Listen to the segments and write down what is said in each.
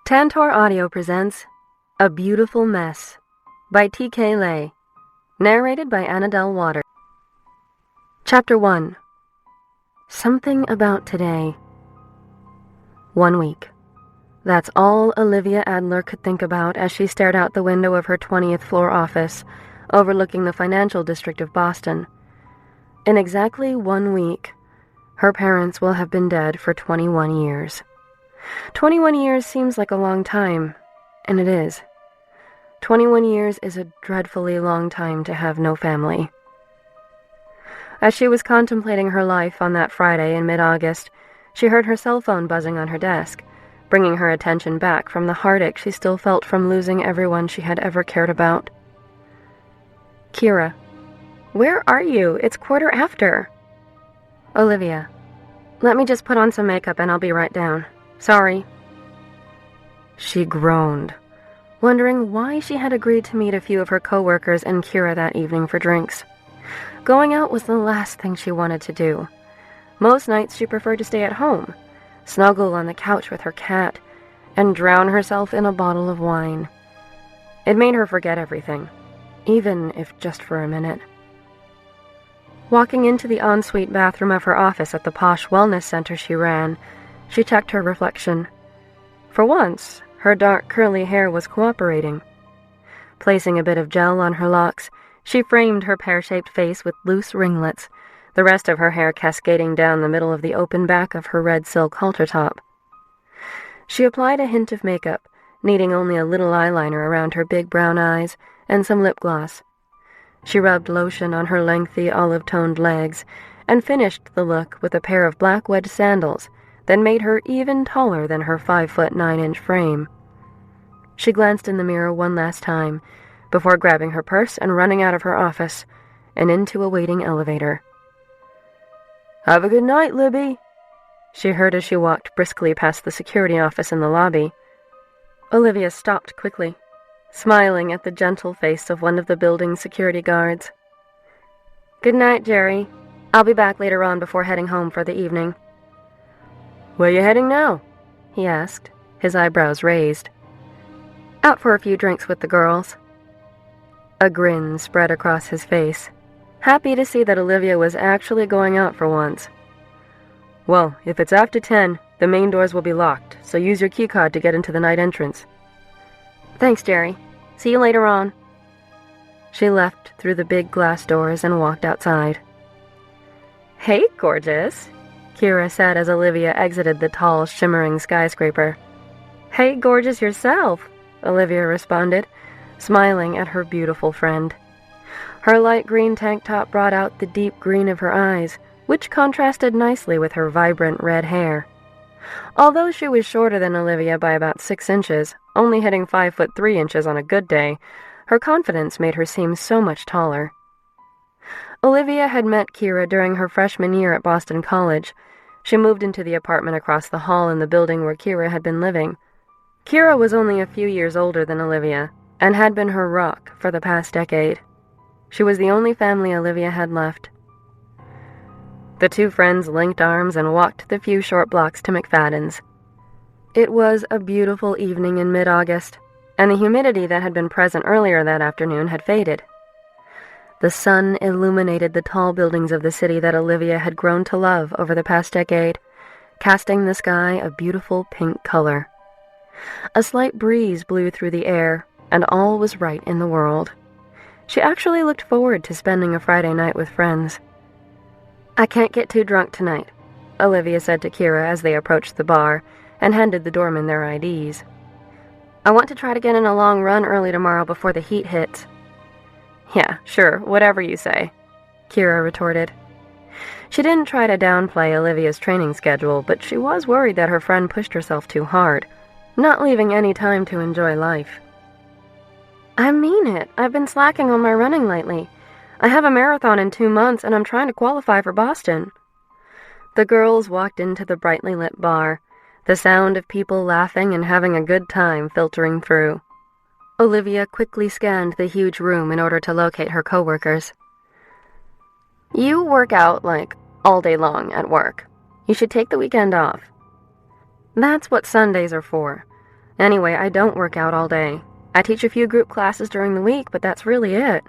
Tantor Audio presents A Beautiful Mess by T.K. Lay, narrated by Annadelle Waters. Chapter 1. Something About Today. 1 week. That's all Olivia Adler could think about as she stared out the window of her 20th floor office, overlooking the financial district of Boston. In exactly 1 week, her parents will have been dead for 21 years. 21 years seems like a long time, and it is. 21 years is a dreadfully long time to have no family. As she was contemplating her life on that Friday in mid-August, she heard her cell phone buzzing on her desk, bringing her attention back from the heartache she still felt from losing everyone she had ever cared about. Kira. Where are you? It's 1:15. Olivia. Let me just put on some makeup and I'll be right down. Sorry. She groaned, wondering why she had agreed to meet a few of her co-workers and Kira that evening for drinks. Going out was the last thing she wanted to do. Most nights she preferred to stay at home, snuggle on the couch with her cat, and drown herself in a bottle of wine. It made her forget everything, even if just for a minute. Walking into the ensuite bathroom of her office at the posh wellness center she ran, she checked her reflection. For once, her dark curly hair was cooperating. Placing a bit of gel on her locks, she framed her pear-shaped face with loose ringlets, the rest of her hair cascading down the middle of the open back of her red silk halter top. She applied a hint of makeup, needing only a little eyeliner around her big brown eyes and some lip gloss. She rubbed lotion on her lengthy olive-toned legs and finished the look with a pair of black wedge sandals that made her even taller than her 5'9" frame. She glanced in the mirror one last time, before grabbing her purse and running out of her office, and into a waiting elevator. "Have a good night, Libby," she heard as she walked briskly past the security office in the lobby. Olivia stopped quickly, smiling at the gentle face of one of the building's security guards. "Good night, Jerry. I'll be back later on before heading home for the evening." "Where you heading now?" he asked, his eyebrows raised. "Out for a few drinks with the girls." A grin spread across his face, happy to see that Olivia was actually going out for once. "Well, if it's after 10, the main doors will be locked, so use your keycard to get into the night entrance." "Thanks, Jerry. See you later on." She left through the big glass doors and walked outside. "Hey, gorgeous," Kira said as Olivia exited the tall, shimmering skyscraper. "Hey, gorgeous yourself," Olivia responded, smiling at her beautiful friend. Her light green tank top brought out the deep green of her eyes, which contrasted nicely with her vibrant red hair. Although she was shorter than Olivia by about 6 inches, only hitting 5'3" on a good day, her confidence made her seem so much taller. Olivia had met Kira during her freshman year at Boston College. She moved into the apartment across the hall in the building where Kira had been living. Kira was only a few years older than Olivia, and had been her rock for the past decade. She was the only family Olivia had left. The two friends linked arms and walked the few short blocks to McFadden's. It was a beautiful evening in mid-August, and the humidity that had been present earlier that afternoon had faded. The sun illuminated the tall buildings of the city that Olivia had grown to love over the past decade, casting the sky a beautiful pink color. A slight breeze blew through the air, and all was right in the world. She actually looked forward to spending a Friday night with friends. "I can't get too drunk tonight," Olivia said to Kira as they approached the bar and handed the doorman their IDs. "I want to try to get in a long run early tomorrow before the heat hits." "Yeah, sure, whatever you say," Kira retorted. She didn't try to downplay Olivia's training schedule, but she was worried that her friend pushed herself too hard, not leaving any time to enjoy life. "I mean it. I've been slacking on my running lately. I have a marathon in 2 months, and I'm trying to qualify for Boston." The girls walked into the brightly lit bar, the sound of people laughing and having a good time filtering through. Olivia quickly scanned the huge room in order to locate her coworkers. "You work out, all day long at work. You should take the weekend off." "That's what Sundays are for. Anyway, I don't work out all day. I teach a few group classes during the week, but that's really it.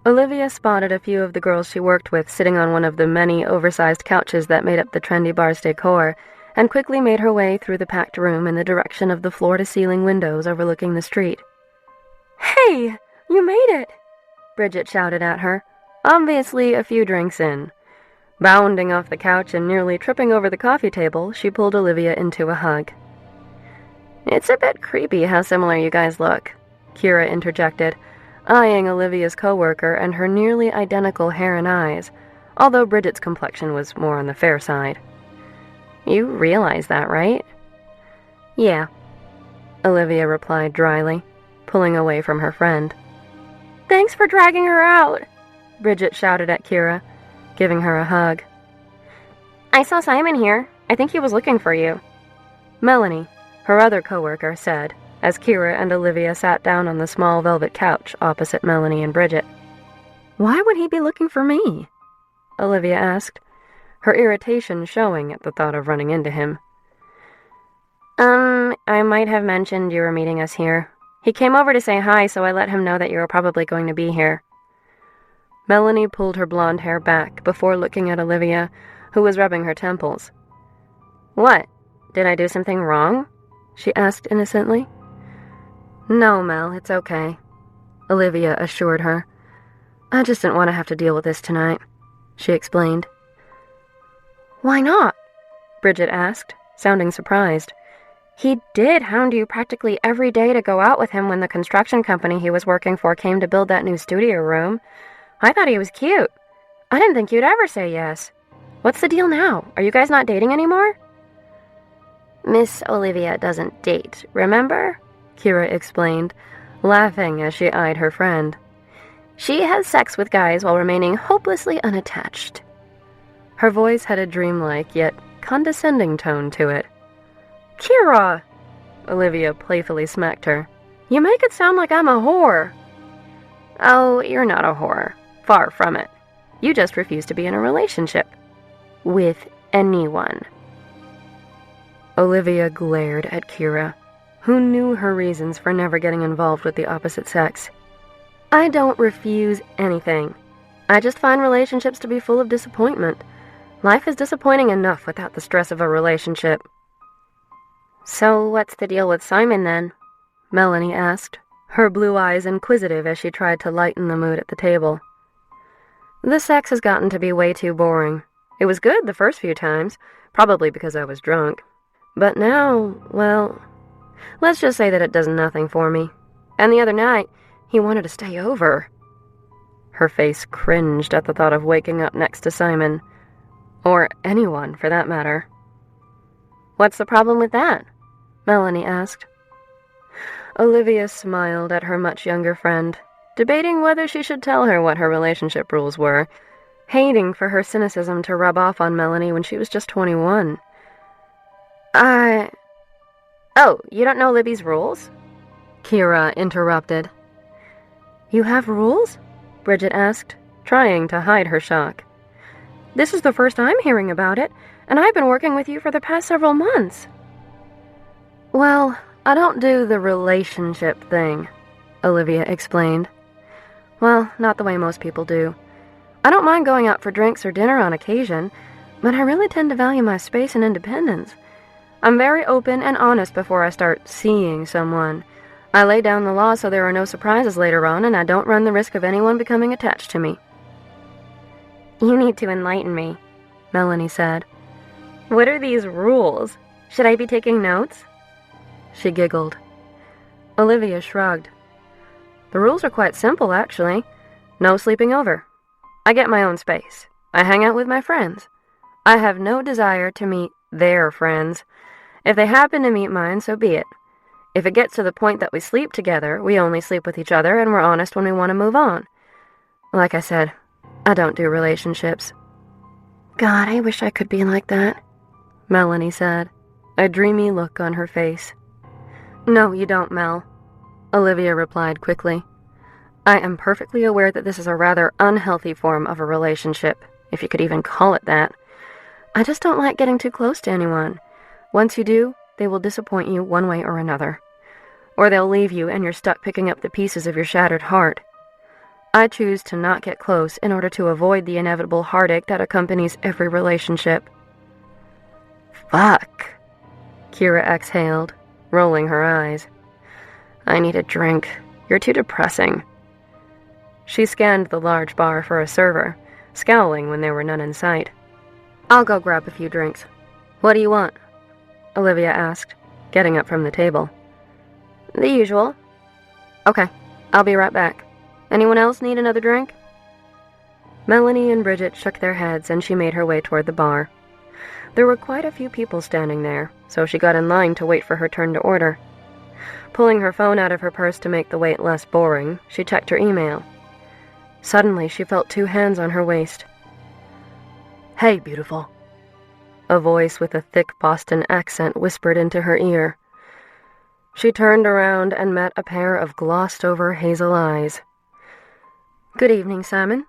Olivia spotted a few of the girls she worked with sitting on one of the many oversized couches that made up the trendy bar's decor, and quickly made her way through the packed room in the direction of the floor-to-ceiling windows overlooking the street. "Hey, you made it!" Bridget shouted at her, obviously a few drinks in. Bounding off the couch and nearly tripping over the coffee table, she pulled Olivia into a hug. "It's a bit creepy how similar you guys look," Kira interjected, eyeing Olivia's coworker and her nearly identical hair and eyes, although Bridget's complexion was more on the fair side. "You realize that, right?" "Yeah," Olivia replied dryly, pulling away from her friend. "Thanks for dragging her out," Bridget shouted at Kira, giving her a hug. "I saw Simon here. I think he was looking for you," Melanie, her other coworker, said, as Kira and Olivia sat down on the small velvet couch opposite Melanie and Bridget. "Why would he be looking for me?" Olivia asked, her irritation showing at the thought of running into him. I might have mentioned you were meeting us here. He came over to say hi, so I let him know that you were probably going to be here." Melanie pulled her blonde hair back before looking at Olivia, who was rubbing her temples. "What? Did I do something wrong?" she asked innocently. "No, Mel, it's okay," Olivia assured her. "I just didn't want to have to deal with this tonight," she explained. "Why not?" Bridget asked, sounding surprised. "He did hound you practically every day to go out with him when the construction company he was working for came to build that new studio room. I thought he was cute. I didn't think you'd ever say yes. What's the deal now? Are you guys not dating anymore?" "Miss Olivia doesn't date, remember?" Kira explained, laughing as she eyed her friend. "She has sex with guys while remaining hopelessly unattached." Her voice had a dreamlike yet condescending tone to it. "Kira!" Olivia playfully smacked her. "You make it sound like I'm a whore." "Oh, you're not a whore. Far from it. You just refuse to be in a relationship. With anyone." Olivia glared at Kira, who knew her reasons for never getting involved with the opposite sex. "I don't refuse anything. I just find relationships to be full of disappointment. Life is disappointing enough without the stress of a relationship." "So what's the deal with Simon, then?" Melanie asked, her blue eyes inquisitive as she tried to lighten the mood at the table. "The sex has gotten to be way too boring. It was good the first few times, probably because I was drunk. But now, well, let's just say that it does nothing for me. And the other night, he wanted to stay over." Her face cringed at the thought of waking up next to Simon. Or anyone, for that matter. "What's the problem with that?" Melanie asked. Olivia smiled at her much younger friend, debating whether she should tell her what her relationship rules were, hating for her cynicism to rub off on Melanie when she was just 21. Oh, you don't know Libby's rules?" Kira interrupted. "You have rules?" Bridget asked, trying to hide her shock. "This is the first I'm hearing about it, and I've been working with you for the past several months." "Well, I don't do the relationship thing," Olivia explained. "Well, not the way most people do. I don't mind going out for drinks or dinner on occasion, but I really tend to value my space and independence. I'm very open and honest before I start seeing someone. I lay down the law so there are no surprises later on, and I don't run the risk of anyone becoming attached to me." "You need to enlighten me," Melanie said. "What are these rules? Should I be taking notes?" She giggled. Olivia shrugged. "The rules are quite simple, actually. No sleeping over. I get my own space. I hang out with my friends. I have no desire to meet their friends. If they happen to meet mine, so be it. If it gets to the point that we sleep together, we only sleep with each other and we're honest when we want to move on. Like I said, I don't do relationships." "God, I wish I could be like that," Melanie said, a dreamy look on her face. "No, you don't, Mel," Olivia replied quickly. "I am perfectly aware that this is a rather unhealthy form of a relationship, if you could even call it that. I just don't like getting too close to anyone. Once you do, they will disappoint you one way or another. Or they'll leave you and you're stuck picking up the pieces of your shattered heart. I choose to not get close in order to avoid the inevitable heartache that accompanies every relationship. Fuck, Kira exhaled, rolling her eyes. I need a drink. You're too depressing. She scanned the large bar for a server, scowling when there were none in sight. I'll go grab a few drinks. What do you want? Olivia asked, getting up from the table. The usual. Okay, I'll be right back. Anyone else need another drink? Melanie and Bridget shook their heads and she made her way toward the bar. There were quite a few people standing there, so she got in line to wait for her turn to order. Pulling her phone out of her purse to make the wait less boring, she checked her email. Suddenly, she felt two hands on her waist. Hey, beautiful. A voice with a thick Boston accent whispered into her ear. She turned around and met a pair of glossed-over hazel eyes. Good evening, Simon,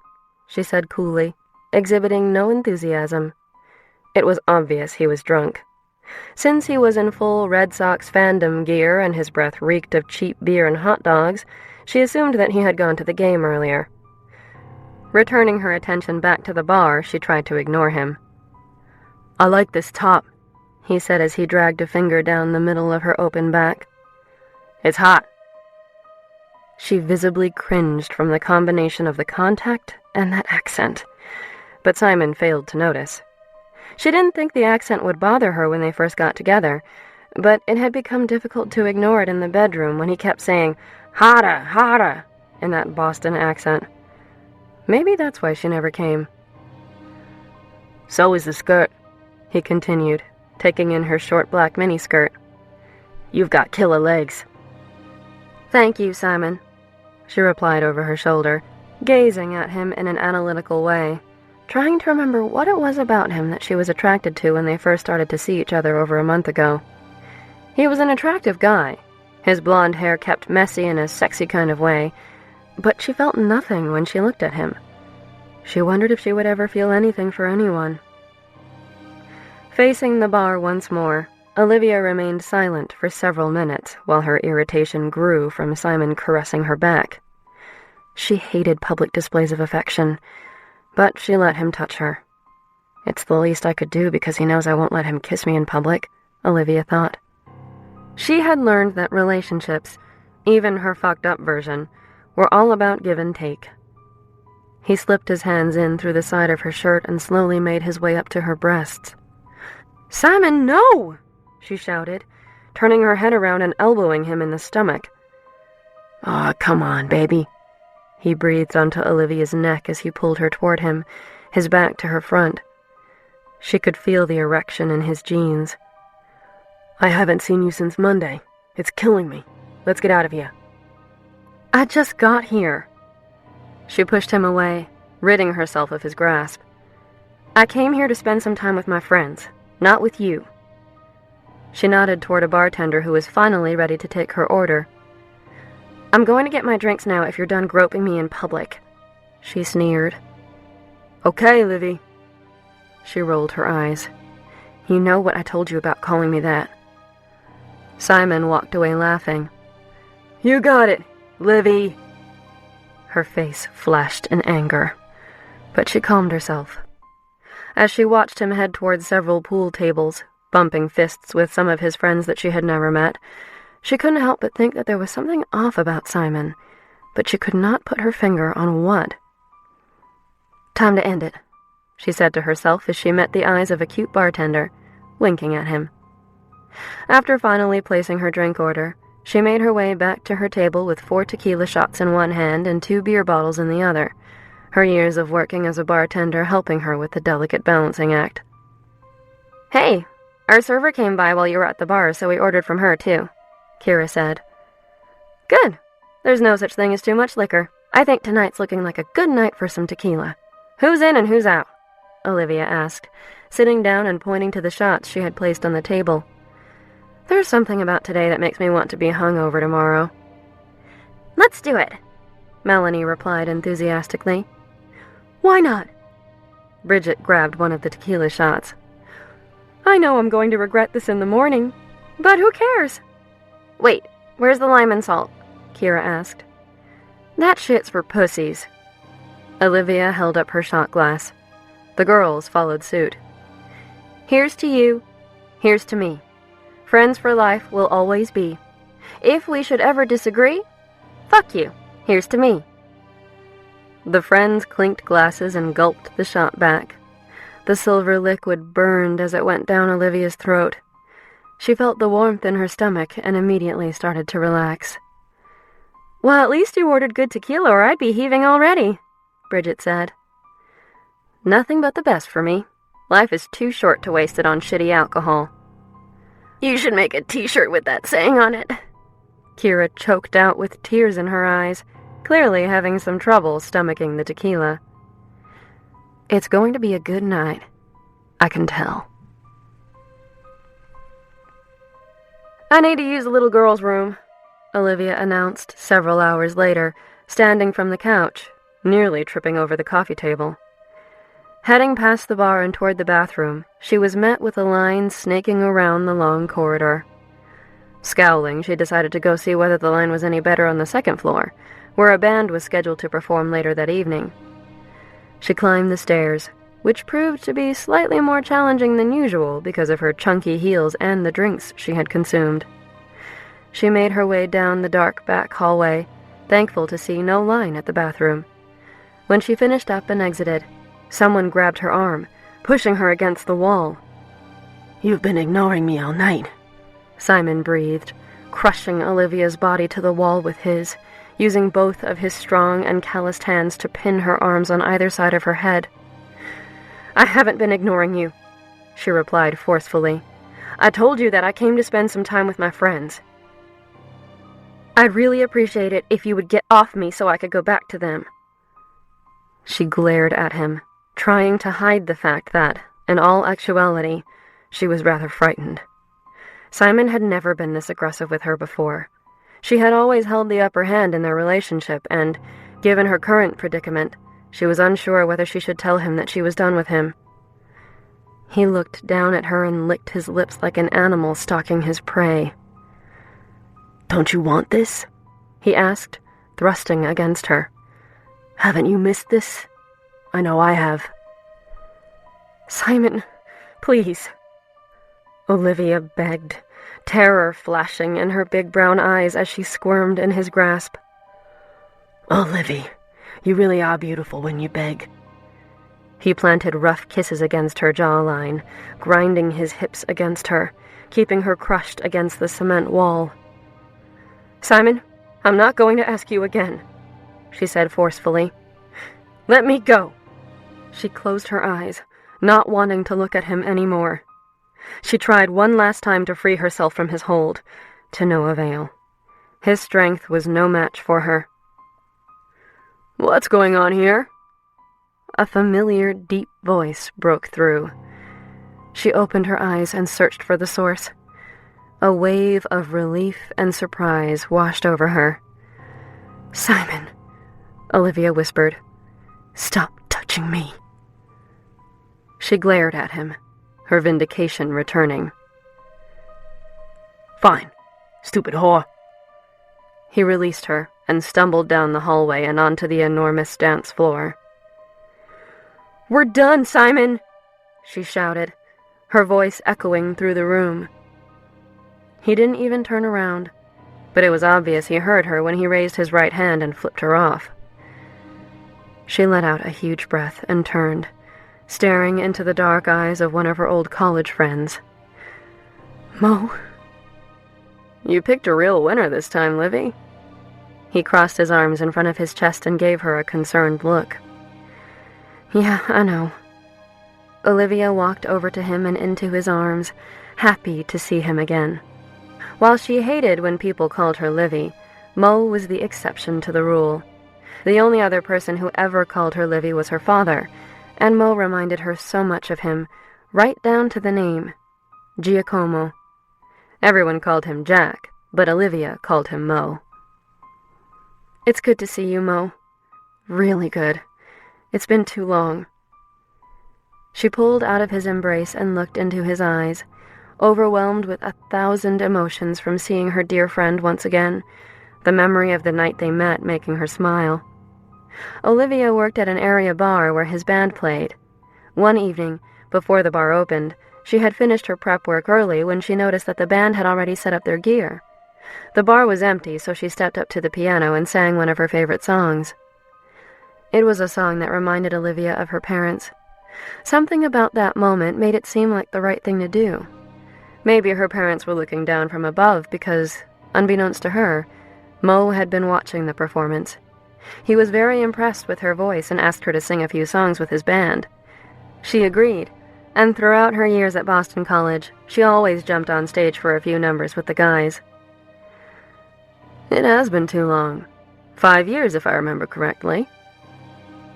she said coolly, exhibiting no enthusiasm. It was obvious he was drunk. Since he was in full Red Sox fandom gear and his breath reeked of cheap beer and hot dogs, she assumed that he had gone to the game earlier. Returning her attention back to the bar, she tried to ignore him. I like this top, he said as he dragged a finger down the middle of her open back. It's hot. She visibly cringed from the combination of the contact and that accent, but Simon failed to notice. She didn't think the accent would bother her when they first got together, but it had become difficult to ignore it in the bedroom when he kept saying, hotter, hotter, in that Boston accent. Maybe that's why she never came. So is the skirt, he continued, taking in her short black miniskirt. You've got killer legs. Thank you, Simon, she replied over her shoulder, gazing at him in an analytical way, trying to remember what it was about him that she was attracted to when they first started to see each other over a month ago. He was an attractive guy, his blonde hair kept messy in a sexy kind of way, but she felt nothing when she looked at him. She wondered if she would ever feel anything for anyone. Facing the bar once more, Olivia remained silent for several minutes while her irritation grew from Simon caressing her back. She hated public displays of affection, but she let him touch her. It's the least I could do because he knows I won't let him kiss me in public, Olivia thought. She had learned that relationships, even her fucked-up version, were all about give and take. He slipped his hands in through the side of her shirt and slowly made his way up to her breasts. Simon, no! She shouted, turning her head around and elbowing him in the stomach. Aw, come on, baby. He breathed onto Olivia's neck as he pulled her toward him, his back to her front. She could feel the erection in his jeans. I haven't seen you since Monday. It's killing me. Let's get out of here. I just got here. She pushed him away, ridding herself of his grasp. I came here to spend some time with my friends, not with you. She nodded toward a bartender who was finally ready to take her order. I'm going to get my drinks now if you're done groping me in public, she sneered. Okay, Livy. She rolled her eyes. You know what I told you about calling me that. Simon walked away laughing. You got it, Livy. Her face flashed in anger, but she calmed herself. As she watched him head toward several pool tables, bumping fists with some of his friends that she had never met, she couldn't help but think that there was something off about Simon, but she could not put her finger on what. Time to end it, she said to herself as she met the eyes of a cute bartender, winking at him. After finally placing her drink order, she made her way back to her table with 4 tequila shots in one hand and 2 beer bottles in the other, her years of working as a bartender helping her with the delicate balancing act. Hey, our server came by while you were at the bar, so we ordered from her, too, Kira said. Good. There's no such thing as too much liquor. I think tonight's looking like a good night for some tequila. Who's in and who's out? Olivia asked, sitting down and pointing to the shots she had placed on the table. There's something about today that makes me want to be hungover tomorrow. Let's do it, Melanie replied enthusiastically. Why not? Bridget grabbed one of the tequila shots. I know I'm going to regret this in the morning, But who cares? Wait, where's the lime and salt? Kira asked. That shit's for pussies. Olivia held up her shot glass. The girls followed suit. Here's to you. Here's to me. Friends for life will always be. If we should ever disagree, fuck you. Here's to me. The friends clinked glasses and gulped the shot back. The silver liquid burned as it went down Olivia's throat. She felt the warmth in her stomach and immediately started to relax. Well, at least you ordered good tequila or I'd be heaving already, Bridget said. Nothing but the best for me. Life is too short to waste it on shitty alcohol. You should make a t-shirt with that saying on it. Kira choked out with tears in her eyes, clearly having some trouble stomaching the tequila. It's going to be a good night. I can tell. I need to use the little girl's room, Olivia announced several hours later, standing from the couch, nearly tripping over the coffee table. Heading past the bar and toward the bathroom, she was met with a line snaking around the long corridor. Scowling, she decided to go see whether the line was any better on the second floor, where a band was scheduled to perform later that evening. She climbed the stairs, which proved to be slightly more challenging than usual because of her chunky heels and the drinks she had consumed. She made her way down the dark back hallway, thankful to see no line at the bathroom. When she finished up and exited, someone grabbed her arm, pushing her against the wall. You've been ignoring me all night, Simon breathed, crushing Olivia's body to the wall with his, using both of his strong and calloused hands to pin her arms on either side of her head. I haven't been ignoring you, she replied forcefully. I told you that I came to spend some time with my friends. I'd really appreciate it if you would get off me so I could go back to them. She glared at him, trying to hide the fact that, in all actuality, she was rather frightened. Simon had never been this aggressive with her before. She had always held the upper hand in their relationship, and, given her current predicament, she was unsure whether she should tell him that she was done with him. He looked down at her and licked his lips like an animal stalking his prey. Don't you want this? He asked, thrusting against her. Haven't you missed this? I know I have. Simon, please. Olivia begged, terror flashing in her big brown eyes as she squirmed in his grasp. Oh, Livy, you really are beautiful when you beg. He planted rough kisses against her jawline, grinding his hips against her, keeping her crushed against the cement wall. Simon, I'm not going to ask you again, she said forcefully. Let me go. She closed her eyes, not wanting to look at him anymore. She tried one last time to free herself from his hold, to no avail. His strength was no match for her. What's going on here? A familiar, deep voice broke through. She opened her eyes and searched for the source. A wave of relief and surprise washed over her. Simon, Olivia whispered, stop touching me. She glared at him, her vindication returning. Fine, stupid whore. He released her and stumbled down the hallway and onto the enormous dance floor. We're done, Simon, she shouted, her voice echoing through the room. He didn't even turn around, but it was obvious he heard her when he raised his right hand and flipped her off. She let out a huge breath and turned, staring into the dark eyes of one of her old college friends. Mo? You picked a real winner this time, Livy. He crossed his arms in front of his chest and gave her a concerned look. Yeah, I know. Olivia walked over to him and into his arms, happy to see him again. While she hated when people called her Livy, Mo was the exception to the rule. The only other person who ever called her Livy was her father, and Mo reminded her so much of him, right down to the name, Giacomo. Everyone called him Jack, but Olivia called him Mo. It's good to see you, Mo. Really good. It's been too long. She pulled out of his embrace and looked into his eyes, overwhelmed with 1,000 emotions from seeing her dear friend once again, the memory of the night they met making her smile. Olivia worked at an area bar where his band played. One evening, before the bar opened, she had finished her prep work early when she noticed that the band had already set up their gear. The bar was empty, so she stepped up to the piano and sang one of her favorite songs. It was a song that reminded Olivia of her parents. Something about that moment made it seem like the right thing to do. Maybe her parents were looking down from above because, unbeknownst to her, Mo had been watching the performance. He was very impressed with her voice and asked her to sing a few songs with his band. She agreed, and throughout her years at Boston College, she always jumped on stage for a few numbers with the guys. It has been too long. 5 years, if I remember correctly.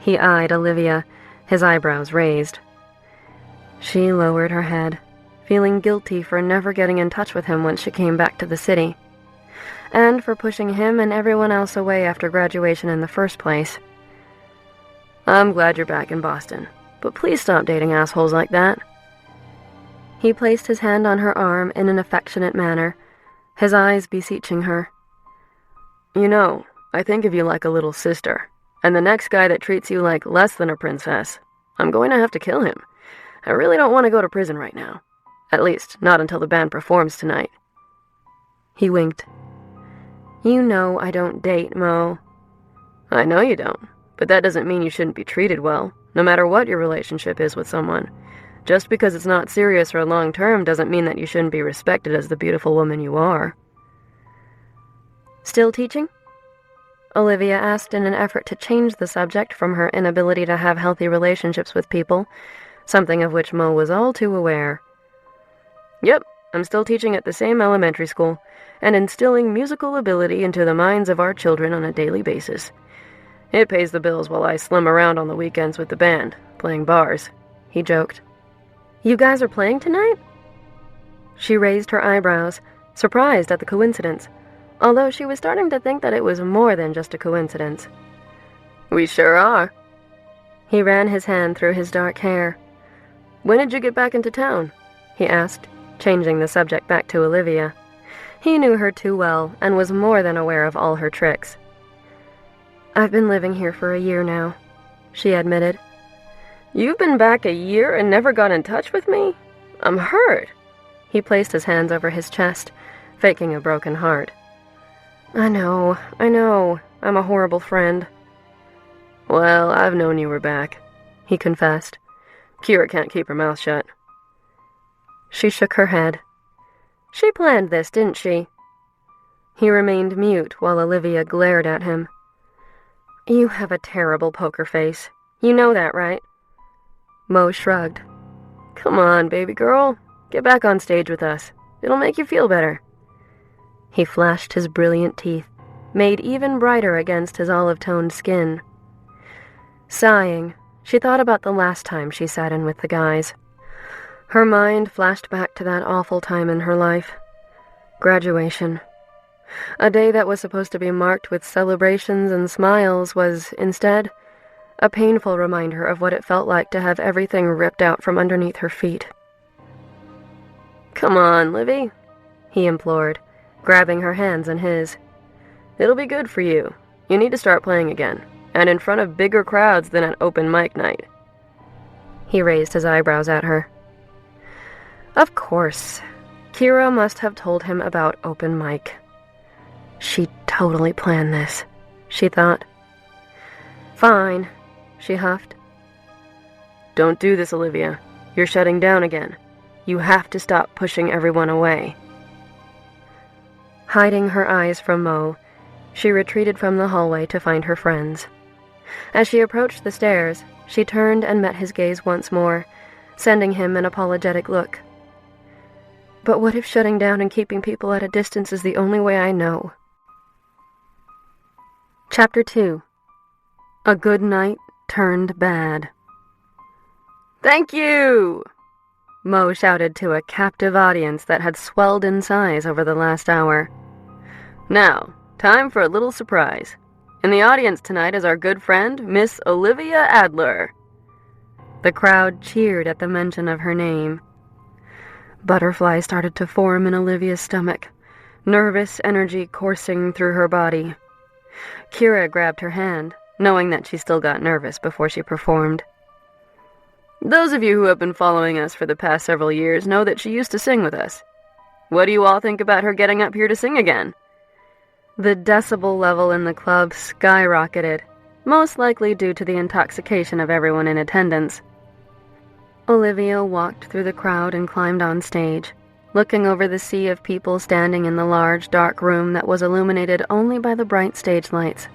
He eyed Olivia, his eyebrows raised. She lowered her head, feeling guilty for never getting in touch with him once she came back to the city, and for pushing him and everyone else away after graduation in the first place. I'm glad you're back in Boston, but please stop dating assholes like that. He placed his hand on her arm in an affectionate manner, his eyes beseeching her. You know, I think of you like a little sister, and the next guy that treats you like less than a princess, I'm going to have to kill him. I really don't want to go to prison right now. At least, not until the band performs tonight. He winked. You know I don't date, Mo. I know you don't, but that doesn't mean you shouldn't be treated well, no matter what your relationship is with someone. Just because it's not serious or long-term doesn't mean that you shouldn't be respected as the beautiful woman you are. Still teaching? Olivia asked in an effort to change the subject from her inability to have healthy relationships with people, something of which Mo was all too aware. Yep, I'm still teaching at the same elementary school, and instilling musical ability into the minds of our children on a daily basis. It pays the bills while I slim around on the weekends with the band, playing bars, he joked. You guys are playing tonight? She raised her eyebrows, surprised at the coincidence, although she was starting to think that it was more than just a coincidence. We sure are. He ran his hand through his dark hair. When did you get back into town? He asked, changing the subject back to Olivia. He knew her too well and was more than aware of all her tricks. I've been living here for a year now, she admitted. You've been back a year and never got in touch with me? I'm hurt. He placed his hands over his chest, faking a broken heart. I know. I'm a horrible friend. Well, I've known you were back, he confessed. Kira can't keep her mouth shut. She shook her head. She planned this, didn't she? He remained mute while Olivia glared at him. You have a terrible poker face. You know that, right? Mo shrugged. Come on, baby girl. Get back on stage with us. It'll make you feel better. He flashed his brilliant teeth, made even brighter against his olive-toned skin. Sighing, she thought about the last time she sat in with the guys. Her mind flashed back to that awful time in her life. Graduation. A day that was supposed to be marked with celebrations and smiles was, instead, a painful reminder of what it felt like to have everything ripped out from underneath her feet. Come on, Livy, he implored, grabbing her hands in his. It'll be good for you. You need to start playing again, and in front of bigger crowds than at open mic night. He raised his eyebrows at her. Of course. Kira must have told him about open mic. She totally planned this, she thought. Fine, she huffed. Don't do this, Olivia. You're shutting down again. You have to stop pushing everyone away. Hiding her eyes from Mo, she retreated from the hallway to find her friends. As she approached the stairs, she turned and met his gaze once more, sending him an apologetic look. But what if shutting down and keeping people at a distance is the only way I know? Chapter 2. A Good Night Turned Bad. Thank you! Mo shouted to a captive audience that had swelled in size over the last hour. Now, time for a little surprise. In the audience tonight is our good friend, Miss Olivia Adler. The crowd cheered at the mention of her name. Butterflies started to form in Olivia's stomach, nervous energy coursing through her body. Kira grabbed her hand, knowing that she still got nervous before she performed. Those of you who have been following us for the past several years know that she used to sing with us. What do you all think about her getting up here to sing again? The decibel level in the club skyrocketed, most likely due to the intoxication of everyone in attendance. Olivia walked through the crowd and climbed on stage, looking over the sea of people standing in the large, dark room that was illuminated only by the bright stage lights.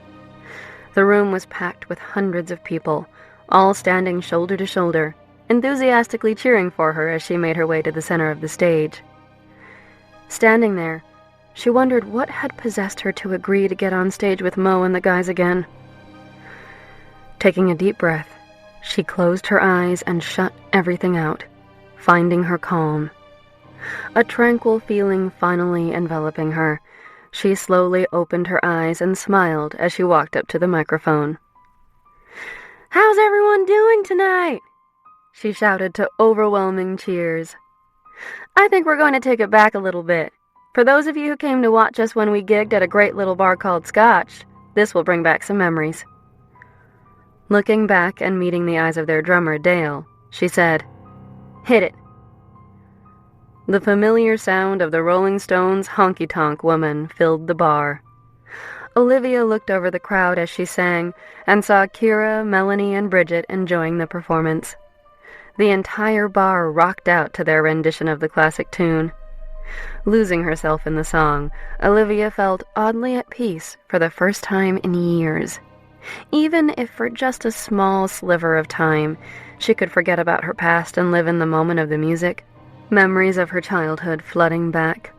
The room was packed with hundreds of people, all standing shoulder to shoulder, enthusiastically cheering for her as she made her way to the center of the stage. Standing there, she wondered what had possessed her to agree to get on stage with Mo and the guys again. Taking a deep breath, she closed her eyes and shut everything out, finding her calm. A tranquil feeling finally enveloping her, she slowly opened her eyes and smiled as she walked up to the microphone. "How's everyone doing tonight?" she shouted to overwhelming cheers. "I think we're going to take it back a little bit. For those of you who came to watch us when we gigged at a great little bar called Scotch, this will bring back some memories." Looking back and meeting the eyes of their drummer, Dale, she said, "Hit it." The familiar sound of the Rolling Stones' honky-tonk woman filled the bar. Olivia looked over the crowd as she sang and saw Kira, Melanie, and Bridget enjoying the performance. The entire bar rocked out to their rendition of the classic tune. Losing herself in the song, Olivia felt oddly at peace for the first time in years. Even if for just a small sliver of time, she could forget about her past and live in the moment of the music, memories of her childhood flooding back.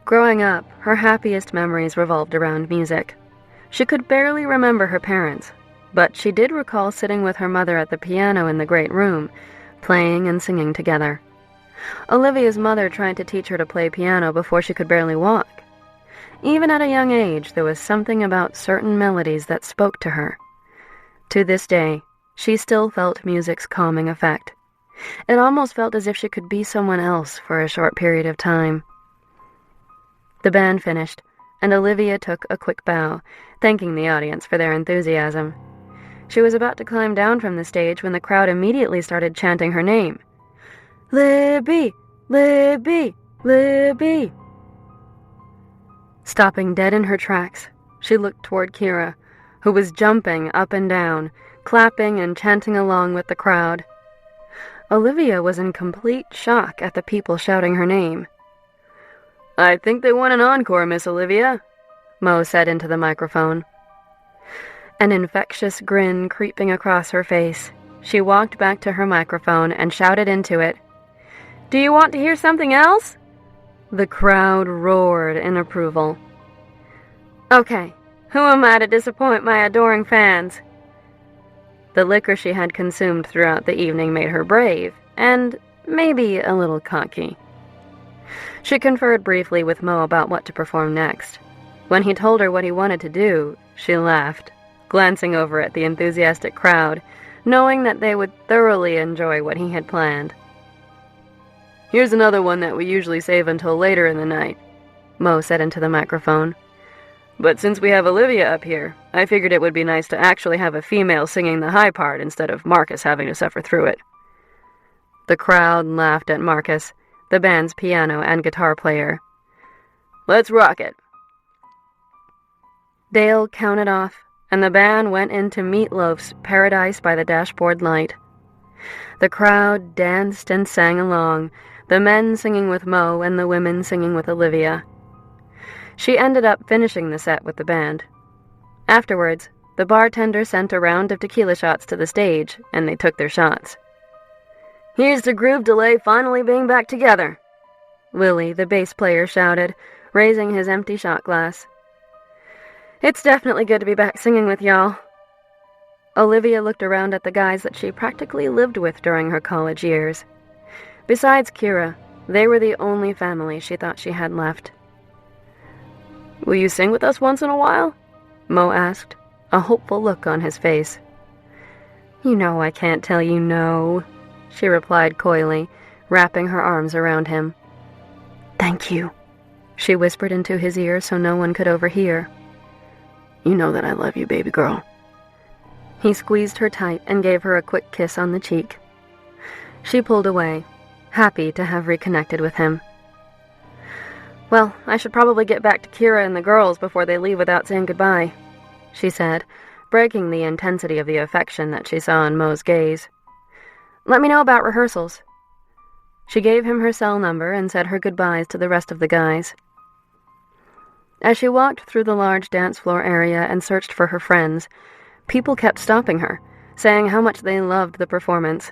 Growing up, her happiest memories revolved around music. She could barely remember her parents, but she did recall sitting with her mother at the piano in the great room, playing and singing together. Olivia's mother tried to teach her to play piano before she could barely walk. Even at a young age, there was something about certain melodies that spoke to her. To this day, she still felt music's calming effect. It almost felt as if she could be someone else for a short period of time. The band finished, and Olivia took a quick bow, thanking the audience for their enthusiasm. She was about to climb down from the stage when the crowd immediately started chanting her name. "Libby! Libby! Libby!" Stopping dead in her tracks, she looked toward Kira, who was jumping up and down, clapping and chanting along with the crowd. Olivia was in complete shock at the people shouting her name. "I think they want an encore, Miss Olivia," Mo said into the microphone. An infectious grin creeping across her face, she walked back to her microphone and shouted into it, "Do you want to hear something else?" The crowd roared in approval. "Okay, who am I to disappoint my adoring fans?" The liquor she had consumed throughout the evening made her brave, and maybe a little cocky. She conferred briefly with Mo about what to perform next. When he told her what he wanted to do, she laughed, glancing over at the enthusiastic crowd, knowing that they would thoroughly enjoy what he had planned. "Here's another one that we usually save until later in the night," Mo said into the microphone. "But since we have Olivia up here, I figured it would be nice to actually have a female singing the high part instead of Marcus having to suffer through it." The crowd laughed at Marcus, the band's piano and guitar player. "Let's rock it." Dale counted off, and the band went into Meatloaf's Paradise by the Dashboard Light. The crowd danced and sang along, the men singing with Mo and the women singing with Olivia. She ended up finishing the set with the band. Afterwards, the bartender sent a round of tequila shots to the stage, and they took their shots. "Here's to Groove Delay finally being back together," Willie, the bass player, shouted, raising his empty shot glass. "It's definitely good to be back singing with y'all." Olivia looked around at the guys that she practically lived with during her college years. Besides Kira, they were the only family she thought she had left. "Will you sing with us once in a while?" Mo asked, a hopeful look on his face. "You know I can't tell you no," she replied coyly, wrapping her arms around him. "Thank you," she whispered into his ear so no one could overhear. "You know that I love you, baby girl." He squeezed her tight and gave her a quick kiss on the cheek. She pulled away, happy to have reconnected with him. "Well, I should probably get back to Kira and the girls before they leave without saying goodbye," she said, breaking the intensity of the affection that she saw in Mo's gaze. "Let me know about rehearsals." She gave him her cell number and said her goodbyes to the rest of the guys. As she walked through the large dance floor area and searched for her friends, people kept stopping her, saying how much they loved the performance.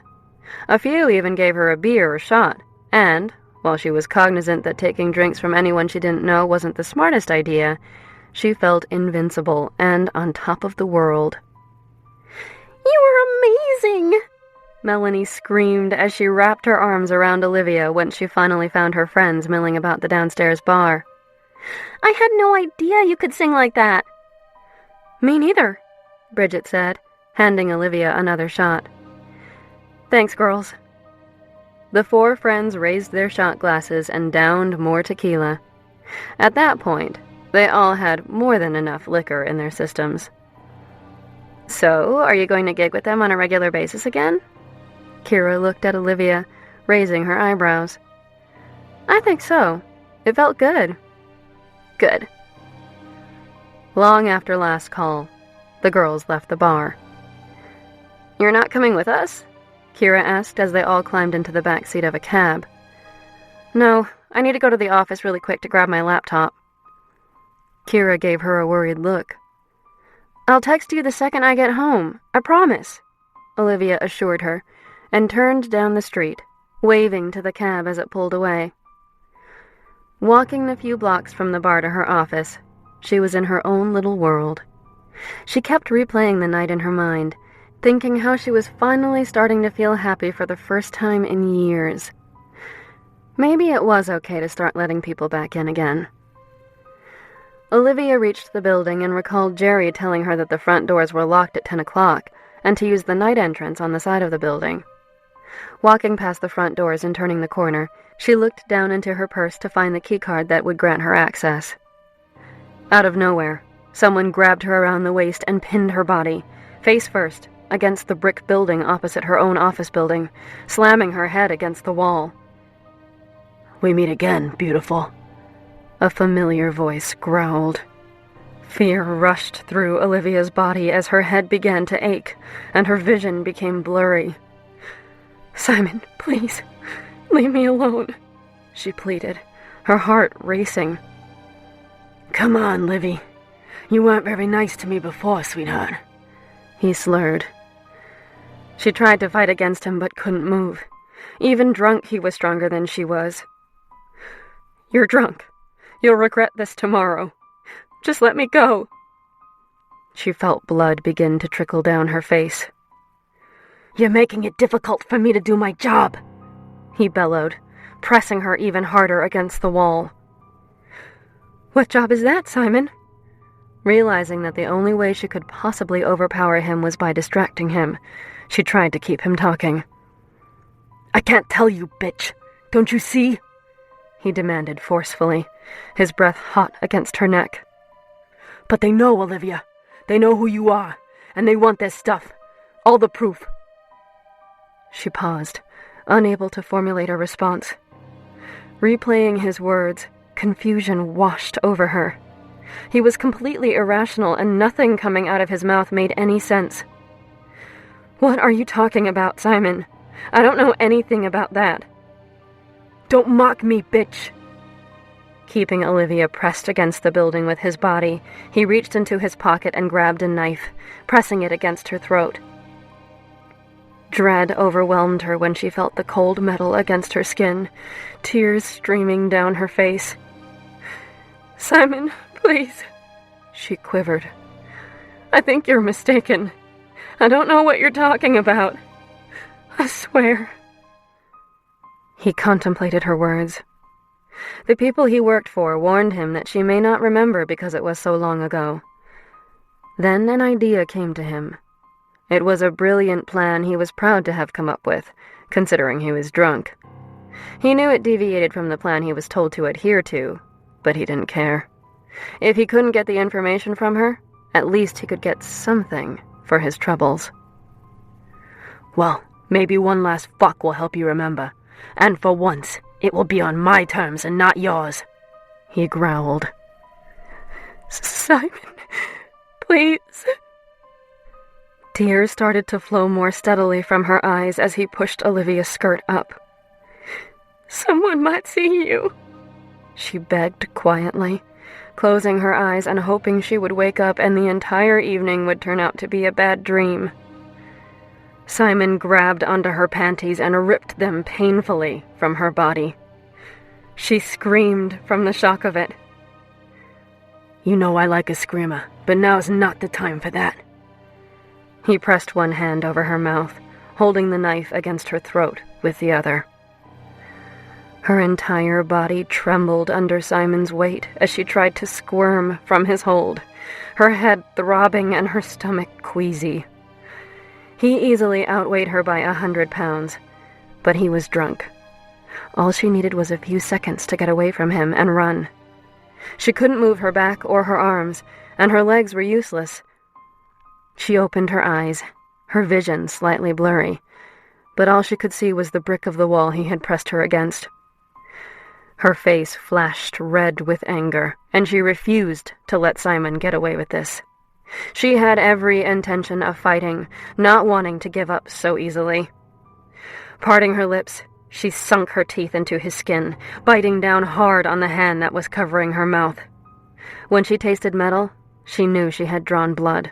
A few even gave her a beer or shot, and, while she was cognizant that taking drinks from anyone she didn't know wasn't the smartest idea, she felt invincible and on top of the world. "You were amazing!" Melanie screamed as she wrapped her arms around Olivia when she finally found her friends milling about the downstairs bar. "I had no idea you could sing like that." "Me neither," Bridget said, handing Olivia another shot. "Thanks, girls." The four friends raised their shot glasses and downed more tequila. At that point, they all had more than enough liquor in their systems. "So, are you going to gig with them on a regular basis again?" Kira looked at Olivia, raising her eyebrows. "I think so. It felt good." "Good." Long after last call, the girls left the bar. "You're not coming with us?" Kira asked as they all climbed into the back seat of a cab. "No, I need to go to the office really quick to grab my laptop." Kira gave her a worried look. "I'll text you the second I get home, I promise," Olivia assured her, and turned down the street, waving to the cab as it pulled away. Walking the few blocks from the bar to her office, she was in her own little world. She kept replaying the night in her mind, thinking how she was finally starting to feel happy for the first time in years. Maybe it was okay to start letting people back in again. Olivia reached the building and recalled Jerry telling her that the front doors were locked at 10 o'clock and to use the night entrance on the side of the building. Walking past the front doors and turning the corner, she looked down into her purse to find the keycard that would grant her access. Out of nowhere, someone grabbed her around the waist and pinned her body, face first, against the brick building opposite her own office building, slamming her head against the wall. "We meet again, beautiful," a familiar voice growled. Fear rushed through Olivia's body as her head began to ache, and her vision became blurry. "Simon, please, leave me alone," she pleaded, her heart racing. "Come on, Livy. You weren't very nice to me before, sweetheart," he slurred. She tried to fight against him but couldn't move. Even drunk, he was stronger than she was. "You're drunk. You'll regret this tomorrow. Just let me go." She felt blood begin to trickle down her face. "You're making it difficult for me to do my job," he bellowed, pressing her even harder against the wall. "What job is that, Simon?" Realizing that the only way she could possibly overpower him was by distracting him, she tried to keep him talking. "I can't tell you, bitch. Don't you see?" he demanded forcefully, his breath hot against her neck. "But they know, Olivia. They know who you are, and they want this stuff. All the proof." She paused, unable to formulate a response. Replaying his words, confusion washed over her. He was completely irrational, and nothing coming out of his mouth made any sense. "What are you talking about, Simon? I don't know anything about that." "Don't mock me, bitch." Keeping Olivia pressed against the building with his body, he reached into his pocket and grabbed a knife, pressing it against her throat. Dread overwhelmed her when she felt the cold metal against her skin, tears streaming down her face. "Simon, please," she quivered. "I think you're mistaken. I don't know what you're talking about. I swear." He contemplated her words. The people he worked for warned him that she may not remember because it was so long ago. Then an idea came to him. It was a brilliant plan he was proud to have come up with, considering he was drunk. He knew it deviated from the plan he was told to adhere to, but he didn't care. If he couldn't get the information from her, at least he could get something for his troubles. "Well, maybe one last fuck will help you remember, and for once, it will be on my terms and not yours," he growled. "Simon, please." Tears started to flow more steadily from her eyes as he pushed Olivia's skirt up. "Someone might see you," she begged quietly, closing her eyes and hoping she would wake up and the entire evening would turn out to be a bad dream. Simon grabbed onto her panties and ripped them painfully from her body. She screamed from the shock of it. "You know I like a screamer, but now's not the time for that." He pressed one hand over her mouth, holding the knife against her throat with the other. Her entire body trembled under Simon's weight as she tried to squirm from his hold, her head throbbing and her stomach queasy. He easily outweighed her by 100 pounds, but he was drunk. All she needed was a few seconds to get away from him and run. She couldn't move her back or her arms, and her legs were useless. She opened her eyes, her vision slightly blurry, but all she could see was the brick of the wall he had pressed her against. Her face flashed red with anger, and she refused to let Simon get away with this. She had every intention of fighting, not wanting to give up so easily. Parting her lips, she sunk her teeth into his skin, biting down hard on the hand that was covering her mouth. When she tasted metal, she knew she had drawn blood.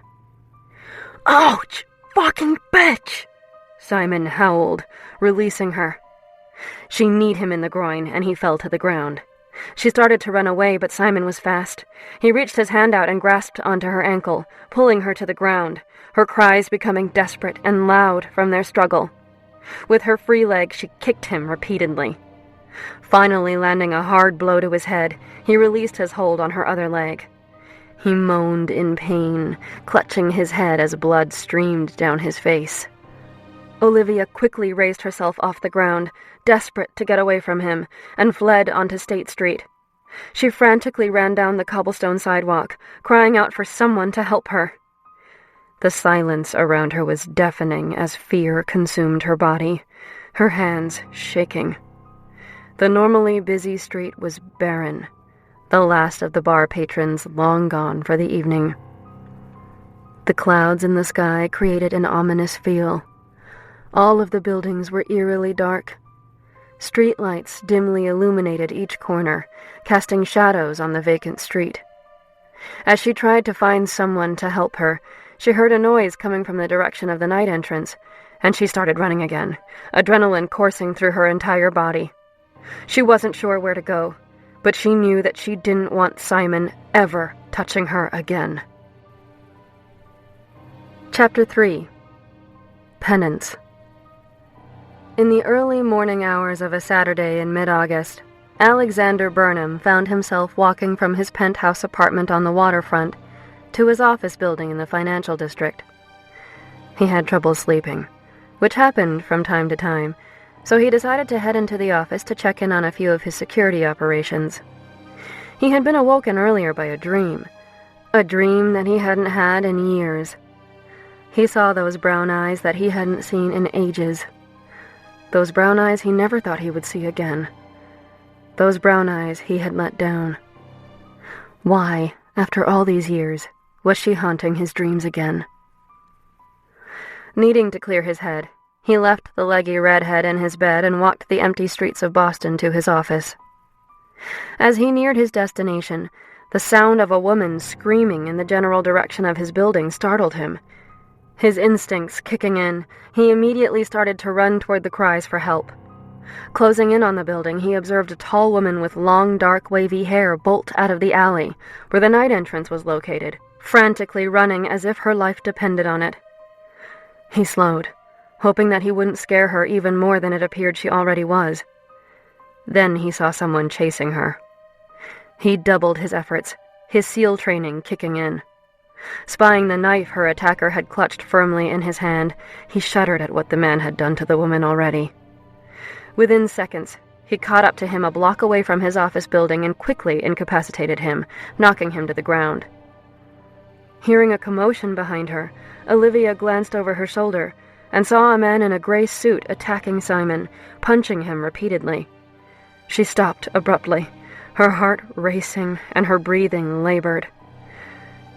"Ouch! Fucking bitch!" Simon howled, releasing her. She kneed him in the groin, and he fell to the ground. She started to run away, but Simon was fast. He reached his hand out and grasped onto her ankle, pulling her to the ground, her cries becoming desperate and loud from their struggle. With her free leg, she kicked him repeatedly. Finally landing a hard blow to his head, he released his hold on her other leg. He moaned in pain, clutching his head as blood streamed down his face. Olivia quickly raised herself off the ground, desperate to get away from him, and fled onto State Street. She frantically ran down the cobblestone sidewalk, crying out for someone to help her. The silence around her was deafening as fear consumed her body, her hands shaking. The normally busy street was barren, the last of the bar patrons long gone for the evening. The clouds in the sky created an ominous feel. All of the buildings were eerily dark. Streetlights dimly illuminated each corner, casting shadows on the vacant street. As she tried to find someone to help her, she heard a noise coming from the direction of the night entrance, and she started running again, adrenaline coursing through her entire body. She wasn't sure where to go, but she knew that she didn't want Simon ever touching her again. Chapter 3. Penance. In the early morning hours of a Saturday in mid-August, Alexander Burnham found himself walking from his penthouse apartment on the waterfront to his office building in the financial district. He had trouble sleeping, which happened from time to time, so he decided to head into the office to check in on a few of his security operations. He had been awoken earlier by a dream that he hadn't had in years. He saw those brown eyes that he hadn't seen in ages. Those brown eyes he never thought he would see again. Those brown eyes he had let down. Why, after all these years, was she haunting his dreams again? Needing to clear his head, he left the leggy redhead in his bed and walked the empty streets of Boston to his office. As he neared his destination, the sound of a woman screaming in the general direction of his building startled him. His instincts kicking in, he immediately started to run toward the cries for help. Closing in on the building, he observed a tall woman with long, dark, wavy hair bolt out of the alley, where the night entrance was located, frantically running as if her life depended on it. He slowed, hoping that he wouldn't scare her even more than it appeared she already was. Then he saw someone chasing her. He doubled his efforts, his SEAL training kicking in. Spying the knife her attacker had clutched firmly in his hand, he shuddered at what the man had done to the woman already. Within seconds, He caught up to him a block away from his office building and quickly incapacitated him, knocking him to the ground. Hearing a commotion behind her, Olivia glanced over her shoulder and saw a man in a gray suit attacking Simon, punching him repeatedly. She stopped abruptly, her heart racing and her breathing labored.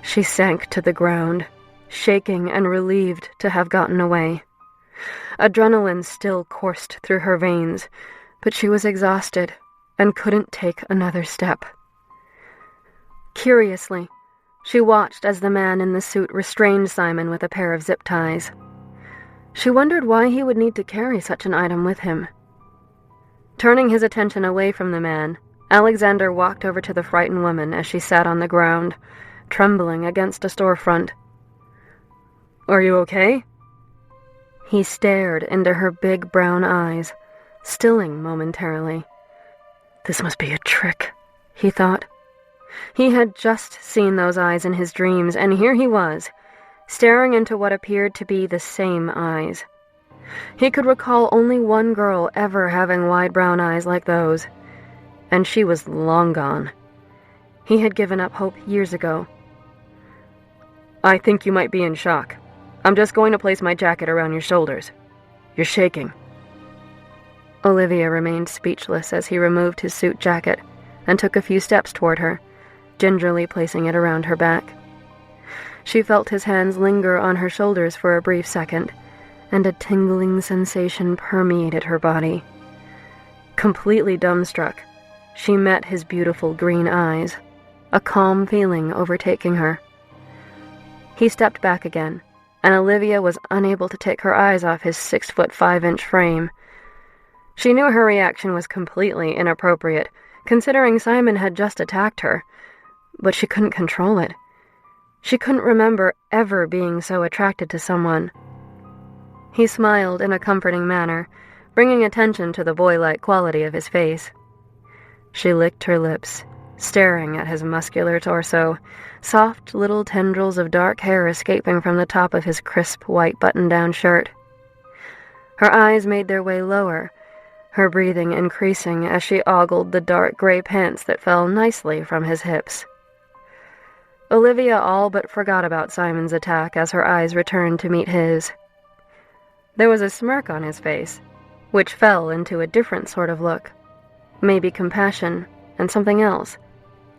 She sank to the ground, shaking and relieved to have gotten away. Adrenaline still coursed through her veins, but she was exhausted and couldn't take another step. Curiously, she watched as the man in the suit restrained Simon with a pair of zip ties. She wondered why he would need to carry such an item with him. Turning his attention away from the man, Alexander walked over to the frightened woman as she sat on the ground, trembling against a storefront. "Are you okay?" He stared into her big brown eyes, stilling momentarily. This must be a trick, he thought. He had just seen those eyes in his dreams, and here he was, staring into what appeared to be the same eyes. He could recall only one girl ever having wide brown eyes like those, and she was long gone. He had given up hope years ago. "I think you might be in shock. I'm just going to place my jacket around your shoulders. You're shaking." Olivia remained speechless as he removed his suit jacket and took a few steps toward her, gingerly placing it around her back. She felt his hands linger on her shoulders for a brief second, and a tingling sensation permeated her body. Completely dumbstruck, she met his beautiful green eyes, a calm feeling overtaking her. He stepped back again, and Olivia was unable to take her eyes off his 6'5" frame. She knew her reaction was completely inappropriate, considering Simon had just attacked her, but she couldn't control it. She couldn't remember ever being so attracted to someone. He smiled in a comforting manner, bringing attention to the boy-like quality of his face. She licked her lips, staring at his muscular torso, soft little tendrils of dark hair escaping from the top of his crisp white button-down shirt. Her eyes made their way lower, her breathing increasing as she ogled the dark gray pants that fell nicely from his hips. Olivia all but forgot about Simon's attack as her eyes returned to meet his. There was a smirk on his face, which fell into a different sort of look, maybe compassion and something else,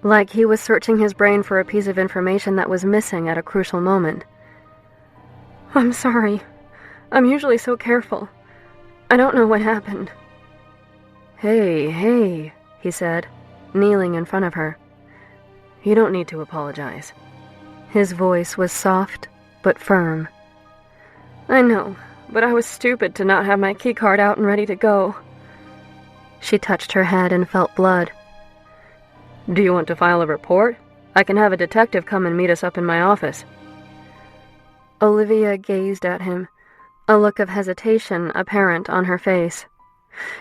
like he was searching his brain for a piece of information that was missing at a crucial moment. "I'm sorry. I'm usually so careful. I don't know what happened." Hey, he said, kneeling in front of her. "You don't need to apologize." His voice was soft but firm. "I know, but I was stupid to not have my keycard out and ready to go." She touched her head and felt blood. "Do you want to file a report? I can have a detective come and meet us up in my office." Olivia gazed at him, a look of hesitation apparent on her face.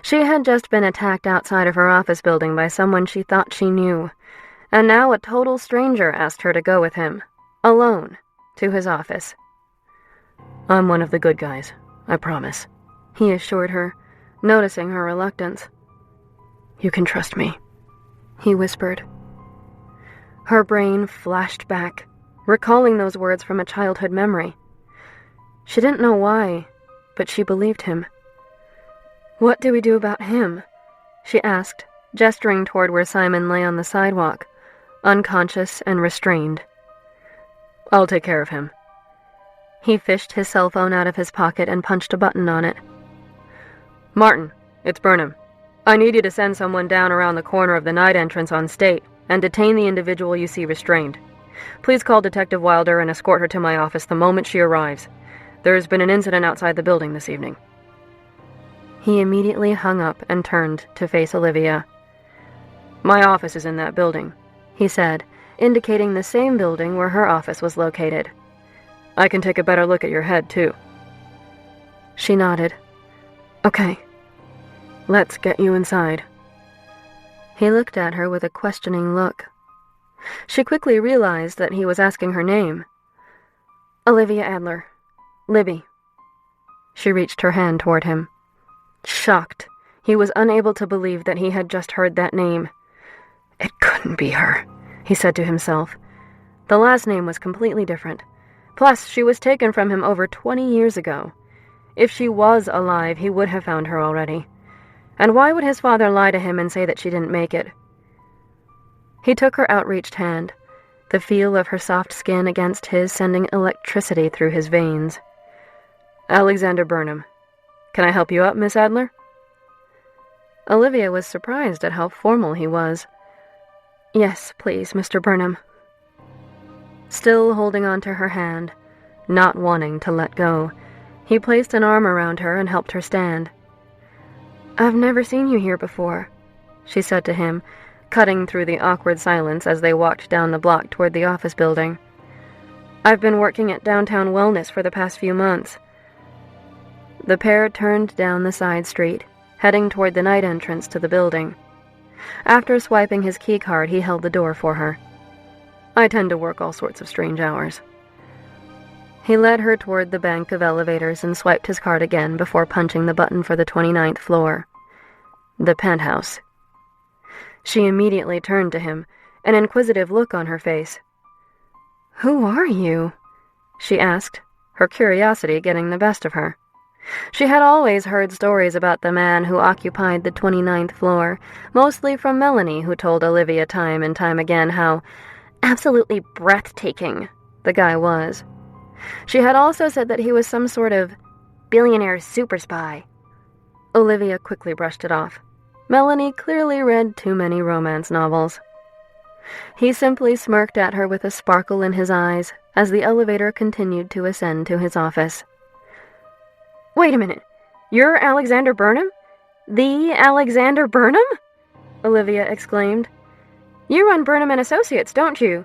She had just been attacked outside of her office building by someone she thought she knew, and now a total stranger asked her to go with him, alone, to his office. "I'm one of the good guys, I promise," he assured her, noticing her reluctance. "You can trust me," he whispered. Her brain flashed back, recalling those words from a childhood memory. She didn't know why, but she believed him. "What do we do about him?" she asked, gesturing toward where Simon lay on the sidewalk, unconscious and restrained. "I'll take care of him." He fished his cell phone out of his pocket and punched a button on it. "Martin, it's Burnham. I need you to send someone down around the corner of the night entrance on State and detain the individual you see restrained. Please call Detective Wilder and escort her to my office the moment she arrives. There has been an incident outside the building this evening." He immediately hung up and turned to face Olivia. "My office is in that building," he said, indicating the same building where her office was located. "I can take a better look at your head, too." She nodded. "Okay. Let's get you inside." He looked at her with a questioning look. She quickly realized that he was asking her name. "Olivia Adler. Libby." She reached her hand toward him. Shocked, He was unable to believe that he had just heard that name. It couldn't be her, he said to himself. The last name was completely different. Plus, she was taken from him over 20 years ago. If she was alive, he would have found her already. And why would his father lie to him and say that she didn't make it? He took her outreached hand, the feel of her soft skin against his sending electricity through his veins. Alexander Burnham. Can I help you out, Miss Adler? Olivia was surprised at how formal he was. Yes, please, Mr. Burnham. Still holding on to her hand, not wanting to let go, he placed an arm around her and helped her stand. I've never seen you here before, she said to him, cutting through the awkward silence as they walked down the block toward the office building. I've been working at Downtown Wellness for the past few months. The pair turned down the side street, heading toward the night entrance to the building. After swiping his keycard, he held the door for her. I tend to work all sorts of strange hours. He led her toward the bank of elevators and swiped his card again before punching the button for the 29th floor. The penthouse. She immediately turned to him, an inquisitive look on her face. Who are you? She asked, her curiosity getting the best of her. She had always heard stories about the man who occupied the 29th floor, mostly from Melanie, who told Olivia time and time again how absolutely breathtaking the guy was. She had also said that he was some sort of billionaire super spy. Olivia quickly brushed it off. Melanie clearly read too many romance novels. He simply smirked at her with a sparkle in his eyes as the elevator continued to ascend to his office. Wait a minute. You're Alexander Burnham? The Alexander Burnham? Olivia exclaimed. You run Burnham & Associates, don't you?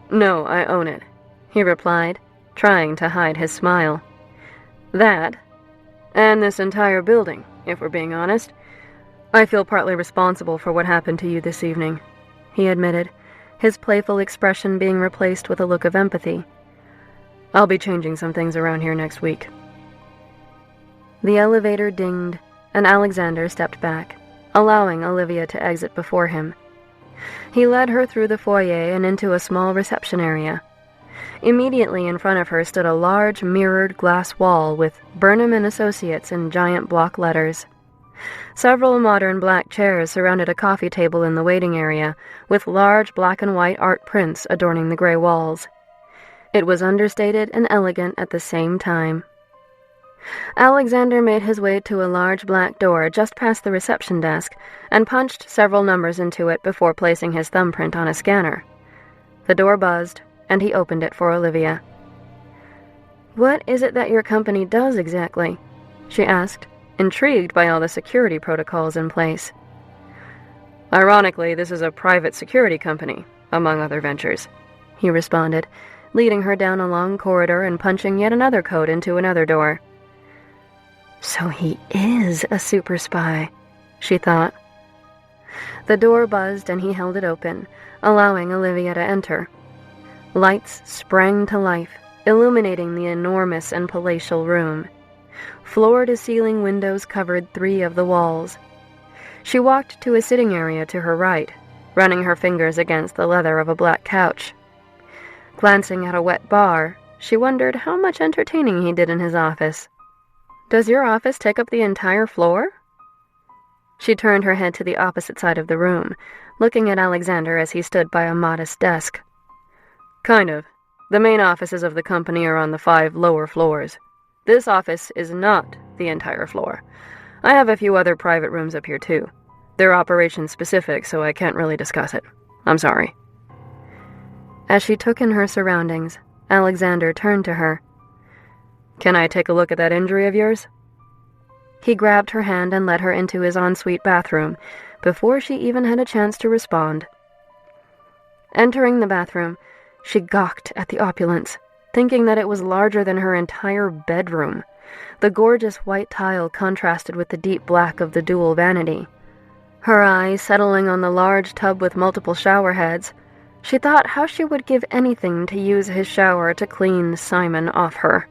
No, I own it, he replied, trying to hide his smile. That, and this entire building, if we're being honest. I feel partly responsible for what happened to you this evening, he admitted, his playful expression being replaced with a look of empathy. I'll be changing some things around here next week. The elevator dinged, and Alexander stepped back, allowing Olivia to exit before him. He led her through the foyer and into a small reception area. Immediately in front of her stood a large mirrored glass wall with Burnham & Associates in giant block letters. Several modern black chairs surrounded a coffee table in the waiting area, with large black and white art prints adorning the gray walls. It was understated and elegant at the same time. Alexander made his way to a large black door just past the reception desk and punched several numbers into it before placing his thumbprint on a scanner. The door buzzed, and he opened it for Olivia. What is it that your company does exactly? She asked, intrigued by all the security protocols in place. Ironically, this is a private security company, among other ventures, he responded, leading her down a long corridor and punching yet another code into another door. So he is a super spy, she thought. The door buzzed and he held it open, allowing Olivia to enter. Lights sprang to life, illuminating the enormous and palatial room. Floor-to-ceiling windows covered 3 of the walls. She walked to a sitting area to her right, running her fingers against the leather of a black couch. Glancing at a wet bar, she wondered how much entertaining he did in his office. Does your office take up the entire floor? She turned her head to the opposite side of the room, looking at Alexander as he stood by a modest desk. Kind of. The main offices of the company are on the 5 lower floors. This office is not the entire floor. I have a few other private rooms up here too. They're operation-specific, so I can't really discuss it. I'm sorry. As she took in her surroundings, Alexander turned to her. Can I take a look at that injury of yours? He grabbed her hand and led her into his ensuite bathroom, before she even had a chance to respond. Entering the bathroom, she gawked at the opulence, thinking that it was larger than her entire bedroom. The gorgeous white tile contrasted with the deep black of the dual vanity. Her eyes settling on the large tub with multiple shower heads, she thought how she would give anything to use his shower to clean Simon off her.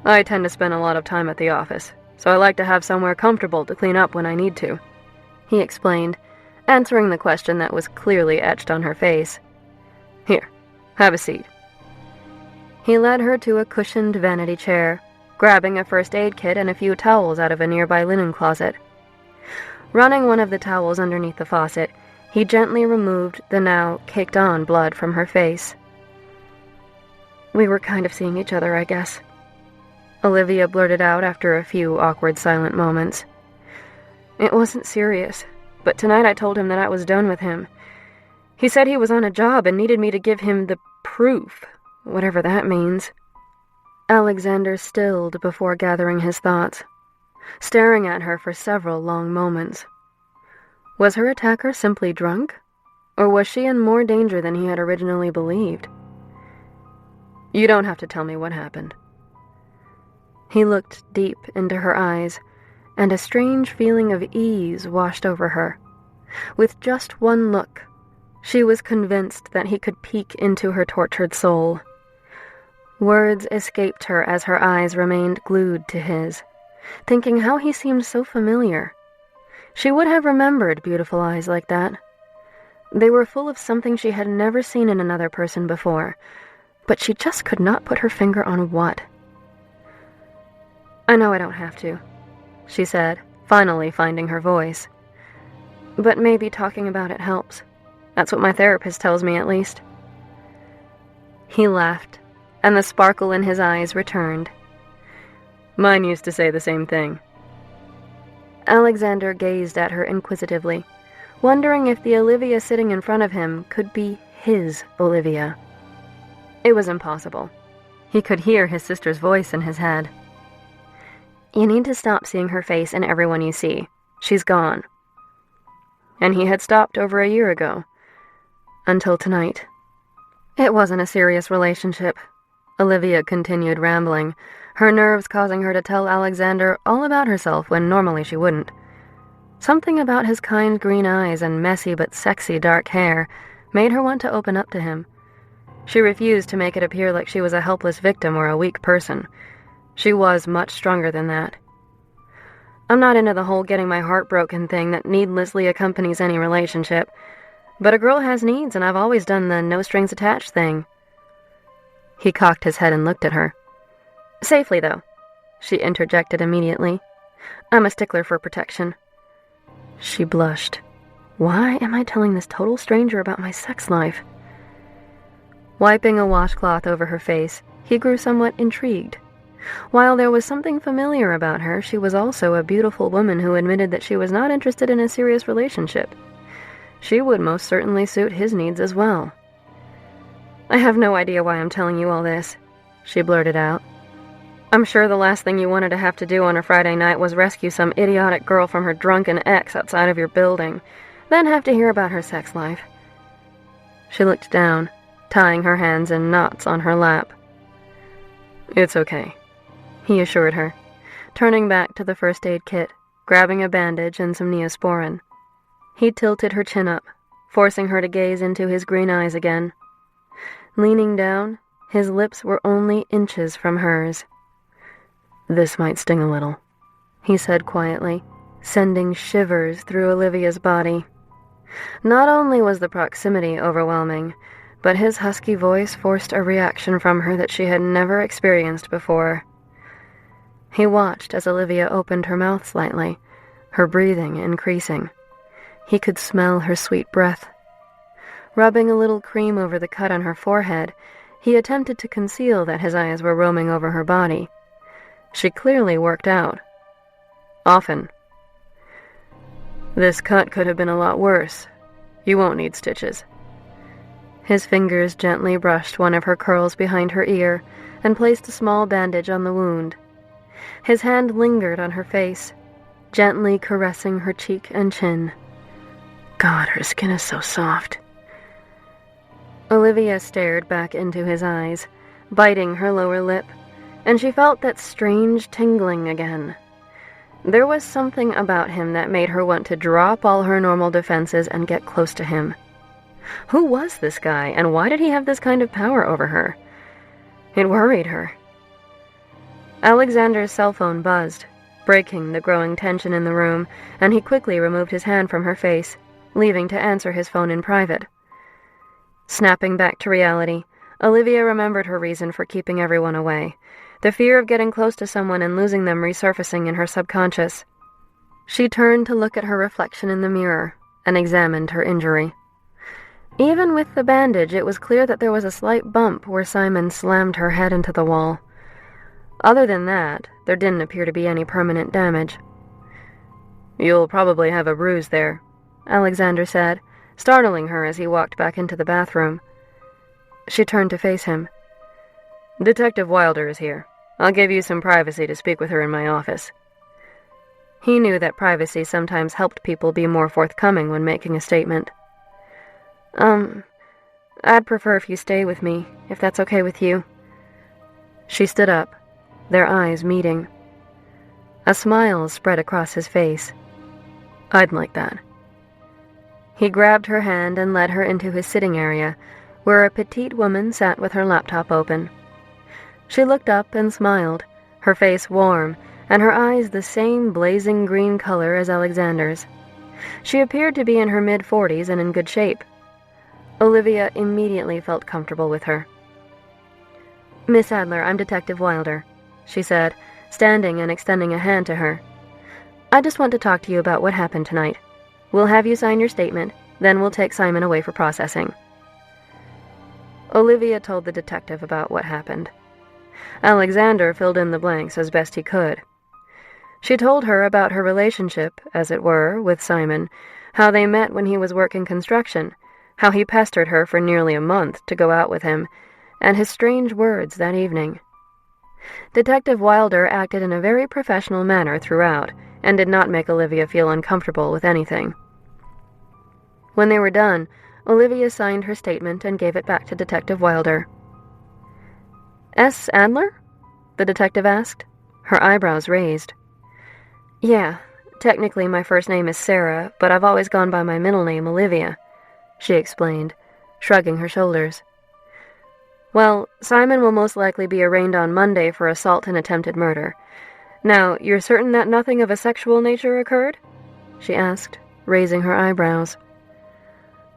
I tend to spend a lot of time at the office. so I like to have somewhere comfortable to clean up when I need to," he explained, answering the question that was clearly etched on her face. "Here, have a seat." He led her to a cushioned vanity chair, grabbing a first aid kit and a few towels out of a nearby linen closet. Running one of the towels underneath the faucet, he gently removed the now caked-on blood from her face. "We were kind of seeing each other, I guess," Olivia blurted out after a few awkward silent moments. "It wasn't serious, but tonight I told him that I was done with him. He said he was on a job and needed me to give him the proof, whatever that means." Alexander stilled before gathering his thoughts, staring at her for several long moments. Was her attacker simply drunk, or was she in more danger than he had originally believed? "You don't have to tell me what happened." He looked deep into her eyes, and a strange feeling of ease washed over her. With just one look, she was convinced that he could peek into her tortured soul. Words escaped her as her eyes remained glued to his, thinking how he seemed so familiar. She would have remembered beautiful eyes like that. They were full of something she had never seen in another person before, but she just could not put her finger on what. "I know I don't have to," she said, finally finding her voice. "But maybe talking about it helps. That's what my therapist tells me, at least." He laughed, and the sparkle in his eyes returned. "Mine used to say the same thing." Alexander gazed at her inquisitively, wondering if the Olivia sitting in front of him could be his Olivia. It was impossible. He could hear his sister's voice in his head. "You need to stop seeing her face in everyone you see. She's gone." And he had stopped over a year ago. Until tonight. It wasn't a serious relationship. Olivia continued rambling, her nerves causing her to tell Alexander all about herself when normally she wouldn't. Something about his kind green eyes and messy but sexy dark hair made her want to open up to him. She refused to make it appear like she was a helpless victim or a weak person. She was much stronger than that. "I'm not into the whole getting my heart broken thing that needlessly accompanies any relationship, but a girl has needs and I've always done the no-strings-attached thing." He cocked his head and looked at her. "Safely, though," she interjected immediately. "I'm a stickler for protection." She blushed. Why am I telling this total stranger about my sex life? Wiping a washcloth over her face, he grew somewhat intrigued. While there was something familiar about her, she was also a beautiful woman who admitted that she was not interested in a serious relationship. She would most certainly suit his needs as well. "I have no idea why I'm telling you all this," she blurted out. "I'm sure the last thing you wanted to have to do on a Friday night was rescue some idiotic girl from her drunken ex outside of your building, then have to hear about her sex life." She looked down, tying her hands in knots on her lap. "It's okay," he assured her, turning back to the first aid kit, grabbing a bandage and some Neosporin. He tilted her chin up, forcing her to gaze into his green eyes again. Leaning down, his lips were only inches from hers. "This might sting a little," he said quietly, sending shivers through Olivia's body. Not only was the proximity overwhelming, but his husky voice forced a reaction from her that she had never experienced before. He watched as Olivia opened her mouth slightly, her breathing increasing. He could smell her sweet breath. Rubbing a little cream over the cut on her forehead, he attempted to conceal that his eyes were roaming over her body. She clearly worked out. Often. "This cut could have been a lot worse. You won't need stitches." His fingers gently brushed one of her curls behind her ear and placed a small bandage on the wound. His hand lingered on her face, gently caressing her cheek and chin. God, her skin is so soft. Olivia stared back into his eyes, biting her lower lip, and she felt that strange tingling again. There was something about him that made her want to drop all her normal defenses and get close to him. Who was this guy, and why did he have this kind of power over her? It worried her. Alexander's cell phone buzzed. breaking the growing tension in the room, and he quickly removed his hand from her face, leaving to answer his phone in private. Snapping back to reality, Olivia remembered her reason for keeping everyone away, the fear of getting close to someone and losing them resurfacing in her subconscious. She turned to look at her reflection in the mirror and examined her injury. Even with the bandage, it was clear that there was a slight bump where Simon slammed her head into the wall. Other than that, there didn't appear to be any permanent damage. "You'll probably have a bruise there," Alexander said, startling her as he walked back into the bathroom. She turned to face him. "Detective Wilder is here. I'll give you some privacy to speak with her in my office." He knew that privacy sometimes helped people be more forthcoming when making a statement. I'd prefer if you stay with me, if that's okay with you." She stood up, their eyes meeting. A smile spread across his face. "I'd like that." He grabbed her hand and led her into his sitting area, where a petite woman sat with her laptop open. She looked up and smiled, her face warm, and her eyes the same blazing green color as Alexander's. She appeared to be in her mid-40s and in good shape. Olivia immediately felt comfortable with her. "Miss Adler, I'm Detective Wilder," she said, standing and extending a hand to her. "I just want to talk to you about what happened tonight. We'll have you sign your statement, then we'll take Simon away for processing." Olivia told the detective about what happened. Alexander filled in the blanks as best he could. She told her about her relationship, as it were, with Simon, how they met when he was working construction, how he pestered her for nearly a month to go out with him, and his strange words that evening. Detective Wilder acted in a very professional manner throughout, and did not make Olivia feel uncomfortable with anything. When they were done, Olivia signed her statement and gave it back to Detective Wilder. "S. Adler?" the detective asked, her eyebrows raised. "Yeah, technically my first name is Sarah, but I've always gone by my middle name, Olivia," she explained, shrugging her shoulders. "Well, Simon will most likely be arraigned on Monday for assault and attempted murder. Now, you're certain that nothing of a sexual nature occurred?" she asked, raising her eyebrows.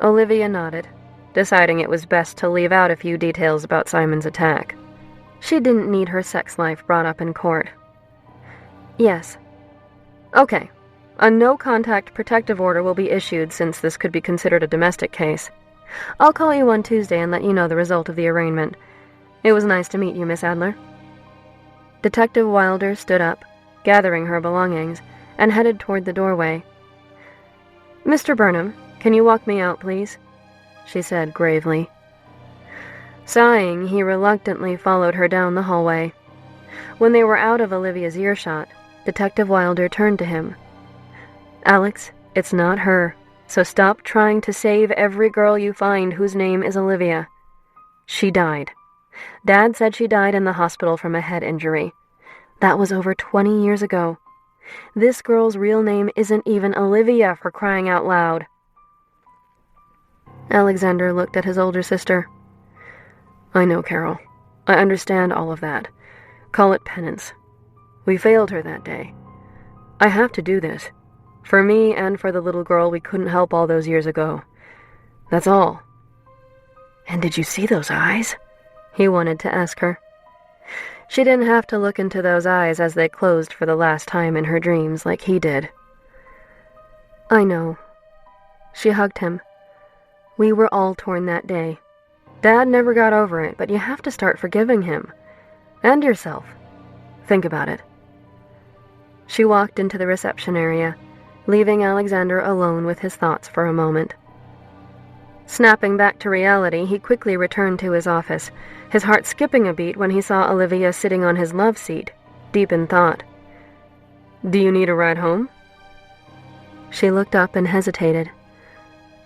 Olivia nodded, deciding it was best to leave out a few details about Simon's attack. She didn't need her sex life brought up in court. "Yes." "Okay. A no-contact protective order will be issued since this could be considered a domestic case. I'll call you on Tuesday and let you know the result of the arraignment. It was nice to meet you, Miss Adler." Detective Wilder stood up, gathering her belongings, and headed toward the doorway. "Mr. Burnham, can you walk me out, please?" she said gravely. Sighing, he reluctantly followed her down the hallway. When they were out of Olivia's earshot, Detective Wilder turned to him. "Alex, it's not her, so stop trying to save every girl you find whose name is Olivia. She died. Dad said she died in the hospital from a head injury. That was over 20 years ago. This girl's real name isn't even Olivia, for crying out loud." Alexander looked at his older sister. "I know, Carol. I understand all of that. Call it penance. We failed her that day. I have to do this. For me and for the little girl we couldn't help all those years ago. That's all." "And did you see those eyes?" he wanted to ask her. She didn't have to look into those eyes as they closed for the last time in her dreams like he did. "I know." She hugged him. "We were all torn that day. Dad never got over it, but you have to start forgiving him. And yourself. Think about it." She walked into the reception area, leaving Alexander alone with his thoughts for a moment. Snapping back to reality, he quickly returned to his office, his heart skipping a beat when he saw Olivia sitting on his love seat, deep in thought. "Do you need a ride home?" She looked up and hesitated.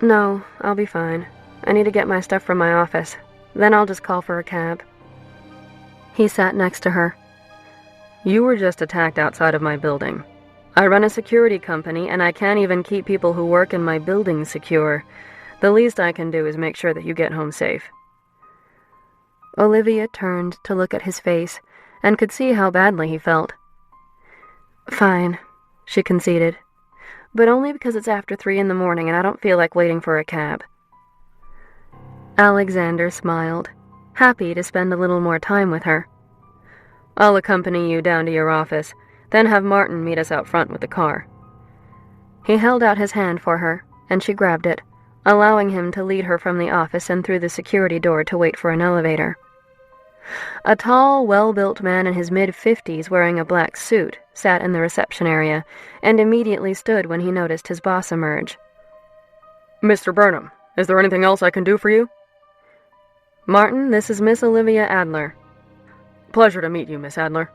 "No, I'll be fine. I need to get my stuff from my office. Then I'll just call for a cab." He sat next to her. "You were just attacked outside of my building. I run a security company, and I can't even keep people who work in my building secure. The least I can do is make sure that you get home safe." Olivia turned to look at his face, and could see how badly he felt. Fine, she conceded, but only because it's after 3 in the morning and I don't feel like waiting for a cab. Alexander smiled, happy to spend a little more time with her. I'll accompany you down to your office, then have Martin meet us out front with the car. He held out his hand for her, and she grabbed it, allowing him to lead her from the office and through the security door to wait for an elevator. A tall, well-built man in his mid-50s wearing a black suit sat in the reception area and immediately stood when he noticed his boss emerge. Mr. Burnham, is there anything else I can do for you? Martin, this is Miss Olivia Adler. Pleasure to meet you, Miss Adler,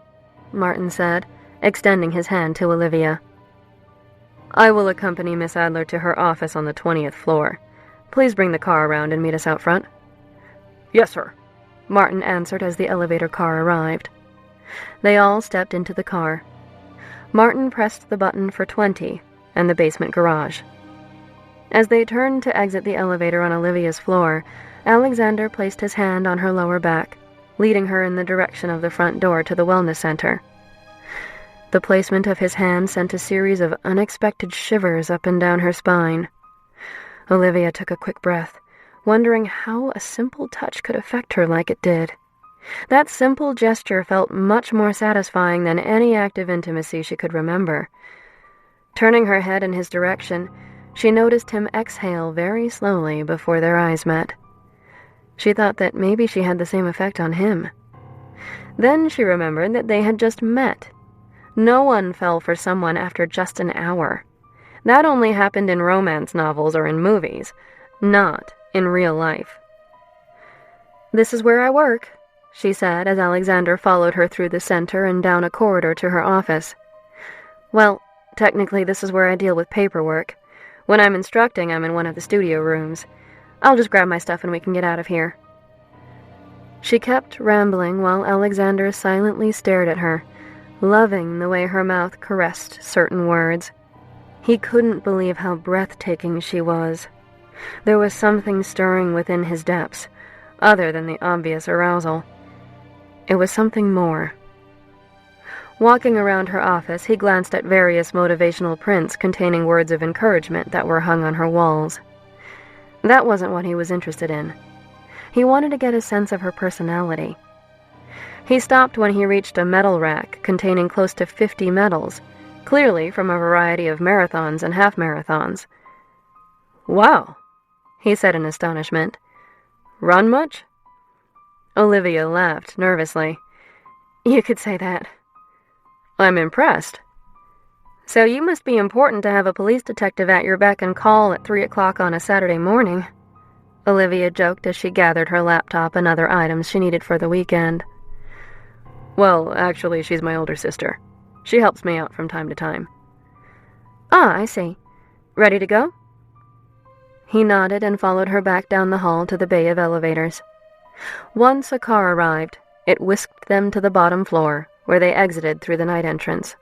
Martin said, extending his hand to Olivia. I will accompany Miss Adler to her office on the 20th floor. Please bring the car around and meet us out front. Yes, sir, Martin answered as the elevator car arrived. They all stepped into the car. Martin pressed the button for 20 and the basement garage. As they turned to exit the elevator on Olivia's floor, Alexander placed his hand on her lower back, leading her in the direction of the front door to the wellness center. The placement of his hand sent a series of unexpected shivers up and down her spine. Olivia took a quick breath, wondering how a simple touch could affect her like it did. That simple gesture felt much more satisfying than any act of intimacy she could remember. Turning her head in his direction, she noticed him exhale very slowly before their eyes met. She thought that maybe she had the same effect on him. Then she remembered that they had just met. No one fell for someone after just an hour. That only happened in romance novels or in movies, not in real life. This is where I work, she said as Alexander followed her through the center and down a corridor to her office. Well, technically this is where I deal with paperwork. When I'm instructing, I'm in one of the studio rooms. I'll just grab my stuff and we can get out of here. She kept rambling while Alexander silently stared at her, loving the way her mouth caressed certain words. He couldn't believe how breathtaking she was. There was something stirring within his depths, other than the obvious arousal. It was something more. Walking around her office, he glanced at various motivational prints containing words of encouragement that were hung on her walls. That wasn't what he was interested in. He wanted to get a sense of her personality. He stopped when he reached a medal rack containing close to 50 medals, clearly from a variety of marathons and half-marathons. Wow, he said in astonishment. Run much? Olivia laughed nervously. You could say that. I'm impressed. So you must be important to have a police detective at your beck and call at 3 o'clock on a Saturday morning, Olivia joked as she gathered her laptop and other items she needed for the weekend. Well, actually, she's my older sister. She helps me out from time to time. Ah, I see. Ready to go? He nodded and followed her back down the hall to the bay of elevators. Once a car arrived, it whisked them to the bottom floor, where they exited through the night entrance.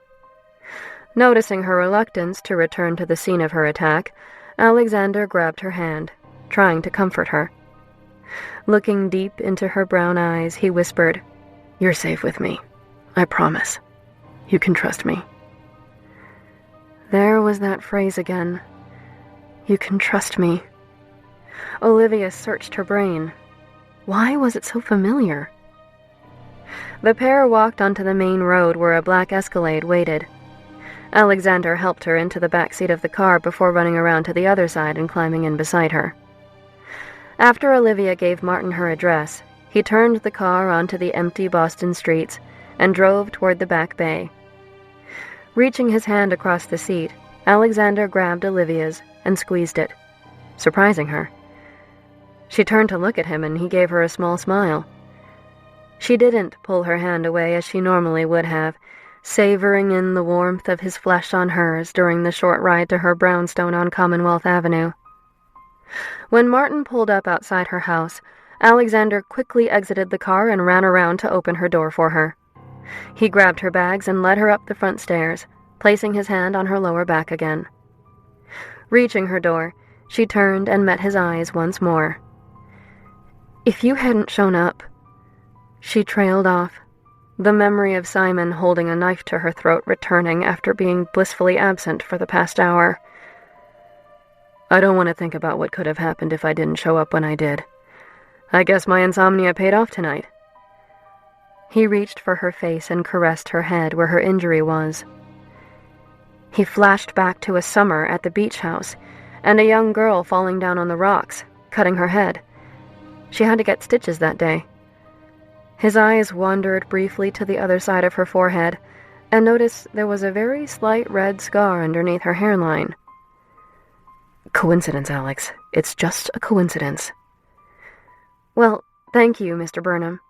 Noticing her reluctance to return to the scene of her attack, Alexander grabbed her hand, trying to comfort her. Looking deep into her brown eyes, he whispered, "You're safe with me. I promise. You can trust me." There was that phrase again. You can trust me. Olivia searched her brain. Why was it so familiar? The pair walked onto the main road where a black Escalade waited. Alexander helped her into the back seat of the car before running around to the other side and climbing in beside her. After Olivia gave Martin her address, he turned the car onto the empty Boston streets and drove toward the back bay. Reaching his hand across the seat, Alexander grabbed Olivia's and squeezed it, surprising her. She turned to look at him and he gave her a small smile. She didn't pull her hand away as she normally would have, savoring in the warmth of his flesh on hers during the short ride to her brownstone on Commonwealth Avenue. When Martin pulled up outside her house, Alexander quickly exited the car and ran around to open her door for her. He grabbed her bags and led her up the front stairs, placing his hand on her lower back again. Reaching her door, she turned and met his eyes once more. If you hadn't shown up, she trailed off, the memory of Simon holding a knife to her throat returning after being blissfully absent for the past hour. I don't want to think about what could have happened if I didn't show up when I did. I guess my insomnia paid off tonight. He reached for her face and caressed her head where her injury was. He flashed back to a summer at the beach house and a young girl falling down on the rocks, cutting her head. She had to get stitches that day. His eyes wandered briefly to the other side of her forehead and noticed there was a very slight red scar underneath her hairline. Coincidence, Alex. It's just a coincidence. Well, thank you, Mr. Burnham,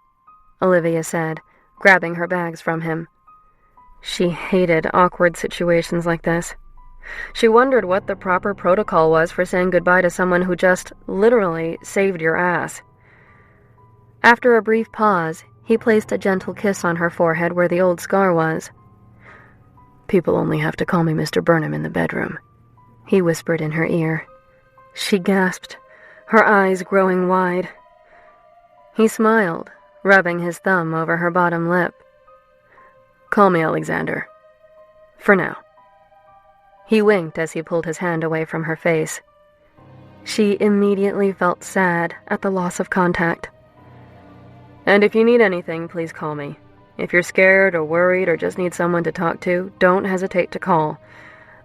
Olivia said, grabbing her bags from him. She hated awkward situations like this. She wondered what the proper protocol was for saying goodbye to someone who just, literally, saved your ass. After a brief pause, he placed a gentle kiss on her forehead where the old scar was. People only have to call me Mr. Burnham in the bedroom, he whispered in her ear. She gasped, her eyes growing wide. He smiled, rubbing his thumb over her bottom lip. Call me Alexander. For now. He winked as he pulled his hand away from her face. She immediately felt sad at the loss of contact. And if you need anything, please call me. If you're scared or worried or just need someone to talk to, don't hesitate to call.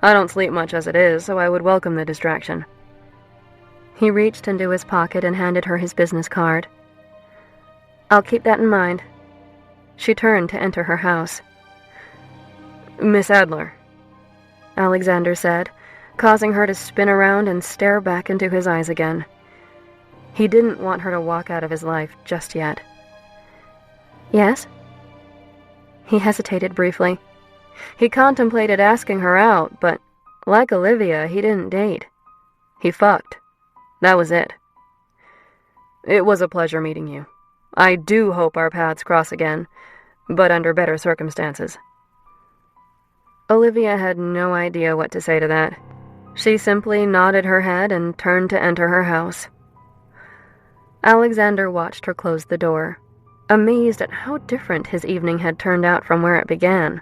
I don't sleep much as it is, so I would welcome the distraction. He reached into his pocket and handed her his business card. I'll keep that in mind. She turned to enter her house. Miss Adler, Alexander said, causing her to spin around and stare back into his eyes again. He didn't want her to walk out of his life just yet. Yes? He hesitated briefly. He contemplated asking her out, but, like Olivia, he didn't date. He fucked. That was it. It was a pleasure meeting you. I do hope our paths cross again, but under better circumstances. Olivia had no idea what to say to that. She simply nodded her head and turned to enter her house. Alexander watched her close the door, amazed at how different his evening had turned out from where it began.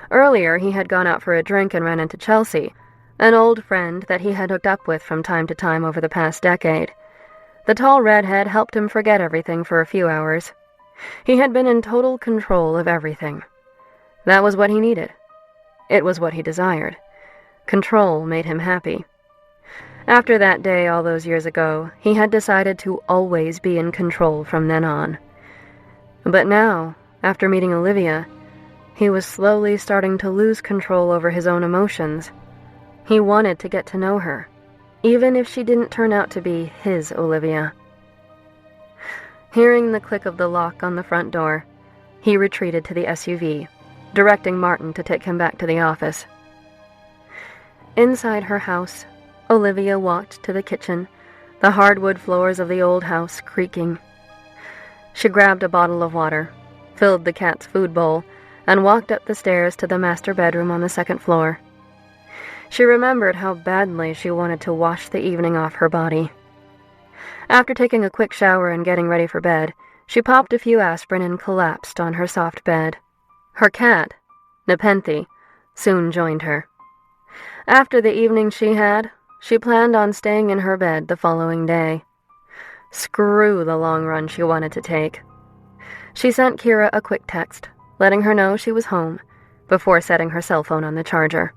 Earlier, he had gone out for a drink and ran into Chelsea, an old friend that he had hooked up with from time to time over the past decade. The tall redhead helped him forget everything for a few hours. He had been in total control of everything. That was what he needed. It was what he desired. Control made him happy. After that day all those years ago, he had decided to always be in control from then on. But now, after meeting Olivia, he was slowly starting to lose control over his own emotions. He wanted to get to know her, even if she didn't turn out to be his Olivia. Hearing the click of the lock on the front door, he retreated to the SUV, directing Martin to take him back to the office. Inside her house, Olivia walked to the kitchen, the hardwood floors of the old house creaking. She grabbed a bottle of water, filled the cat's food bowl, and walked up the stairs to the master bedroom on the second floor. She remembered how badly she wanted to wash the evening off her body. After taking a quick shower and getting ready for bed, she popped a few aspirin and collapsed on her soft bed. Her cat, Nepenthe, soon joined her. After the evening she had, she planned on staying in her bed the following day. Screw the long run she wanted to take. She sent Kira a quick text, letting her know she was home, before setting her cell phone on the charger.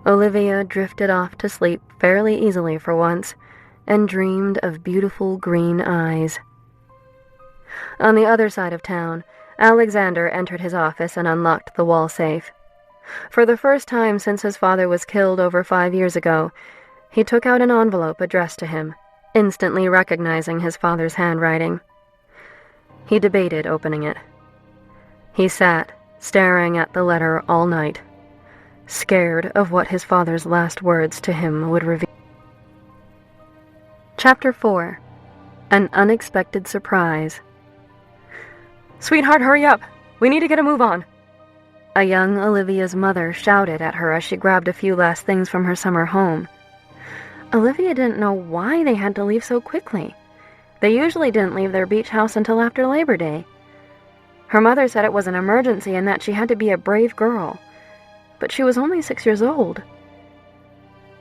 Olivia drifted off to sleep fairly easily for once, and dreamed of beautiful green eyes. On the other side of town, Alexander entered his office and unlocked the wall safe. For the first time since his father was killed over 5 years ago, he took out an envelope addressed to him, instantly recognizing his father's handwriting. He debated opening it. He sat, staring at the letter all night, scared of what his father's last words to him would reveal. Chapter 4. An Unexpected Surprise. "Sweetheart, hurry up! We need to get a move on!" A young Olivia's mother shouted at her as she grabbed a few last things from her summer home. Olivia didn't know why they had to leave so quickly. They usually didn't leave their beach house until after Labor Day. Her mother said it was an emergency and that she had to be a brave girl. But she was only 6 years old.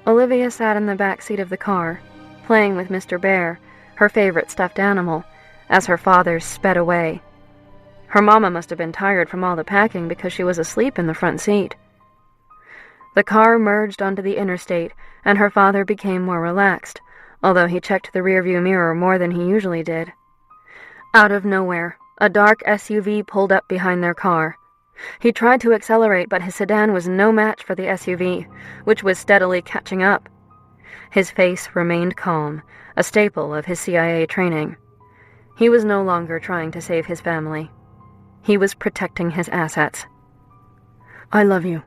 Olivia sat in the back seat of the car, playing with Mr. Bear, her favorite stuffed animal, as her father sped away. Her mama must have been tired from all the packing because she was asleep in the front seat. The car merged onto the interstate, and her father became more relaxed, although he checked the rearview mirror more than he usually did. Out of nowhere, a dark SUV pulled up behind their car. He tried to accelerate, but his sedan was no match for the SUV, which was steadily catching up. His face remained calm, a staple of his CIA training. He was no longer trying to save his family. He was protecting his assets. "I love you,"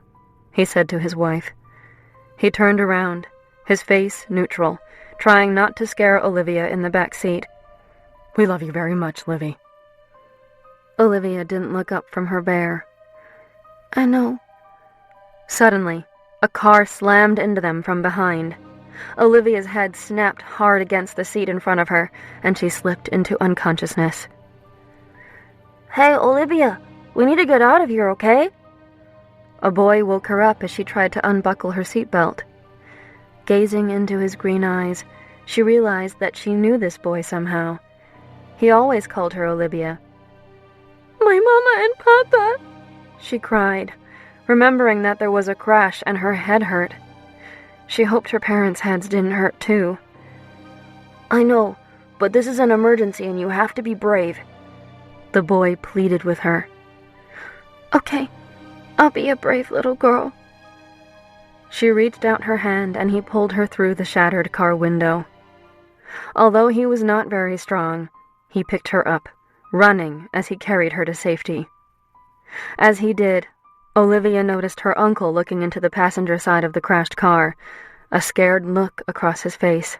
he said to his wife. He turned around, his face neutral, trying not to scare Olivia in the back seat. "We love you very much, Livy." Olivia didn't look up from her bear. "I know." Suddenly, a car slammed into them from behind. Olivia's head snapped hard against the seat in front of her, and she slipped into unconsciousness. "Hey, Olivia, we need to get out of here, okay?" A boy woke her up as she tried to unbuckle her seatbelt. Gazing into his green eyes, she realized that she knew this boy somehow. He always called her Olivia. "My mama and papa," she cried, remembering that there was a crash and her head hurt. She hoped her parents' heads didn't hurt too. "I know, but this is an emergency and you have to be brave," the boy pleaded with her. "Okay, I'll be a brave little girl." She reached out her hand and he pulled her through the shattered car window. Although he was not very strong, he picked her up, running as he carried her to safety. As he did, Olivia noticed her uncle looking into the passenger side of the crashed car, a scared look across his face.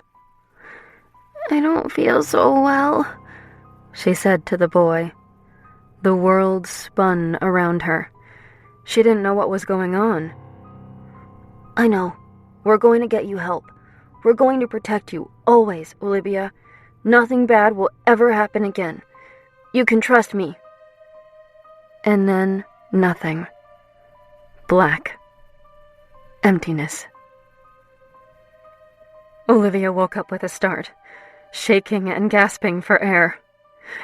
"I don't feel so well," she said to the boy. The world spun around her. She didn't know what was going on. "I know. We're going to get you help. We're going to protect you, always, Olivia. Nothing bad will ever happen again. You can trust me." And then nothing. Black. Emptiness. Olivia woke up with a start, shaking and gasping for air.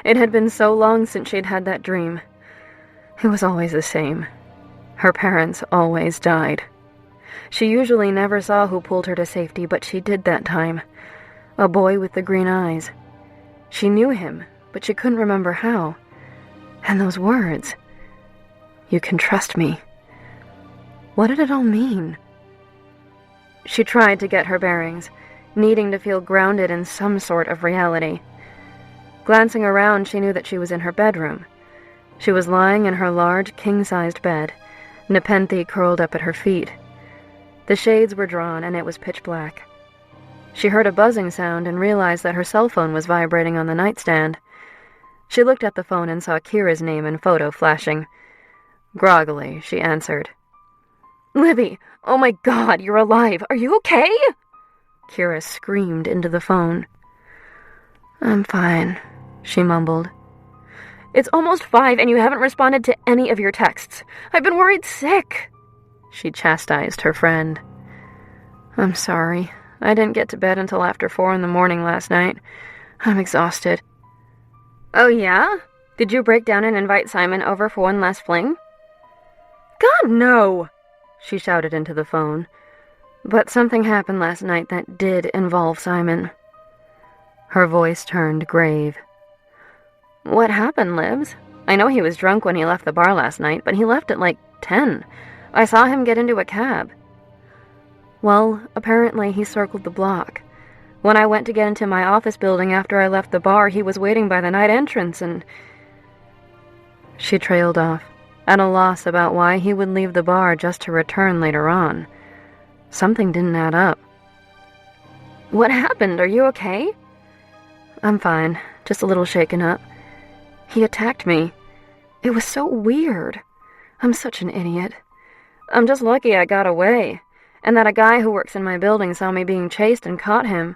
It had been so long since she'd had that dream. It was always the same. Her parents always died. She usually never saw who pulled her to safety, but she did that time. A boy with the green eyes. She knew him, but she couldn't remember how. And those words. "You can trust me." What did it all mean? She tried to get her bearings, needing to feel grounded in some sort of reality. Glancing around, she knew that she was in her bedroom. She was lying in her large, king-sized bed, Nepenthe curled up at her feet. The shades were drawn, and it was pitch black. She heard a buzzing sound and realized that her cell phone was vibrating on the nightstand. She looked at the phone and saw Kira's name and photo flashing. Groggily, she answered. "Livy, oh my God, you're alive. Are you okay?" Kira screamed into the phone. "I'm fine," she mumbled. "It's almost 5 and you haven't responded to any of your texts. I've been worried sick," she chastised her friend. "I'm sorry. I didn't get to bed until after 4 in the morning last night. I'm exhausted." "Oh yeah? Did you break down and invite Simon over for one last fling?" "God, no!" she shouted into the phone. But something happened last night that did involve Simon. Her voice turned grave. "What happened, Libs? I know he was drunk when he left the bar last night, but he left at like 10. I saw him get into a cab." "Well, apparently he circled the block. When I went to get into my office building after I left the bar, he was waiting by the night entrance and..." She trailed off, at a loss about why he would leave the bar just to return later on. Something didn't add up. "What happened? Are you okay?" "I'm fine, just a little shaken up. He attacked me. It was so weird. I'm such an idiot. I'm just lucky I got away, and that a guy who works in my building saw me being chased and caught him."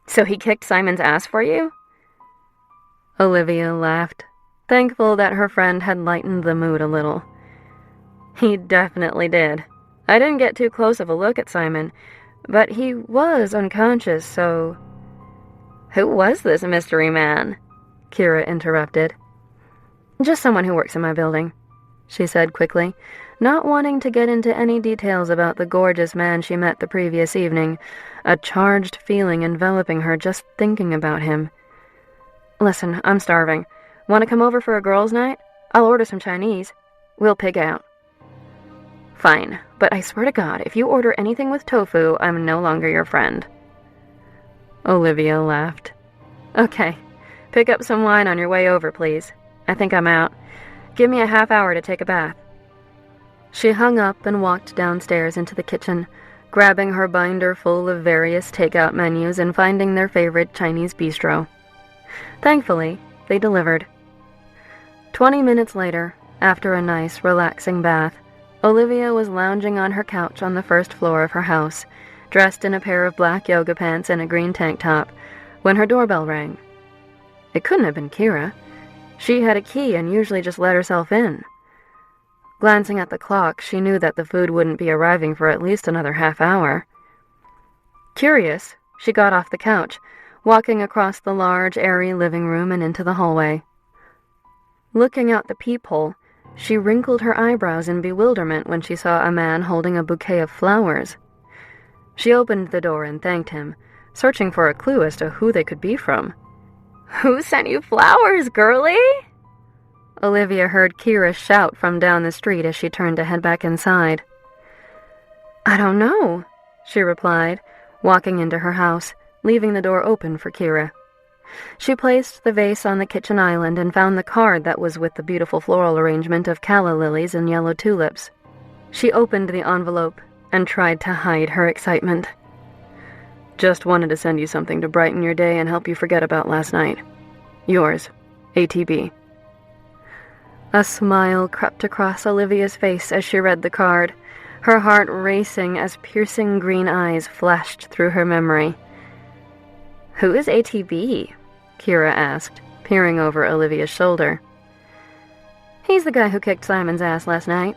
"So he kicked Simon's ass for you?" Olivia laughed, thankful that her friend had lightened the mood a little. He definitely did. I didn't get too close of a look at Simon, but he was unconscious, so... Who was this mystery man? Kira interrupted. Just someone who works in my building, she said quickly, not wanting to get into any details about the gorgeous man she met the previous evening, a charged feeling enveloping her just thinking about him. Listen, I'm starving. Want to come over for a girls' night? I'll order some Chinese. We'll pig out. Fine, but I swear to God, if you order anything with tofu, I'm no longer your friend. Olivia laughed. Okay, pick up some wine on your way over, please. I think I'm out. Give me a half hour to take a bath. She hung up and walked downstairs into the kitchen, grabbing her binder full of various takeout menus and finding their favorite Chinese bistro. Thankfully, they delivered. 20 minutes later, after a nice, relaxing bath, Olivia was lounging on her couch on the first floor of her house, dressed in a pair of black yoga pants and a green tank top, when her doorbell rang. It couldn't have been Kira. She had a key and usually just let herself in. Glancing at the clock, she knew that the food wouldn't be arriving for at least another half hour. Curious, she got off the couch, walking across the large, airy living room and into the hallway. Looking out the peephole, she wrinkled her eyebrows in bewilderment when she saw a man holding a bouquet of flowers. She opened the door and thanked him, searching for a clue as to who they could be from. "Who sent you flowers, girlie?" Olivia heard Kira shout from down the street as she turned to head back inside. "I don't know," she replied, walking into her house, leaving the door open for Kira. She placed the vase on the kitchen island and found the card that was with the beautiful floral arrangement of calla lilies and yellow tulips. She opened the envelope and tried to hide her excitement. "Just wanted to send you something to brighten your day and help you forget about last night. Yours, ATB." A smile crept across Olivia's face as she read the card, her heart racing as piercing green eyes flashed through her memory. "Who is ATB?" Kira asked, peering over Olivia's shoulder. "He's the guy who kicked Simon's ass last night,"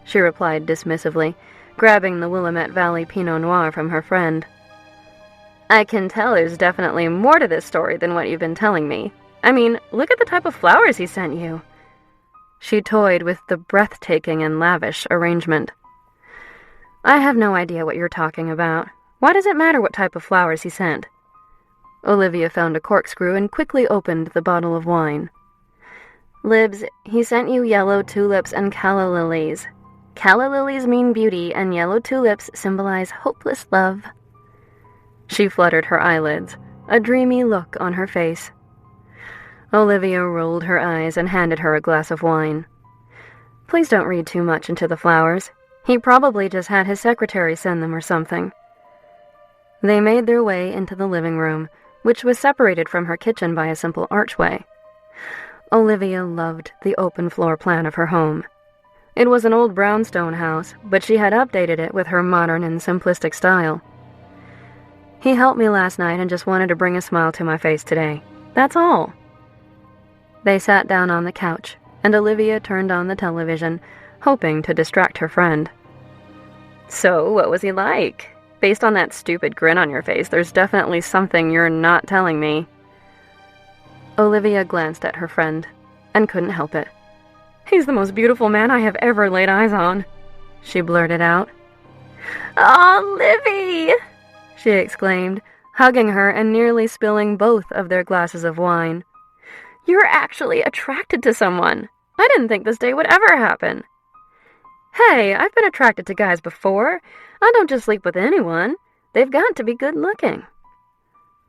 she replied dismissively, grabbing the Willamette Valley Pinot Noir from her friend. "I can tell there's definitely more to this story than what you've been telling me. I mean, look at the type of flowers he sent you." She toyed with the breathtaking and lavish arrangement. "I have no idea what you're talking about. Why does it matter what type of flowers he sent?" Olivia found a corkscrew and quickly opened the bottle of wine. "Libs, he sent you yellow tulips and calla lilies. Calla lilies mean beauty, and yellow tulips symbolize hopeless love." She fluttered her eyelids, a dreamy look on her face. Olivia rolled her eyes and handed her a glass of wine. "Please don't read too much into the flowers. He probably just had his secretary send them or something." They made their way into the living room, which was separated from her kitchen by a simple archway. Olivia loved the open floor plan of her home. It was an old brownstone house, but she had updated it with her modern and simplistic style. "He helped me last night and just wanted to bring a smile to my face today. That's all." They sat down on the couch, and Olivia turned on the television, hoping to distract her friend. "So, what was he like? Based on that stupid grin on your face, there's definitely something you're not telling me." Olivia glanced at her friend, and couldn't help it. "He's the most beautiful man I have ever laid eyes on," she blurted out. "Aw, Livy!" she exclaimed, hugging her and nearly spilling both of their glasses of wine. "You're actually attracted to someone. I didn't think this day would ever happen." "Hey, I've been attracted to guys before. I don't just sleep with anyone. They've got to be good-looking."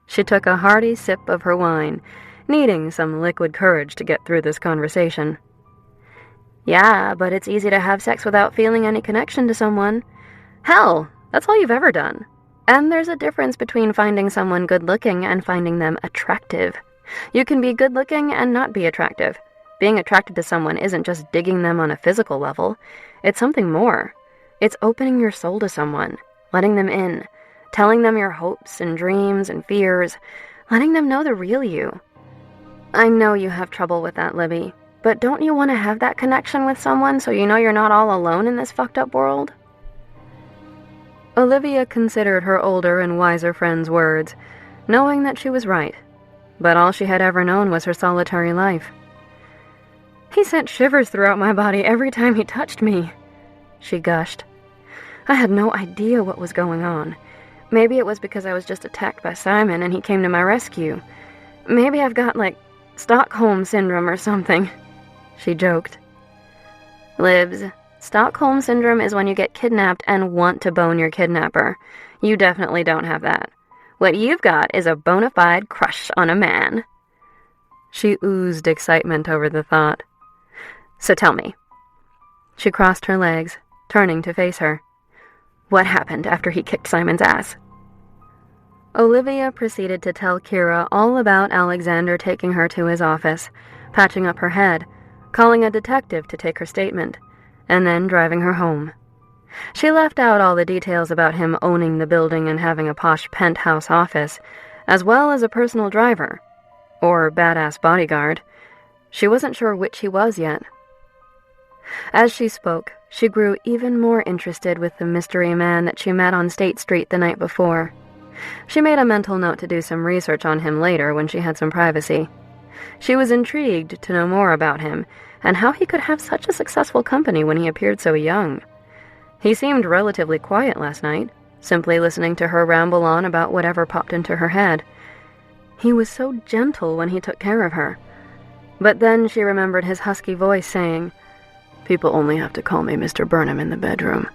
She took a hearty sip of her wine, needing some liquid courage to get through this conversation. "Yeah, but it's easy to have sex without feeling any connection to someone. Hell, that's all you've ever done. And there's a difference between finding someone good-looking and finding them attractive. You can be good-looking and not be attractive. Being attracted to someone isn't just digging them on a physical level. It's something more. It's opening your soul to someone, letting them in, telling them your hopes and dreams and fears, letting them know the real you. I know you have trouble with that, Libby. but don't you want to have that connection with someone so you know you're not all alone in this fucked up world? Olivia considered her older and wiser friend's words, knowing that she was right, but all she had ever known was her solitary life. "He sent shivers throughout my body every time he touched me," she gushed. "I had no idea what was going on. Maybe it was because I was just attacked by Simon and he came to my rescue. Maybe I've got, Stockholm Syndrome or something," she joked. "Libs, Stockholm Syndrome is when you get kidnapped and want to bone your kidnapper. You definitely don't have that. What you've got is a bona fide crush on a man." She oozed excitement over the thought. "So tell me." She crossed her legs, turning to face her. "What happened after he kicked Simon's ass?" Olivia proceeded to tell Kira all about Alexander taking her to his office, patching up her head, calling a detective to take her statement, and then driving her home. She left out all the details about him owning the building and having a posh penthouse office, as well as a personal driver, or badass bodyguard. She wasn't sure which he was yet. As she spoke, she grew even more interested with the mystery man that she met on State Street the night before. She made a mental note to do some research on him later when she had some privacy. She was intrigued to know more about him, and how he could have such a successful company when he appeared so young. He seemed relatively quiet last night, simply listening to her ramble on about whatever popped into her head. He was so gentle when he took care of her. But then she remembered his husky voice saying, "People only have to call me Mr. Burnham in the bedroom."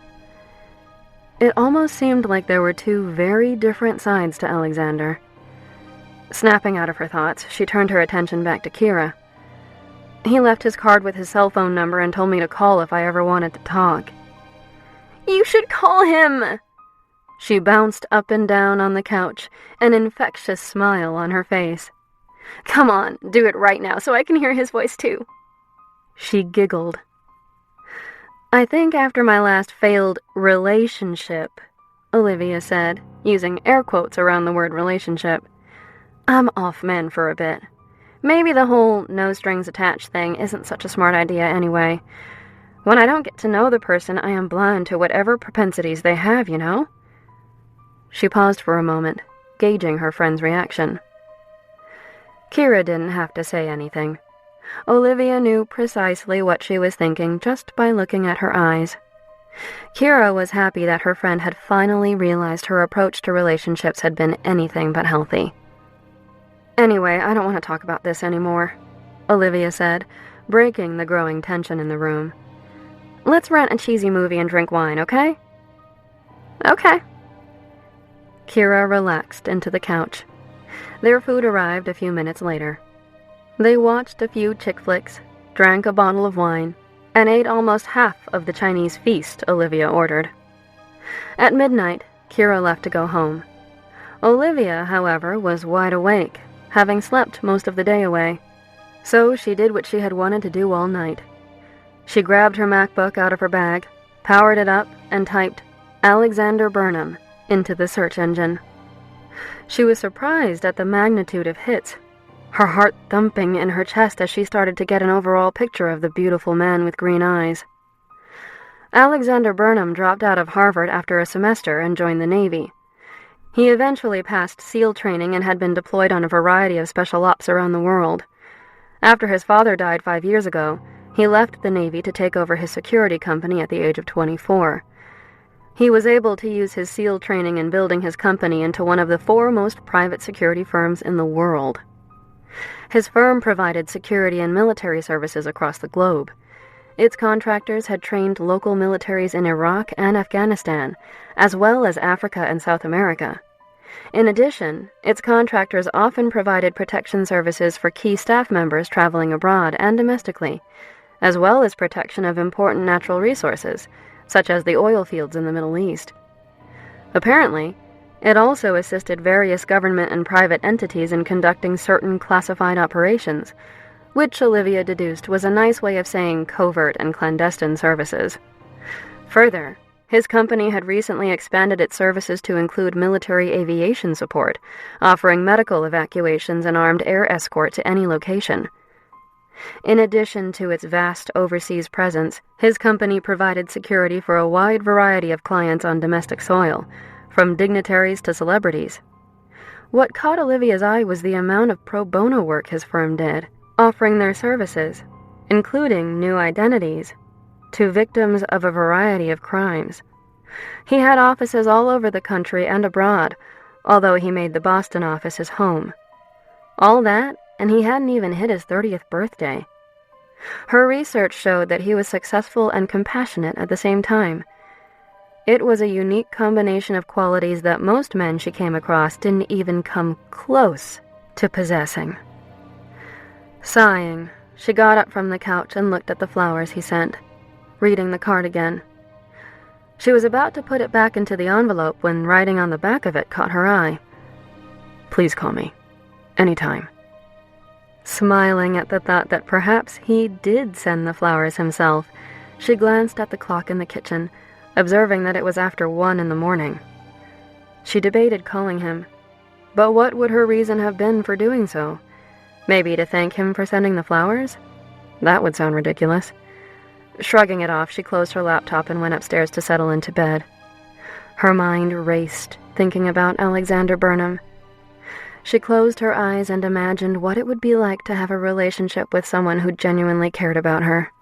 It almost seemed like there were two very different sides to Alexander. Snapping out of her thoughts, she turned her attention back to Kira. "He left his card with his cell phone number and told me to call if I ever wanted to talk." "You should call him!" She bounced up and down on the couch, an infectious smile on her face. "Come on, do it right now so I can hear his voice too." She giggled. "I think after my last failed relationship," Olivia said, using air quotes around the word relationship, "I'm off men for a bit. Maybe the whole no strings attached thing isn't such a smart idea anyway. When I don't get to know the person, I am blind to whatever propensities they have, you know?" She paused for a moment, gauging her friend's reaction. Kira didn't have to say anything. Olivia knew precisely what she was thinking just by looking at her eyes. Kira was happy that her friend had finally realized her approach to relationships had been anything but healthy. "Anyway, I don't want to talk about this anymore," Olivia said, breaking the growing tension in the room. "Let's rent a cheesy movie and drink wine, okay?" "Okay." Kira relaxed into the couch. Their food arrived a few minutes later. They watched a few chick flicks, drank a bottle of wine, and ate almost half of the Chinese feast Olivia ordered. At midnight, Kira left to go home. Olivia, however, was wide awake, having slept most of the day away. So she did what she had wanted to do all night. She grabbed her MacBook out of her bag, powered it up, and typed Alexander Burnham into the search engine. She was surprised at the magnitude of hits, her heart thumping in her chest as she started to get an overall picture of the beautiful man with green eyes. Alexander Burnham dropped out of Harvard after a semester and joined the Navy. He eventually passed SEAL training and had been deployed on a variety of special ops around the world. After his father died 5 years ago, he left the Navy to take over his security company at the age of 24. He was able to use his SEAL training in building his company into one of the foremost private security firms in the world. His firm provided security and military services across the globe. Its contractors had trained local militaries in Iraq and Afghanistan, as well as Africa and South America. In addition, its contractors often provided protection services for key staff members traveling abroad and domestically, as well as protection of important natural resources, such as the oil fields in the Middle East. Apparently, it also assisted various government and private entities in conducting certain classified operations, which Olivia deduced was a nice way of saying covert and clandestine services. Further, his company had recently expanded its services to include military aviation support, offering medical evacuations and armed air escort to any location. In addition to its vast overseas presence, his company provided security for a wide variety of clients on domestic soil, from dignitaries to celebrities. What caught Olivia's eye was the amount of pro bono work his firm did, offering their services, including new identities, to victims of a variety of crimes. He had offices all over the country and abroad, although he made the Boston office his home. All that, and he hadn't even hit his 30th birthday. Her research showed that he was successful and compassionate at the same time. It was a unique combination of qualities that most men she came across didn't even come close to possessing. Sighing, she got up from the couch and looked at the flowers he sent, reading the card again. She was about to put it back into the envelope when writing on the back of it caught her eye. "Please call me. Anytime." Smiling at the thought that perhaps he did send the flowers himself, she glanced at the clock in the kitchen, observing that it was after 1 in the morning. She debated calling him, but what would her reason have been for doing so? Maybe to thank him for sending the flowers? That would sound ridiculous. Shrugging it off, she closed her laptop and went upstairs to settle into bed. Her mind raced, thinking about Alexander Burnham. She closed her eyes and imagined what it would be like to have a relationship with someone who genuinely cared about her.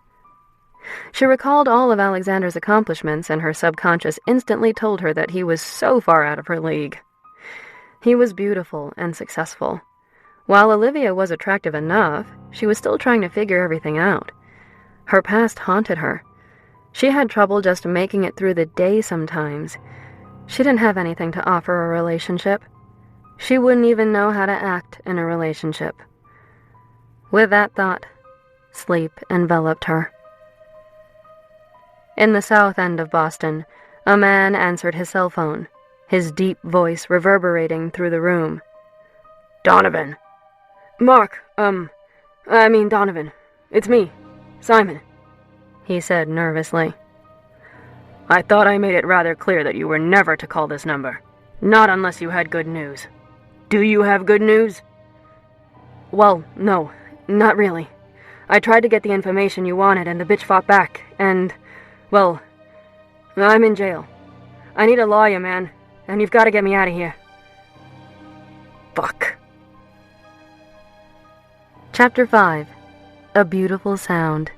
She recalled all of Alexander's accomplishments, and her subconscious instantly told her that he was so far out of her league. He was beautiful and successful. While Olivia was attractive enough, she was still trying to figure everything out. Her past haunted her. She had trouble just making it through the day sometimes. She didn't have anything to offer a relationship. She wouldn't even know how to act in a relationship. With that thought, sleep enveloped her. In the south end of Boston, a man answered his cell phone, his deep voice reverberating through the room. "Donovan." Donovan. It's me, Simon," he said nervously. "I thought I made it rather clear that you were never to call this number. Not unless you had good news. Do you have good news?" "Well, no, not really. I tried to get the information you wanted and the bitch fought back, and, well, I'm in jail. I need a lawyer, man, and you've got to get me out of here." Fuck. Chapter 5. A Beautiful Sound.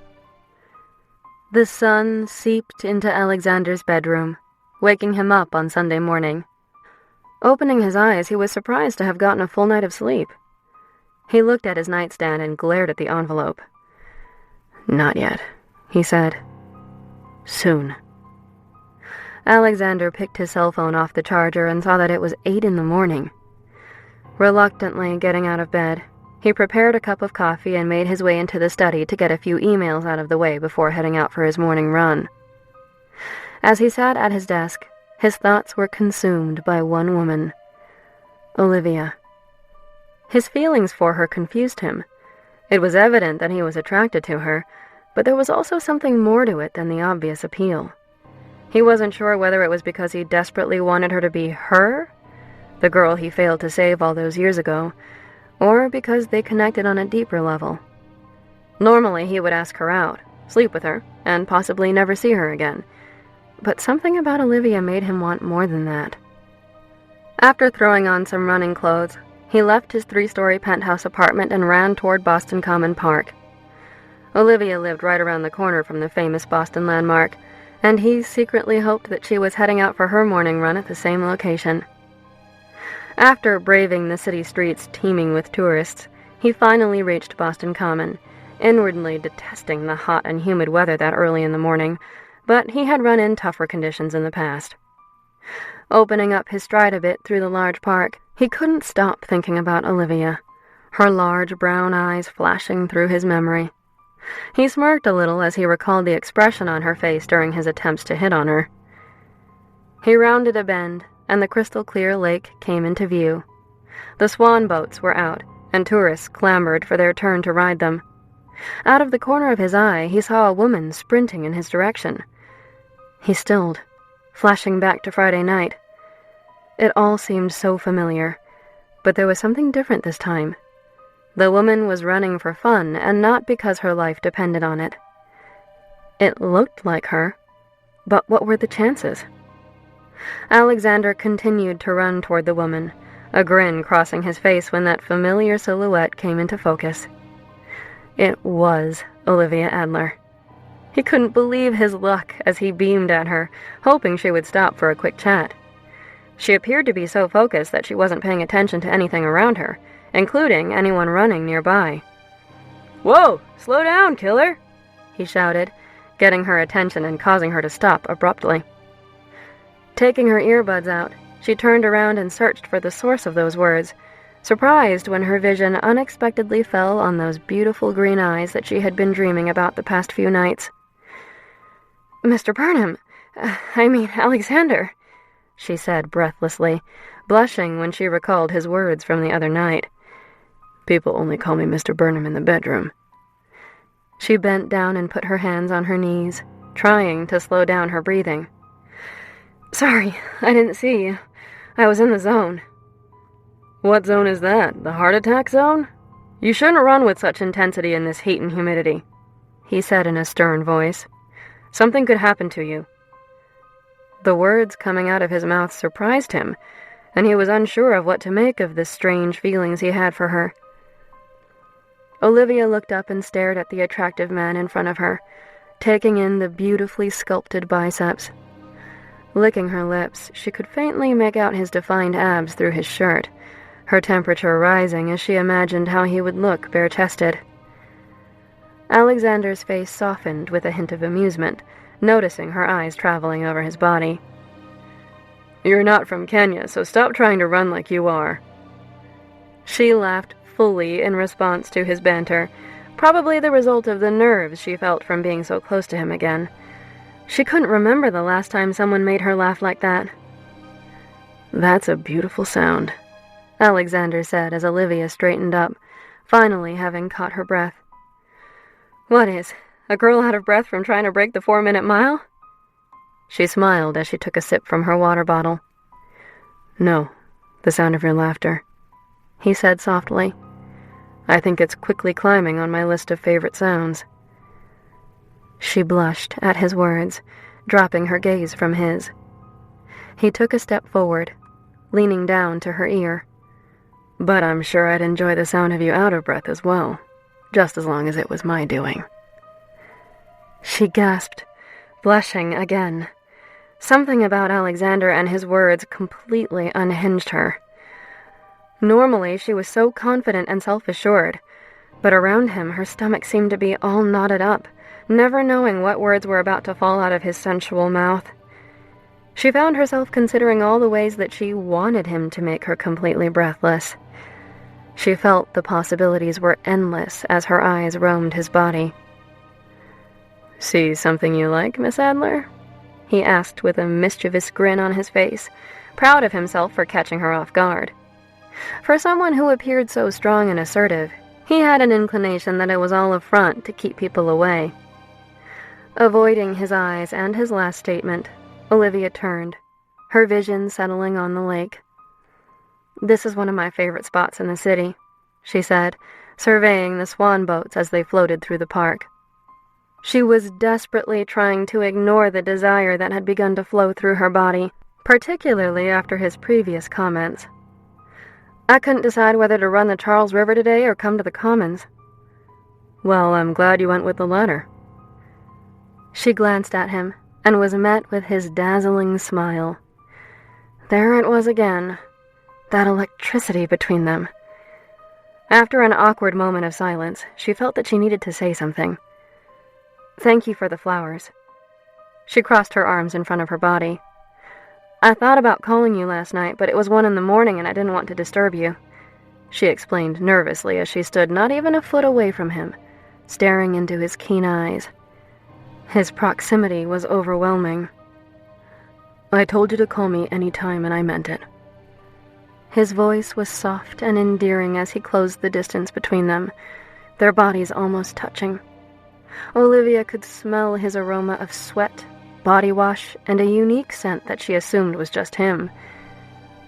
The sun seeped into Alexander's bedroom, waking him up on Sunday morning. Opening his eyes, he was surprised to have gotten a full night of sleep. He looked at his nightstand and glared at the envelope. "Not yet," he said. "Soon." Alexander picked his cell phone off the charger and saw that it was 8 in the morning. Reluctantly getting out of bed, he prepared a cup of coffee and made his way into the study to get a few emails out of the way before heading out for his morning run. As he sat at his desk, his thoughts were consumed by one woman, Olivia. His feelings for her confused him. It was evident that he was attracted to her, but there was also something more to it than the obvious appeal. He wasn't sure whether it was because he desperately wanted her to be her, the girl he failed to save all those years ago, or because they connected on a deeper level. Normally he would ask her out, sleep with her, and possibly never see her again. But something about Olivia made him want more than that. After throwing on some running clothes, he left his 3-story penthouse apartment and ran toward Boston Common Park. Olivia lived right around the corner from the famous Boston landmark, and he secretly hoped that she was heading out for her morning run at the same location. After braving the city streets teeming with tourists, he finally reached Boston Common, inwardly detesting the hot and humid weather that early in the morning, but he had run in tougher conditions in the past. Opening up his stride a bit through the large park, he couldn't stop thinking about Olivia, her large brown eyes flashing through his memory. He smirked a little as he recalled the expression on her face during his attempts to hit on her. He rounded a bend, and the crystal-clear lake came into view. The swan boats were out, and tourists clamored for their turn to ride them. Out of the corner of his eye, he saw a woman sprinting in his direction. He stilled, flashing back to Friday night. It all seemed so familiar, but there was something different this time. The woman was running for fun and not because her life depended on it. It looked like her, but what were the chances? Alexander continued to run toward the woman, a grin crossing his face when that familiar silhouette came into focus. It was Olivia Adler. He couldn't believe his luck as he beamed at her, hoping she would stop for a quick chat. She appeared to be so focused that she wasn't paying attention to anything around her, including anyone running nearby. "Whoa! Slow down, killer!" he shouted, getting her attention and causing her to stop abruptly. Taking her earbuds out, she turned around and searched for the source of those words, surprised when her vision unexpectedly fell on those beautiful green eyes that she had been dreaming about the past few nights. "Mr. Burnham, Alexander," she said breathlessly, blushing when she recalled his words from the other night. "People only call me Mr. Burnham in the bedroom." She bent down and put her hands on her knees, trying to slow down her breathing. "Sorry, I didn't see you. I was in the zone." "What zone is that? The heart attack zone? You shouldn't run with such intensity in this heat and humidity," he said in a stern voice. "Something could happen to you." The words coming out of his mouth surprised him, and he was unsure of what to make of the strange feelings he had for her. Olivia looked up and stared at the attractive man in front of her, taking in the beautifully sculpted biceps. Licking her lips, she could faintly make out his defined abs through his shirt, her temperature rising as she imagined how he would look bare-chested. Alexander's face softened with a hint of amusement, noticing her eyes traveling over his body. "You're not from Kenya, so stop trying to run like you are." She laughed fully in response to his banter, probably the result of the nerves she felt from being so close to him again. She couldn't remember the last time someone made her laugh like that. "That's a beautiful sound," Alexander said as Olivia straightened up, finally having caught her breath. "What is? A girl out of breath from trying to break the 4-minute mile?" She smiled as she took a sip from her water bottle. "No, the sound of your laughter," he said softly. "I think it's quickly climbing on my list of favorite sounds." She blushed at his words, dropping her gaze from his. He took a step forward, leaning down to her ear. "But I'm sure I'd enjoy the sound of you out of breath as well, just as long as it was my doing." She gasped, blushing again. Something about Alexander and his words completely unhinged her. Normally, she was so confident and self-assured, but around him her stomach seemed to be all knotted up, never knowing what words were about to fall out of his sensual mouth. She found herself considering all the ways that she wanted him to make her completely breathless. She felt the possibilities were endless as her eyes roamed his body. "See something you like, Miss Adler?" he asked with a mischievous grin on his face, proud of himself for catching her off guard. For someone who appeared so strong and assertive, he had an inclination that it was all a front to keep people away. Avoiding his eyes and his last statement, Olivia turned, her vision settling on the lake. "This is one of my favorite spots in the city," she said, surveying the swan boats as they floated through the park. She was desperately trying to ignore the desire that had begun to flow through her body, particularly after his previous comments. "I couldn't decide whether to run the Charles River today or come to the Commons." "Well, I'm glad you went with the latter." She glanced at him and was met with his dazzling smile. There it was again, that electricity between them. After an awkward moment of silence, she felt that she needed to say something. "Thank you for the flowers." She crossed her arms in front of her body. "I thought about calling you last night, but it was 1 a.m. and I didn't want to disturb you," she explained nervously as she stood not even a foot away from him, staring into his keen eyes. His proximity was overwhelming. "I told you to call me any time, and I meant it." His voice was soft and endearing as he closed the distance between them, their bodies almost touching. Olivia could smell his aroma of sweat, body wash, and a unique scent that she assumed was just him.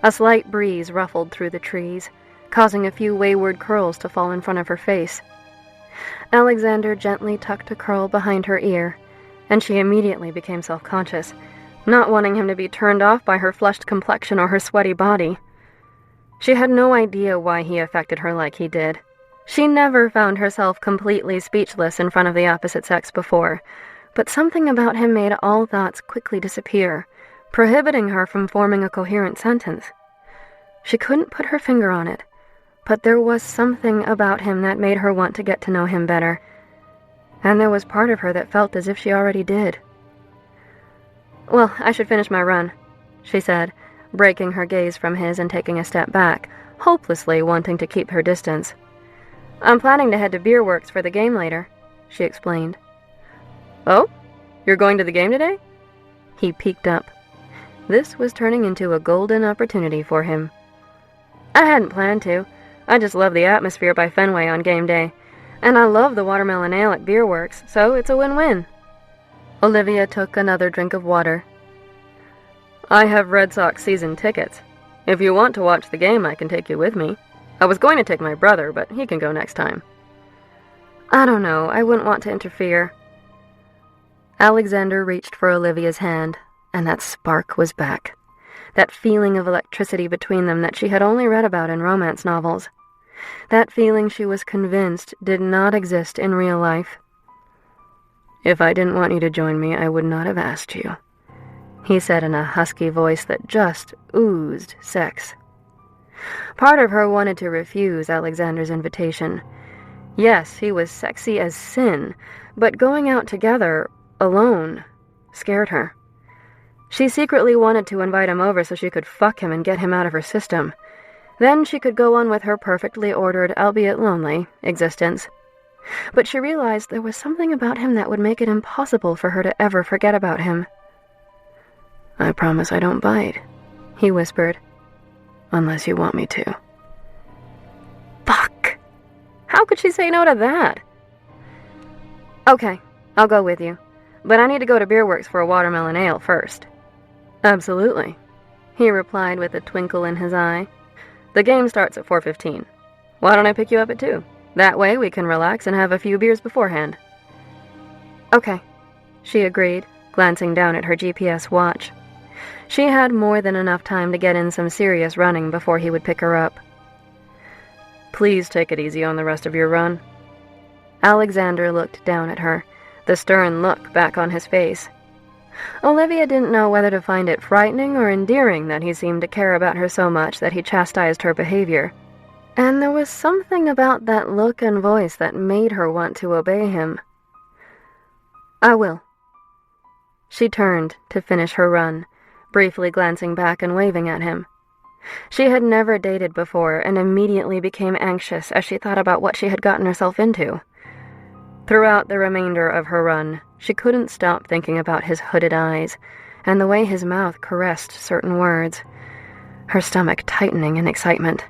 A slight breeze ruffled through the trees, causing a few wayward curls to fall in front of her face. Alexander gently tucked a curl behind her ear, and she immediately became self-conscious, not wanting him to be turned off by her flushed complexion or her sweaty body. She had no idea why he affected her like he did. She never found herself completely speechless in front of the opposite sex before, but something about him made all thoughts quickly disappear, prohibiting her from forming a coherent sentence. She couldn't put her finger on it, but there was something about him that made her want to get to know him better, and there was part of her that felt as if she already did. "Well, I should finish my run," she said, breaking her gaze from his and taking a step back, hopelessly wanting to keep her distance. "I'm planning to head to Beerworks for the game later," she explained. "Oh? You're going to the game today?" He peeked up. This was turning into a golden opportunity for him. "I hadn't planned to. I just love the atmosphere by Fenway on game day. And I love the watermelon ale at Beerworks, so it's a win-win." Olivia took another drink of water. "I have Red Sox season tickets. If you want to watch the game, I can take you with me. I was going to take my brother, but he can go next time." "I don't know. I wouldn't want to interfere." Alexander reached for Olivia's hand, and that spark was back. That feeling of electricity between them that she had only read about in romance novels. That feeling she was convinced did not exist in real life. "If I didn't want you to join me, I would not have asked you," he said in a husky voice that just oozed sex. Part of her wanted to refuse Alexander's invitation. Yes, he was sexy as sin, but going out together, alone, scared her. She secretly wanted to invite him over so she could fuck him and get him out of her system. Then she could go on with her perfectly ordered, albeit lonely, existence. But she realized there was something about him that would make it impossible for her to ever forget about him. "I promise I don't bite," he whispered. "Unless you want me to." Fuck! How could she say no to that? "Okay, I'll go with you. But I need to go to Beerworks for a watermelon ale first." "Absolutely," he replied with a twinkle in his eye. "The game starts at 4:15. Why don't I pick you up at 2? That way we can relax and have a few beers beforehand." "Okay," she agreed, glancing down at her GPS watch. She had more than enough time to get in some serious running before he would pick her up. "Please take it easy on the rest of your run." Alexander looked down at her, the stern look back on his face. Olivia didn't know whether to find it frightening or endearing that he seemed to care about her so much that he chastised her behavior. And there was something about that look and voice that made her want to obey him. "I will." She turned to finish her run, briefly glancing back and waving at him. She had never dated before and immediately became anxious as she thought about what she had gotten herself into. Throughout the remainder of her run, she couldn't stop thinking about his hooded eyes and the way his mouth caressed certain words, her stomach tightening in excitement.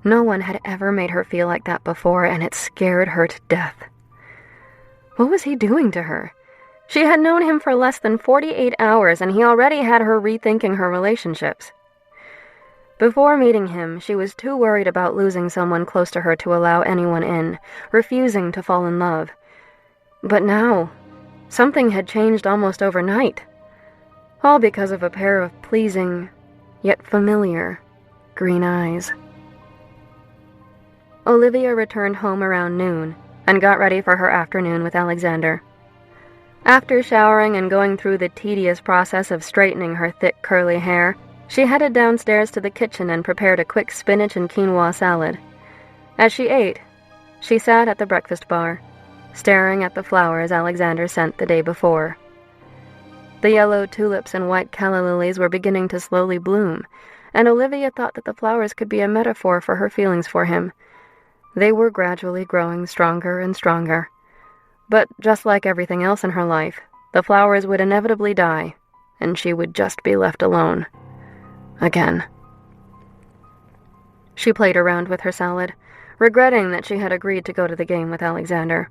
No one had ever made her feel like that before, and it scared her to death. What was he doing to her? She had known him for less than 48 hours, and he already had her rethinking her relationships. Before meeting him, she was too worried about losing someone close to her to allow anyone in, refusing to fall in love. But now, something had changed almost overnight. All because of a pair of pleasing, yet familiar, green eyes. Olivia returned home around noon and got ready for her afternoon with Alexander. After showering and going through the tedious process of straightening her thick, curly hair, she headed downstairs to the kitchen and prepared a quick spinach and quinoa salad. As she ate, she sat at the breakfast bar, staring at the flowers Alexander sent the day before. The yellow tulips and white calla lilies were beginning to slowly bloom, and Olivia thought that the flowers could be a metaphor for her feelings for him. They were gradually growing stronger and stronger. But just like everything else in her life, the flowers would inevitably die, and she would just be left alone. Again. She played around with her salad, regretting that she had agreed to go to the game with Alexander.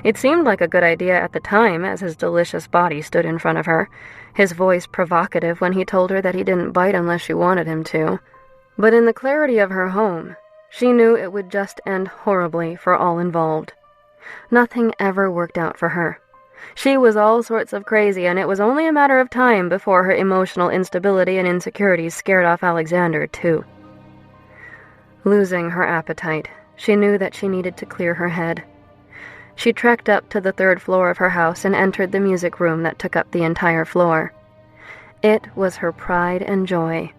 It seemed like a good idea at the time, as his delicious body stood in front of her, his voice provocative when he told her that he didn't bite unless she wanted him to. But in the clarity of her home, She knew it would just end horribly for all involved. Nothing ever worked out for her. She was all sorts of crazy, and it was only a matter of time before her emotional instability and insecurities scared off Alexander, too. Losing her appetite, she knew that she needed to clear her head. She trekked up to the 3rd floor of her house and entered the music room that took up the entire floor. It was her pride and joy.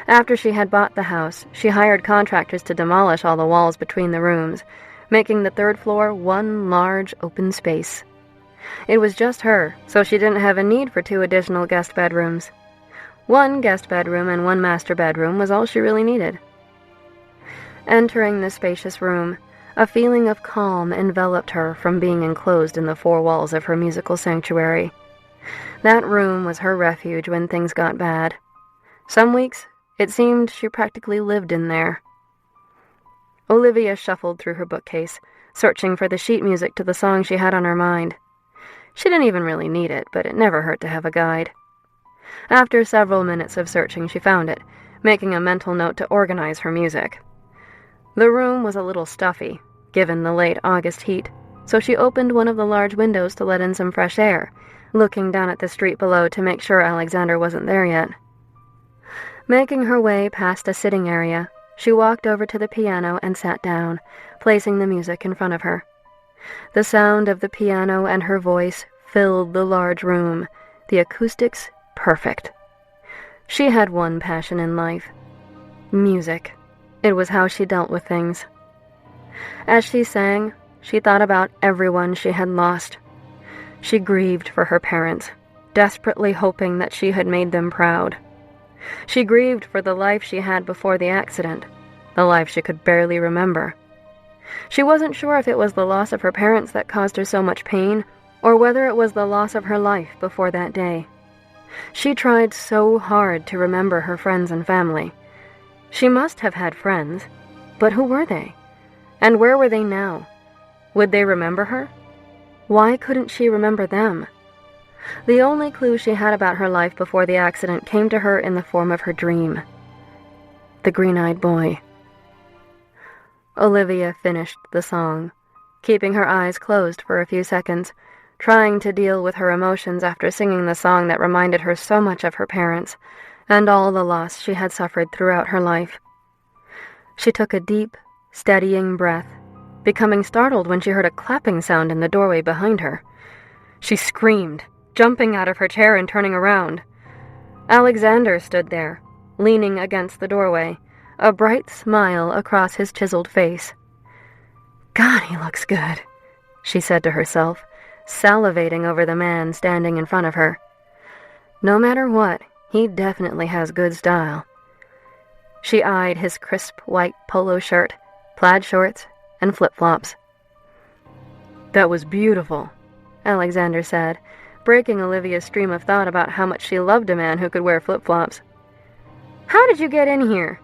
After she had bought the house, she hired contractors to demolish all the walls between the rooms, making the 3rd floor one large open space. It was just her, so she didn't have a need for 2 additional guest bedrooms. 1 guest bedroom and 1 master bedroom was all she really needed. Entering the spacious room, a feeling of calm enveloped her from being enclosed in the 4 walls of her musical sanctuary. That room was her refuge when things got bad. Some weeks, it seemed she practically lived in there. Olivia shuffled through her bookcase, searching for the sheet music to the song she had on her mind. She didn't even really need it, but it never hurt to have a guide. After several minutes of searching, she found it, making a mental note to organize her music. The room was a little stuffy, given the late August heat, so she opened one of the large windows to let in some fresh air, looking down at the street below to make sure Alexander wasn't there yet. Making her way past a sitting area, she walked over to the piano and sat down, placing the music in front of her. The sound of the piano and her voice filled the large room, the acoustics perfect. She had one passion in life: music. It was how she dealt with things. As she sang, she thought about everyone she had lost. She grieved for her parents, desperately hoping that she had made them proud. She grieved for the life she had before the accident, the life she could barely remember. She wasn't sure if it was the loss of her parents that caused her so much pain, or whether it was the loss of her life before that day. She tried so hard to remember her friends and family. She must have had friends, but who were they? And where were they now? Would they remember her? Why couldn't she remember them? The only clue she had about her life before the accident came to her in the form of her dream. The green-eyed boy. Olivia finished the song, keeping her eyes closed for a few seconds, trying to deal with her emotions after singing the song that reminded her so much of her parents and all the loss she had suffered throughout her life. She took a deep, steadying breath, becoming startled when she heard a clapping sound in the doorway behind her. She screamed, jumping out of her chair and turning around. Alexander stood there, leaning against the doorway, a bright smile across his chiseled face. "God, he looks good," she said to herself, salivating over the man standing in front of her. No matter what, he definitely has good style. She eyed his crisp white polo shirt, plaid shorts, and flip-flops. "That was beautiful," Alexander said, breaking Olivia's stream of thought about how much she loved a man who could wear flip-flops. "How did you get in here?"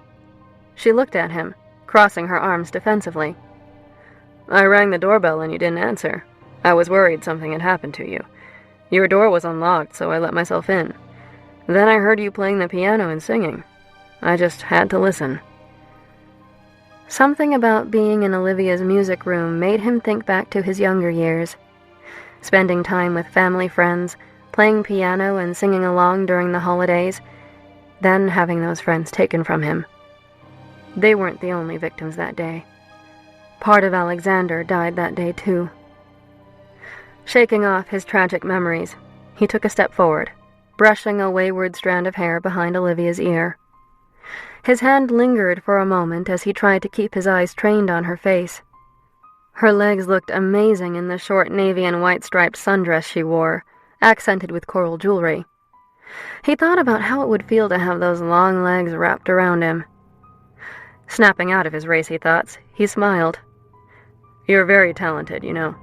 She looked at him, crossing her arms defensively. "I rang the doorbell and you didn't answer. I was worried something had happened to you. Your door was unlocked, so I let myself in. Then I heard you playing the piano and singing. I just had to listen." Something about being in Olivia's music room made him think back to his younger years. Spending time with family friends, playing piano and singing along during the holidays, then having those friends taken from him. They weren't the only victims that day. Part of Alexander died that day too. Shaking off his tragic memories, he took a step forward, brushing a wayward strand of hair behind Olivia's ear. His hand lingered for a moment as he tried to keep his eyes trained on her face. Her legs looked amazing in the short navy and white striped sundress she wore, accented with coral jewelry. He thought about how it would feel to have those long legs wrapped around him. Snapping out of his racy thoughts, he smiled. "You're very talented, you know."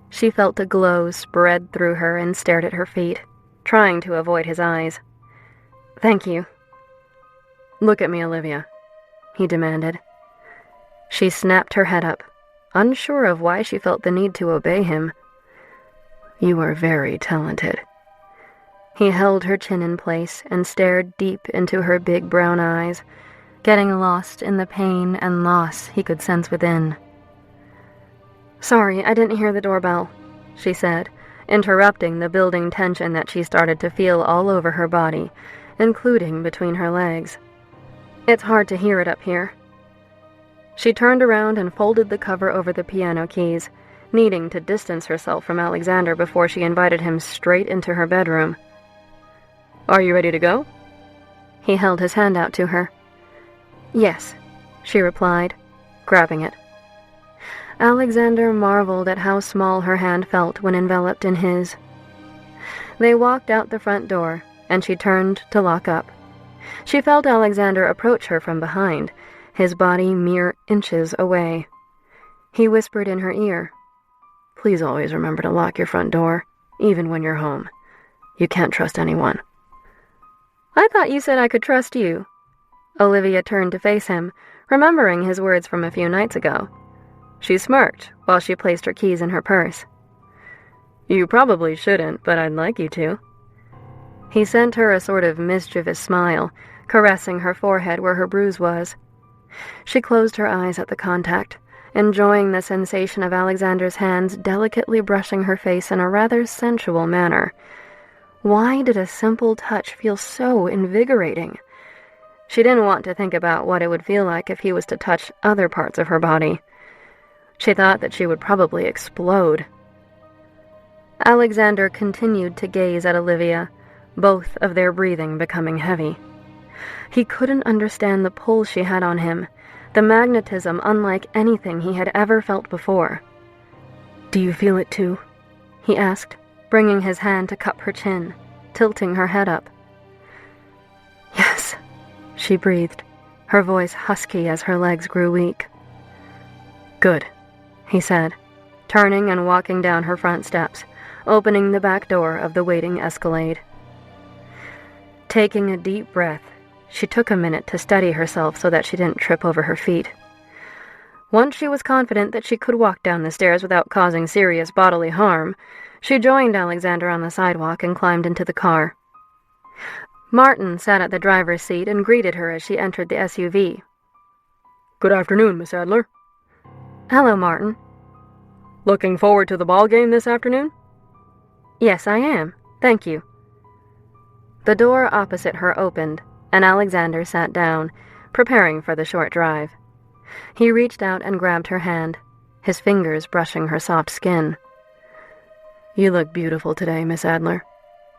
She felt a glow spread through her and stared at her feet, trying to avoid his eyes. "Thank you." "Look at me, Olivia," he demanded. She snapped her head up, unsure of why she felt the need to obey him. "You are very talented." He held her chin in place and stared deep into her big brown eyes, getting lost in the pain and loss he could sense within. "Sorry, I didn't hear the doorbell," she said, interrupting the building tension that she started to feel all over her body, including between her legs. "It's hard to hear it up here." She turned around and folded the cover over the piano keys, needing to distance herself from Alexander before she invited him straight into her bedroom. "Are you ready to go?" He held his hand out to her. "Yes," she replied, grabbing it. Alexander marveled at how small her hand felt when enveloped in his. They walked out the front door, and she turned to lock up. She felt Alexander approach her from behind, his body mere inches away. He whispered in her ear, "Please always remember to lock your front door, even when you're home. You can't trust anyone." "I thought you said I could trust you." Olivia turned to face him, remembering his words from a few nights ago. She smirked while she placed her keys in her purse. "You probably shouldn't, but I'd like you to." He sent her a sort of mischievous smile, caressing her forehead where her bruise was. She closed her eyes at the contact, enjoying the sensation of Alexander's hands delicately brushing her face in a rather sensual manner. Why did a simple touch feel so invigorating? She didn't want to think about what it would feel like if he was to touch other parts of her body. She thought that she would probably explode. Alexander continued to gaze at Olivia, both of their breathing becoming heavy. He couldn't understand the pull she had on him, the magnetism unlike anything he had ever felt before. "Do you feel it too?" he asked, bringing his hand to cup her chin, tilting her head up. "Yes," she breathed, her voice husky as her legs grew weak. "Good," he said, turning and walking down her front steps, opening the back door of the waiting Escalade. Taking a deep breath, she took a minute to steady herself so that she didn't trip over her feet. Once she was confident that she could walk down the stairs without causing serious bodily harm, she joined Alexander on the sidewalk and climbed into the car. Martin sat at the driver's seat and greeted her as she entered the SUV. "Good afternoon, Miss Adler." "Hello, Martin." "Looking forward to the ball game this afternoon?" "Yes, I am. Thank you." The door opposite her opened, and Alexander sat down, preparing for the short drive. He reached out and grabbed her hand, his fingers brushing her soft skin. "You look beautiful today, Miss Adler,"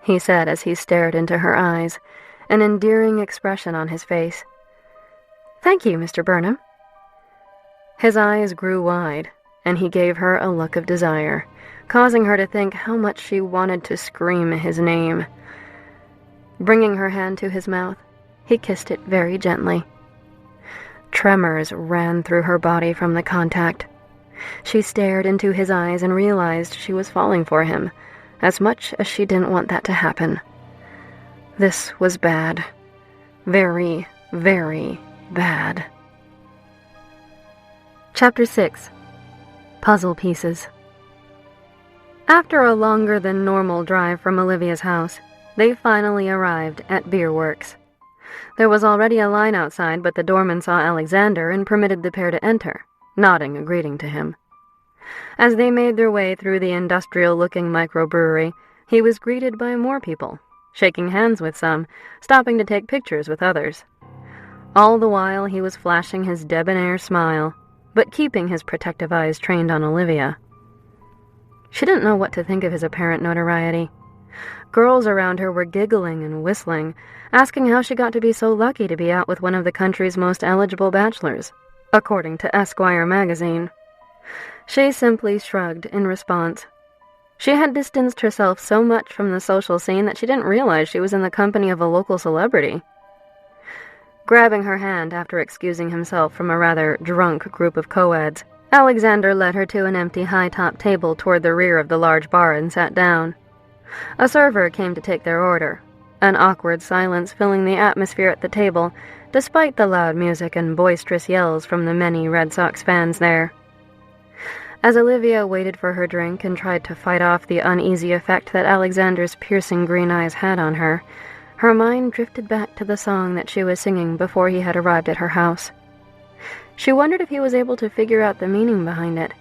he said as he stared into her eyes, an endearing expression on his face. "Thank you, Mr. Burnham." His eyes grew wide, and he gave her a look of desire, causing her to think how much she wanted to scream his name. Bringing her hand to his mouth, he kissed it very gently. Tremors ran through her body from the contact. She stared into his eyes and realized she was falling for him, as much as she didn't want that to happen. This was bad. Very, very bad. Chapter 6. Puzzle Pieces. After a longer than normal drive from Olivia's house, they finally arrived at Beer Works. There was already a line outside, but the doorman saw Alexander and permitted the pair to enter, nodding a greeting to him. As they made their way through the industrial-looking microbrewery, he was greeted by more people, shaking hands with some, stopping to take pictures with others. All the while he was flashing his debonair smile, but keeping his protective eyes trained on Olivia. She didn't know what to think of his apparent notoriety. Girls around her were giggling and whistling, asking how she got to be so lucky to be out with one of the country's most eligible bachelors, according to Esquire magazine. She simply shrugged in response. She had distanced herself so much from the social scene that she didn't realize she was in the company of a local celebrity. Grabbing her hand after excusing himself from a rather drunk group of co-eds, Alexander led her to an empty high-top table toward the rear of the large bar and sat down. A server came to take their order, an awkward silence filling the atmosphere at the table, despite the loud music and boisterous yells from the many Red Sox fans there. As Olivia waited for her drink and tried to fight off the uneasy effect that Alexander's piercing green eyes had on her, Her mind drifted back to the song that she was singing before he had arrived at her house. She wondered if he was able to figure out the meaning behind it.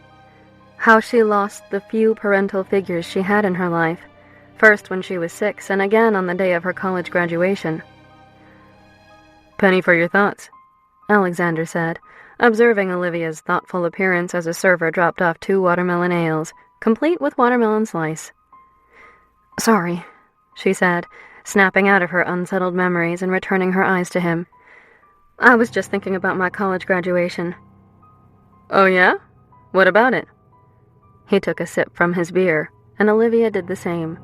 How she lost the few parental figures she had in her life, first when she was 6 and again on the day of her college graduation. "Penny for your thoughts," Alexander said, observing Olivia's thoughtful appearance as a server dropped off 2 watermelon ales, complete with watermelon slice. "Sorry," she said, snapping out of her unsettled memories and returning her eyes to him. "I was just thinking about my college graduation." "Oh yeah? What about it?" He took a sip from his beer, and Olivia did the same.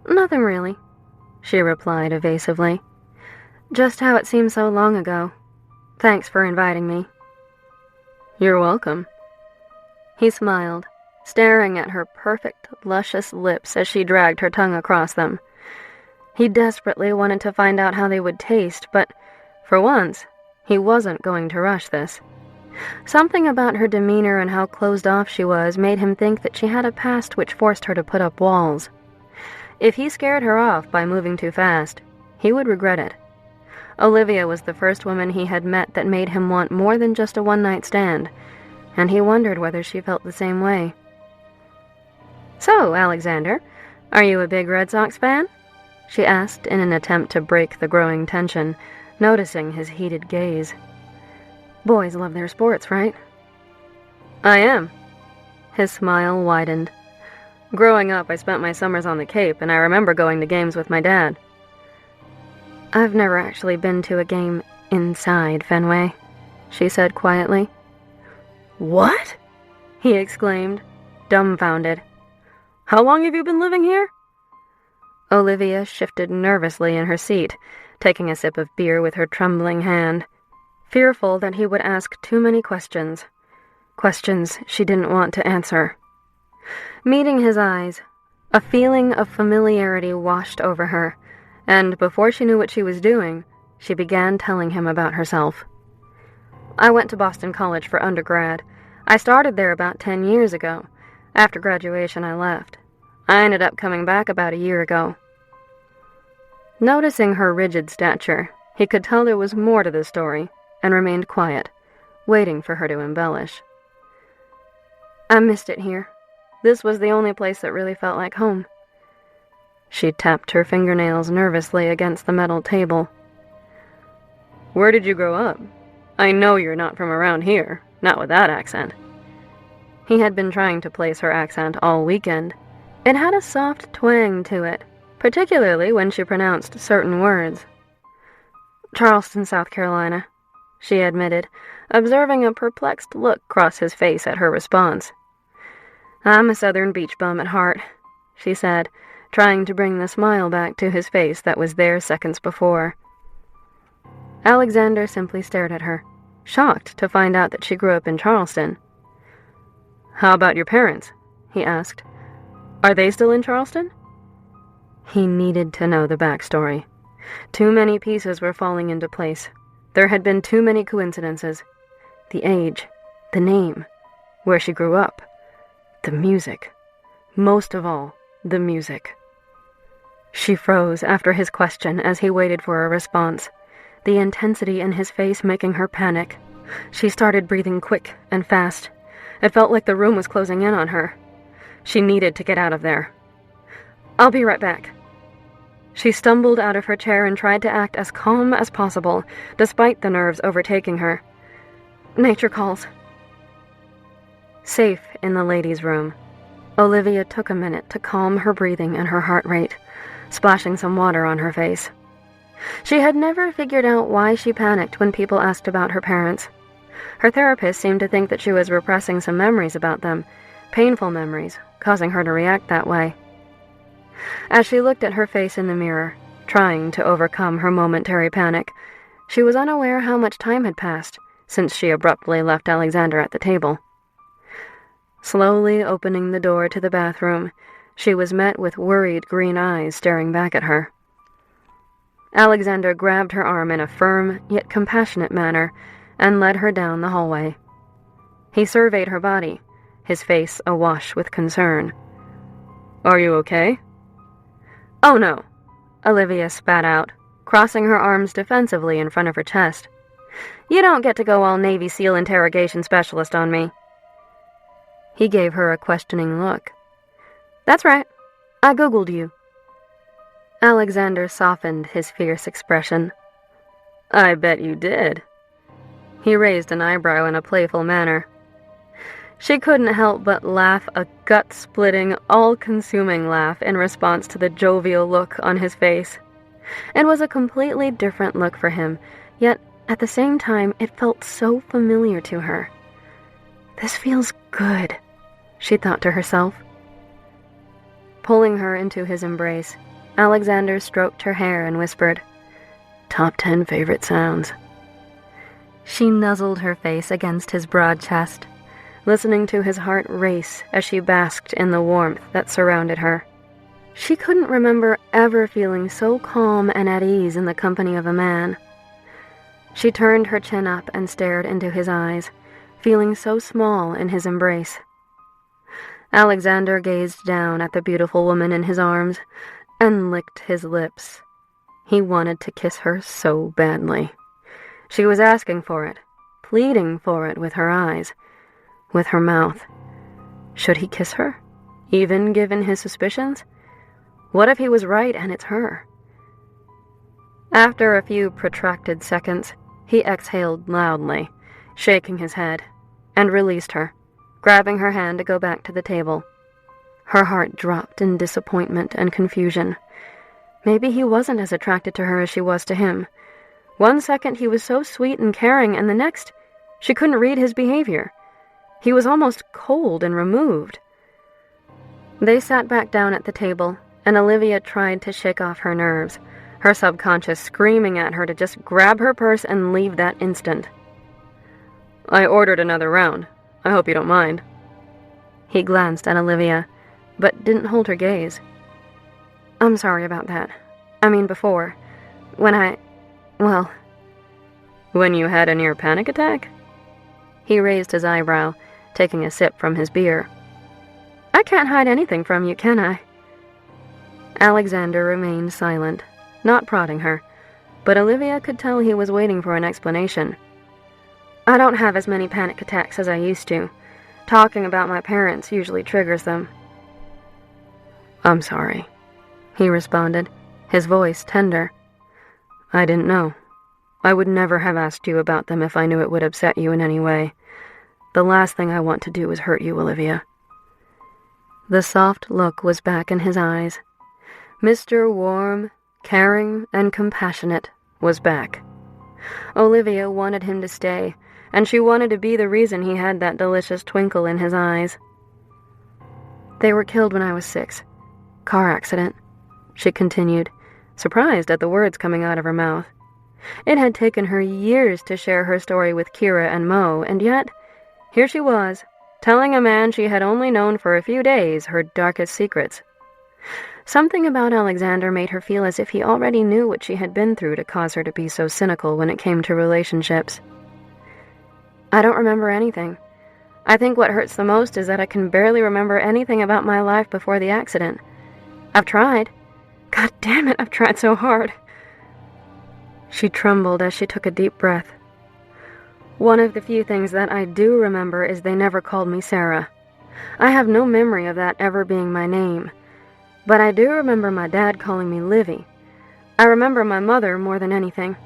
"Nothing really," she replied evasively. "Just how it seemed so long ago. Thanks for inviting me." "You're welcome." He smiled, staring at her perfect, luscious lips as she dragged her tongue across them. He desperately wanted to find out how they would taste, but, for once, he wasn't going to rush this. Something about her demeanor and how closed off she was made him think that she had a past which forced her to put up walls. If he scared her off by moving too fast, he would regret it. Olivia was the first woman he had met that made him want more than just a one-night stand, and he wondered whether she felt the same way. "So, Alexander, are you a big Red Sox fan?" she asked in an attempt to break the growing tension, noticing his heated gaze. "Boys love their sports, right?" "I am." His smile widened. "Growing up, I spent my summers on the Cape, and I remember going to games with my dad." "I've never actually been to a game inside Fenway," she said quietly. "What?" he exclaimed, dumbfounded. "How long have you been living here?" Olivia shifted nervously in her seat, taking a sip of beer with her trembling hand, fearful that he would ask too many questions she didn't want to answer. Meeting his eyes, a feeling of familiarity washed over her, and before she knew what she was doing, she began telling him about herself. "I went to Boston College for undergrad. I started there about 10 years ago. After graduation, I left. I ended up coming back about a year ago." Noticing her rigid stature, he could tell there was more to the story, and remained quiet, waiting for her to embellish. "I missed it here. This was the only place that really felt like home." She tapped her fingernails nervously against the metal table. "Where did you grow up? I know you're not from around here, not with that accent." He had been trying to place her accent all weekend. It had a soft twang to it, particularly when she pronounced certain words. "Charleston, South Carolina," she admitted, observing a perplexed look cross his face at her response. "I'm a southern beach bum at heart," she said, trying to bring the smile back to his face that was there seconds before. Alexander simply stared at her, shocked to find out that she grew up in Charleston. "How about your parents?" he asked. "Are they still in Charleston?" He needed to know the backstory. Too many pieces were falling into place. There had been too many coincidences. The age, the name, where she grew up, the music. Most of all, the music. She froze after his question as he waited for a response, the intensity in his face making her panic. She started breathing quick and fast. It felt like the room was closing in on her. She needed to get out of there. "I'll be right back." She stumbled out of her chair and tried to act as calm as possible, despite the nerves overtaking her. "Nature calls." Safe in the ladies' room, Olivia took a minute to calm her breathing and her heart rate, splashing some water on her face. She had never figured out why she panicked when people asked about her parents. Her therapist seemed to think that she was repressing some memories about them, painful memories, causing her to react that way. As she looked at her face in the mirror, trying to overcome her momentary panic, she was unaware how much time had passed since she abruptly left Alexander at the table. Slowly opening the door to the bathroom, she was met with worried green eyes staring back at her. Alexander grabbed her arm in a firm yet compassionate manner and led her down the hallway. He surveyed her body, his face awash with concern. "Are you okay?" "Oh no. Olivia spat out, crossing her arms defensively in front of her chest. "You don't get to go all Navy SEAL interrogation specialist on me." He gave her a questioning look. "That's right. I Googled you." Alexander softened his fierce expression. "I bet you did." He raised an eyebrow in a playful manner. She couldn't help but laugh a gut-splitting, all-consuming laugh in response to the jovial look on his face. It was a completely different look for him, yet at the same time it felt so familiar to her. "This feels good," she thought to herself. Pulling her into his embrace, Alexander stroked her hair and whispered, "Top 10 favorite sounds." She nuzzled her face against his broad chest, listening to his heart race as she basked in the warmth that surrounded her. She couldn't remember ever feeling so calm and at ease in the company of a man. She turned her chin up and stared into his eyes, feeling so small in his embrace. Alexander gazed down at the beautiful woman in his arms and licked his lips. He wanted to kiss her so badly. She was asking for it, pleading for it with her eyes, with her mouth. Should he kiss her, even given his suspicions? What if he was right and it's her? After a few protracted seconds, he exhaled loudly, shaking his head, and released her, grabbing her hand to go back to the table. Her heart dropped in disappointment and confusion. Maybe he wasn't as attracted to her as she was to him. One second he was so sweet and caring, and the next, she couldn't read his behavior. He was almost cold and removed. They sat back down at the table, and Olivia tried to shake off her nerves, her subconscious screaming at her to just grab her purse and leave that instant. "I ordered another round. I hope you don't mind." He glanced at Olivia, but didn't hold her gaze. "I'm sorry about that. I mean before. Well... When you had a near panic attack?" He raised his eyebrow, taking a sip from his beer. "I can't hide anything from you, can I?" Alexander remained silent, not prodding her, but Olivia could tell he was waiting for an explanation. "I don't have as many panic attacks as I used to. Talking about my parents usually triggers them." "I'm sorry," he responded, his voice tender. "I didn't know. I would never have asked you about them if I knew it would upset you in any way. The last thing I want to do is hurt you, Olivia." The soft look was back in his eyes. Mr. Warm, caring, and compassionate was back. Olivia wanted him to stay, and she wanted to be the reason he had that delicious twinkle in his eyes. "They were killed when I was 6. Car accident," she continued, surprised at the words coming out of her mouth. It had taken her years to share her story with Kira and Mo, and yet, here she was, telling a man she had only known for a few days her darkest secrets. Something about Alexander made her feel as if he already knew what she had been through to cause her to be so cynical when it came to relationships. "I don't remember anything. I think what hurts the most is that I can barely remember anything about my life before the accident. I've tried. God damn it, I've tried so hard." She trembled as she took a deep breath. "One of the few things that I do remember is they never called me Sarah. I have no memory of that ever being my name. But I do remember my dad calling me Livy. I remember my mother more than anything.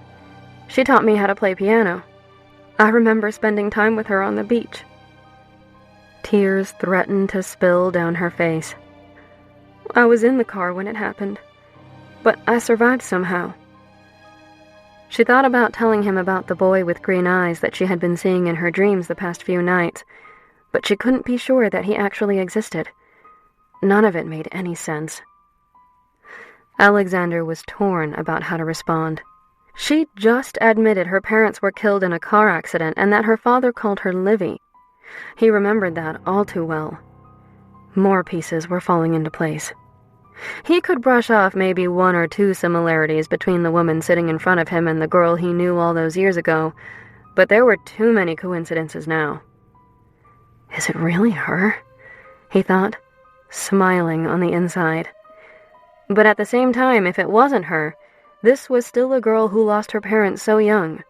She taught me how to play piano. I remember spending time with her on the beach." Tears threatened to spill down her face. "I was in the car when it happened, but I survived somehow." She thought about telling him about the boy with green eyes that she had been seeing in her dreams the past few nights, but she couldn't be sure that he actually existed. None of it made any sense. Alexander was torn about how to respond. She just admitted her parents were killed in a car accident and that her father called her Livy. He remembered that all too well. More pieces were falling into place. He could brush off maybe 1 or 2 similarities between the woman sitting in front of him and the girl he knew all those years ago, but there were too many coincidences now. "Is it really her?" he thought, smiling on the inside. But at the same time, if it wasn't her, this was still a girl who lost her parents so young,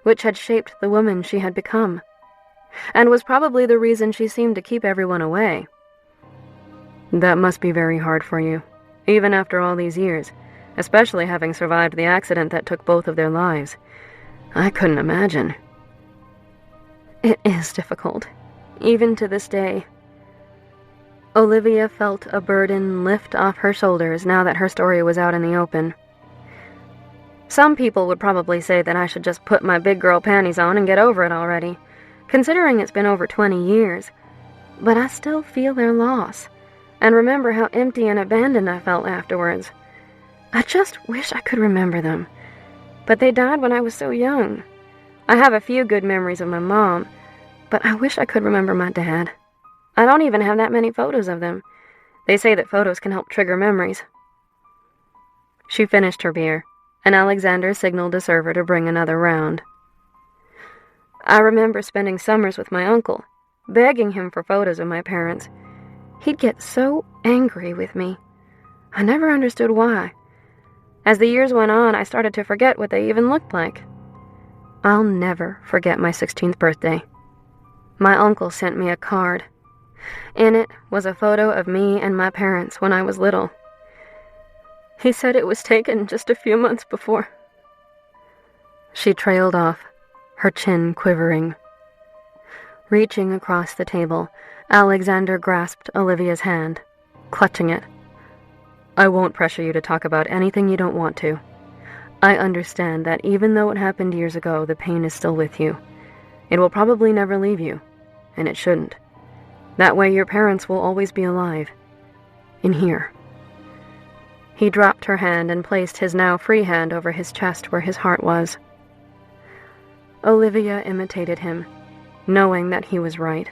which had shaped the woman she had become, and was probably the reason she seemed to keep everyone away. That must be very hard for you, even after all these years, especially having survived the accident that took both of their lives. I couldn't imagine. It is difficult, even to this day. Olivia felt a burden lift off her shoulders now that her story was out in the open. Some people would probably say that I should just put my big girl panties on and get over it already, considering it's been over 20 years. But I still feel their loss, and remember how empty and abandoned I felt afterwards. I just wish I could remember them, but they died when I was so young. I have a few good memories of my mom, but I wish I could remember my dad. I don't even have that many photos of them. They say that photos can help trigger memories. She finished her beer, and Alexander signaled a server to bring another round. I remember spending summers with my uncle, begging him for photos of my parents. He'd get so angry with me. I never understood why. As the years went on, I started to forget what they even looked like. I'll never forget my 16th birthday. My uncle sent me a card. In it was a photo of me and my parents when I was little. He said it was taken just a few months before. She trailed off, her chin quivering. Reaching across the table, Alexander grasped Olivia's hand, clutching it. I won't pressure you to talk about anything you don't want to. I understand that even though it happened years ago, the pain is still with you. It will probably never leave you, and it shouldn't. That way your parents will always be alive. In here. He dropped her hand and placed his now free hand over his chest where his heart was. Olivia imitated him, knowing that he was right.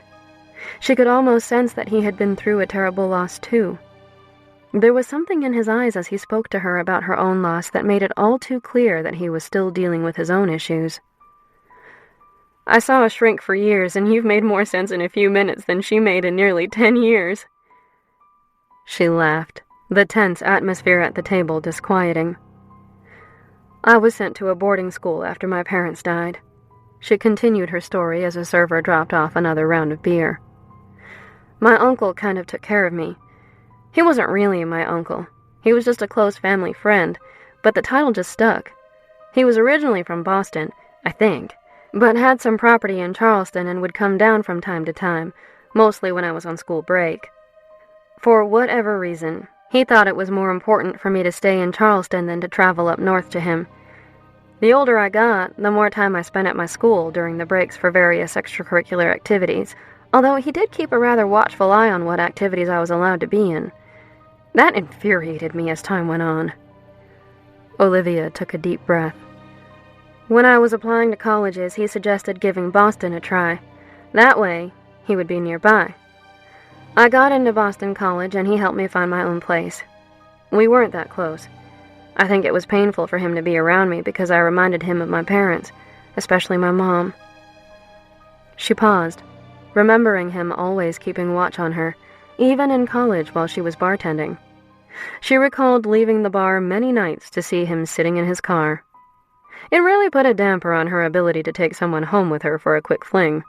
She could almost sense that he had been through a terrible loss too. There was something in his eyes as he spoke to her about her own loss that made it all too clear that he was still dealing with his own issues. I saw a shrink for years, and you've made more sense in a few minutes than she made in nearly 10 years. She laughed, the tense atmosphere at the table disquieting. I was sent to a boarding school after my parents died. She continued her story as a server dropped off another round of beer. My uncle kind of took care of me. He wasn't really my uncle. He was just a close family friend, but the title just stuck. He was originally from Boston, I think, but had some property in Charleston and would come down from time to time, mostly when I was on school break. For whatever reason, he thought it was more important for me to stay in Charleston than to travel up north to him. The older I got, the more time I spent at my school during the breaks for various extracurricular activities, although he did keep a rather watchful eye on what activities I was allowed to be in. That infuriated me as time went on. Olivia took a deep breath. When I was applying to colleges, he suggested giving Boston a try. That way, he would be nearby. I got into Boston College, and he helped me find my own place. We weren't that close. I think it was painful for him to be around me because I reminded him of my parents, especially my mom. She paused, remembering him always keeping watch on her, even in college while she was bartending. She recalled leaving the bar many nights to see him sitting in his car. It really put a damper on her ability to take someone home with her for a quick fling.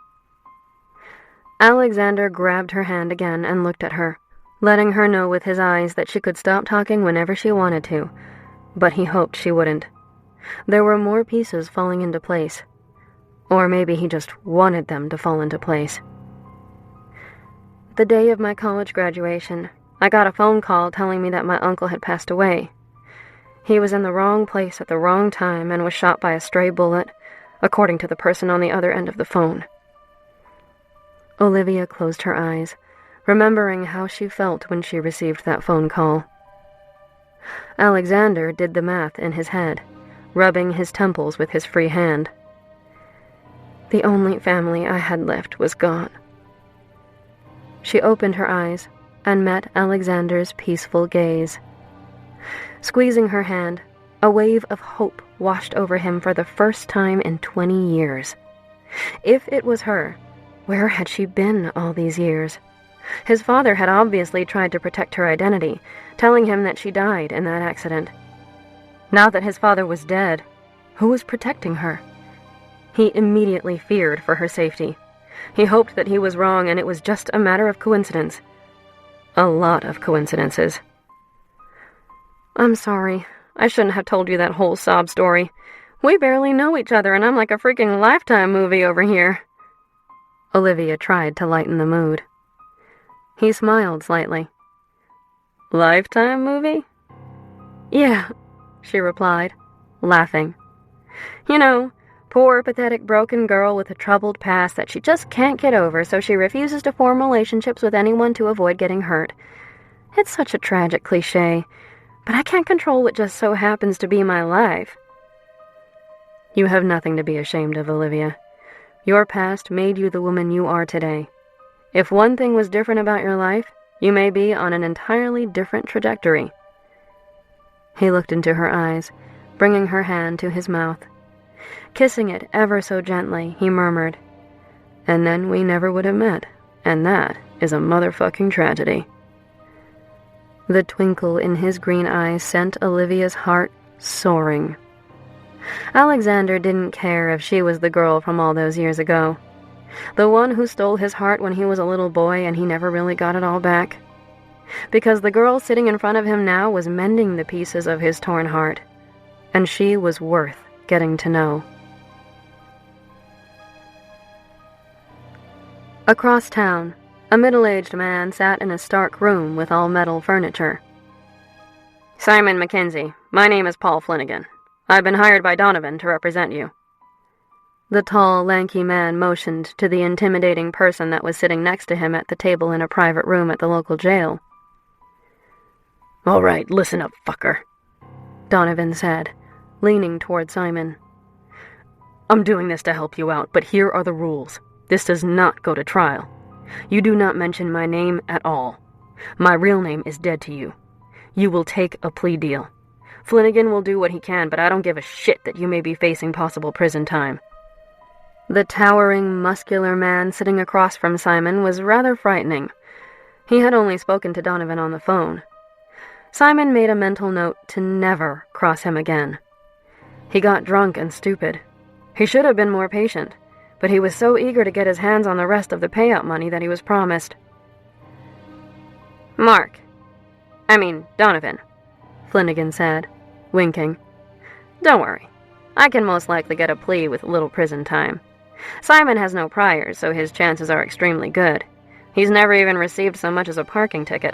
Alexander grabbed her hand again and looked at her, letting her know with his eyes that she could stop talking whenever she wanted to, but he hoped she wouldn't. There were more pieces falling into place. Or maybe he just wanted them to fall into place. The day of my college graduation, I got a phone call telling me that my uncle had passed away. He was in the wrong place at the wrong time and was shot by a stray bullet, according to the person on the other end of the phone. Olivia closed her eyes, remembering how she felt when she received that phone call. Alexander did the math in his head, rubbing his temples with his free hand. The only family I had left was gone. She opened her eyes and met Alexander's peaceful gaze. Squeezing her hand, a wave of hope washed over him for the first time in 20 years. If it was her, where had she been all these years? His father had obviously tried to protect her identity, telling him that she died in that accident. Now that his father was dead, who was protecting her? He immediately feared for her safety. He hoped that he was wrong and it was just a matter of coincidence. A lot of coincidences. I'm sorry. I shouldn't have told you that whole sob story. We barely know each other and I'm like a freaking Lifetime movie over here. Olivia tried to lighten the mood. He smiled slightly. Lifetime movie? Yeah, she replied, laughing. You know, poor, pathetic, broken girl with a troubled past that she just can't get over, so she refuses to form relationships with anyone to avoid getting hurt. It's such a tragic cliché, but I can't control what just so happens to be my life. You have nothing to be ashamed of, Olivia. Your past made you the woman you are today. If one thing was different about your life, you may be on an entirely different trajectory. He looked into her eyes, bringing her hand to his mouth. Kissing it ever so gently, he murmured, "And then we never would have met, and that is a motherfucking tragedy." The twinkle in his green eyes sent Olivia's heart soaring. Alexander didn't care if she was the girl from all those years ago. The one who stole his heart when he was a little boy and he never really got it all back. Because the girl sitting in front of him now was mending the pieces of his torn heart, and she was worth getting to know. Across town, a middle-aged man sat in a stark room with all metal furniture. "Simon Mackenzie, my name is Paul Flanagan. I've been hired by Donovan to represent you." The tall, lanky man motioned to the intimidating person that was sitting next to him at the table in a private room at the local jail. "All right, listen up, fucker," Donovan said, leaning toward Simon. "I'm doing this to help you out, but here are the rules. This does not go to trial. You do not mention my name at all. My real name is dead to you. You will take a plea deal. Flanagan will do what he can, but I don't give a shit that you may be facing possible prison time." The towering, muscular man sitting across from Simon was rather frightening. He had only spoken to Donovan on the phone. Simon made a mental note to never cross him again. He got drunk and stupid. He should have been more patient, but he was so eager to get his hands on the rest of the payout money that he was promised. Donovan, Flanagan said, winking. "Don't worry. I can most likely get a plea with little prison time. Simon has no priors, so his chances are extremely good. He's never even received so much as a parking ticket.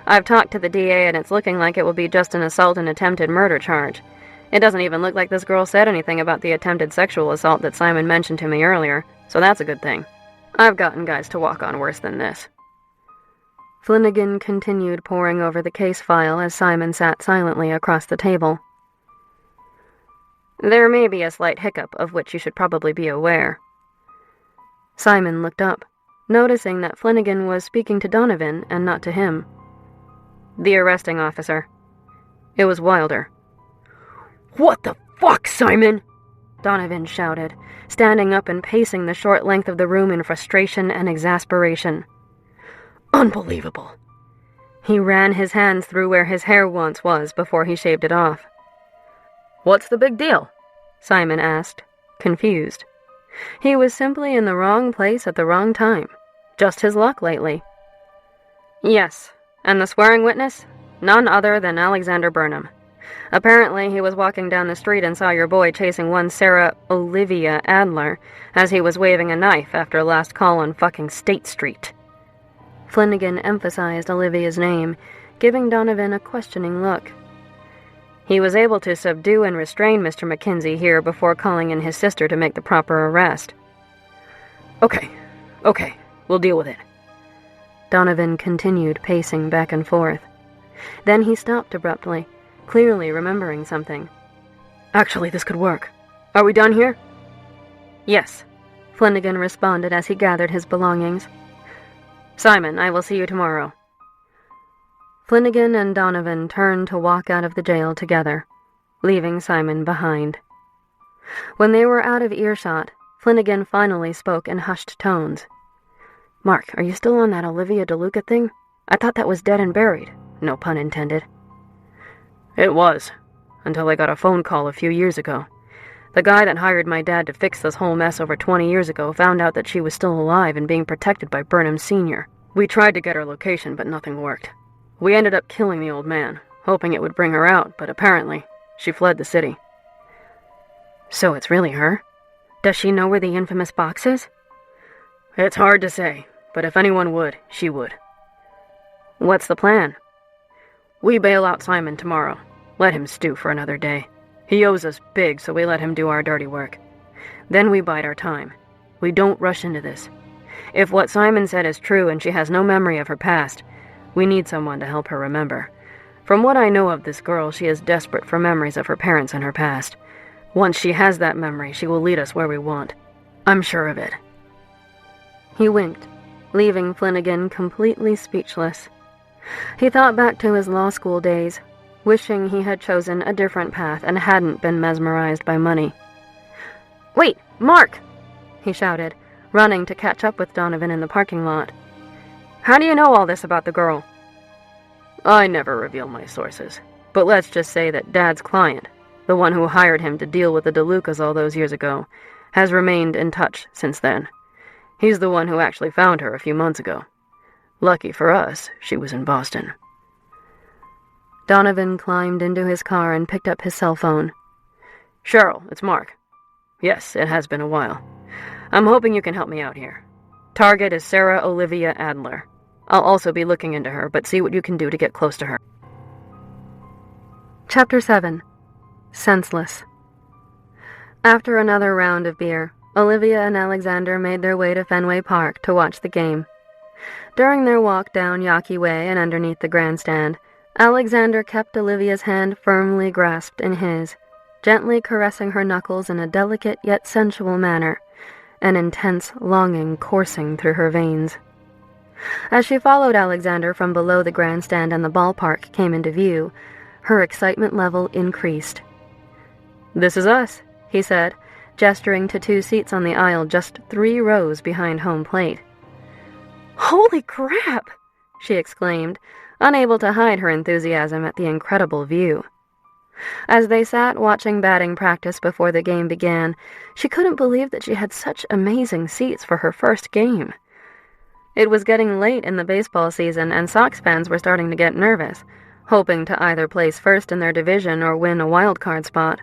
I've talked to the DA and it's looking like it will be just an assault and attempted murder charge. It doesn't even look like this girl said anything about the attempted sexual assault that Simon mentioned to me earlier, so that's a good thing. I've gotten guys to walk on worse than this." Flanagan continued poring over the case file as Simon sat silently across the table. "There may be a slight hiccup of which you should probably be aware." Simon looked up, noticing that Flanagan was speaking to Donovan and not to him. "The arresting officer. It was Wilder." "What the fuck, Simon?" Donovan shouted, standing up and pacing the short length of the room in frustration and exasperation. "Unbelievable." He ran his hands through where his hair once was before he shaved it off. "What's the big deal?" Simon asked, confused. He was simply in the wrong place at the wrong time. Just his luck lately. "Yes, and the swearing witness? None other than Alexander Burnham. Apparently he was walking down the street and saw your boy chasing one Sarah Olivia Adler as he was waving a knife after last call on fucking State Street." Flanagan emphasized Olivia's name, giving Donovan a questioning look. "He was able to subdue and restrain Mr. Mackenzie here before calling in his sister to make the proper arrest." Okay, we'll deal with it." Donovan continued pacing back and forth. Then he stopped abruptly, clearly remembering something. "Actually, this could work. Are we done here?" "Yes," Flanagan responded as he gathered his belongings. "Simon, I will see you tomorrow." Flanagan and Donovan turned to walk out of the jail together, leaving Simon behind. When they were out of earshot, Flanagan finally spoke in hushed tones. Mark, are you still on that Olivia DeLuca thing? I thought that was dead and buried. No pun intended. It was, until I got a phone call a few years ago. The guy that hired my dad to fix this whole mess over 20 years ago found out that she was still alive and being protected by Burnham Sr. We tried to get her location, but nothing worked. We ended up killing the old man, hoping it would bring her out, but apparently, she fled the city. So it's really her? Does she know where the infamous box is? It's hard to say, but if anyone would, she would. What's the plan? We bail out Simon tomorrow. Let him stew for another day. He owes us big, so we let him do our dirty work. Then we bide our time. We don't rush into this. If what Simon said is true and she has no memory of her past, we need someone to help her remember. From what I know of this girl, she is desperate for memories of her parents and her past. Once she has that memory, she will lead us where we want. I'm sure of it. He winked, leaving Flanagan completely speechless. He thought back to his law school days, wishing he had chosen a different path and hadn't been mesmerized by money. "Wait, Mark!" he shouted, running to catch up with Donovan in the parking lot. "How do you know all this about the girl?" I never reveal my sources, but let's just say that Dad's client, the one who hired him to deal with the DeLucas all those years ago, has remained in touch since then. He's the one who actually found her a few months ago. Lucky for us, she was in Boston. Donovan climbed into his car and picked up his cell phone. Cheryl, it's Mark. Yes, it has been a while. I'm hoping you can help me out here. Target is Sarah Olivia Adler. I'll also be looking into her, but see what you can do to get close to her. Chapter 7. Senseless. After another round of beer, Olivia and Alexander made their way to Fenway Park to watch the game. During their walk down Yawkey Way and underneath the grandstand, Alexander kept Olivia's hand firmly grasped in his, gently caressing her knuckles in a delicate yet sensual manner, an intense longing coursing through her veins. As she followed Alexander from below the grandstand and the ballpark came into view, her excitement level increased. "This is us," he said, gesturing to 2 seats on the aisle just 3 rows behind home plate. "Holy crap!" she exclaimed, unable to hide her enthusiasm at the incredible view. As they sat watching batting practice before the game began, she couldn't believe that she had such amazing seats for her first game. It was getting late in the baseball season, and Sox fans were starting to get nervous, hoping to either place first in their division or win a wild card spot.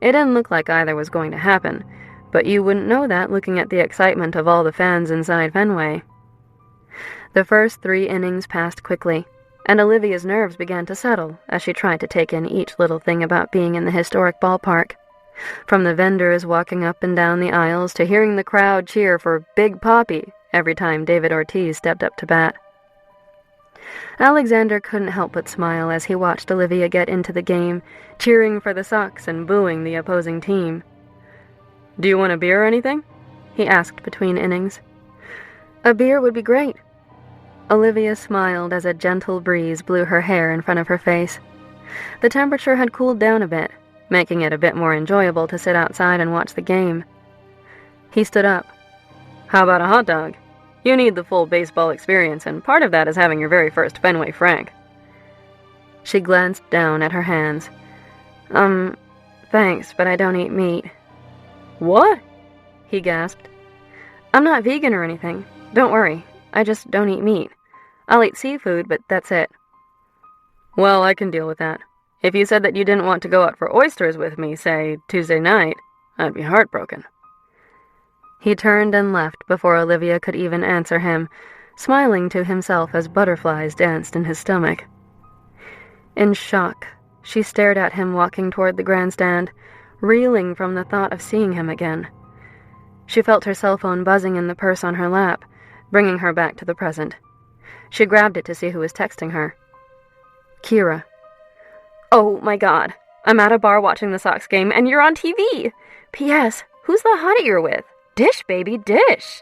It didn't look like either was going to happen, but you wouldn't know that looking at the excitement of all the fans inside Fenway. The first 3 innings passed quickly, and Olivia's nerves began to settle as she tried to take in each little thing about being in the historic ballpark. From the vendors walking up and down the aisles to hearing the crowd cheer for Big Papi every time David Ortiz stepped up to bat. Alexander couldn't help but smile as he watched Olivia get into the game, cheering for the Sox and booing the opposing team. "Do you want a beer or anything?" he asked between innings. "A beer would be great." Olivia smiled as a gentle breeze blew her hair in front of her face. The temperature had cooled down a bit, making it a bit more enjoyable to sit outside and watch the game. He stood up. "How about a hot dog? You need the full baseball experience, and part of that is having your very first Fenway Frank." She glanced down at her hands. Thanks, but I don't eat meat." "What?" he gasped. "I'm not vegan or anything. Don't worry. I just don't eat meat. I'll eat seafood, but that's it." "Well, I can deal with that. If you said that you didn't want to go out for oysters with me, say, Tuesday night, I'd be heartbroken." He turned and left before Olivia could even answer him, smiling to himself as butterflies danced in his stomach. In shock, she stared at him walking toward the grandstand, reeling from the thought of seeing him again. She felt her cell phone buzzing in the purse on her lap, bringing her back to the present. She grabbed it to see who was texting her. Kira. "Oh my God, I'm at a bar watching the Sox game and you're on TV! P.S. Who's the hottie you're with? Dish, baby, dish!"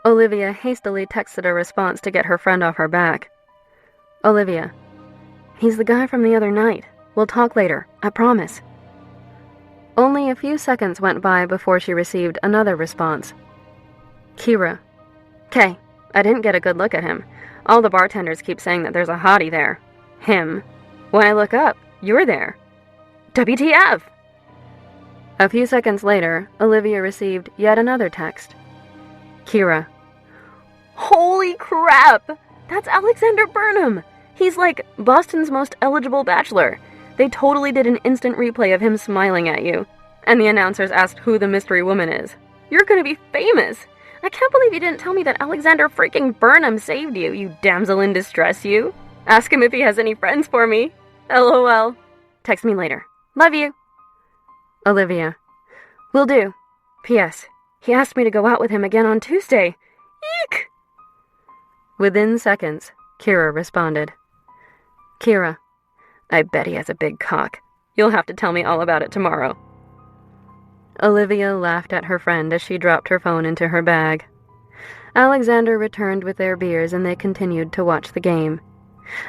Olivia hastily texted a response to get her friend off her back. "Olivia, he's the guy from the other night. We'll talk later, I promise." Only a few seconds went by before she received another response. "Kira. 'Kay, I didn't get a good look at him. All the bartenders keep saying that there's a hottie there. Him. When I look up, you're there. WTF? A few seconds later, Olivia received yet another text. Kira. Holy crap! That's Alexander Burnham! He's like Boston's most eligible bachelor. They totally did an instant replay of him smiling at you. And the announcers asked who the mystery woman is. You're gonna be famous! I can't believe you didn't tell me that Alexander freaking Burnham saved you, you damsel in distress, you. Ask him if he has any friends for me. LOL. Text me later. Love you. Olivia. Will do. P.S. He asked me to go out with him again on Tuesday. Eek! Within seconds, Kira responded. Kira. I bet he has a big cock. You'll have to tell me all about it tomorrow. Olivia laughed at her friend as she dropped her phone into her bag. Alexander returned with their beers and they continued to watch the game.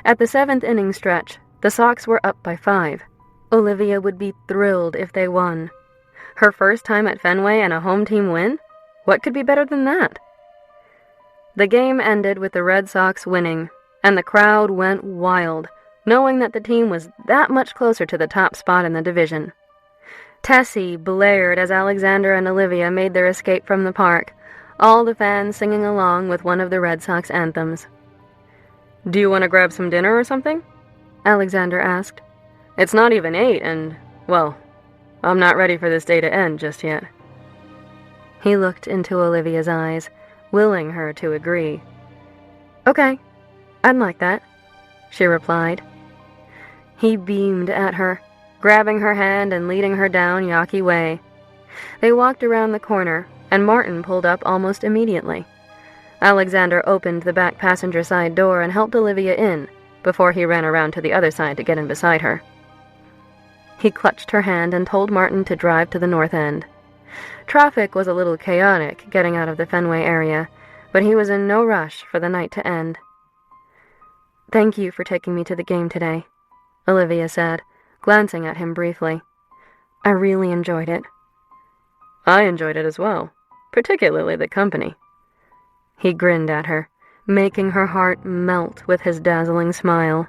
At the 7th inning stretch, the Sox were up by 5. Olivia would be thrilled if they won. Her first time at Fenway and a home team win? What could be better than that? The game ended with the Red Sox winning, and the crowd went wild, knowing that the team was that much closer to the top spot in the division. Tessie blared as Alexander and Olivia made their escape from the park, all the fans singing along with one of the Red Sox anthems. Do you want to grab some dinner or something? Alexander asked. It's not even 8 and, well, I'm not ready for this day to end just yet. He looked into Olivia's eyes, willing her to agree. Okay, I'd like that, she replied. He beamed at her, grabbing her hand and leading her down Yawkey Way. They walked around the corner, and Martin pulled up almost immediately. Alexander opened the back passenger side door and helped Olivia in, before he ran around to the other side to get in beside her. He clutched her hand and told Martin to drive to the north end. Traffic was a little chaotic getting out of the Fenway area, but he was in no rush for the night to end. Thank you for taking me to the game today, Olivia said, glancing at him briefly. I really enjoyed it. I enjoyed it as well, particularly the company. He grinned at her, making her heart melt with his dazzling smile.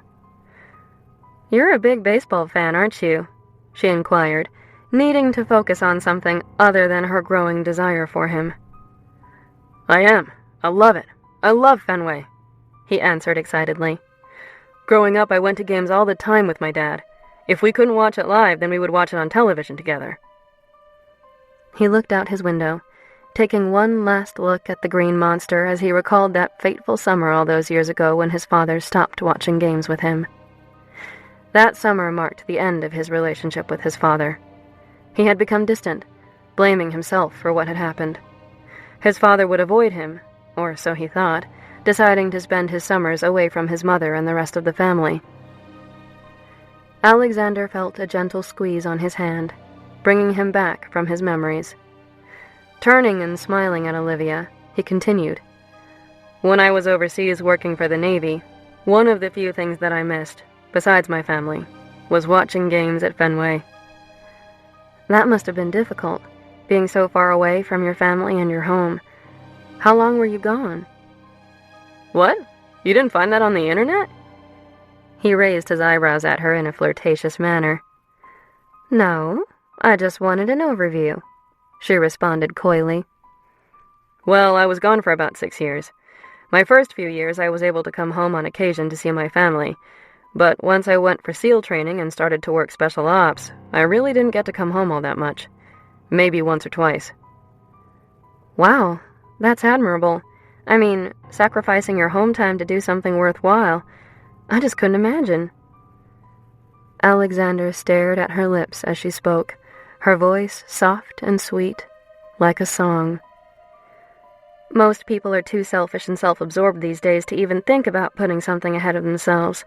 You're a big baseball fan, aren't you? She inquired, needing to focus on something other than her growing desire for him. I am. I love it. I love Fenway, he answered excitedly. Growing up, I went to games all the time with my dad. If we couldn't watch it live, then we would watch it on television together. He looked out his window, taking one last look at the green monster as he recalled that fateful summer all those years ago when his father stopped watching games with him. That summer marked the end of his relationship with his father. He had become distant, blaming himself for what had happened. His father would avoid him, or so he thought, deciding to spend his summers away from his mother and the rest of the family. Alexander felt a gentle squeeze on his hand, bringing him back from his memories. Turning and smiling at Olivia, he continued. When I was overseas working for the Navy, one of the few things that I missed, besides my family, was watching games at Fenway. That must have been difficult, being so far away from your family and your home. How long were you gone? What? You didn't find that on the internet? He raised his eyebrows at her in a flirtatious manner. No, I just wanted an overview, she responded coyly. Well, I was gone for about 6 years. My first few years I was able to come home on occasion to see my family, but once I went for SEAL training and started to work special ops, I really didn't get to come home all that much. Maybe once or twice. Wow, that's admirable. I mean, sacrificing your home time to do something worthwhile. I just couldn't imagine. Alexander stared at her lips as she spoke, her voice soft and sweet, like a song. Most people are too selfish and self-absorbed these days to even think about putting something ahead of themselves.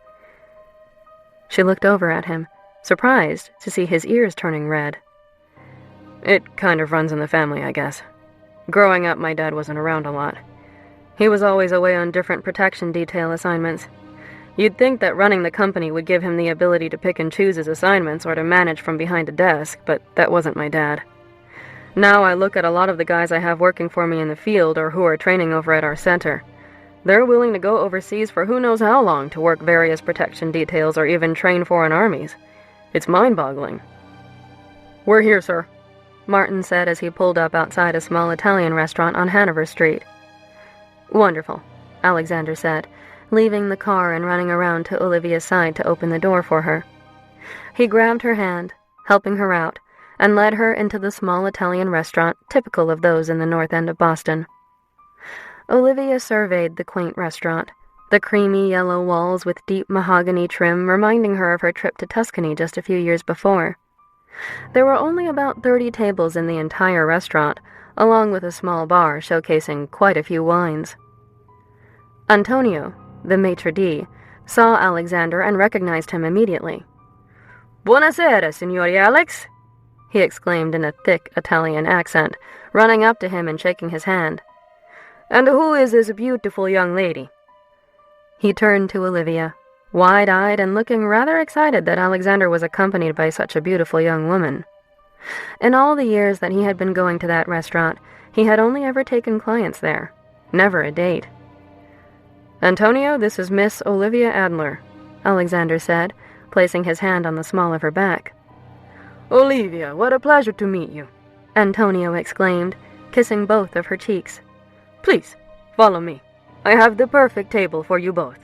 She looked over at him, surprised to see his ears turning red. It kind of runs in the family, I guess. Growing up, my dad wasn't around a lot. He was always away on different protection detail assignments. You'd think that running the company would give him the ability to pick and choose his assignments or to manage from behind a desk, but that wasn't my dad. Now I look at a lot of the guys I have working for me in the field or who are training over at our center. They're willing to go overseas for who knows how long to work various protection details or even train foreign armies. It's mind-boggling. "We're here, sir," Martin said as he pulled up outside a small Italian restaurant on Hanover Street. "Wonderful," Alexander said, leaving the car and running around to Olivia's side to open the door for her. He grabbed her hand, helping her out, and led her into the small Italian restaurant typical of those in the North End of Boston. Olivia surveyed the quaint restaurant, the creamy yellow walls with deep mahogany trim reminding her of her trip to Tuscany just a few years before. There were only about 30 tables in the entire restaurant, along with a small bar showcasing quite a few wines. Antonio, the maitre d', saw Alexander and recognized him immediately. "Buonasera, Signore Alex," he exclaimed in a thick Italian accent, running up to him and shaking his hand. "And who is this beautiful young lady?" He turned to Olivia, wide-eyed and looking rather excited that Alexander was accompanied by such a beautiful young woman. In all the years that he had been going to that restaurant, he had only ever taken clients there, never a date. "Antonio, this is Miss Olivia Adler," Alexander said, placing his hand on the small of her back. "Olivia, what a pleasure to meet you," Antonio exclaimed, kissing both of her cheeks. "Please, follow me. I have the perfect table for you both."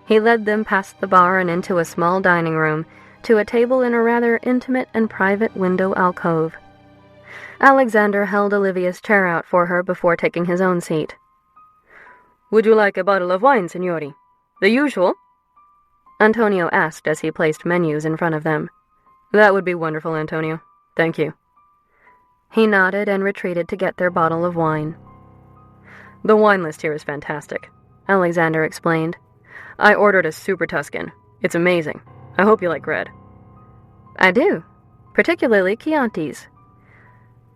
He led them past the bar and into a small dining room, to a table in a rather intimate and private window alcove. Alexander held Olivia's chair out for her before taking his own seat. "Would you like a bottle of wine, signori? The usual?" Antonio asked as he placed menus in front of them. "That would be wonderful, Antonio. Thank you." He nodded and retreated to get their bottle of wine. "The wine list here is fantastic," Alexander explained. "I ordered a Super Tuscan. It's amazing. I hope you like red." "I do, particularly Chianti's."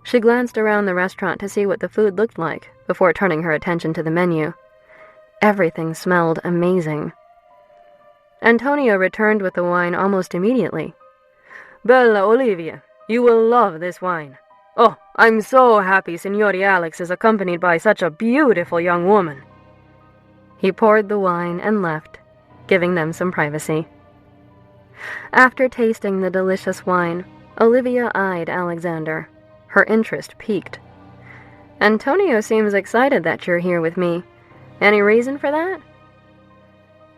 She glanced around the restaurant to see what the food looked like before turning her attention to the menu. Everything smelled amazing. Antonio returned with the wine almost immediately. "Bella Olivia, you will love this wine. Oh, I'm so happy Signore Alex is accompanied by such a beautiful young woman." He poured the wine and left, giving them some privacy. After tasting the delicious wine, Olivia eyed Alexander. Her interest piqued. "Antonio seems excited that you're here with me. Any reason for that?"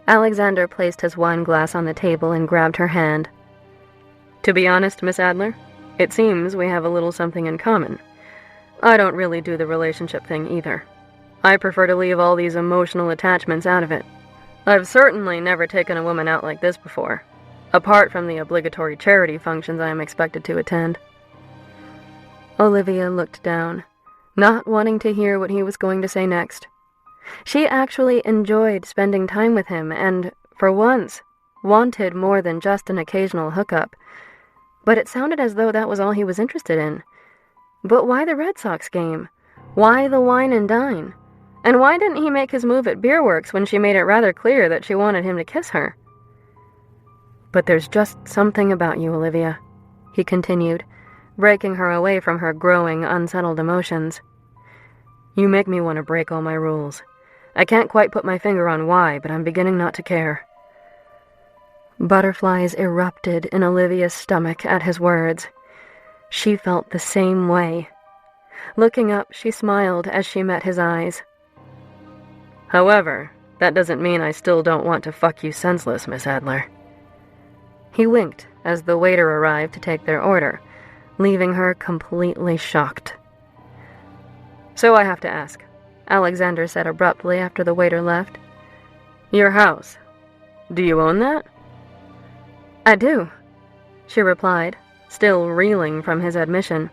Alexander placed his wine glass on the table and grabbed her hand. "To be honest, Miss Adler, it seems we have a little something in common. I don't really do the relationship thing either. I prefer to leave all these emotional attachments out of it. I've certainly never taken a woman out like this before, apart from the obligatory charity functions I am expected to attend." Olivia looked down, not wanting to hear what he was going to say next. She actually enjoyed spending time with him and, for once, wanted more than just an occasional hookup. But it sounded as though that was all he was interested in. But why the Red Sox game? Why the wine and dine? And why didn't he make his move at Beerworks when she made it rather clear that she wanted him to kiss her? "But there's just something about you, Olivia," he continued, breaking her away from her growing, unsettled emotions. "You make me want to break all my rules. I can't quite put my finger on why, but I'm beginning not to care." Butterflies erupted in Olivia's stomach at his words. She felt the same way. Looking up, she smiled as she met his eyes. "However, that doesn't mean I still don't want to fuck you senseless, Miss Adler." He winked as the waiter arrived to take their order, leaving her completely shocked. "So I have to ask," Alexander said abruptly after the waiter left. "Your house. Do you own that?" "I do," she replied, still reeling from his admission.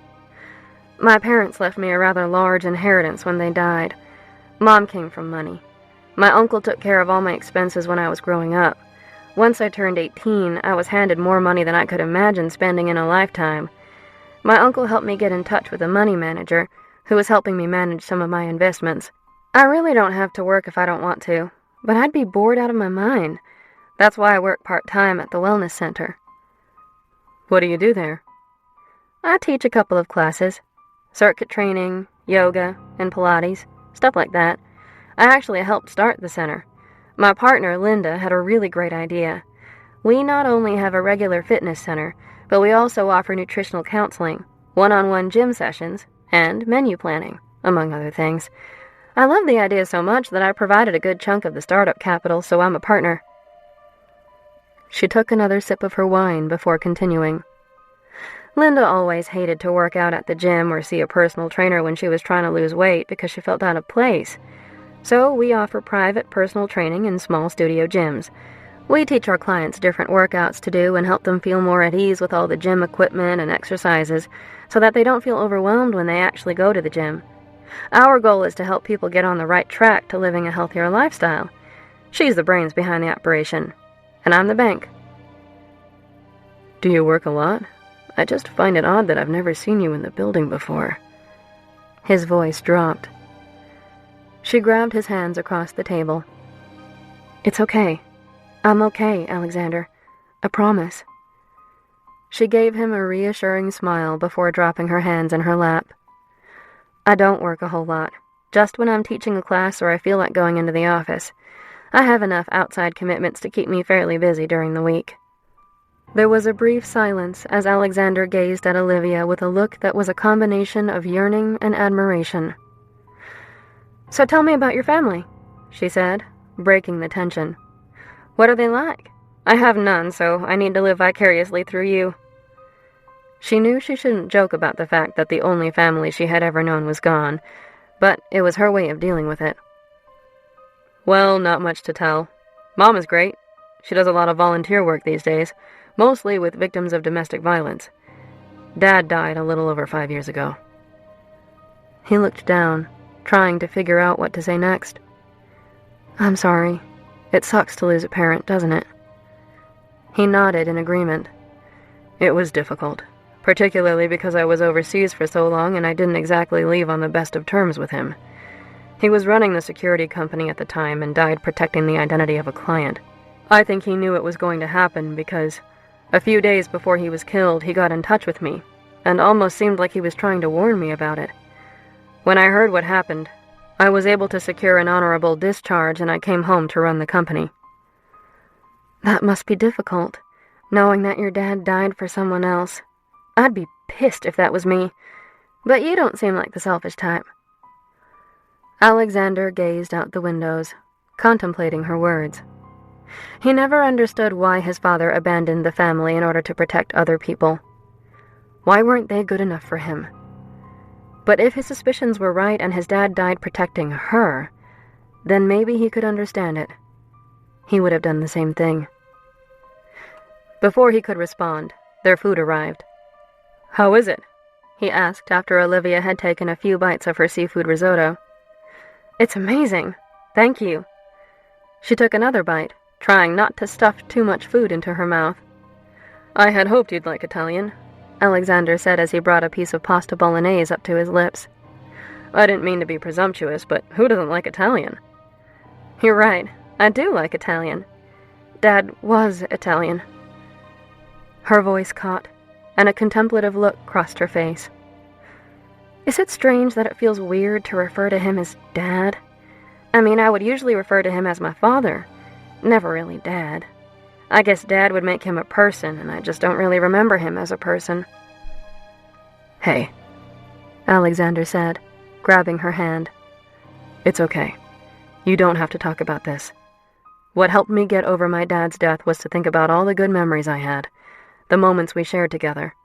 "My parents left me a rather large inheritance when they died. Mom came from money. My uncle took care of all my expenses when I was growing up. Once I turned 18, I was handed more money than I could imagine spending in a lifetime. My uncle helped me get in touch with a money manager, who was helping me manage some of my investments. I really don't have to work if I don't want to, but I'd be bored out of my mind. That's why I work part-time at the wellness center." "What do you do there?" "I teach a couple of classes. Circuit training, yoga, and Pilates, stuff like that. I actually helped start the center. My partner, Linda, had a really great idea. We not only have a regular fitness center, but we also offer nutritional counseling, one-on-one gym sessions, and menu planning, among other things. I love the idea so much that I provided a good chunk of the startup capital, so I'm a partner. She took another sip of her wine before continuing. Linda always hated to work out at the gym or see a personal trainer when she was trying to lose weight because she felt out of place. So we offer private personal training in small studio gyms. We teach our clients different workouts to do and help them feel more at ease with all the gym equipment and exercises so that they don't feel overwhelmed when they actually go to the gym. Our goal is to help people get on the right track to living a healthier lifestyle. She's the brains behind the operation, and I'm the bank. Do you work a lot? I just find it odd that I've never seen you in the building before. His voice dropped. She grabbed his hands across the table. It's okay. I'm okay, Alexander. I promise. She gave him a reassuring smile before dropping her hands in her lap. I don't work a whole lot, just when I'm teaching a class or I feel like going into the office. I have enough outside commitments to keep me fairly busy during the week. There was a brief silence as Alexander gazed at Olivia with a look that was a combination of yearning and admiration. So tell me about your family, she said, breaking the tension. What are they like? I have none, so I need to live vicariously through you. She knew she shouldn't joke about the fact that the only family she had ever known was gone, but it was her way of dealing with it. Well, not much to tell. Mom is great. She does a lot of volunteer work these days, mostly with victims of domestic violence. Dad died a little over 5 years ago. He looked down, trying to figure out what to say next. I'm sorry. It sucks to lose a parent, doesn't it? He nodded in agreement. It was difficult, particularly because I was overseas for so long and I didn't exactly leave on the best of terms with him. He was running the security company at the time and died protecting the identity of a client. I think he knew it was going to happen because a few days before he was killed, he got in touch with me and almost seemed like he was trying to warn me about it. When I heard what happened, I was able to secure an honorable discharge and I came home to run the company. That must be difficult, knowing that your dad died for someone else. I'd be pissed if that was me, but you don't seem like the selfish type. Alexander gazed out the windows, contemplating her words. He never understood why his father abandoned the family in order to protect other people. Why weren't they good enough for him? But if his suspicions were right and his dad died protecting her, then maybe he could understand it. He would have done the same thing. Before he could respond, their food arrived. How is it? He asked after Olivia had taken a few bites of her seafood risotto. It's amazing. Thank you. She took another bite, trying not to stuff too much food into her mouth. I had hoped you'd like Italian, Alexander said as he brought a piece of pasta bolognese up to his lips. I didn't mean to be presumptuous, but who doesn't like Italian? You're right. I do like Italian. Dad was Italian. Her voice caught, and a contemplative look crossed her face. Is it strange that it feels weird to refer to him as Dad? I mean, I would usually refer to him as my father, never really Dad. I guess Dad would make him a person, and I just don't really remember him as a person. Hey, Alexander said, grabbing her hand. It's okay. You don't have to talk about this. What helped me get over my dad's death was to think about all the good memories I had, the moments we shared together.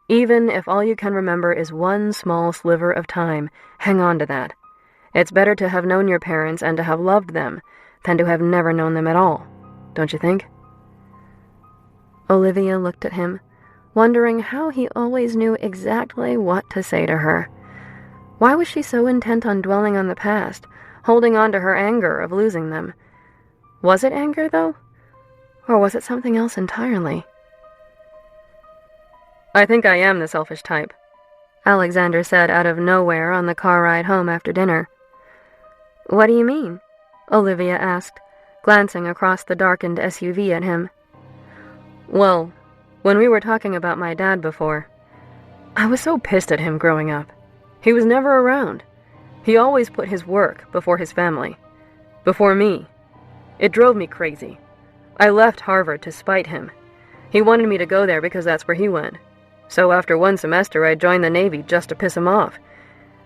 Even if all you can remember is one small sliver of time, hang on to that. It's better to have known your parents and to have loved them than to have never known them at all, don't you think? Olivia looked at him, wondering how he always knew exactly what to say to her. Why was she so intent on dwelling on the past, holding on to her anger of losing them? Was it anger, though? Or was it something else entirely? I think I am the selfish type, Alexander said out of nowhere on the car ride home after dinner. What do you mean? Olivia asked, glancing across the darkened SUV at him. Well, when we were talking about my dad before, I was so pissed at him growing up. He was never around. He always put his work before his family, Before me. It drove me crazy. I left Harvard to spite him. He wanted me to go there because that's where he went. So after one semester, I joined the Navy just to piss him off.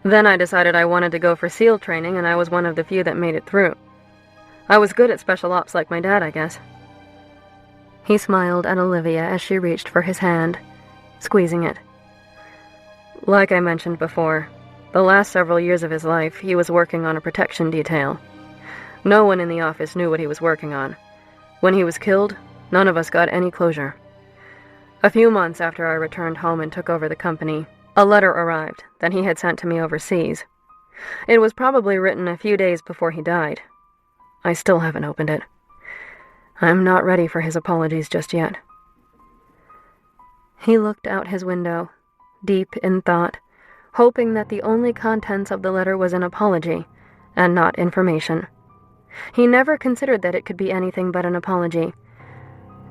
Then I decided I wanted to go for SEAL training, and I was one of the few that made it through. I was good at special ops like my dad, I guess. He smiled at Olivia as she reached for his hand, squeezing it. Like I mentioned before, the last several years of his life, he was working on a protection detail. No one in the office knew what he was working on. When he was killed, none of us got any closure. A few months after I returned home and took over the company, a letter arrived that he had sent to me overseas. It was probably written a few days before he died. I still haven't opened it. I'm not ready for his apologies just yet. He looked out his window, deep in thought, hoping that the only contents of the letter was an apology, and not information. He never considered that it could be anything but an apology.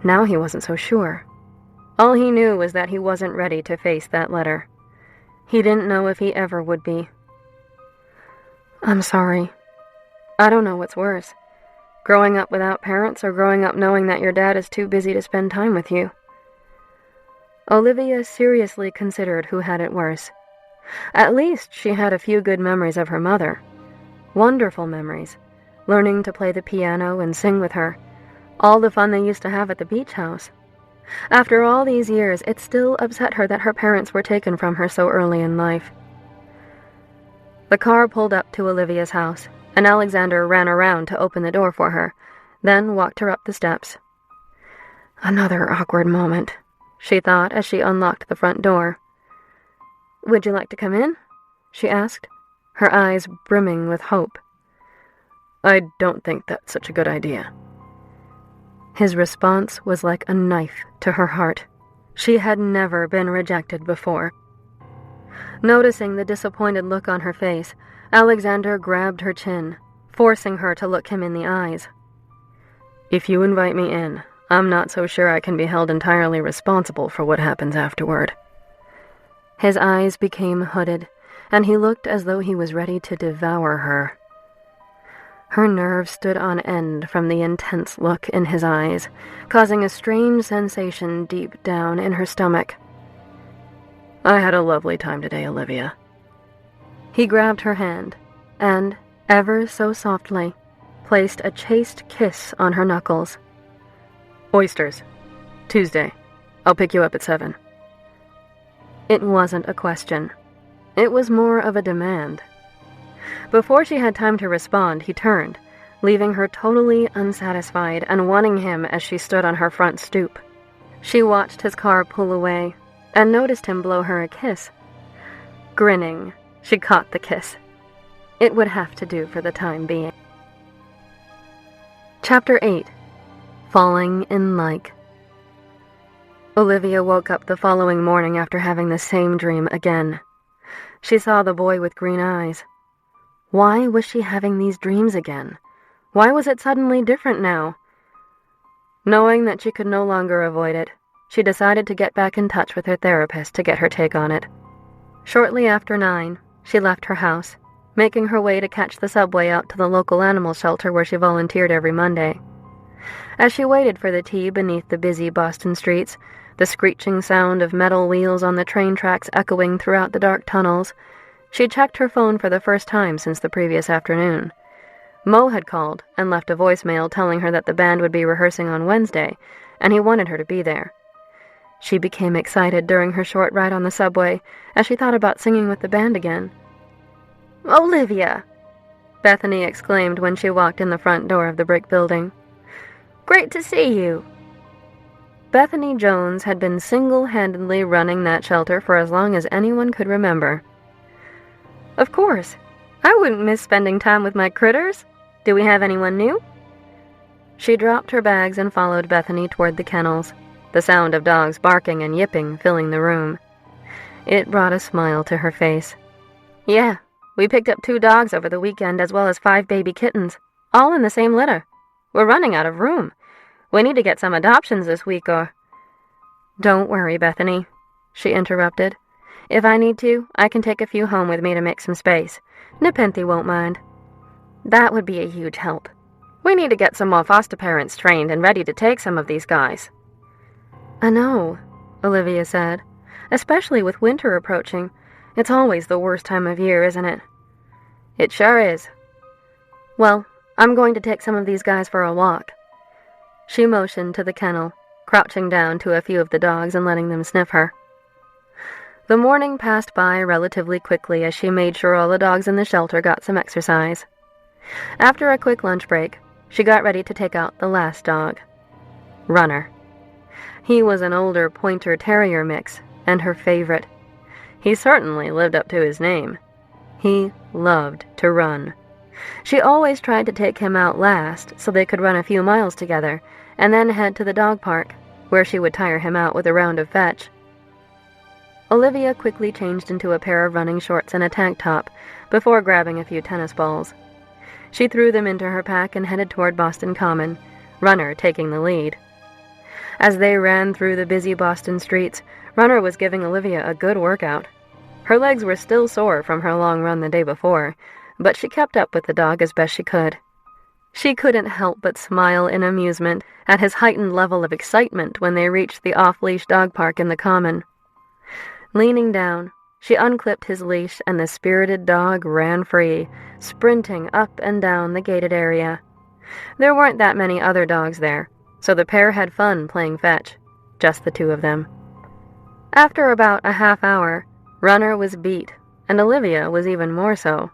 Now he wasn't so sure. All he knew was that he wasn't ready to face that letter. He didn't know if he ever would be. I'm sorry. I don't know what's worse. Growing up without parents or growing up knowing that your dad is too busy to spend time with you. Olivia seriously considered who had it worse. At least she had a few good memories of her mother. Wonderful memories. Learning to play the piano and sing with her. All the fun they used to have at the beach house. After all these years, it still upset her that her parents were taken from her so early in life. The car pulled up to Olivia's house, and Alexander ran around to open the door for her, then walked her up the steps. Another awkward moment, she thought as she unlocked the front door. Would you like to come in? She asked, her eyes brimming with hope. I don't think that's such a good idea. His response was like a knife to her heart. She had never been rejected before. Noticing the disappointed look on her face, Alexander grabbed her chin, forcing her to look him in the eyes. If you invite me in, I'm not so sure I can be held entirely responsible for what happens afterward. His eyes became hooded, and he looked as though he was ready to devour her. Her nerves stood on end from the intense look in his eyes, causing a strange sensation deep down in her stomach. I had a lovely time today, Olivia. He grabbed her hand, and, ever so softly, placed a chaste kiss on her knuckles. Oysters. Tuesday. I'll pick you up at 7. It wasn't a question. It was more of a demand. Before she had time to respond, he turned, leaving her totally unsatisfied and wanting him as she stood on her front stoop. She watched his car pull away, and noticed him blow her a kiss. Grinning, she caught the kiss. It would have to do for the time being. Chapter 8. Falling in Like. Olivia woke up the following morning after having the same dream again. She saw the boy with green eyes. Why was she having these dreams again? Why was it suddenly different now? Knowing that she could no longer avoid it, she decided to get back in touch with her therapist to get her take on it. Shortly after 9, she left her house, making her way to catch the subway out to the local animal shelter where she volunteered every Monday. As she waited for the tea beneath the busy Boston streets, the screeching sound of metal wheels on the train tracks echoing throughout the dark tunnels, she checked her phone for the first time since the previous afternoon. Mo had called and left a voicemail telling her that the band would be rehearsing on Wednesday, and he wanted her to be there. She became excited during her short ride on the subway as she thought about singing with the band again. "Olivia!" Bethany exclaimed when she walked in the front door of the brick building. "Great to see you!" Bethany Jones had been single-handedly running that shelter for as long as anyone could remember. "Of course. I wouldn't miss spending time with my critters. Do we have anyone new?" She dropped her bags and followed Bethany toward the kennels, the sound of dogs barking and yipping filling the room. It brought a smile to her face. "Yeah, we picked up 2 dogs over the weekend as well as 5 baby kittens, all in the same litter. We're running out of room. We need to get some adoptions this week or—" "Don't worry, Bethany," she interrupted. "If I need to, I can take a few home with me to make some space. Nepenthe won't mind." "That would be a huge help. We need to get some more foster parents trained and ready to take some of these guys. I know, Olivia said. Especially with winter approaching. It's always the worst time of year, isn't it? It sure is. Well, I'm going to take some of these guys for a walk. She motioned to the kennel, crouching down to a few of the dogs and letting them sniff her. The morning passed by relatively quickly as she made sure all the dogs in the shelter got some exercise. After a quick lunch break, she got ready to take out the last dog, Runner. He was an older pointer terrier mix, and her favorite. He certainly lived up to his name. He loved to run. She always tried to take him out last so they could run a few miles together, and then head to the dog park, where she would tire him out with a round of fetch. Olivia quickly changed into a pair of running shorts and a tank top before grabbing a few tennis balls. She threw them into her pack and headed toward Boston Common, Runner taking the lead. As they ran through the busy Boston streets, Runner was giving Olivia a good workout. Her legs were still sore from her long run the day before, but she kept up with the dog as best she could. She couldn't help but smile in amusement at his heightened level of excitement when they reached the off-leash dog park in the Common. Leaning down, she unclipped his leash and the spirited dog ran free, sprinting up and down the gated area. There weren't that many other dogs there, so the pair had fun playing fetch, just the two of them. After about a half hour, Runner was beat, and Olivia was even more so.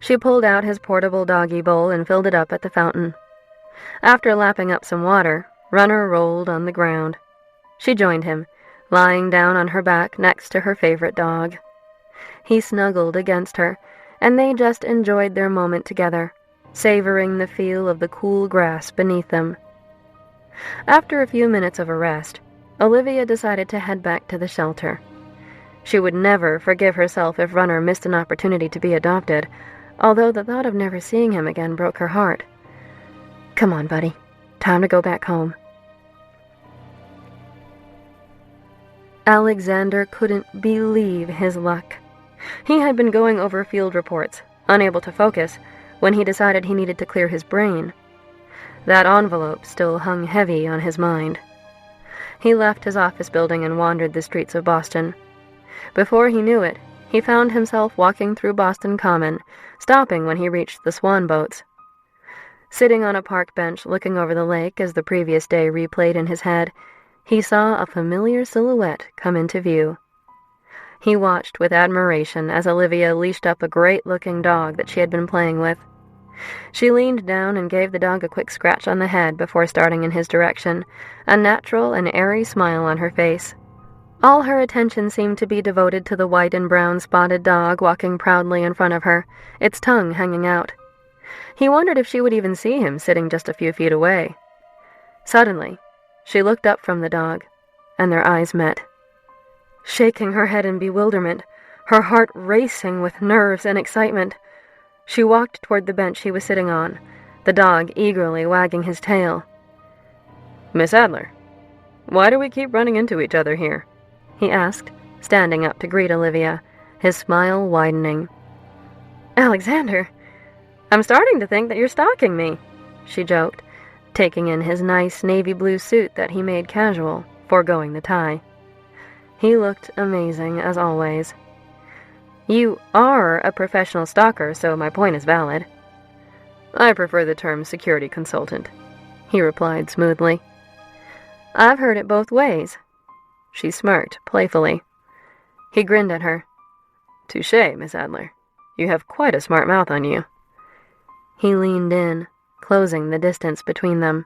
She pulled out his portable doggy bowl and filled it up at the fountain. After lapping up some water, Runner rolled on the ground. She joined him, lying down on her back next to her favorite dog. He snuggled against her, and they just enjoyed their moment together, savoring the feel of the cool grass beneath them. After a few minutes of a rest, Olivia decided to head back to the shelter. She would never forgive herself if Runner missed an opportunity to be adopted, although the thought of never seeing him again broke her heart. Come on, buddy. Time to go back home. Alexander couldn't believe his luck. He had been going over field reports, unable to focus, when he decided he needed to clear his brain. That envelope still hung heavy on his mind. He left his office building and wandered the streets of Boston. Before he knew it, he found himself walking through Boston Common, stopping when he reached the swan boats. Sitting on a park bench looking over the lake as the previous day replayed in his head, he saw a familiar silhouette come into view. He watched with admiration as Olivia leashed up a great-looking dog that she had been playing with. She leaned down and gave the dog a quick scratch on the head before starting in his direction, a natural and airy smile on her face. All her attention seemed to be devoted to the white and brown spotted dog walking proudly in front of her, its tongue hanging out. He wondered if she would even see him sitting just a few feet away. Suddenly, she looked up from the dog, and their eyes met. Shaking her head in bewilderment, her heart racing with nerves and excitement, she walked toward the bench he was sitting on, the dog eagerly wagging his tail. "Miss Adler, why do we keep running into each other here?" he asked, standing up to greet Olivia, his smile widening. "Alexander, I'm starting to think that you're stalking me," she joked, taking in his nice navy blue suit that he made casual, foregoing the tie. He looked amazing, as always. "You are a professional stalker, so my point is valid." "I prefer the term security consultant," he replied smoothly. "I've heard it both ways." She smirked playfully. He grinned at her. "Touché, Miss Adler. You have quite a smart mouth on you." He leaned in, closing the distance between them.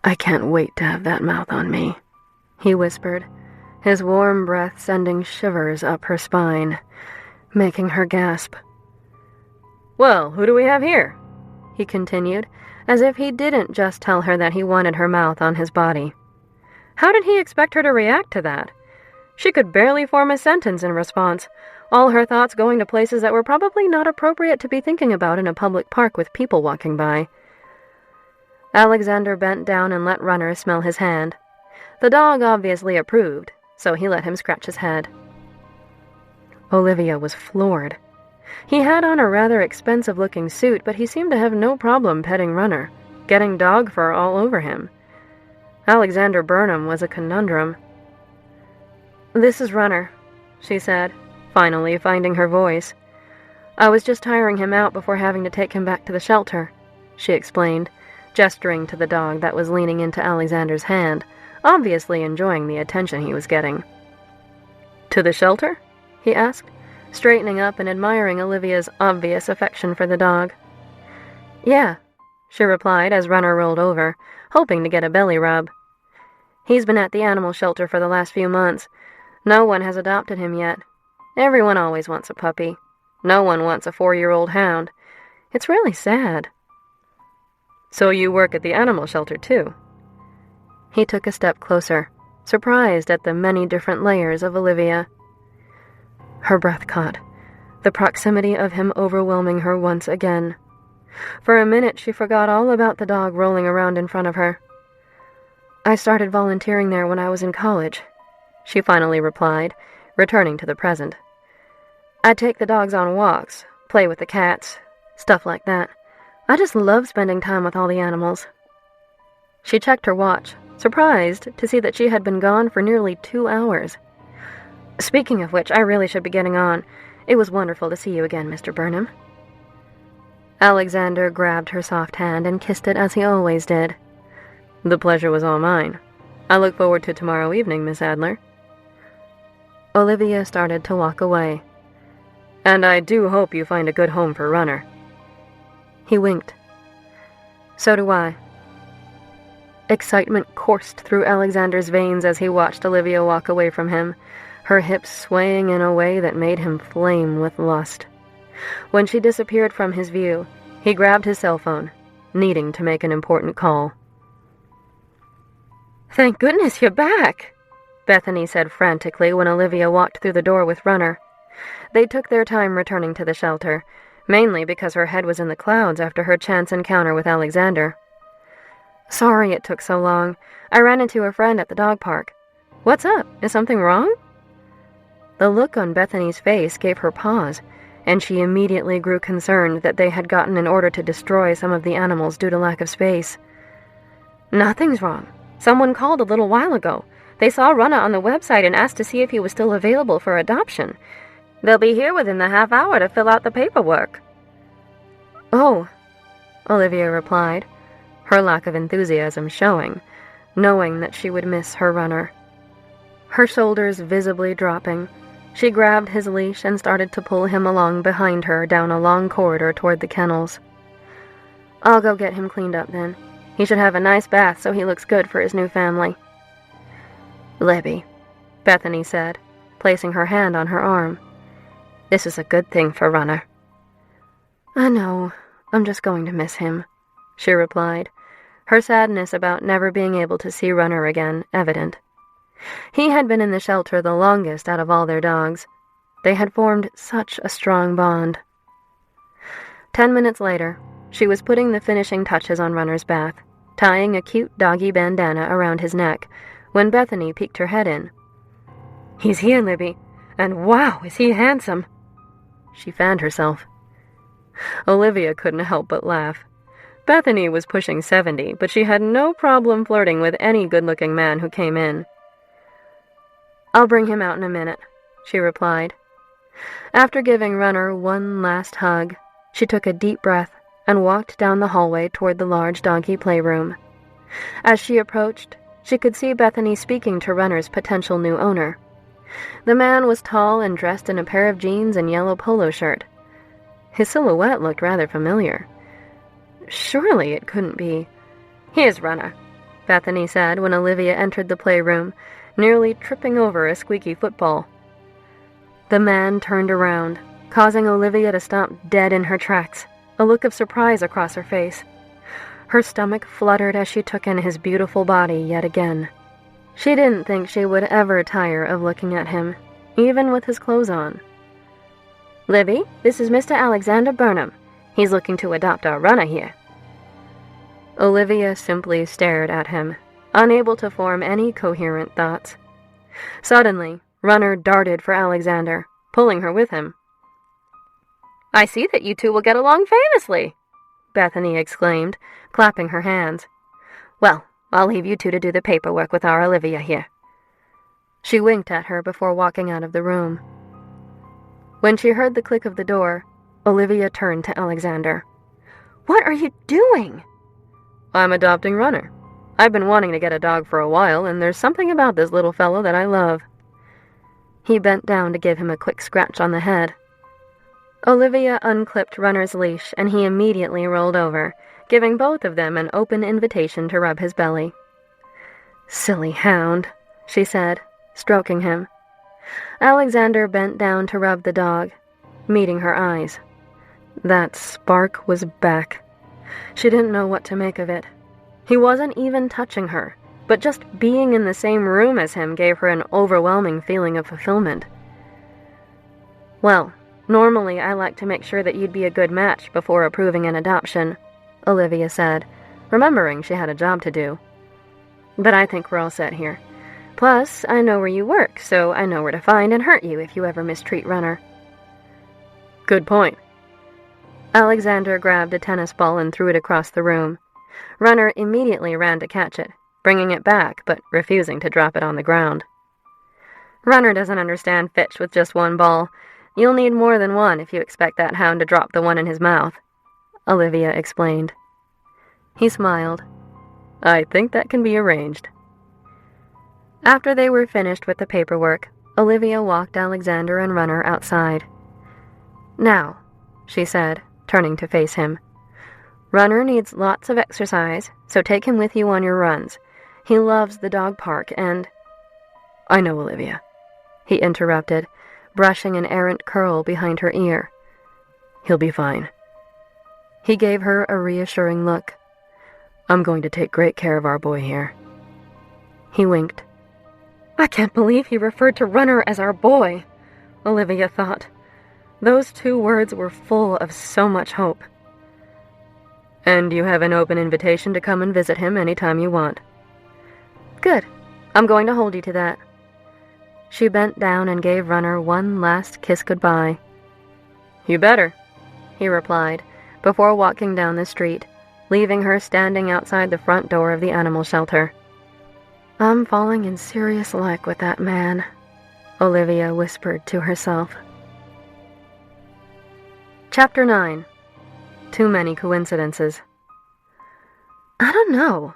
"I can't wait to have that mouth on me," he whispered, his warm breath sending shivers up her spine, making her gasp. "Well, who do we have here?" he continued, as if he didn't just tell her that he wanted her mouth on his body. How did he expect her to react to that? She could barely form a sentence in response, all her thoughts going to places that were probably not appropriate to be thinking about in a public park with people walking by. Alexander bent down and let Runner smell his hand. The dog obviously approved, so he let him scratch his head. Olivia was floored. He had on a rather expensive-looking suit, but he seemed to have no problem petting Runner, getting dog fur all over him. Alexander Burnham was a conundrum. "This is Runner," she said, finally finding her voice. "I was just tiring him out before having to take him back to the shelter," she explained, gesturing to the dog that was leaning into Alexander's hand, obviously enjoying the attention he was getting. "To the shelter?" he asked, straightening up and admiring Olivia's obvious affection for the dog. "Yeah," she replied as Runner rolled over, hoping to get a belly rub. "He's been at the animal shelter for the last few months. No one has adopted him yet. Everyone always wants a puppy. No one wants a 4-year-old hound. It's really sad." "So you work at the animal shelter, too?" He took a step closer, surprised at the many different layers of Olivia. Her breath caught, the proximity of him overwhelming her once again. For a minute she forgot all about the dog rolling around in front of her. "I started volunteering there when I was in college," she finally replied, returning to the present. "I take the dogs on walks, play with the cats, stuff like that. I just love spending time with all the animals." She checked her watch, surprised to see that she had been gone for nearly 2 hours. "Speaking of which, I really should be getting on. It was wonderful to see you again, Mr. Burnham." Alexander grabbed her soft hand and kissed it as he always did. "The pleasure was all mine. I look forward to tomorrow evening, Miss Adler." Olivia started to walk away. "And I do hope you find a good home for Runner." He winked. "So do I." Excitement coursed through Alexander's veins as he watched Olivia walk away from him, her hips swaying in a way that made him flame with lust. When she disappeared from his view, he grabbed his cell phone, needing to make an important call. "Thank goodness you're back," Bethany said frantically when Olivia walked through the door with Runner. They took their time returning to the shelter, mainly because her head was in the clouds after her chance encounter with Alexander. "Sorry it took so long. I ran into a friend at the dog park. What's up? Is something wrong?" The look on Bethany's face gave her pause, and she immediately grew concerned that they had gotten an order to destroy some of the animals due to lack of space. "Nothing's wrong. Someone called a little while ago. They saw Runner on the website and asked to see if he was still available for adoption. They'll be here within the half hour to fill out the paperwork." "Oh," Olivia replied, her lack of enthusiasm showing, knowing that she would miss her Runner. Her shoulders visibly dropping, she grabbed his leash and started to pull him along behind her down a long corridor toward the kennels. "I'll go get him cleaned up then. He should have a nice bath so he looks good for his new family." "Libby," Bethany said, placing her hand on her arm. "This is a good thing for Runner." "I know. I'm just going to miss him," she replied, her sadness about never being able to see Runner again evident. He had been in the shelter the longest out of all their dogs. They had formed such a strong bond. 10 minutes later, she was putting the finishing touches on Runner's bath, tying a cute doggy bandana around his neck, when Bethany peeked her head in. "He's here, Libby, and wow, is he handsome!" She fanned herself. Olivia couldn't help but laugh. Bethany was pushing 70, but she had no problem flirting with any good-looking man who came in. "I'll bring him out in a minute," she replied. After giving Runner one last hug, she took a deep breath and walked down the hallway toward the large doggy playroom. As she approached, she could see Bethany speaking to Runner's potential new owner. The man was tall and dressed in a pair of jeans and yellow polo shirt. His silhouette looked rather familiar. Surely it couldn't be. "Here's Runner," Bethany said when Olivia entered the playroom, nearly tripping over a squeaky football. The man turned around, causing Olivia to stop dead in her tracks, a look of surprise across her face. Her stomach fluttered as she took in his beautiful body yet again. She didn't think she would ever tire of looking at him, even with his clothes on. "Libby, this is Mr. Alexander Burnham. He's looking to adopt our Runner here." Olivia simply stared at him, unable to form any coherent thoughts. Suddenly, Runner darted for Alexander, pulling her with him. I see that you two will get along famously, Bethany exclaimed, clapping her hands. Well, I'll leave you two to do the paperwork with our Olivia here. She winked at her before walking out of the room. When she heard the click of the door, Olivia turned to Alexander. What are you doing? I'm adopting Runner. I've been wanting to get a dog for a while, and there's something about this little fellow that I love. He bent down to give him a quick scratch on the head. Olivia unclipped Runner's leash, and he immediately rolled over, giving both of them an open invitation to rub his belly. Silly hound, she said, stroking him. Alexander bent down to rub the dog, meeting her eyes. That spark was back. She didn't know what to make of it. He wasn't even touching her, but just being in the same room as him gave her an overwhelming feeling of fulfillment. Well, normally I like to make sure that you'd be a good match before approving an adoption, Olivia said, remembering she had a job to do. But I think we're all set here. Plus, I know where you work, so I know where to find and hurt you if you ever mistreat Runner. Good point. Alexander grabbed a tennis ball and threw it across the room. Runner immediately ran to catch it, bringing it back, but refusing to drop it on the ground. Runner doesn't understand fetch with just one ball. You'll need more than one if you expect that hound to drop the one in his mouth, Olivia explained. He smiled. I think that can be arranged. After they were finished with the paperwork, Olivia walked Alexander and Runner outside. Now, she said, turning to face him. Runner needs lots of exercise, so take him with you on your runs. He loves the dog park and... I know, Olivia, he interrupted, brushing an errant curl behind her ear. He'll be fine. He gave her a reassuring look. I'm going to take great care of our boy here. He winked. I can't believe he referred to Runner as our boy, Olivia thought. Those two words were full of so much hope. And you have an open invitation to come and visit him any time you want. Good. I'm going to hold you to that. She bent down and gave Runner one last kiss goodbye. You better, he replied, before walking down the street, leaving her standing outside the front door of the animal shelter. I'm falling in serious like with that man, Olivia whispered to herself. Chapter 9. Too many coincidences. I don't know,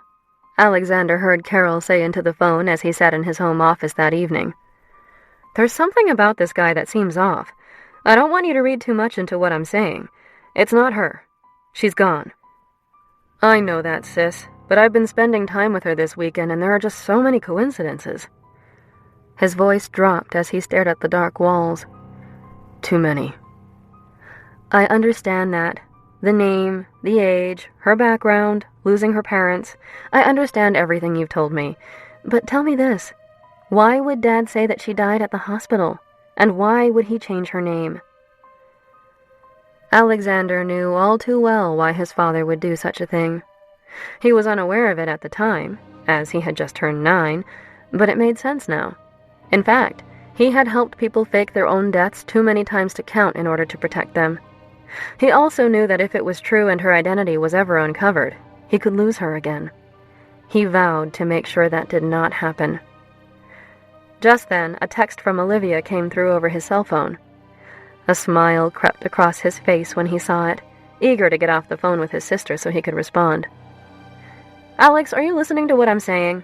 Alexander heard Carol say into the phone as he sat in his home office that evening. There's something about this guy that seems off. I don't want you to read too much into what I'm saying. It's not her. She's gone. I know that, sis, but I've been spending time with her this weekend and there are just so many coincidences. His voice dropped as he stared at the dark walls. Too many. I understand that. The name, the age, her background, losing her parents. I understand everything you've told me. But tell me this. Why would Dad say that she died at the hospital? And why would he change her name? Alexander knew all too well why his father would do such a thing. He was unaware of it at the time, as he had just turned 9, but it made sense now. In fact, he had helped people fake their own deaths too many times to count in order to protect them. He also knew that if it was true and her identity was ever uncovered, he could lose her again. He vowed to make sure that did not happen. Just then, a text from Olivia came through over his cell phone. A smile crept across his face when he saw it, eager to get off the phone with his sister so he could respond. Alex, are you listening to what I'm saying?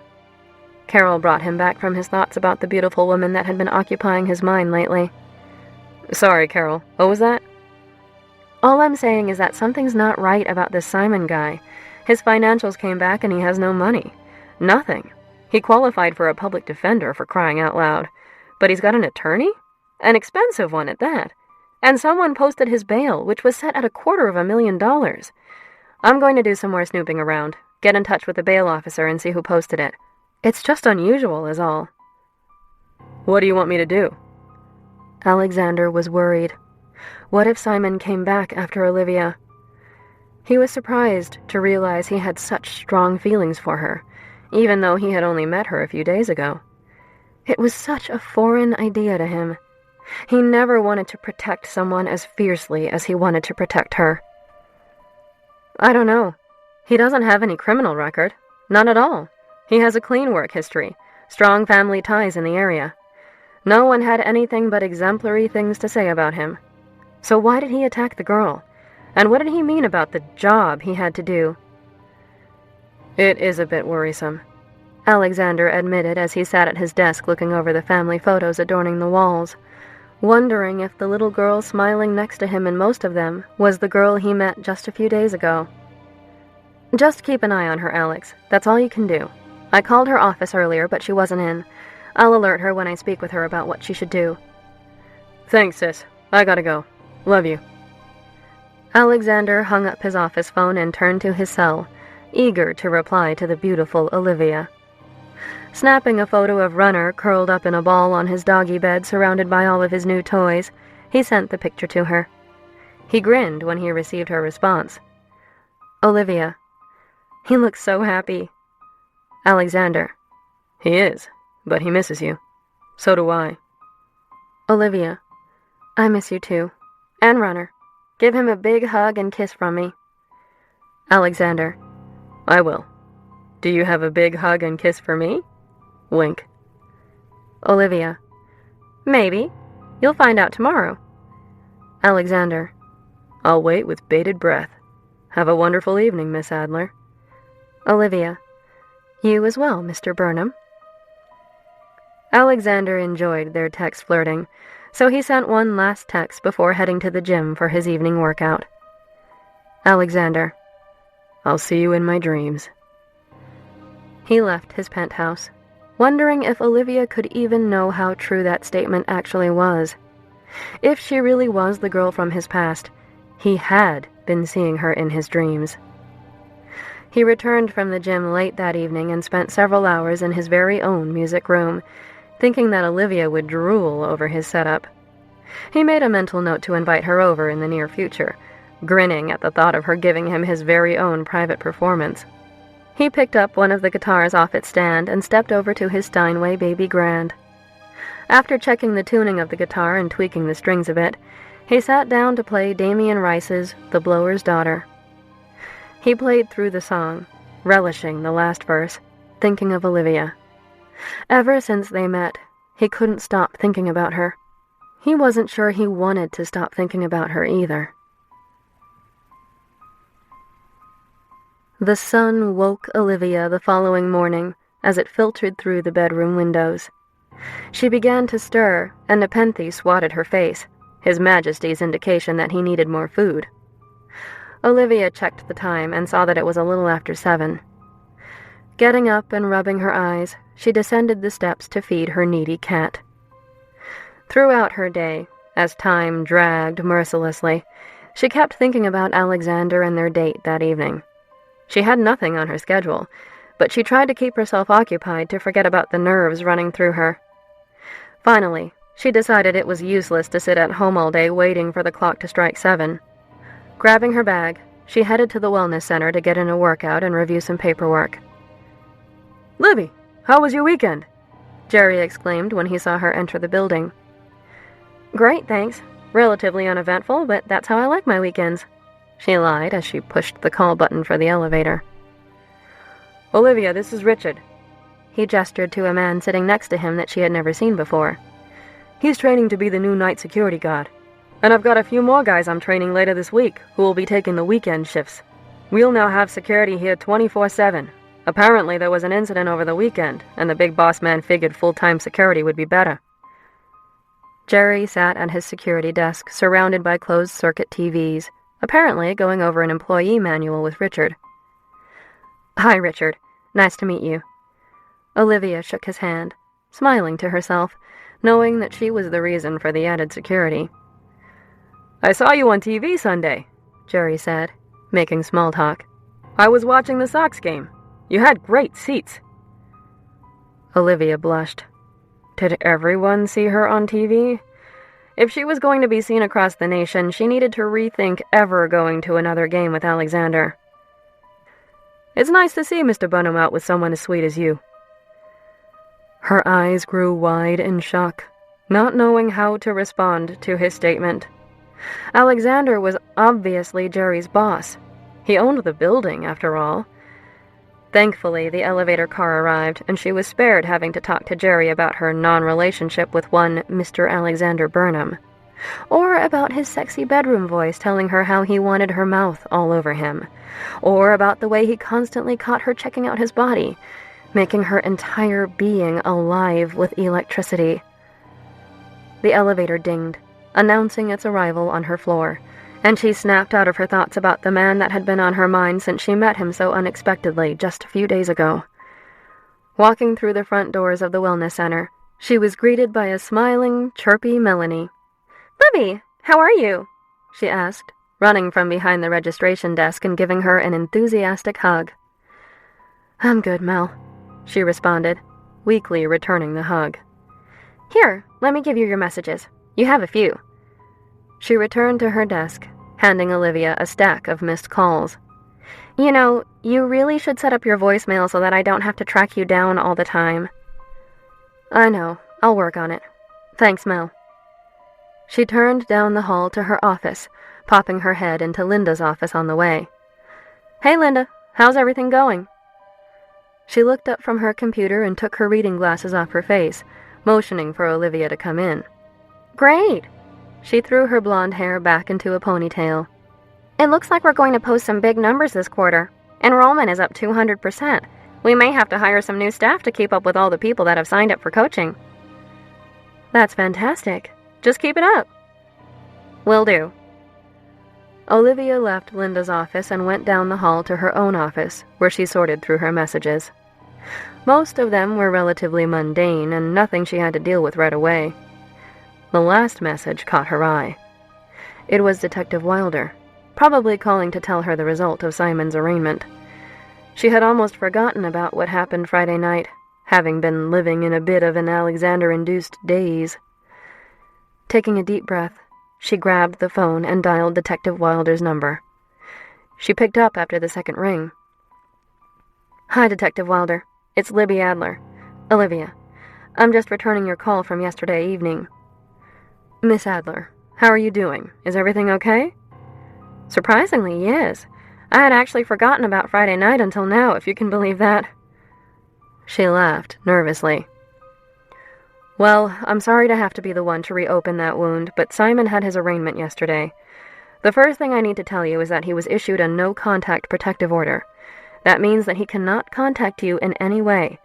Carol brought him back from his thoughts about the beautiful woman that had been occupying his mind lately. Sorry, Carol. What was that? All I'm saying is that something's not right about this Simon guy. His financials came back and he has no money. Nothing. He qualified for a public defender, for crying out loud. But he's got an attorney? An expensive one at that. And someone posted his bail, which was set at $250,000. I'm going to do some more snooping around. Get in touch with the bail officer and see who posted it. It's just unusual, is all. What do you want me to do? Alexander was worried. What if Simon came back after Olivia? He was surprised to realize he had such strong feelings for her, even though he had only met her a few days ago. It was such a foreign idea to him. He never wanted to protect someone as fiercely as he wanted to protect her. I don't know. He doesn't have any criminal record. None at all. He has a clean work history, strong family ties in the area. No one had anything but exemplary things to say about him. So why did he attack the girl? And what did he mean about the job he had to do? It is a bit worrisome, Alexander admitted as he sat at his desk looking over the family photos adorning the walls, wondering if the little girl smiling next to him in most of them was the girl he met just a few days ago. Just keep an eye on her, Alex. That's all you can do. I called her office earlier, but she wasn't in. I'll alert her when I speak with her about what she should do. Thanks, sis. I gotta go. Love you. Alexander hung up his office phone and turned to his cell, eager to reply to the beautiful Olivia. Snapping a photo of Runner curled up in a ball on his doggy bed surrounded by all of his new toys, he sent the picture to her. He grinned when he received her response. Olivia. He looks so happy. Alexander. He is, but he misses you. So do I. Olivia. I miss you too. And Runner. Give him a big hug and kiss from me. Alexander. I will. Do you have a big hug and kiss for me? Wink. Olivia. Maybe. You'll find out tomorrow. Alexander. I'll wait with bated breath. Have a wonderful evening, Miss Adler. Olivia. You as well, Mr. Burnham. Alexander enjoyed their text flirting, so he sent one last text before heading to the gym for his evening workout. Alexander. I'll see you in my dreams. He left his penthouse, wondering if Olivia could even know how true that statement actually was. If she really was the girl from his past, he had been seeing her in his dreams. He returned from the gym late that evening and spent several hours in his very own music room, thinking that Olivia would drool over his setup. He made a mental note to invite her over in the near future, grinning at the thought of her giving him his very own private performance. He picked up one of the guitars off its stand and stepped over to his Steinway Baby Grand. After checking the tuning of the guitar and tweaking the strings a bit, he sat down to play Damien Rice's The Blower's Daughter. He played through the song, relishing the last verse, thinking of Olivia. Ever since they met, he couldn't stop thinking about her. He wasn't sure he wanted to stop thinking about her either. The sun woke Olivia the following morning as it filtered through the bedroom windows. She began to stir, and Nepenthe swatted her face, His Majesty's indication that he needed more food. Olivia checked the time and saw that it was a little after 7. Getting up and rubbing her eyes, she descended the steps to feed her needy cat. Throughout her day, as time dragged mercilessly, she kept thinking about Alexander and their date that evening. She had nothing on her schedule, but she tried to keep herself occupied to forget about the nerves running through her. Finally, she decided it was useless to sit at home all day waiting for the clock to strike 7. Grabbing her bag, she headed to the wellness center to get in a workout and review some paperwork. "Libby, how was your weekend?" Jerry exclaimed when he saw her enter the building. "Great, thanks. Relatively uneventful, but that's how I like my weekends," she lied as she pushed the call button for the elevator. "Olivia, this is Richard." He gestured to a man sitting next to him that she had never seen before. "He's training to be the new night security guard. And I've got a few more guys I'm training later this week who will be taking the weekend shifts. We'll now have security here 24/7. Apparently there was an incident over the weekend, and the big boss man figured full-time security would be better." Jerry sat at his security desk, surrounded by closed-circuit TVs, apparently going over an employee manual with Richard. "Hi, Richard. Nice to meet you." Olivia shook his hand, smiling to herself, knowing that she was the reason for the added security. "I saw you on TV Sunday," Jerry said, making small talk. "I was watching the Sox game. You had great seats." Olivia blushed. Did everyone see her on TV? If she was going to be seen across the nation, she needed to rethink ever going to another game with Alexander. "It's nice to see Mr. Bunham out with someone as sweet as you." Her eyes grew wide in shock, not knowing how to respond to his statement. Alexander was obviously Jerry's boss. He owned the building, after all. Thankfully, the elevator car arrived, and she was spared having to talk to Jerry about her non-relationship with one Mr. Alexander Burnham, or about his sexy bedroom voice telling her how he wanted her mouth all over him, or about the way he constantly caught her checking out his body, making her entire being alive with electricity. The elevator dinged, announcing its arrival on her floor, and she snapped out of her thoughts about the man that had been on her mind since she met him so unexpectedly just a few days ago. Walking through the front doors of the wellness center, she was greeted by a smiling, chirpy Melanie. "Libby, how are you?" she asked, running from behind the registration desk and giving her an enthusiastic hug. "I'm good, Mel," she responded, weakly returning the hug. "Here, let me give you your messages. You have a few." She returned to her desk, handing Olivia a stack of missed calls. "You know, you really should set up your voicemail so that I don't have to track you down all the time." "I know. I'll work on it. Thanks, Mel." She turned down the hall to her office, popping her head into Linda's office on the way. "Hey, Linda, how's everything going?" She looked up from her computer and took her reading glasses off her face, motioning for Olivia to come in. "Great." She threw her blonde hair back into a ponytail. "It looks like we're going to post some big numbers this quarter. Enrollment is up 200%. We may have to hire some new staff to keep up with all the people that have signed up for coaching." "That's fantastic. Just keep it up." "Will do." Olivia left Linda's office and went down the hall to her own office, where she sorted through her messages. Most of them were relatively mundane and nothing she had to deal with right away. The last message caught her eye. It was Detective Wilder, probably calling to tell her the result of Simon's arraignment. She had almost forgotten about what happened Friday night, having been living in a bit of an Alexander-induced daze. Taking a deep breath, she grabbed the phone and dialed Detective Wilder's number. She picked up after the second ring. "Hi, Detective Wilder. It's Libby Adler. Olivia. I'm just returning your call from yesterday evening." "Miss Adler, how are you doing? Is everything okay?" "Surprisingly, yes. I had actually forgotten about Friday night until now, if you can believe that." She laughed nervously. "Well, I'm sorry to have to be the one to reopen that wound, but Simon had his arraignment yesterday. The first thing I need to tell you is that he was issued a no-contact protective order. That means that he cannot contact you in any way.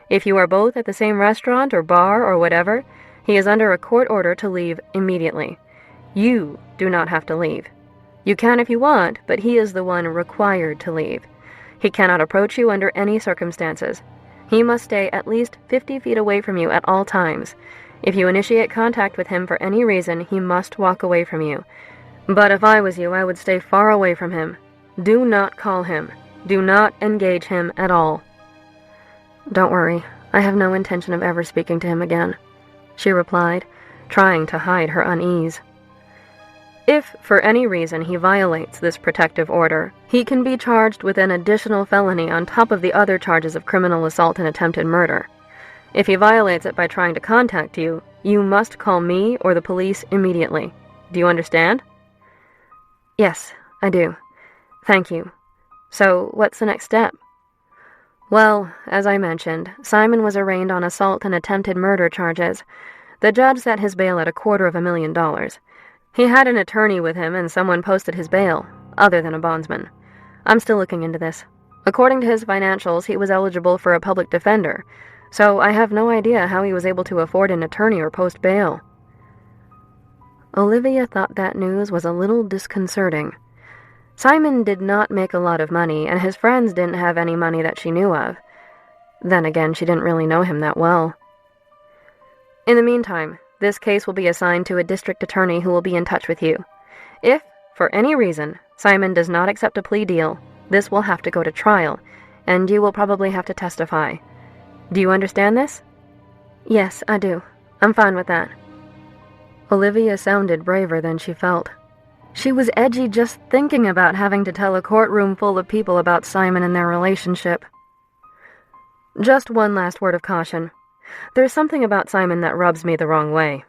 If you are both at the same restaurant or bar or whatever, he is under a court order to leave immediately. You do not have to leave. You can if you want, but he is the one required to leave. He cannot approach you under any circumstances. He must stay at least 50 feet away from you at all times. If you initiate contact with him for any reason, he must walk away from you. But if I was you, I would stay far away from him. Do not call him. Do not engage him at all." "Don't worry. I have no intention of ever speaking to him again," she replied, trying to hide her unease. "If, for any reason, he violates this protective order, he can be charged with an additional felony on top of the other charges of criminal assault and attempted murder. If he violates it by trying to contact you, you must call me or the police immediately. Do you understand?" "Yes, I do. Thank you. So, what's the next step?" "Well, as I mentioned, Simon was arraigned on assault and attempted murder charges. The judge set his bail at $250,000. He had an attorney with him and someone posted his bail, other than a bondsman. I'm still looking into this. According to his financials, he was eligible for a public defender, so I have no idea how he was able to afford an attorney or post bail." Olivia thought that news was a little disconcerting. Simon did not make a lot of money, and his friends didn't have any money that she knew of. Then again, she didn't really know him that well. "In the meantime, this case will be assigned to a district attorney who will be in touch with you. If, for any reason, Simon does not accept a plea deal, this will have to go to trial, and you will probably have to testify. Do you understand this?" "Yes, I do. I'm fine with that." Olivia sounded braver than she felt. She was edgy just thinking about having to tell a courtroom full of people about Simon and their relationship. "Just one last word of caution. There's something about Simon that rubs me the wrong way.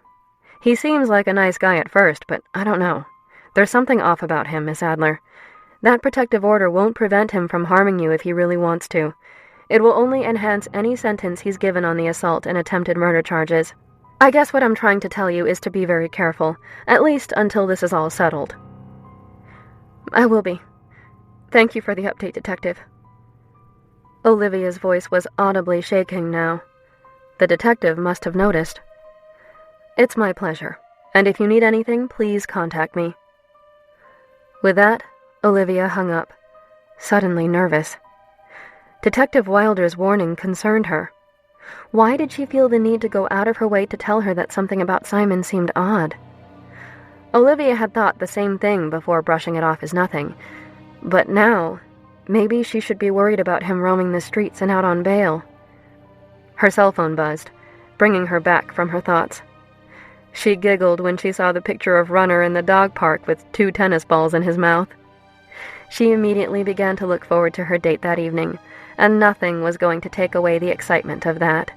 He seems like a nice guy at first, but I don't know. There's something off about him, Miss Adler. That protective order won't prevent him from harming you if he really wants to. It will only enhance any sentence he's given on the assault and attempted murder charges. I guess what I'm trying to tell you is to be very careful, at least until this is all settled. I will be. Thank you for the update, Detective. Olivia's voice was audibly shaking now. The detective must have noticed. It's my pleasure, and if you need anything, please contact me. With that, Olivia hung up, suddenly nervous. Detective Wilder's warning concerned her. Why did she feel the need to go out of her way to tell her that something about Simon seemed odd? Olivia had thought the same thing before brushing it off as nothing, but now, maybe she should be worried about him roaming the streets and out on bail. Her cell phone buzzed, bringing her back from her thoughts. She giggled when she saw the picture of Runner in the dog park with 2 tennis balls in his mouth. She immediately began to look forward to her date that evening, and nothing was going to take away the excitement of that.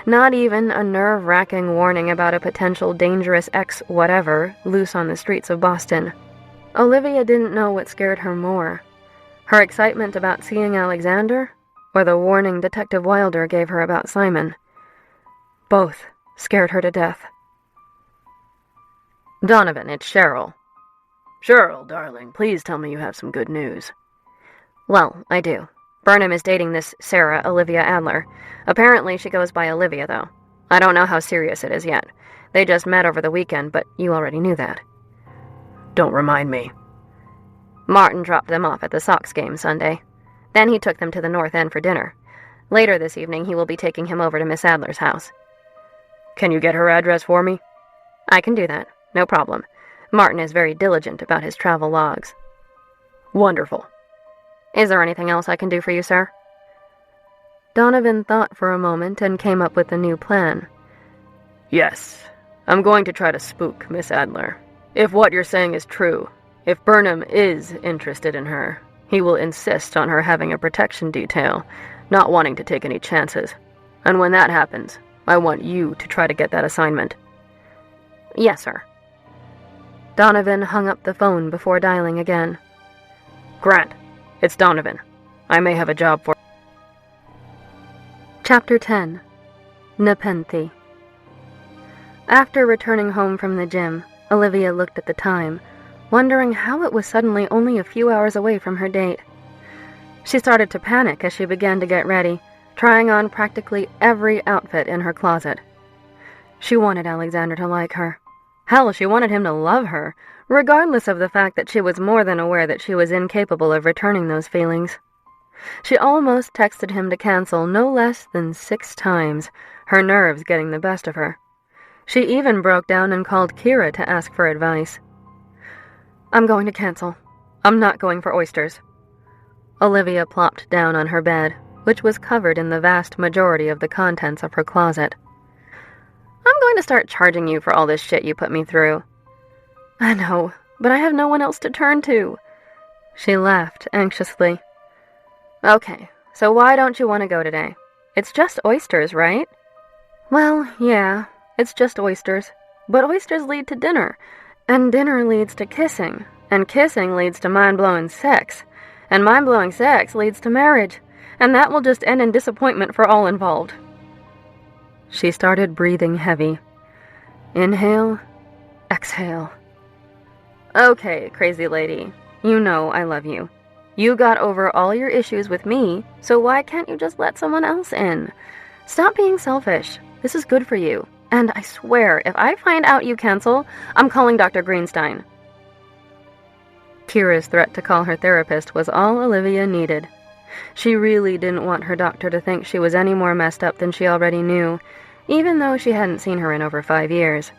Not even a nerve-wracking warning about a potential dangerous ex-whatever loose on the streets of Boston. Olivia didn't know what scared her more, her excitement about seeing Alexander, or the warning Detective Wilder gave her about Simon. Both scared her to death. Donovan, it's Cheryl. Cheryl, darling, please tell me you have some good news. Well, I do. Burnham is dating this Sarah Olivia Adler. Apparently she goes by Olivia, though. I don't know how serious it is yet. They just met over the weekend, but you already knew that. Don't remind me. Martin dropped them off at the Sox game Sunday. Then he took them to the North End for dinner. Later this evening he will be taking him over to Miss Adler's house. Can you get her address for me? I can do that. No problem. Martin is very diligent about his travel logs. Wonderful. Is there anything else I can do for you, sir? Donovan thought for a moment and came up with a new plan. Yes, I'm going to try to spook Miss Adler. If what you're saying is true, if Burnham is interested in her, he will insist on her having a protection detail, not wanting to take any chances. And when that happens, I want you to try to get that assignment. Yes, sir. Donovan hung up the phone before dialing again. Grant, it's Donovan. I may have a job for... Chapter 10. Nepenthe. After returning home from the gym, Olivia looked at the time, wondering how it was suddenly only a few hours away from her date. She started to panic as she began to get ready, trying on practically every outfit in her closet. She wanted Alexander to like her. Hell, she wanted him to love her, regardless of the fact that she was more than aware that she was incapable of returning those feelings. She almost texted him to cancel no less than 6 times, her nerves getting the best of her. She even broke down and called Kira to ask for advice. I'm going to cancel. I'm not going for oysters. Olivia plopped down on her bed, which was covered in the vast majority of the contents of her closet. I'm going to start charging you for all this shit you put me through. I know, but I have no one else to turn to. She laughed anxiously. Okay, so why don't you want to go today? It's just oysters, right? Well, yeah, it's just oysters. But oysters lead to dinner, and dinner leads to kissing, and kissing leads to mind-blowing sex, and mind-blowing sex leads to marriage, and that will just end in disappointment for all involved. She started breathing heavy. Inhale, exhale. Okay, crazy lady, you know I love you. You got over all your issues with me, so why can't you just let someone else in? Stop being selfish. This is good for you. And I swear, if I find out you cancel, I'm calling Dr. Greenstein. Kira's threat to call her therapist was all Olivia needed. She really didn't want her doctor to think she was any more messed up than she already knew, even though she hadn't seen her in over 5 years.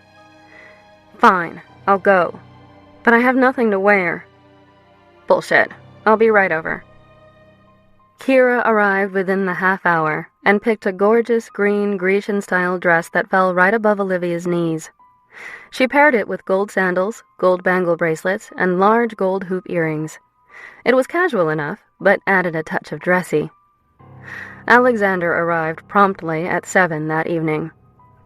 Fine, I'll go. But I have nothing to wear. Bullshit. I'll be right over. Kira arrived within the half hour and picked a gorgeous green Grecian-style dress that fell right above Olivia's knees. She paired it with gold sandals, gold bangle bracelets, and large gold hoop earrings. It was casual enough, but added a touch of dressy. Alexander arrived promptly at 7 that evening.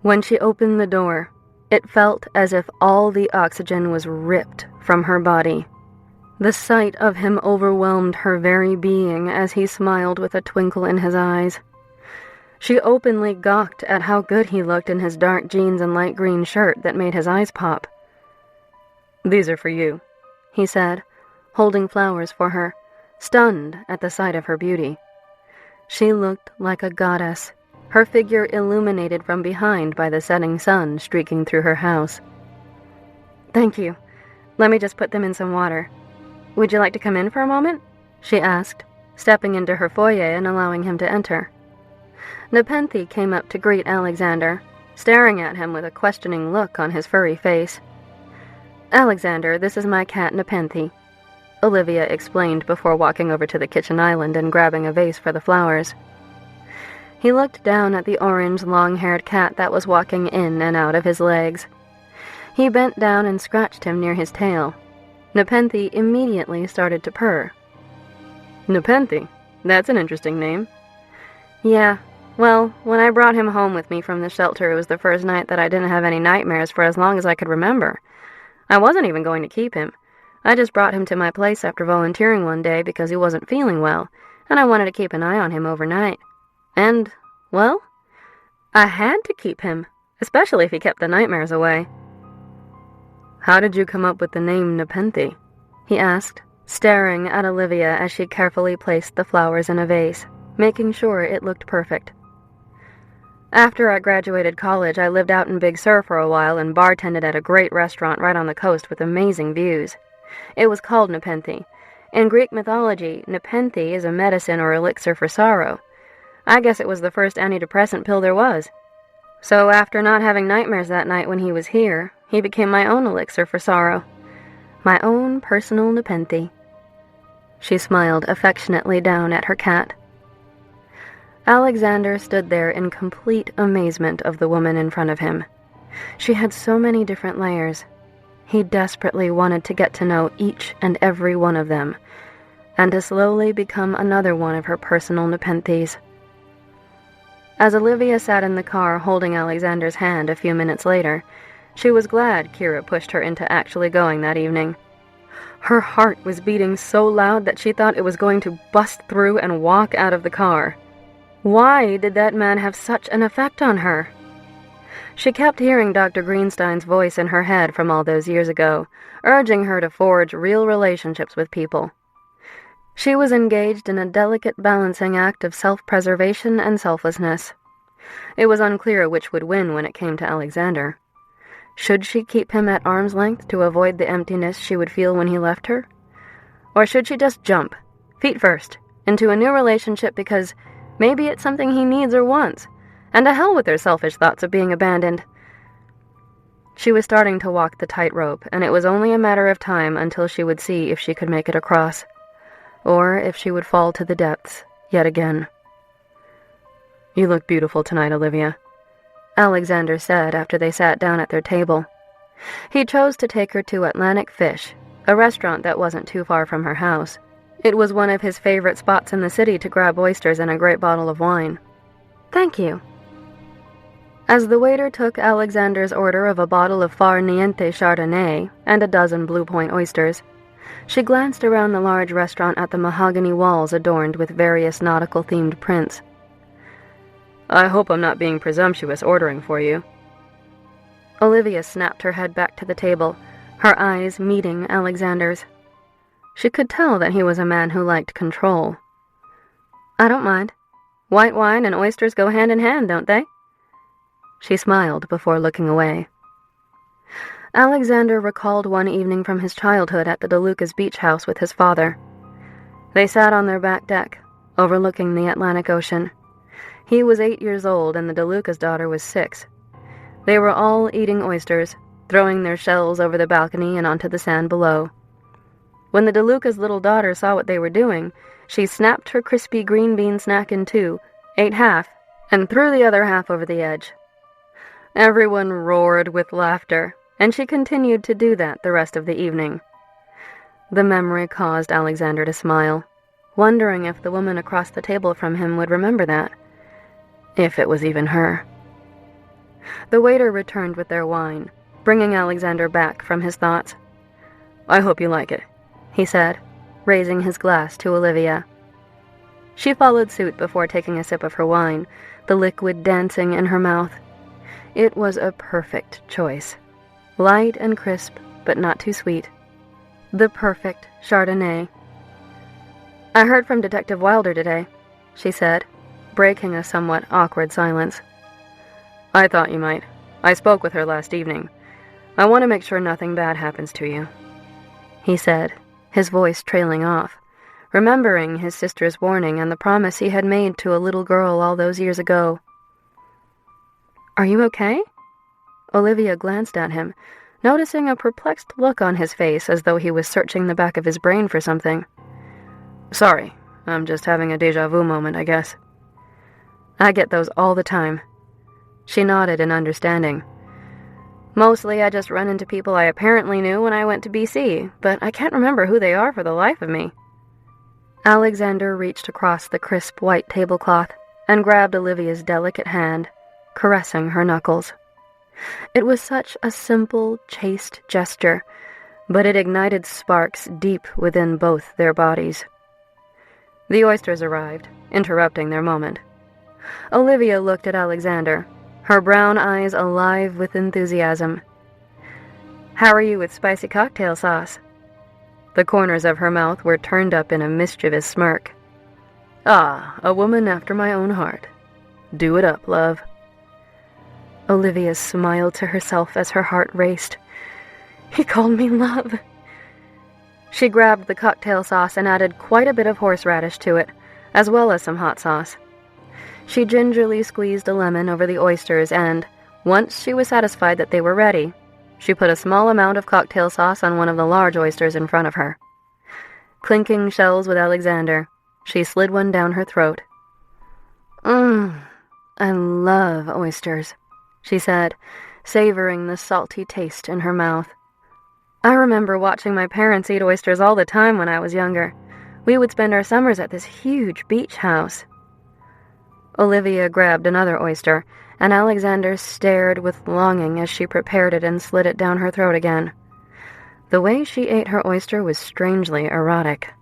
When she opened the door, It felt as if all the oxygen was ripped from her body. The sight of him overwhelmed her very being as he smiled with a twinkle in his eyes. She openly gawked at how good he looked in his dark jeans and light green shirt that made his eyes pop. "These are for you," he said, holding flowers for her, stunned at the sight of her beauty. She looked like a goddess, her figure illuminated from behind by the setting sun streaking through her house. "Thank you. Let me just put them in some water. Would you like to come in for a moment?" she asked, stepping into her foyer and allowing him to enter. Nepenthe came up to greet Alexander, staring at him with a questioning look on his furry face. "Alexander, this is my cat Nepenthe," Olivia explained before walking over to the kitchen island and grabbing a vase for the flowers. He looked down at the orange, long-haired cat that was walking in and out of his legs. He bent down and scratched him near his tail. Nepenthe immediately started to purr. "Nepenthe? That's an interesting name." "Yeah. Well, when I brought him home with me from the shelter, it was the first night that I didn't have any nightmares for as long as I could remember. I wasn't even going to keep him. I just brought him to my place after volunteering one day because he wasn't feeling well, and I wanted to keep an eye on him overnight. And, well, I had to keep him, especially if he kept the nightmares away." "How did you come up with the name Nepenthe?" he asked, staring at Olivia as she carefully placed the flowers in a vase, making sure it looked perfect. "After I graduated college, I lived out in Big Sur for a while and bartended at a great restaurant right on the coast with amazing views. It was called Nepenthe. In Greek mythology, Nepenthe is a medicine or elixir for sorrow. I guess it was the first antidepressant pill there was. So after not having nightmares that night when he was here, he became my own elixir for sorrow. My own personal Nepenthe." She smiled affectionately down at her cat. Alexander stood there in complete amazement of the woman in front of him. She had so many different layers. He desperately wanted to get to know each and every one of them, and to slowly become another one of her personal Nepenthes. As Olivia sat in the car holding Alexander's hand a few minutes later, she was glad Kira pushed her into actually going that evening. Her heart was beating so loud that she thought it was going to bust through and walk out of the car. Why did that man have such an effect on her? She kept hearing Dr. Greenstein's voice in her head from all those years ago, urging her to forge real relationships with people. She was engaged in a delicate balancing act of self-preservation and selflessness. It was unclear which would win when it came to Alexander. Should she keep him at arm's length to avoid the emptiness she would feel when he left her? Or should she just jump, feet first, into a new relationship because maybe it's something he needs or wants, and to hell with her selfish thoughts of being abandoned? She was starting to walk the tightrope, and it was only a matter of time until she would see if she could make it across, or if she would fall to the depths yet again. "You look beautiful tonight, Olivia," Alexander said after they sat down at their table. He chose to take her to Atlantic Fish, a restaurant that wasn't too far from her house. It was one of his favorite spots in the city to grab oysters and a great bottle of wine. "Thank you." As the waiter took Alexander's order of a bottle of Far Niente Chardonnay and a dozen Blue Point oysters, she glanced around the large restaurant at the mahogany walls adorned with various nautical-themed prints. "I hope I'm not being presumptuous ordering for you." Olivia snapped her head back to the table, her eyes meeting Alexander's. She could tell that he was a man who liked control. "I don't mind. White wine and oysters go hand in hand, don't they?" She smiled before looking away. Alexander recalled one evening from his childhood at the DeLucas beach house with his father. They sat on their back deck, overlooking the Atlantic Ocean. He was 8 years old and the DeLucas' daughter was 6. They were all eating oysters, throwing their shells over the balcony and onto the sand below. When the DeLucas' little daughter saw what they were doing, she snapped her crispy green bean snack in two, ate half, and threw the other half over the edge. Everyone roared with laughter, and she continued to do that the rest of the evening. The memory caused Alexander to smile, wondering if the woman across the table from him would remember that, if it was even her. The waiter returned with their wine, bringing Alexander back from his thoughts. "I hope you like it," he said, raising his glass to Olivia. She followed suit before taking a sip of her wine, the liquid dancing in her mouth. It was a perfect choice. Light and crisp, but not too sweet. The perfect Chardonnay. "I heard from Detective Wilder today," she said, breaking a somewhat awkward silence. "I thought you might. I spoke with her last evening. I want to make sure nothing bad happens to you," he said, his voice trailing off, remembering his sister's warning and the promise he had made to a little girl all those years ago. "Are you okay?" Olivia glanced at him, noticing a perplexed look on his face as though he was searching the back of his brain for something. "Sorry, I'm just having a déjà vu moment, I guess." "I get those all the time." She nodded in understanding. "Mostly I just run into people I apparently knew when I went to BC, but I can't remember who they are for the life of me." Alexander reached across the crisp white tablecloth and grabbed Olivia's delicate hand, caressing her knuckles. It was such a simple, chaste gesture, but it ignited sparks deep within both their bodies. The oysters arrived, interrupting their moment. Olivia looked at Alexander, her brown eyes alive with enthusiasm. "How are you with spicy cocktail sauce?" The corners of her mouth were turned up in a mischievous smirk. "Ah, a woman after my own heart. Do it up, love." Olivia smiled to herself as her heart raced. He called me love. She grabbed the cocktail sauce and added quite a bit of horseradish to it, as well as some hot sauce. She gingerly squeezed a lemon over the oysters and, once she was satisfied that they were ready, she put a small amount of cocktail sauce on one of the large oysters in front of her. Clinking shells with Alexander, she slid one down her throat. I love oysters," she said, savoring the salty taste in her mouth. "I remember watching my parents eat oysters all the time when I was younger. We would spend our summers at this huge beach house." Olivia grabbed another oyster, and Alexander stared with longing as she prepared it and slid it down her throat again. The way she ate her oyster was strangely erotic.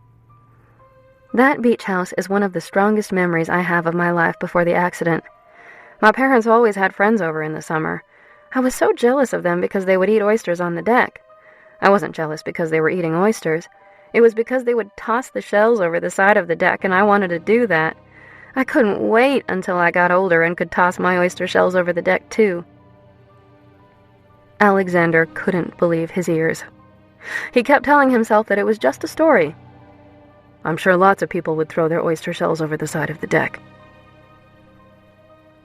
"That beach house is one of the strongest memories I have of my life before the accident. My parents always had friends over in the summer. I was so jealous of them because they would eat oysters on the deck. I wasn't jealous because they were eating oysters. It was because they would toss the shells over the side of the deck, and I wanted to do that. I couldn't wait until I got older and could toss my oyster shells over the deck, too." Alexander couldn't believe his ears. He kept telling himself that it was just a story. "I'm sure lots of people would throw their oyster shells over the side of the deck."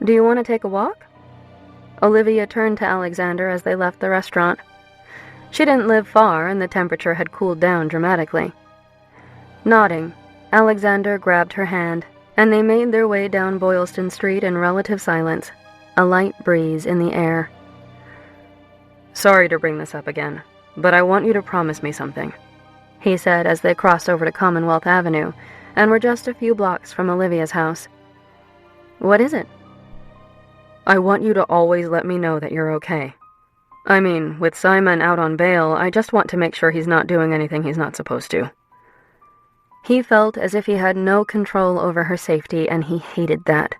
"Do you want to take a walk?" Olivia turned to Alexander as they left the restaurant. She didn't live far, and the temperature had cooled down dramatically. Nodding, Alexander grabbed her hand, and they made their way down Boylston Street in relative silence, a light breeze in the air. "Sorry to bring this up again, but I want you to promise me something," he said as they crossed over to Commonwealth Avenue and were just a few blocks from Olivia's house. "What is it?" "I want you to always let me know that you're okay. I mean, with Simon out on bail, I just want to make sure he's not doing anything he's not supposed to." He felt as if he had no control over her safety, and he hated that.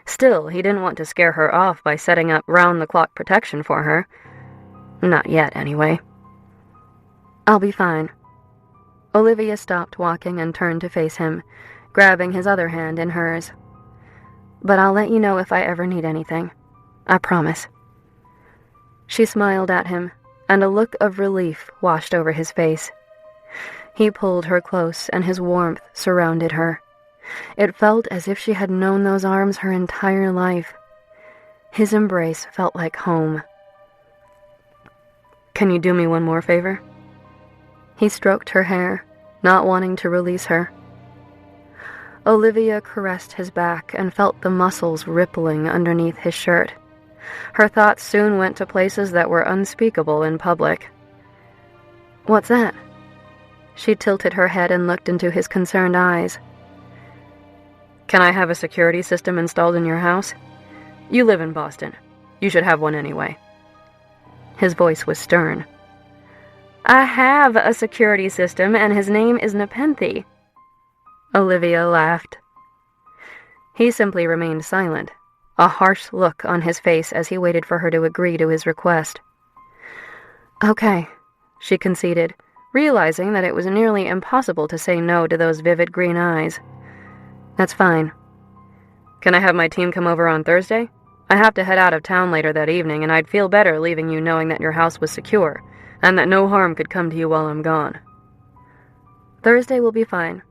Still, he didn't want to scare her off by setting up round-the-clock protection for her. Not yet, anyway. "I'll be fine." Olivia stopped walking and turned to face him, grabbing his other hand in hers. "But I'll let you know if I ever need anything. I promise." She smiled at him, and a look of relief washed over his face. He pulled her close, and his warmth surrounded her. It felt as if she had known those arms her entire life. His embrace felt like home. "Can you do me one more favor?" He stroked her hair, not wanting to release her. Olivia caressed his back and felt the muscles rippling underneath his shirt. Her thoughts soon went to places that were unspeakable in public. "What's that?" She tilted her head and looked into his concerned eyes. "Can I have a security system installed in your house? You live in Boston. You should have one anyway." His voice was stern. I have a security system, and his name is Nepenthe. Olivia laughed. He simply remained silent, a harsh look on his face as he waited for her to agree to his request. Okay, she conceded, realizing that it was nearly impossible to say no to those vivid green eyes. That's fine. Can I have my team come over on Thursday? I have to head out of town later that evening, and I'd feel better leaving you knowing that your house was secure, and that no harm could come to you while I'm gone. Thursday will be fine,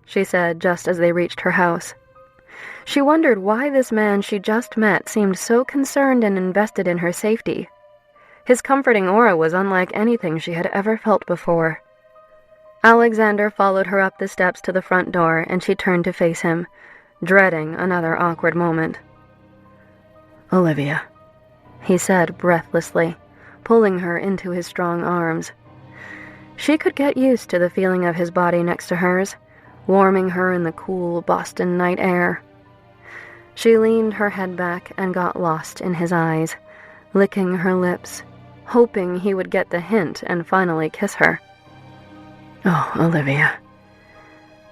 she said just as they reached her house. She wondered why this man she just met seemed so concerned and invested in her safety. His comforting aura was unlike anything she had ever felt before. Alexander followed her up the steps to the front door, and she turned to face him, dreading another awkward moment. Olivia, he said breathlessly, pulling her into his strong arms. She could get used to the feeling of his body next to hers, warming her in the cool Boston night air. She leaned her head back and got lost in his eyes, licking her lips, hoping he would get the hint and finally kiss her. Oh, Olivia.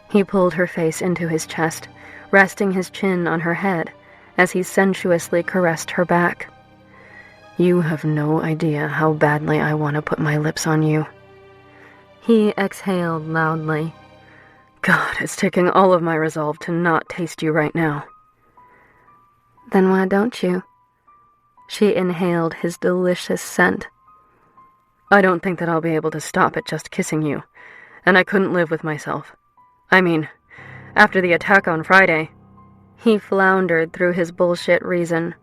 He pulled her face into his chest, resting his chin on her head as he sensuously caressed her back. You have no idea how badly I want to put my lips on you. He exhaled loudly. God, it's taking all of my resolve to not taste you right now. Then why don't you? She inhaled his delicious scent. I don't think that I'll be able to stop at just kissing you, and I couldn't live with myself. I mean, after the attack on Friday. He floundered through his bullshit reason.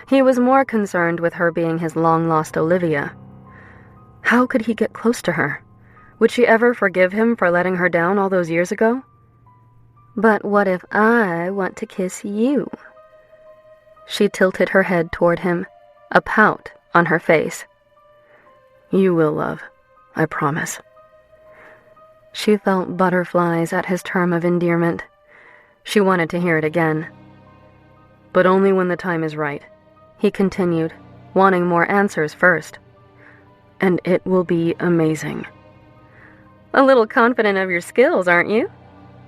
He was more concerned with her being his long-lost Olivia. How could he get close to her? Would she ever forgive him for letting her down all those years ago? But what if I want to kiss you? She tilted her head toward him, a pout on her face. You will, love. I promise. She felt butterflies at his term of endearment. She wanted to hear it again. But only when the time is right, he continued, wanting more answers first. And it will be amazing. A little confident of your skills, aren't you?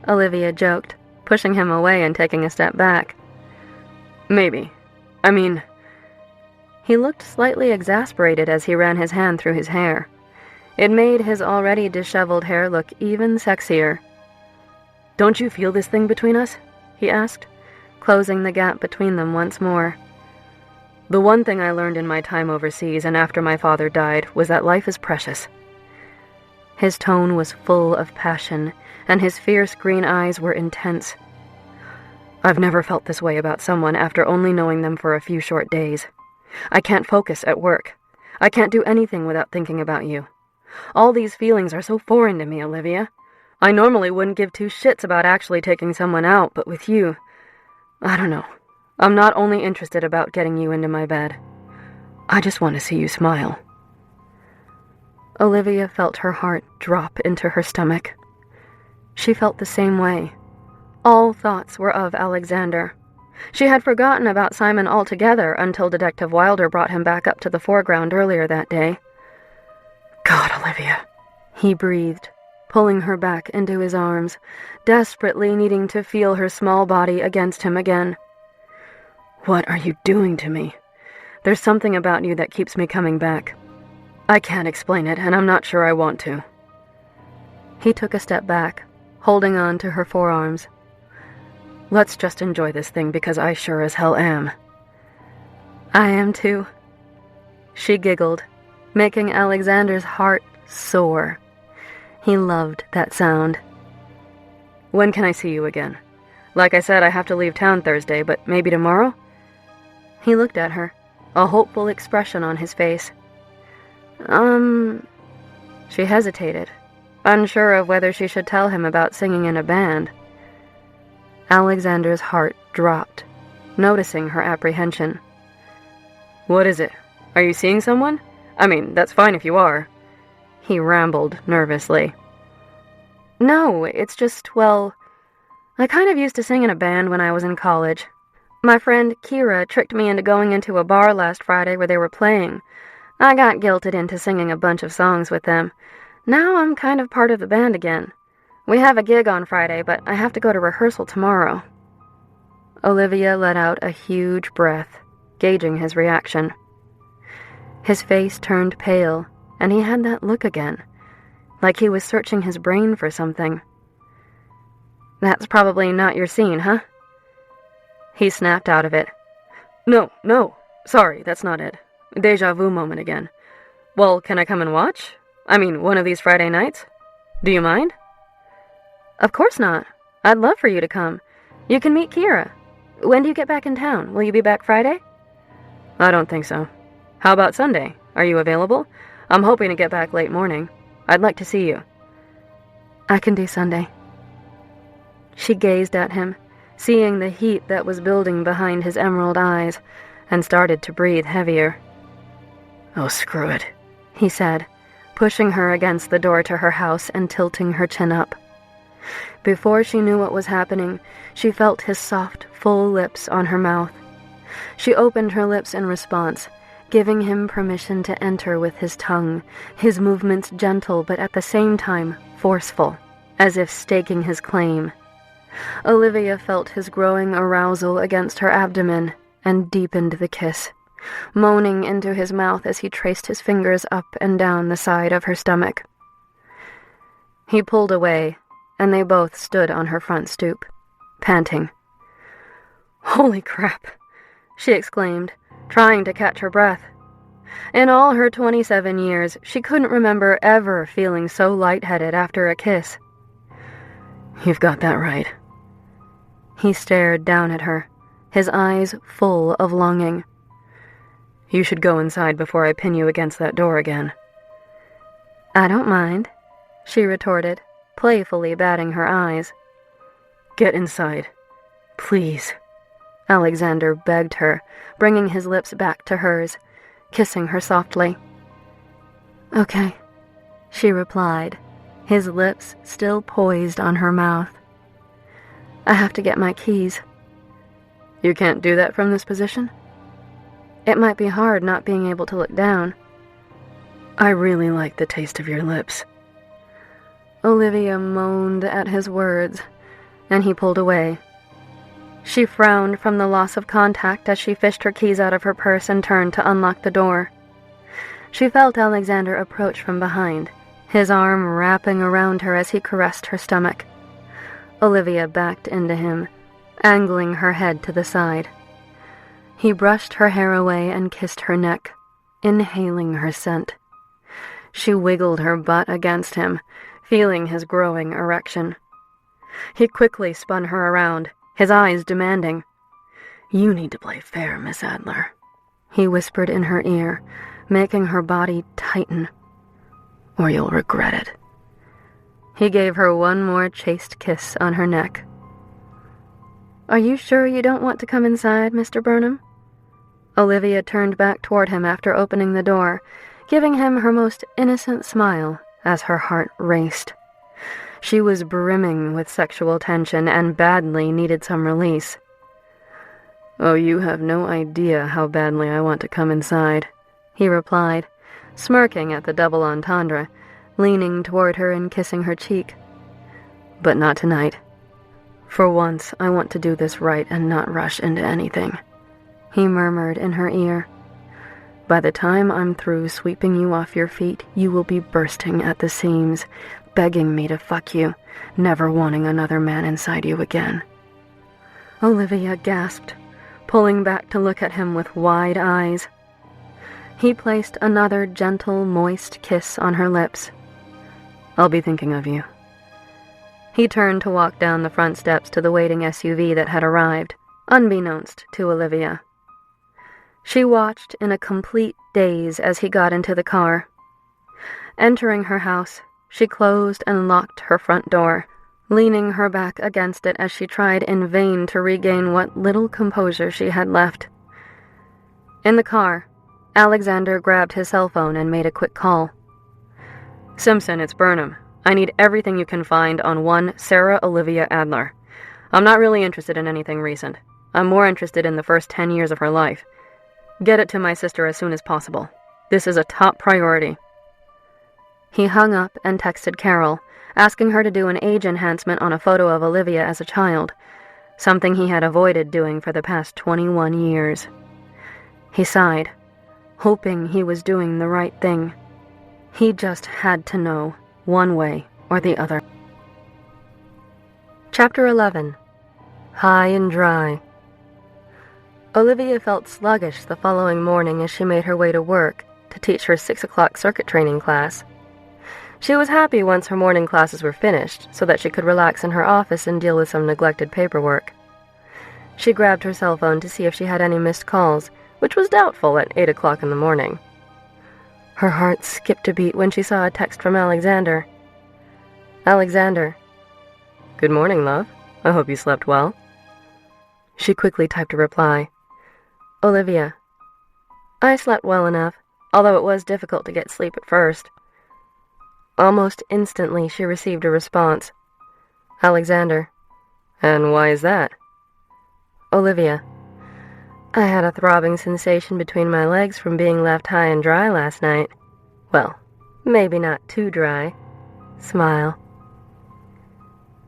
Olivia joked, pushing him away and taking a step back. Maybe. I mean... He looked slightly exasperated as he ran his hand through his hair. It made his already disheveled hair look even sexier. Don't you feel this thing between us? He asked, closing the gap between them once more. The one thing I learned in my time overseas and after my father died was that life is precious. His tone was full of passion, and his fierce green eyes were intense. I've never felt this way about someone after only knowing them for a few short days. I can't focus at work. I can't do anything without thinking about you. All these feelings are so foreign to me, Olivia. I normally wouldn't give two shits about actually taking someone out, but with you, I don't know. I'm not only interested about getting you into my bed. I just want to see you smile. Olivia felt her heart drop into her stomach. She felt the same way. All thoughts were of Alexander. She had forgotten about Simon altogether until Detective Wilder brought him back up to the foreground earlier that day. God, Olivia, he breathed, pulling her back into his arms, desperately needing to feel her small body against him again. What are you doing to me? There's something about you that keeps me coming back. I can't explain it, and I'm not sure I want to. He took a step back, holding on to her forearms. Let's just enjoy this thing because I sure as hell am. I am too. She giggled, making Alexander's heart soar. He loved that sound. When can I see you again? Like I said, I have to leave town Thursday, but maybe tomorrow? He looked at her, a hopeful expression on his face. She hesitated, unsure of whether she should tell him about singing in a band. Alexander's heart dropped, noticing her apprehension. What is it? Are you seeing someone? I mean, that's fine if you are. He rambled nervously. No, it's just, well, I kind of used to sing in a band when I was in college. My friend Kira tricked me into going into a bar last Friday where they were playing. I got guilted into singing a bunch of songs with them. Now I'm kind of part of the band again. We have a gig on Friday, but I have to go to rehearsal tomorrow." Olivia let out a huge breath, gauging his reaction. His face turned pale, and he had that look again, like he was searching his brain for something. "That's probably not your scene, huh?" He snapped out of it. No, sorry, that's not it. Deja vu moment again. Well, can I come and watch? I mean, one of these Friday nights? Do you mind?" "Of course not. I'd love for you to come. You can meet Kira. When do you get back in town? Will you be back Friday?" "I don't think so. How about Sunday? Are you available? I'm hoping to get back late morning. I'd like to see you." "I can do Sunday." She gazed at him, seeing the heat that was building behind his emerald eyes, and started to breathe heavier. "Oh, screw it," he said, pushing her against the door to her house and tilting her chin up. Before she knew what was happening, she felt his soft, full lips on her mouth. She opened her lips in response, giving him permission to enter with his tongue, his movements gentle but at the same time forceful, as if staking his claim. Olivia felt his growing arousal against her abdomen and deepened the kiss, moaning into his mouth as he traced his fingers up and down the side of her stomach. He pulled away, and they both stood on her front stoop, panting. "Holy crap," she exclaimed, trying to catch her breath. In all her 27 years, she couldn't remember ever feeling so lightheaded after a kiss. "You've got that right." He stared down at her, his eyes full of longing. "You should go inside before I pin you against that door again." "I don't mind," she retorted, playfully batting her eyes. "Get inside, please," Alexander begged her, bringing his lips back to hers, kissing her softly. "Okay," she replied, his lips still poised on her mouth. "I have to get my keys." "You can't do that from this position?" "It might be hard not being able to look down." "I really like the taste of your lips." Olivia moaned at his words, and he pulled away. She frowned from the loss of contact as she fished her keys out of her purse and turned to unlock the door. She felt Alexander approach from behind, his arm wrapping around her as he caressed her stomach. Olivia backed into him, angling her head to the side. He brushed her hair away and kissed her neck, inhaling her scent. She wiggled her butt against him, feeling his growing erection. He quickly spun her around, his eyes demanding. "You need to play fair, Miss Adler," he whispered in her ear, making her body tighten. "Or you'll regret it." He gave her one more chaste kiss on her neck. "Are you sure you don't want to come inside, Mr. Burnham?" Olivia turned back toward him after opening the door, giving him her most innocent smile as her heart raced. She was brimming with sexual tension and badly needed some release. "Oh, you have no idea how badly I want to come inside," he replied, smirking at the double entendre, leaning toward her and kissing her cheek. "But not tonight. For once, I want to do this right and not rush into anything," he murmured in her ear. "By the time I'm through sweeping you off your feet, you will be bursting at the seams, begging me to fuck you, never wanting another man inside you again." Olivia gasped, pulling back to look at him with wide eyes. He placed another gentle, moist kiss on her lips. "I'll be thinking of you." He turned to walk down the front steps to the waiting SUV that had arrived, unbeknownst to Olivia. She watched in a complete daze as he got into the car. Entering her house, she closed and locked her front door, leaning her back against it as she tried in vain to regain what little composure she had left. In the car, Alexander grabbed his cell phone and made a quick call. "Simpson, it's Burnham. I need everything you can find on one Sarah Olivia Adler. I'm not really interested in anything recent. I'm more interested in the first 10 years of her life. Get it to my sister as soon as possible. This is a top priority." He hung up and texted Carol, asking her to do an age enhancement on a photo of Olivia as a child, something he had avoided doing for the past 21 years. He sighed, hoping he was doing the right thing. He just had to know, one way or the other. Chapter 11. High and Dry. Olivia felt sluggish the following morning as she made her way to work to teach her 6 o'clock circuit training class. She was happy once her morning classes were finished so that she could relax in her office and deal with some neglected paperwork. She grabbed her cell phone to see if she had any missed calls, which was doubtful at 8 o'clock in the morning. Her heart skipped a beat when she saw a text from Alexander. "Alexander. Good morning, love. I hope you slept well." She quickly typed a reply. "Olivia. I slept well enough, although it was difficult to get sleep at first." Almost instantly, she received a response. "Alexander. And why is that?" "Olivia. I had a throbbing sensation between my legs from being left high and dry last night. Well, maybe not too dry. Smile."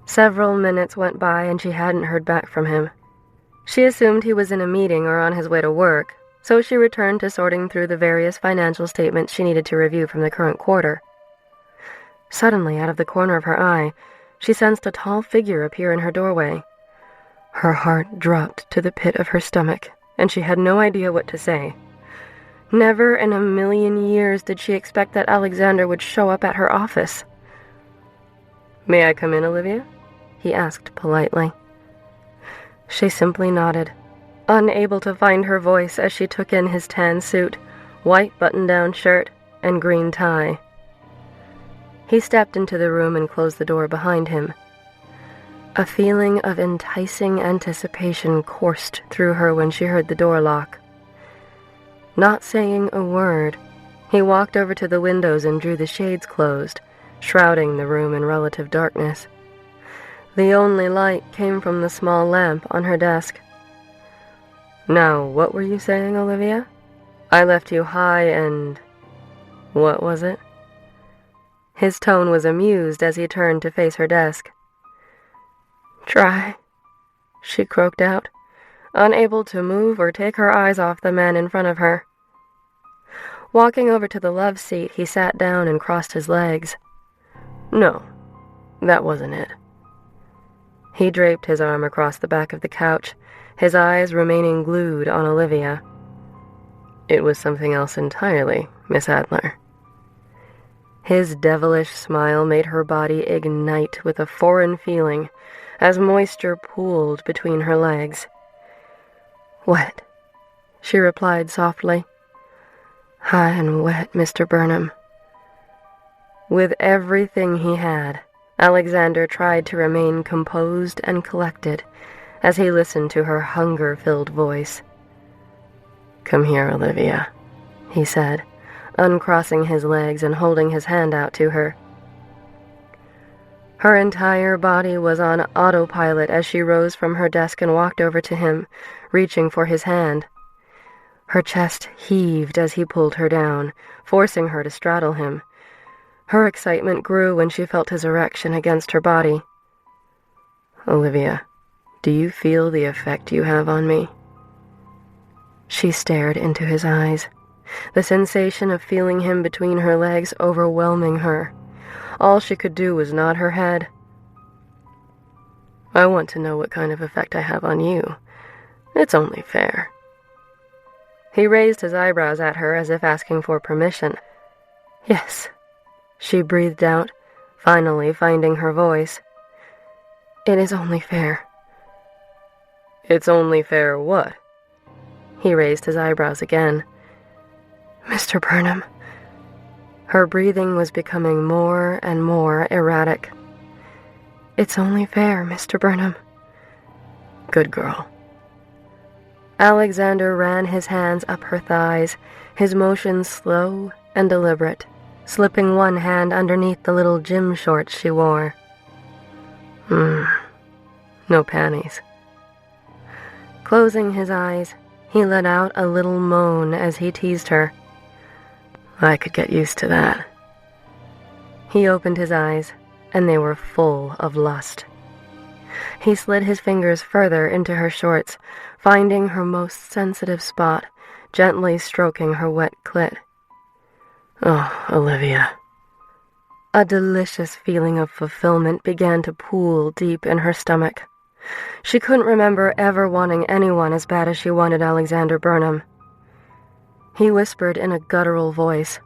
Several minutes went by and she hadn't heard back from him. She assumed he was in a meeting or on his way to work, so she returned to sorting through the various financial statements she needed to review from the current quarter. Suddenly, out of the corner of her eye, she sensed a tall figure appear in her doorway. Her heart dropped to the pit of her stomach, and she had no idea what to say. Never in a million years did she expect that Alexander would show up at her office. "May I come in, Olivia?" he asked politely. She simply nodded, unable to find her voice as she took in his tan suit, white button-down shirt, and green tie. He stepped into the room and closed the door behind him. A feeling of enticing anticipation coursed through her when she heard the door lock. Not saying a word, he walked over to the windows and drew the shades closed, shrouding the room in relative darkness. The only light came from the small lamp on her desk. "Now, what were you saying, Olivia? I left you high and... what was it?" His tone was amused as he turned to face her desk. "Try," she croaked out, unable to move or take her eyes off the man in front of her. Walking over to the love seat, he sat down and crossed his legs. "No, that wasn't it." He draped his arm across the back of the couch, his eyes remaining glued on Olivia. "It was something else entirely, Miss Adler." His devilish smile made her body ignite with a foreign feeling as moisture pooled between her legs. "Wet," she replied softly. "High and wet, Mr. Burnham." With everything he had, Alexander tried to remain composed and collected as he listened to her hunger-filled voice. "Come here, Olivia," he said, uncrossing his legs and holding his hand out to her. Her entire body was on autopilot as she rose from her desk and walked over to him, reaching for his hand. Her chest heaved as he pulled her down, forcing her to straddle him. Her excitement grew when she felt his erection against her body. "Olivia, do you feel the effect you have on me?" She stared into his eyes, the sensation of feeling him between her legs overwhelming her. All she could do was nod her head. "I want to know what kind of effect I have on you. It's only fair." He raised his eyebrows at her as if asking for permission. "Yes," she breathed out, finally finding her voice. "It is only fair." "It's only fair what?" He raised his eyebrows again. "Mr. Burnham." Her breathing was becoming more and more erratic. "It's only fair, Mr. Burnham." "Good girl." Alexander ran his hands up her thighs, his motions slow and deliberate, slipping one hand underneath the little gym shorts she wore. No panties." Closing his eyes, he let out a little moan as he teased her. I could get used to that. He opened his eyes, and they were full of lust. He slid his fingers further into her shorts, finding her most sensitive spot, gently stroking her wet clit. Oh, Olivia. A delicious feeling of fulfillment began to pool deep in her stomach. She couldn't remember ever wanting anyone as bad as she wanted Alexander Burnham. He whispered in a guttural voice,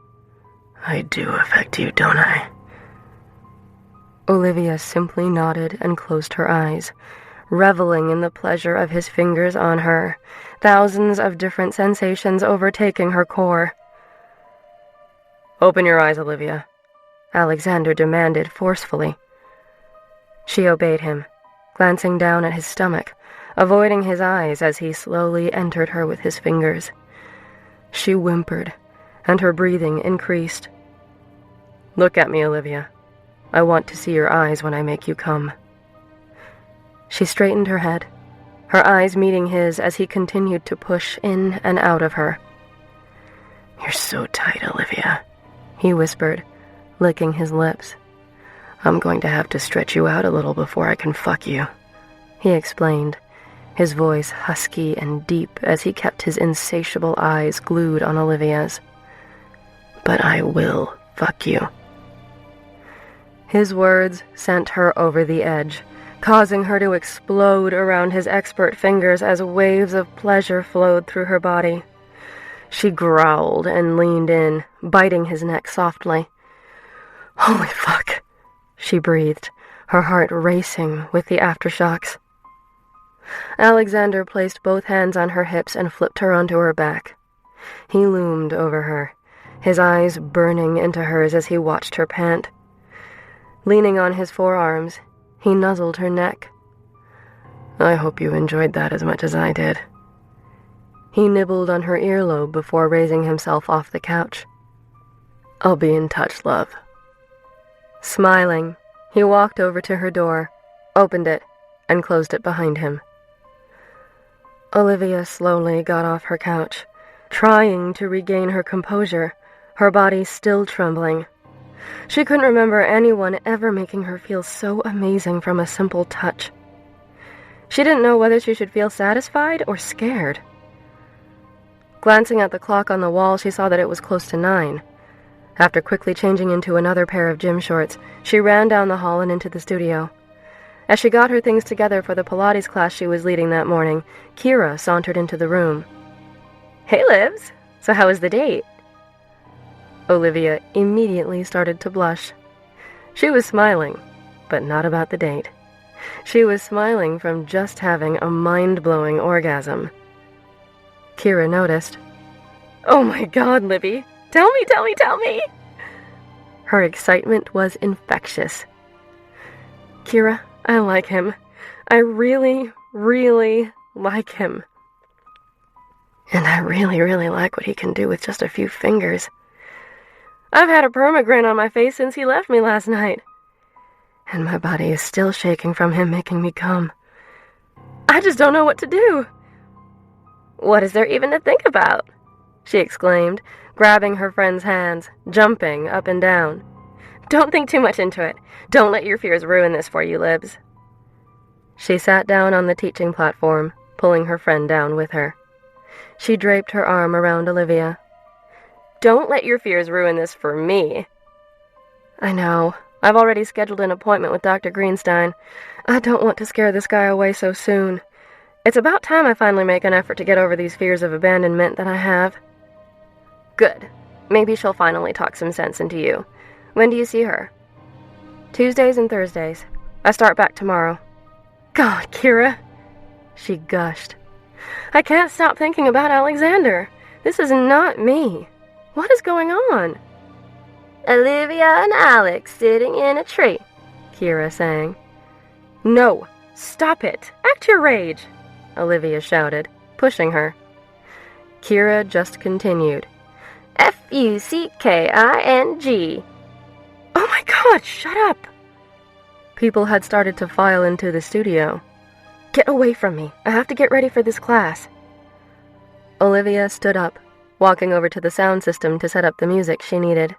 I do affect you, don't I? Olivia simply nodded and closed her eyes, reveling in the pleasure of his fingers on her, thousands of different sensations overtaking her core. Open your eyes, Olivia, Alexander demanded forcefully. She obeyed him, glancing down at his stomach, avoiding his eyes as he slowly entered her with his fingers. She whimpered, and her breathing increased. Look at me, Olivia. I want to see your eyes when I make you come. She straightened her head, her eyes meeting his as he continued to push in and out of her. You're so tight, Olivia, he whispered, licking his lips. I'm going to have to stretch you out a little before I can fuck you, he explained, his voice husky and deep as he kept his insatiable eyes glued on Olivia's. But I will fuck you. His words sent her over the edge, causing her to explode around his expert fingers as waves of pleasure flowed through her body. She growled and leaned in, biting his neck softly. Holy fuck, she breathed, her heart racing with the aftershocks. Alexander placed both hands on her hips and flipped her onto her back. He loomed over her, his eyes burning into hers as he watched her pant. Leaning on his forearms, he nuzzled her neck. I hope you enjoyed that as much as I did. He nibbled on her earlobe before raising himself off the couch. I'll be in touch, love. Smiling, he walked over to her door, opened it, and closed it behind him. Olivia slowly got off her couch, trying to regain her composure, her body still trembling. She couldn't remember anyone ever making her feel so amazing from a simple touch. She didn't know whether she should feel satisfied or scared. Glancing at the clock on the wall, she saw that it was close to 9. After quickly changing into another pair of gym shorts, she ran down the hall and into the studio. As she got her things together for the Pilates class she was leading that morning, Kira sauntered into the room. Hey, Livs. So how was the date? Olivia immediately started to blush. She was smiling, but not about the date. She was smiling from just having a mind-blowing orgasm. Kira noticed. Oh my God, Libby! Tell me! Her excitement was infectious. Kira, I like him. I really, really like him. And I really, really like what he can do with just a few fingers. I've had a perma-grin on my face since he left me last night. And my body is still shaking from him making me come. I just don't know what to do. What is there even to think about? She exclaimed, grabbing her friend's hands, jumping up and down. Don't think too much into it. Don't let your fears ruin this for you, Libs. She sat down on the teaching platform, pulling her friend down with her. She draped her arm around Olivia. Don't let your fears ruin this for me. I know. I've already scheduled an appointment with Dr. Greenstein. I don't want to scare this guy away so soon. It's about time I finally make an effort to get over these fears of abandonment that I have. Good. Maybe she'll finally talk some sense into you. When do you see her? Tuesdays and Thursdays. I start back tomorrow. God, Kira, she gushed. I can't stop thinking about Alexander. This is not me. What is going on? Olivia and Alex sitting in a tree, Kira sang. No, stop it. Act your rage, Olivia shouted, pushing her. Kira just continued. F-U-C-K-I-N-G. Oh my God, shut up! People had started to file into the studio. Get away from me. I have to get ready for this class. Olivia stood up, walking over to the sound system to set up the music she needed.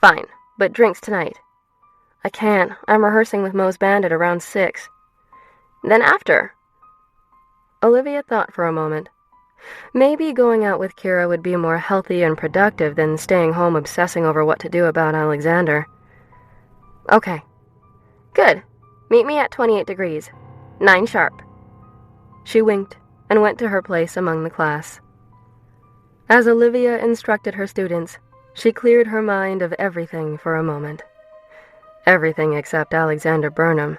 "Fine, but drinks tonight." "I can't. I'm rehearsing with Mo's band at around 6. "Then after." Olivia thought for a moment. Maybe going out with Kira would be more healthy and productive than staying home obsessing over what to do about Alexander. "Okay. Good. Meet me at 28 degrees. 9 sharp." She winked and went to her place among the class. As Olivia instructed her students, she cleared her mind of everything for a moment. Everything except Alexander Burnham.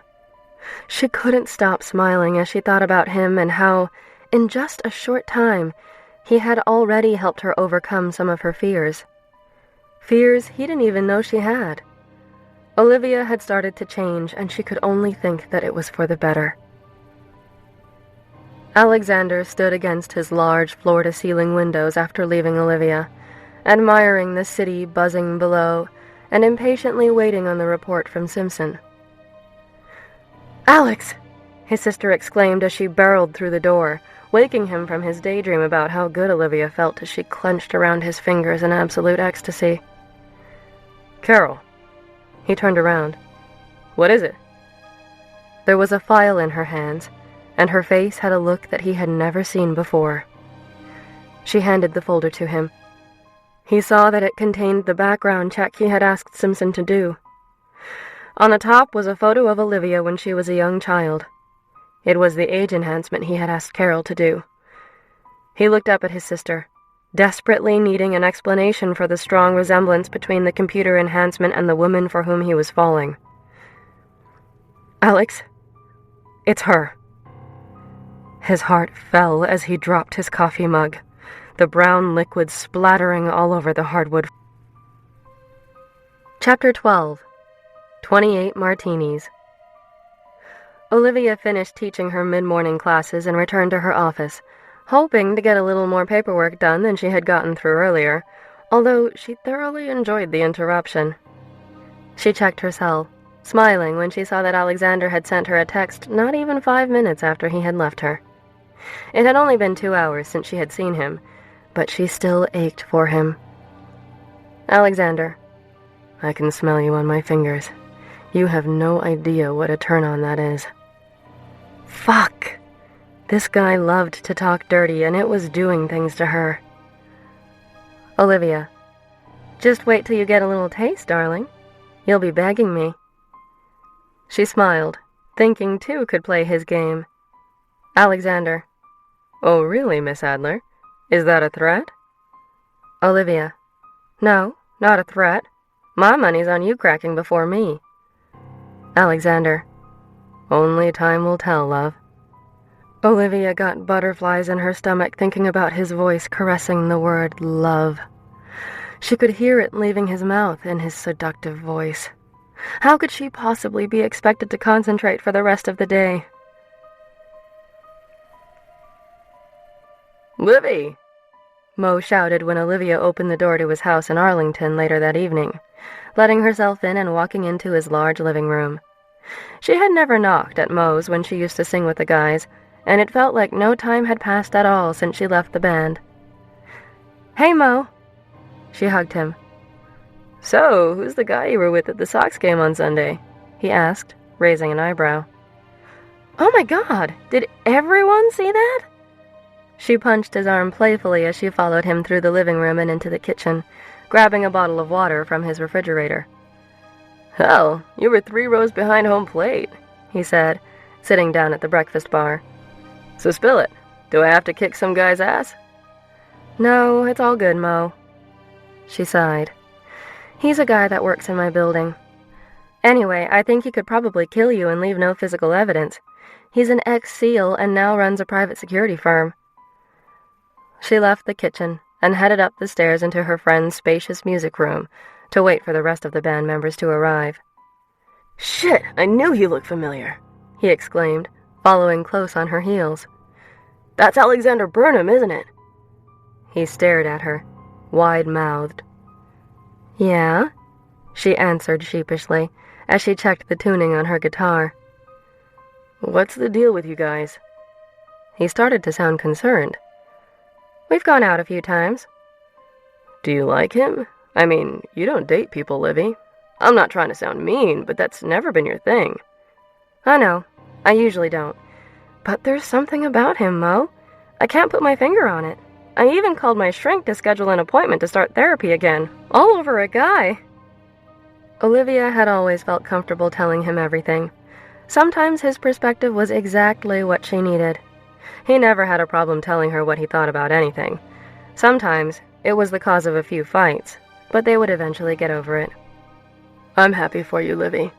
She couldn't stop smiling as she thought about him and how, in just a short time, he had already helped her overcome some of her fears. Fears he didn't even know she had. Olivia had started to change, and she could only think that it was for the better. Alexander stood against his large floor-to-ceiling windows after leaving Olivia, admiring the city buzzing below and impatiently waiting on the report from Simpson. "Alex!" his sister exclaimed as she barreled through the door, waking him from his daydream about how good Olivia felt as she clenched around his fingers in absolute ecstasy. "Carol." He turned around. "What is it?" There was a file in her hands, and her face had a look that he had never seen before. She handed the folder to him. He saw that it contained the background check he had asked Simpson to do. On the top was a photo of Olivia when she was a young child. It was the age enhancement he had asked Carol to do. He looked up at his sister, desperately needing an explanation for the strong resemblance between the computer enhancement and the woman for whom he was falling. "Alex, it's her." His heart fell as he dropped his coffee mug, the brown liquid splattering all over the hardwood. Chapter 12. 28 Martinis. Olivia finished teaching her mid-morning classes and returned to her office, hoping to get a little more paperwork done than she had gotten through earlier, although she thoroughly enjoyed the interruption. She checked her cell, smiling when she saw that Alexander had sent her a text not even 5 minutes after he had left her. It had only been 2 hours since she had seen him, but she still ached for him. "Alexander, I can smell you on my fingers. You have no idea what a turn-on that is." Fuck! This guy loved to talk dirty, and it was doing things to her. "Olivia, just wait till you get a little taste, darling. You'll be begging me." She smiled, thinking two could play his game. Alexander. "Oh, really, Miss Adler? Is that a threat?" Olivia. "No, not a threat. My money's on you cracking before me." Alexander. "Only time will tell, love." Olivia got butterflies in her stomach thinking about his voice caressing the word love. She could hear it leaving his mouth in his seductive voice. How could she possibly be expected to concentrate for the rest of the day? "Livy!" Mo shouted when Olivia opened the door to his house in Arlington later that evening, letting herself in and walking into his large living room. She had never knocked at Mo's when she used to sing with the guys, and it felt like no time had passed at all since she left the band. "Hey, Mo." She hugged him. "So, who's the guy you were with at the Sox game on Sunday?" he asked, raising an eyebrow. "Oh my God, did everyone see that?" She punched his arm playfully as she followed him through the living room and into the kitchen, grabbing a bottle of water from his refrigerator. "Hell, you were 3 rows behind home plate," he said, sitting down at the breakfast bar. "So spill it. Do I have to kick some guy's ass?" "No, it's all good, Mo." She sighed. "He's a guy that works in my building. Anyway, I think he could probably kill you and leave no physical evidence. He's an ex-SEAL and now runs a private security firm." She left the kitchen and headed up the stairs into her friend's spacious music room to wait for the rest of the band members to arrive. "Shit, I knew he looked familiar," he exclaimed, following close on her heels. "That's Alexander Burnham, isn't it?" He stared at her, wide-mouthed. "Yeah?" she answered sheepishly as she checked the tuning on her guitar. "What's the deal with you guys?" He started to sound concerned. We've gone out a few times. Do you like him? I mean, you don't date people, Livy. I'm not trying to sound mean, but that's never been your thing. I know. I usually don't. But there's something about him, Mo. I can't put my finger on it. I even called my shrink to schedule an appointment to start therapy again. All over a guy. Olivia had always felt comfortable telling him everything. Sometimes his perspective was exactly what she needed. He never had a problem telling her what he thought about anything. Sometimes it was the cause of a few fights, but they would eventually get over it. I'm happy for you, Livy.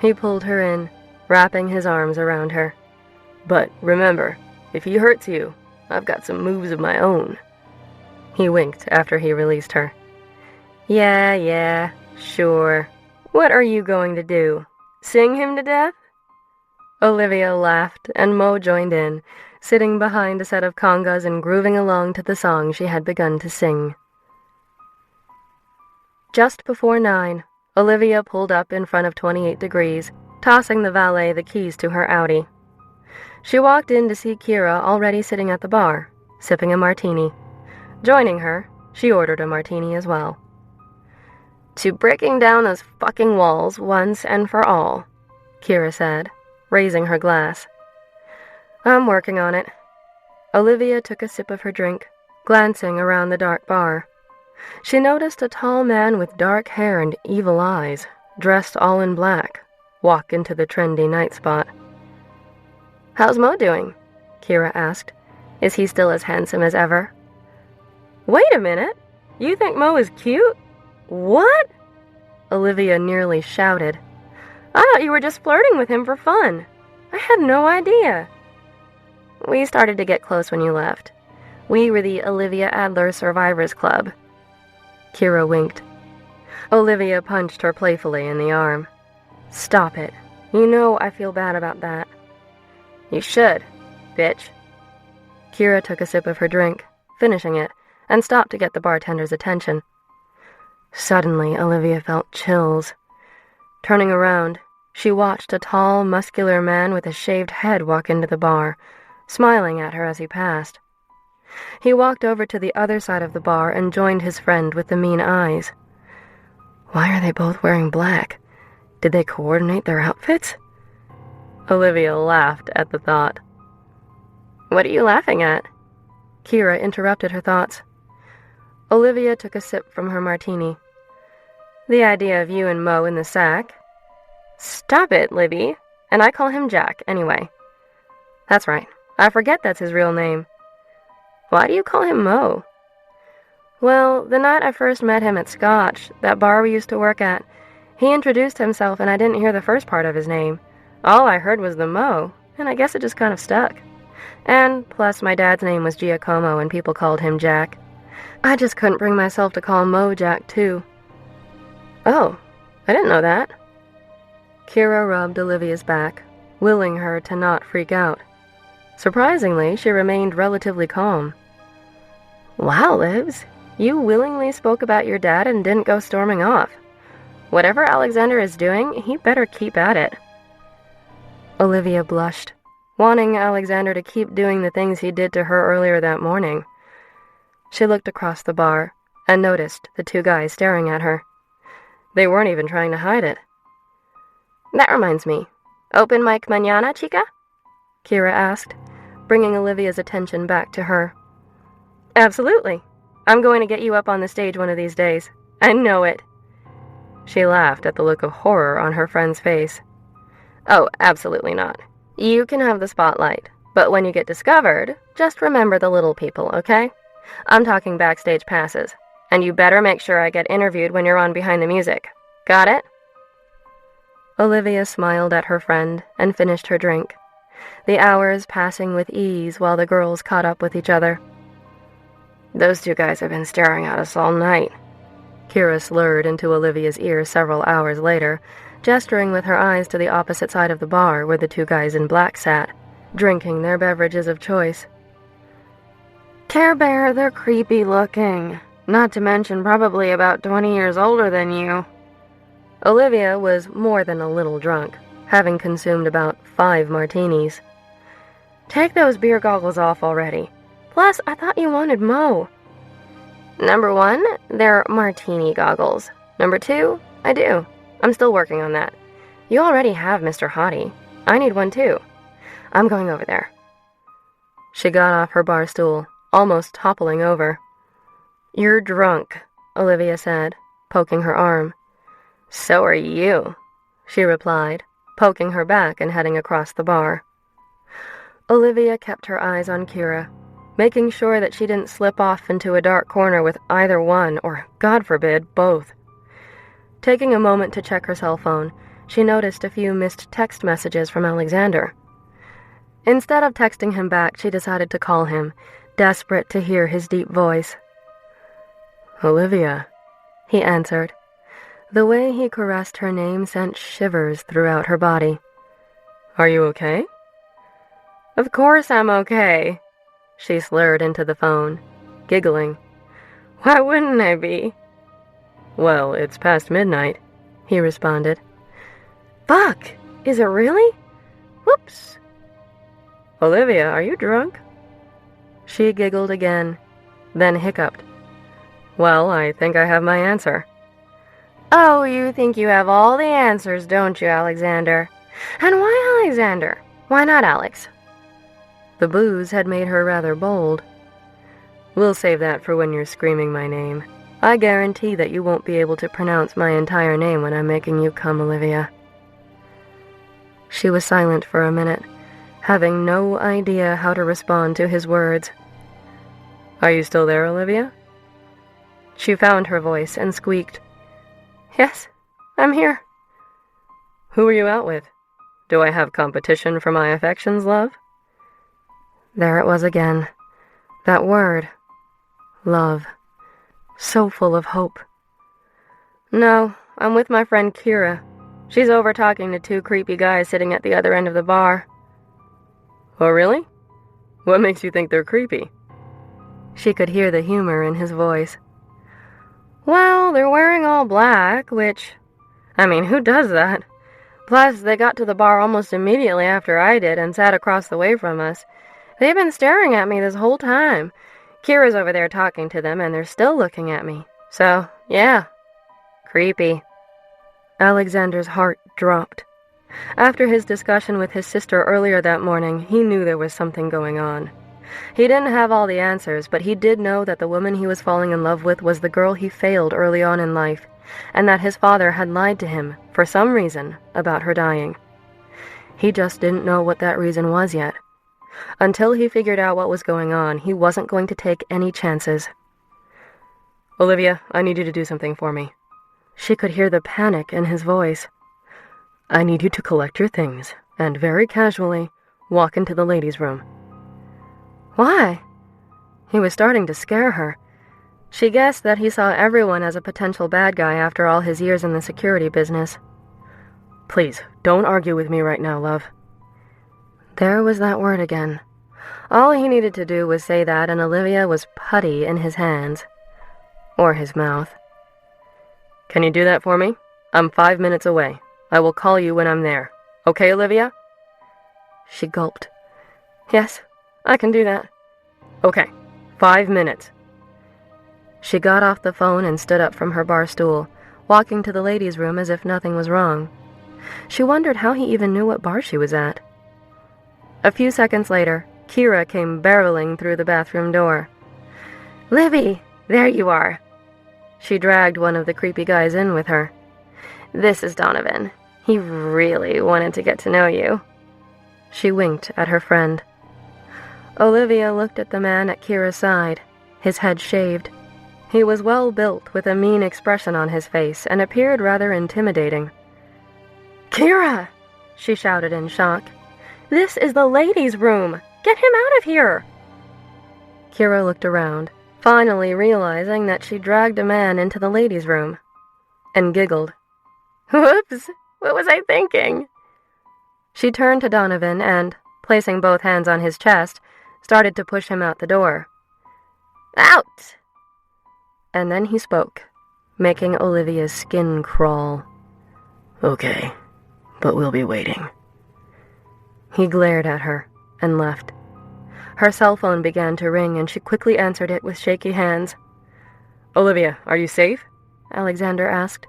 He pulled her in, wrapping his arms around her. But remember, if he hurts you, I've got some moves of my own. He winked after he released her. Yeah, sure. What are you going to do? Sing him to death? Olivia laughed, and Mo joined in, sitting behind a set of congas and grooving along to the song she had begun to sing. Just before 9, Olivia pulled up in front of 28 Degrees, tossing the valet the keys to her Audi. She walked in to see Kira already sitting at the bar, sipping a martini. Joining her, she ordered a martini as well. To breaking down those fucking walls once and for all, Kira said, raising her glass. I'm working on it. Olivia took a sip of her drink, glancing around the dark bar. She noticed a tall man with dark hair and evil eyes, dressed all in black, walk into the trendy night spot. How's Mo doing? Kira asked. Is he still as handsome as ever? Wait a minute! You think Mo is cute? What? Olivia nearly shouted. I thought you were just flirting with him for fun. I had no idea. We started to get close when you left. We were the Olivia Adler Survivors Club. Kira winked. Olivia punched her playfully in the arm. Stop it. You know I feel bad about that. You should, bitch. Kira took a sip of her drink, finishing it, and stopped to get the bartender's attention. Suddenly, Olivia felt chills. Turning around, she watched a tall, muscular man with a shaved head walk into the bar, smiling at her as he passed. He walked over to the other side of the bar and joined his friend with the mean eyes. Why are they both wearing black? Did they coordinate their outfits? Olivia laughed at the thought. What are you laughing at? Kira interrupted her thoughts. Olivia took a sip from her martini. The idea of you and Mo in the sack. Stop it, Libby. And I call him Jack, anyway. That's right. I forget that's his real name. Why do you call him Mo? Well, the night I first met him at Scotch, that bar we used to work at, he introduced himself and I didn't hear the first part of his name. All I heard was the Mo, and I guess it just kind of stuck. And plus my dad's name was Giacomo and people called him Jack. I just couldn't bring myself to call Mo Jack, too. Oh, I didn't know that. Kira rubbed Olivia's back, willing her to not freak out. Surprisingly, she remained relatively calm. Wow, Livs, you willingly spoke about your dad and didn't go storming off. Whatever Alexander is doing, he better keep at it. Olivia blushed, wanting Alexander to keep doing the things he did to her earlier that morning. She looked across the bar and noticed the two guys staring at her. They weren't even trying to hide it. That reminds me. Open mic mañana, chica? Kira asked, bringing Olivia's attention back to her. Absolutely. I'm going to get you up on the stage one of these days. I know it. She laughed at the look of horror on her friend's face. Oh, absolutely not. You can have the spotlight, but when you get discovered, just remember the little people, okay? I'm talking backstage passes, and you better make sure I get interviewed when you're on Behind the Music. Got it? Olivia smiled at her friend and finished her drink, the hours passing with ease while the girls caught up with each other. Those two guys have been staring at us all night, Kira slurred into Olivia's ear several hours later, gesturing with her eyes to the opposite side of the bar where the two guys in black sat, drinking their beverages of choice. Care Bear, they're creepy looking, not to mention probably about 20 years older than you. Olivia was more than a little drunk, having consumed about 5 martinis. Take those beer goggles off already. Plus, I thought you wanted Mo. Number 1, they're martini goggles. Number 2, I do. I'm still working on that. You already have Mr. Hottie. I need one too. I'm going over there. She got off her bar stool, almost toppling over. You're drunk, Olivia said, poking her arm. So are you, she replied, poking her back and heading across the bar. Olivia kept her eyes on Kira, making sure that she didn't slip off into a dark corner with either one, or, God forbid, both. Taking a moment to check her cell phone, she noticed a few missed text messages from Alexander. Instead of texting him back, she decided to call him, desperate to hear his deep voice. Olivia, he answered. The way he caressed her name sent shivers throughout her body. Are you okay? Of course I'm okay, she slurred into the phone, giggling. Why wouldn't I be? Well, it's past midnight, he responded. Fuck! Is it really? Whoops! Olivia, are you drunk? She giggled again, then hiccuped. Well, I think I have my answer. Oh, you think you have all the answers, don't you, Alexander? And why Alexander? Why not Alex? The booze had made her rather bold. We'll save that for when you're screaming my name. I guarantee that you won't be able to pronounce my entire name when I'm making you come, Olivia. She was silent for a minute, having no idea how to respond to his words. Are you still there, Olivia? She found her voice and squeaked. Yes, I'm here. Who are you out with? Do I have competition for my affections, love? There it was again. That word. Love. So full of hope. No, I'm with my friend Kira. She's over talking to 2 creepy guys sitting at the other end of the bar. Oh, really? What makes you think they're creepy? She could hear the humor in his voice. Well, they're wearing all black, which... who does that? Plus, they got to the bar almost immediately after I did and sat across the way from us. They've been staring at me this whole time. Kira's over there talking to them, and they're still looking at me. So, yeah. Creepy. Alexander's heart dropped. After his discussion with his sister earlier that morning, he knew there was something going on. He didn't have all the answers, but he did know that the woman he was falling in love with was the girl he failed early on in life, and that his father had lied to him, for some reason, about her dying. He just didn't know what that reason was yet. Until he figured out what was going on, he wasn't going to take any chances. Olivia, I need you to do something for me. She could hear the panic in his voice. I need you to collect your things, and very casually, walk into the ladies' room. Why? He was starting to scare her. She guessed that he saw everyone as a potential bad guy after all his years in the security business. Please, don't argue with me right now, love. There was that word again. All he needed to do was say that, and Olivia was putty in his hands. Or his mouth. Can you do that for me? I'm 5 minutes away. I will call you when I'm there. Okay, Olivia? She gulped. Yes, I can do that. Okay, 5 minutes. She got off the phone and stood up from her bar stool, walking to the ladies' room as if nothing was wrong. She wondered how he even knew what bar she was at. A few seconds later, Kira came barreling through the bathroom door. Livy, there you are. She dragged one of the creepy guys in with her. This is Donovan. He really wanted to get to know you. She winked at her friend. Olivia looked at the man at Kira's side, his head shaved. He was well built with a mean expression on his face and appeared rather intimidating. Kira! She shouted in shock. This is the ladies' room! Get him out of here! Kira looked around, finally realizing that she dragged a man into the ladies' room, and giggled. Whoops! What was I thinking? She turned to Donovan and, placing both hands on his chest, started to push him out the door. Out! And then he spoke, making Olivia's skin crawl. Okay, but we'll be waiting. He glared at her and left. Her cell phone began to ring, and she quickly answered it with shaky hands. "Olivia, are you safe?" Alexander asked.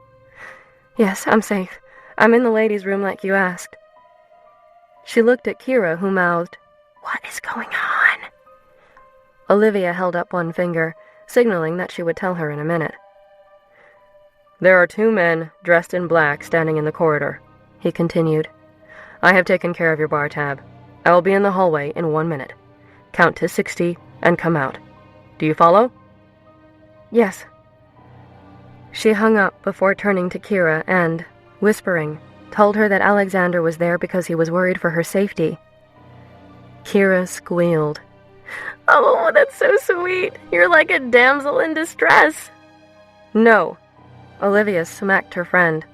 "Yes, I'm safe. I'm in the ladies' room like you asked." She looked at Kira, who mouthed, "What is going on?" Olivia held up one finger, signaling that she would tell her in a minute. "There are 2 men dressed in black standing in the corridor," he continued. "I have taken care of your bar tab. I will be in the hallway in 1 minute. Count to 60 and come out. Do you follow?" "Yes." She hung up before turning to Kira and, whispering, told her that Alexander was there because he was worried for her safety. Kira squealed. "Oh, that's so sweet. You're like a damsel in distress." "No." Olivia smacked her friend.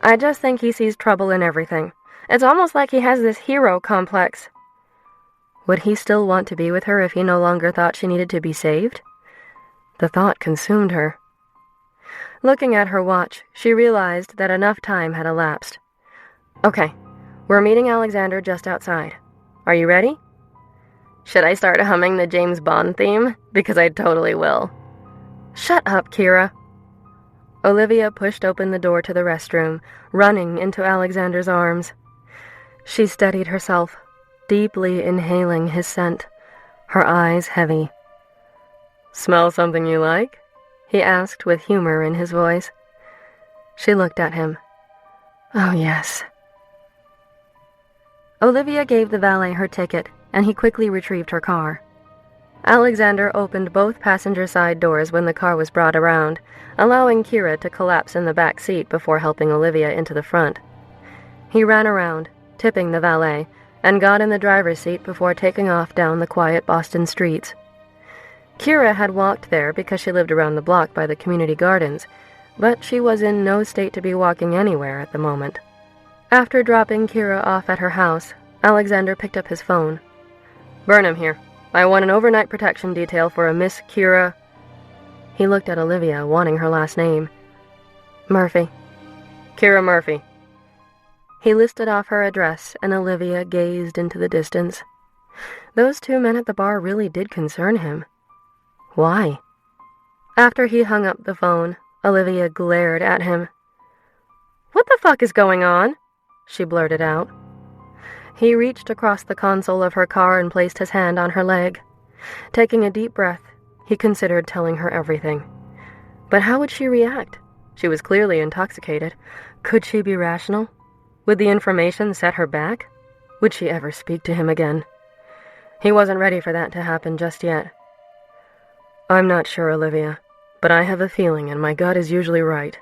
"I just think he sees trouble in everything. It's almost like he has this hero complex." Would he still want to be with her if he no longer thought she needed to be saved? The thought consumed her. Looking at her watch, she realized that enough time had elapsed. "Okay, we're meeting Alexander just outside. Are you ready?" "Should I start humming the James Bond theme? Because I totally will." "Shut up, Kira." Olivia pushed open the door to the restroom, running into Alexander's arms. She steadied herself, deeply inhaling his scent, her eyes heavy. "Smell something you like?" he asked with humor in his voice. She looked at him. "Oh, yes." Olivia gave the valet her ticket, and he quickly retrieved her car. Alexander opened both passenger side doors when the car was brought around, allowing Kira to collapse in the back seat before helping Olivia into the front. He ran around, tipping the valet, and got in the driver's seat before taking off down the quiet Boston streets. Kira had walked there because she lived around the block by the community gardens, but she was in no state to be walking anywhere at the moment. After dropping Kira off at her house, Alexander picked up his phone. "Burnham here. I want an overnight protection detail for a Miss Kira..." He looked at Olivia, wanting her last name. "Murphy." "Kira Murphy." He listed off her address, and Olivia gazed into the distance. Those 2 men at the bar really did concern him. Why? After he hung up the phone, Olivia glared at him. "What the fuck is going on?" she blurted out. He reached across the console of her car and placed his hand on her leg. Taking a deep breath, he considered telling her everything. But how would she react? She was clearly intoxicated. Could she be rational? Would the information set her back? Would she ever speak to him again? He wasn't ready for that to happen just yet. "I'm not sure, Olivia, but I have a feeling and my gut is usually right,"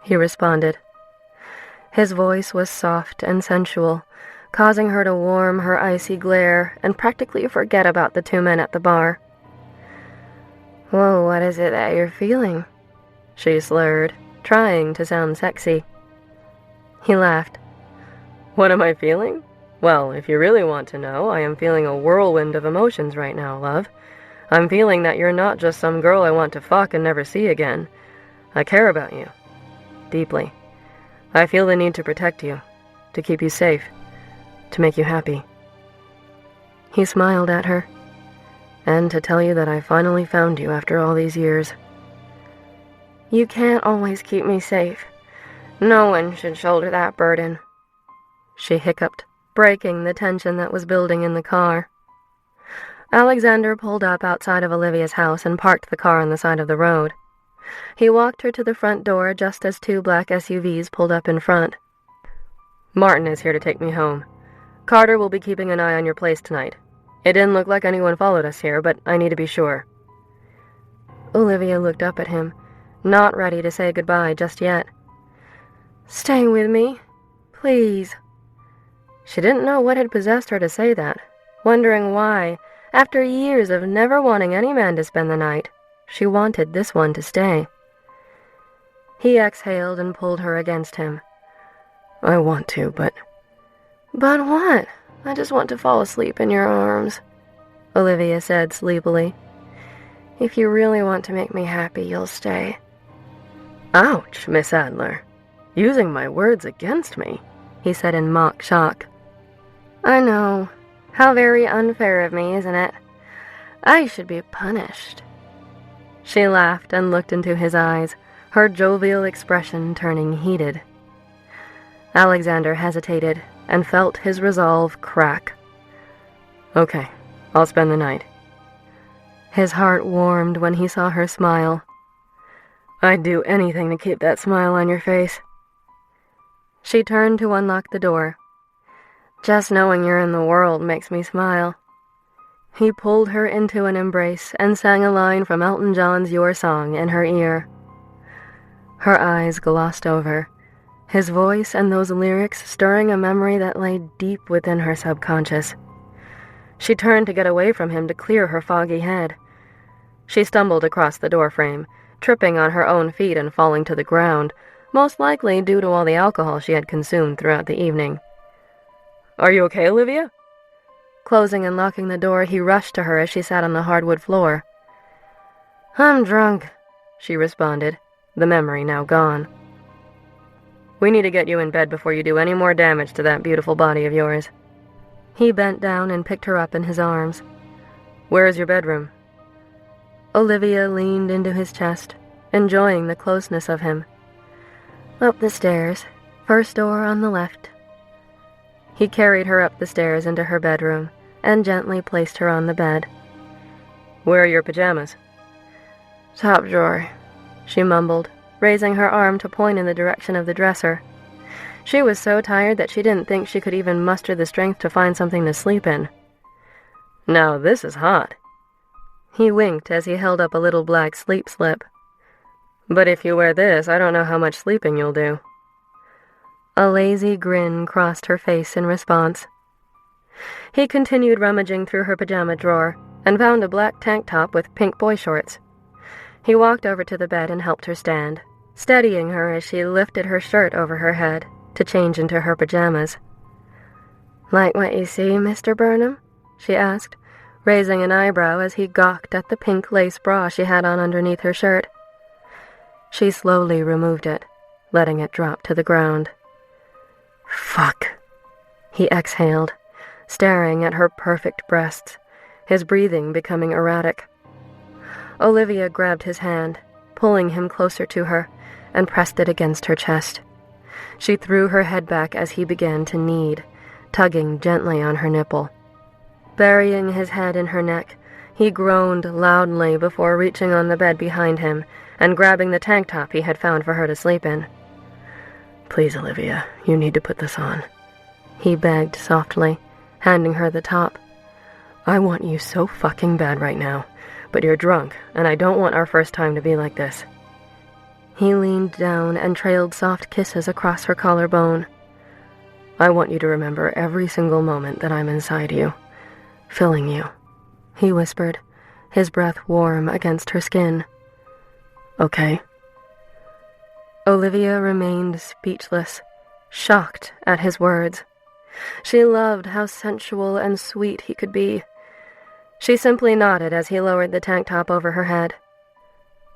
he responded. His voice was soft and sensual, causing her to warm her icy glare and practically forget about the 2 men at the bar. "Whoa, what is it that you're feeling?" she slurred, trying to sound sexy. He laughed. "What am I feeling? Well, if you really want to know, I am feeling a whirlwind of emotions right now, love. I'm feeling that you're not just some girl I want to fuck and never see again. I care about you. Deeply. I feel the need to protect you, to keep you safe, to make you happy." He smiled at her. "And to tell you that I finally found you after all these years." "You can't always keep me safe. No one should shoulder that burden," she hiccuped, breaking the tension that was building in the car. Alexander pulled up outside of Olivia's house and parked the car on the side of the road. He walked her to the front door just as 2 black SUVs pulled up in front. "Martin is here to take me home. Carter will be keeping an eye on your place tonight. It didn't look like anyone followed us here, but I need to be sure." Olivia looked up at him, not ready to say goodbye just yet. "Stay with me, please." She didn't know what had possessed her to say that, wondering why, after years of never wanting any man to spend the night, she wanted this one to stay. He exhaled and pulled her against him. "I want to, but..." "But what? I just want to fall asleep in your arms," Olivia said sleepily. "If you really want to make me happy, you'll stay." "Ouch, Miss Adler. Using my words against me," he said in mock shock. "I know. How very unfair of me, isn't it? I should be punished." She laughed and looked into his eyes, her jovial expression turning heated. Alexander hesitated and felt his resolve crack. "Okay, I'll spend the night." His heart warmed when he saw her smile. "I'd do anything to keep that smile on your face." She turned to unlock the door. "Just knowing you're in the world makes me smile." He pulled her into an embrace and sang a line from Elton John's Your Song in her ear. Her eyes glossed over, his voice and those lyrics stirring a memory that lay deep within her subconscious. She turned to get away from him to clear her foggy head. She stumbled across the doorframe, tripping on her own feet and falling to the ground, most likely due to all the alcohol she had consumed throughout the evening. "Are you okay, Olivia?" Closing and locking the door, he rushed to her as she sat on the hardwood floor. "I'm drunk," she responded, the memory now gone. "We need to get you in bed before you do any more damage to that beautiful body of yours." He bent down and picked her up in his arms. "Where is your bedroom?" Olivia leaned into his chest, enjoying the closeness of him. "Up the stairs, first door on the left." He carried her up the stairs into her bedroom and gently placed her on the bed. "Where are your pajamas?" "Top drawer," she mumbled, raising her arm to point in the direction of the dresser. She was so tired that she didn't think she could even muster the strength to find something to sleep in. "Now this is hot." He winked as he held up a little black sleep slip. "But if you wear this, I don't know how much sleeping you'll do." A lazy grin crossed her face in response. He continued rummaging through her pajama drawer and found a black tank top with pink boy shorts. He walked over to the bed and helped her stand, steadying her as she lifted her shirt over her head to change into her pajamas. "Like what you see, Mr. Burnham?" she asked, raising an eyebrow as he gawked at the pink lace bra she had on underneath her shirt. She slowly removed it, letting it drop to the ground. "Fuck," he exhaled, staring at her perfect breasts, his breathing becoming erratic. Olivia grabbed his hand, pulling him closer to her, and pressed it against her chest. She threw her head back as he began to knead, tugging gently on her nipple. Burying his head in her neck, he groaned loudly before reaching on the bed behind him and grabbing the tank top he had found for her to sleep in. "Please, Olivia, you need to put this on," he begged softly, handing her the top. "I want you so fucking bad right now, but you're drunk, and I don't want our first time to be like this." He leaned down and trailed soft kisses across her collarbone. "I want you to remember every single moment that I'm inside you, filling you," he whispered, his breath warm against her skin. "Okay?" Olivia remained speechless, shocked at his words. She loved how sensual and sweet he could be. She simply nodded as he lowered the tank top over her head.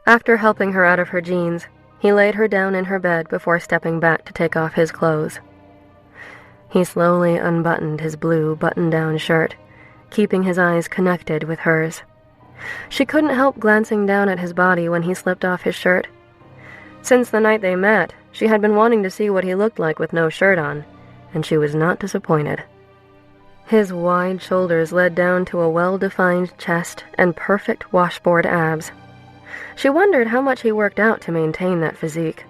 After helping her out of her jeans, he laid her down in her bed before stepping back to take off his clothes. He slowly unbuttoned his blue button-down shirt, keeping his eyes connected with hers. She couldn't help glancing down at his body when he slipped off his shirt. Since the night they met, she had been wanting to see what he looked like with no shirt on, and she was not disappointed. His wide shoulders led down to a well-defined chest and perfect washboard abs. She wondered how much he worked out to maintain that physique.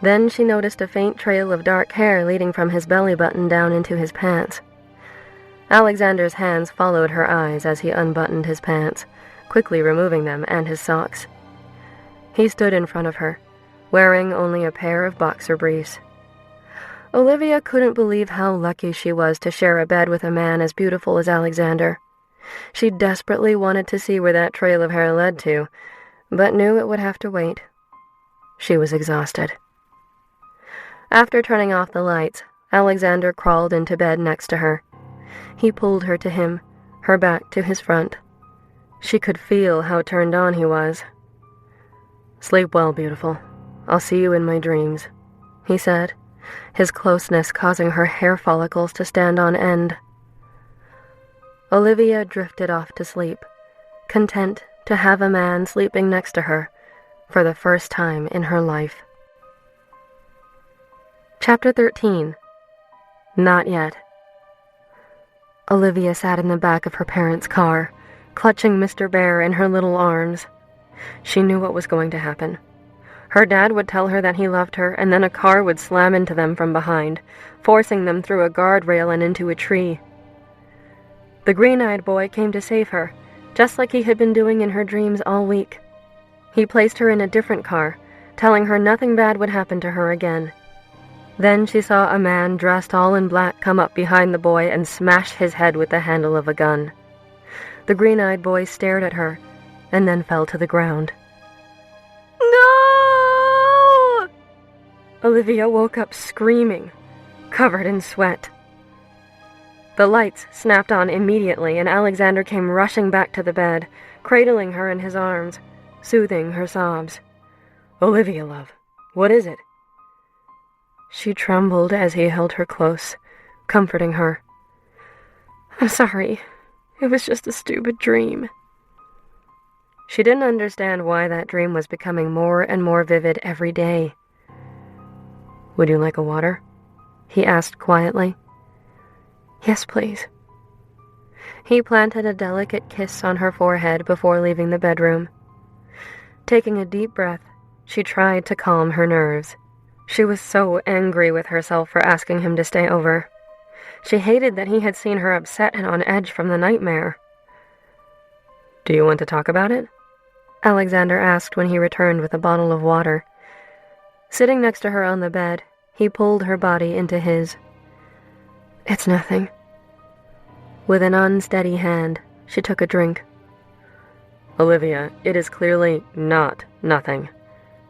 Then she noticed a faint trail of dark hair leading from his belly button down into his pants. Alexander's hands followed her eyes as he unbuttoned his pants, quickly removing them and his socks. He stood in front of her, wearing only a pair of boxer briefs. Olivia couldn't believe how lucky she was to share a bed with a man as beautiful as Alexander. She desperately wanted to see where that trail of hair led to, but knew it would have to wait. She was exhausted. After turning off the lights, Alexander crawled into bed next to her. He pulled her to him, her back to his front. She could feel how turned on he was. "Sleep well, beautiful. I'll see you in my dreams," he said, his closeness causing her hair follicles to stand on end. Olivia drifted off to sleep, content to have a man sleeping next to her for the first time in her life. Chapter 13. Not Yet. Olivia sat in the back of her parents' car, clutching Mr. Bear in her little arms. She knew what was going to happen. Her dad would tell her that he loved her, and then a car would slam into them from behind, forcing them through a guardrail and into a tree. The green-eyed boy came to save her, just like he had been doing in her dreams all week. He placed her in a different car, telling her nothing bad would happen to her again. Then she saw a man dressed all in black come up behind the boy and smash his head with the handle of a gun. The green-eyed boy stared at her, and then fell to the ground. No! Olivia woke up screaming, covered in sweat. The lights snapped on immediately, and Alexander came rushing back to the bed, cradling her in his arms, soothing her sobs. "Olivia, love, what is it?" She trembled as he held her close, comforting her. "I'm sorry. It was just a stupid dream." She didn't understand why that dream was becoming more and more vivid every day. "Would you like a water?" he asked quietly. "Yes, please." He planted a delicate kiss on her forehead before leaving the bedroom. Taking a deep breath, she tried to calm her nerves. She was so angry with herself for asking him to stay over. She hated that he had seen her upset and on edge from the nightmare. "Do you want to talk about it?" Alexander asked when he returned with a bottle of water. Sitting next to her on the bed, he pulled her body into his. "It's nothing." With an unsteady hand, she took a drink. "Olivia, it is clearly not nothing.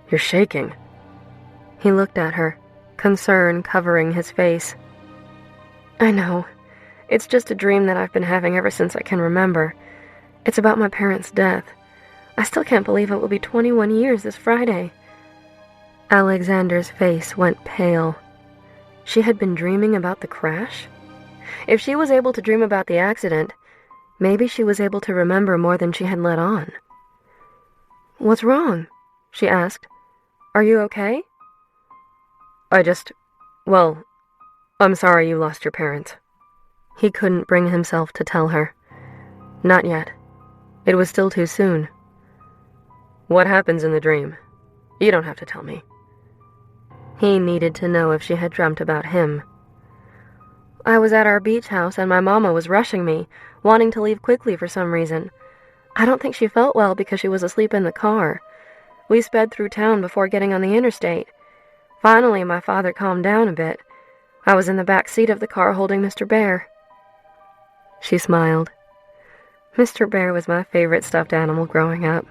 You're shaking." He looked at her, concern covering his face. "I know. It's just a dream that I've been having ever since I can remember. It's about my parents' death. I still can't believe it will be 21 years this Friday." Alexander's face went pale. She had been dreaming about the crash? If she was able to dream about the accident, maybe she was able to remember more than she had let on. "What's wrong?" she asked. "Are you okay?" Well, I'm sorry you lost your parents." He couldn't bring himself to tell her. Not yet. It was still too soon. "What happens in the dream? You don't have to tell me." He needed to know if she had dreamt about him. "I was at our beach house and my mama was rushing me, wanting to leave quickly for some reason. I don't think she felt well because she was asleep in the car. We sped through town before getting on the interstate. Finally, my father calmed down a bit. I was in the back seat of the car holding Mr. Bear." She smiled. Mr. Bear was my favorite stuffed animal growing up.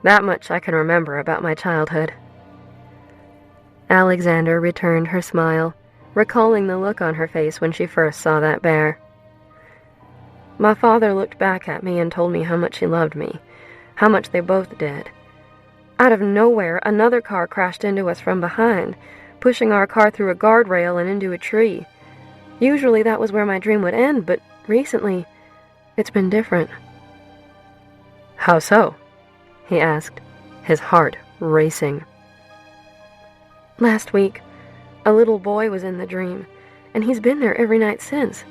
That much I can remember about my childhood. Alexander returned her smile, recalling the look on her face when she first saw that bear. "My father looked back at me and told me how much he loved me, how much they both did. Out of nowhere, another car crashed into us from behind, pushing our car through a guardrail and into a tree. Usually that was where my dream would end, but recently, it's been different." "How so?" he asked, his heart racing. "Last week, a little boy was in the dream, and he's been there every night since.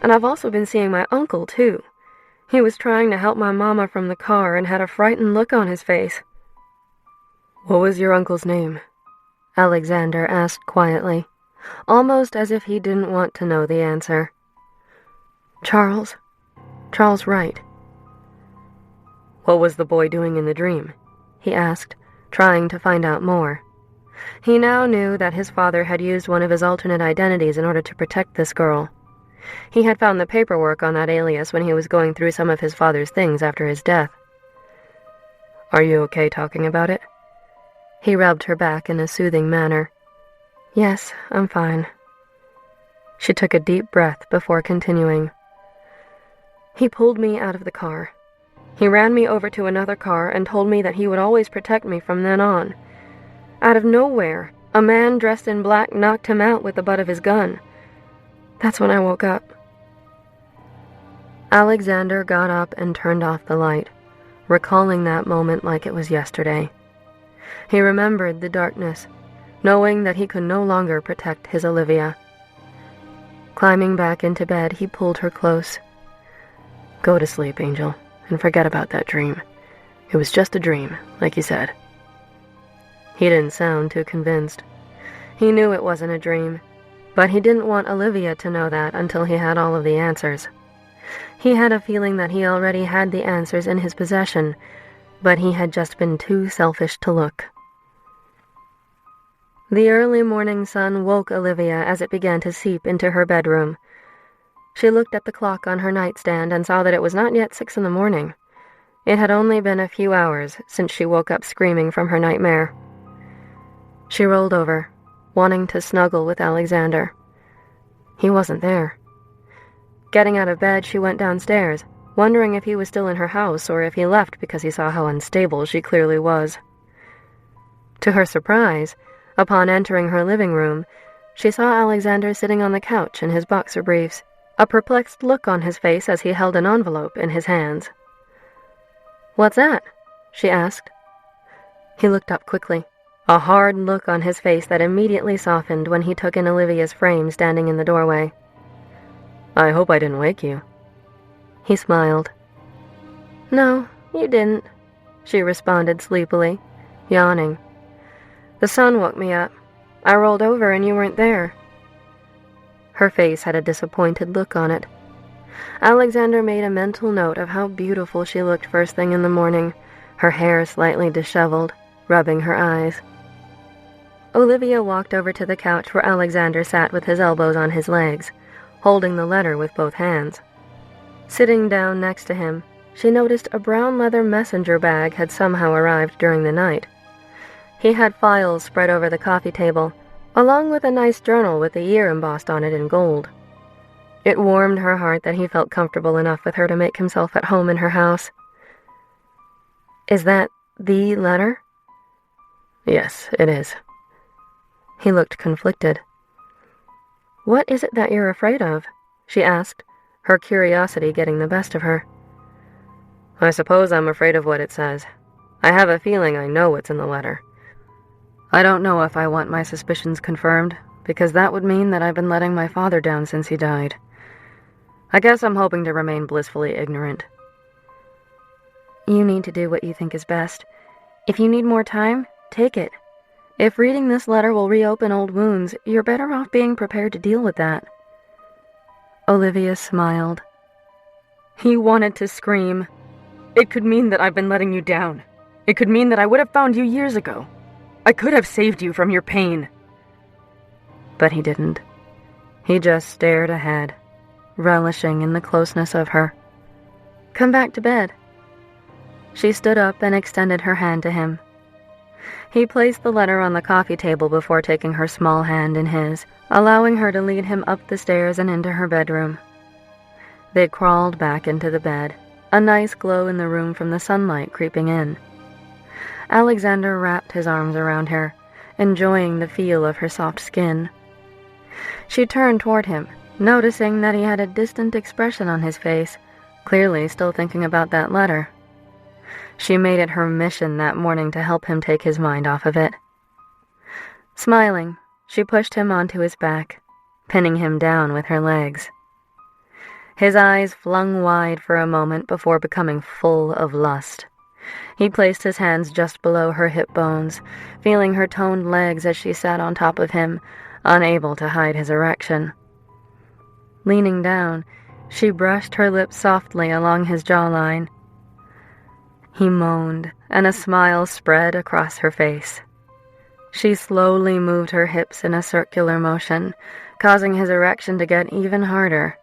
And I've also been seeing my uncle, too. He was trying to help my mama from the car and had a frightened look on his face." "What was your uncle's name?" Alexander asked quietly, almost as if he didn't want to know the answer. Charles Wright." "What was the boy doing in the dream?" he asked, trying to find out more. He now knew that his father had used one of his alternate identities in order to protect this girl. He had found the paperwork on that alias when he was going through some of his father's things after his death. "Are you okay talking about it?" He rubbed her back in a soothing manner. "Yes, I'm fine." She took a deep breath before continuing. "He pulled me out of the car. He ran me over to another car and told me that he would always protect me from then on. Out of nowhere, a man dressed in black knocked him out with the butt of his gun. That's when I woke up." Alexander got up and turned off the light, recalling that moment like it was yesterday. He remembered the darkness, knowing that he could no longer protect his Olivia. Climbing back into bed, he pulled her close. "Go to sleep, Angel, and forget about that dream. It was just a dream, like you said." He didn't sound too convinced. He knew it wasn't a dream, but he didn't want Olivia to know that until he had all of the answers. He had a feeling that he already had the answers in his possession, but he had just been too selfish to look. The early morning sun woke Olivia as it began to seep into her bedroom. She looked at the clock on her nightstand and saw that it was not yet 6 in the morning. It had only been a few hours since she woke up screaming from her nightmare. She rolled over, wanting to snuggle with Alexander. He wasn't there. Getting out of bed, she went downstairs, wondering if he was still in her house or if he left because he saw how unstable she clearly was. To her surprise, upon entering her living room, she saw Alexander sitting on the couch in his boxer briefs, a perplexed look on his face as he held an envelope in his hands. "What's that?" she asked. He looked up quickly, a hard look on his face that immediately softened when he took in Olivia's frame standing in the doorway. "I hope I didn't wake you." He smiled. "No, you didn't," she responded sleepily, yawning. "The sun woke me up. I rolled over and you weren't there." Her face had a disappointed look on it. Alexander made a mental note of how beautiful she looked first thing in the morning, her hair slightly disheveled, rubbing her eyes. Olivia walked over to the couch where Alexander sat with his elbows on his legs, holding the letter with both hands. Sitting down next to him, she noticed a brown leather messenger bag had somehow arrived during the night. He had files spread over the coffee table, along with a nice journal with the year embossed on it in gold. It warmed her heart that he felt comfortable enough with her to make himself at home in her house. "Is that the letter?" "Yes, it is." He looked conflicted. "What is it that you're afraid of?" she asked, her curiosity getting the best of her. "I suppose I'm afraid of what it says. I have a feeling I know what's in the letter. I don't know if I want my suspicions confirmed, because that would mean that I've been letting my father down since he died. I guess I'm hoping to remain blissfully ignorant." "You need to do what you think is best. If you need more time, take it. If reading this letter will reopen old wounds, you're better off being prepared to deal with that." Olivia smiled. He wanted to scream. "It could mean that I've been letting you down. It could mean that I would have found you years ago. I could have saved you from your pain." But he didn't. He just stared ahead, relishing in the closeness of her. "Come back to bed." She stood up and extended her hand to him. He placed the letter on the coffee table before taking her small hand in his, allowing her to lead him up the stairs and into her bedroom. They crawled back into the bed, a nice glow in the room from the sunlight creeping in. Alexander wrapped his arms around her, enjoying the feel of her soft skin. She turned toward him, noticing that he had a distant expression on his face, clearly still thinking about that letter. She made it her mission that morning to help him take his mind off of it. Smiling, she pushed him onto his back, pinning him down with her legs. His eyes flung wide for a moment before becoming full of lust. He placed his hands just below her hip bones, feeling her toned legs as she sat on top of him, unable to hide his erection. Leaning down, she brushed her lips softly along his jawline. He moaned, and a smile spread across her face. She slowly moved her hips in a circular motion, causing his erection to get even harder.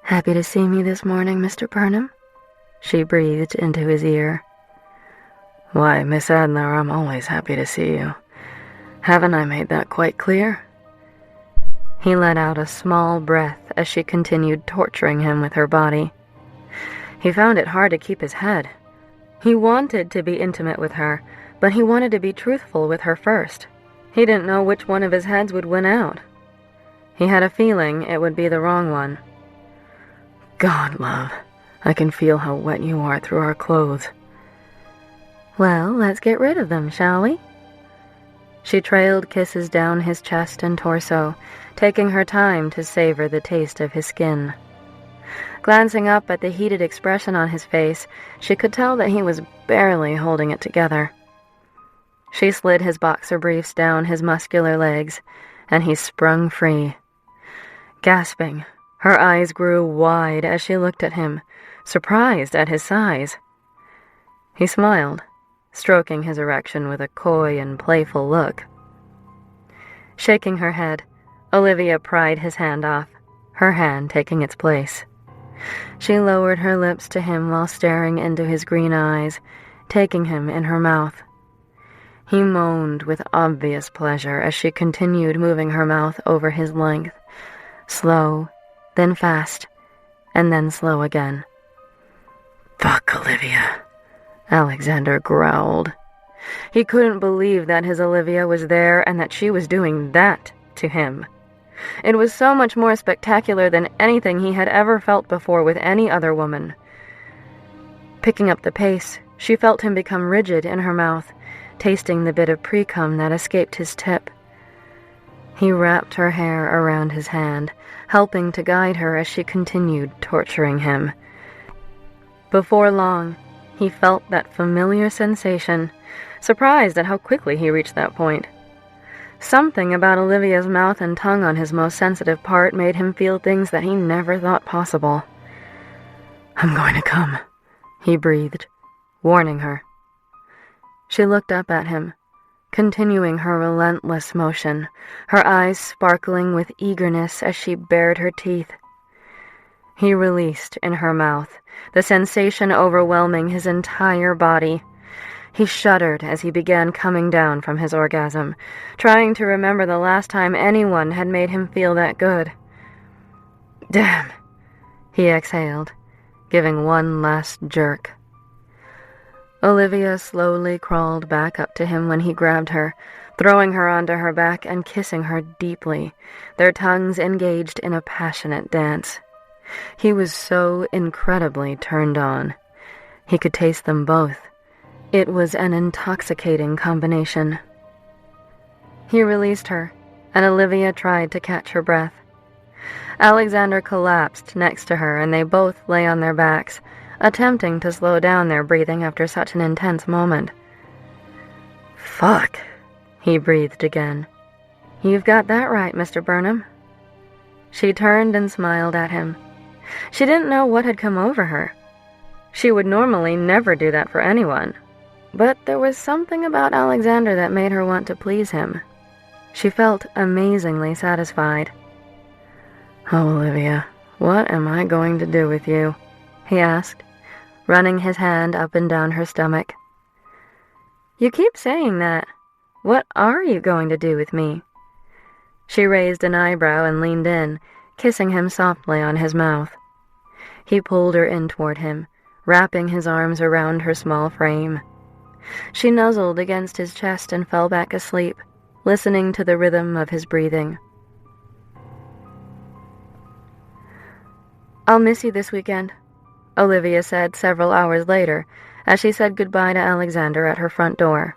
"Happy to see me this morning, Mr. Burnham?" she breathed into his ear. "Why, Miss Adler, I'm always happy to see you. Haven't I made that quite clear?" He let out a small breath as she continued torturing him with her body. He found it hard to keep his head. He wanted to be intimate with her, but he wanted to be truthful with her first. He didn't know which one of his heads would win out. He had a feeling it would be the wrong one. "God, love, I can feel how wet you are through our clothes." "Well, let's get rid of them, shall we?" She trailed kisses down his chest and torso, taking her time to savor the taste of his skin. Glancing up at the heated expression on his face, she could tell that he was barely holding it together. She slid his boxer briefs down his muscular legs, and he sprung free. Gasping, her eyes grew wide as she looked at him, surprised at his size. He smiled, stroking his erection with a coy and playful look. Shaking her head, Olivia pried his hand off, her hand taking its place. She lowered her lips to him while staring into his green eyes, taking him in her mouth. He moaned with obvious pleasure as she continued moving her mouth over his length, slow, then fast, and then slow again. "Fuck, Olivia," Alexander growled. He couldn't believe that his Olivia was there and that she was doing that to him. It was so much more spectacular than anything he had ever felt before with any other woman. Picking up the pace, she felt him become rigid in her mouth, tasting the bit of pre-cum that escaped his tip. He wrapped her hair around his hand, helping to guide her as she continued torturing him. Before long, he felt that familiar sensation, surprised at how quickly he reached that point. Something about Olivia's mouth and tongue on his most sensitive part made him feel things that he never thought possible. "I'm going to come," he breathed, warning her. She looked up at him, continuing her relentless motion, her eyes sparkling with eagerness as she bared her teeth. He released in her mouth, the sensation overwhelming his entire body. He shuddered as he began coming down from his orgasm, trying to remember the last time anyone had made him feel that good. "Damn," he exhaled, giving one last jerk. Olivia slowly crawled back up to him when he grabbed her, throwing her onto her back and kissing her deeply, their tongues engaged in a passionate dance. He was so incredibly turned on. He could taste them both. It was an intoxicating combination. He released her, and Olivia tried to catch her breath. Alexander collapsed next to her, and they both lay on their backs, attempting to slow down their breathing after such an intense moment. "Fuck," he breathed again. "You've got that right, Mr. Burnham." She turned and smiled at him. She didn't know what had come over her. She would normally never do that for anyone. But there was something about Alexander that made her want to please him. She felt amazingly satisfied. "Oh, Olivia, what am I going to do with you?" he asked, running his hand up and down her stomach. "You keep saying that. What are you going to do with me?" She raised an eyebrow and leaned in, kissing him softly on his mouth. He pulled her in toward him, wrapping his arms around her small frame. She nuzzled against his chest and fell back asleep, listening to the rhythm of his breathing. "I'll miss you this weekend," Olivia said several hours later, as she said goodbye to Alexander at her front door.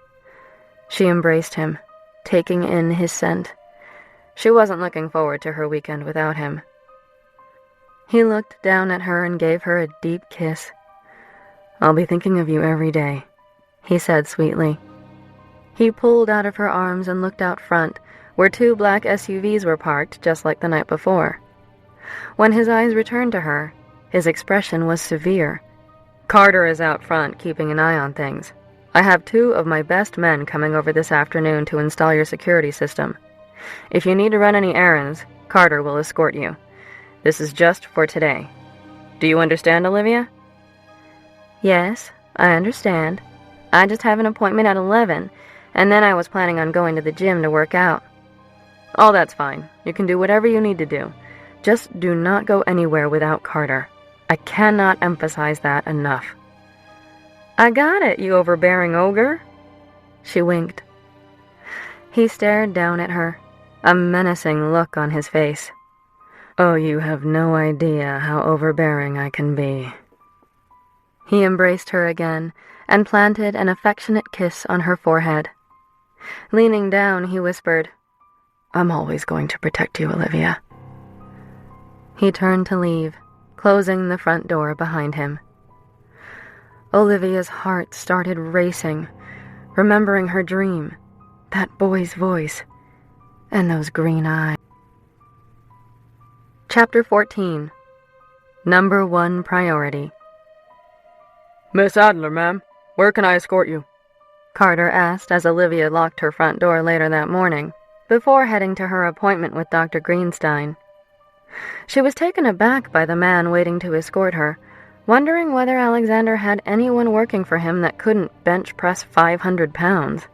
She embraced him, taking in his scent. She wasn't looking forward to her weekend without him. He looked down at her and gave her a deep kiss. "I'll be thinking of you every day," he said sweetly. He pulled out of her arms and looked out front, where 2 black SUVs were parked just like the night before. When his eyes returned to her, his expression was severe. "Carter is out front, keeping an eye on things. I have 2 of my best men coming over this afternoon to install your security system. If you need to run any errands, Carter will escort you. This is just for today. Do you understand, Olivia?" "Yes, I understand. I just have an appointment at 11, and then I was planning on going to the gym to work out." "Oh, that's fine. You can do whatever you need to do. Just do not go anywhere without Carter. I cannot emphasize that enough." "I got it, you overbearing ogre." She winked. He stared down at her, a menacing look on his face. "Oh, you have no idea how overbearing I can be." He embraced her again and planted an affectionate kiss on her forehead. Leaning down, he whispered, "I'm always going to protect you, Olivia." He turned to leave, closing the front door behind him. Olivia's heart started racing, remembering her dream, that boy's voice, and those green eyes. Chapter 14. Number 1 Priority. "Miss Adler, ma'am, where can I escort you?" Carter asked as Olivia locked her front door later that morning, before heading to her appointment with Dr. Greenstein. She was taken aback by the man waiting to escort her, wondering whether Alexander had anyone working for him that couldn't bench press 500 pounds.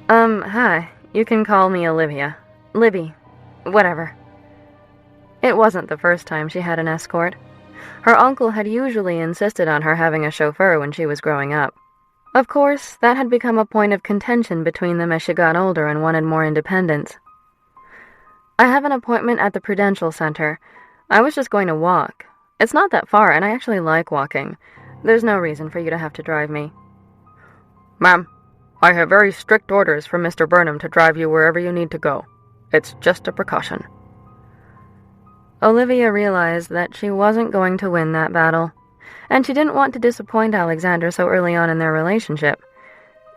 Hi, you can call me Olivia. Libby. Whatever." It wasn't the first time she had an escort. Her uncle had usually insisted on her having a chauffeur when she was growing up. Of course, that had become a point of contention between them as she got older and wanted more independence. "I have an appointment at the Prudential Center. I was just going to walk. It's not that far, and I actually like walking. There's no reason for you to have to drive me." "Ma'am, I have very strict orders from Mr. Burnham to drive you wherever you need to go. It's just a precaution." Olivia realized that she wasn't going to win that battle, and she didn't want to disappoint Alexander so early on in their relationship,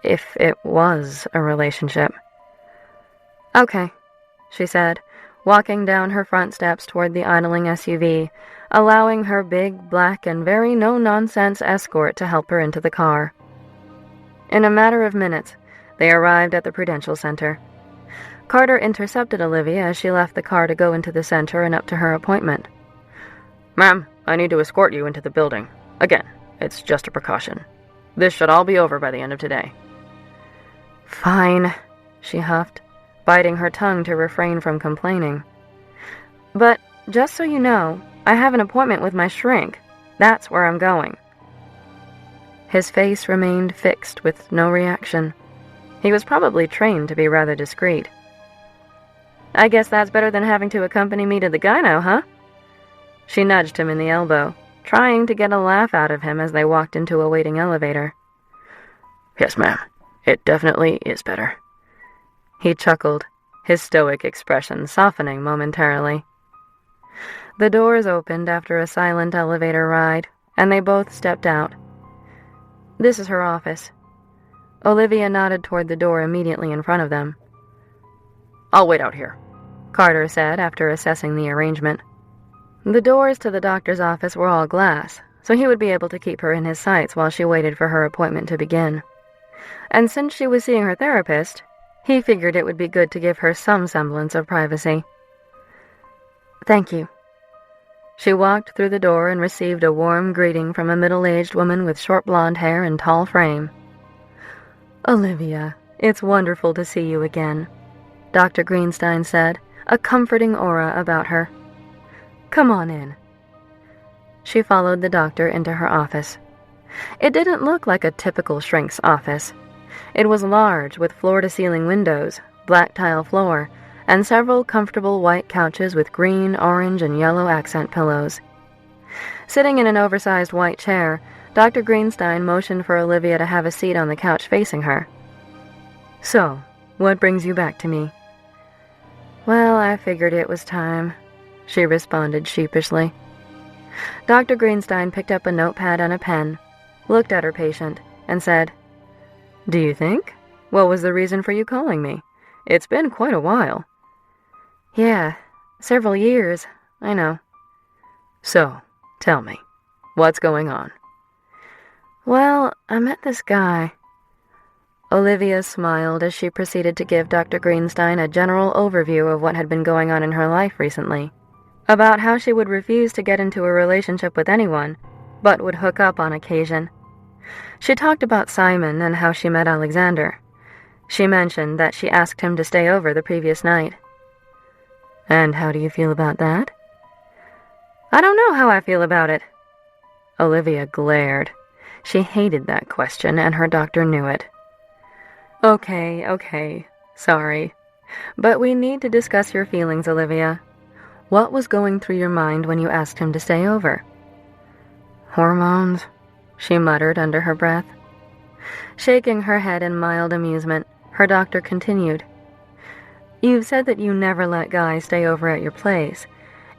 if it was a relationship. "Okay," she said, walking down her front steps toward the idling SUV, allowing her big, black, and very no-nonsense escort to help her into the car. In a matter of minutes, they arrived at the Prudential Center. Carter intercepted Olivia as she left the car to go into the center and up to her appointment. "Ma'am, I need to escort you into the building. Again, it's just a precaution. This should all be over by the end of today." "Fine," she huffed, biting her tongue to refrain from complaining. "But, just so you know, I have an appointment with my shrink. That's where I'm going." His face remained fixed with no reaction. He was probably trained to be rather discreet. "I guess that's better than having to accompany me to the gyno, huh?" She nudged him in the elbow, trying to get a laugh out of him as they walked into a waiting elevator. "Yes, ma'am. It definitely is better." He chuckled, his stoic expression softening momentarily. The doors opened after a silent elevator ride, and they both stepped out. "This is her office." Olivia nodded toward the door immediately in front of them. "I'll wait out here," Carter said after assessing the arrangement. The doors to the doctor's office were all glass, so he would be able to keep her in his sights while she waited for her appointment to begin. And since she was seeing her therapist, he figured it would be good to give her some semblance of privacy. "Thank you." She walked through the door and received a warm greeting from a middle-aged woman with short blonde hair and tall frame. "Olivia, it's wonderful to see you again," Dr. Greenstein said, a comforting aura about her. "Come on in." She followed the doctor into her office. It didn't look like a typical shrink's office. It was large, with floor-to-ceiling windows, black tile floor, and several comfortable white couches with green, orange, and yellow accent pillows. Sitting in an oversized white chair, Dr. Greenstein motioned for Olivia to have a seat on the couch facing her. "So, what brings you back to me?" "Well, I figured it was time," she responded sheepishly. Dr. Greenstein picked up a notepad and a pen, looked at her patient, and said, "Do you think? What was the reason for you calling me? It's been quite a while." "Yeah, several years, I know." "So, tell me, what's going on?" "Well, I met this guy." Olivia smiled as she proceeded to give Dr. Greenstein a general overview of what had been going on in her life recently, about how she would refuse to get into a relationship with anyone, but would hook up on occasion. She talked about Simon and how she met Alexander. She mentioned that she asked him to stay over the previous night. "And how do you feel about that?" "I don't know how I feel about it." Olivia glared. She hated that question, and her doctor knew it. Okay, sorry. But we need to discuss your feelings, Olivia. What was going through your mind when you asked him to stay over?" "Hormones," she muttered under her breath. Shaking her head in mild amusement, her doctor continued. You've said that you never let guys stay over at your place.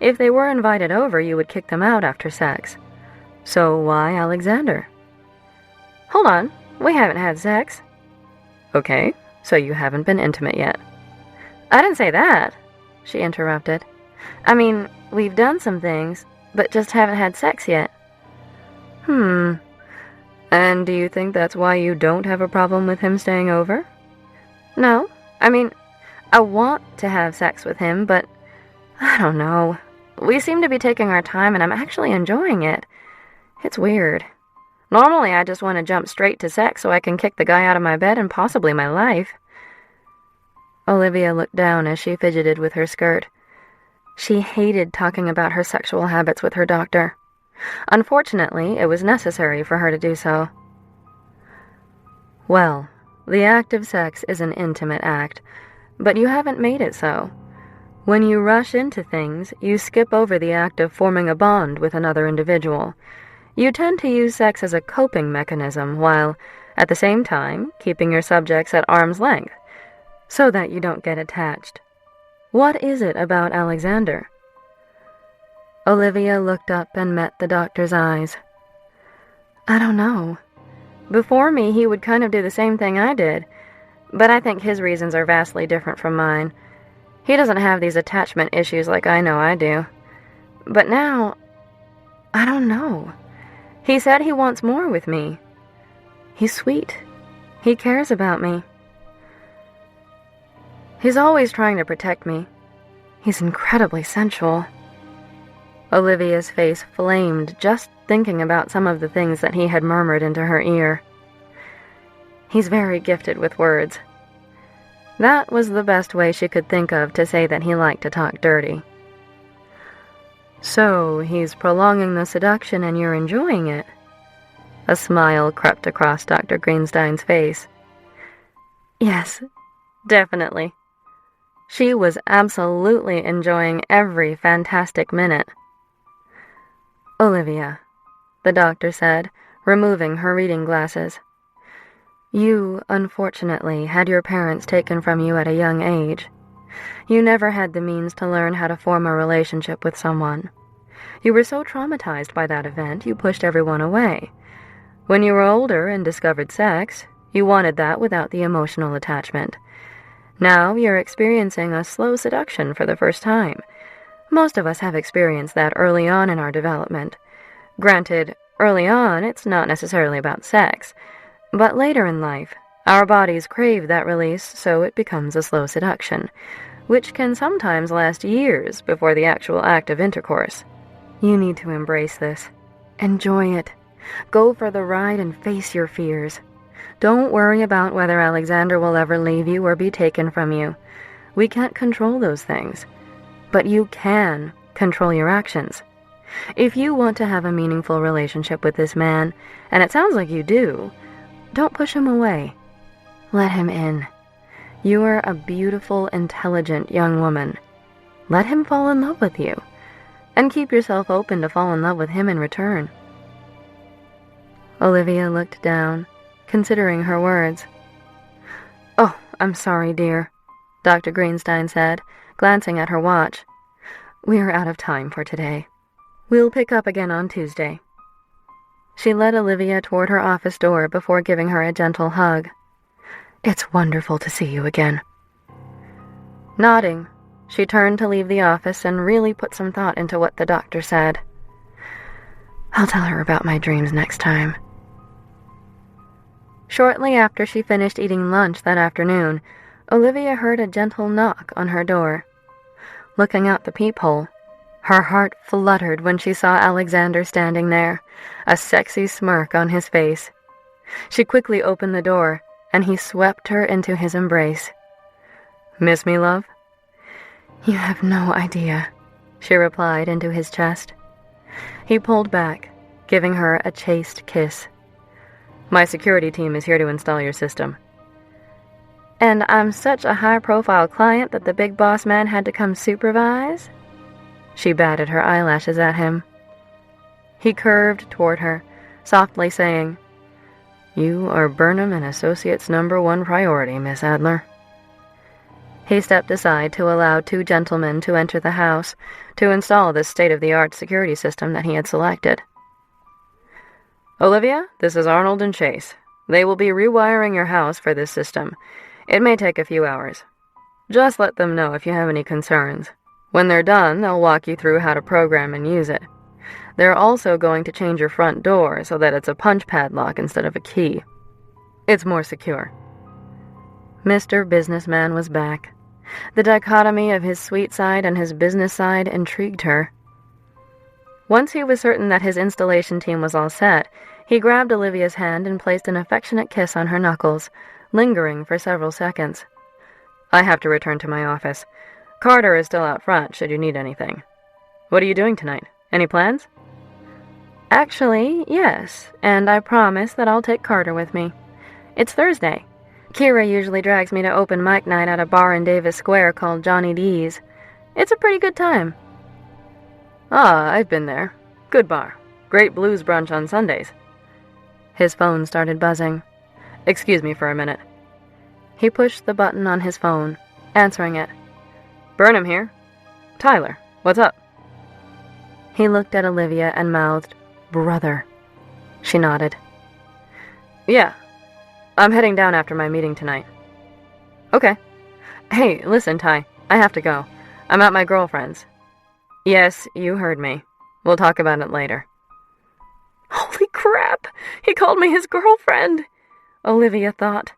If they were invited over, you would kick them out after sex. So why Alexander? Hold on, we haven't had sex. Okay, so you haven't been intimate yet. I didn't say that, she interrupted. I mean, we've done some things, but just haven't had sex yet. And do you think that's why you don't have a problem with him staying over? No, I mean, I want to have sex with him, but I don't know. We seem to be taking our time and I'm actually enjoying it. It's weird. Normally I just want to jump straight to sex so I can kick the guy out of my bed and possibly my life. Olivia looked down as she fidgeted with her skirt. She hated talking about her sexual habits with her doctor. Unfortunately, it was necessary for her to do so. Well, the act of sex is an intimate act, but you haven't made it so. When you rush into things, you skip over the act of forming a bond with another individual. You tend to use sex as a coping mechanism while, at the same time, keeping your subjects at arm's length, so that you don't get attached. What is it about Alexander? Olivia looked up and met the doctor's eyes. I don't know. Before me, he would kind of do the same thing I did, but I think his reasons are vastly different from mine. He doesn't have these attachment issues like I know I do. But now, I don't know. He said he wants more with me. He's sweet. He cares about me. He's always trying to protect me. He's incredibly sensual. Olivia's face flamed just thinking about some of the things that he had murmured into her ear. He's very gifted with words. That was the best way she could think of to say that he liked to talk dirty. So, he's prolonging the seduction and you're enjoying it? A smile crept across Dr. Greenstein's face. Yes, definitely. She was absolutely enjoying every fantastic minute. Olivia, the doctor said, removing her reading glasses. You, unfortunately, had your parents taken from you at a young age. You never had the means to learn how to form a relationship with someone. You were so traumatized by that event, you pushed everyone away. When you were older and discovered sex, you wanted that without the emotional attachment. Now you're experiencing a slow seduction for the first time. Most of us have experienced that early on in our development. Granted, early on, it's not necessarily about sex. But later in life, our bodies crave that release, so it becomes a slow seduction, which can sometimes last years before the actual act of intercourse. You need to embrace this. Enjoy it. Go for the ride and face your fears. Don't worry about whether Alexander will ever leave you or be taken from you. We can't control those things. But you can control your actions. If you want to have a meaningful relationship with this man, and it sounds like you do, don't push him away. Let him in. You are a beautiful, intelligent young woman. Let him fall in love with you, and keep yourself open to fall in love with him in return. Olivia looked down, considering her words. Oh, I'm sorry, dear, Dr. Greenstein said, glancing at her watch. We are out of time for today. We'll pick up again on Tuesday. She led Olivia toward her office door before giving her a gentle hug. It's wonderful to see you again. Nodding, she turned to leave the office and really put some thought into what the doctor said. I'll tell her about my dreams next time. Shortly after she finished eating lunch that afternoon, Olivia heard a gentle knock on her door. Looking out the peephole, her heart fluttered when she saw Alexander standing there, a sexy smirk on his face. She quickly opened the door, and he swept her into his embrace. Miss me, love? You have no idea, she replied into his chest. He pulled back, giving her a chaste kiss. My security team is here to install your system. And I'm such a high-profile client that the big boss man had to come supervise? She batted her eyelashes at him. He curved toward her, softly saying, "You are Burnham and Associates' #1 priority, Miss Adler." He stepped aside to allow 2 gentlemen to enter the house to install the state-of-the-art security system that he had selected. "Olivia, this is Arnold and Chase. They will be rewiring your house for this system. It may take a few hours. Just let them know if you have any concerns. When they're done, they'll walk you through how to program and use it. They're also going to change your front door so that it's a punch padlock instead of a key. It's more secure." Mr. Businessman was back. The dichotomy of his sweet side and his business side intrigued her. Once he was certain that his installation team was all set, he grabbed Olivia's hand and placed an affectionate kiss on her knuckles, lingering for several seconds. "I have to return to my office. Carter is still out front should you need anything. What are you doing tonight? Any plans?" "Actually, yes, and I promise that I'll take Carter with me. It's Thursday. Kira usually drags me to open mic night at a bar in Davis Square called Johnny D's. It's a pretty good time." "Ah, I've been there. Good bar. Great blues brunch on Sundays." His phone started buzzing. "Excuse me for a minute." He pushed the button on his phone, answering it. "Burnham here. Tyler, what's up?" He looked at Olivia and mouthed, "Brother." She nodded. "Yeah. I'm heading down after my meeting tonight." "Okay. Hey, listen, Ty. I have to go. I'm at my girlfriend's." "Yes, you heard me. We'll talk about it later." "Holy crap! He called me his girlfriend!" Olivia thought.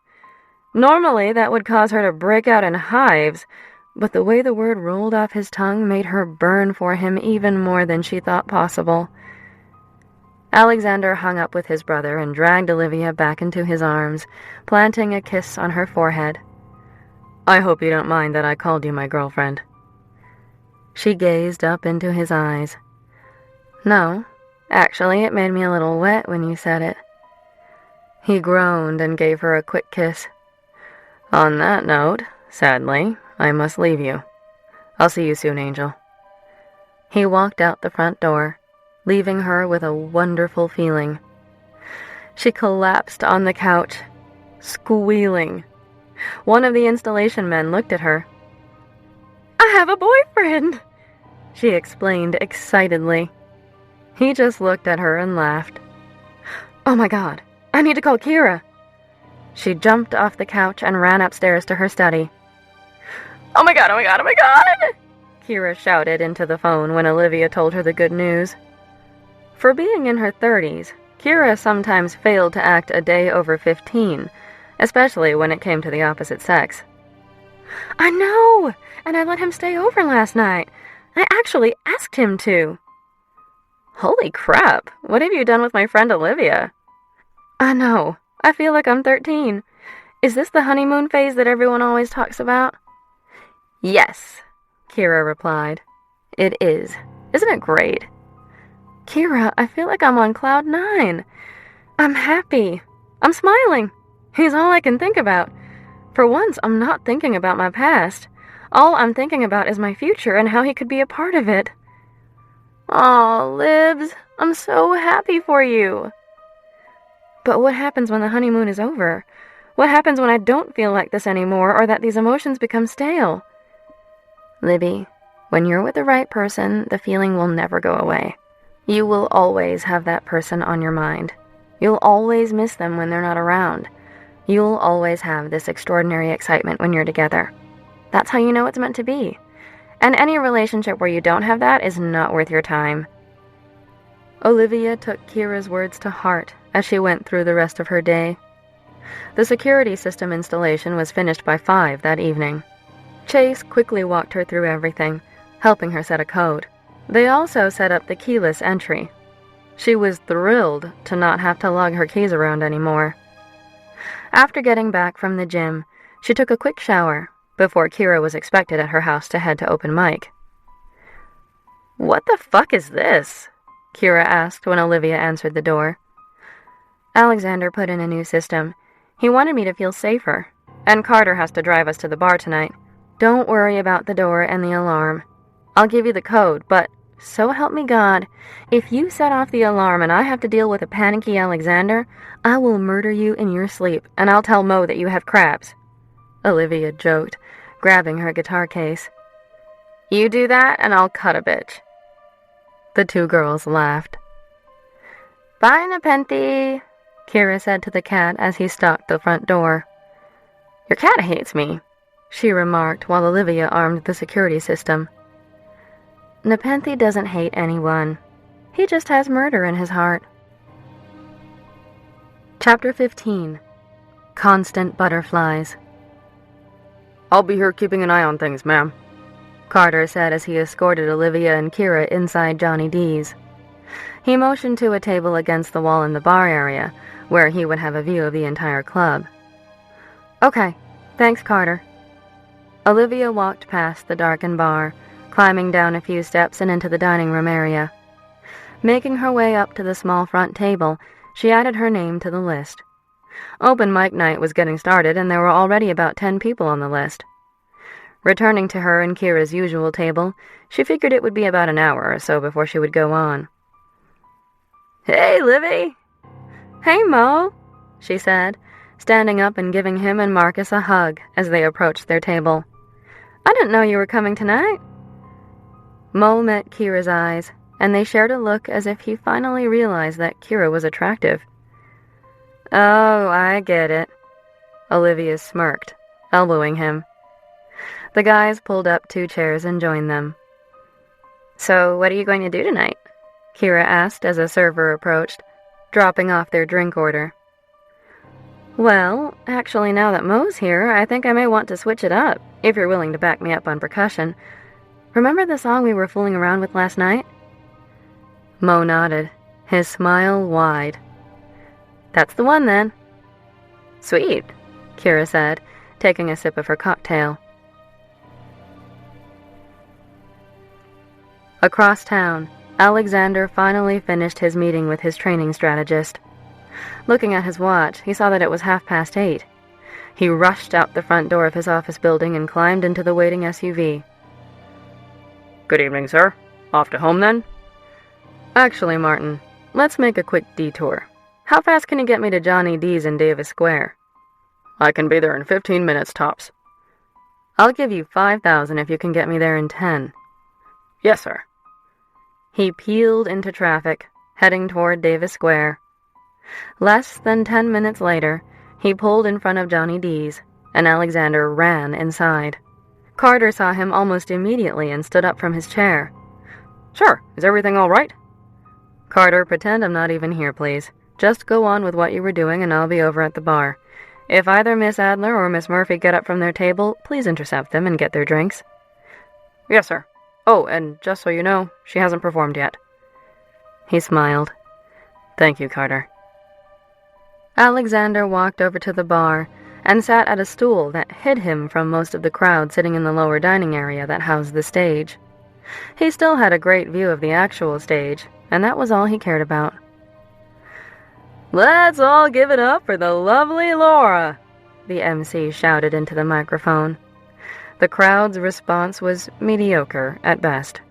Normally, that would cause her to break out in hives, but the way the word rolled off his tongue made her burn for him even more than she thought possible. Alexander hung up with his brother and dragged Olivia back into his arms, planting a kiss on her forehead. "I hope you don't mind that I called you my girlfriend." She gazed up into his eyes. "No, actually, it made me a little wet when you said it." He groaned and gave her a quick kiss. "On that note, sadly, I must leave you. I'll see you soon, Angel." He walked out the front door, leaving her with a wonderful feeling. She collapsed on the couch, squealing. One of the installation men looked at her. "I have a boyfriend," she explained excitedly. He just looked at her and laughed. "Oh my God, I need to call Kira." She jumped off the couch and ran upstairs to her study. "Oh my God, oh my God, oh my God!" Kira shouted into the phone when Olivia told her the good news. For being in her 30s, Kira sometimes failed to act a day over 15, especially when it came to the opposite sex. "I know, and I let him stay over last night. I actually asked him to." "Holy crap, what have you done with my friend Olivia?" "I know, I feel like I'm 13. Is this the honeymoon phase that everyone always talks about?" "Yes," Kira replied. "It is. Isn't it great?" "Kira, I feel like I'm on cloud 9. I'm happy. I'm smiling. He's all I can think about. For once, I'm not thinking about my past. All I'm thinking about is my future and how he could be a part of it." "Aw, Libs, I'm so happy for you." "But what happens when the honeymoon is over? What happens when I don't feel like this anymore or that these emotions become stale?" "Libby, when you're with the right person, the feeling will never go away. You will always have that person on your mind. You'll always miss them when they're not around. You'll always have this extraordinary excitement when you're together. That's how you know it's meant to be. And any relationship where you don't have that is not worth your time." Olivia took Kira's words to heart as she went through the rest of her day. The security system installation was finished by 5 that evening. Chase quickly walked her through everything, helping her set a code. They also set up the keyless entry. She was thrilled to not have to lug her keys around anymore. After getting back from the gym, she took a quick shower before Kira was expected at her house to head to open mic. "What the fuck is this?" Kira asked when Olivia answered the door. "Alexander put in a new system. He wanted me to feel safer, and Carter has to drive us to the bar tonight. Don't worry about the door and the alarm. I'll give you the code, but So help me God, if you set off the alarm and I have to deal with a panicky Alexander, I will murder you in your sleep, and I'll tell Mo that you have crabs," Olivia joked, grabbing her guitar case. "You do that, and I'll cut a bitch." The two girls laughed. "Bye, Nepenthe," Kira said to the cat as he stalked the front door. "Your cat hates me," she remarked while Olivia armed the security system. "Nepenthe doesn't hate anyone. He just has murder in his heart." Chapter 15. Constant Butterflies. "I'll be here keeping an eye on things, ma'am," Carter said as he escorted Olivia and Kira inside Johnny D's. He motioned to a table against the wall in the bar area, where he would have a view of the entire club. "Okay, thanks, Carter." Olivia walked past the darkened bar, climbing down a few steps and into the dining room area. Making her way up to the small front table, she added her name to the list. Open mic night was getting started, and there were already about 10 people on the list. Returning to her and Kira's usual table, she figured it would be about an hour or so before she would go on. "Hey, Livy!" "Hey, Mo," she said, standing up and giving him and Marcus a hug as they approached their table. "I didn't know you were coming tonight." Mo met Kira's eyes, and they shared a look as if he finally realized that Kira was attractive. "Oh, I get it," Olivia smirked, elbowing him. The guys pulled up 2 chairs and joined them. "So, what are you going to do tonight?" Kira asked as a server approached, dropping off their drink order. "Well, actually now that Mo's here, I think I may want to switch it up, if you're willing to back me up on percussion. Remember the song we were fooling around with last night?" Mo nodded, his smile wide. "That's the one, then." "Sweet," Kira said, taking a sip of her cocktail. Across town, Alexander finally finished his meeting with his training strategist. Looking at his watch, he saw that it was 8:30. He rushed out the front door of his office building and climbed into the waiting SUV. "Good evening, sir. Off to home, then?" "Actually, Martin, let's make a quick detour. How fast can you get me to Johnny D's in Davis Square?" "I can be there in 15 minutes tops." "I'll give you 5,000 if you can get me there in 10. "Yes, sir." He peeled into traffic, heading toward Davis Square. Less than 10 minutes later, he pulled in front of Johnny D's, and Alexander ran inside. Carter saw him almost immediately and stood up from his chair. "Sure, is everything all right?" "Carter, pretend I'm not even here, please. Just go on with what you were doing and I'll be over at the bar. If either Miss Adler or Miss Murphy get up from their table, please intercept them and get their drinks." "Yes, sir. Oh, and just so you know, she hasn't performed yet." He smiled. "Thank you, Carter." Alexander walked over to the bar and sat at a stool that hid him from most of the crowd sitting in the lower dining area that housed the stage. He still had a great view of the actual stage, and that was all he cared about. "Let's all give it up for the lovely Laura," the MC shouted into the microphone. The crowd's response was mediocre at best.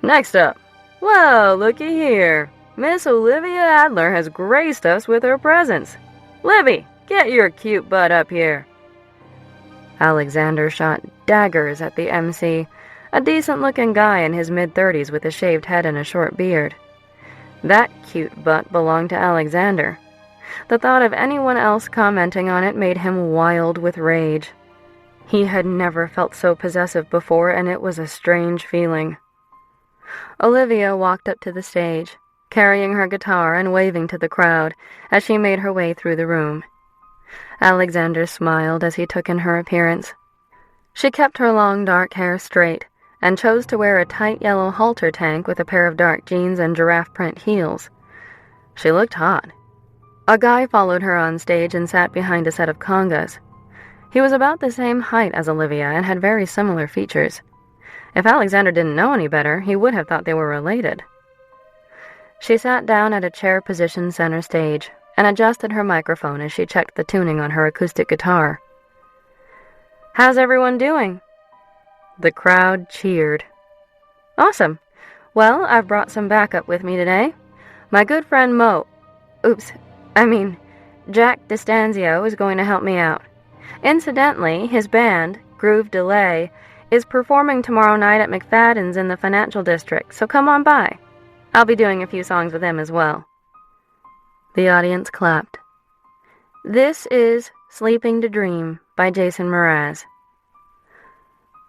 "Next up, well, looky here. Miss Olivia Adler has graced us with her presence. Livy, get your cute butt up here." Alexander shot daggers at the MC, a decent-looking guy in his mid-30s with a shaved head and a short beard. That cute butt belonged to Alexander. The thought of anyone else commenting on it made him wild with rage. He had never felt so possessive before, and it was a strange feeling. Olivia walked up to the stage, carrying her guitar and waving to the crowd as she made her way through the room. Alexander smiled as he took in her appearance. She kept her long dark hair straight and chose to wear a tight yellow halter tank with a pair of dark jeans and giraffe print heels. She looked hot. A guy followed her on stage and sat behind a set of congas. He was about the same height as Olivia and had very similar features. If Alexander didn't know any better, he would have thought they were related. She sat down at a chair positioned center stage and adjusted her microphone as she checked the tuning on her acoustic guitar. "How's everyone doing?" The crowd cheered. "Awesome. Well, I've brought some backup with me today. My good friend Jack DiStanzio is going to help me out. Incidentally, his band, Groove Delay, is performing tomorrow night at McFadden's in the financial district, so come on by. I'll be doing a few songs with him as well. The audience clapped. This is Sleeping to Dream by Jason Mraz.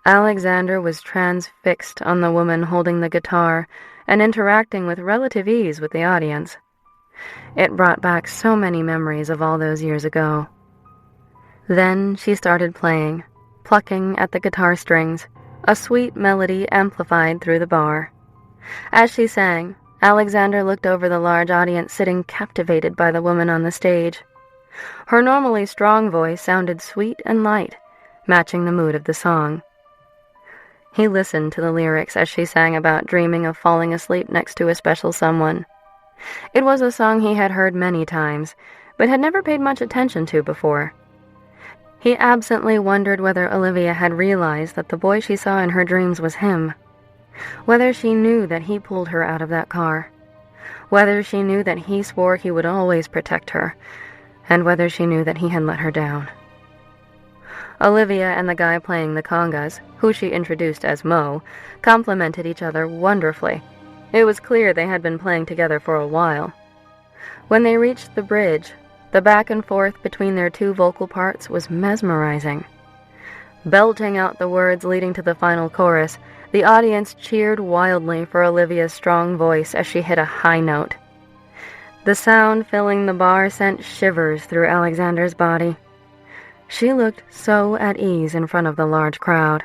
Alexander was transfixed on the woman holding the guitar and interacting with relative ease with the audience. It brought back so many memories of all those years ago. Then she started playing, plucking at the guitar strings, a sweet melody amplified through the bar. As she sang, Alexander looked over the large audience sitting captivated by the woman on the stage. Her normally strong voice sounded sweet and light, matching the mood of the song. He listened to the lyrics as she sang about dreaming of falling asleep next to a special someone. It was a song he had heard many times, but had never paid much attention to before. He absently wondered whether Olivia had realized that the boy she saw in her dreams was him, whether she knew that he pulled her out of that car, whether she knew that he swore he would always protect her, and whether she knew that he had let her down. Olivia and the guy playing the congas, who she introduced as Mo, complimented each other wonderfully. It was clear they had been playing together for a while. When they reached the bridge, the back and forth between their two vocal parts was mesmerizing. Belting out the words leading to the final chorus, the audience cheered wildly for Olivia's strong voice as she hit a high note. The sound filling the bar sent shivers through Alexander's body. She looked so at ease in front of the large crowd.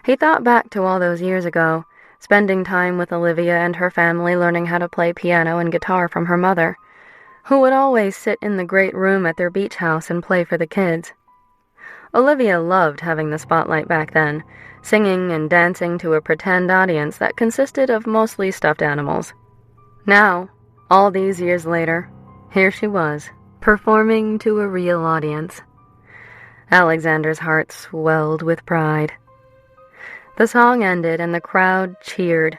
He thought back to all those years ago, spending time with Olivia and her family learning how to play piano and guitar from her mother, who would always sit in the great room at their beach house and play for the kids. Olivia loved having the spotlight back then, singing and dancing to a pretend audience that consisted of mostly stuffed animals. Now, all these years later, here she was, performing to a real audience. Alexander's heart swelled with pride. The song ended and the crowd cheered.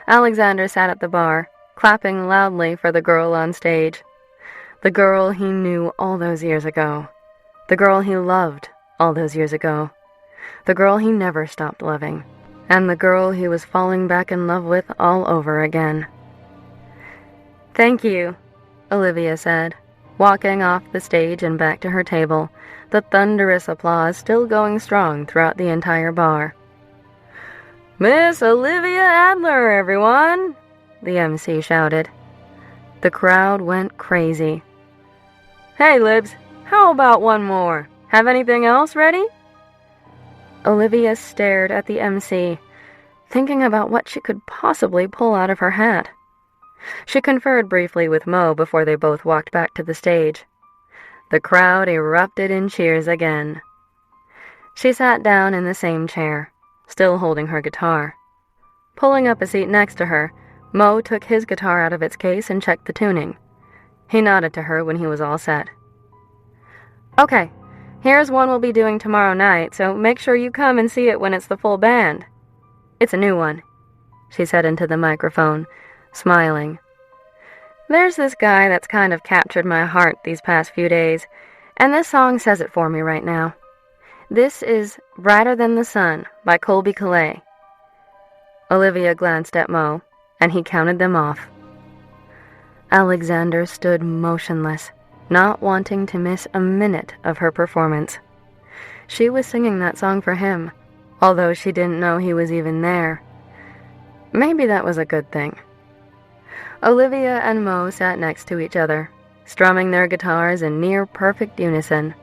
Alexander sat at the bar, clapping loudly for the girl on stage. The girl he knew all those years ago. The girl he loved all those years ago. The girl he never stopped loving. And the girl he was falling back in love with all over again. "Thank you," Olivia said, walking off the stage and back to her table, the thunderous applause still going strong throughout the entire bar. "Miss Olivia Adler, everyone!" the MC shouted. The crowd went crazy. "Hey, Libs, how about one more? Have anything else ready?" Olivia stared at the MC, thinking about what she could possibly pull out of her hat. She conferred briefly with Mo before they both walked back to the stage. The crowd erupted in cheers again. She sat down in the same chair, still holding her guitar. Pulling up a seat next to her, Mo took his guitar out of its case and checked the tuning. He nodded to her when he was all set. "Okay, here's one we'll be doing tomorrow night, so make sure you come and see it when it's the full band. It's a new one," she said into the microphone, smiling. "There's this guy that's kind of captured my heart these past few days, and this song says it for me right now. This is Brighter Than the Sun by Colby Calais." Olivia glanced at Mo, and he counted them off. Alexander stood motionless, not wanting to miss a minute of her performance. She was singing that song for him, although she didn't know he was even there. Maybe that was a good thing. Olivia and Mo sat next to each other, strumming their guitars in near-perfect unison.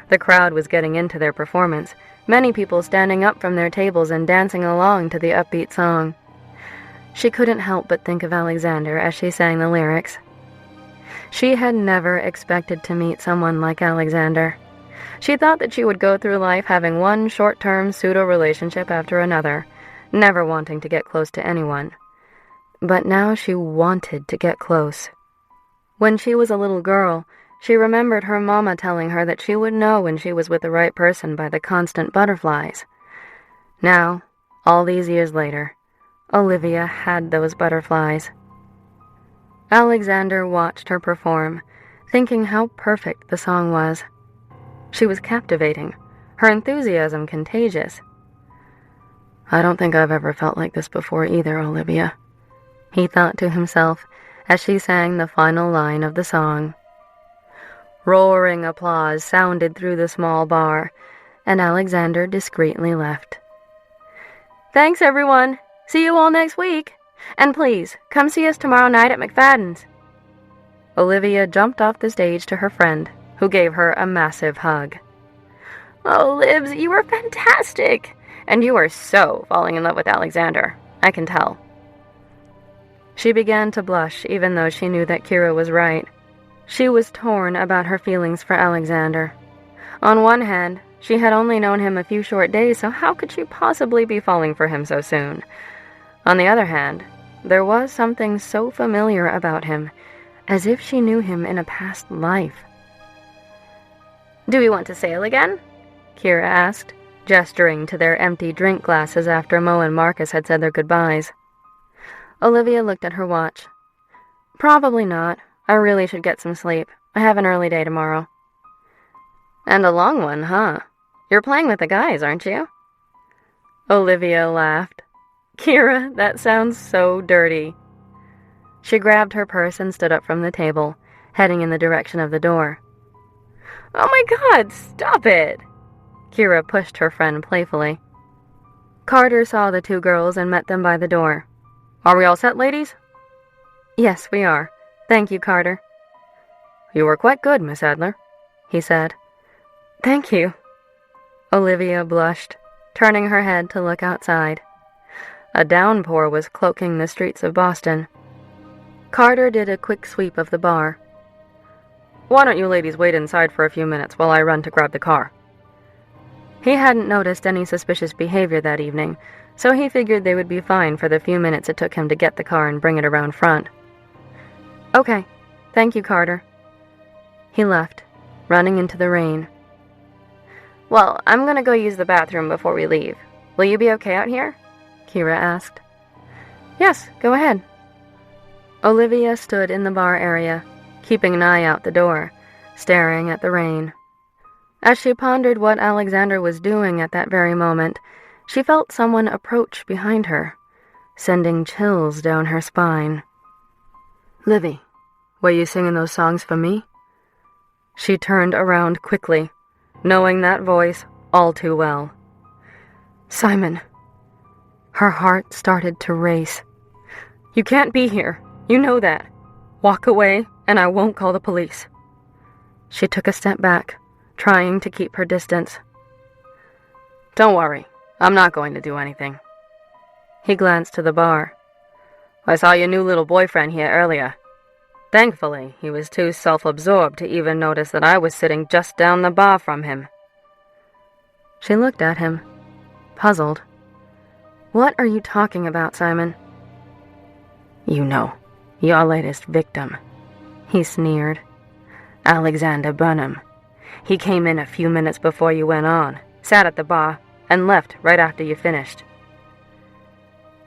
The crowd was getting into their performance, many people standing up from their tables and dancing along to the upbeat song. She couldn't help but think of Alexander as she sang the lyrics. She had never expected to meet someone like Alexander. She thought that she would go through life having one short-term pseudo-relationship after another, never wanting to get close to anyone. But now she wanted to get close. When she was a little girl, she remembered her mama telling her that she would know when she was with the right person by the constant butterflies. Now, all these years later, Olivia had those butterflies. Alexander watched her perform, thinking how perfect the song was. She was captivating, her enthusiasm contagious. "I don't think I've ever felt like this before either, Olivia," he thought to himself as she sang the final line of the song. Roaring applause sounded through the small bar, and Alexander discreetly left. "Thanks, everyone. See you all next week. And please, come see us tomorrow night at McFadden's." Olivia jumped off the stage to her friend, who gave her a massive hug. "Oh, Libs, you were fantastic! And you are so falling in love with Alexander. I can tell." She began to blush, even though she knew that Kira was right. She was torn about her feelings for Alexander. On one hand, she had only known him a few short days, so how could she possibly be falling for him so soon? On the other hand, there was something so familiar about him, as if she knew him in a past life. "Do we want to sail again?" Kira asked, gesturing to their empty drink glasses after Mo and Marcus had said their goodbyes. Olivia looked at her watch. "Probably not. I really should get some sleep. I have an early day tomorrow." "And a long one, huh? You're playing with the guys, aren't you?" Olivia laughed. "Kira, that sounds so dirty." She grabbed her purse and stood up from the table, heading in the direction of the door. "Oh my God, stop it!" Kira pushed her friend playfully. Carter saw the two girls and met them by the door. "Are we all set, ladies?" "Yes, we are. Thank you, Carter." "You were quite good, Miss Adler," he said. "Thank you." Olivia blushed, turning her head to look outside. A downpour was cloaking the streets of Boston. Carter did a quick sweep of the bar. "Why don't you ladies wait inside for a few minutes while I run to grab the car?" He hadn't noticed any suspicious behavior that evening, so he figured they would be fine for the few minutes it took him to get the car and bring it around front. "Okay, thank you, Carter." He left, running into the rain. "Well, I'm gonna go use the bathroom before we leave. Will you be okay out here?" Kira asked. "Yes, go ahead." Olivia stood in the bar area, keeping an eye out the door, staring at the rain. As she pondered what Alexander was doing at that very moment, she felt someone approach behind her, sending chills down her spine. "Livy, were you singing those songs for me?" She turned around quickly, knowing that voice all too well. "Simon." Her heart started to race. "You can't be here. You know that. Walk away, and I won't call the police." She took a step back, trying to keep her distance. "Don't worry. I'm not going to do anything." He glanced to the bar. "I saw your new little boyfriend here earlier. Thankfully, he was too self-absorbed to even notice that I was sitting just down the bar from him." She looked at him, puzzled. "What are you talking about, Simon?" "You know, your latest victim," he sneered. "Alexander Burnham. He came in a few minutes before you went on, sat at the bar, and left right after you finished."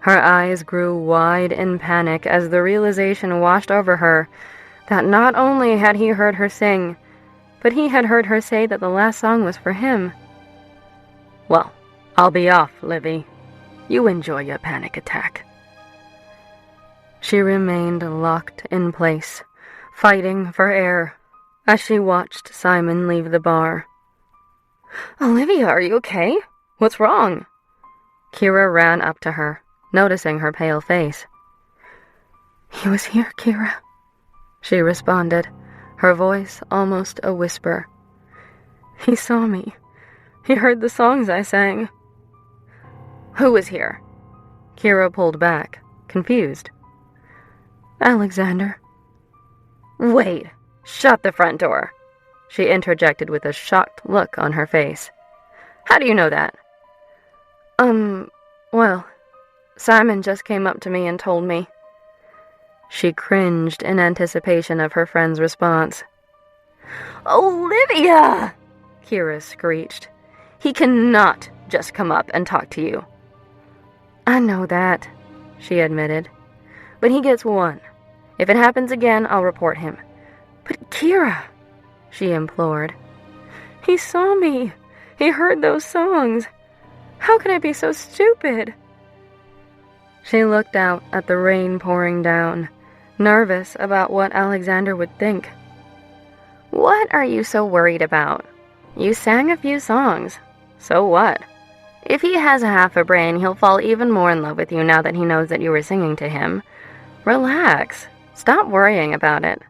Her eyes grew wide in panic as the realization washed over her that not only had he heard her sing, but he had heard her say that the last song was for him. "Well, I'll be off, Livy. You enjoy your panic attack." She remained locked in place, fighting for air, as she watched Simon leave the bar. "Olivia, are you okay? What's wrong?" Kira ran up to her, noticing her pale face. "He was here, Kira," she responded, her voice almost a whisper. "He saw me. He heard the songs I sang." "Who was here?" Kira pulled back, confused. "Alexander." "Wait! Shut the front door!" she interjected with a shocked look on her face. "How do you know that?" Well, Simon just came up to me and told me." She cringed in anticipation of her friend's response. "Olivia!" Kira screeched. "He cannot just come up and talk to you." "I know that," she admitted. "But he gets one. If it happens again, I'll report him." "But Kira," she implored. "He saw me. He heard those songs. How could I be so stupid?" She looked out at the rain pouring down, nervous about what Alexander would think. "What are you so worried about? You sang a few songs. So what? If he has half a brain, he'll fall even more in love with you now that he knows that you were singing to him. Relax. Stop worrying about it."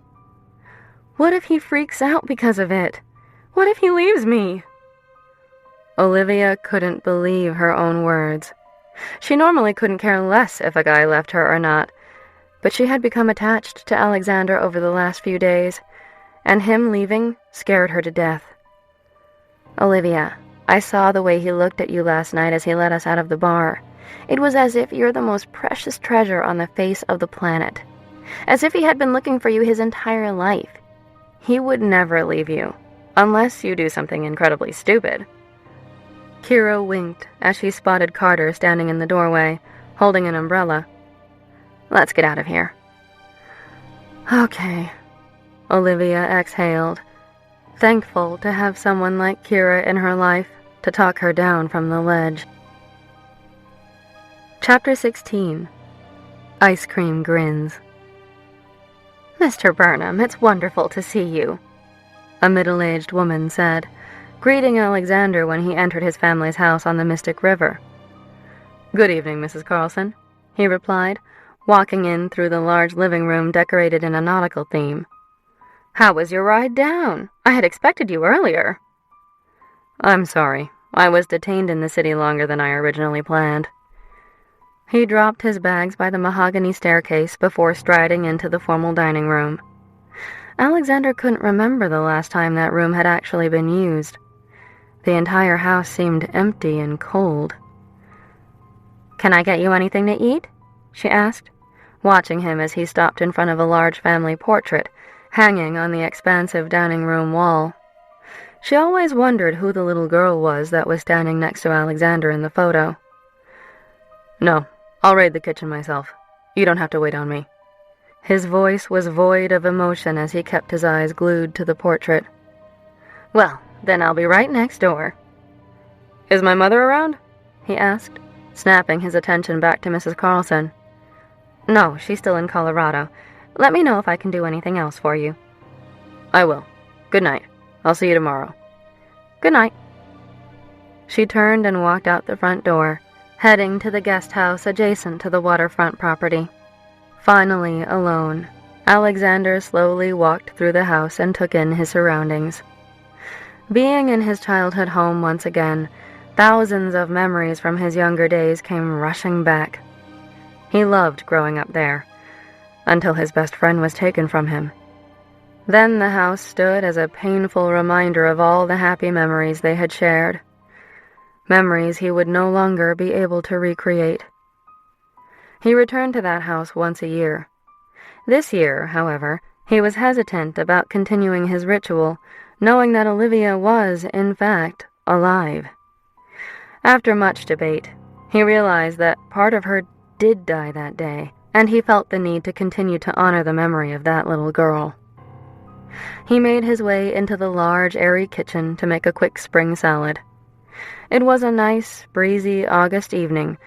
"What if he freaks out because of it? What if he leaves me?" Olivia couldn't believe her own words. She normally couldn't care less if a guy left her or not, but she had become attached to Alexander over the last few days, and him leaving scared her to death. "Olivia, I saw the way he looked at you last night as he let us out of the bar. It was as if you're the most precious treasure on the face of the planet. As if he had been looking for you his entire life. He would never leave you, unless you do something incredibly stupid." Kira winked as she spotted Carter standing in the doorway, holding an umbrella. "Let's get out of here." "Okay," Olivia exhaled, thankful to have someone like Kira in her life to talk her down from the ledge. Chapter 16. Ice Cream Grins. "Mr. Burnham, it's wonderful to see you," a middle-aged woman said, greeting Alexander when he entered his family's house on the Mystic River. "Good evening, Mrs. Carlson," he replied, walking in through the large living room decorated in a nautical theme. "How was your ride down? I had expected you earlier." "I'm sorry. I was detained in the city longer than I originally planned." He dropped his bags by the mahogany staircase before striding into the formal dining room. Alexander couldn't remember the last time that room had actually been used. The entire house seemed empty and cold. "Can I get you anything to eat?" she asked, watching him as he stopped in front of a large family portrait hanging on the expansive dining room wall. She always wondered who the little girl was that was standing next to Alexander in the photo. "No, I'll raid the kitchen myself. You don't have to wait on me." His voice was void of emotion as he kept his eyes glued to the portrait. "Well, then I'll be right next door." "Is my mother around?" he asked, snapping his attention back to Mrs. Carlson. "No, she's still in Colorado. Let me know if I can do anything else for you." "I will. Good night. I'll see you tomorrow." "Good night." She turned and walked out the front door, heading to the guest house adjacent to the waterfront property. Finally alone, Alexander slowly walked through the house and took in his surroundings. Being in his childhood home once again, thousands of memories from his younger days came rushing back. He loved growing up there, until his best friend was taken from him. Then the house stood as a painful reminder of all the happy memories they had shared. Memories he would no longer be able to recreate. He returned to that house once a year. This year, however, he was hesitant about continuing his ritual, knowing that Olivia was, in fact, alive. After much debate, he realized that part of her did die that day, and he felt the need to continue to honor the memory of that little girl. He made his way into the large, airy kitchen to make a quick spring salad. It was a nice, breezy August evening,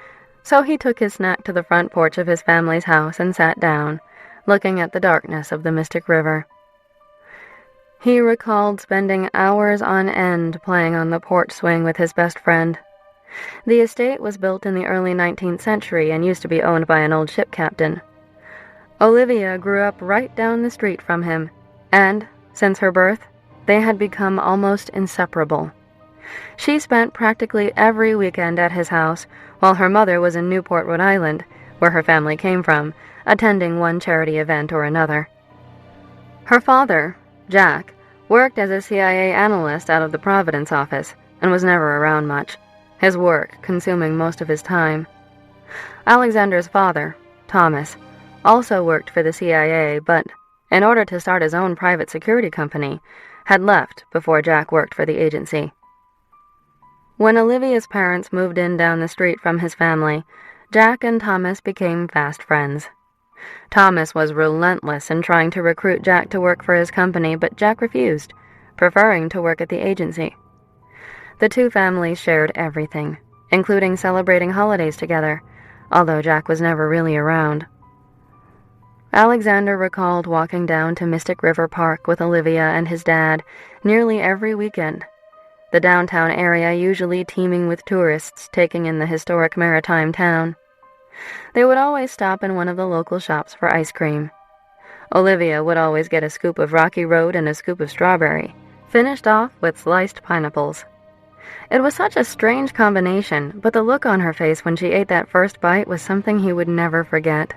so he took his snack to the front porch of his family's house and sat down, looking at the darkness of the Mystic River. He recalled spending hours on end playing on the porch swing with his best friend. The estate was built in the early 19th century and used to be owned by an old ship captain. Olivia grew up right down the street from him, and, since her birth, they had become almost inseparable. She spent practically every weekend at his house, while her mother was in Newport, Rhode Island, where her family came from, attending one charity event or another. Her father, Jack, worked as a CIA analyst out of the Providence office and was never around much, his work consuming most of his time. Alexander's father, Thomas, also worked for the CIA, but, in order to start his own private security company, had left before Jack worked for the agency. When Olivia's parents moved in down the street from his family, Jack and Thomas became fast friends. Thomas was relentless in trying to recruit Jack to work for his company, but Jack refused, preferring to work at the agency. The two families shared everything, including celebrating holidays together, although Jack was never really around. Alexander recalled walking down to Mystic River Park with Olivia and his dad nearly every weekend, the downtown area usually teeming with tourists taking in the historic maritime town. They would always stop in one of the local shops for ice cream. Olivia would always get a scoop of Rocky Road and a scoop of strawberry, finished off with sliced pineapples. It was such a strange combination, but the look on her face when she ate that first bite was something he would never forget.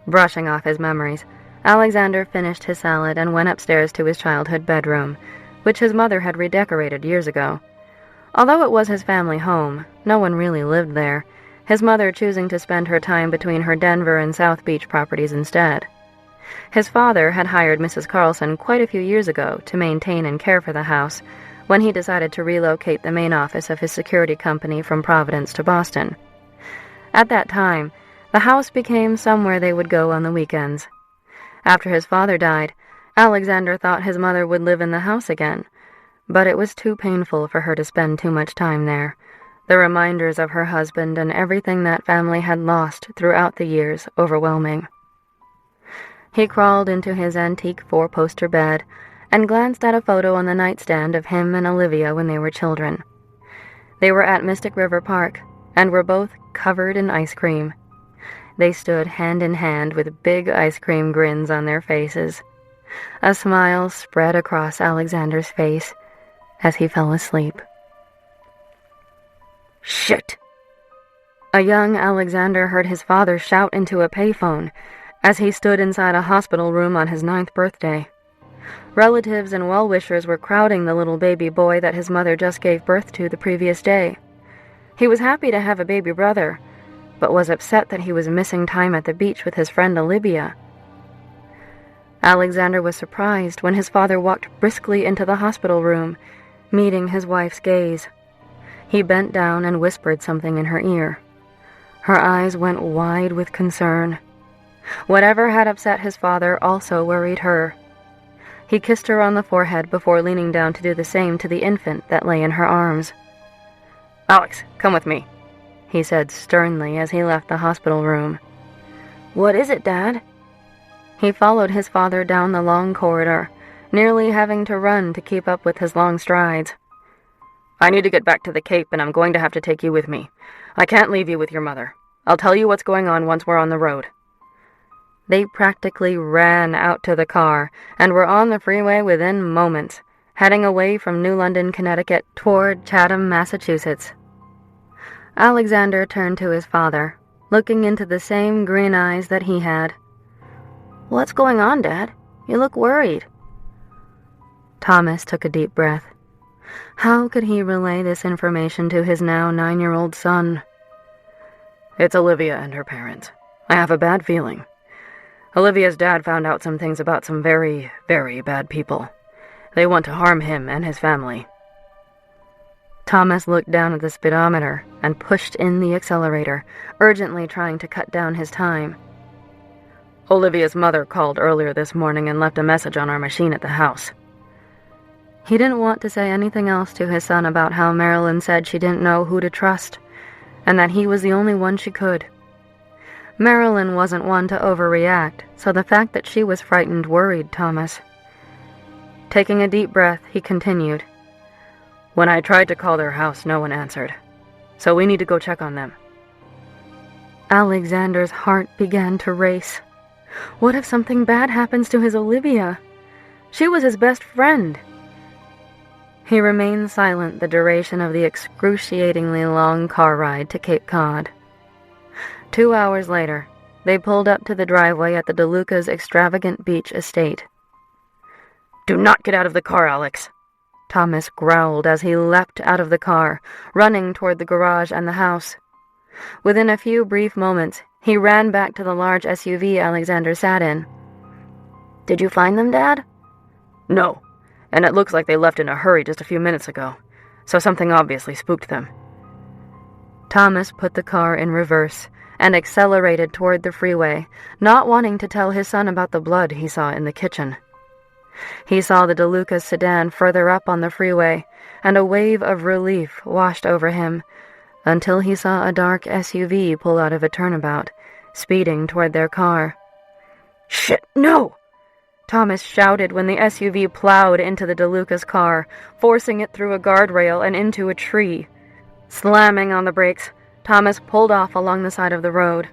Brushing off his memories, Alexander finished his salad and went upstairs to his childhood bedroom, which his mother had redecorated years ago. Although it was his family home, no one really lived there, his mother choosing to spend her time between her Denver and South Beach properties instead. His father had hired Mrs. Carlson quite a few years ago to maintain and care for the house when he decided to relocate the main office of his security company from Providence to Boston. At that time, the house became somewhere they would go on the weekends. After his father died, Alexander thought his mother would live in the house again, but it was too painful for her to spend too much time there, the reminders of her husband and everything that family had lost throughout the years overwhelming. He crawled into his antique four-poster bed and glanced at a photo on the nightstand of him and Olivia when they were children. They were at Mystic River Park and were both covered in ice cream. They stood hand in hand with big ice cream grins on their faces. A smile spread across Alexander's face as he fell asleep. "Shit!" A young Alexander heard his father shout into a payphone as he stood inside a hospital room on his 9th birthday. Relatives and well-wishers were crowding the little baby boy that his mother just gave birth to the previous day. He was happy to have a baby brother, but was upset that he was missing time at the beach with his friend Olivia. Alexander was surprised when his father walked briskly into the hospital room, meeting his wife's gaze. He bent down and whispered something in her ear. Her eyes went wide with concern. Whatever had upset his father also worried her. He kissed her on the forehead before leaning down to do the same to the infant that lay in her arms. "Alex, come with me," he said sternly as he left the hospital room. "What is it, Dad?" He followed his father down the long corridor, nearly having to run to keep up with his long strides. "I need to get back to the Cape, and I'm going to have to take you with me. I can't leave you with your mother. I'll tell you what's going on once we're on the road." They practically ran out to the car and were on the freeway within moments, heading away from New London, Connecticut, toward Chatham, Massachusetts. Alexander turned to his father, looking into the same green eyes that he had. "What's going on, Dad? You look worried." Thomas took a deep breath. How could he relay this information to his now 9-year-old son? "It's Olivia and her parents. I have a bad feeling. Olivia's dad found out some things about some very, very bad people. They want to harm him and his family." Thomas looked down at the speedometer and pushed in the accelerator, urgently trying to cut down his time. "Olivia's mother called earlier this morning and left a message on our machine at the house." He didn't want to say anything else to his son about how Marilyn said she didn't know who to trust, and that he was the only one she could. Marilyn wasn't one to overreact, so the fact that she was frightened worried Thomas. Taking a deep breath, he continued, "When I tried to call their house, no one answered. So we need to go check on them." Alexander's heart began to race. What if something bad happens to his Olivia? She was his best friend. He remained silent the duration of the excruciatingly long car ride to Cape Cod. 2 hours later, they pulled up to the driveway at the DeLuca's extravagant beach estate. "Do not get out of the car, Alex," Thomas growled as he leapt out of the car, running toward the garage and the house. Within a few brief moments, he ran back to the large SUV Alexander sat in. "Did you find them, Dad?" "No, and it looks like they left in a hurry just a few minutes ago, so something obviously spooked them." Thomas put the car in reverse and accelerated toward the freeway, not wanting to tell his son about the blood he saw in the kitchen. He saw the DeLuca's sedan further up on the freeway, and a wave of relief washed over him until he saw a dark SUV pull out of a turnabout, speeding toward their car. "Shit, no!" Thomas shouted when the SUV plowed into the DeLuca's car, forcing it through a guardrail and into a tree. Slamming on the brakes, Thomas pulled off along the side of the road.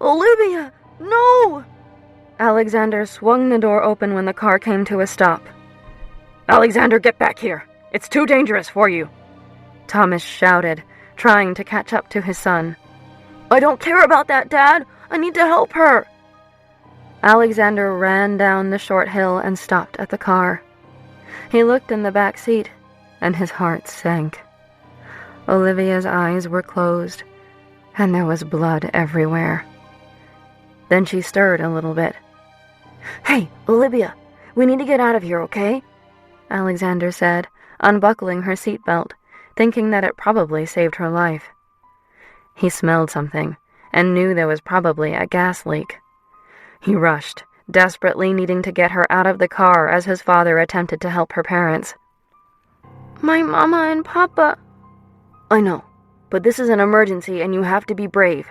"Olivia, no!" Alexander swung the door open when the car came to a stop. "Alexander, get back here! It's too dangerous for you!" Thomas shouted, trying to catch up to his son. "I don't care about that, Dad! I need to help her!" Alexander ran down the short hill and stopped at the car. He looked in the back seat, and his heart sank. Olivia's eyes were closed, and there was blood everywhere. Then she stirred a little bit. "Hey, Olivia, we need to get out of here, okay?" Alexander said, unbuckling her seatbelt, thinking that it probably saved her life. He smelled something, and knew there was probably a gas leak. He rushed, desperately needing to get her out of the car as his father attempted to help her parents. "My mama and papa..." "I know, but this is an emergency and you have to be brave."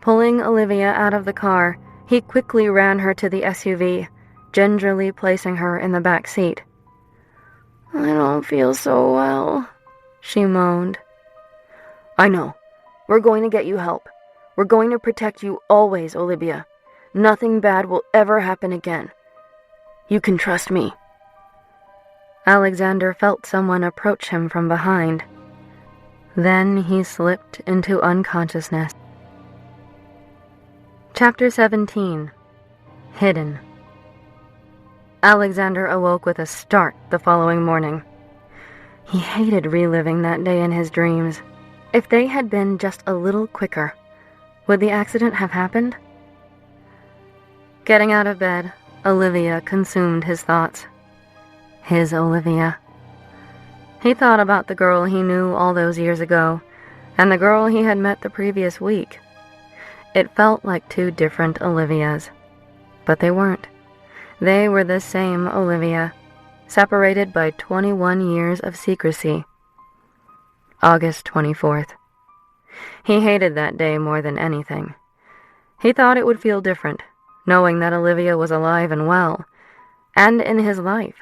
Pulling Olivia out of the car, he quickly ran her to the SUV, gingerly placing her in the back seat. "I don't feel so well," she moaned. "I know. We're going to get you help. We're going to protect you always, Olivia. Nothing bad will ever happen again. You can trust me." Alexander felt someone approach him from behind. Then he slipped into unconsciousness. Chapter 17. Hidden. Alexander awoke with a start the following morning. He hated reliving that day in his dreams. If they had been just a little quicker, would the accident have happened? Getting out of bed, Olivia consumed his thoughts. His Olivia. He thought about the girl he knew all those years ago, and the girl he had met the previous week. It felt like two different Olivias, but they weren't. They were the same Olivia, separated by 21 years of secrecy. August 24th. He hated that day more than anything. He thought it would feel different, knowing that Olivia was alive and well, and in his life.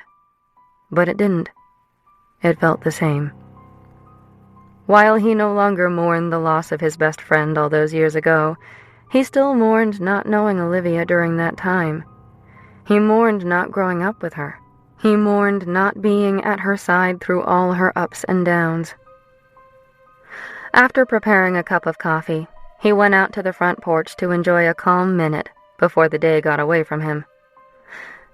But it didn't. It felt the same. While he no longer mourned the loss of his best friend all those years ago, he still mourned not knowing Olivia during that time. He mourned not growing up with her. He mourned not being at her side through all her ups and downs. After preparing a cup of coffee, he went out to the front porch to enjoy a calm minute before the day got away from him.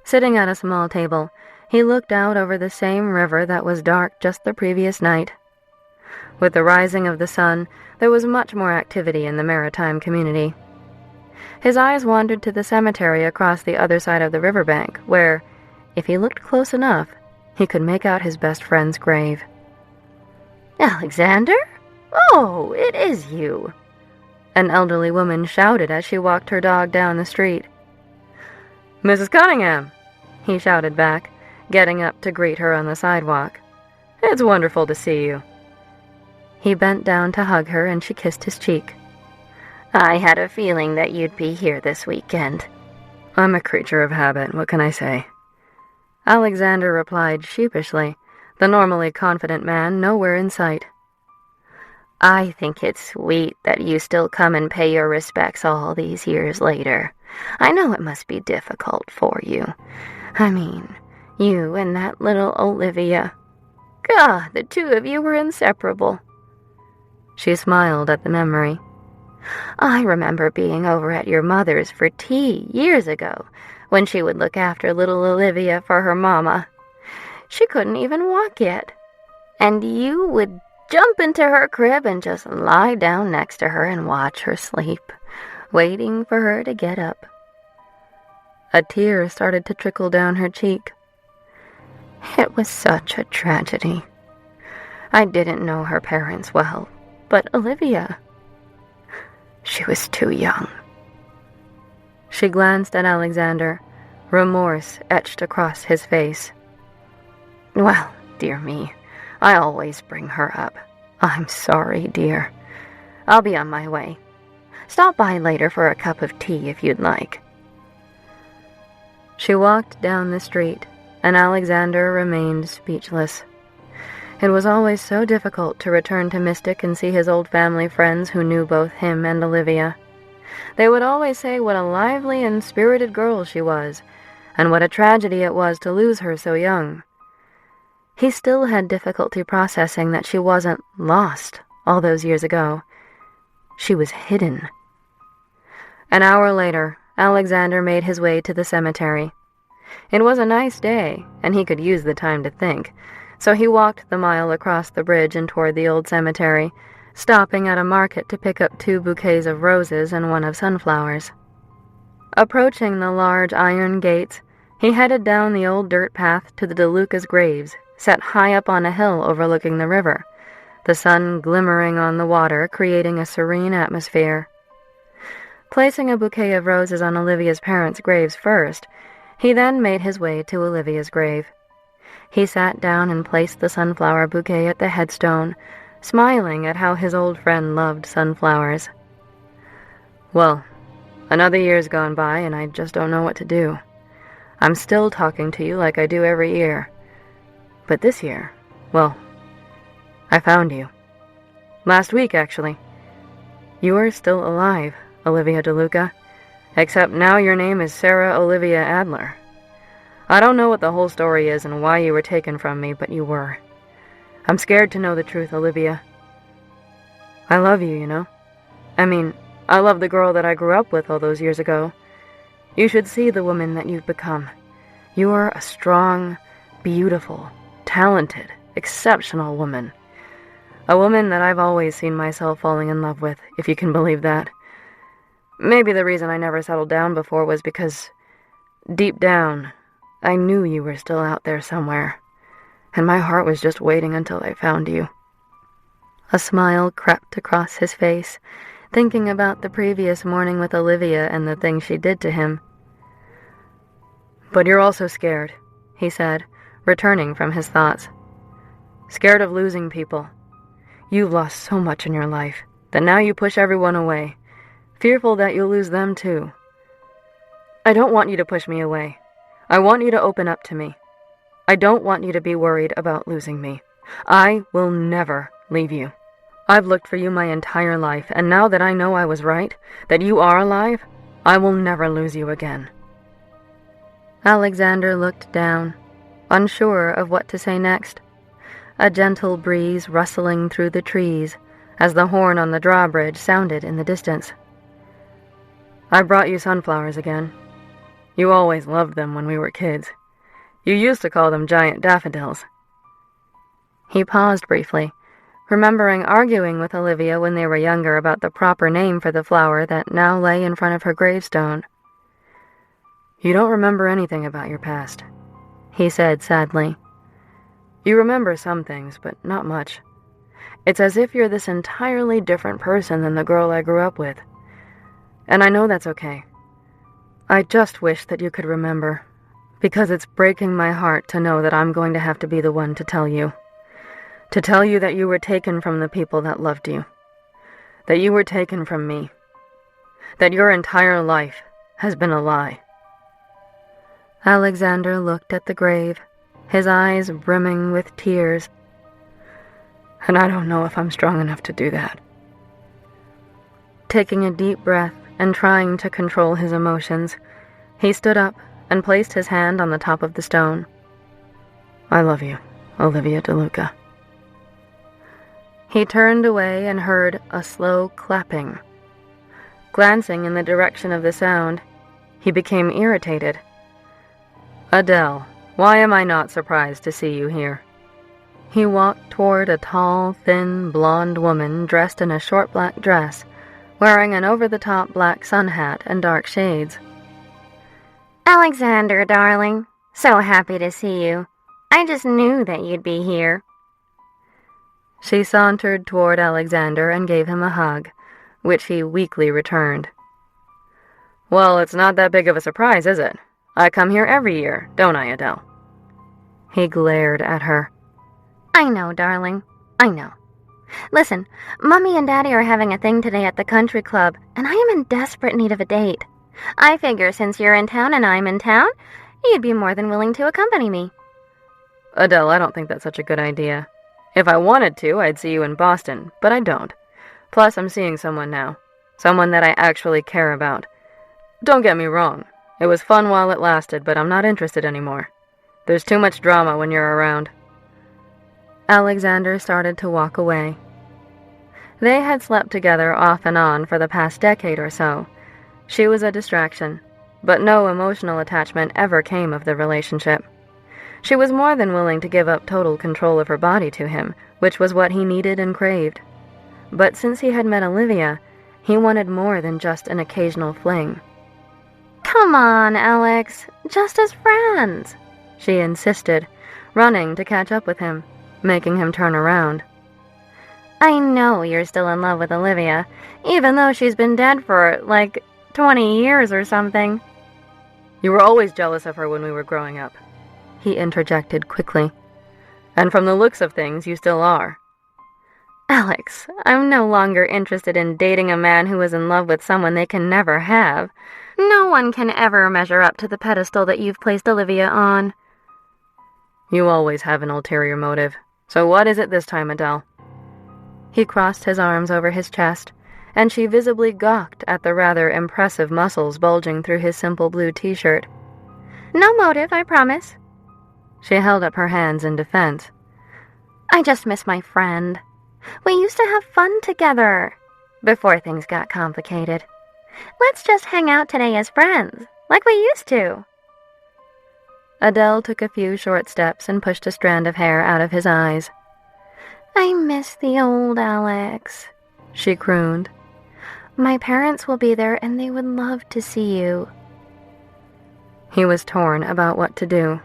Sitting at a small table, he looked out over the same river that was dark just the previous night. With the rising of the sun, there was much more activity in the maritime community. His eyes wandered to the cemetery across the other side of the riverbank, where, if he looked close enough, he could make out his best friend's grave. "Alexander? Oh, it is you!" An elderly woman shouted as she walked her dog down the street. "Mrs. Cunningham!" he shouted back, getting up to greet her on the sidewalk. "It's wonderful to see you." He bent down to hug her, and she kissed his cheek. "I had a feeling that you'd be here this weekend." "I'm a creature of habit, what can I say?" Alexander replied sheepishly, the normally confident man nowhere in sight. "I think it's sweet that you still come and pay your respects all these years later. I know it must be difficult for you. I mean, you and that little Olivia. God, the two of you were inseparable." She smiled at the memory. "I remember being over at your mother's for tea years ago, when she would look after little Olivia for her mama. She couldn't even walk yet. And you would jump into her crib and just lie down next to her and watch her sleep, waiting for her to get up." A tear started to trickle down her cheek. "It was such a tragedy. I didn't know her parents well, but Olivia, she was too young." She glanced at Alexander, remorse etched across his face. "Well, dear me, I always bring her up. I'm sorry, dear. I'll be on my way. Stop by later for a cup of tea if you'd like." She walked down the street, and Alexander remained speechless. It was always so difficult to return to Mystic and see his old family friends who knew both him and Olivia. They would always say what a lively and spirited girl she was, and what a tragedy it was to lose her so young. He still had difficulty processing that she wasn't lost all those years ago. She was hidden. An hour later, Alexander made his way to the cemetery. It was a nice day, and he could use the time to think, so he walked the mile across the bridge and toward the old cemetery, stopping at a market to pick up 2 bouquets of roses and 1 of sunflowers. Approaching the large iron gates, he headed down the old dirt path to the DeLuca's graves, set high up on a hill overlooking the river, the sun glimmering on the water, creating a serene atmosphere. Placing a bouquet of roses on Olivia's parents' graves first, he then made his way to Olivia's grave. He sat down and placed the sunflower bouquet at the headstone, smiling at how his old friend loved sunflowers. "Well, another year's gone by and I just don't know what to do. I'm still talking to you like I do every year. But this year, well, I found you. Last week, actually. You are still alive, Olivia DeLuca, except now your name is Sarah Olivia Adler. I don't know what the whole story is and why you were taken from me, but you were. I'm scared to know the truth, Olivia. I love you, you know. I mean, I love the girl that I grew up with all those years ago. You should see the woman that you've become. You are a strong, beautiful, talented, exceptional woman. A woman that I've always seen myself falling in love with, if you can believe that. Maybe the reason I never settled down before was because, deep down, I knew you were still out there somewhere, and my heart was just waiting until I found you." A smile crept across his face, thinking about the previous morning with Olivia and the things she did to him. "But you're also scared," he said, returning from his thoughts. "Scared of losing people. You've lost so much in your life that now you push everyone away, fearful that you'll lose them too. I don't want you to push me away. I want you to open up to me. I don't want you to be worried about losing me. I will never leave you. I've looked for you my entire life, and now that I know I was right, that you are alive, I will never lose you again." Alexander looked down, unsure of what to say next. A gentle breeze rustling through the trees as the horn on the drawbridge sounded in the distance. "I brought you sunflowers again. You always loved them when we were kids. You used to call them giant daffodils." He paused briefly, remembering arguing with Olivia when they were younger about the proper name for the flower that now lay in front of her gravestone. "You don't remember anything about your past," he said sadly. "You remember some things, but not much. It's as if you're this entirely different person than the girl I grew up with. And I know that's okay. I just wish that you could remember, because it's breaking my heart to know that I'm going to have to be the one to tell you. To tell you that you were taken from the people that loved you. That you were taken from me. That your entire life has been a lie." Alexander looked at the grave, his eyes brimming with tears. "And I don't know if I'm strong enough to do that." Taking a deep breath and trying to control his emotions, he stood up and placed his hand on the top of the stone. "I love you, Olivia DeLuca." He turned away and heard a slow clapping. Glancing in the direction of the sound, he became irritated. "Adele, why am I not surprised to see you here?" He walked toward a tall, thin, blonde woman dressed in a short black dress, wearing an over-the-top black sun hat and dark shades. "Alexander, darling, so happy to see you. I just knew that you'd be here." She sauntered toward Alexander and gave him a hug, which he weakly returned. Well, it's not that big of a surprise, is it? I come here every year, don't I, Adele? He glared at her. I know, darling. I know. Listen, Mommy and Daddy are having a thing today at the country club, and I am in desperate need of a date. I figure since you're in town and I'm in town, you'd be more than willing to accompany me. Adele, I don't think that's such a good idea. If I wanted to, I'd see you in Boston, but I don't. Plus, I'm seeing someone now. Someone that I actually care about. Don't get me wrong. It was fun while it lasted, but I'm not interested anymore. There's too much drama when you're around. Alexander started to walk away. They had slept together off and on for the past decade or so. She was a distraction, but no emotional attachment ever came of the relationship. She was more than willing to give up total control of her body to him, which was what he needed and craved. But since he had met Olivia, he wanted more than just an occasional fling. Come on, Alex, just as friends, she insisted, running to catch up with him, making him turn around. I know you're still in love with Olivia, even though she's been dead for, 20 years or something. You were always jealous of her when we were growing up, he interjected quickly. And from the looks of things, you still are. Alex, I'm no longer interested in dating a man who is in love with someone they can never have. No one can ever measure up to the pedestal that you've placed Olivia on. You always have an ulterior motive. So what is it this time, Adele? He crossed his arms over his chest, and she visibly gawked at the rather impressive muscles bulging through his simple blue t-shirt. No motive, I promise. She held up her hands in defense. I just miss my friend. We used to have fun together, before things got complicated. Let's just hang out today as friends, like we used to. Adele took a few short steps and pushed a strand of hair out of his eyes. I miss the old Alex, she crooned. My parents will be there and they would love to see you. He was torn about what to do.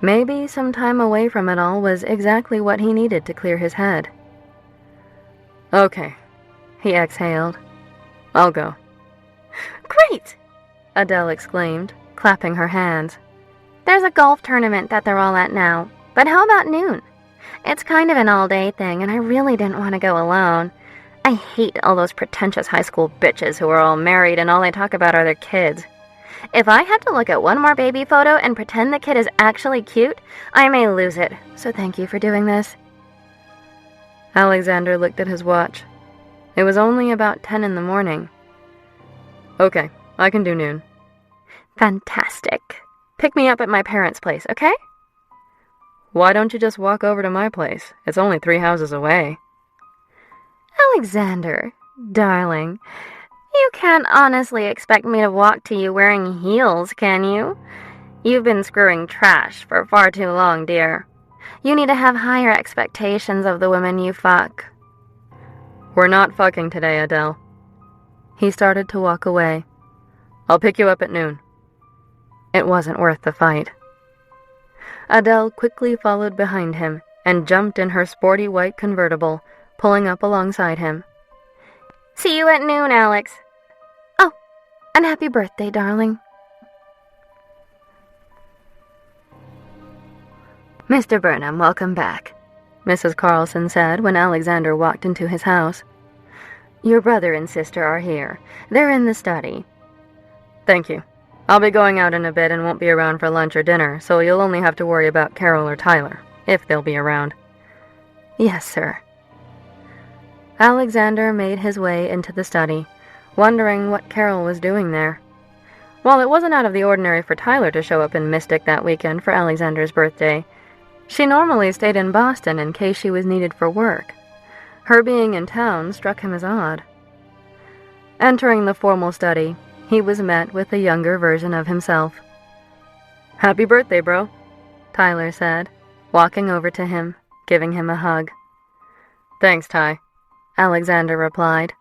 Maybe some time away from it all was exactly what he needed to clear his head. Okay, he exhaled. I'll go. Great, Adele exclaimed, clapping her hands. There's a golf tournament that they're all at now, but how about noon? It's kind of an all-day thing, and I really didn't want to go alone. I hate all those pretentious high school bitches who are all married and all they talk about are their kids. If I have to look at one more baby photo and pretend the kid is actually cute, I may lose it, so thank you for doing this. Alexander looked at his watch. It was only about 10 in the morning. Okay, I can do noon. Fantastic. Pick me up at my parents' place, okay? Why don't you just walk over to my place? It's only 3 houses away. Alexander, darling, you can't honestly expect me to walk to you wearing heels, can you? You've been screwing trash for far too long, dear. You need to have higher expectations of the women you fuck. We're not fucking today, Adele. He started to walk away. I'll pick you up at noon. It wasn't worth the fight. Adele quickly followed behind him and jumped in her sporty white convertible, pulling up alongside him. See you at noon, Alex. Oh, and happy birthday, darling. Mr. Burnham, welcome back, Mrs. Carlson said when Alexander walked into his house. Your brother and sister are here. They're in the study. Thank you. I'll be going out in a bit and won't be around for lunch or dinner, so you'll only have to worry about Carol or Tyler, if they'll be around. Yes, sir. Alexander made his way into the study, wondering what Carol was doing there. While it wasn't out of the ordinary for Tyler to show up in Mystic that weekend for Alexander's birthday, she normally stayed in Boston in case she was needed for work. Her being in town struck him as odd. Entering the formal study, he was met with a younger version of himself. Happy birthday, bro, Tyler said, walking over to him, giving him a hug. Thanks, Ty, Alexander replied.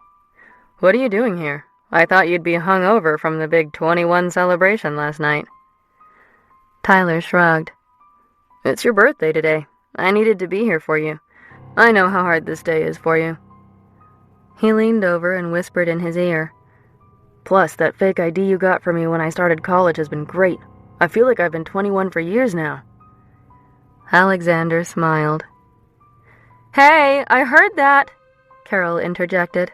What are you doing here? I thought you'd be hung over from the big 21 celebration last night. Tyler shrugged. It's your birthday today. I needed to be here for you. I know how hard this day is for you." He leaned over and whispered in his ear. "Plus, that fake ID you got for me when I started college has been great. I feel like I've been 21 for years now." Alexander smiled. "Hey, I heard that," Carol interjected.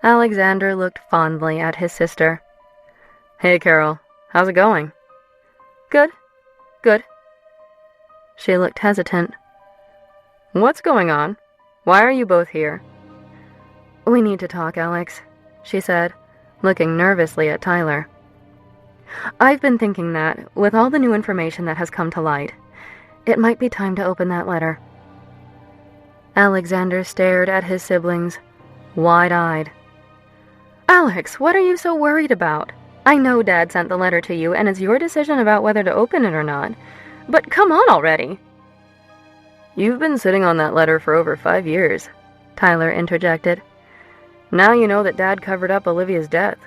Alexander looked fondly at his sister. "Hey, Carol, how's it going?" Good. She looked hesitant. "What's going on? Why are you both here?" We need to talk, Alex, she said, looking nervously at Tyler. I've been thinking that, with all the new information that has come to light, it might be time to open that letter. Alexander stared at his siblings, wide-eyed. Alex, what are you so worried about? I know Dad sent the letter to you, and it's your decision about whether to open it or not. But come on already. "You've been sitting on that letter for over 5 years, Tyler interjected. "Now you know that Dad covered up Olivia's death.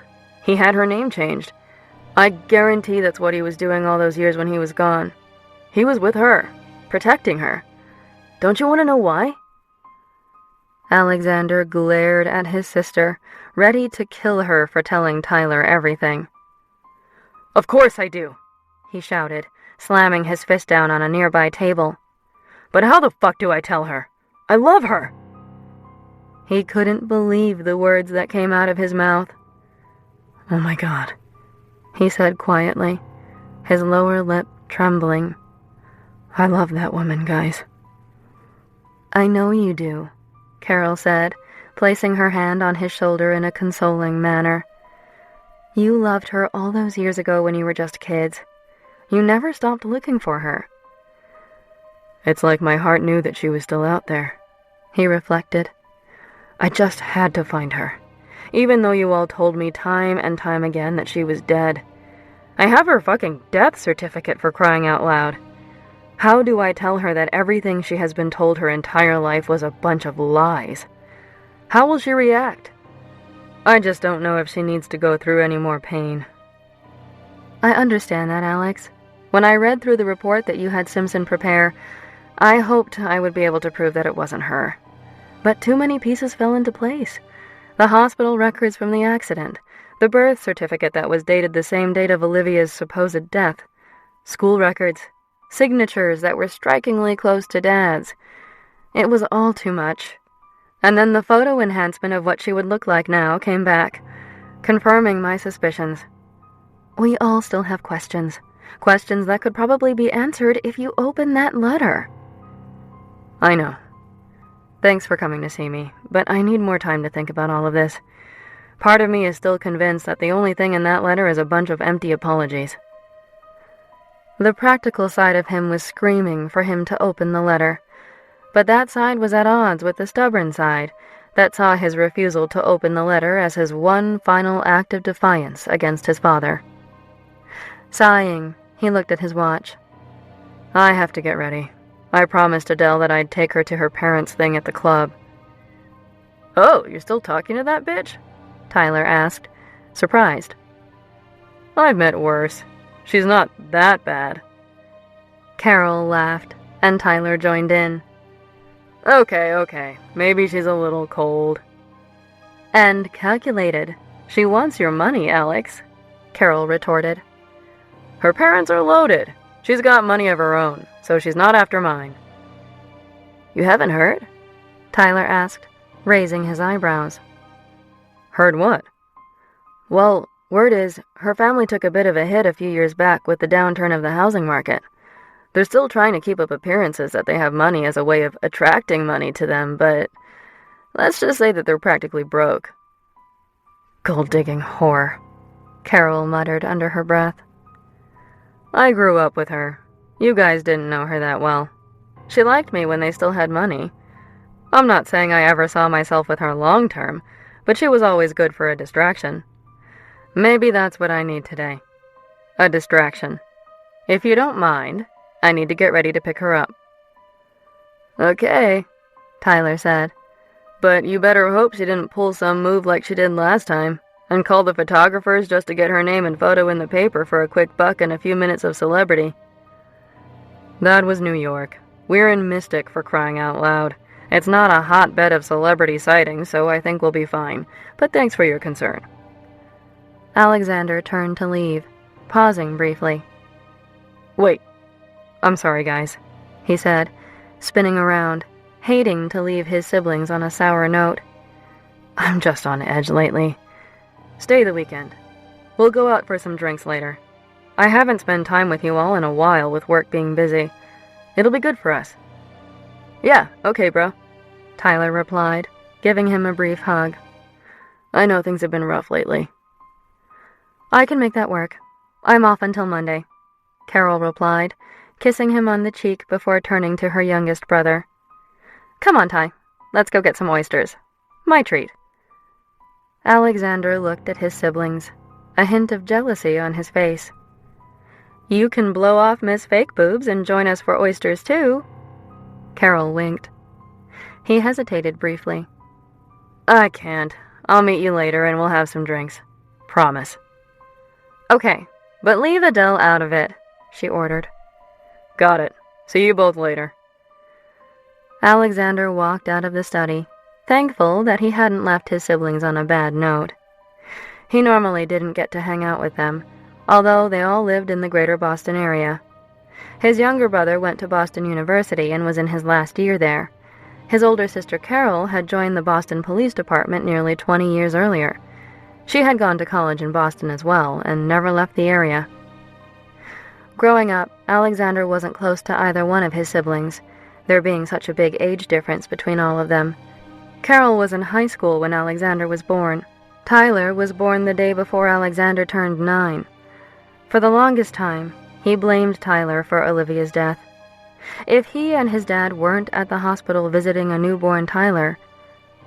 He had her name changed. I guarantee that's what he was doing all those years when he was gone. He was with her, protecting her. Don't you want to know why?" Alexander glared at his sister, ready to kill her for telling Tyler everything. "Of course I do," he shouted, slamming his fist down on a nearby table. "But how the fuck do I tell her? I love her!" He couldn't believe the words that came out of his mouth. "Oh my God," he said quietly, his lower lip trembling. "I love that woman, guys." I know you do, Carol said, placing her hand on his shoulder in a consoling manner. You loved her all those years ago when you were just kids. You never stopped looking for her. "It's like my heart knew that she was still out there," he reflected. "I just had to find her, even though you all told me time and time again that she was dead. I have her fucking death certificate, for crying out loud. How do I tell her that everything she has been told her entire life was a bunch of lies? How will she react? I just don't know if she needs to go through any more pain." I understand that, Alex. When I read through the report that you had Simpson prepare, I hoped I would be able to prove that it wasn't her. But too many pieces fell into place. The hospital records from the accident, the birth certificate that was dated the same date of Olivia's supposed death, school records, signatures that were strikingly close to Dad's. It was all too much. And then the photo enhancement of what she would look like now came back, confirming my suspicions. We all still have questions that could probably be answered if you open that letter. I know. Thanks for coming to see me, but I need more time to think about all of this. Part of me is still convinced that the only thing in that letter is a bunch of empty apologies. The practical side of him was screaming for him to open the letter, but that side was at odds with the stubborn side that saw his refusal to open the letter as his one final act of defiance against his father. Sighing, he looked at his watch. I have to get ready. I promised Adele that I'd take her to her parents' thing at the club. Oh, you're still talking to that bitch? Tyler asked, surprised. I've met worse. She's not that bad. Carol laughed, and Tyler joined in. Okay. Maybe she's a little cold. And calculated. She wants your money, Alex, Carol retorted. Her parents are loaded. She's got money of her own, so she's not after mine. You haven't heard? Tyler asked, raising his eyebrows. Heard what? Well, word is, her family took a bit of a hit a few years back with the downturn of the housing market. They're still trying to keep up appearances that they have money as a way of attracting money to them, but let's just say that they're practically broke. Gold-digging whore, Carol muttered under her breath. I grew up with her. You guys didn't know her that well. She liked me when they still had money. I'm not saying I ever saw myself with her long term, but she was always good for a distraction. Maybe that's what I need today. A distraction. If you don't mind, I need to get ready to pick her up. Okay, Tyler said. But you better hope she didn't pull some move like she did last time, and call the photographers just to get her name and photo in the paper for a quick buck and a few minutes of celebrity. That was New York. We're in Mystic, for crying out loud. It's not a hotbed of celebrity sightings, so I think we'll be fine. But thanks for your concern. Alexander turned to leave, pausing briefly. Wait. I'm sorry, guys, he said, spinning around, hating to leave his siblings on a sour note. I'm just on edge lately. Stay the weekend. We'll go out for some drinks later. I haven't spent time with you all in a while with work being busy. It'll be good for us. Yeah, okay, bro, Tyler replied, giving him a brief hug. I know things have been rough lately. I can make that work. I'm off until Monday, Carol replied, kissing him on the cheek before turning to her youngest brother. Come on, Ty. Let's go get some oysters. My treat. Alexander looked at his siblings, a hint of jealousy on his face. You can blow off Miss Fake Boobs and join us for oysters, too. Carol winked. He hesitated briefly. I can't. I'll meet you later and we'll have some drinks. Promise. Okay, but leave Adele out of it, she ordered. Got it. See you both later. Alexander walked out of the study, thankful that he hadn't left his siblings on a bad note. He normally didn't get to hang out with them, although they all lived in the greater Boston area. His younger brother went to Boston University and was in his last year there. His older sister Carol had joined the Boston Police Department nearly 20 years earlier. She had gone to college in Boston as well and never left the area. Growing up, Alexander wasn't close to either one of his siblings, there being such a big age difference between all of them. Carol was in high school when Alexander was born. Tyler was born the day before Alexander turned 9. For the longest time, he blamed Tyler for Olivia's death. If he and his dad weren't at the hospital visiting a newborn Tyler,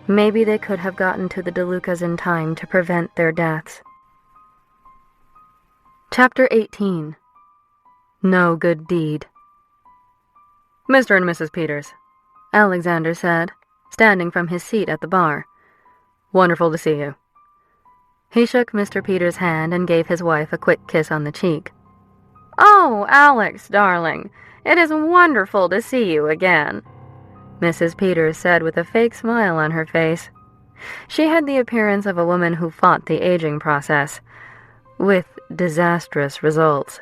maybe they could have gotten to the DeLucas in time to prevent their deaths. Chapter 18. No Good Deed. Mr. and Mrs. Peters, Alexander said, standing from his seat at the bar. Wonderful to see you. He shook Mr. Peters' hand and gave his wife a quick kiss on the cheek. Oh, Alex, darling, it is wonderful to see you again, Mrs. Peters said with a fake smile on her face. She had the appearance of a woman who fought the aging process, with disastrous results.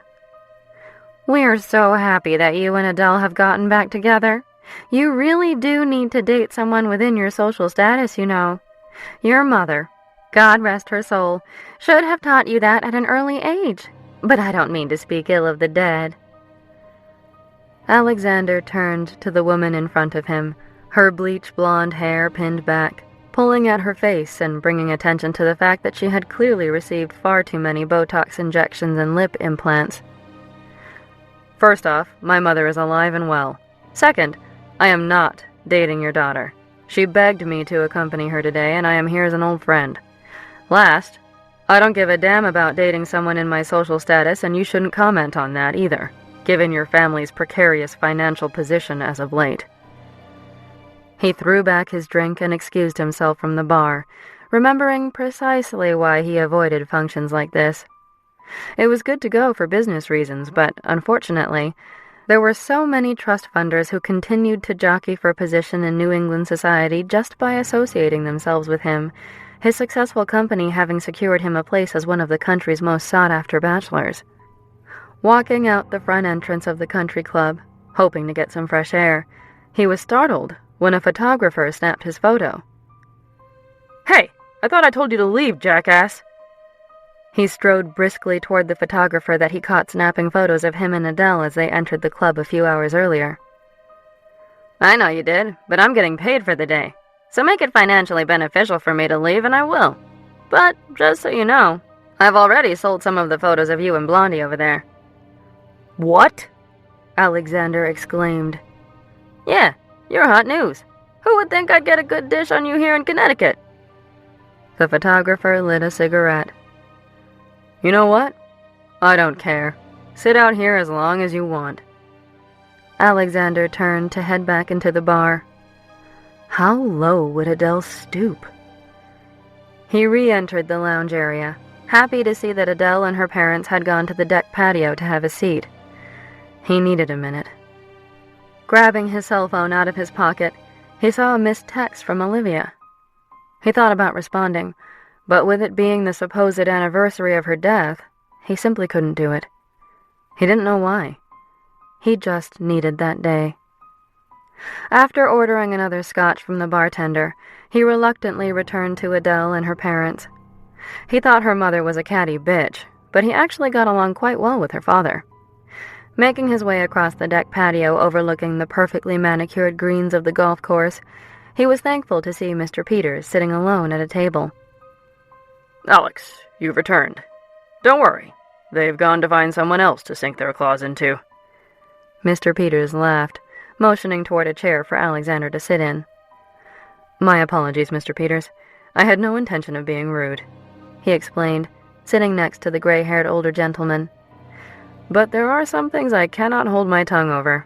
We're so happy that you and Adele have gotten back together. You really do need to date someone within your social status, you know. Your mother, God rest her soul, should have taught you that at an early age. But I don't mean to speak ill of the dead. Alexander turned to the woman in front of him, her bleach blonde hair pinned back, pulling at her face and bringing attention to the fact that she had clearly received far too many Botox injections and lip implants. First off, my mother is alive and well. Second, I am not dating your daughter. She begged me to accompany her today, and I am here as an old friend. Last, I don't give a damn about dating someone in my social status, and you shouldn't comment on that either, given your family's precarious financial position as of late. He threw back his drink and excused himself from the bar, remembering precisely why he avoided functions like this. It was good to go for business reasons, but, unfortunately, there were so many trust funders who continued to jockey for position in New England society just by associating themselves with him, his successful company having secured him a place as one of the country's most sought-after bachelors. Walking out the front entrance of the country club, hoping to get some fresh air, he was startled when a photographer snapped his photo. Hey, I thought I told you to leave, jackass! He strode briskly toward the photographer that he caught snapping photos of him and Adele as they entered the club a few hours earlier. I know you did, but I'm getting paid for the day, so make it financially beneficial for me to leave and I will. But, just so you know, I've already sold some of the photos of you and Blondie over there. What? Alexander exclaimed. Yeah, you're hot news. Who would think I'd get a good dish on you here in Connecticut? The photographer lit a cigarette. You know what? I don't care. Sit out here as long as you want. Alexander turned to head back into the bar. How low would Adele stoop? He re-entered the lounge area, happy to see that Adele and her parents had gone to the deck patio to have a seat. He needed a minute. Grabbing his cell phone out of his pocket, he saw a missed text from Olivia. He thought about responding, but with it being the supposed anniversary of her death, he simply couldn't do it. He didn't know why. He just needed that day. After ordering another scotch from the bartender, he reluctantly returned to Adele and her parents. He thought her mother was a catty bitch, but he actually got along quite well with her father. Making his way across the deck patio overlooking the perfectly manicured greens of the golf course, he was thankful to see Mr. Peters sitting alone at a table. "Alex, you've returned. Don't worry. They've gone to find someone else to sink their claws into." Mr. Peters laughed, motioning toward a chair for Alexander to sit in. "My apologies, Mr. Peters. I had no intention of being rude," he explained, sitting next to the gray-haired older gentleman. "But there are some things I cannot hold my tongue over.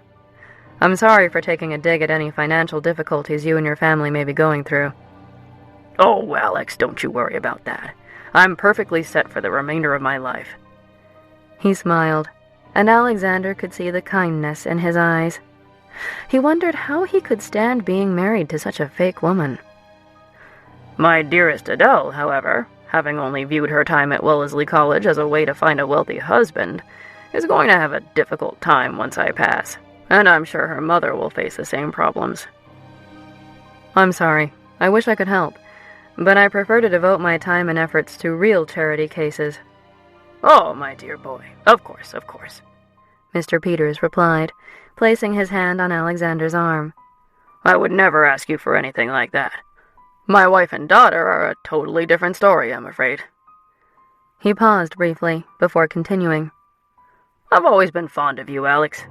I'm sorry for taking a dig at any financial difficulties you and your family may be going through." "Oh, Alex, don't you worry about that. I'm perfectly set for the remainder of my life." He smiled, and Alexander could see the kindness in his eyes. He wondered how he could stand being married to such a fake woman. My dearest Adele, however, having only viewed her time at Wellesley College as a way to find a wealthy husband, is going to have a difficult time once I pass, and I'm sure her mother will face the same problems. I'm sorry. I wish I could help, but I prefer to devote my time and efforts to real charity cases. Oh, my dear boy, of course, Mr. Peters replied, placing his hand on Alexander's arm. I would never ask you for anything like that. My wife and daughter are a totally different story, I'm afraid. He paused briefly before continuing. I've always been fond of you, Alex.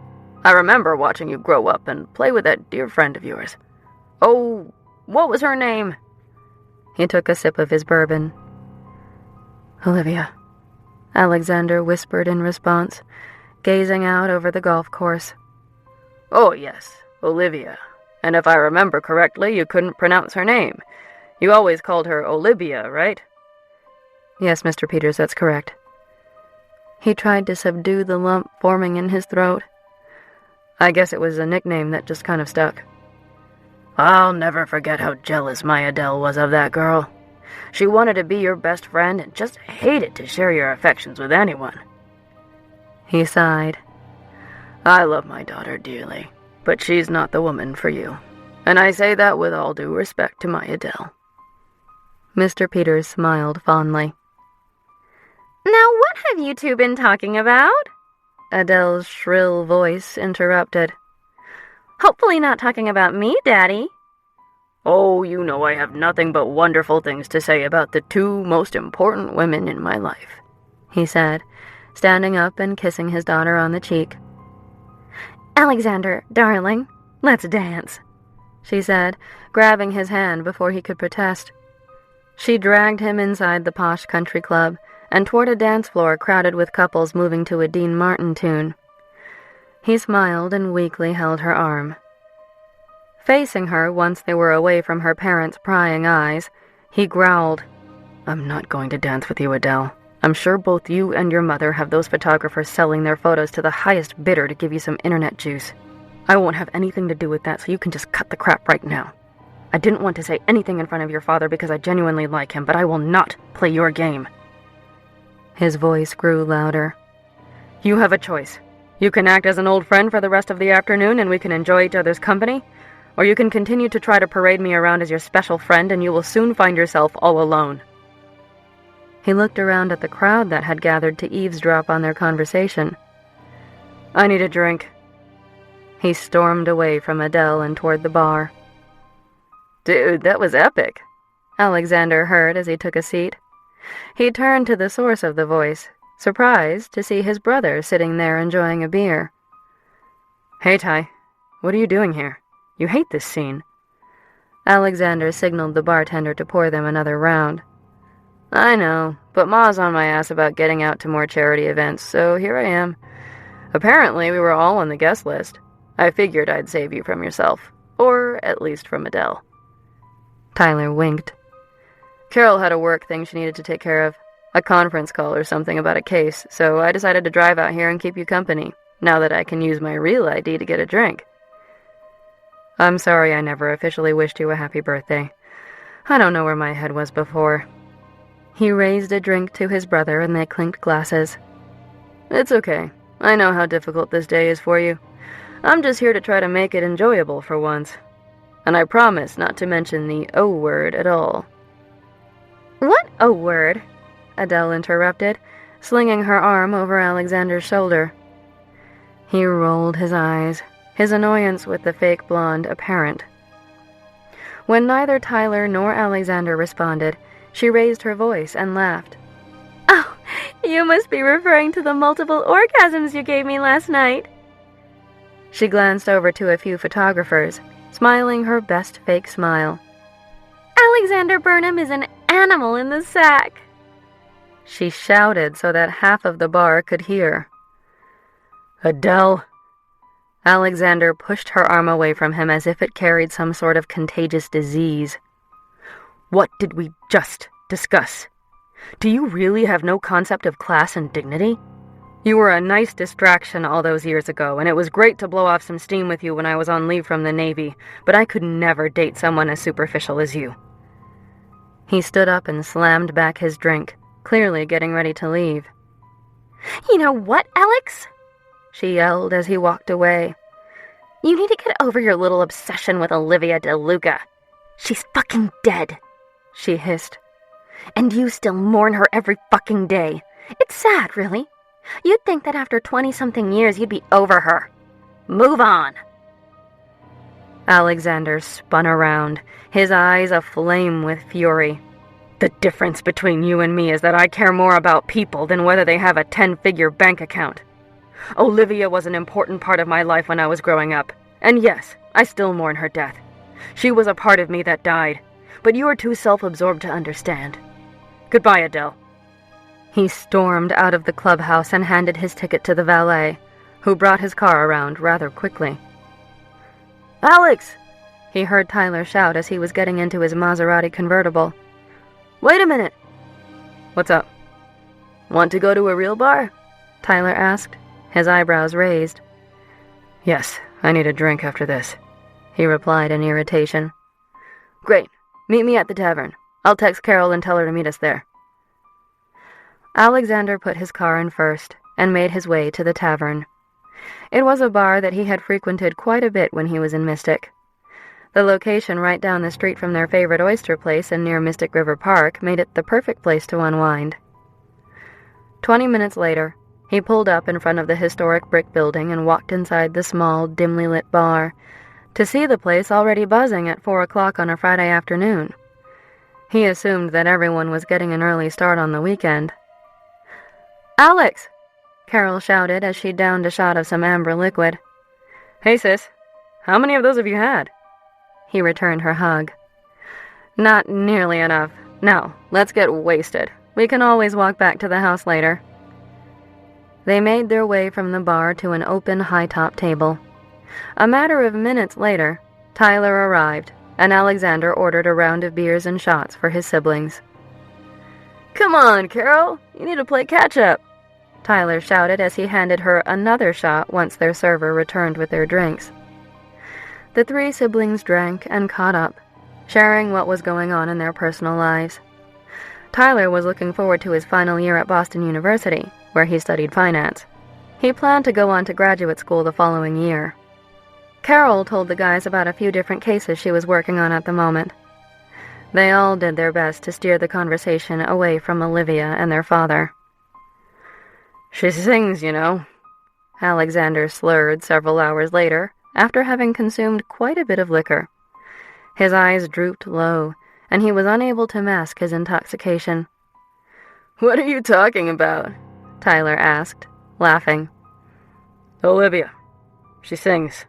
I remember watching you grow up and play with that dear friend of yours. Oh, what was her name? He took a sip of his bourbon. Olivia, Alexander whispered in response, gazing out over the golf course. Oh, yes, Olivia. And if I remember correctly, you couldn't pronounce her name. You always called her Olivia, right? Yes, Mr. Peters, that's correct. He tried to subdue the lump forming in his throat. I guess it was a nickname that just kind of stuck. I'll never forget how jealous my Adele was of that girl. She wanted to be your best friend and just hated to share your affections with anyone. He sighed. I love my daughter dearly, but she's not the woman for you. And I say that with all due respect to my Adele. Mr. Peters smiled fondly. Now what have you two been talking about? Adele's shrill voice interrupted. Hopefully not talking about me, Daddy. Oh, you know I have nothing but wonderful things to say about the two most important women in my life, he said, standing up and kissing his daughter on the cheek. Alexander, darling, let's dance, she said, grabbing his hand before he could protest. She dragged him inside the posh country club and toward a dance floor crowded with couples moving to a Dean Martin tune. He smiled and weakly held her arm. Facing her once they were away from her parents' prying eyes, he growled, I'm not going to dance with you, Adele. I'm sure both you and your mother have those photographers selling their photos to the highest bidder to give you some internet juice. I won't have anything to do with that, so you can just cut the crap right now. I didn't want to say anything in front of your father because I genuinely like him, but I will not play your game. His voice grew louder. You have a choice. You can act as an old friend for the rest of the afternoon and we can enjoy each other's company, or you can continue to try to parade me around as your special friend and you will soon find yourself all alone. He looked around at the crowd that had gathered to eavesdrop on their conversation. I need a drink. He stormed away from Adele and toward the bar. Dude, that was epic, Alexander heard as he took a seat. He turned to the source of the voice, surprised to see his brother sitting there enjoying a beer. Hey, Ty, what are you doing here? You hate this scene. Alexander signaled the bartender to pour them another round. I know, but Ma's on my ass about getting out to more charity events, so here I am. Apparently, we were all on the guest list. I figured I'd save you from yourself, or at least from Adele. Tyler winked. Carol had a work thing she needed to take care of, a conference call or something about a case, so I decided to drive out here and keep you company, now that I can use my real ID to get a drink. I'm sorry I never officially wished you a happy birthday. I don't know where my head was before." He raised a drink to his brother and they clinked glasses. "It's okay. I know how difficult this day is for you. I'm just here to try to make it enjoyable for once. And I promise not to mention the O word at all." "What O word?" Adele interrupted, slinging her arm over Alexander's shoulder. He rolled his eyes, his annoyance with the fake blonde apparent. When neither Tyler nor Alexander responded, she raised her voice and laughed. "Oh, you must be referring to the multiple orgasms you gave me last night." She glanced over to a few photographers, smiling her best fake smile. "Alexander Burnham is an animal in the sack," she shouted so that half of the bar could hear. "Adele!" Alexander pushed her arm away from him as if it carried some sort of contagious disease. "What did we just discuss? Do you really have no concept of class and dignity? You were a nice distraction all those years ago, and it was great to blow off some steam with you when I was on leave from the Navy, but I could never date someone as superficial as you." He stood up and slammed back his drink, clearly getting ready to leave. "You know what, Alex?" she yelled as he walked away. "You need to get over your little obsession with Olivia DeLuca. She's fucking dead," she hissed. "And you still mourn her every fucking day. It's sad, really. You'd think that after 20-something years you'd be over her. Move on." Alexander spun around, his eyes aflame with fury. "The difference between you and me is that I care more about people than whether they have a 10-figure bank account. Olivia was an important part of my life when I was growing up, and yes, I still mourn her death. She was a part of me that died, but you are too self-absorbed to understand. Goodbye, Adele." He stormed out of the clubhouse and handed his ticket to the valet, who brought his car around rather quickly. "Alex!" he heard Tyler shout as he was getting into his Maserati convertible. "Wait a minute." "What's up?" "Want to go to a real bar?" Tyler asked, his eyebrows raised. "Yes, I need a drink after this," he replied in irritation. "Great. Meet me at the tavern. I'll text Carol and tell her to meet us there." Alexander put his car in first and made his way to the tavern. It was a bar that he had frequented quite a bit when he was in Mystic. The location right down the street from their favorite oyster place and near Mystic River Park made it the perfect place to unwind. 20 minutes later, he pulled up in front of the historic brick building and walked inside the small, dimly lit bar, to see the place already buzzing at 4 o'clock on a Friday afternoon. He assumed that everyone was getting an early start on the weekend. "Alex!" Carol shouted as she downed a shot of some amber liquid. "Hey, sis. How many of those have you had?" He returned her hug. "Not nearly enough. Now, let's get wasted. We can always walk back to the house later." They made their way from the bar to an open high-top table. A matter of minutes later, Tyler arrived, and Alexander ordered a round of beers and shots for his siblings. "Come on, Carol, you need to play catch-up," Tyler shouted as he handed her another shot once their server returned with their drinks. The three siblings drank and caught up, sharing what was going on in their personal lives. Tyler was looking forward to his final year at Boston University, where he studied finance. He planned to go on to graduate school the following year. Carol told the guys about a few different cases she was working on at the moment. They all did their best to steer the conversation away from Olivia and their father. "She sings, you know," Alexander slurred several hours later, after having consumed quite a bit of liquor. His eyes drooped low, and he was unable to mask his intoxication. "What are you talking about?" Tyler asked, laughing. "Olivia. She sings.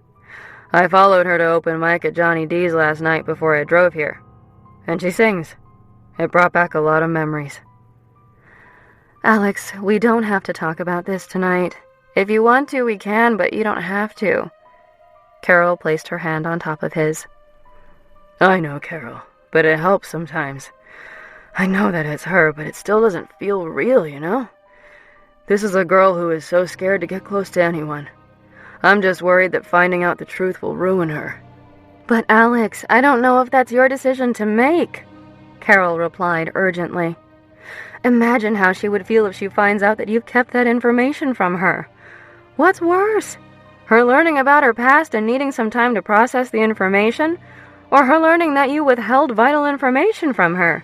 I followed her to open mic at Johnny D's last night before I drove here. And she sings. It brought back a lot of memories." "Alex, we don't have to talk about this tonight. If you want to, we can, but you don't have to." Carol placed her hand on top of his. "I know, Carol, but it helps sometimes. I know that it's her, but it still doesn't feel real, you know? This is a girl who is so scared to get close to anyone. I'm just worried that finding out the truth will ruin her. But Alex, I don't know if that's your decision to make, Carol replied urgently. Imagine how she would feel if she finds out that you've kept that information from her. What's worse? Her learning about her past and needing some time to process the information? Or her learning that you withheld vital information from her?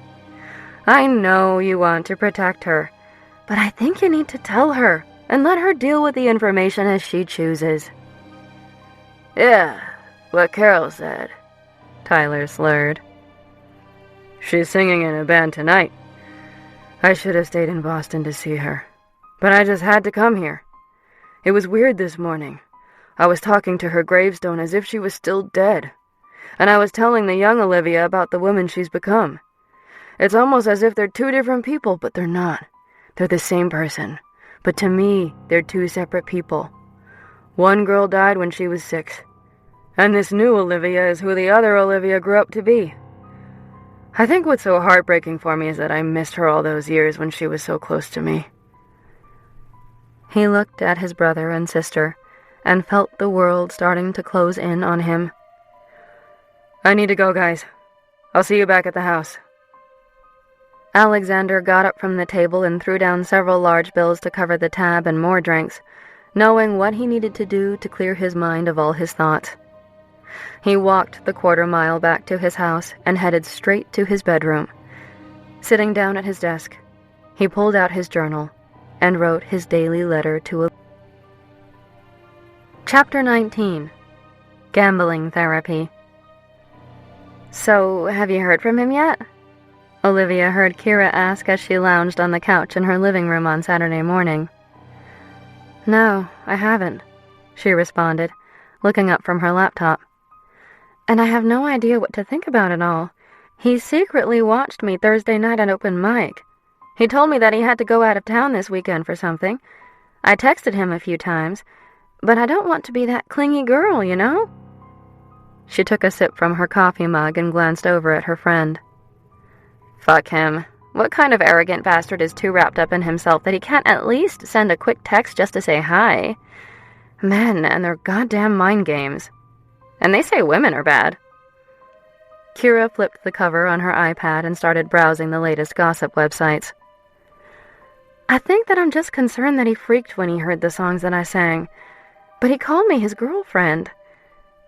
I know you want to protect her, but I think you need to tell her and let her deal with the information as she chooses. Yeah, what Carol said, Tyler slurred. She's singing in a band tonight. I should have stayed in Boston to see her, but I just had to come here. It was weird this morning. I was talking to her gravestone as if she was still dead, and I was telling the young Olivia about the woman she's become. It's almost as if they're two different people, but they're not. They're the same person, but to me, they're two separate people. One girl died when she was 6, and this new Olivia is who the other Olivia grew up to be. I think what's so heartbreaking for me is that I missed her all those years when she was so close to me. He looked at his brother and sister and felt the world starting to close in on him. I need to go, guys. I'll see you back at the house. Alexander got up from the table and threw down several large bills to cover the tab and more drinks, knowing what he needed to do to clear his mind of all his thoughts. He walked the quarter-mile back to his house and headed straight to his bedroom. Sitting down at his desk, he pulled out his journal and wrote his daily letter to Chapter 19. Gambling Therapy. So, have you heard from him yet? Olivia heard Kira ask as she lounged on the couch in her living room on Saturday morning. No, I haven't, she responded, looking up from her laptop. And I have no idea what to think about it all. He secretly watched me Thursday night at open mic. He told me that he had to go out of town this weekend for something. I texted him a few times, but I don't want to be that clingy girl, you know? She took a sip from her coffee mug and glanced over at her friend. Fuck him. What kind of arrogant bastard is too wrapped up in himself that he can't at least send a quick text just to say hi? Men and their goddamn mind games. And they say women are bad. Kira flipped the cover on her iPad and started browsing the latest gossip websites. I think that I'm just concerned that he freaked when he heard the songs that I sang. But he called me his girlfriend.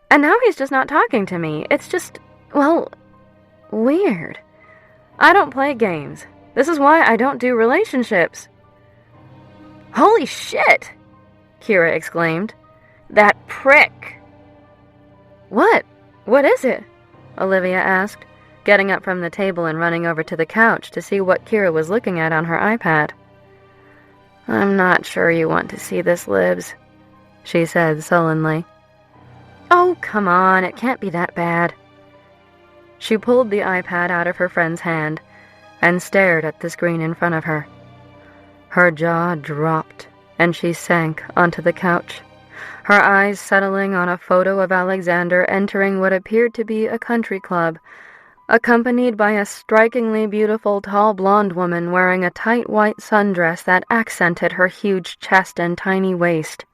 And now he's just not talking to me. It's just, well, weird. I don't play games. This is why I don't do relationships. Holy shit! Kira exclaimed. That prick! What? What is it? Olivia asked, getting up from the table and running over to the couch to see what Kira was looking at on her iPad. I'm not sure you want to see this, Libs, she said sullenly. Oh, come on, it can't be that bad. She pulled the iPad out of her friend's hand and stared at the screen in front of her. Her jaw dropped and she sank onto the couch, her eyes settling on a photo of Alexander entering what appeared to be a country club, accompanied by a strikingly beautiful tall blonde woman wearing a tight white sundress that accented her huge chest and tiny waist.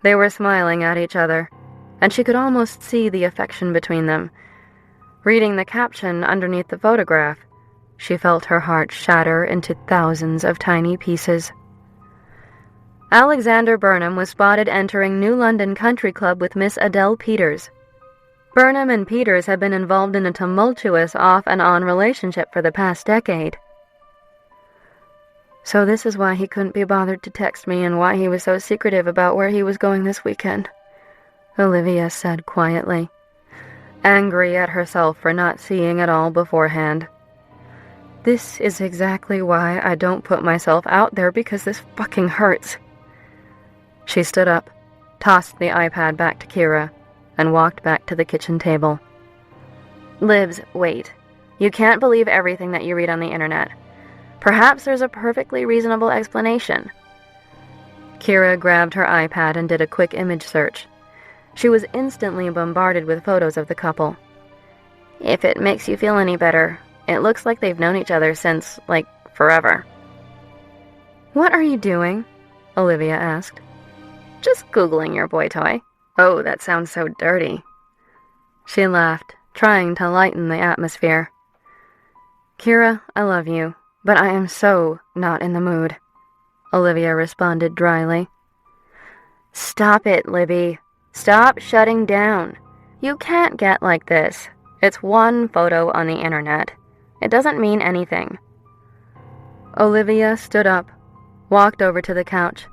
They were smiling at each other, and she could almost see the affection between them. Reading the caption underneath the photograph, she felt her heart shatter into thousands of tiny pieces. Alexander Burnham was spotted entering New London Country Club with Miss Adele Peters. Burnham and Peters had been involved in a tumultuous off-and-on relationship for the past decade. So this is why he couldn't be bothered to text me and why he was so secretive about where he was going this weekend, Olivia said quietly, angry at herself for not seeing it all beforehand. This is exactly why I don't put myself out there, because this fucking hurts. She stood up, tossed the iPad back to Kira, and walked back to the kitchen table. Libs, wait. You can't believe everything that you read on the internet. Perhaps there's a perfectly reasonable explanation. Kira grabbed her iPad and did a quick image search. She was instantly bombarded with photos of the couple. If it makes you feel any better, it looks like they've known each other since, forever. What are you doing? Olivia asked. Just Googling your boy toy. Oh, that sounds so dirty. She laughed, trying to lighten the atmosphere. Kira, I love you, but I am so not in the mood, Olivia responded dryly. Stop it, Libby. Stop shutting down. You can't get like this. It's one photo on the internet. It doesn't mean anything. Olivia stood up, walked over to the couch,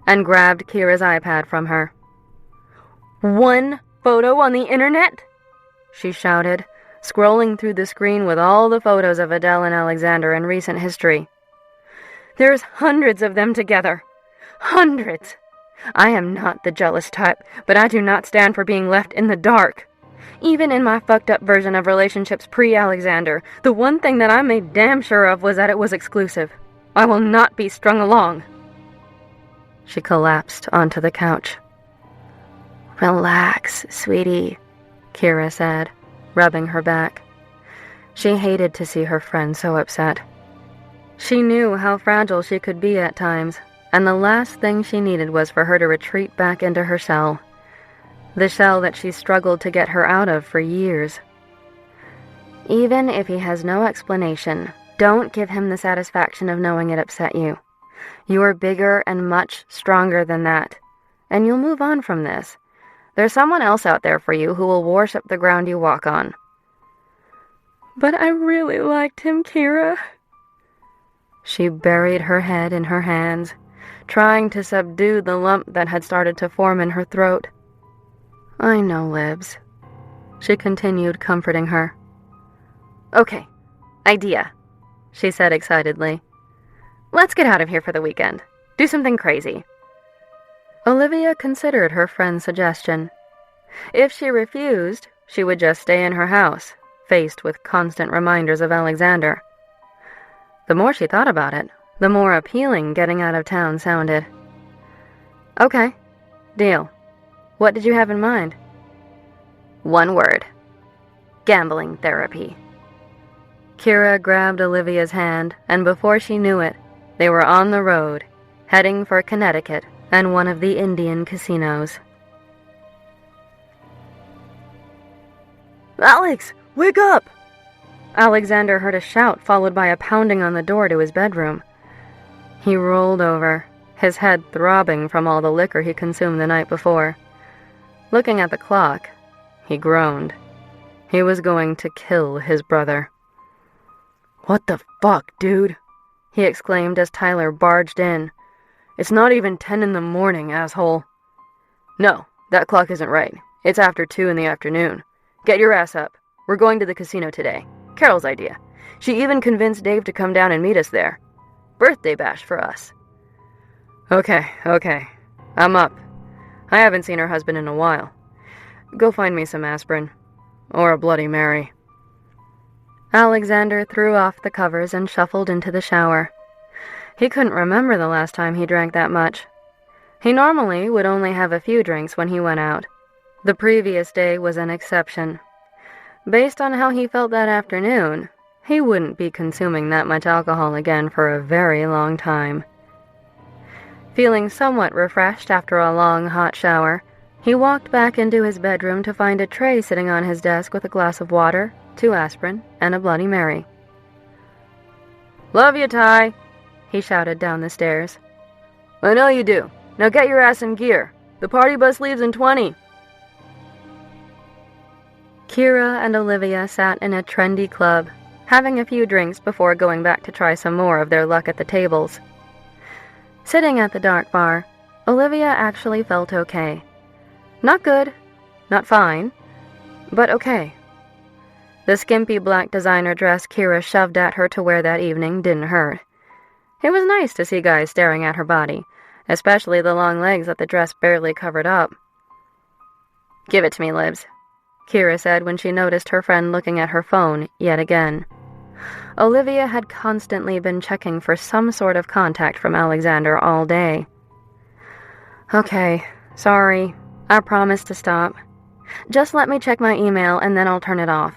and grabbed Kira's iPad from her. One photo on the internet? She shouted, scrolling through the screen with all the photos of Adele and Alexander in recent history. There's hundreds of them together. Hundreds! I am not the jealous type, but I do not stand for being left in the dark. Even in my fucked up version of relationships pre-Alexander, the one thing that I made damn sure of was that it was exclusive. I will not be strung along. She collapsed onto the couch. Relax, sweetie, Kira said, rubbing her back. She hated to see her friend so upset. She knew how fragile she could be at times, and the last thing she needed was for her to retreat back into her shell. The shell that she struggled to get her out of for years. Even if he has no explanation, don't give him the satisfaction of knowing it upset you. You are bigger and much stronger than that, and you'll move on from this. There's someone else out there for you who will worship the ground you walk on. But I really liked him, Kira. She buried her head in her hands, trying to subdue the lump that had started to form in her throat. I know, Libs. She continued, comforting her. Okay, idea, she said excitedly. Let's get out of here for the weekend. Do something crazy. Olivia considered her friend's suggestion. If she refused, she would just stay in her house, faced with constant reminders of Alexander. The more she thought about it, the more appealing getting out of town sounded. Okay, deal. What did you have in mind? One word. Gambling therapy. Kira grabbed Olivia's hand, and before she knew it, they were on the road, heading for Connecticut and one of the Indian casinos. Alex, wake up! Alexander heard a shout followed by a pounding on the door to his bedroom. He rolled over, his head throbbing from all the liquor he consumed the night before. Looking at the clock, he groaned. He was going to kill his brother. What the fuck, dude? He exclaimed as Tyler barged in. It's not even 10 in the morning, asshole. No, that clock isn't right. It's after 2 in the afternoon. Get your ass up. We're going to the casino today. Carol's idea. She even convinced Dave to come down and meet us there. Birthday bash for us. Okay. I'm up. I haven't seen her husband in a while. Go find me some aspirin. Or a Bloody Mary. Alexander threw off the covers and shuffled into the shower. He couldn't remember the last time he drank that much. He normally would only have a few drinks when he went out. The previous day was an exception. Based on how he felt that afternoon, he wouldn't be consuming that much alcohol again for a very long time. Feeling somewhat refreshed after a long, hot shower, he walked back into his bedroom to find a tray sitting on his desk with a glass of water, 2 aspirin, and a Bloody Mary. Love you, Ty, he shouted down the stairs. I know you do. Now get your ass in gear. The party bus leaves in 20. Kira and Olivia sat in a trendy club, having a few drinks before going back to try some more of their luck at the tables. Sitting at the dark bar, Olivia actually felt okay. Not good, not fine, but okay. The skimpy black designer dress Kira shoved at her to wear that evening didn't hurt. It was nice to see guys staring at her body, especially the long legs that the dress barely covered up. Give it to me, Libs, Kira said when she noticed her friend looking at her phone yet again. Olivia had constantly been checking for some sort of contact from Alexander all day. Okay, sorry. I promise to stop. Just let me check my email and then I'll turn it off,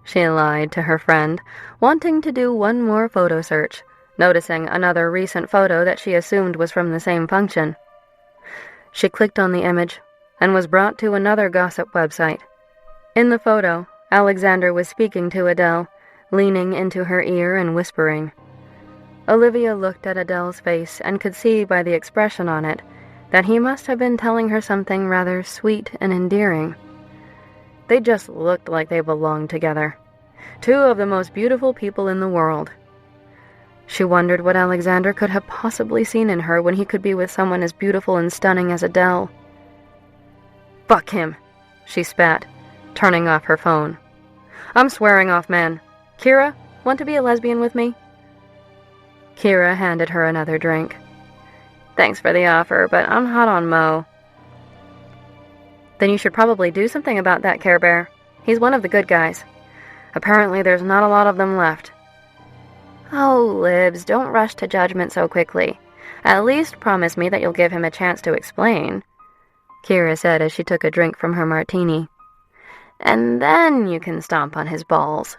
she lied to her friend, wanting to do one more photo search, noticing another recent photo that she assumed was from the same function. She clicked on the image and was brought to another gossip website. In the photo, Alexander was speaking to Adele, leaning into her ear and whispering. Olivia looked at Adele's face and could see by the expression on it that he must have been telling her something rather sweet and endearing. They just looked like they belonged together. Two of the most beautiful people in the world. She wondered what Alexander could have possibly seen in her when he could be with someone as beautiful and stunning as Adele. "Fuck him," she spat, turning off her phone. "I'm swearing off men. Kira, want to be a lesbian with me?" Kira handed her another drink. "Thanks for the offer, but I'm hot on Mo." "Then you should probably do something about that, Care Bear. He's one of the good guys. Apparently there's not a lot of them left." "Oh, Libs, don't rush to judgment so quickly. At least promise me that you'll give him a chance to explain," Kira said as she took a drink from her martini. "And then you can stomp on his balls."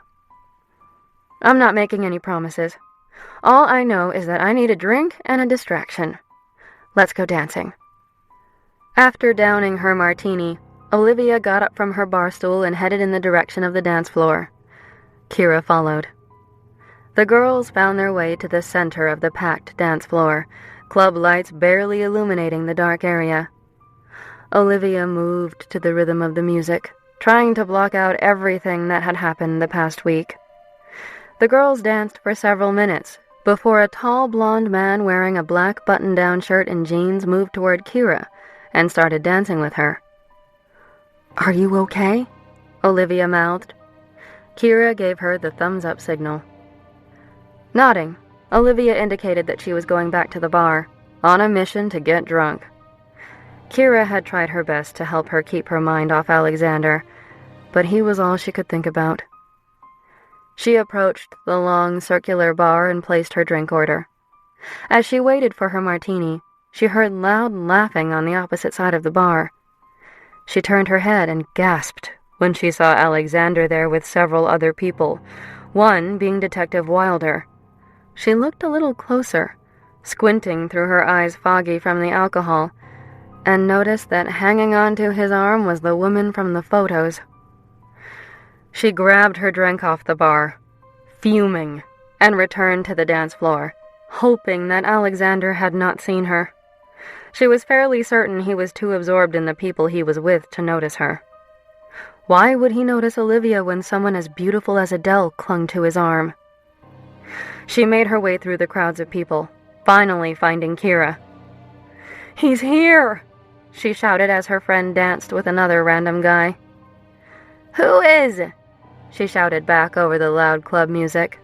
"I'm not making any promises. All I know is that I need a drink and a distraction. Let's go dancing." After downing her martini, Olivia got up from her bar stool and headed in the direction of the dance floor. Kira followed. The girls found their way to the center of the packed dance floor, club lights barely illuminating the dark area. Olivia moved to the rhythm of the music, trying to block out everything that had happened the past week. The girls danced for several minutes before a tall blonde man wearing a black button-down shirt and jeans moved toward Kira and started dancing with her. "Are you okay?" Olivia mouthed. Kira gave her the thumbs-up signal. Nodding, Olivia indicated that she was going back to the bar, on a mission to get drunk. Kira had tried her best to help her keep her mind off Alexander, but he was all she could think about. She approached the long, circular bar and placed her drink order. As she waited for her martini, she heard loud laughing on the opposite side of the bar. She turned her head and gasped when she saw Alexander there with several other people, one being Detective Wilder. She looked a little closer, squinting through her eyes foggy from the alcohol, and noticed that hanging onto his arm was the woman from the photos. She grabbed her drink off the bar, fuming, and returned to the dance floor, hoping that Alexander had not seen her. She was fairly certain he was too absorbed in the people he was with to notice her. Why would he notice Olivia when someone as beautiful as Adele clung to his arm? She made her way through the crowds of people, finally finding Kira. "He's here!" she shouted as her friend danced with another random guy. "Who is?" she shouted back over the loud club music.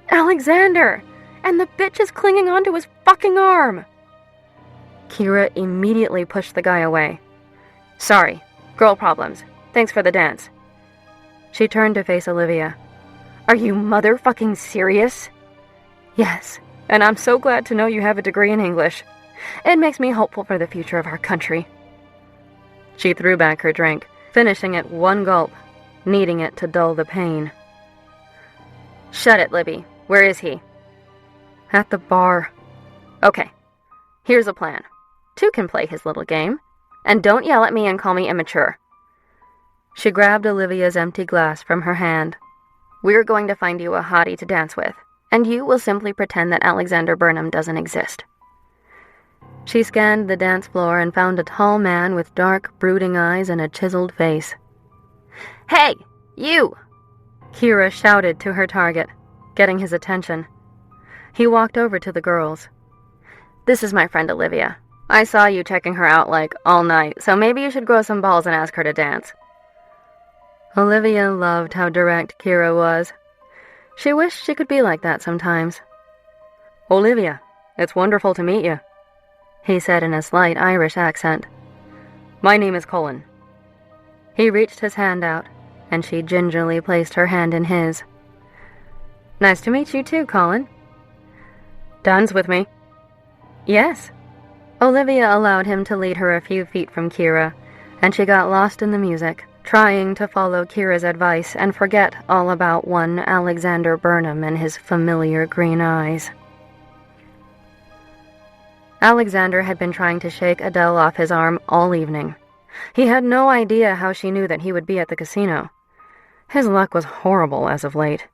"Alexander! And the bitch is clinging onto his fucking arm!" Kira immediately pushed the guy away. "Sorry, girl problems. Thanks for the dance." She turned to face Olivia. "Are you motherfucking serious?" "Yes, and I'm so glad to know you have a degree in English. It makes me hopeful for the future of our country." She threw back her drink, finishing it one gulp, needing it to dull the pain. "Shut it, Libby. Where is he?" "At the bar." "Okay, here's a plan. Two can play his little game. And don't yell at me and call me immature." She grabbed Olivia's empty glass from her hand. "We're going to find you a hottie to dance with, and you will simply pretend that Alexander Burnham doesn't exist." She scanned the dance floor and found a tall man with dark, brooding eyes and a chiseled face. "Hey, you!" Kira shouted to her target, getting his attention. He walked over to the girls. "This is my friend Olivia. I saw you checking her out like all night, so maybe you should grow some balls and ask her to dance." Olivia loved how direct Kira was. She wished she could be like that sometimes. "Olivia, it's wonderful to meet you," he said in a slight Irish accent. "My name is Colin." He reached his hand out, and she gingerly placed her hand in his. "Nice to meet you too, Colin." "Dance with me?" "Yes." Olivia allowed him to lead her a few feet from Kira, and she got lost in the music, trying to follow Kira's advice and forget all about one Alexander Burnham and his familiar green eyes. Alexander had been trying to shake Adele off his arm all evening, He had no idea how she knew that he would be at the casino. His luck was horrible as of late.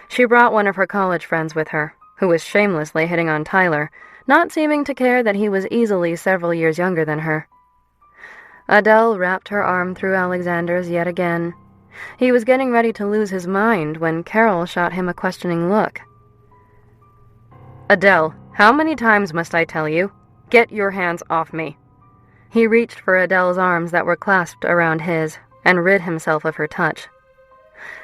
She brought one of her college friends with her, who was shamelessly hitting on Tyler, not seeming to care that he was easily several years younger than her. Adele wrapped her arm through Alexander's yet again. He was getting ready to lose his mind when Carol shot him a questioning look. "Adele, how many times must I tell you? Get your hands off me." He reached for Adele's arms that were clasped around his and rid himself of her touch.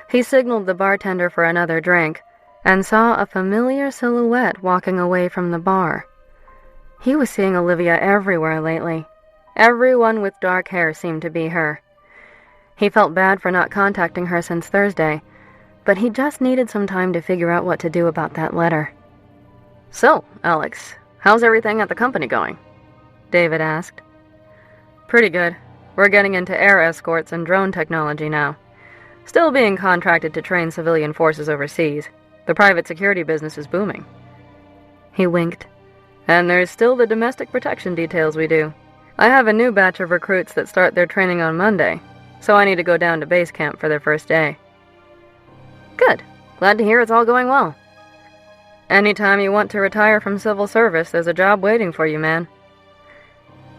He signaled the bartender for another drink and saw a familiar silhouette walking away from the bar. He was seeing Olivia everywhere lately. Everyone with dark hair seemed to be her. He felt bad for not contacting her since Thursday, but he just needed some time to figure out what to do about that letter. "So, Alex, how's everything at the company going?" David asked. "Pretty good. We're getting into air escorts and drone technology now. Still being contracted to train civilian forces overseas. The private security business is booming." He winked. "And there's still the domestic protection details we do. I have a new batch of recruits that start their training on Monday, so I need to go down to base camp for their first day." "Good. Glad to hear it's all going well. Anytime you want to retire from civil service, there's a job waiting for you, man."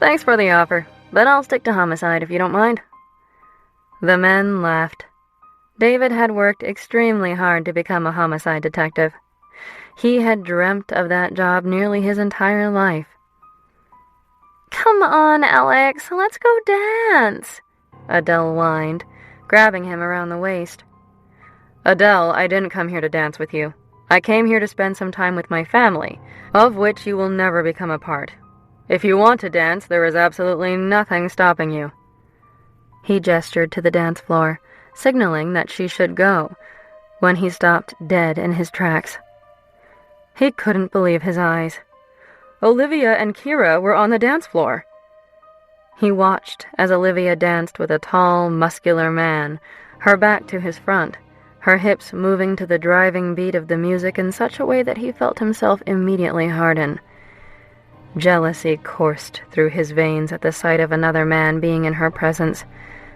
"Thanks for the offer, but I'll stick to homicide if you don't mind." The men laughed. David had worked extremely hard to become a homicide detective. He had dreamt of that job nearly his entire life. "Come on, Alex, let's go dance," Adele whined, grabbing him around the waist. "Adele, I didn't come here to dance with you. I came here to spend some time with my family, of which you will never become a part. If you want to dance, there is absolutely nothing stopping you." He gestured to the dance floor, signaling that she should go, when he stopped dead in his tracks. He couldn't believe his eyes. Olivia and Kira were on the dance floor. He watched as Olivia danced with a tall, muscular man, her back to his front, her hips moving to the driving beat of the music in such a way that he felt himself immediately harden. Jealousy coursed through his veins at the sight of another man being in her presence,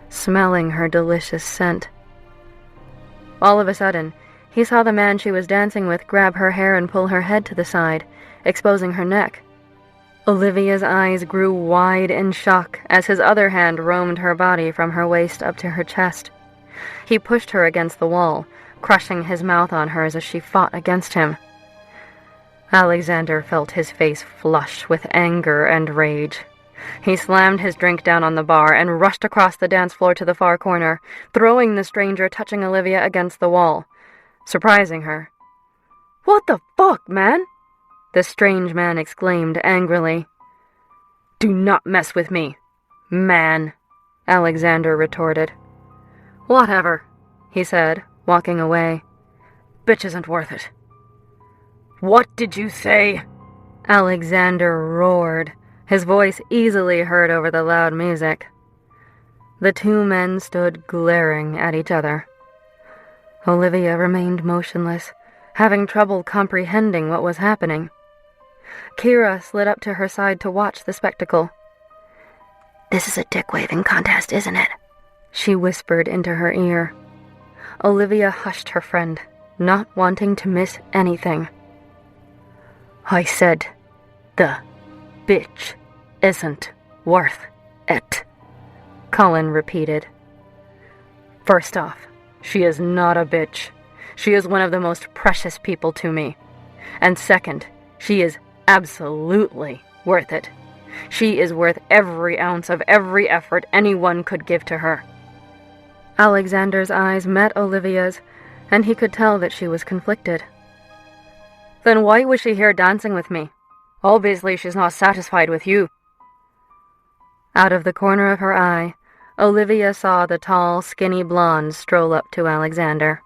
smelling her delicious scent. All of a sudden, he saw the man she was dancing with grab her hair and pull her head to the side, exposing her neck. Olivia's eyes grew wide in shock as his other hand roamed her body from her waist up to her chest. He pushed her against the wall, crushing his mouth on hers as she fought against him. Alexander felt his face flush with anger and rage. He slammed his drink down on the bar and rushed across the dance floor to the far corner, throwing the stranger touching Olivia against the wall, surprising her. "What the fuck, man?" the strange man exclaimed angrily. "Do not mess with me, man," Alexander retorted. "Whatever," he said, walking away. "Bitch isn't worth it." "What did you say?" Alexander roared, his voice easily heard over the loud music. The two men stood glaring at each other. Olivia remained motionless, having trouble comprehending what was happening. Kira slid up to her side to watch the spectacle. "This is a dick-waving contest, isn't it?" she whispered into her ear. Olivia hushed her friend, not wanting to miss anything. "I said, the bitch isn't worth it," Colin repeated. "First off, she is not a bitch. She is one of the most precious people to me. And second, she is absolutely worth it. She is worth every ounce of every effort anyone could give to her." Alexander's eyes met Olivia's, and he could tell that she was conflicted. "Then why was she here dancing with me? Obviously she's not satisfied with you." Out of the corner of her eye, Olivia saw the tall, skinny blonde stroll up to Alexander.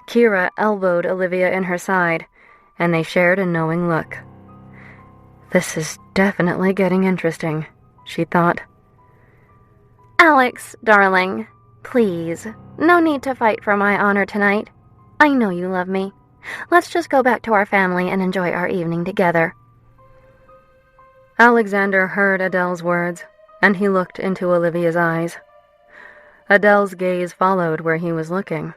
Kira elbowed Olivia in her side, and they shared a knowing look. This is definitely getting interesting, she thought. "Alex, darling, please, no need to fight for my honor tonight. I know you love me. Let's just go back to our family and enjoy our evening together." Alexander heard Adele's words, and he looked into Olivia's eyes. Adele's gaze followed where he was looking.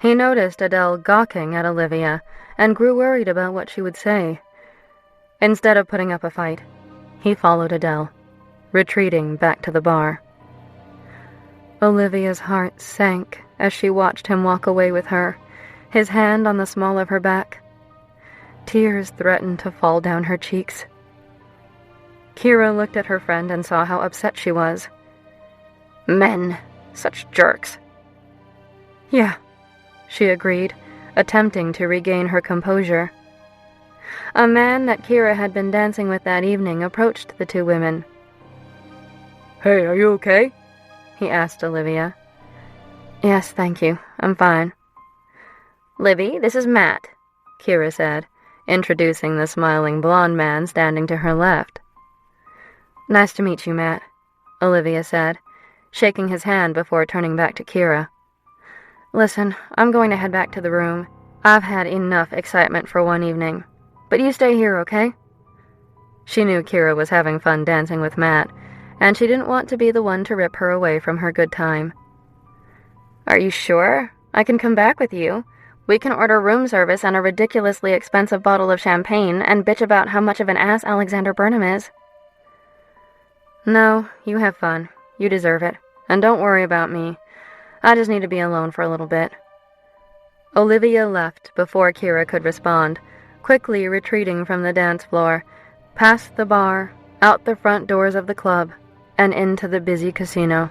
He noticed Adele gawking at Olivia and grew worried about what she would say. Instead of putting up a fight, he followed Adele, retreating back to the bar. Olivia's heart sank as she watched him walk away with her, his hand on the small of her back. Tears threatened to fall down her cheeks. Kira looked at her friend and saw how upset she was. Men, such jerks. Yeah, she agreed, attempting to regain her composure. A man that Kira had been dancing with that evening approached the two women. Hey, are you okay? He asked Olivia. Yes, thank you. I'm fine. Libby, this is Matt, Kira said, introducing the smiling blonde man standing to her left. Nice to meet you, Matt, Olivia said, shaking his hand before turning back to Kira. Listen, I'm going to head back to the room. I've had enough excitement for one evening. But you stay here, okay? She knew Kira was having fun dancing with Matt, and she didn't want to be the one to rip her away from her good time. Are you sure? I can come back with you. We can order room service and a ridiculously expensive bottle of champagne and bitch about how much of an ass Alexander Burnham is. No, you have fun. You deserve it. And don't worry about me. I just need to be alone for a little bit. Olivia left before Kira could respond, quickly retreating from the dance floor, past the bar, out the front doors of the club, and into the busy casino.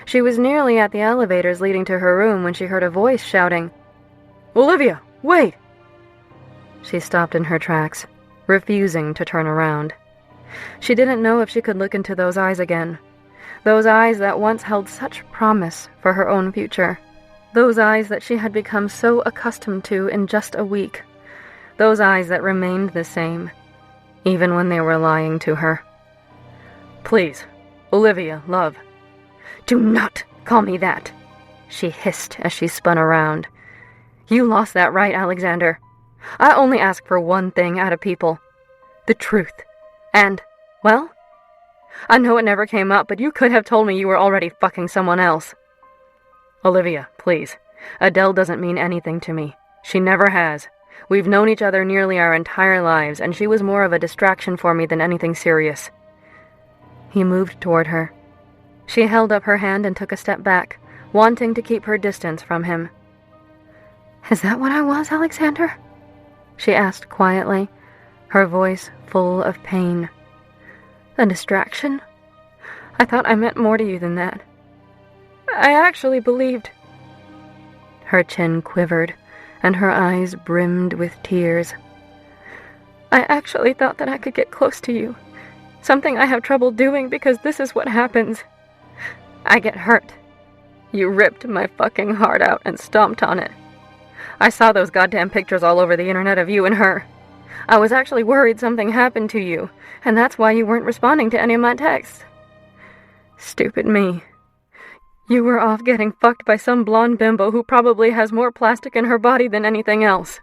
She was nearly at the elevators leading to her room when she heard a voice shouting, "Olivia, wait!" She stopped in her tracks, refusing to turn around. She didn't know if she could look into those eyes again. Those eyes that once held such promise for her own future. Those eyes that she had become so accustomed to in just a week. Those eyes that remained the same, even when they were lying to her. Please, Olivia, love. Do not call me that, she hissed as she spun around. You lost that right, Alexander. I only ask for one thing out of people. The truth. And, well, I know it never came up, but you could have told me you were already fucking someone else. Olivia, please. Adele doesn't mean anything to me. She never has. We've known each other nearly our entire lives, and she was more of a distraction for me than anything serious. He moved toward her. She held up her hand and took a step back, wanting to keep her distance from him. Is that what I was, Alexander? She asked quietly, her voice full of pain. A distraction? I thought I meant more to you than that. I actually believed. Her chin quivered, and her eyes brimmed with tears. I actually thought that I could get close to you, something I have trouble doing because this is what happens. I get hurt. You ripped my fucking heart out and stomped on it. I saw those goddamn pictures all over the internet of you and her. I was actually worried something happened to you, and that's why you weren't responding to any of my texts. Stupid me. You were off getting fucked by some blonde bimbo who probably has more plastic in her body than anything else.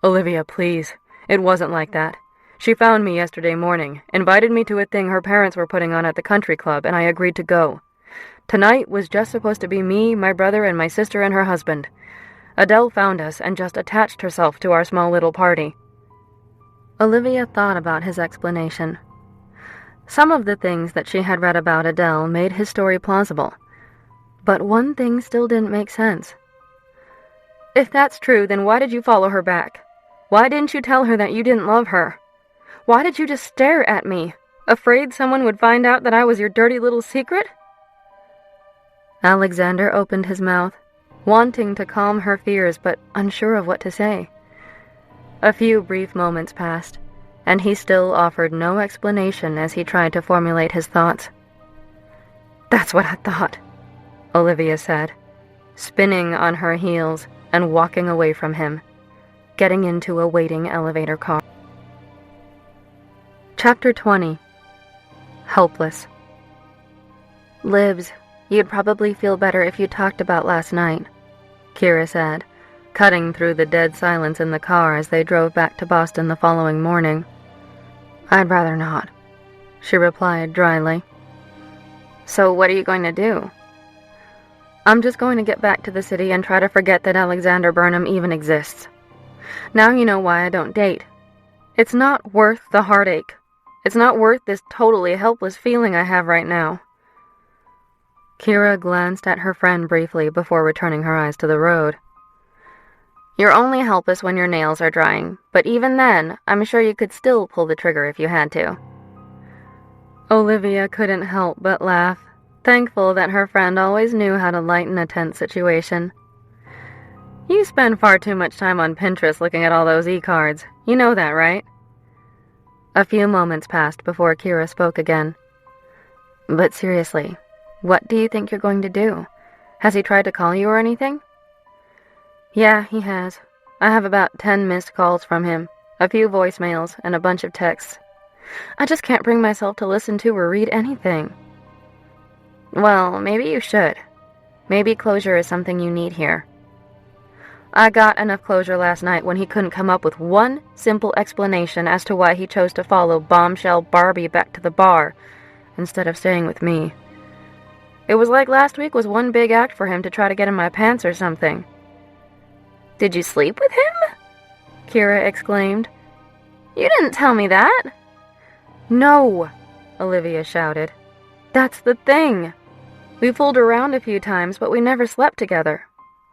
Olivia, please. It wasn't like that. She found me yesterday morning, invited me to a thing her parents were putting on at the country club, and I agreed to go. Tonight was just supposed to be me, my brother, and my sister and her husband. Adele found us and just attached herself to our small little party. Olivia thought about his explanation. Some of the things that she had read about Adele made his story plausible, but one thing still didn't make sense. If that's true, then why did you follow her back? Why didn't you tell her that you didn't love her? Why did you just stare at me, afraid someone would find out that I was your dirty little secret? Alexander opened his mouth, wanting to calm her fears but unsure of what to say. A few brief moments passed, and he still offered no explanation as he tried to formulate his thoughts. That's what I thought, Olivia said, spinning on her heels and walking away from him, getting into a waiting elevator car. Chapter 20. Helpless. Libs, you'd probably feel better if you talked about last night, Kira said, cutting through the dead silence in the car as they drove back to Boston the following morning. I'd rather not, she replied dryly. So what are you going to do? I'm just going to get back to the city and try to forget that Alexander Burnham even exists. Now you know why I don't date. It's not worth the heartache. It's not worth this totally helpless feeling I have right now. Kira glanced at her friend briefly before returning her eyes to the road. You're only helpless when your nails are drying, but even then, I'm sure you could still pull the trigger if you had to. Olivia couldn't help but laugh, thankful that her friend always knew how to lighten a tense situation. You spend far too much time on Pinterest looking at all those e-cards. You know that, right? A few moments passed before Kira spoke again. But seriously, what do you think you're going to do? Has he tried to call you or anything? Yeah, he has. I have about 10 missed calls from him, a few voicemails, and a bunch of texts. I just can't bring myself to listen to or read anything. Well, maybe you should. Maybe closure is something you need here. I got enough closure last night when he couldn't come up with one simple explanation as to why he chose to follow bombshell Barbie back to the bar instead of staying with me. It was like last week was one big act for him to try to get in my pants or something. Did you sleep with him? Kira exclaimed. You didn't tell me that. No, Olivia shouted. That's the thing. We fooled around a few times, but we never slept together.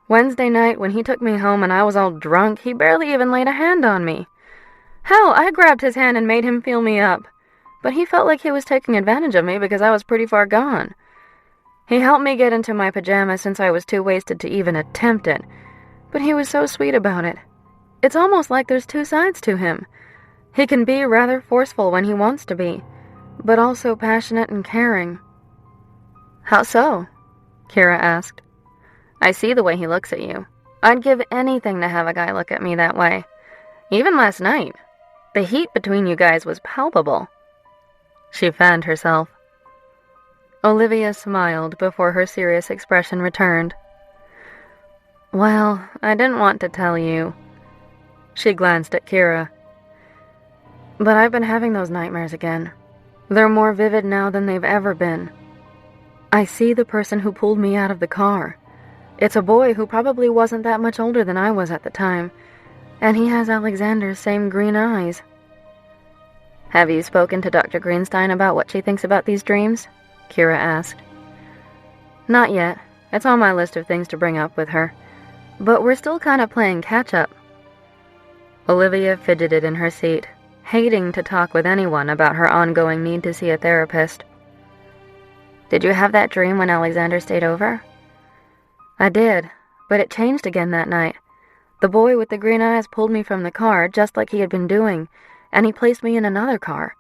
Wednesday night, when he took me home and I was all drunk, he barely even laid a hand on me. Hell, I grabbed his hand and made him feel me up. But he felt like he was taking advantage of me because I was pretty far gone. He helped me get into my pajamas since I was too wasted to even attempt it. But he was so sweet about it. It's almost like there's two sides to him. He can be rather forceful when he wants to be, but also passionate and caring. How so? Kira asked. I see the way he looks at you. I'd give anything to have a guy look at me that way. Even last night. The heat between you guys was palpable. She fanned herself. Olivia smiled before her serious expression returned. Well, I didn't want to tell you. She glanced at Kira. But I've been having those nightmares again. They're more vivid now than they've ever been. I see the person who pulled me out of the car. It's a boy who probably wasn't that much older than I was at the time, and he has Alexander's same green eyes. Have you spoken to Dr. Greenstein about what she thinks about these dreams? Kira asked. Not yet. It's on my list of things to bring up with her. But we're still kind of playing catch-up. Olivia fidgeted in her seat, hating to talk with anyone about her ongoing need to see a therapist. Did you have that dream when Alexander stayed over? I did, but it changed again that night. The boy with the green eyes pulled me from the car, just like he had been doing, and he placed me in another car.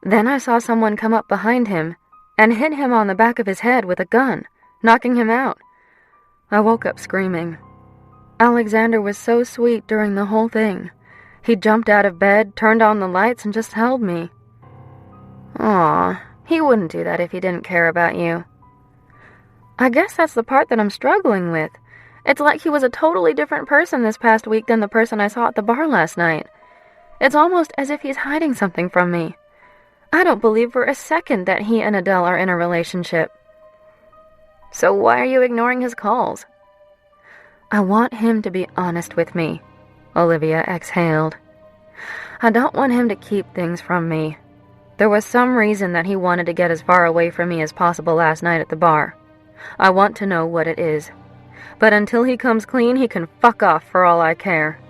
Then I saw someone come up behind him and hit him on the back of his head with a gun, knocking him out. I woke up screaming. Alexander was so sweet during the whole thing. He jumped out of bed, turned on the lights, and just held me. Aw, he wouldn't do that if he didn't care about you. I guess that's the part that I'm struggling with. It's like he was a totally different person this past week than the person I saw at the bar last night. It's almost as if he's hiding something from me. I don't believe for a second that he and Adele are in a relationship. So why are you ignoring his calls? I want him to be honest with me, Olivia exhaled. I don't want him to keep things from me. There was some reason that he wanted to get as far away from me as possible last night at the bar. I want to know what it is. But until he comes clean, he can fuck off for all I care.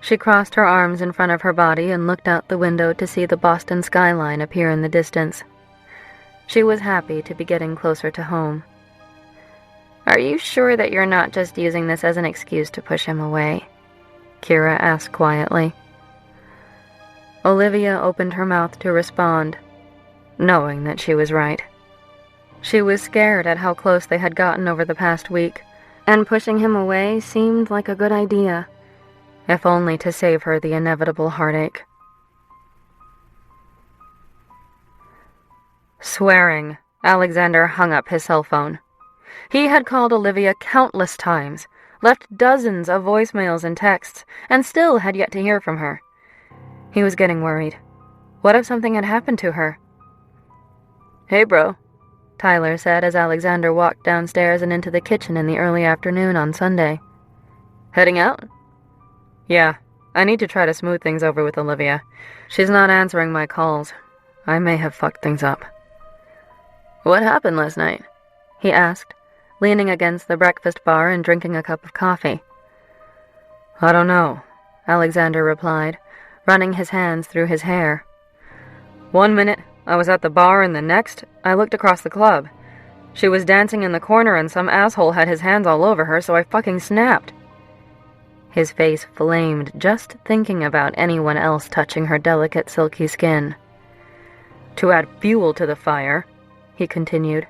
She crossed her arms in front of her body and looked out the window to see the Boston skyline appear in the distance. She was happy to be getting closer to home. Are you sure that you're not just using this as an excuse to push him away? Kira asked quietly. Olivia opened her mouth to respond, knowing that she was right. She was scared at how close they had gotten over the past week, and pushing him away seemed like a good idea, if only to save her the inevitable heartache. Swearing, Alexander hung up his cell phone. He had called Olivia countless times, left dozens of voicemails and texts, and still had yet to hear from her. He was getting worried. What if something had happened to her? "Hey, bro," Tyler said as Alexander walked downstairs and into the kitchen in the early afternoon on Sunday. "Heading out?" "Yeah, I need to try to smooth things over with Olivia. She's not answering my calls. I may have fucked things up." "What happened last night?" he asked, leaning against the breakfast bar and drinking a cup of coffee. "I don't know," Alexander replied, running his hands through his hair. "One minute, I was at the bar, and the next, I looked across the club. She was dancing in the corner, and some asshole had his hands all over her, so I fucking snapped." His face flamed just thinking about anyone else touching her delicate, silky skin. "To add fuel to the fire," he continued,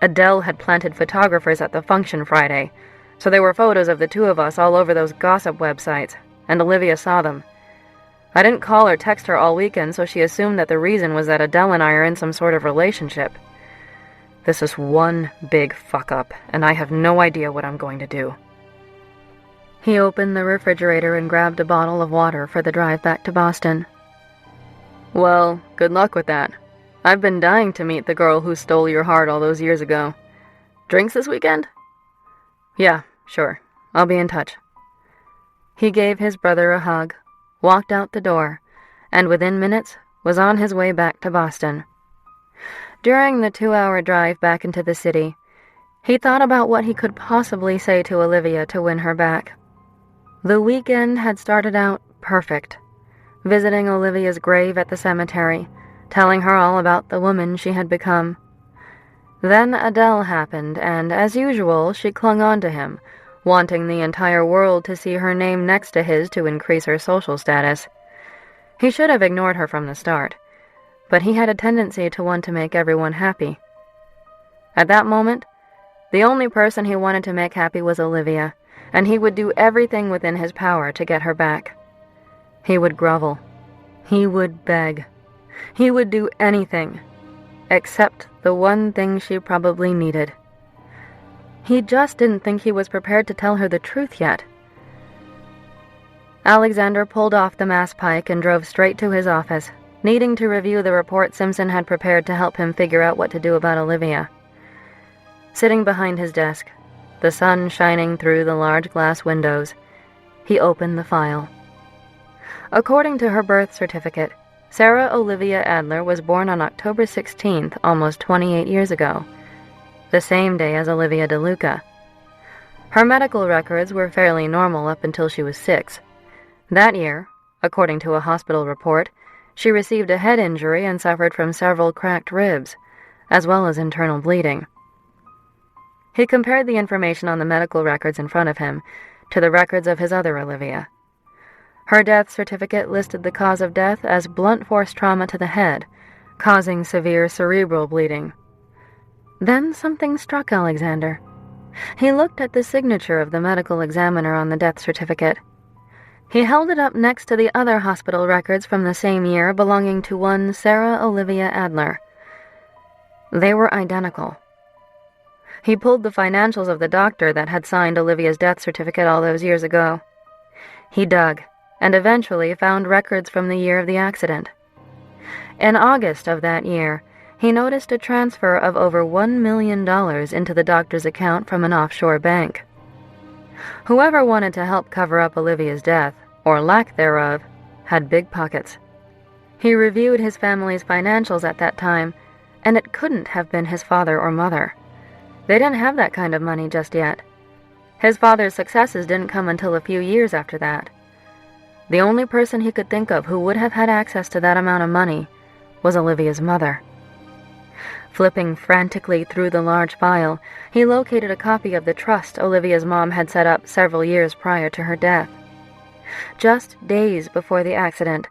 "Adele had planted photographers at the function Friday, so there were photos of the two of us all over those gossip websites, and Olivia saw them. I didn't call or text her all weekend, so she assumed that the reason was that Adele and I are in some sort of relationship. This is one big fuck-up, and I have no idea what I'm going to do." He opened the refrigerator and grabbed a bottle of water for the drive back to Boston. "Well, good luck with that. I've been dying to meet the girl who stole your heart all those years ago. Drinks this weekend?" "Yeah, sure. I'll be in touch." He gave his brother a hug, walked out the door, and within minutes was on his way back to Boston. During the 2-hour drive back into the city, he thought about what he could possibly say to Olivia to win her back. The weekend had started out perfect, visiting Olivia's grave at the cemetery, telling her all about the woman she had become. Then Adele happened, and, as usual, she clung on to him, wanting the entire world to see her name next to his to increase her social status. He should have ignored her from the start, but he had a tendency to want to make everyone happy. At that moment, the only person he wanted to make happy was Olivia, and he would do everything within his power to get her back. He would grovel. He would beg. He would do anything, except the one thing she probably needed. He just didn't think he was prepared to tell her the truth yet. Alexander pulled off the Mass Pike and drove straight to his office, needing to review the report Simpson had prepared to help him figure out what to do about Olivia. Sitting behind his desk, the sun shining through the large glass windows, he opened the file. According to her birth certificate, Sarah Olivia Adler was born on October 16th, almost 28 years ago, the same day as Olivia DeLuca. Her medical records were fairly normal up until she was 6. That year, according to a hospital report, she received a head injury and suffered from several cracked ribs, as well as internal bleeding. He compared the information on the medical records in front of him to the records of his other Olivia. Her death certificate listed the cause of death as blunt force trauma to the head, causing severe cerebral bleeding. Then something struck Alexander. He looked at the signature of the medical examiner on the death certificate. He held it up next to the other hospital records from the same year belonging to one Sarah Olivia Adler. They were identical. He pulled the financials of the doctor that had signed Olivia's death certificate all those years ago. He dug, and eventually found records from the year of the accident. In August of that year, he noticed a transfer of over $1 million into the doctor's account from an offshore bank. Whoever wanted to help cover up Olivia's death, or lack thereof, had big pockets. He reviewed his family's financials at that time, and it couldn't have been his father or mother. They didn't have that kind of money just yet. His father's successes didn't come until a few years after that. The only person he could think of who would have had access to that amount of money was Olivia's mother. Flipping frantically through the large file, he located a copy of the trust Olivia's mom had set up several years prior to her death. Just days before the accident,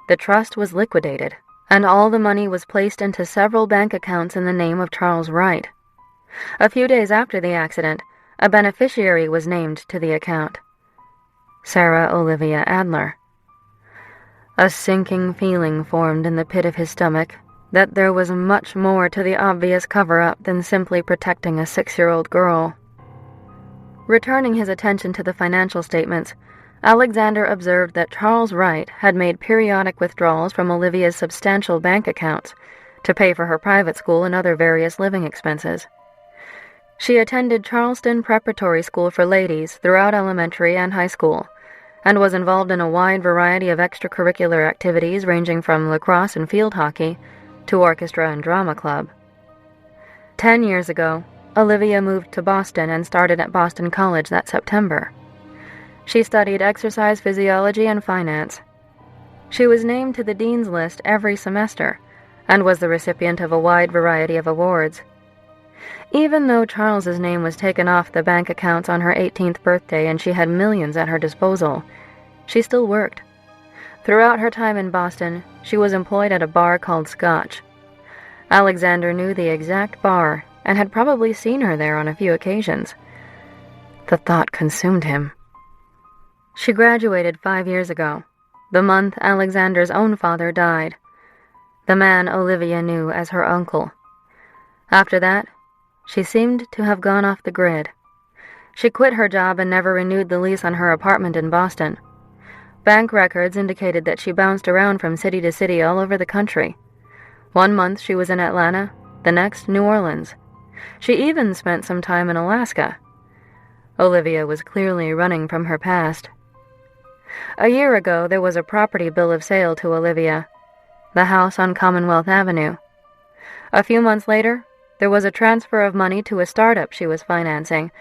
the trust was liquidated, and all the money was placed into several bank accounts in the name of Charles Wright. A few days after the accident, a beneficiary was named to the account: Sarah Olivia Adler. A sinking feeling formed in the pit of his stomach that there was much more to the obvious cover-up than simply protecting a 6-year-old girl. Returning his attention to the financial statements, Alexander observed that Charles Wright had made periodic withdrawals from Olivia's substantial bank accounts to pay for her private school and other various living expenses. She attended Charleston Preparatory School for Ladies throughout elementary and high school, and was involved in a wide variety of extracurricular activities ranging from lacrosse and field hockey to orchestra and drama club. 10 years ago, Olivia moved to Boston and started at Boston College that September. She studied exercise physiology and finance. She was named to the dean's list every semester and was the recipient of a wide variety of awards. Even though Charles's name was taken off the bank accounts on her 18th birthday and she had millions at her disposal, she still worked. Throughout her time in Boston, she was employed at a bar called Scotch. Alexander knew the exact bar and had probably seen her there on a few occasions. The thought consumed him. She graduated 5 years ago, the month Alexander's own father died, the man Olivia knew as her uncle. After that, she seemed to have gone off the grid. She quit her job and never renewed the lease on her apartment in Boston. Bank records indicated that she bounced around from city to city all over the country. 1 month she was in Atlanta, the next New Orleans. She even spent some time in Alaska. Olivia was clearly running from her past. A year ago, there was a property bill of sale to Olivia, the house on Commonwealth Avenue. A few months later, there was a transfer of money to a startup she was financing,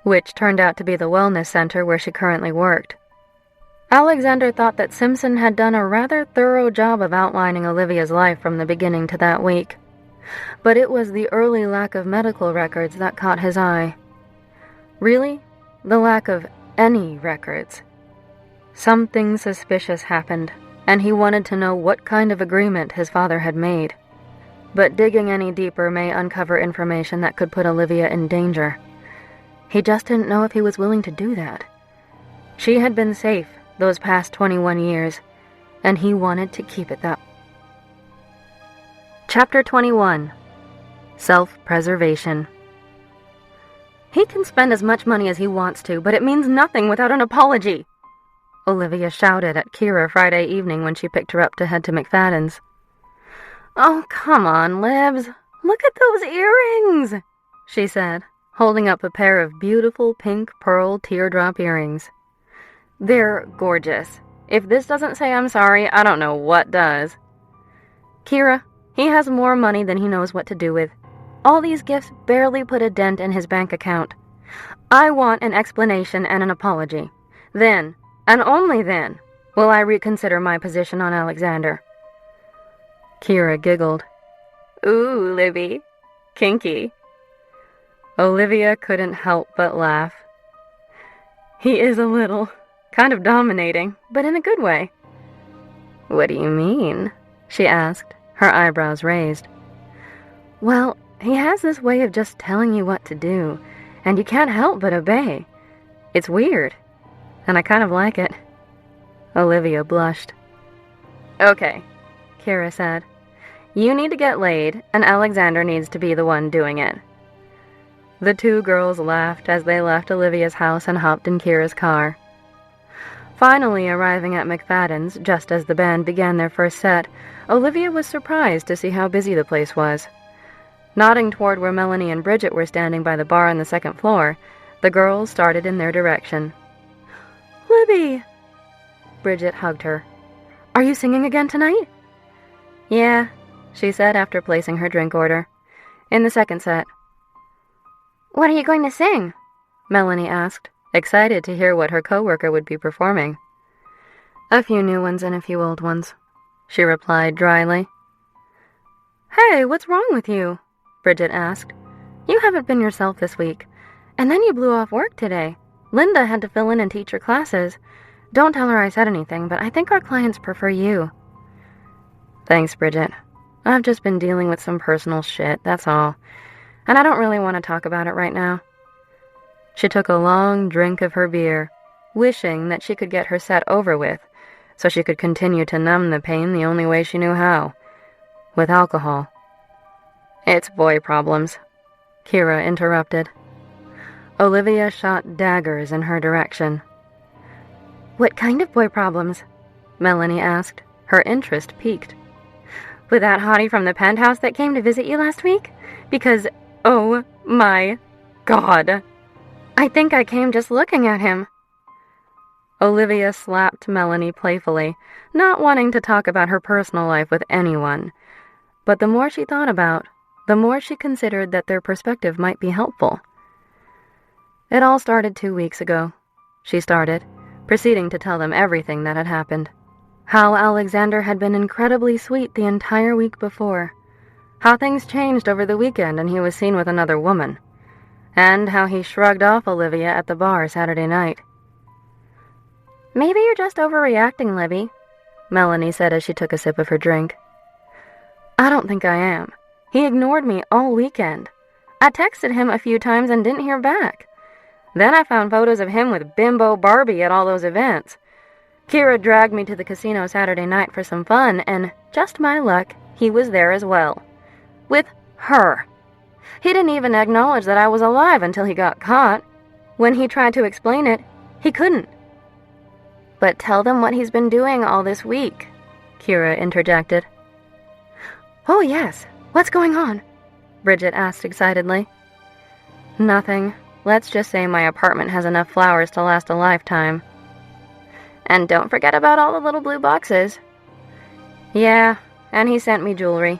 which turned out to be the wellness center where she currently worked. Alexander thought that Simpson had done a rather thorough job of outlining Olivia's life from the beginning to that week. But it was the early lack of medical records that caught his eye. Really, the lack of any records. Something suspicious happened, and he wanted to know what kind of agreement his father had made. But digging any deeper may uncover information that could put Olivia in danger. He just didn't know if he was willing to do that. She had been safe those past 21 years, and he wanted to keep it that way. Chapter 21. Self-Preservation. He can spend as much money as he wants to, but it means nothing without an apology, Olivia shouted at Kira Friday evening when she picked her up to head to McFadden's. "Oh, come on, Libs. Look at those earrings," she said, holding up a pair of beautiful pink pearl teardrop earrings. "They're gorgeous. If this doesn't say I'm sorry, I don't know what does." "Kira, he has more money than he knows what to do with. All these gifts barely put a dent in his bank account. I want an explanation and an apology. Then, and only then, will I reconsider my position on Alexander." Kira giggled. "Ooh, Libby. Kinky." Olivia couldn't help but laugh. "He is a little, kind of dominating, but in a good way." "What do you mean?" she asked, her eyebrows raised. "Well, he has this way of just telling you what to do, and you can't help but obey. It's weird, and I kind of like it." Olivia blushed. "Okay," Kira said. "You need to get laid, and Alexander needs to be the one doing it." The two girls laughed as they left Olivia's house and hopped in Kira's car. Finally arriving at McFadden's just as the band began their first set, Olivia was surprised to see how busy the place was. Nodding toward where Melanie and Bridget were standing by the bar on the second floor, the girls started in their direction. "Libby!" Bridget hugged her. "Are you singing again tonight?" "Yeah," she said after placing her drink order. "In the second set." "What are you going to sing?" Melanie asked, excited to hear what her coworker would be performing. "A few new ones and a few old ones," she replied dryly. "Hey, what's wrong with you?" Bridget asked. "You haven't been yourself this week. And then you blew off work today. Linda had to fill in and teach your classes. Don't tell her I said anything, but I think our clients prefer you." "Thanks, Bridget. I've just been dealing with some personal shit, that's all. And I don't really want to talk about it right now." She took a long drink of her beer, wishing that she could get her set over with, so she could continue to numb the pain the only way she knew how, with alcohol. "It's boy problems," Kira interrupted. Olivia shot daggers in her direction. What kind of boy problems? Melanie asked, her interest piqued. With that hottie from the penthouse that came to visit you last week? Because, oh my God, I think I came just looking at him. Olivia slapped Melanie playfully, not wanting to talk about her personal life with anyone. But the more she thought the more she considered that their perspective might be helpful. It all started 2 weeks ago, she started, proceeding to tell them everything that had happened. How Alexander had been incredibly sweet the entire week before. How things changed over the weekend and he was seen with another woman. And how he shrugged off Olivia at the bar Saturday night. Maybe you're just overreacting, Libby, Melanie said as she took a sip of her drink. I don't think I am. He ignored me all weekend. I texted him a few times and didn't hear back. Then I found photos of him with Bimbo Barbie at all those events. Kira dragged me to the casino Saturday night for some fun, and just my luck, he was there as well. With her. He didn't even acknowledge that I was alive until he got caught. When he tried to explain it, he couldn't. But tell them what he's been doing all this week, Kira interjected. Oh yes, what's going on? Bridget asked excitedly. Nothing. Let's just say my apartment has enough flowers to last a lifetime. And don't forget about all the little blue boxes. Yeah, and he sent me jewelry.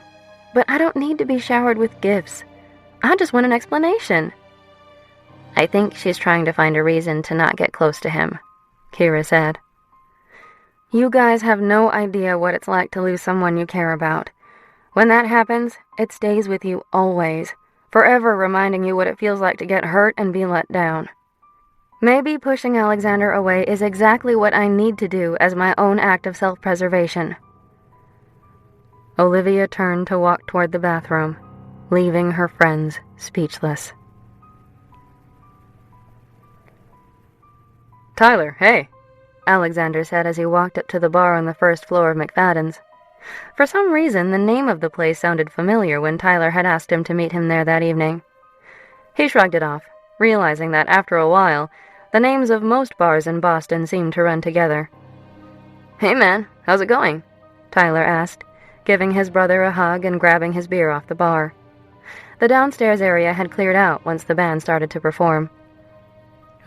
But I don't need to be showered with gifts. I just want an explanation. I think she's trying to find a reason to not get close to him, Kira said. You guys have no idea what it's like to lose someone you care about. When that happens, it stays with you always, forever reminding you what it feels like to get hurt and be let down. Maybe pushing Alexander away is exactly what I need to do as my own act of self-preservation. Olivia turned to walk toward the bathroom, leaving her friends speechless. Tyler, hey, Alexander said as he walked up to the bar on the first floor of McFadden's. For some reason, the name of the place sounded familiar when Tyler had asked him to meet him there that evening. He shrugged it off, realizing that after a while, the names of most bars in Boston seemed to run together. Hey man, how's it going? Tyler asked, giving his brother a hug and grabbing his beer off the bar. The downstairs area had cleared out once the band started to perform.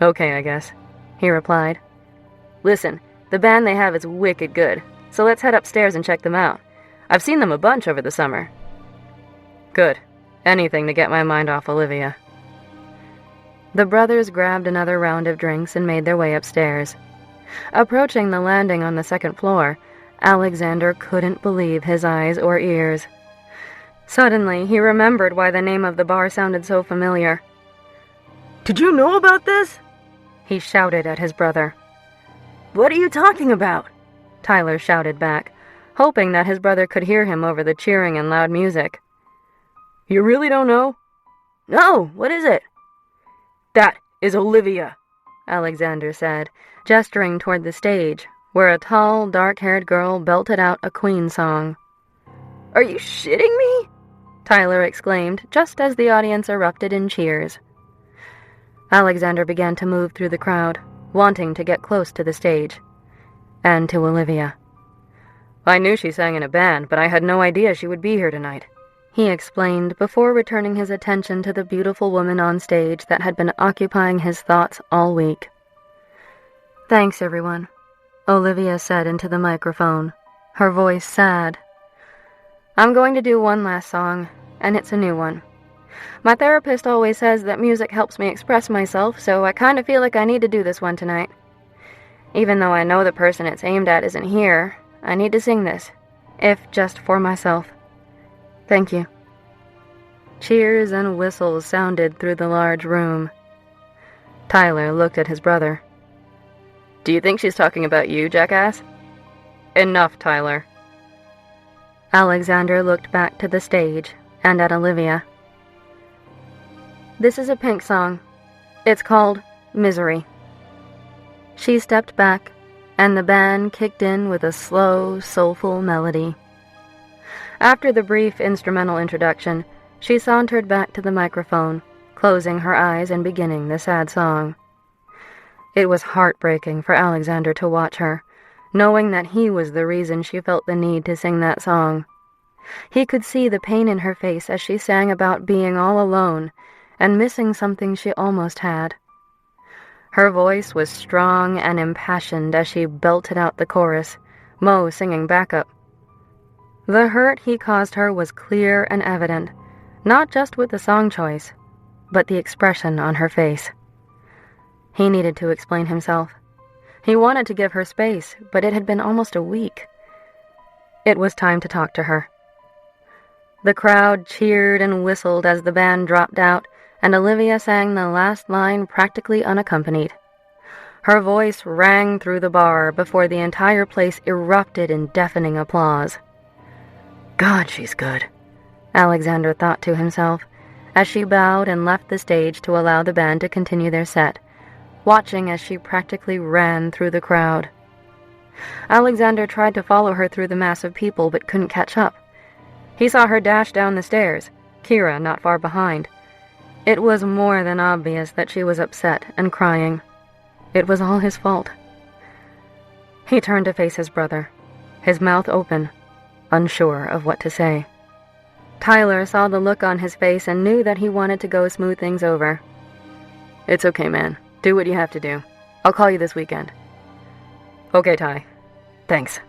Okay, I guess, he replied. Listen, the band they have is wicked good, so let's head upstairs and check them out. I've seen them a bunch over the summer. Good. Anything to get my mind off Olivia. The brothers grabbed another round of drinks and made their way upstairs. Approaching the landing on the second floor, Alexander couldn't believe his eyes or ears. Suddenly, he remembered why the name of the bar sounded so familiar. Did you know about this? He shouted at his brother. What are you talking about? Tyler shouted back, hoping that his brother could hear him over the cheering and loud music. You really don't know? No, what is it? That is Olivia, Alexander said, gesturing toward the stage, where a tall, dark-haired girl belted out a Queen song. Are you shitting me? Tyler exclaimed, just as the audience erupted in cheers. Alexander began to move through the crowd, wanting to get close to the stage. And to Olivia. I knew she sang in a band, but I had no idea she would be here tonight, he explained before returning his attention to the beautiful woman on stage that had been occupying his thoughts all week. Thanks, everyone, Olivia said into the microphone, her voice sad. I'm going to do one last song, and it's a new one. My therapist always says that music helps me express myself, so I kind of feel like I need to do this one tonight. Even though I know the person it's aimed at isn't here, I need to sing this, if just for myself. Thank you. Cheers and whistles sounded through the large room. Tyler looked at his brother. Do you think she's talking about you, jackass? Enough, Tyler. Alexander looked back to the stage and at Olivia. This is a Pink song. It's called Misery. She stepped back, and the band kicked in with a slow, soulful melody. After the brief instrumental introduction, she sauntered back to the microphone, closing her eyes and beginning the sad song. It was heartbreaking for Alexander to watch her, knowing that he was the reason she felt the need to sing that song. He could see the pain in her face as she sang about being all alone and missing something she almost had. Her voice was strong and impassioned as she belted out the chorus, Mo singing backup. The hurt he caused her was clear and evident, not just with the song choice, but the expression on her face. He needed to explain himself. He wanted to give her space, but it had been almost a week. It was time to talk to her. The crowd cheered and whistled as the band dropped out, and Olivia sang the last line practically unaccompanied. Her voice rang through the bar before the entire place erupted in deafening applause. God, she's good, Alexander thought to himself, as she bowed and left the stage to allow the band to continue their set, watching as she practically ran through the crowd. Alexander tried to follow her through the mass of people but couldn't catch up. He saw her dash down the stairs, Kira not far behind. It was more than obvious that she was upset and crying. It was all his fault. He turned to face his brother, his mouth open, unsure of what to say. Tyler saw the look on his face and knew that he wanted to go smooth things over. It's okay, man. Do what you have to do. I'll call you this weekend. Okay, Ty. Thanks.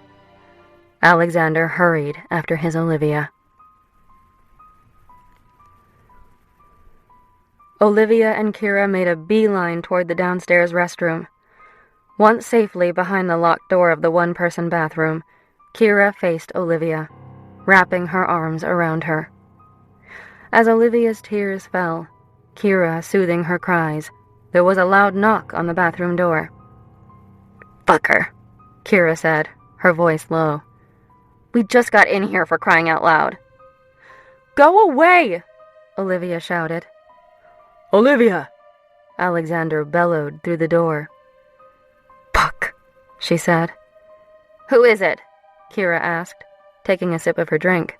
Alexander hurried after his Olivia. Olivia and Kira made a beeline toward the downstairs restroom. Once safely behind the locked door of the one-person bathroom, Kira faced Olivia, wrapping her arms around her. As Olivia's tears fell, Kira soothing her cries, there was a loud knock on the bathroom door. Fuck her, Kira said, her voice low. We just got in here, for crying out loud. Go away, Olivia shouted. Olivia! Alexander bellowed through the door. Fuck, she said. Who is it? Kira asked, taking a sip of her drink.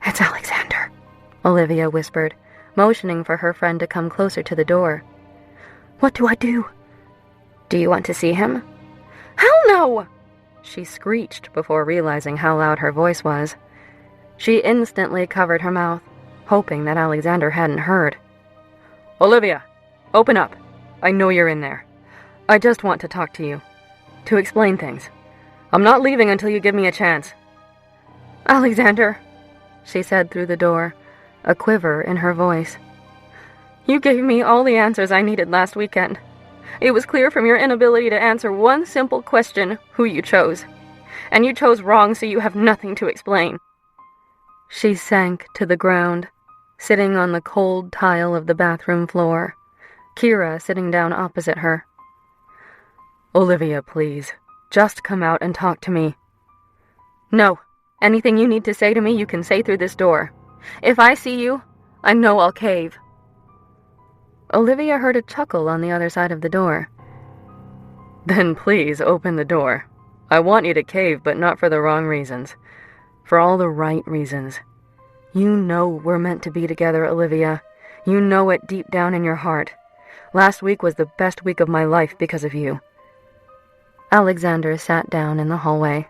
It's Alexander, Olivia whispered, motioning for her friend to come closer to the door. What do I do? Do you want to see him? Hell no! She screeched before realizing how loud her voice was. She instantly covered her mouth, hoping that Alexander hadn't heard. Olivia, open up. I know you're in there. I just want to talk to you. To explain things. I'm not leaving until you give me a chance. Alexander, she said through the door, a quiver in her voice. You gave me all the answers I needed last weekend. It was clear from your inability to answer one simple question who you chose. And you chose wrong, so you have nothing to explain. She sank to the ground, sitting on the cold tile of the bathroom floor, Kira sitting down opposite her. Olivia, please, just come out and talk to me. No, anything you need to say to me you can say through this door. If I see you, I know I'll cave. Olivia heard a chuckle on the other side of the door. Then please open the door. I want you to cave, but not for the wrong reasons. For all the right reasons. You know we're meant to be together, Olivia. You know it deep down in your heart. Last week was the best week of my life because of you. Alexander sat down in the hallway.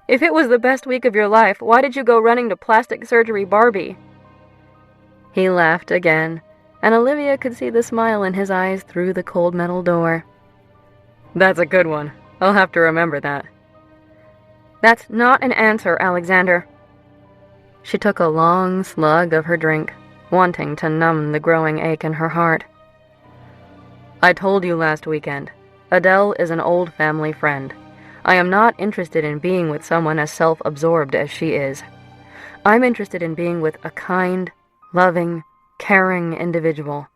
If it was the best week of your life, why did you go running to plastic surgery Barbie? He laughed again, and Olivia could see the smile in his eyes through the cold metal door. That's a good one. I'll have to remember that. That's not an answer, Alexander. She took a long slug of her drink, wanting to numb the growing ache in her heart. I told you last weekend, Adele is an old family friend. I am not interested in being with someone as self-absorbed as she is. I'm interested in being with a kind, loving, caring individual.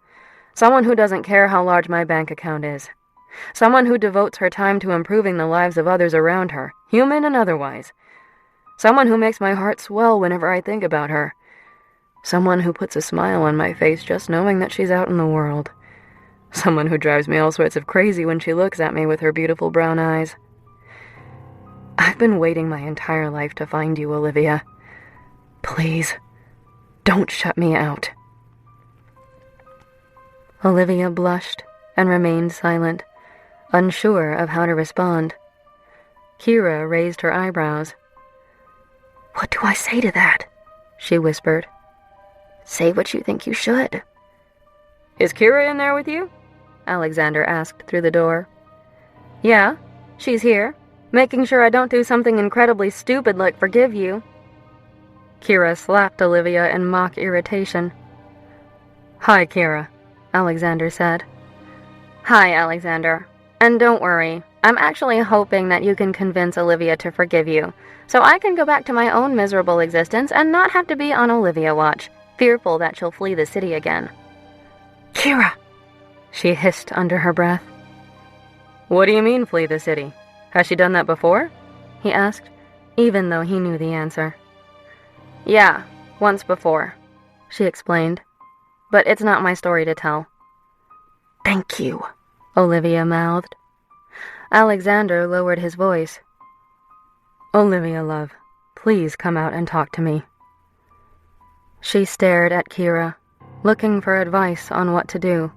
Someone who doesn't care how large my bank account is. Someone who devotes her time to improving the lives of others around her, human and otherwise. Someone who makes my heart swell whenever I think about her. Someone who puts a smile on my face just knowing that she's out in the world. Someone who drives me all sorts of crazy when she looks at me with her beautiful brown eyes. I've been waiting my entire life to find you, Olivia. Please, don't shut me out. Olivia blushed and remained silent, unsure of how to respond. Kira raised her eyebrows. "What do I say to that?" she whispered. "Say what you think you should." "Is Kira in there with you?" Alexander asked through the door. "Yeah, she's here, making sure I don't do something incredibly stupid like forgive you." Kira slapped Olivia in mock irritation. "Hi, Kira," Alexander said. "Hi, Alexander. And don't worry, I'm actually hoping that you can convince Olivia to forgive you, so I can go back to my own miserable existence and not have to be on Olivia watch, fearful that she'll flee the city again." "Kira!" she hissed under her breath. "What do you mean, flee the city? Has she done that before?" he asked, even though he knew the answer. "Yeah, once before," she explained. "But it's not my story to tell." "Thank you," Olivia mouthed. Alexander lowered his voice. "Olivia, love, please come out and talk to me." She stared at Kira, looking for advice on what to do.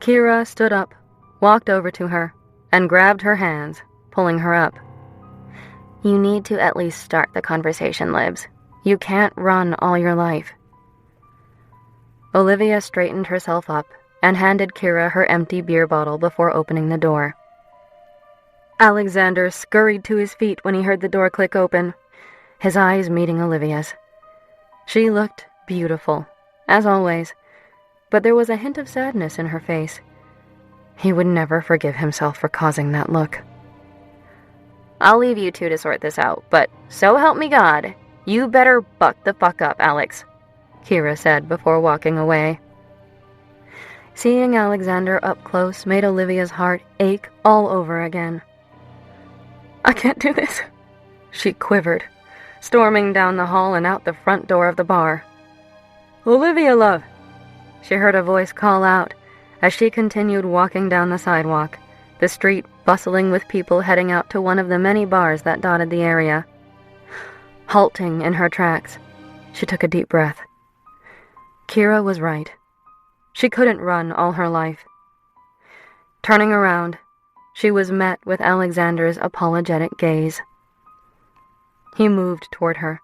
Kira stood up, walked over to her, and grabbed her hands, pulling her up. "You need to at least start the conversation, Libs. You can't run all your life." Olivia straightened herself up and handed Kira her empty beer bottle before opening the door. Alexander scurried to his feet when he heard the door click open, his eyes meeting Olivia's. She looked beautiful, as always, but there was a hint of sadness in her face. He would never forgive himself for causing that look. "I'll leave you two to sort this out, but so help me God, you better buck the fuck up, Alex," Kira said before walking away. Seeing Alexander up close made Olivia's heart ache all over again. "I can't do this," she quivered, storming down the hall and out the front door of the bar. "Olivia, love!" She heard a voice call out as she continued walking down the sidewalk, the street bustling with people heading out to one of the many bars that dotted the area. Halting in her tracks, she took a deep breath. Kira was right. She couldn't run all her life. Turning around, she was met with Alexander's apologetic gaze. He moved toward her,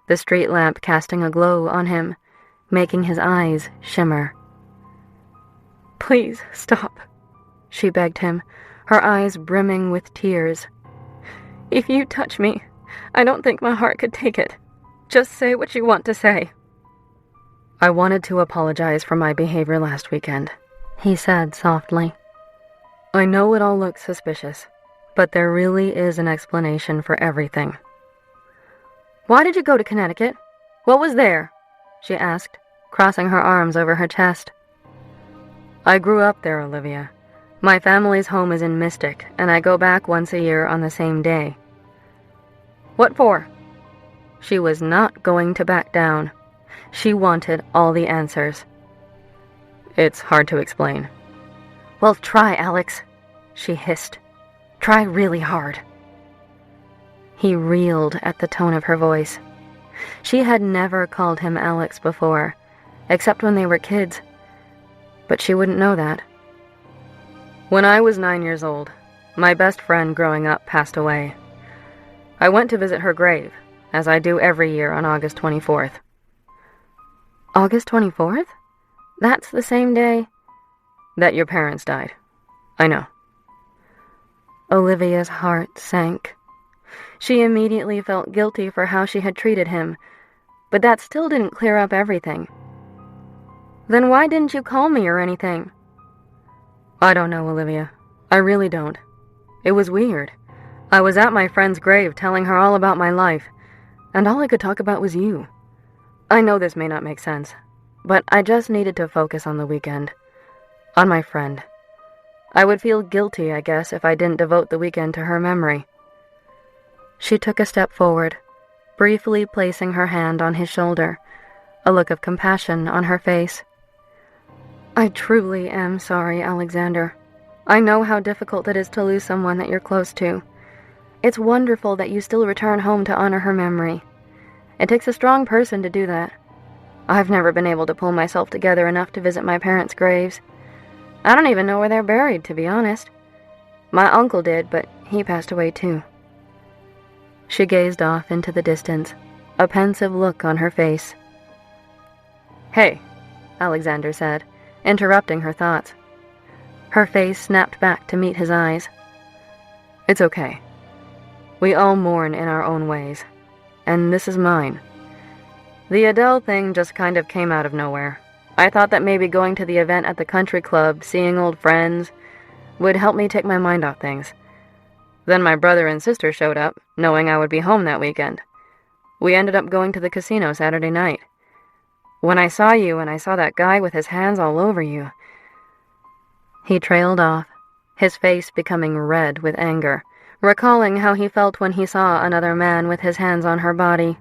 the street lamp casting a glow on him, making his eyes shimmer. "Please stop," she begged him, her eyes brimming with tears. "If you touch me, I don't think my heart could take it. Just say what you want to say." "I wanted to apologize for my behavior last weekend," he said softly. "I know it all looks suspicious, but there really is an explanation for everything." "Why did you go to Connecticut? What was there?" she asked, crossing her arms over her chest. "I grew up there, Olivia. My family's home is in Mystic, and I go back once a year on the same day." "What for?" She was not going to back down. She wanted all the answers. "It's hard to explain." "Well, try, Alex," she hissed. "Try really hard." He reeled at the tone of her voice. She had never called him Alex before, except when they were kids. But she wouldn't know that. "When I was 9 years old, my best friend growing up passed away. I went to visit her grave, as I do every year on August 24th. "August 24th? That's the same day that your parents died. I know." Olivia's heart sank. She immediately felt guilty for how she had treated him, but that still didn't clear up everything. "Then why didn't you call me or anything?" "I don't know, Olivia. I really don't. It was weird. I was at my friend's grave telling her all about my life, and all I could talk about was you. I know this may not make sense, but I just needed to focus on the weekend. On my friend. I would feel guilty, I guess, if I didn't devote the weekend to her memory." She took a step forward, briefly placing her hand on his shoulder, a look of compassion on her face. "I truly am sorry, Alexander. I know how difficult it is to lose someone that you're close to. It's wonderful that you still return home to honor her memory. It takes a strong person to do that. I've never been able to pull myself together enough to visit my parents' graves. I don't even know where they're buried, to be honest. My uncle did, but he passed away too. She gazed off into the distance, a pensive look on her face. Hey, Alexander said, interrupting her thoughts. Her face snapped back to meet his eyes. It's okay. We all mourn in our own ways, and this is mine. The Adele thing just kind of came out of nowhere. I thought that maybe going to the event at the country club, seeing old friends, would help me take my mind off things. Then my brother and sister showed up, knowing I would be home that weekend. We ended up going to the casino Saturday night. When I saw you and I saw that guy with his hands all over you... He trailed off, his face becoming red with anger, recalling how he felt when he saw another man with his hands on her body.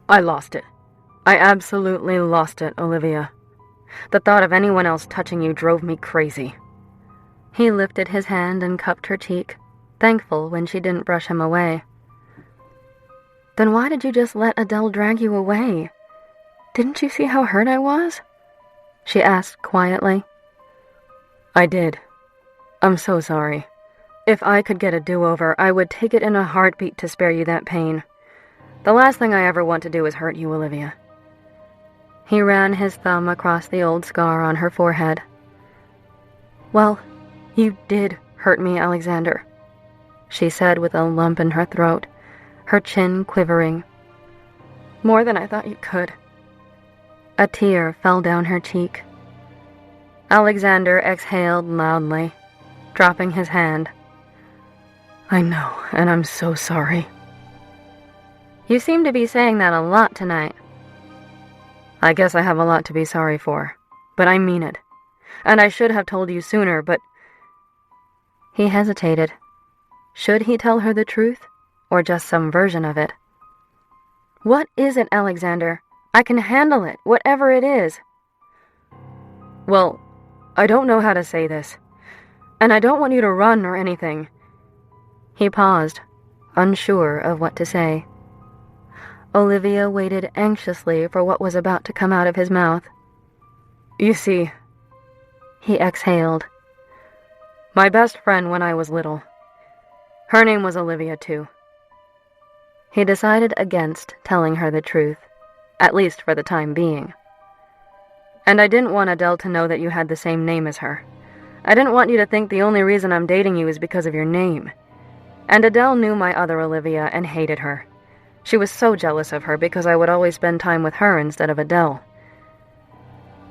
I lost it. I absolutely lost it, Olivia. The thought of anyone else touching you drove me crazy. He lifted his hand and cupped her cheek, thankful when she didn't brush him away. Then why did you just let Adele drag you away? Didn't you see how hurt I was? She asked quietly. I did. I'm so sorry. If I could get a do-over, I would take it in a heartbeat to spare you that pain. The last thing I ever want to do is hurt you, Olivia. He ran his thumb across the old scar on her forehead. Well, you did hurt me, Alexander, she said with a lump in her throat, her chin quivering. More than I thought you could. A tear fell down her cheek. Alexander exhaled loudly, dropping his hand. I know, and I'm so sorry. You seem to be saying that a lot tonight. I guess I have a lot to be sorry for, but I mean it. And I should have told you sooner, but... He hesitated. Should he tell her the truth, or just some version of it? What is it, Alexander? I can handle it, whatever it is. Well, I don't know how to say this, and I don't want you to run or anything. He paused, unsure of what to say. Olivia waited anxiously for what was about to come out of his mouth. You see, he exhaled. My best friend when I was little. Her name was Olivia, too. He decided against telling her the truth, at least for the time being. And I didn't want Adele to know that you had the same name as her. I didn't want you to think the only reason I'm dating you is because of your name. And Adele knew my other Olivia and hated her. She was so jealous of her because I would always spend time with her instead of Adele.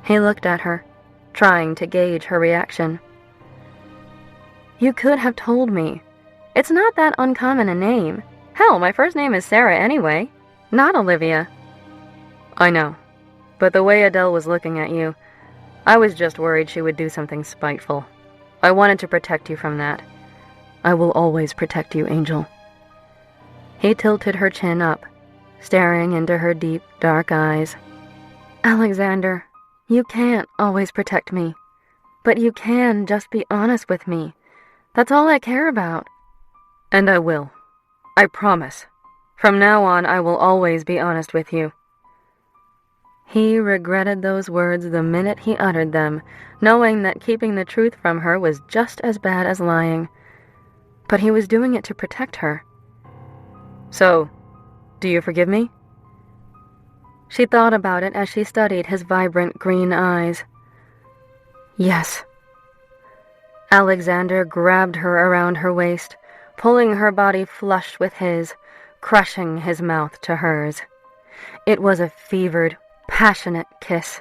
He looked at her, trying to gauge her reaction. You could have told me. It's not that uncommon a name. Hell, my first name is Sarah anyway, not Olivia. I know, but the way Adele was looking at you, I was just worried she would do something spiteful. I wanted to protect you from that. I will always protect you, Angel. He tilted her chin up, staring into her deep, dark eyes. Alexander, you can't always protect me, but you can just be honest with me. That's all I care about. And I will. I promise. From now on, I will always be honest with you. He regretted those words the minute he uttered them, knowing that keeping the truth from her was just as bad as lying. But he was doing it to protect her. So, do you forgive me? She thought about it as she studied his vibrant green eyes. Yes. Alexander grabbed her around her waist, pulling her body flush with his, crushing his mouth to hers. It was a fevered, passionate kiss,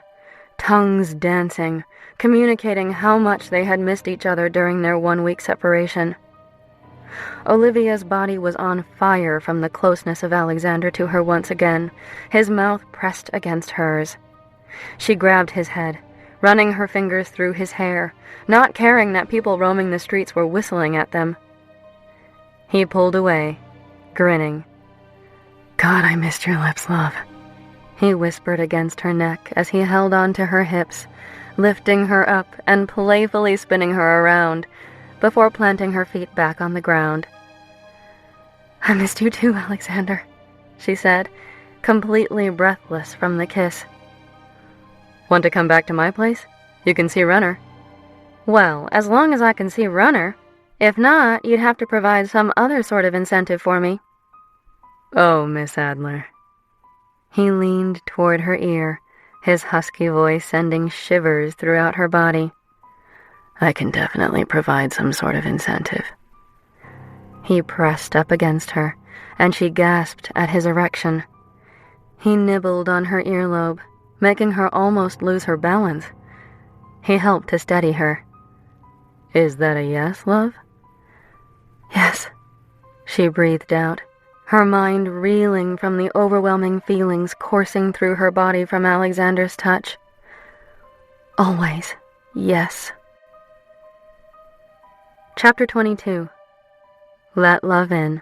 tongues dancing, communicating how much they had missed each other during their 1-week separation. Olivia's body was on fire from the closeness of Alexander to her once again, his mouth pressed against hers. She grabbed his head, running her fingers through his hair, not caring that people roaming the streets were whistling at them. He pulled away, grinning. God, I missed your lips, love. He whispered against her neck as he held on to her hips, lifting her up and playfully spinning her around, before planting her feet back on the ground. I missed you too, Alexander, she said, completely breathless from the kiss. Want to come back to my place? You can see Runner. Well, as long as I can see Runner. If not, you'd have to provide some other sort of incentive for me. Oh, Miss Adler. He leaned toward her ear, his husky voice sending shivers throughout her body. I can definitely provide some sort of incentive. He pressed up against her, and she gasped at his erection. He nibbled on her earlobe, making her almost lose her balance. He helped to steady her. Is that a yes, love? Yes, she breathed out, her mind reeling from the overwhelming feelings coursing through her body from Alexander's touch. Always, yes. Chapter 22. Let Love In.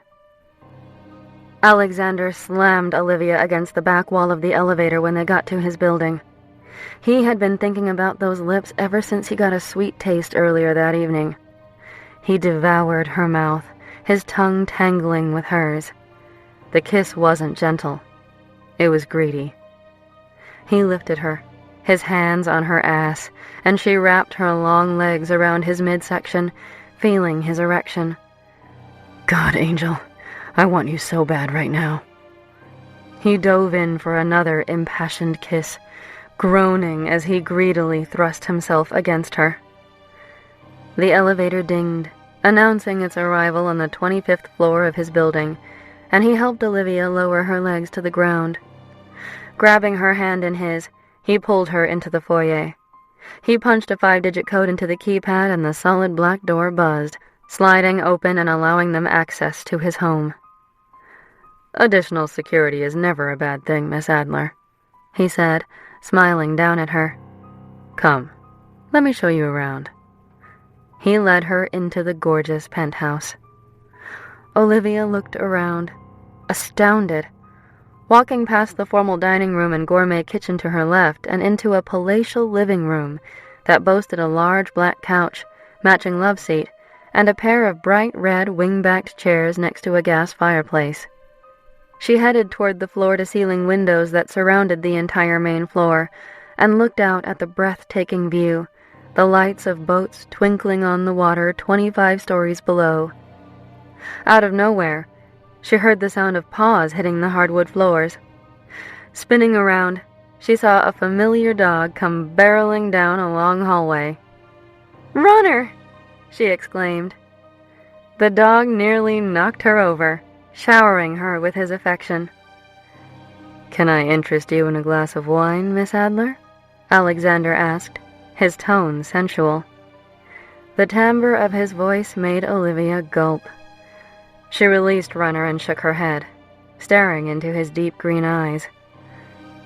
Alexander slammed Olivia against the back wall of the elevator when they got to his building. He had been thinking about those lips ever since he got a sweet taste earlier that evening. He devoured her mouth, his tongue tangling with hers. The kiss wasn't gentle. It was greedy. He lifted her, his hands on her ass, and she wrapped her long legs around his midsection, feeling his erection. God, Angel, I want you so bad right now. He dove in for another impassioned kiss, groaning as he greedily thrust himself against her. The elevator dinged, announcing its arrival on the 25th floor of his building, and he helped Olivia lower her legs to the ground. Grabbing her hand in his, he pulled her into the foyer. He punched a 5-digit code into the keypad and the solid black door buzzed, sliding open and allowing them access to his home. Additional security is never a bad thing, Miss Adler, he said, smiling down at her. Come, let me show you around. He led her into the gorgeous penthouse. Olivia looked around, astounded, walking past the formal dining room and gourmet kitchen to her left and into a palatial living room that boasted a large black couch, matching love seat, and a pair of bright red wing-backed chairs next to a gas fireplace. She headed toward the floor-to-ceiling windows that surrounded the entire main floor and looked out at the breathtaking view, the lights of boats twinkling on the water 25 stories below. Out of nowhere, she heard the sound of paws hitting the hardwood floors. Spinning around, she saw a familiar dog come barreling down a long hallway. "Runner!" she exclaimed. The dog nearly knocked her over, showering her with his affection. "Can I interest you in a glass of wine, Miss Adler?" Alexander asked, his tone sensual. The timbre of his voice made Olivia gulp. She released Runner and shook her head, staring into his deep green eyes.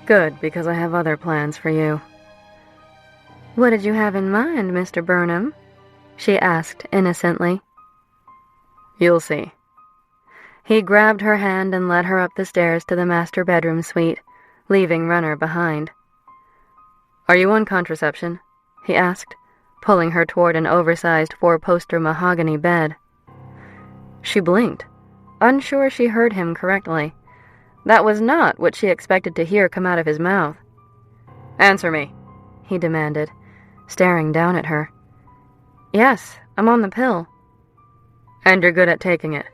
"Good, because I have other plans for you." "What did you have in mind, Mr. Burnham?" she asked innocently. "You'll see." He grabbed her hand and led her up the stairs to the master bedroom suite, leaving Runner behind. "Are you on contraception?" he asked, pulling her toward an oversized 4-poster mahogany bed. She blinked, unsure she heard him correctly. That was not what she expected to hear come out of his mouth. "Answer me," he demanded, staring down at her. "Yes, I'm on the pill." "And you're good at taking it?"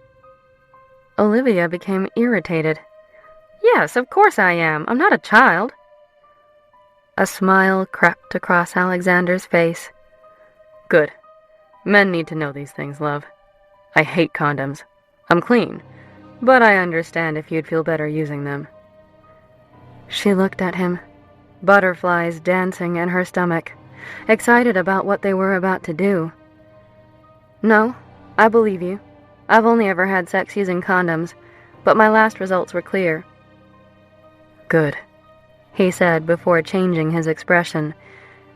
Olivia became irritated. "Yes, of course I am. I'm not a child." A smile crept across Alexander's face. "Good. Men need to know these things, love. I hate condoms. I'm clean, but I understand if you'd feel better using them." She looked at him, butterflies dancing in her stomach, excited about what they were about to do. "No, I believe you. I've only ever had sex using condoms, but my last results were clear." "Good," he said before changing his expression,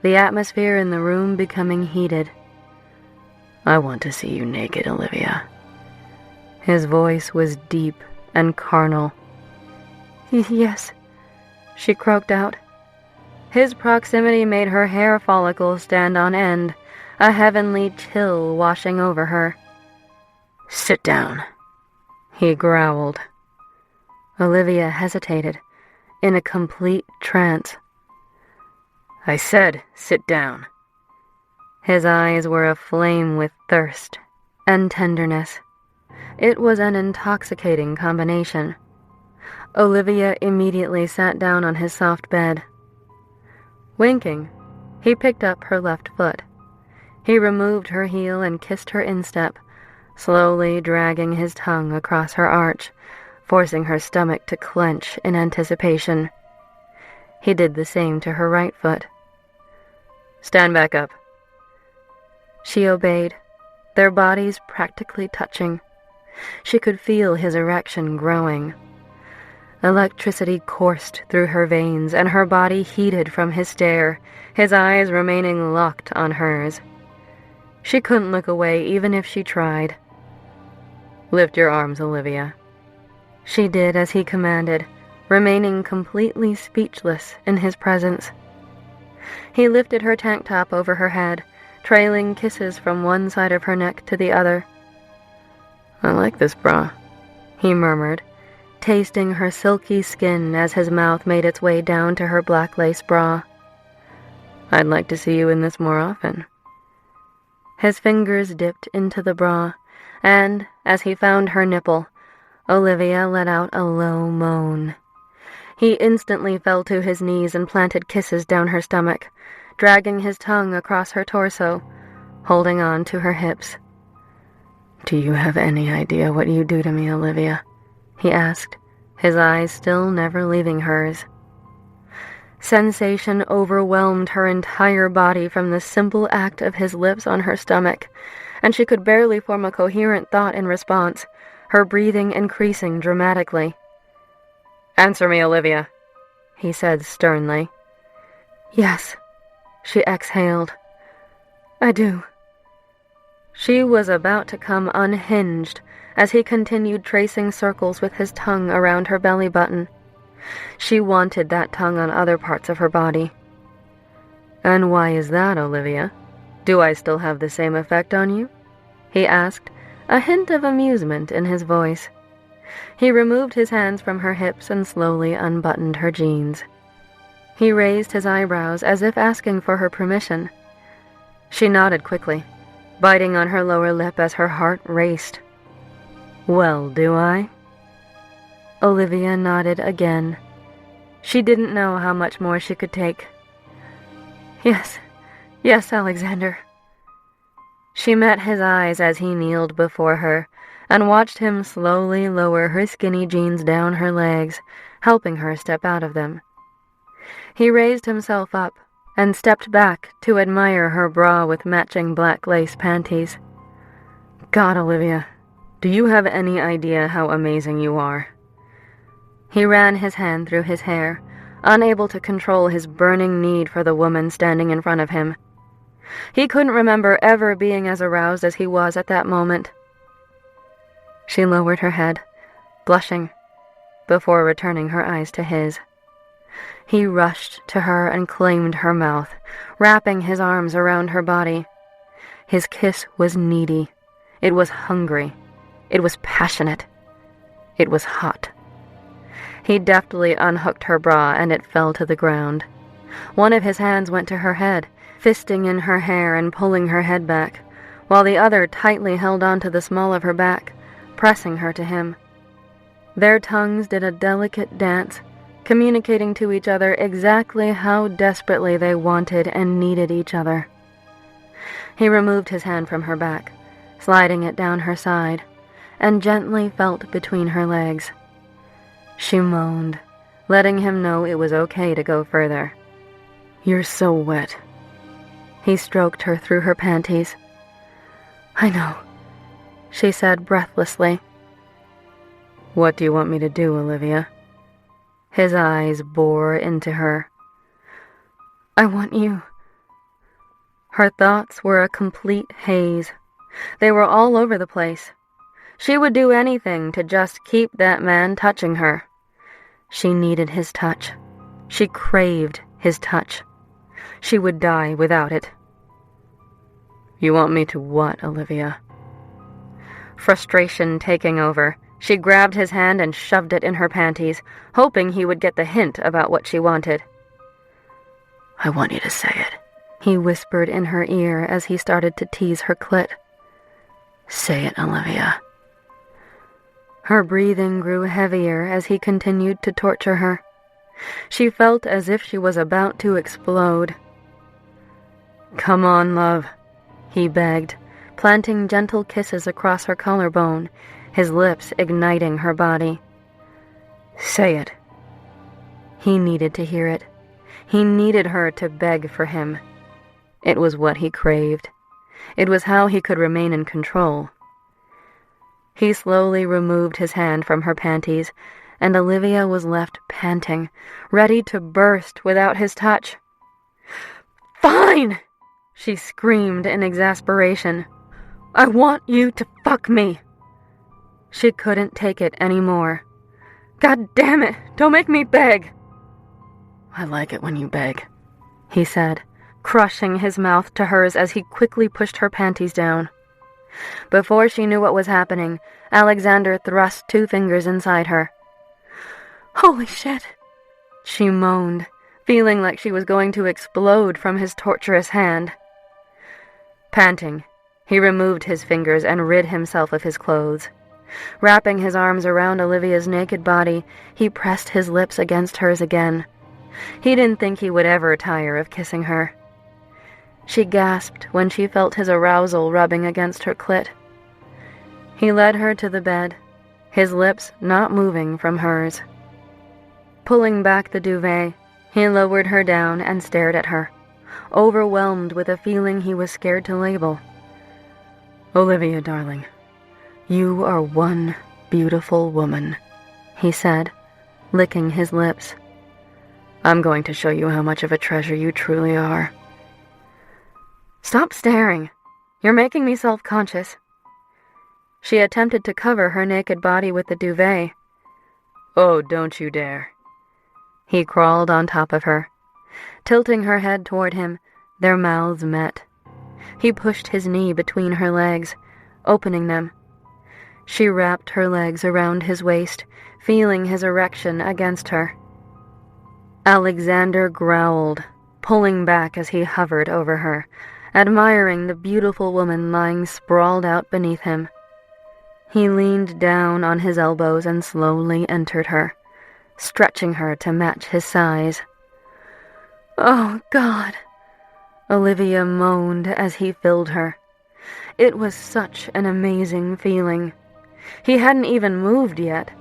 the atmosphere in the room becoming heated. "I want to see you naked, Olivia." His voice was deep and carnal. "Yes," she croaked out. His proximity made her hair follicles stand on end, a heavenly chill washing over her. "Sit down," he growled. Olivia hesitated, in a complete trance. "I said, sit down." His eyes were aflame with thirst and tenderness. It was an intoxicating combination. Olivia immediately sat down on his soft bed. Winking, he picked up her left foot. He removed her heel and kissed her instep, slowly dragging his tongue across her arch, forcing her stomach to clench in anticipation. He did the same to her right foot. "Stand back up." She obeyed, their bodies practically touching. She could feel his erection growing. Electricity coursed through her veins, and her body heated from his stare, his eyes remaining locked on hers. She couldn't look away even if she tried. "Lift your arms, Olivia." She did as he commanded, remaining completely speechless in his presence. He lifted her tank top over her head, trailing kisses from one side of her neck to the other. "I like this bra," he murmured, tasting her silky skin as his mouth made its way down to her black lace bra. "I'd like to see you in this more often." His fingers dipped into the bra, and, as he found her nipple, Olivia let out a low moan. He instantly fell to his knees and planted kisses down her stomach, dragging his tongue across her torso, holding on to her hips. "Do you have any idea what you do to me, Olivia?" he asked, his eyes still never leaving hers. Sensation overwhelmed her entire body from the simple act of his lips on her stomach, and she could barely form a coherent thought in response, her breathing increasing dramatically. "Answer me, Olivia," he said sternly. "Yes," she exhaled. "I do." She was about to come unhinged as he continued tracing circles with his tongue around her belly button. She wanted that tongue on other parts of her body. "And why is that, Olivia? Do I still have the same effect on you?" he asked, a hint of amusement in his voice. He removed his hands from her hips and slowly unbuttoned her jeans. He raised his eyebrows as if asking for her permission. She nodded quickly, biting on her lower lip as her heart raced. "Well, do I?" Olivia nodded again. She didn't know how much more she could take. Yes, Alexander." She met his eyes as he kneeled before her, and watched him slowly lower her skinny jeans down her legs, helping her step out of them. He raised himself up and stepped back to admire her bra with matching black lace panties. "God, Olivia, do you have any idea how amazing you are?" He ran his hand through his hair, unable to control his burning need for the woman standing in front of him. He couldn't remember ever being as aroused as he was at that moment. She lowered her head, blushing, before returning her eyes to his. He rushed to her and claimed her mouth, wrapping his arms around her body. His kiss was needy. It was hungry. It was passionate. It was hot. He deftly unhooked her bra and it fell to the ground. One of his hands went to her head, fisting in her hair and pulling her head back, while the other tightly held onto the small of her back, pressing her to him. Their tongues did a delicate dance, communicating to each other exactly how desperately they wanted and needed each other. He removed his hand from her back, sliding it down her side, and gently felt between her legs. She moaned, letting him know it was okay to go further. "You're so wet." He stroked her through her panties. "I know," she said breathlessly. "What do you want me to do, Olivia?" His eyes bore into her. "I want you." Her thoughts were a complete haze. They were all over the place. She would do anything to just keep that man touching her. She needed his touch. She craved his touch. She would die without it. "You want me to what, Olivia?" Frustration taking over, she grabbed his hand and shoved it in her panties, hoping he would get the hint about what she wanted. "I want you to say it," he whispered in her ear as he started to tease her clit. "Say it, Olivia." Her breathing grew heavier as he continued to torture her. She felt as if she was about to explode. "Come on, love," he begged, planting gentle kisses across her collarbone, his lips igniting her body. "Say it." He needed to hear it. He needed her to beg for him. It was what he craved. It was how he could remain in control. He slowly removed his hand from her panties, and Olivia was left panting, ready to burst without his touch. "Fine!" she screamed in exasperation. "I want you to fuck me." She couldn't take it anymore. "God damn it, don't make me beg." "I like it when you beg," he said, crushing his mouth to hers as he quickly pushed her panties down. Before she knew what was happening, Alexander thrust 2 fingers inside her. "Holy shit," she moaned, feeling like she was going to explode from his torturous hand. Panting, he removed his fingers and rid himself of his clothes. Wrapping his arms around Olivia's naked body, he pressed his lips against hers again. He didn't think he would ever tire of kissing her. She gasped when she felt his arousal rubbing against her clit. He led her to the bed, his lips not moving from hers. Pulling back the duvet, he lowered her down and stared at her, overwhelmed with a feeling he was scared to label. "Olivia, darling, you are one beautiful woman," he said, licking his lips. "I'm going to show you how much of a treasure you truly are." "Stop staring. You're making me self-conscious." She attempted to cover her naked body with the duvet. "Oh, don't you dare." He crawled on top of her. Tilting her head toward him, their mouths met. He pushed his knee between her legs, opening them. She wrapped her legs around his waist, feeling his erection against her. Alexander growled, pulling back as he hovered over her, admiring the beautiful woman lying sprawled out beneath him. He leaned down on his elbows and slowly entered her, stretching her to match his size. "Oh, God," Olivia moaned as he filled her. It was such an amazing feeling. He hadn't even moved yet,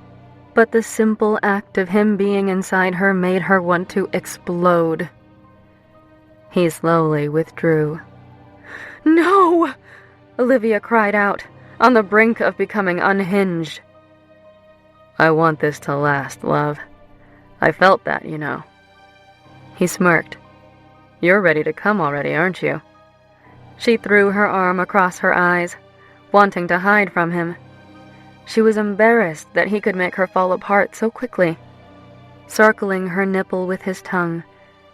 but the simple act of him being inside her made her want to explode. He slowly withdrew. "No!" Olivia cried out, on the brink of becoming unhinged. "I want this to last, love. I felt that, you know." He smirked. "You're ready to come already, aren't you?" She threw her arm across her eyes, wanting to hide from him. She was embarrassed that he could make her fall apart so quickly. Circling her nipple with his tongue,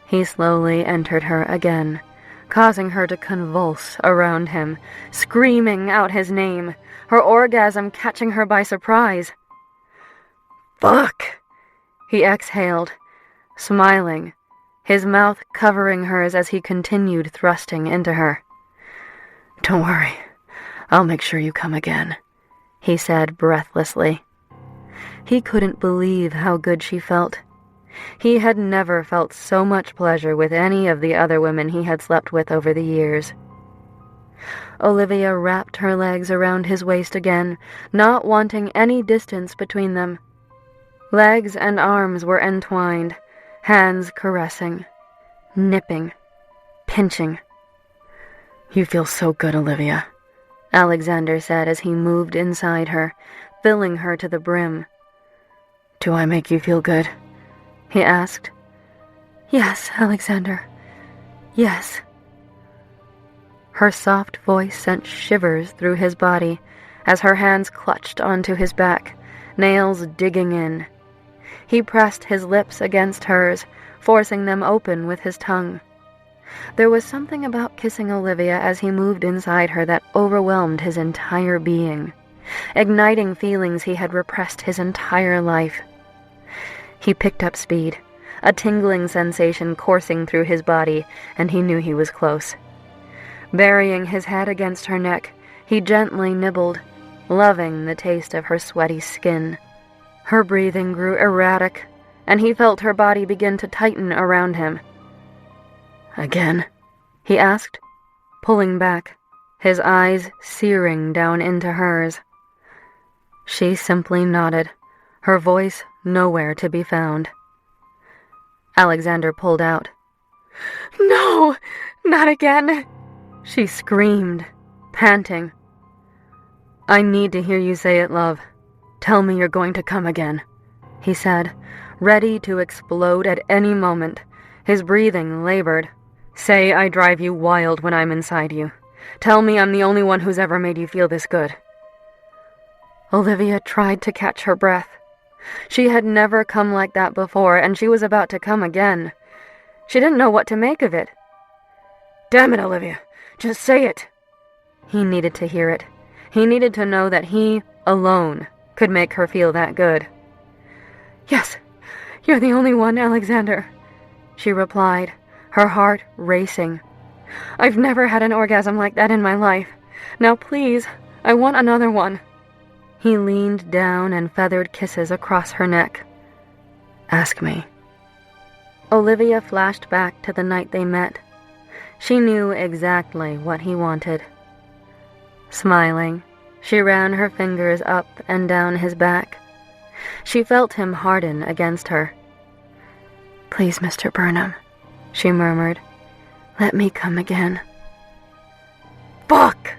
he slowly entered her again, causing her to convulse around him, screaming out his name, her orgasm catching her by surprise. "Fuck!" he exhaled, smiling, his mouth covering hers as he continued thrusting into her. "Don't worry, I'll make sure you come again," he said breathlessly. He couldn't believe how good she felt. He had never felt so much pleasure with any of the other women he had slept with over the years. Olivia wrapped her legs around his waist again, not wanting any distance between them. Legs and arms were entwined, hands caressing, nipping, pinching. "You feel so good, Olivia," Alexander said as he moved inside her, filling her to the brim. "Do I make you feel good?" he asked. "Yes, Alexander. Yes." Her soft voice sent shivers through his body as her hands clutched onto his back, nails digging in. He pressed his lips against hers, forcing them open with his tongue. There was something about kissing Olivia as he moved inside her that overwhelmed his entire being, igniting feelings he had repressed his entire life. He picked up speed, a tingling sensation coursing through his body, and he knew he was close. Burying his head against her neck, he gently nibbled, loving the taste of her sweaty skin. Her breathing grew erratic, and he felt her body begin to tighten around him. "Again?" he asked, pulling back, his eyes searing down into hers. She simply nodded, her voice nowhere to be found. Alexander pulled out. "No, not again!" she screamed, panting. "I need to hear you say it, love. Tell me you're going to come again," he said, ready to explode at any moment, his breathing labored. "Say I drive you wild when I'm inside you. Tell me I'm the only one who's ever made you feel this good." Olivia tried to catch her breath. She had never come like that before, and she was about to come again. She didn't know what to make of it. "Damn it, Olivia, just say it." He needed to hear it. He needed to know that he, alone, could make her feel that good. "Yes, you're the only one, Alexander," she replied, her heart racing. "I've never had an orgasm like that in my life. Now please, I want another one." He leaned down and feathered kisses across her neck. "Ask me." Olivia flashed back to the night they met. She knew exactly what he wanted. Smiling, she ran her fingers up and down his back. She felt him harden against her. "Please, Mr. Burnham," she murmured, "let me come again." "Fuck!"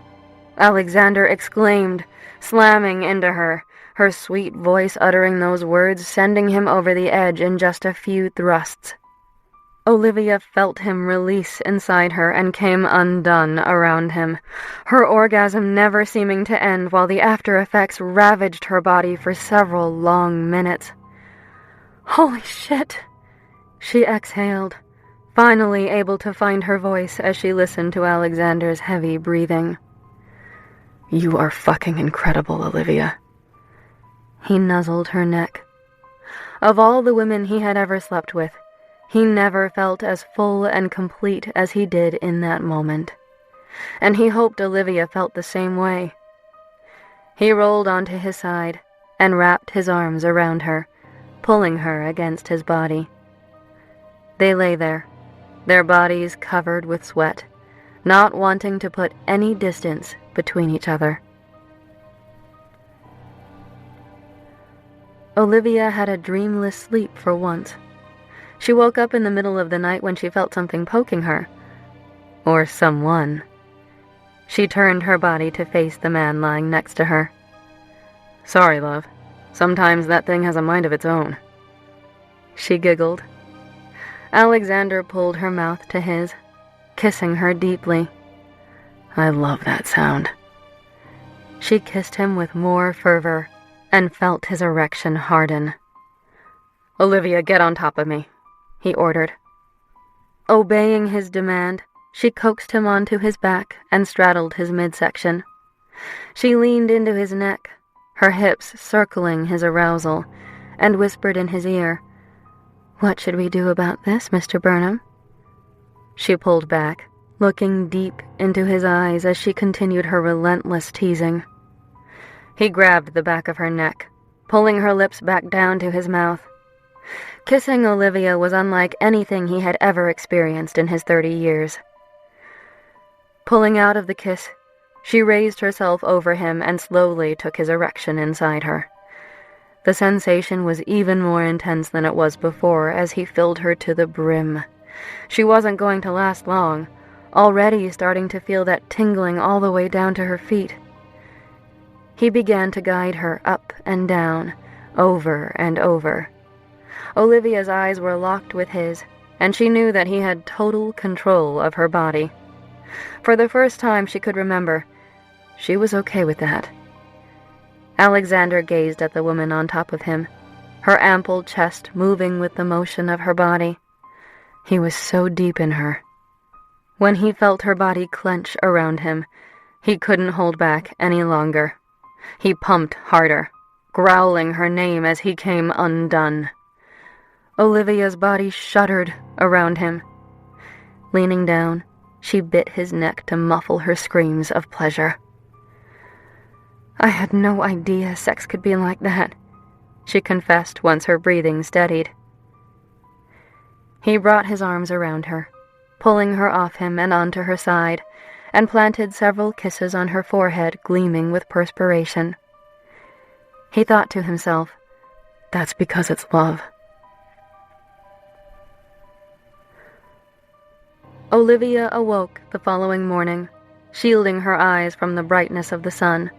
Alexander exclaimed, slamming into her, her sweet voice uttering those words, sending him over the edge in just a few thrusts. Olivia felt him release inside her and came undone around him, her orgasm never seeming to end while the after effects ravaged her body for several long minutes. "Holy shit!" she exhaled, finally able to find her voice as she listened to Alexander's heavy breathing. "You are fucking incredible, Olivia." He nuzzled her neck. Of all the women he had ever slept with, he never felt as full and complete as he did in that moment, and he hoped Olivia felt the same way. He rolled onto his side and wrapped his arms around her, pulling her against his body. They lay there, their bodies covered with sweat, not wanting to put any distance between each other. Olivia had a dreamless sleep for once. She woke up in the middle of the night when she felt something poking her. Or someone. She turned her body to face the man lying next to her. "Sorry, love. Sometimes that thing has a mind of its own." She giggled. Alexander pulled her mouth to his, kissing her deeply. "I love that sound." She kissed him with more fervor and felt his erection harden. "Olivia, get on top of me," he ordered. Obeying his demand, she coaxed him onto his back and straddled his midsection. She leaned into his neck, her hips circling his arousal, and whispered in his ear, "What should we do about this, Mr. Burnham?" She pulled back, looking deep into his eyes as she continued her relentless teasing. He grabbed the back of her neck, pulling her lips back down to his mouth. Kissing Olivia was unlike anything he had ever experienced in his 30 years. Pulling out of the kiss, she raised herself over him and slowly took his erection inside her. The sensation was even more intense than it was before as he filled her to the brim. She wasn't going to last long, already starting to feel that tingling all the way down to her feet. He began to guide her up and down, over and over. Olivia's eyes were locked with his, and she knew that he had total control of her body. For the first time she could remember, she was okay with that. Alexander gazed at the woman on top of him, her ample chest moving with the motion of her body. He was so deep in her. When he felt her body clench around him, he couldn't hold back any longer. He pumped harder, growling her name as he came undone. Olivia's body shuddered around him. Leaning down, she bit his neck to muffle her screams of pleasure. "I had no idea sex could be like that," she confessed once her breathing steadied. He brought his arms around her, pulling her off him and onto her side, and planted several kisses on her forehead gleaming with perspiration. He thought to himself, "That's because it's love." Olivia awoke the following morning, shielding her eyes from the brightness of the sun.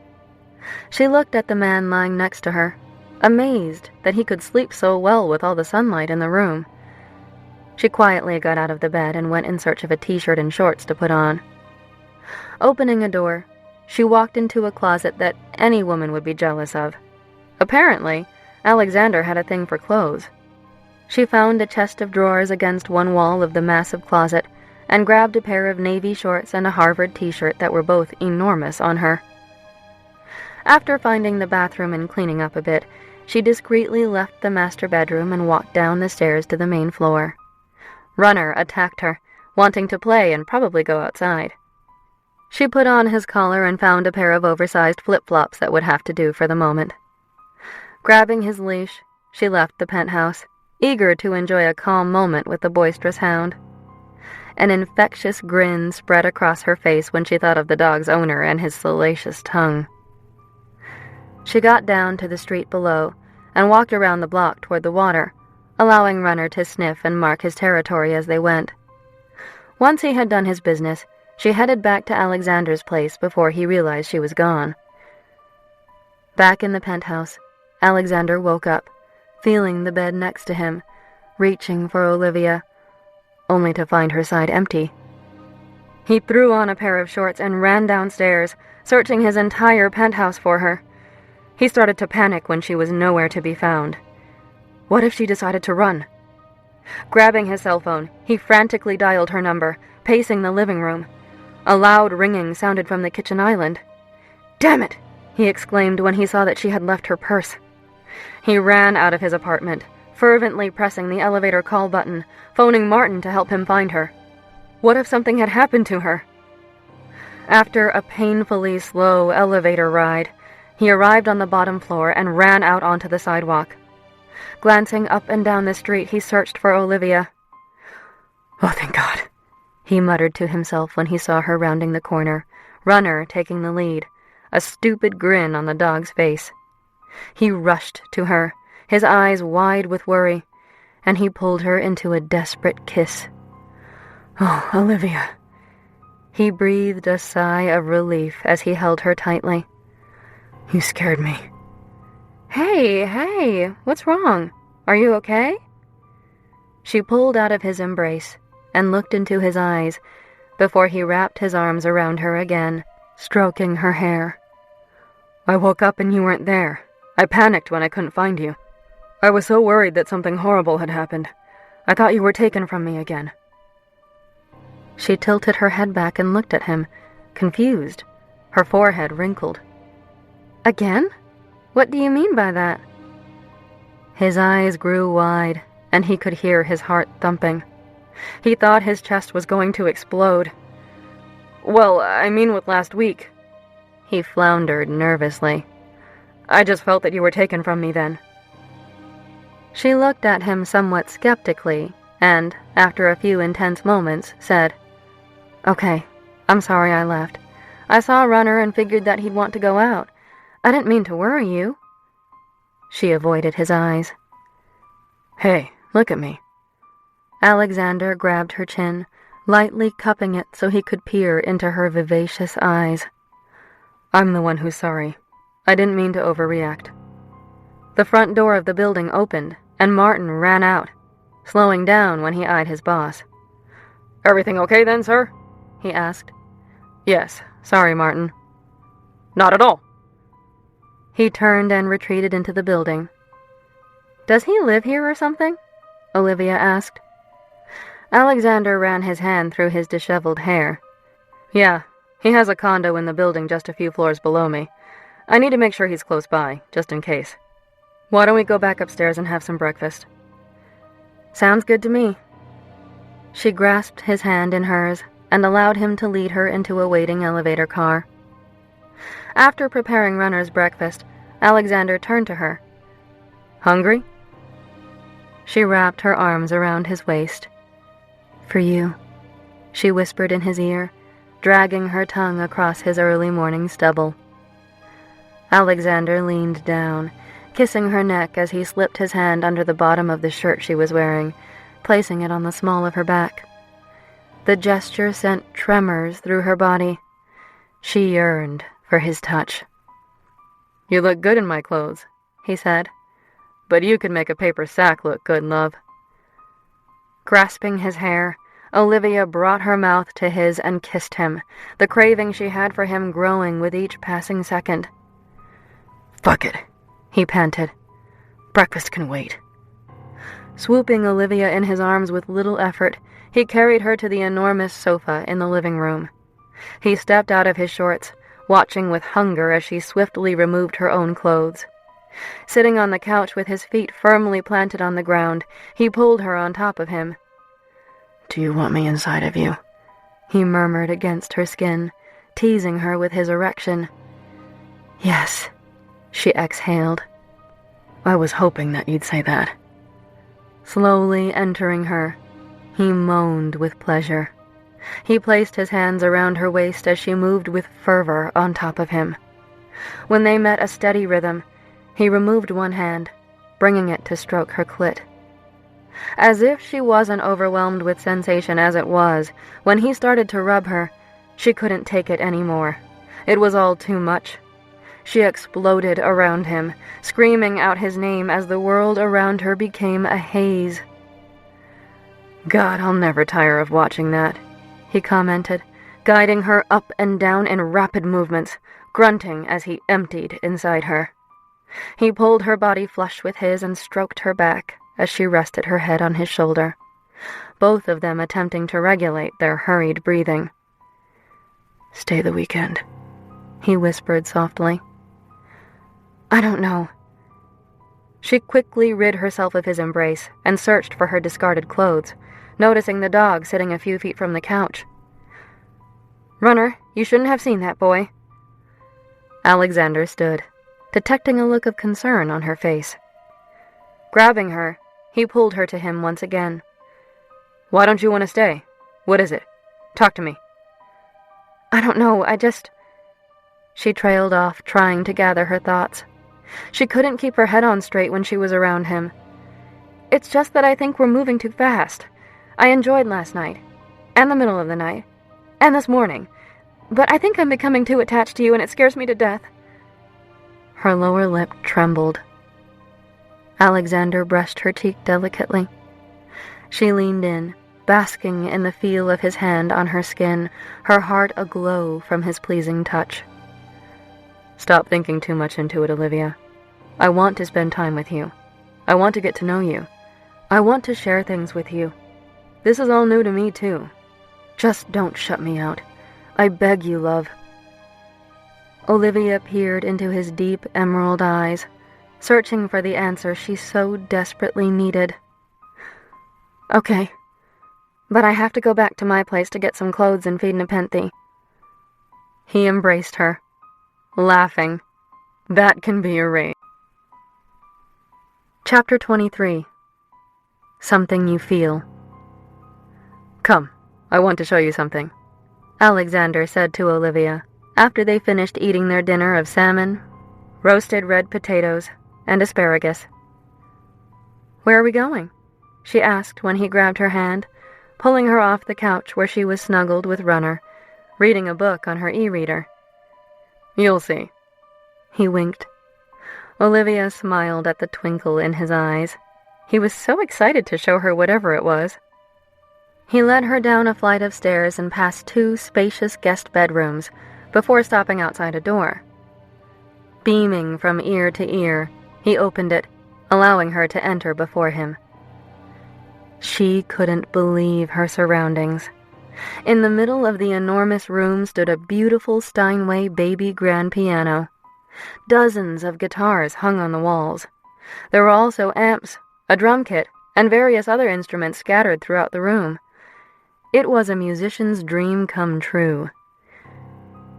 She looked at the man lying next to her, amazed that he could sleep so well with all the sunlight in the room. She quietly got out of the bed and went in search of a t-shirt and shorts to put on. Opening a door, she walked into a closet that any woman would be jealous of. Apparently, Alexander had a thing for clothes. She found a chest of drawers against one wall of the massive closet and grabbed a pair of navy shorts and a Harvard t-shirt that were both enormous on her. After finding the bathroom and cleaning up a bit, she discreetly left the master bedroom and walked down the stairs to the main floor. Runner attacked her, wanting to play and probably go outside. She put on his collar and found a pair of oversized flip-flops that would have to do for the moment. Grabbing his leash, she left the penthouse, eager to enjoy a calm moment with the boisterous hound. An infectious grin spread across her face when she thought of the dog's owner and his salacious tongue. She got down to the street below and walked around the block toward the water, allowing Runner to sniff and mark his territory as they went. Once he had done his business, she headed back to Alexander's place before he realized she was gone. Back in the penthouse, Alexander woke up, feeling the bed next to him, reaching for Olivia, only to find her side empty. He threw on a pair of shorts and ran downstairs, searching his entire penthouse for her. He started to panic when she was nowhere to be found. What if she decided to run? Grabbing his cell phone, he frantically dialed her number, pacing the living room. A loud ringing sounded from the kitchen island. "Damn it!" he exclaimed when he saw that she had left her purse. He ran out of his apartment, fervently pressing the elevator call button, phoning Martin to help him find her. What if something had happened to her? After a painfully slow elevator ride, he arrived on the bottom floor and ran out onto the sidewalk. Glancing up and down the street, he searched for Olivia. "Oh, thank God," he muttered to himself when he saw her rounding the corner, Runner taking the lead, a stupid grin on the dog's face. He rushed to her, his eyes wide with worry, and he pulled her into a desperate kiss. "Oh, Olivia." He breathed a sigh of relief as he held her tightly. "You scared me." Hey, what's wrong? Are you okay?" She pulled out of his embrace and looked into his eyes before he wrapped his arms around her again, stroking her hair. "I woke up and you weren't there. I panicked when I couldn't find you. I was so worried that something horrible had happened. I thought you were taken from me again." She tilted her head back and looked at him, confused, her forehead wrinkled. "Again? What do you mean by that?" His eyes grew wide, and he could hear his heart thumping. He thought his chest was going to explode. "Well, I mean with last week." He floundered nervously. "I just felt that you were taken from me then." She looked at him somewhat skeptically, and, after a few intense moments, said, "Okay, I'm sorry I left. I saw Runner and figured that he'd want to go out. I didn't mean to worry you." She avoided his eyes. "Hey, look at me." Alexander grabbed her chin, lightly cupping it so he could peer into her vivacious eyes. "I'm the one who's sorry. I didn't mean to overreact." The front door of the building opened, and Martin ran out, slowing down when he eyed his boss. "Everything okay then, sir?" he asked. "Yes, sorry, Martin." "Not at all." He turned and retreated into the building. "Does he live here or something?" Olivia asked. Alexander ran his hand through his disheveled hair. "Yeah, he has a condo in the building just a few floors below me. I need to make sure he's close by, just in case. Why don't we go back upstairs and have some breakfast?" Sounds good to me. She grasped his hand in hers and allowed him to lead her into a waiting elevator car. After preparing Runner's breakfast, Alexander turned to her. Hungry? She wrapped her arms around his waist. For you, she whispered in his ear, dragging her tongue across his early morning stubble. Alexander leaned down, kissing her neck as he slipped his hand under the bottom of the shirt she was wearing, placing it on the small of her back. The gesture sent tremors through her body. She yearned for his touch. You look good in my clothes, he said. But you could make a paper sack look good, love. Grasping his hair, Olivia brought her mouth to his and kissed him, the craving she had for him growing with each passing second. Fuck it, he panted. Breakfast can wait. Swooping Olivia in his arms with little effort, he carried her to the enormous sofa in the living room. He stepped out of his shorts, watching with hunger as she swiftly removed her own clothes. Sitting on the couch with his feet firmly planted on the ground, he pulled her on top of him. Do you want me inside of you? He murmured against her skin, teasing her with his erection. Yes, she exhaled. I was hoping that you'd say that. Slowly entering her, he moaned with pleasure. He placed his hands around her waist as she moved with fervor on top of him. When they met a steady rhythm, he removed one hand, bringing it to stroke her clit. As if she wasn't overwhelmed with sensation as it was, when he started to rub her, she couldn't take it anymore. It was all too much. She exploded around him, screaming out his name as the world around her became a haze. God, I'll never tire of watching that, he commented, guiding her up and down in rapid movements, grunting as he emptied inside her. He pulled her body flush with his and stroked her back as she rested her head on his shoulder, both of them attempting to regulate their hurried breathing. Stay the weekend, he whispered softly. I don't know. She quickly rid herself of his embrace and searched for her discarded clothes, noticing the dog sitting a few feet from the couch. Runner, you shouldn't have seen that boy. Alexander stood, detecting a look of concern on her face. Grabbing her, he pulled her to him once again. Why don't you want to stay? What is it? Talk to me. I don't know, She trailed off, trying to gather her thoughts. She couldn't keep her head on straight when she was around him. It's just that I think we're moving too fast. I enjoyed last night, and the middle of the night, and this morning, but I think I'm becoming too attached to you and it scares me to death. Her lower lip trembled. Alexander brushed her cheek delicately. She leaned in, basking in the feel of his hand on her skin, her heart aglow from his pleasing touch. Stop thinking too much into it, Olivia. I want to spend time with you. I want to get to know you. I want to share things with you. This is all new to me, too. Just don't shut me out. I beg you, love. Olivia peered into his deep emerald eyes, searching for the answer she so desperately needed. Okay, but I have to go back to my place to get some clothes and feed Nepenthe. He embraced her, laughing. That can be arranged. Chapter 23. Something You Feel. Come, I want to show you something, Alexander said to Olivia, after they finished eating their dinner of salmon, roasted red potatoes, and asparagus. Where are we going? She asked when he grabbed her hand, pulling her off the couch where she was snuggled with Runner, reading a book on her e-reader. You'll see. He winked. Olivia smiled at the twinkle in his eyes. He was so excited to show her whatever it was. He led her down a flight of stairs and past 2 spacious guest bedrooms before stopping outside a door. Beaming from ear to ear, he opened it, allowing her to enter before him. She couldn't believe her surroundings. In the middle of the enormous room stood a beautiful Steinway baby grand piano. Dozens of guitars hung on the walls. There were also amps, a drum kit, and various other instruments scattered throughout the room. It was a musician's dream come true.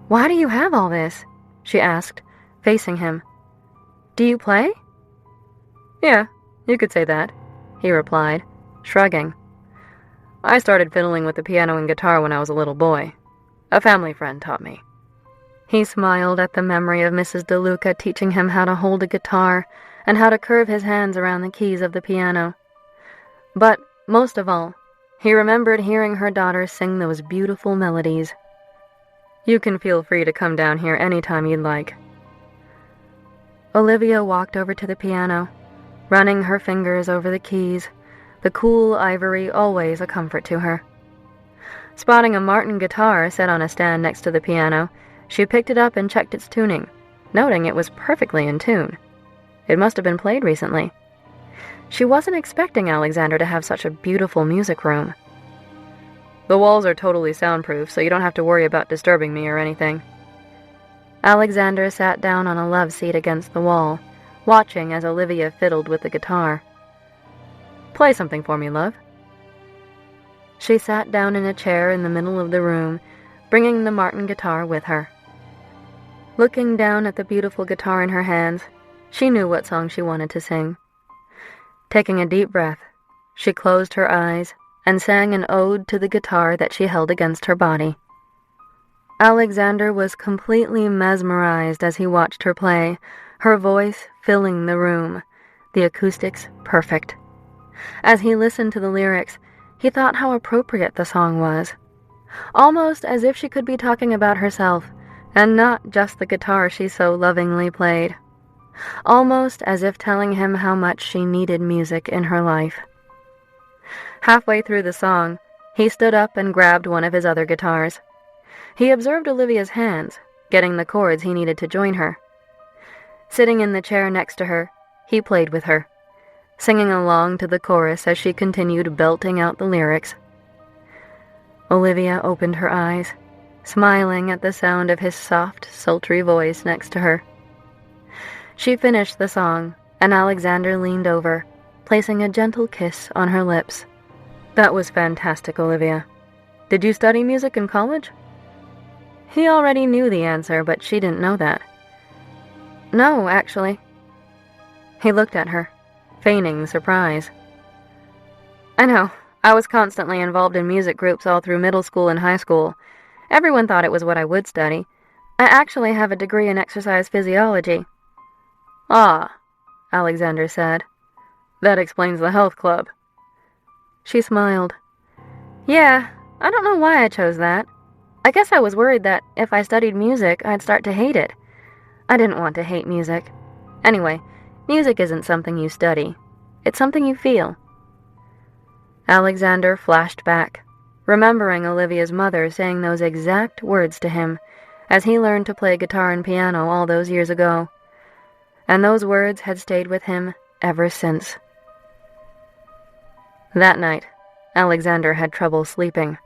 "Why do you have all this?" she asked, facing him. "Do you play?" "Yeah, you could say that," he replied, shrugging. "I started fiddling with the piano and guitar when I was a little boy. A family friend taught me." He smiled at the memory of Mrs. DeLuca teaching him how to hold a guitar and how to curve his hands around the keys of the piano. But, most of all, he remembered hearing her daughter sing those beautiful melodies. "You can feel free to come down here any time you'd like." Olivia walked over to the piano, running her fingers over the keys, the cool ivory always a comfort to her. Spotting a Martin guitar set on a stand next to the piano, she picked it up and checked its tuning, noting it was perfectly in tune. It must have been played recently. She wasn't expecting Alexander to have such a beautiful music room. "The walls are totally soundproof, so you don't have to worry about disturbing me or anything." Alexander sat down on a love seat against the wall, watching as Olivia fiddled with the guitar. "Play something for me, love." She sat down in a chair in the middle of the room, bringing the Martin guitar with her. Looking down at the beautiful guitar in her hands, she knew what song she wanted to sing. Taking a deep breath, she closed her eyes and sang an ode to the guitar that she held against her body. Alexander was completely mesmerized as he watched her play, her voice filling the room, the acoustics perfect. As he listened to the lyrics, he thought how appropriate the song was, almost as if she could be talking about herself, and not just the guitar she so lovingly played. Almost as if telling him how much she needed music in her life. Halfway through the song, he stood up and grabbed one of his other guitars. He observed Olivia's hands, getting the chords he needed to join her. Sitting in the chair next to her, he played with her, singing along to the chorus as she continued belting out the lyrics. Olivia opened her eyes, smiling at the sound of his soft, sultry voice next to her. She finished the song, and Alexander leaned over, placing a gentle kiss on her lips. "That was fantastic, Olivia. Did you study music in college?" He already knew the answer, but she didn't know that. "No, actually." He looked at her, feigning surprise. "I know. I was constantly involved in music groups all through middle school and high school. Everyone thought it was what I would study. I actually have a degree in exercise physiology." "Ah," Alexander said. "That explains the health club." She smiled. "Yeah, I don't know why I chose that. I guess I was worried that if I studied music, I'd start to hate it. I didn't want to hate music. Anyway, music isn't something you study. It's something you feel." Alexander flashed back, remembering Olivia's mother saying those exact words to him as he learned to play guitar and piano all those years ago. And those words had stayed with him ever since. That night, Alexander had trouble sleeping.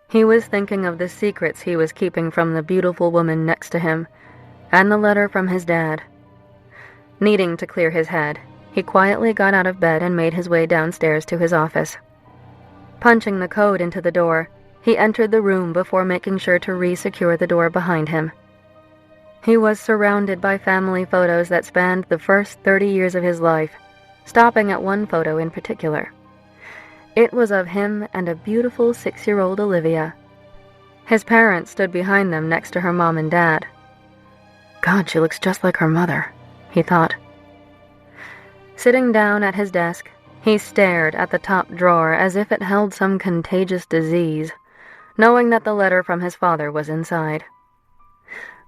He was thinking of the secrets he was keeping from the beautiful woman next to him, and the letter from his dad. Needing to clear his head, he quietly got out of bed and made his way downstairs to his office. Punching the code into the door, he entered the room before making sure to re-secure the door behind him. He was surrounded by family photos that spanned the first 30 years of his life, stopping at one photo in particular. It was of him and a beautiful 6-year-old Olivia. His parents stood behind them next to her mom and dad. "God, she looks just like her mother," he thought. Sitting down at his desk, he stared at the top drawer as if it held some contagious disease, knowing that the letter from his father was inside.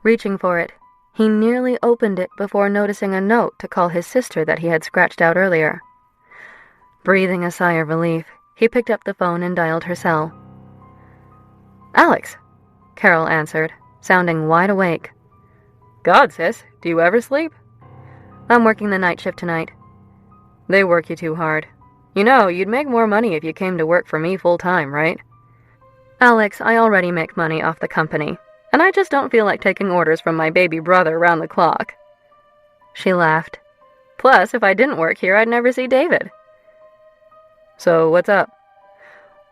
Reaching for it, he nearly opened it before noticing a note to call his sister that he had scratched out earlier. Breathing a sigh of relief, he picked up the phone and dialed her cell. "Alex," Carol answered, sounding wide awake. "God, sis, do you ever sleep?" "I'm working the night shift tonight." "They work you too hard. You know, you'd make more money if you came to work for me full-time, right?" "Alex, I already make money off the company, and I just don't feel like taking orders from my baby brother round the clock." She laughed. "Plus, if I didn't work here, I'd never see David." So, what's up?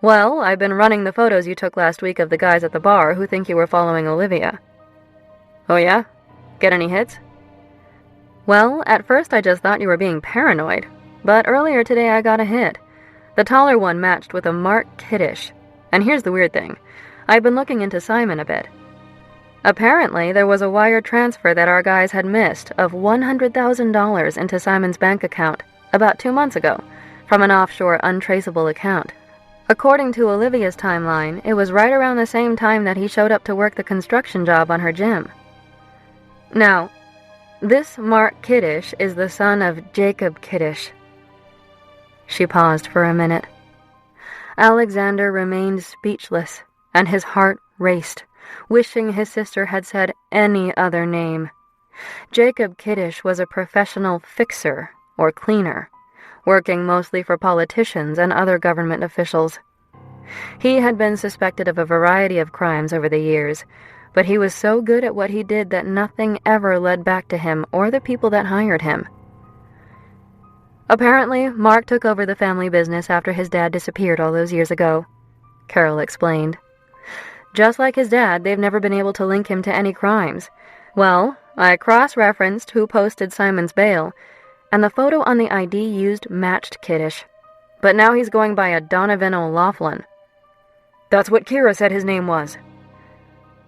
Well, I've been running the photos you took last week of the guys at the bar who think you were following Olivia. Oh yeah? Get any hits? Well, at first I just thought you were being paranoid, but earlier today I got a hit. The taller one matched with a Mark Kiddish. And here's the weird thing. I've been looking into Simon a bit. Apparently, there was a wire transfer that our guys had missed of $100,000 into Simon's bank account about 2 months ago from an offshore untraceable account. According to Olivia's timeline, it was right around the same time that he showed up to work the construction job on her gym. Now, this Mark Kiddish is the son of Jacob Kiddish. She paused for a minute. Alexander remained speechless, and his heart raced, wishing his sister had said any other name. Jacob Kiddish was a professional fixer, or cleaner, working mostly for politicians and other government officials. He had been suspected of a variety of crimes over the years, but he was so good at what he did that nothing ever led back to him or the people that hired him. Apparently, Mark took over the family business after his dad disappeared all those years ago, Carol explained. Just like his dad, they've never been able to link him to any crimes. Well, I cross-referenced who posted Simon's bail, and the photo on the ID used matched Kiddish. But now he's going by a Donovan O'Loughlin. That's what Kira said his name was.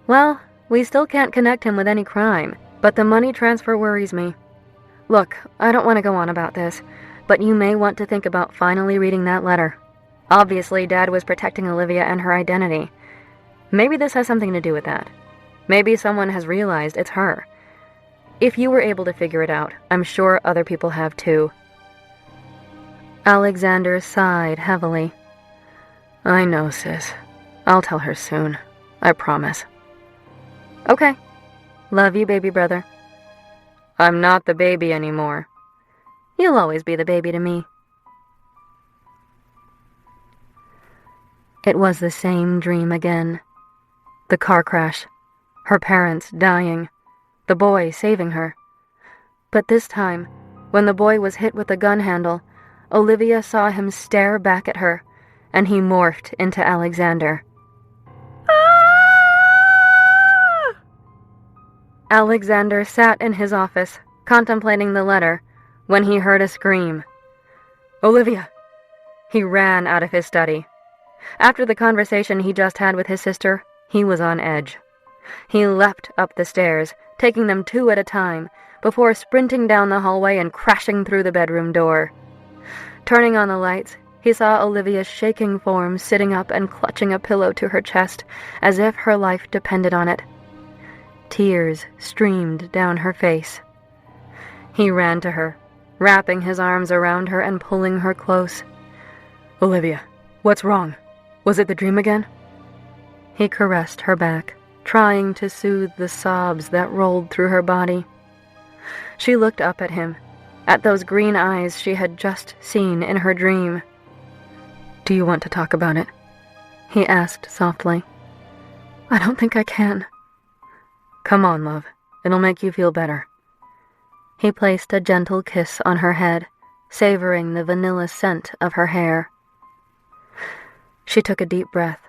Well, we still can't connect him with any crime, but the money transfer worries me. Look, I don't want to go on about this, but you may want to think about finally reading that letter. Obviously, Dad was protecting Olivia and her identity. Maybe this has something to do with that. Maybe someone has realized it's her. If you were able to figure it out, I'm sure other people have too. Alexander sighed heavily. I know, sis. I'll tell her soon. I promise. Okay. Love you, baby brother. I'm not the baby anymore. You'll always be the baby to me. It was the same dream again. The car crash. Her parents dying. The boy saving her. But this time, when the boy was hit with the gun handle, Olivia saw him stare back at her, and he morphed into Alexander. Alexander sat in his office, contemplating the letter, when he heard a scream. Olivia! He ran out of his study. After the conversation he just had with his sister, he was on edge. He leapt up the stairs, taking them 2 at a time, before sprinting down the hallway and crashing through the bedroom door. Turning on the lights, he saw Olivia's shaking form sitting up and clutching a pillow to her chest, as if her life depended on it. Tears streamed down her face. He ran to her, wrapping his arms around her and pulling her close. Olivia, what's wrong? Was it the dream again? He caressed her back, trying to soothe the sobs that rolled through her body. She looked up at him, at those green eyes she had just seen in her dream. Do you want to talk about it? He asked softly. I don't think I can. Come on, love. It'll make you feel better. He placed a gentle kiss on her head, savoring the vanilla scent of her hair. She took a deep breath,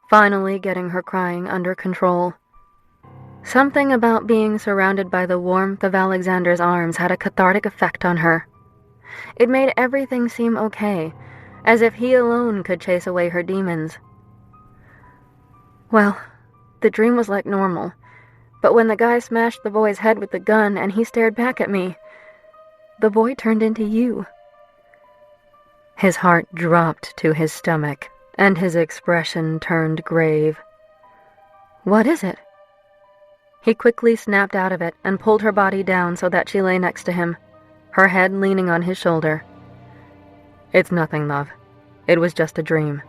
finally getting her crying under control. Something about being surrounded by the warmth of Alexander's arms had a cathartic effect on her. It made everything seem okay, as if he alone could chase away her demons. Well, the dream was like normal, but when the guy smashed the boy's head with the gun and he stared back at me, the boy turned into you. His heart dropped to his stomach, and his expression turned grave. What is it? He quickly snapped out of it and pulled her body down so that she lay next to him, her head leaning on his shoulder. It's nothing, love. It was just a dream.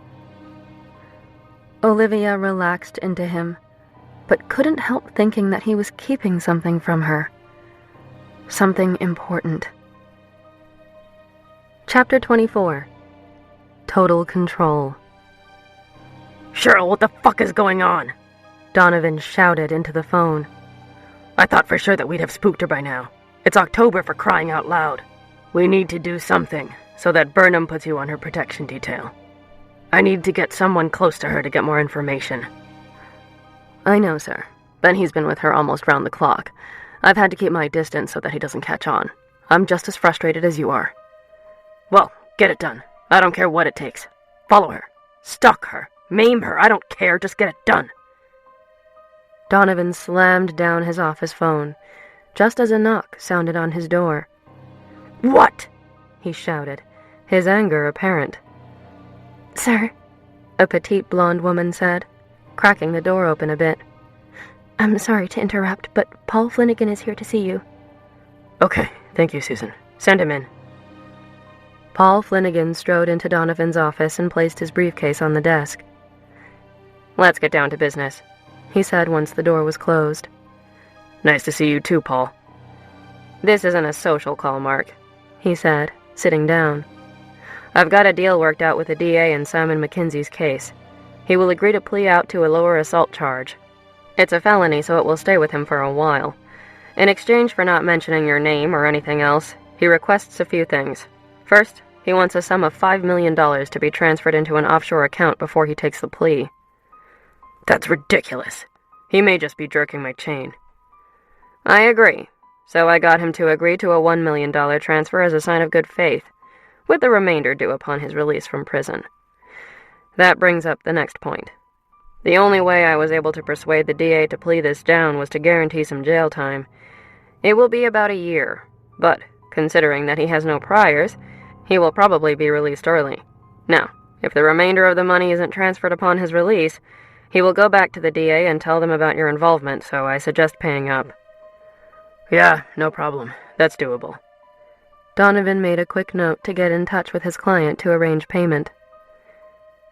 Olivia relaxed into him, but couldn't help thinking that he was keeping something from her. Something important. Chapter 24. Total Control. Cheryl, what the fuck is going on? Donovan shouted into the phone. I thought for sure that we'd have spooked her by now. It's October, for crying out loud. We need to do something. so that Burnham puts you on her protection detail. I need to get someone close to her to get more information." "I know, sir. Ben, he's been with her almost round the clock. I've had to keep my distance so that he doesn't catch on. I'm just as frustrated as you are." "Well, get it done. I don't care what it takes. Follow her. Stalk her. Maim her. I don't care. Just get it done." Donovan slammed down his office phone, just as a knock sounded on his door. "What?" he shouted, his anger apparent. "Sir," a petite blonde woman said, cracking the door open a bit. "I'm sorry to interrupt, but Paul Flanagan is here to see you." "Okay, thank you, Susan. Send him in." Paul Flanagan strode into Donovan's office and placed his briefcase on the desk. "Let's get down to business," he said once the door was closed. "Nice to see you too, Paul." "This isn't a social call, Mark," he said, sitting down. "I've got a deal worked out with the DA in Simon McKinsey's case. He will agree to plea out to a lower assault charge. It's a felony, so it will stay with him for a while. In exchange for not mentioning your name or anything else, he requests a few things. First, he wants a sum of $5 million to be transferred into an offshore account before he takes the plea." "That's ridiculous. He may just be jerking my chain." "I agree. So I got him to agree to a $1 million transfer as a sign of good faith, with the remainder due upon his release from prison. That brings up the next point. The only way I was able to persuade the DA to plea this down was to guarantee some jail time. It will be about a year, but considering that he has no priors, he will probably be released early. Now, if the remainder of the money isn't transferred upon his release, he will go back to the DA and tell them about your involvement, so I suggest paying up." "Yeah, no problem. That's doable." Donovan made a quick note to get in touch with his client to arrange payment.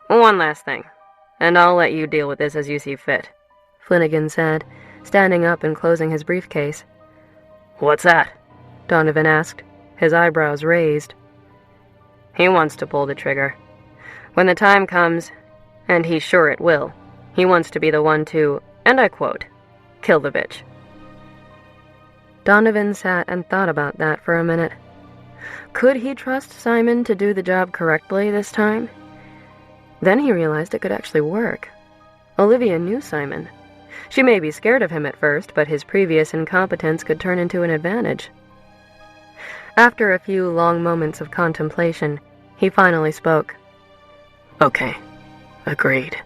"One last thing, and I'll let you deal with this as you see fit," Flanagan said, standing up and closing his briefcase. "What's that?" Donovan asked, his eyebrows raised. "He wants to pull the trigger. When the time comes, and he's sure it will, he wants to be the one to, and I quote, kill the bitch." Donovan sat and thought about that for a minute. Could he trust Simon to do the job correctly this time? Then he realized it could actually work. Olivia knew Simon. She may be scared of him at first, but his previous incompetence could turn into an advantage. After a few long moments of contemplation, he finally spoke. "Okay, agreed."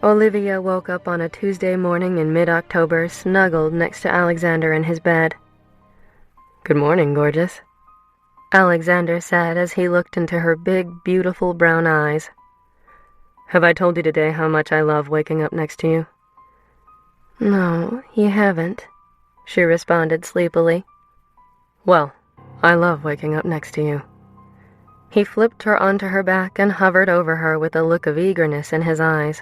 Olivia woke up on a Tuesday morning in mid-October, snuggled next to Alexander in his bed. "Good morning, gorgeous," Alexander said as he looked into her big, beautiful brown eyes. "Have I told you today how much I love waking up next to you?" "No, you haven't," she responded sleepily. "Well, I love waking up next to you." He flipped her onto her back and hovered over her with a look of eagerness in his eyes.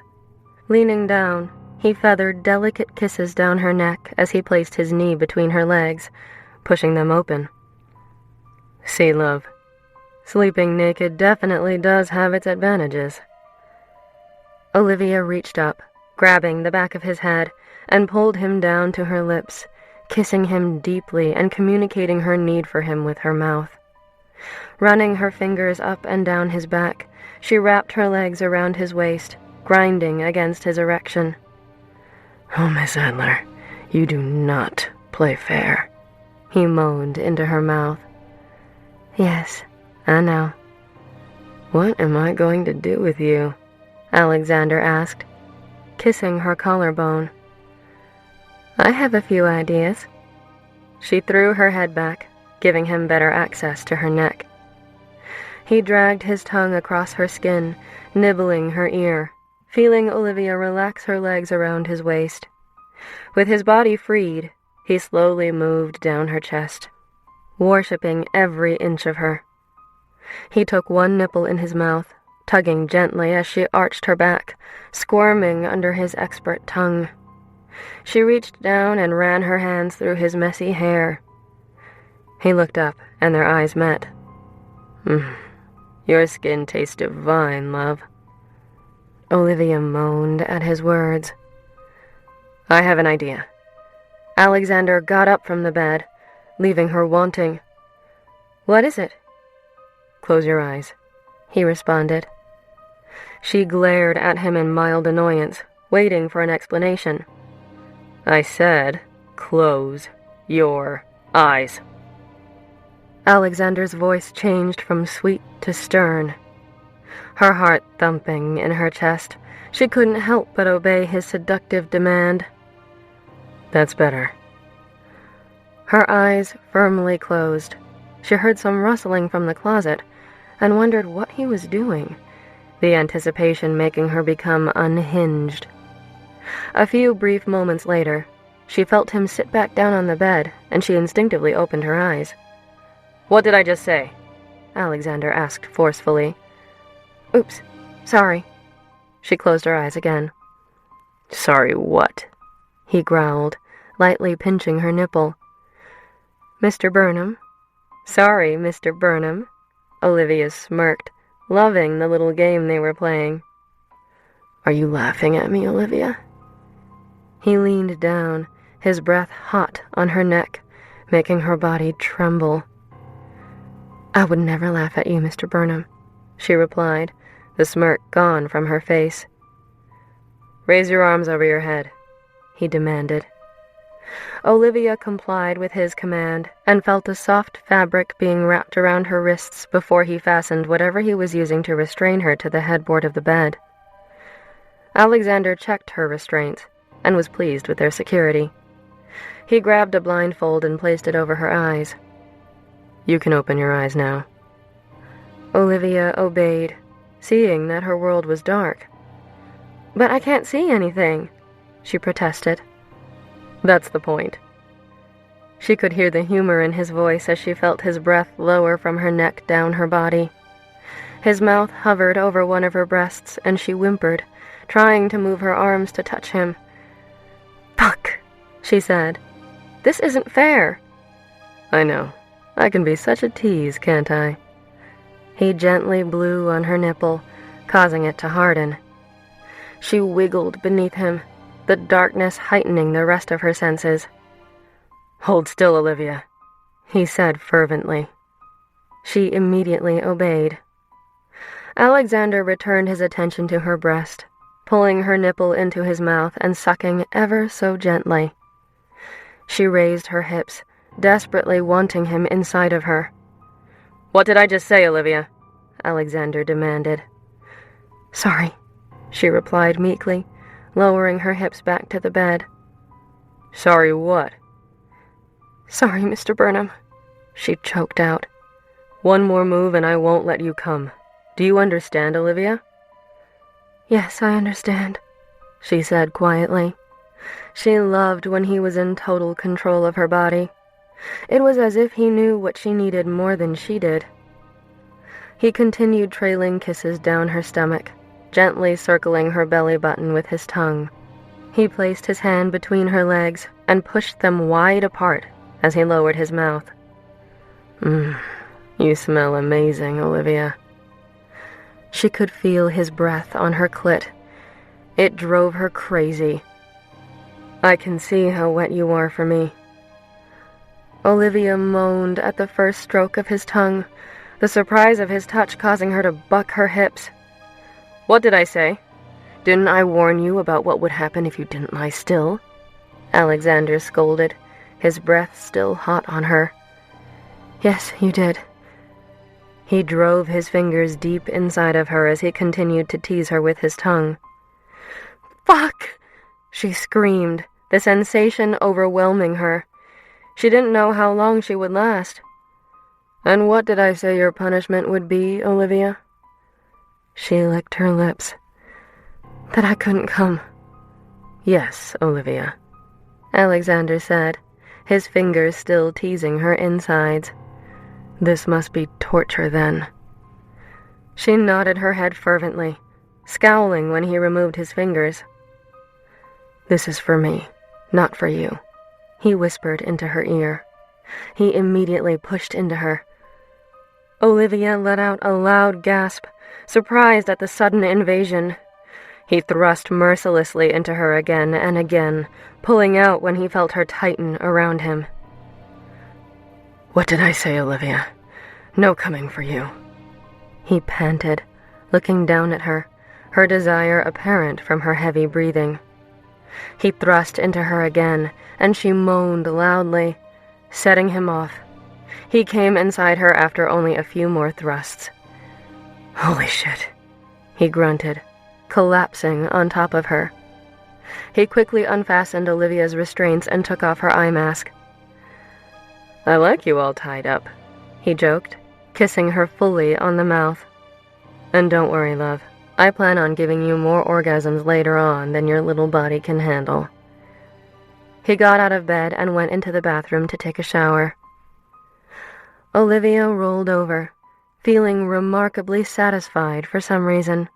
Leaning down, he feathered delicate kisses down her neck as he placed his knee between her legs, pushing them open. "See, love, sleeping naked definitely does have its advantages." Olivia reached up, grabbing the back of his head, and pulled him down to her lips, kissing him deeply and communicating her need for him with her mouth. Running her fingers up and down his back, she wrapped her legs around his waist, grinding against his erection. "Oh, Miss Adler, you do not play fair," he moaned into her mouth. "Yes, I know." "What am I going to do with you?" Alexander asked, kissing her collarbone. "I have a few ideas." She threw her head back, giving him better access to her neck. He dragged his tongue across her skin, nibbling her ear, feeling Olivia relax her legs around his waist. With his body freed, he slowly moved down her chest, worshipping every inch of her. He took one nipple in his mouth, tugging gently as she arched her back, squirming under his expert tongue. She reached down and ran her hands through his messy hair. He looked up, and their eyes met. Your skin tastes divine, love." Olivia moaned at his words. "I have an idea." Alexander got up from the bed, leaving her wanting, What is it? Close your eyes, he responded. She glared at him in mild annoyance, waiting for an explanation. I said, close your eyes. Alexander's voice changed from sweet to stern. Her heart thumping in her chest, she couldn't help but obey his seductive demand. That's better. Her eyes firmly closed. She heard some rustling from the closet and wondered what he was doing, the anticipation making her become unhinged. A few brief moments later, she felt him sit back down on the bed, and she instinctively opened her eyes. What did I just say? Alexander asked forcefully. Oops, sorry. She closed her eyes again. Sorry what? He growled, lightly pinching her nipple. Mr. Burnham. Sorry, Mr. Burnham. Olivia smirked, loving the little game they were playing. Are you laughing at me, Olivia? He leaned down, his breath hot on her neck, making her body tremble. I would never laugh at you, Mr. Burnham, she replied, the smirk gone from her face. Raise your arms over your head, he demanded. Olivia complied with his command and felt a soft fabric being wrapped around her wrists before he fastened whatever he was using to restrain her to the headboard of the bed. Alexander checked her restraints and was pleased with their security. He grabbed a blindfold and placed it over her eyes. You can open your eyes now. Olivia obeyed, seeing that her world was dark. But I can't see anything, she protested. That's the point. She could hear the humor in his voice as she felt his breath lower from her neck down her body. His mouth hovered over one of her breasts, and she whimpered, trying to move her arms to touch him. Fuck, she said. This isn't fair. I know. I can be such a tease, can't I? He gently blew on her nipple, causing it to harden. She wiggled beneath him, the darkness heightening the rest of her senses. Hold still, Olivia, he said fervently. She immediately obeyed. Alexander returned his attention to her breast, pulling her nipple into his mouth and sucking ever so gently. She raised her hips, desperately wanting him inside of her. What did I just say, Olivia? Alexander demanded. Sorry, she replied meekly, lowering her hips back to the bed. Sorry what? Sorry, Mr. Burnham, she choked out. One more move and I won't let you come. Do you understand, Olivia? Yes, I understand, she said quietly. She loved when he was in total control of her body. It was as if he knew what she needed more than she did. He continued trailing kisses down her stomach, gently circling her belly button with his tongue. He placed his hand between her legs and pushed them wide apart as he lowered his mouth. You smell amazing, Olivia. She could feel his breath on her clit. It drove her crazy. I can see how wet you are for me. Olivia moaned at the first stroke of his tongue, the surprise of his touch causing her to buck her hips. What did I say? Didn't I warn you about what would happen if you didn't lie still? Alexander scolded, his breath still hot on her. Yes, you did. He drove his fingers deep inside of her as he continued to tease her with his tongue. Fuck! She screamed, the sensation overwhelming her. She didn't know how long she would last. And what did I say your punishment would be, Olivia? She licked her lips. That I couldn't come. Yes, Olivia, Alexander said, his fingers still teasing her insides. This must be torture, then. She nodded her head fervently, scowling when he removed his fingers. This is for me, not for you, he whispered into her ear. He immediately pushed into her. Olivia let out a loud gasp, surprised at the sudden invasion. He thrust mercilessly into her again and again, pulling out when he felt her tighten around him. What did I say, Olivia? No coming for you. He panted, looking down at her, her desire apparent from her heavy breathing. He thrust into her again, and she moaned loudly, setting him off. He came inside her after only a few more thrusts. "Holy shit," he grunted, collapsing on top of her. He quickly unfastened Olivia's restraints and took off her eye mask. "I like you all tied up," he joked, kissing her fully on the mouth. "And don't worry, love. I plan on giving you more orgasms later on than your little body can handle." He got out of bed and went into the bathroom to take a shower. Olivia rolled over, feeling remarkably satisfied for some reason.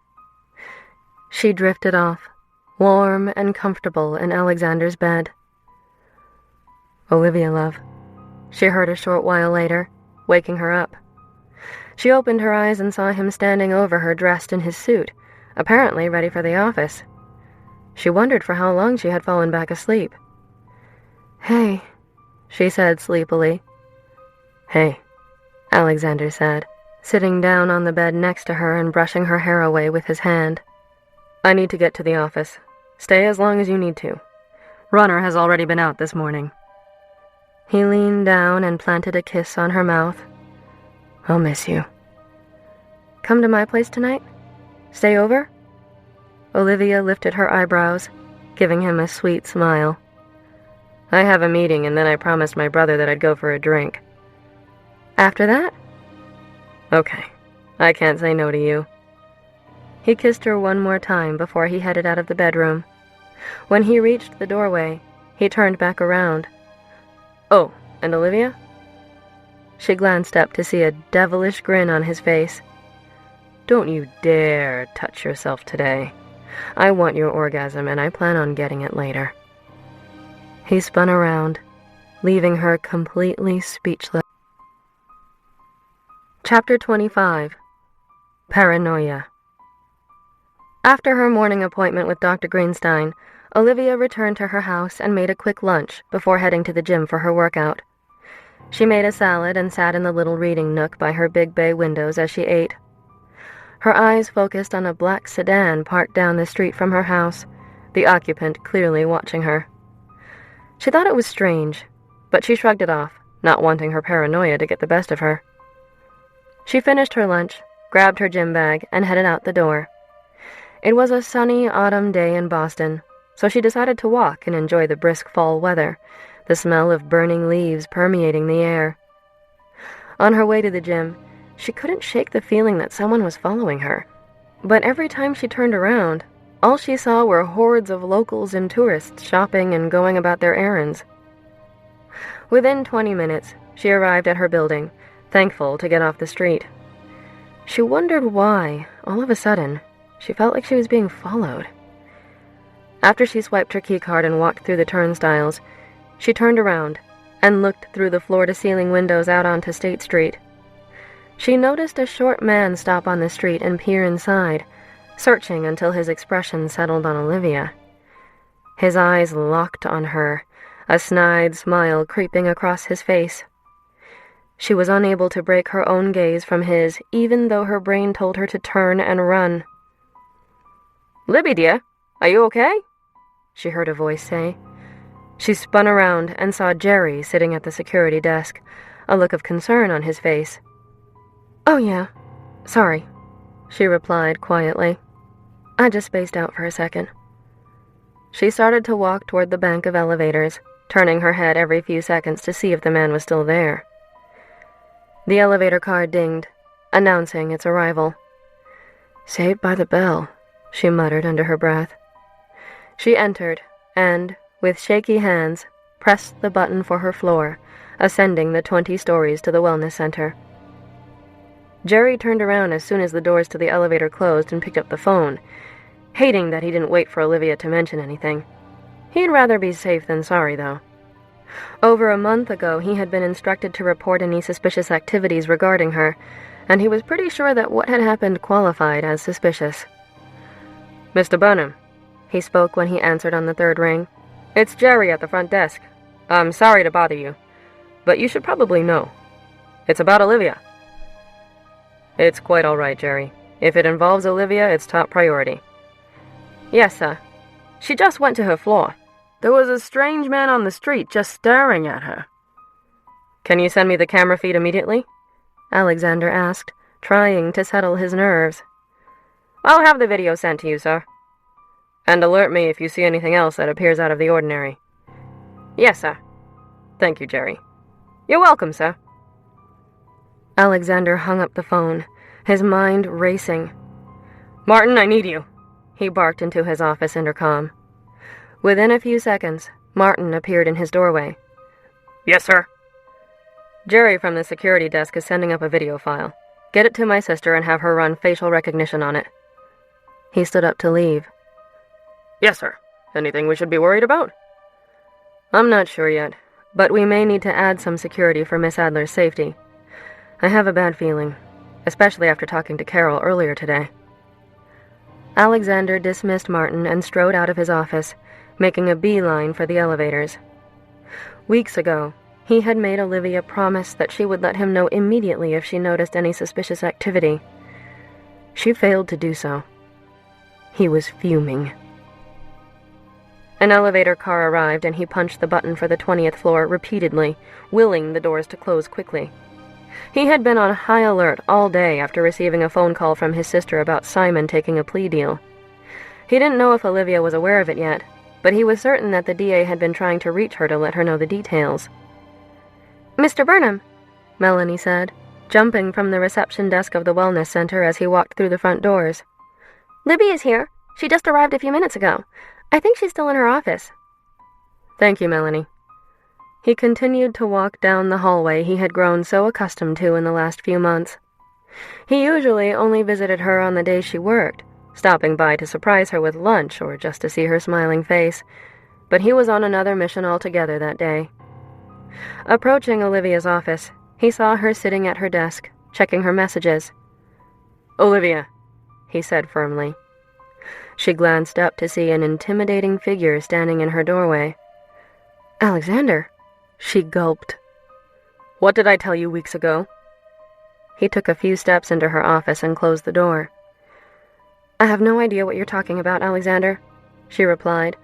She drifted off, warm and comfortable in Alexander's bed. "Olivia, love," she heard a short while later, waking her up. She opened her eyes and saw him standing over her dressed in his suit, apparently ready for the office. She wondered for how long she had fallen back asleep. "Hey," she said sleepily. "Hey," Alexander said, sitting down on the bed next to her and brushing her hair away with his hand. "I need to get to the office. Stay as long as you need to. Runner has already been out this morning." He leaned down and planted a kiss on her mouth. "I'll miss you." "Come to my place tonight? Stay over?" Olivia lifted her eyebrows, giving him a sweet smile. "I have a meeting, and then I promised my brother that I'd go for a drink." "After that?" "Okay. I can't say no to you." He kissed her one more time before he headed out of the bedroom. When he reached the doorway, he turned back around. "Oh, and Olivia?" She glanced up to see a devilish grin on his face. "Don't you dare touch yourself today. I want your orgasm, and I plan on getting it later." He spun around, leaving her completely speechless. Chapter 25. Paranoia. After her morning appointment with Dr. Greenstein, Olivia returned to her house and made a quick lunch before heading to the gym for her workout. She made a salad and sat in the little reading nook by her big bay windows as she ate. Her eyes focused on a black sedan parked down the street from her house, the occupant clearly watching her. She thought it was strange, but she shrugged it off, not wanting her paranoia to get the best of her. She finished her lunch, grabbed her gym bag, and headed out the door. It was a sunny autumn day in Boston, so she decided to walk and enjoy the brisk fall weather, the smell of burning leaves permeating the air. On her way to the gym, she couldn't shake the feeling that someone was following her. But every time she turned around, all she saw were hordes of locals and tourists shopping and going about their errands. Within 20 minutes, she arrived at her building, thankful to get off the street. She wondered why, all of a sudden, she felt like she was being followed. After she swiped her keycard and walked through the turnstiles, she turned around and looked through the floor-to-ceiling windows out onto State Street. She noticed a short man stop on the street and peer inside, searching until his expression settled on Olivia. His eyes locked on her, a snide smile creeping across his face. She was unable to break her own gaze from his, even though her brain told her to turn and run. "Libby, dear, are you okay?" she heard a voice say. She spun around and saw Jerry sitting at the security desk, a look of concern on his face. "Oh yeah, sorry," she replied quietly. "I just spaced out for a second." She started to walk toward the bank of elevators, turning her head every few seconds to see if the man was still there. The elevator car dinged, announcing its arrival. "Saved by the bell," she muttered under her breath. She entered and, with shaky hands, pressed the button for her floor, ascending the 20 stories to the wellness center. Jerry turned around as soon as the doors to the elevator closed and picked up the phone, hating that he didn't wait for Olivia to mention anything. He'd rather be safe than sorry, though. Over a month ago, he had been instructed to report any suspicious activities regarding her, and he was pretty sure that what had happened qualified as suspicious. "Mr. Burnham," he spoke when he answered on the third ring. "It's Jerry at the front desk. I'm sorry to bother you, but you should probably know. It's about Olivia." It's quite all right, Jerry. If it involves Olivia, it's top priority. Yes, sir. She just went to her floor. There was a strange man on the street just staring at her. Can you send me the camera feed immediately? Alexander asked, trying to settle his nerves. I'll have the video sent to you, sir. And alert me if you see anything else that appears out of the ordinary. Yes, sir. Thank you, Jerry. You're welcome, sir. Alexander hung up the phone, his mind racing. Martin, I need you, he barked into his office intercom. Within a few seconds, Martin appeared in his doorway. Yes, sir. Jerry from the security desk is sending up a video file. Get it to my sister and have her run facial recognition on it. He stood up to leave. Yes, sir. Anything we should be worried about? I'm not sure yet, but we may need to add some security for Miss Adler's safety. I have a bad feeling, especially after talking to Carol earlier today. Alexander dismissed Martin and strode out of his office, making a beeline for the elevators. Weeks ago, he had made Olivia promise that she would let him know immediately if she noticed any suspicious activity. She failed to do so. He was fuming. An elevator car arrived and he punched the button for the 20th floor repeatedly, willing the doors to close quickly. He had been on high alert all day after receiving a phone call from his sister about Simon taking a plea deal. He didn't know if Olivia was aware of it yet, but he was certain that the DA had been trying to reach her to let her know the details. Mr. Burnham, Melanie said, jumping from the reception desk of the wellness center as he walked through the front doors. Libby is here. She just arrived a few minutes ago. I think she's still in her office. Thank you, Melanie. He continued to walk down the hallway he had grown so accustomed to in the last few months. He usually only visited her on the days she worked, stopping by to surprise her with lunch or just to see her smiling face, but he was on another mission altogether that day. Approaching Olivia's office, he saw her sitting at her desk, checking her messages. Olivia, he said firmly. She glanced up to see an intimidating figure standing in her doorway. Alexander, she gulped. What did I tell you weeks ago? He took a few steps into her office and closed the door. I have no idea what you're talking about, Alexander, she replied,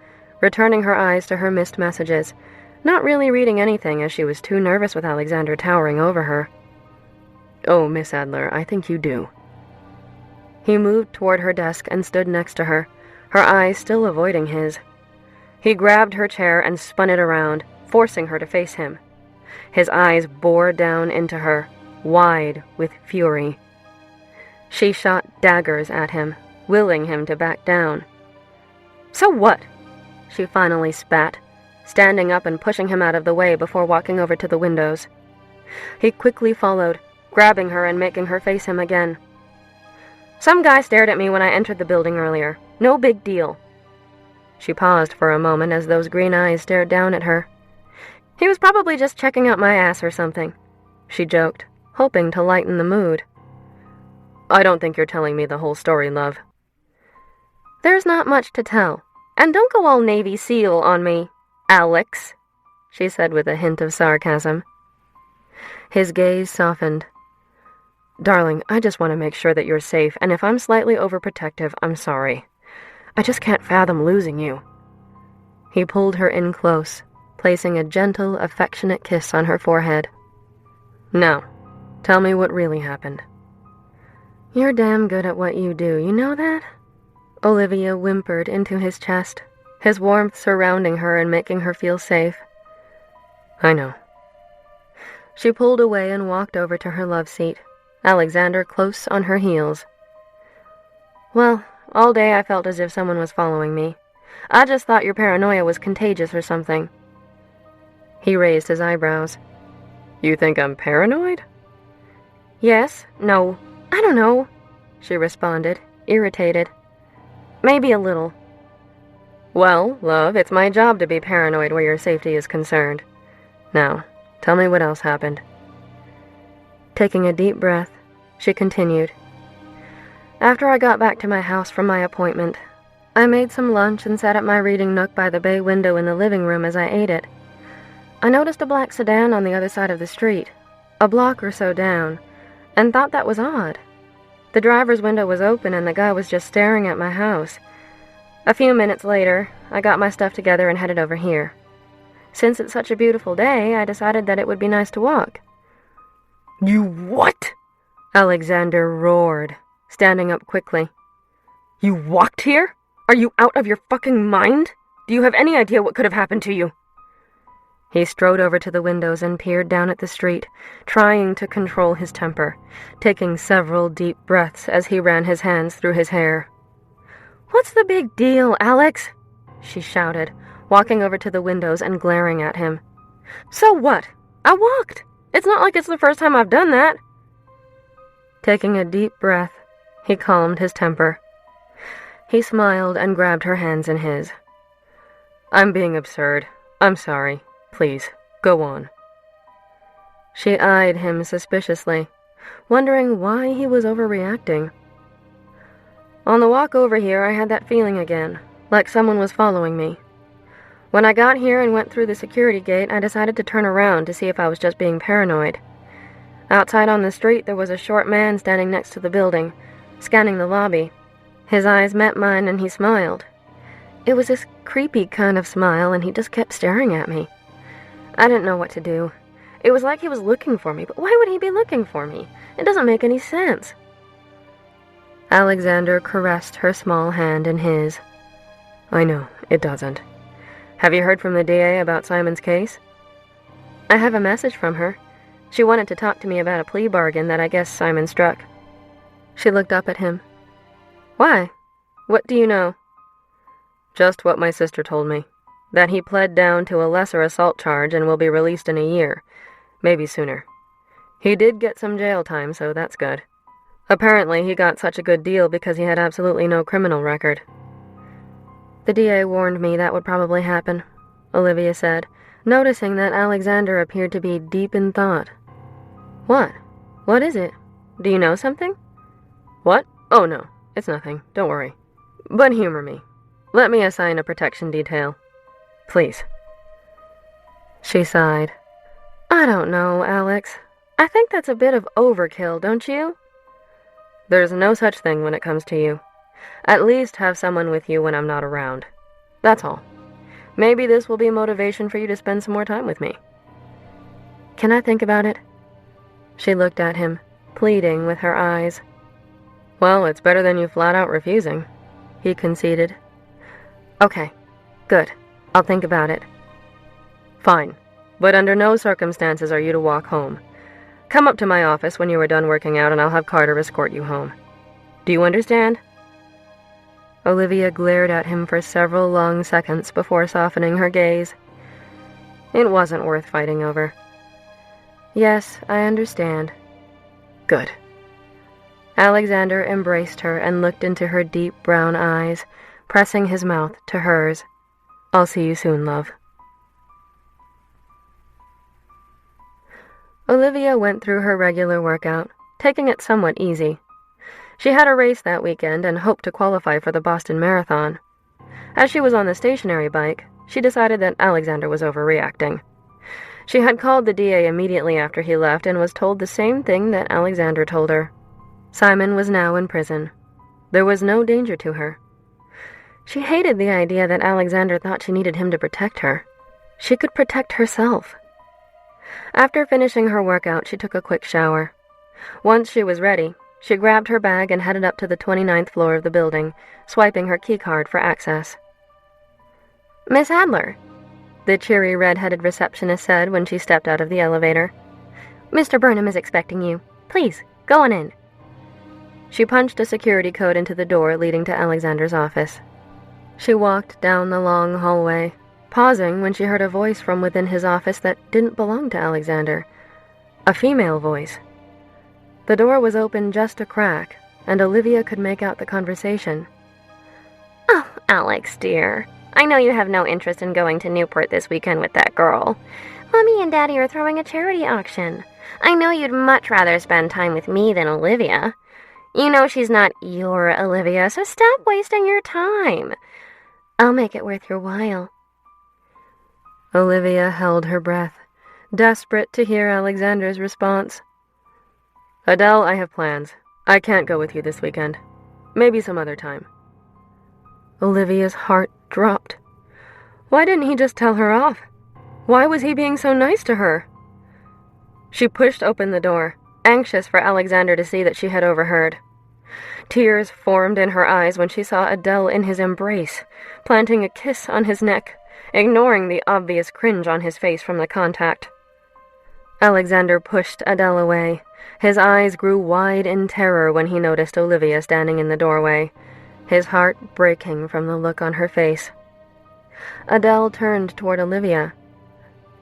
returning her eyes to her missed messages, not really reading anything as she was too nervous with Alexander towering over her. Oh, Miss Adler, I think you do. He moved toward her desk and stood next to her, her eyes still avoiding his. He grabbed her chair and spun it around, forcing her to face him. His eyes bore down into her, wide with fury. She shot daggers at him, willing him to back down. So what? She finally spat, standing up and pushing him out of the way before walking over to the windows. He quickly followed, grabbing her and making her face him again. Some guy stared at me when I entered the building earlier. No big deal. She paused for a moment as those green eyes stared down at her. He was probably just checking out my ass or something, she joked, hoping to lighten the mood. I don't think you're telling me the whole story, love. There's not much to tell. And don't go all Navy SEAL on me, Alex, she said with a hint of sarcasm. His gaze softened. Darling, I just want to make sure that you're safe, and if I'm slightly overprotective, I'm sorry. I just can't fathom losing you. He pulled her in close, placing a gentle, affectionate kiss on her forehead. Now, tell me what really happened. You're damn good at what you do, you know that? Olivia whimpered into his chest, his warmth surrounding her and making her feel safe. I know. She pulled away and walked over to her love seat, Alexander close on her heels. Well, all day I felt as if someone was following me. I just thought your paranoia was contagious or something. He raised his eyebrows. You think I'm paranoid? Yes, no, I don't know, she responded, irritated. Maybe a little. Well, love, it's my job to be paranoid where your safety is concerned. Now, tell me what else happened. Taking a deep breath, she continued. After I got back to my house from my appointment, I made some lunch and sat at my reading nook by the bay window in the living room as I ate it. I noticed a black sedan on the other side of the street, a block or so down, and thought that was odd. The driver's window was open and the guy was just staring at my house. A few minutes later, I got my stuff together and headed over here. Since it's such a beautiful day, I decided that it would be nice to walk." "You what?" Alexander roared, standing up quickly. "You walked here? Are you out of your fucking mind? Do you have any idea what could have happened to you?" He strode over to the windows and peered down at the street, trying to control his temper, taking several deep breaths as he ran his hands through his hair. "What's the big deal, Alex?" she shouted, walking over to the windows and glaring at him. "So what? I walked. It's not like it's the first time I've done that." Taking a deep breath, he calmed his temper. He smiled and grabbed her hands in his. "I'm being absurd. I'm sorry. Please, go on." She eyed him suspiciously, wondering why he was overreacting. "On the walk over here, I had that feeling again, like someone was following me. When I got here and went through the security gate, I decided to turn around to see if I was just being paranoid. Outside on the street, there was a short man standing next to the building, scanning the lobby. His eyes met mine and he smiled. It was this creepy kind of smile, and he just kept staring at me. I didn't know what to do. It was like he was looking for me, but why would he be looking for me? It doesn't make any sense." Alexander caressed her small hand in his. "I know, it doesn't. Have you heard from the DA about Simon's case?" "I have a message from her. She wanted to talk to me about a plea bargain that I guess Simon struck." She looked up at him. "Why? What do you know?" "Just what my sister told me. That he pled down to a lesser assault charge and will be released in a year, maybe sooner. He did get some jail time, so that's good. Apparently he got such a good deal because he had absolutely no criminal record." "The DA warned me that would probably happen," Olivia said, noticing that Alexander appeared to be deep in thought. "What? What is it? Do you know something?" "What? Oh no, it's nothing, don't worry. But humor me. Let me assign a protection detail. Please." She sighed. "I don't know, Alex. I think that's a bit of overkill, don't you?" "There's no such thing when it comes to you. At least have someone with you when I'm not around. That's all. Maybe this will be motivation for you to spend some more time with me." "Can I think about it?" She looked at him, pleading with her eyes. "Well, it's better than you flat out refusing," he conceded. "Okay, good. I'll think about it." "Fine, but under no circumstances are you to walk home. Come up to my office when you are done working out and I'll have Carter escort you home. Do you understand?" Olivia glared at him for several long seconds before softening her gaze. It wasn't worth fighting over. "Yes, I understand." "Good." Alexander embraced her and looked into her deep brown eyes, pressing his mouth to hers. "I'll see you soon, love." Olivia went through her regular workout, taking it somewhat easy. She had a race that weekend and hoped to qualify for the Boston Marathon. As she was on the stationary bike, she decided that Alexander was overreacting. She had called the DA immediately after he left and was told the same thing that Alexander told her. Simon was now in prison. There was no danger to her. She hated the idea that Alexander thought she needed him to protect her. She could protect herself. After finishing her workout, she took a quick shower. Once she was ready, she grabbed her bag and headed up to the 29th floor of the building, swiping her keycard for access. "Miss Adler," the cheery red-headed receptionist said when she stepped out of the elevator. "Mr. Burnham is expecting you. Please, go on in." She punched a security code into the door leading to Alexander's office. She walked down the long hallway, pausing when she heard a voice from within his office that didn't belong to Alexander. A female voice. The door was open just a crack, and Olivia could make out the conversation. "Oh, Alex, dear. I know you have no interest in going to Newport this weekend with that girl. Mommy and Daddy are throwing a charity auction. I know you'd much rather spend time with me than Olivia. You know she's not your Olivia, so stop wasting your time. I'll make it worth your while." Olivia held her breath, desperate to hear Alexander's response. "Adele, I have plans. I can't go with you this weekend. Maybe some other time. Olivia's heart dropped. Why didn't he just tell her off? Why was he being so nice to her? She pushed open the door, anxious for Alexander to see that she had overheard. Tears formed in her eyes when she saw Adele in his embrace, planting a kiss on his neck, ignoring the obvious cringe on his face from the contact. Alexander pushed Adele away. His eyes grew wide in terror when he noticed Olivia standing in the doorway, his heart breaking from the look on her face. Adele turned toward Olivia.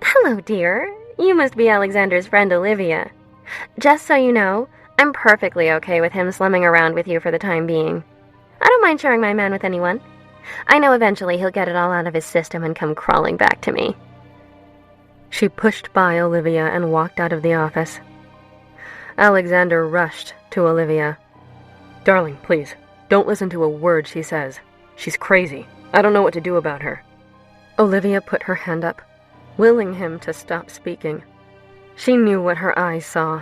"Hello, dear. You must be Alexander's friend Olivia. Just so you know, I'm perfectly okay with him slumming around with you for the time being. I don't mind sharing my man with anyone. I know eventually he'll get it all out of his system and come crawling back to me." She pushed by Olivia and walked out of the office. Alexander rushed to Olivia. "Darling, please, don't listen to a word she says. She's crazy. I don't know what to do about her." Olivia put her hand up, willing him to stop speaking. She knew what her eyes saw.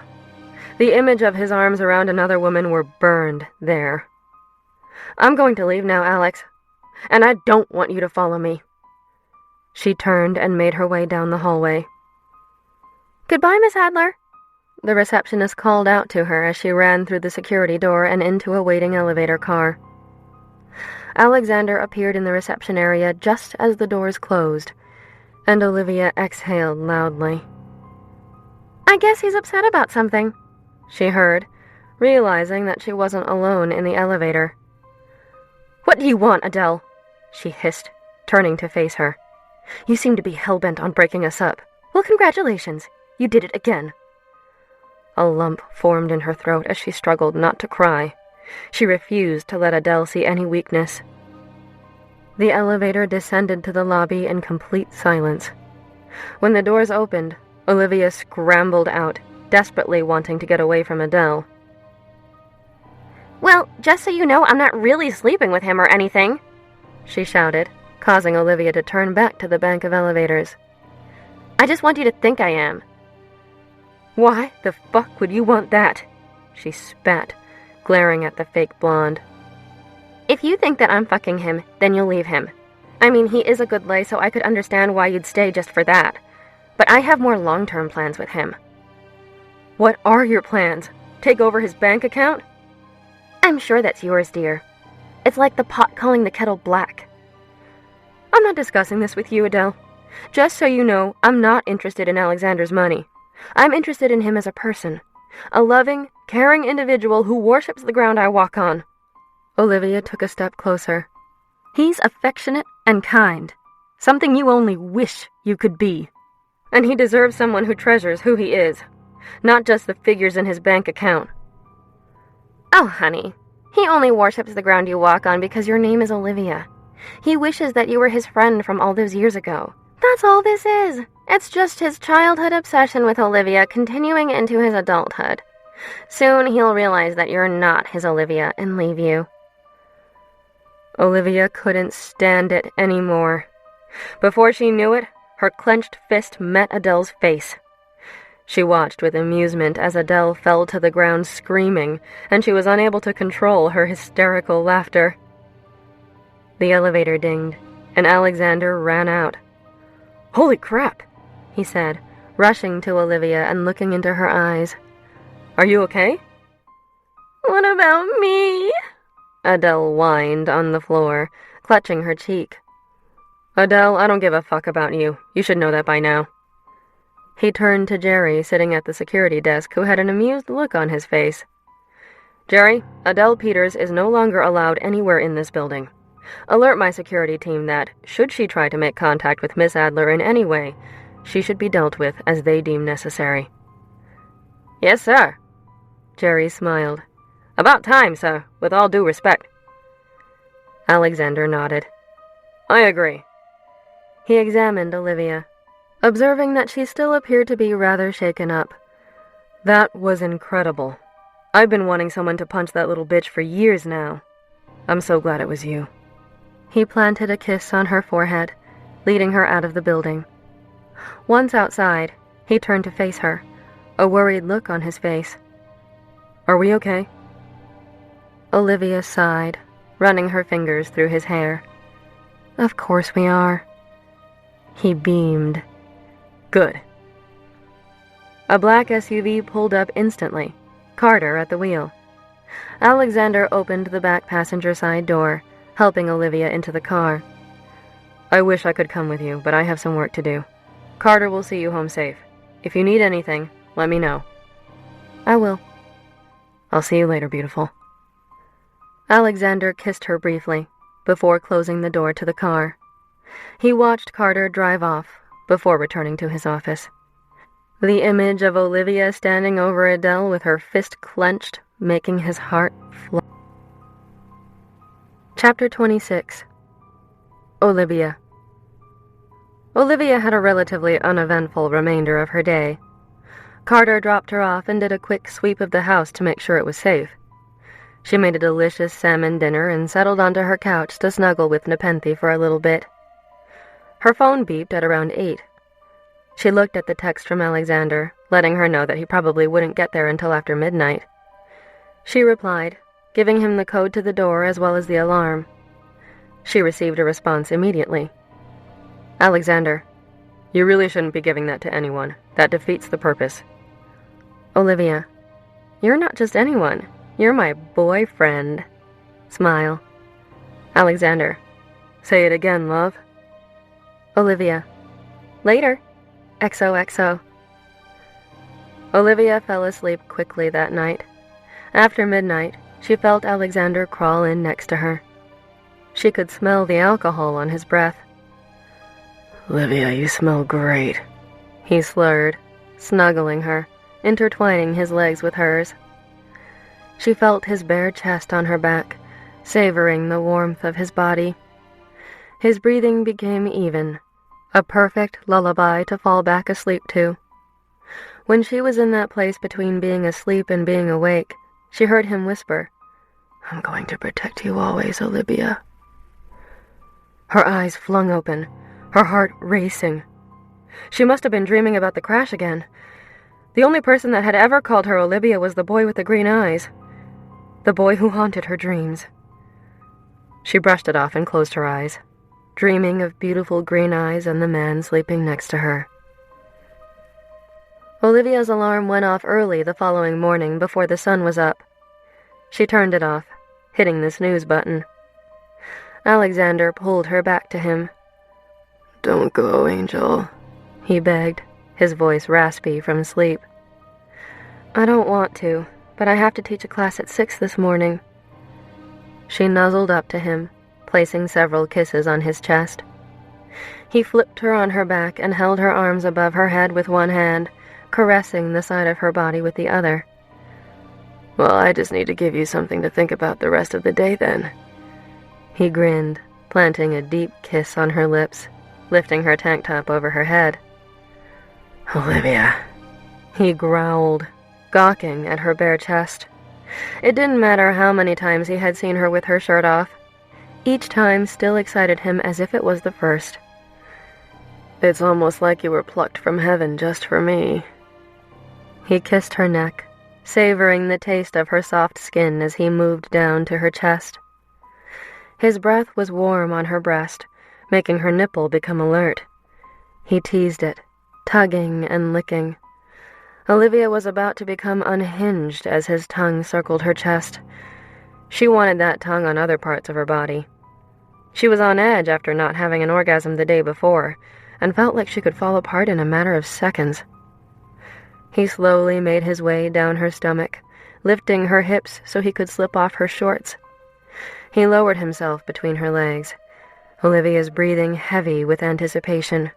The image of his arms around another woman were burned there. "I'm going to leave now, Alex, and I don't want you to follow me." She turned and made her way down the hallway. "Goodbye, Miss Adler," the receptionist called out to her as she ran through the security door and into a waiting elevator car. Alexander appeared in the reception area just as the doors closed, and Olivia exhaled loudly. "I guess he's upset about something," she heard, realizing that she wasn't alone in the elevator. "What do you want, Adele?" she hissed, turning to face her. "You seem to be hell-bent on breaking us up. Well, congratulations. You did it again." A lump formed in her throat as she struggled not to cry. She refused to let Adele see any weakness. The elevator descended to the lobby in complete silence. When the doors opened, Olivia scrambled out, desperately wanting to get away from Adele. "Well, just so you know, I'm not really sleeping with him or anything," she shouted, causing Olivia to turn back to the bank of elevators. "I just want you to think I am." "Why the fuck would you want that?" she spat, glaring at the fake blonde. "If you think that I'm fucking him, then you'll leave him. I mean, he is a good lay, so I could understand why you'd stay just for that. But I have more long-term plans with him." "What are your plans? Take over his bank account?" "I'm sure that's yours, dear. It's like the pot calling the kettle black." "I'm not discussing this with you, Adele. Just so you know, I'm not interested in Alexander's money. I'm interested in him as a person. A loving, caring individual who worships the ground I walk on." Olivia took a step closer. "He's affectionate and kind. Something you only wish you could be. And he deserves someone who treasures who he is, not just the figures in his bank account." "Oh, honey, he only worships the ground you walk on because your name is Olivia. He wishes that you were his friend from all those years ago. That's all this is. It's just his childhood obsession with Olivia continuing into his adulthood. Soon he'll realize that you're not his Olivia and leave you." Olivia couldn't stand it anymore. Before she knew it, her clenched fist met Adele's face. She watched with amusement as Adele fell to the ground screaming, and she was unable to control her hysterical laughter. The elevator dinged, and Alexander ran out. "Holy crap," he said, rushing to Olivia and looking into her eyes. "Are you okay?" "What about me?" Adele whined on the floor, clutching her cheek. "Adele, I don't give a fuck about you. You should know that by now." He turned to Jerry, sitting at the security desk, who had an amused look on his face. "Jerry, Adele Peters is no longer allowed anywhere in this building. Alert my security team that, should she try to make contact with Miss Adler in any way, she should be dealt with as they deem necessary." "Yes, sir." Jerry smiled. "About time, sir, with all due respect." Alexander nodded. "I agree." He examined Olivia, observing that she still appeared to be rather shaken up. "That was incredible. I've been wanting someone to punch that little bitch for years now. I'm so glad it was you." He planted a kiss on her forehead, leading her out of the building. Once outside, he turned to face her, a worried look on his face. "Are we okay?" Olivia sighed, running her fingers through his hair. Of course we are. He beamed. Good. A black SUV pulled up instantly, Carter at the wheel. Alexander opened the back passenger side door, helping Olivia into the car. I wish I could come with you, but I have some work to do. Carter will see you home safe. If you need anything, let me know. I will. I'll see you later, beautiful. Alexander kissed her briefly, before closing the door to the car. He watched Carter drive off, before returning to his office. The image of Olivia standing over Adele with her fist clenched, making his heart fly. Chapter 26. Olivia. Olivia had a relatively uneventful remainder of her day. Carter dropped her off and did a quick sweep of the house to make sure it was safe. She made a delicious salmon dinner and settled onto her couch to snuggle with Nepenthe for a little bit. Her phone beeped at around 8. She looked at the text from Alexander, letting her know that he probably wouldn't get there until after midnight. She replied, giving him the code to the door as well as the alarm. She received a response immediately. Alexander, you really shouldn't be giving that to anyone. That defeats the purpose. Olivia, you're not just anyone. You're my boyfriend. Smile. Alexander, say it again, love. Olivia, later. XOXO. Olivia fell asleep quickly that night. After midnight, she felt Alexander crawl in next to her. She could smell the alcohol on his breath. Olivia, you smell great, he slurred, snuggling her, intertwining his legs with hers. She felt his bare chest on her back, savoring the warmth of his body. His breathing became even, a perfect lullaby to fall back asleep to. When she was in that place between being asleep and being awake, she heard him whisper, I'm going to protect you always, Olivia. Her eyes flung open, her heart racing. She must have been dreaming about the crash again. The only person that had ever called her Olivia was the boy with the green eyes. The boy who haunted her dreams. She brushed it off and closed her eyes, dreaming of beautiful green eyes and the man sleeping next to her. Olivia's alarm went off early the following morning before the sun was up. She turned it off, hitting the snooze button. Alexander pulled her back to him. Don't go, Angel, he begged, his voice raspy from sleep. I don't want to, but I have to teach a class at 6 this morning. She nuzzled up to him, placing several kisses on his chest. He flipped her on her back and held her arms above her head with one hand, caressing the side of her body with the other. Well, I just need to give you something to think about the rest of the day, then. He grinned, planting a deep kiss on her lips, lifting her tank top over her head. Olivia, he growled, gawking at her bare chest. It didn't matter how many times he had seen her with her shirt off. Each time still excited him as if it was the first. It's almost like you were plucked from heaven just for me. He kissed her neck, savoring the taste of her soft skin as he moved down to her chest. His breath was warm on her breast, making her nipple become alert. He teased it, tugging and licking. Olivia was about to become unhinged as his tongue circled her chest. She wanted that tongue on other parts of her body. She was on edge after not having an orgasm the day before, and felt like she could fall apart in a matter of seconds. He slowly made his way down her stomach, lifting her hips so he could slip off her shorts. He lowered himself between her legs, Olivia's breathing heavy with anticipation.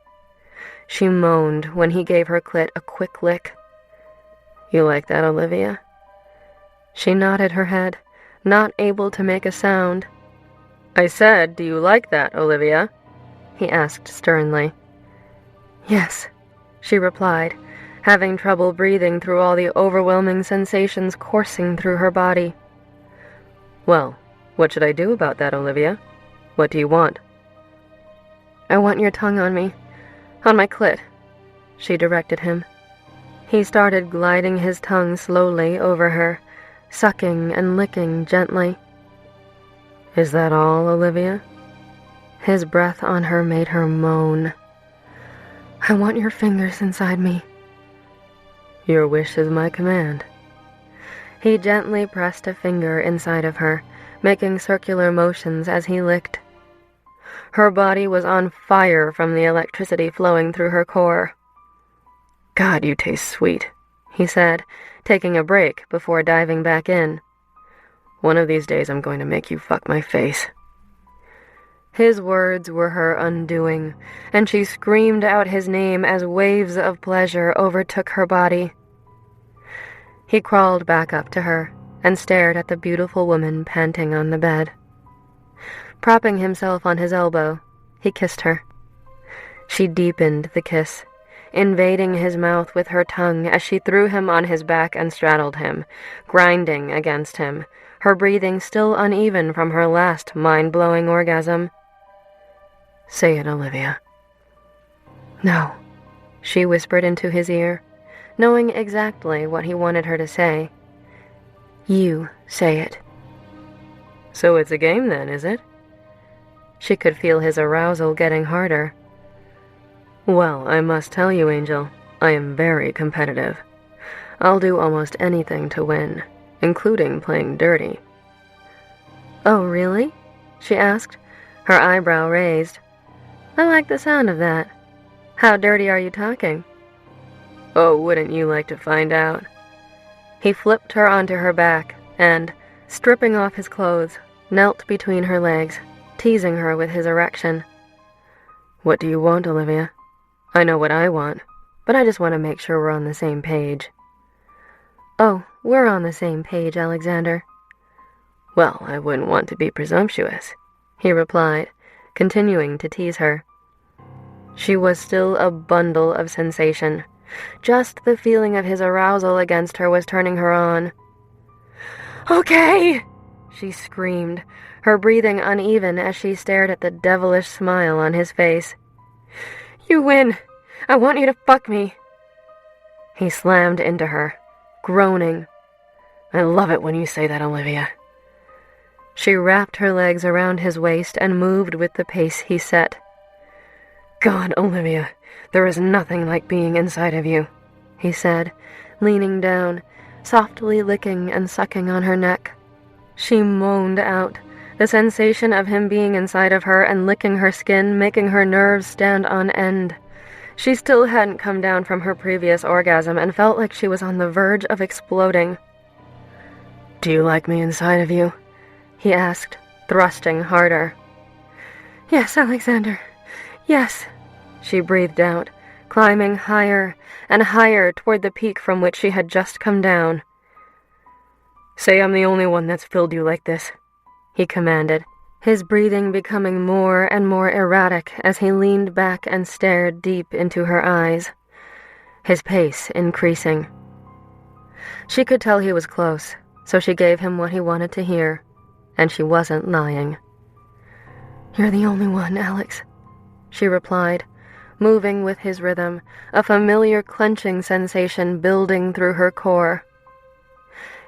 She moaned when he gave her clit a quick lick. You like that, Olivia? She nodded her head, not able to make a sound. I said, do you like that, Olivia? He asked sternly. Yes, she replied, having trouble breathing through all the overwhelming sensations coursing through her body. Well, what should I do about that, Olivia? What do you want? I want your tongue on me, on my clit, she directed him. He started gliding his tongue slowly over her, sucking and licking gently. Is that all, Olivia? His breath on her made her moan. I want your fingers inside me. Your wish is my command. He gently pressed a finger inside of her, making circular motions as he licked. Her body was on fire from the electricity flowing through her core. God, you taste sweet, he said, taking a break before diving back in. One of these days I'm going to make you fuck my face. His words were her undoing, and she screamed out his name as waves of pleasure overtook her body. He crawled back up to her and stared at the beautiful woman panting on the bed. Propping himself on his elbow, he kissed her. She deepened the kiss, invading his mouth with her tongue as she threw him on his back and straddled him, grinding against him, her breathing still uneven from her last mind-blowing orgasm. Say it, Olivia. No, she whispered into his ear, knowing exactly what he wanted her to say. You say it. So it's a game then, is it? She could feel his arousal getting harder. Well, I must tell you, Angel, I am very competitive. I'll do almost anything to win, including playing dirty. Oh, really? She asked, her eyebrow raised. I like the sound of that. How dirty are you talking? Oh, wouldn't you like to find out? He flipped her onto her back and, stripping off his clothes, knelt between her legs, teasing her with his erection. What do you want, Olivia? I know what I want, but I just want to make sure we're on the same page. Oh, we're on the same page, Alexander. Well, I wouldn't want to be presumptuous, he replied, continuing to tease her. She was still a bundle of sensation. Just the feeling of his arousal against her was turning her on. Okay, she screamed, her breathing uneven as she stared at the devilish smile on his face. You win. I want you to fuck me. He slammed into her, groaning. I love it when you say that, Olivia. She wrapped her legs around his waist and moved with the pace he set. God, Olivia, there is nothing like being inside of you, he said, leaning down, softly licking and sucking on her neck. She moaned out, the sensation of him being inside of her and licking her skin making her nerves stand on end. She still hadn't come down from her previous orgasm and felt like she was on the verge of exploding. Do you like me inside of you? He asked, thrusting harder. Yes, Alexander. Yes, she breathed out, climbing higher and higher toward the peak from which she had just come down. Say I'm the only one that's filled you like this, he commanded, his breathing becoming more and more erratic as he leaned back and stared deep into her eyes, his pace increasing. She could tell he was close, so she gave him what he wanted to hear, and she wasn't lying. You're the only one, Alex, she replied, moving with his rhythm, a familiar clenching sensation building through her core.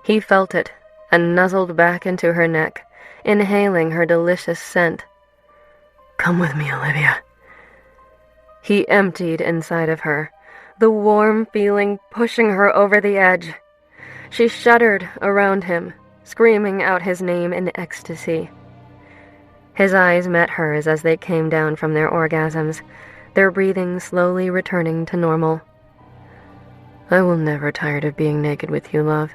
He felt it and nuzzled back into her neck, inhaling her delicious scent. Come with me, Olivia. He emptied inside of her, the warm feeling pushing her over the edge. She shuddered around him, screaming out his name in ecstasy. His eyes met hers as they came down from their orgasms, their breathing slowly returning to normal. I will never tire of being naked with you, love,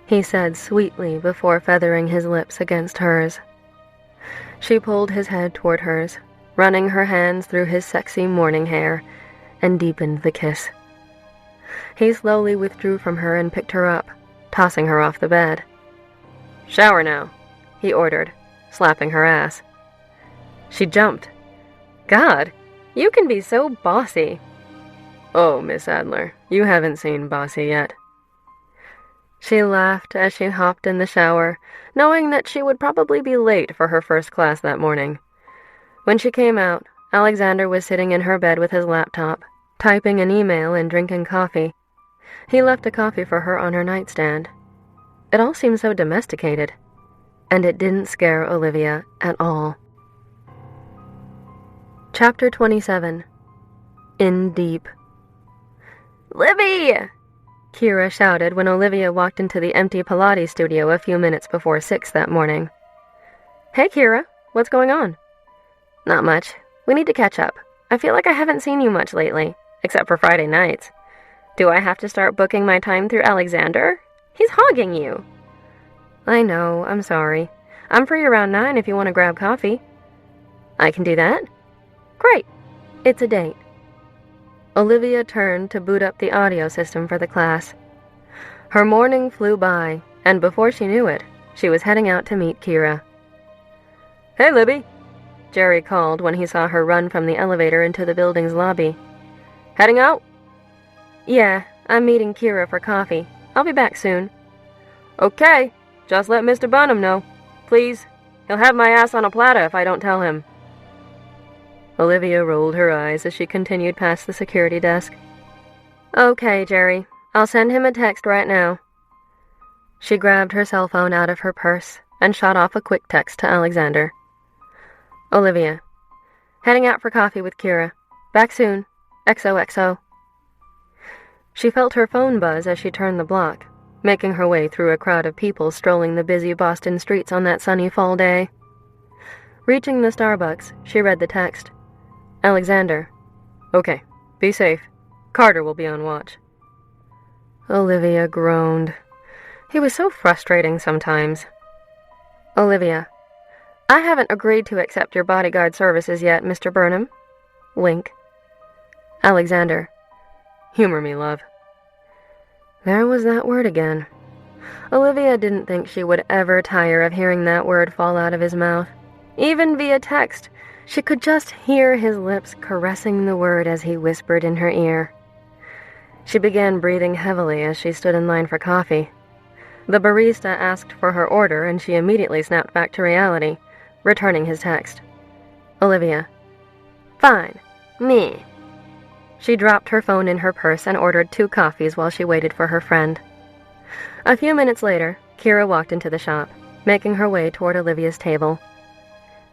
he said sweetly before feathering his lips against hers. She pulled his head toward hers, running her hands through his sexy morning hair, and deepened the kiss. He slowly withdrew from her and picked her up, tossing her off the bed. Shower now, he ordered, slapping her ass. She jumped. God, you can be so bossy. Oh, Miss Adler, you haven't seen bossy yet. She laughed as she hopped in the shower, knowing that she would probably be late for her first class that morning. When she came out, Alexander was sitting in her bed with his laptop, typing an email and drinking coffee. He left a coffee for her on her nightstand. It all seemed so domesticated. and it didn't scare Olivia at all. Chapter 27. In Deep. Libby! Kira shouted when Olivia walked into the empty Pilates studio a few minutes before 6 that morning. Hey, Kira, what's going on? Not much. We need to catch up. I feel like I haven't seen you much lately, except for Friday nights. Do I have to start booking my time through Alexander? He's hogging you. I know, I'm sorry. I'm free around 9 if you want to grab coffee. I can do that? Great. It's a date. Olivia turned to boot up the audio system for the class. Her morning flew by, and before she knew it, she was heading out to meet Kira. Hey, Libby, Jerry called when he saw her run from the elevator into the building's lobby. Heading out? Yeah, I'm meeting Kira for coffee. I'll be back soon. Okay, just let Mr. Bunham know. Please, he'll have my ass on a platter if I don't tell him. Olivia rolled her eyes as she continued past the security desk. Okay, Jerry, I'll send him a text right now. She grabbed her cell phone out of her purse and shot off a quick text to Alexander. Olivia, heading out for coffee with Kira. Back soon. XOXO. She felt her phone buzz as she turned the block, making her way through a crowd of people strolling the busy Boston streets on that sunny fall day. Reaching the Starbucks, she read the text. Alexander. Okay, be safe. Carter will be on watch. Olivia groaned. He was so frustrating sometimes. Olivia. I haven't agreed to accept your bodyguard services yet, Mr. Burnham. Wink. Alexander. Humor me, love. There was that word again. Olivia didn't think she would ever tire of hearing that word fall out of his mouth. Even via text, she could just hear his lips caressing the word as he whispered in her ear. She began breathing heavily as she stood in line for coffee. The barista asked for her order, and she immediately snapped back to reality, returning his text. Olivia. Fine. Me. She dropped her phone in her purse and ordered 2 coffees while she waited for her friend. A few minutes later, Kira walked into the shop, making her way toward Olivia's table.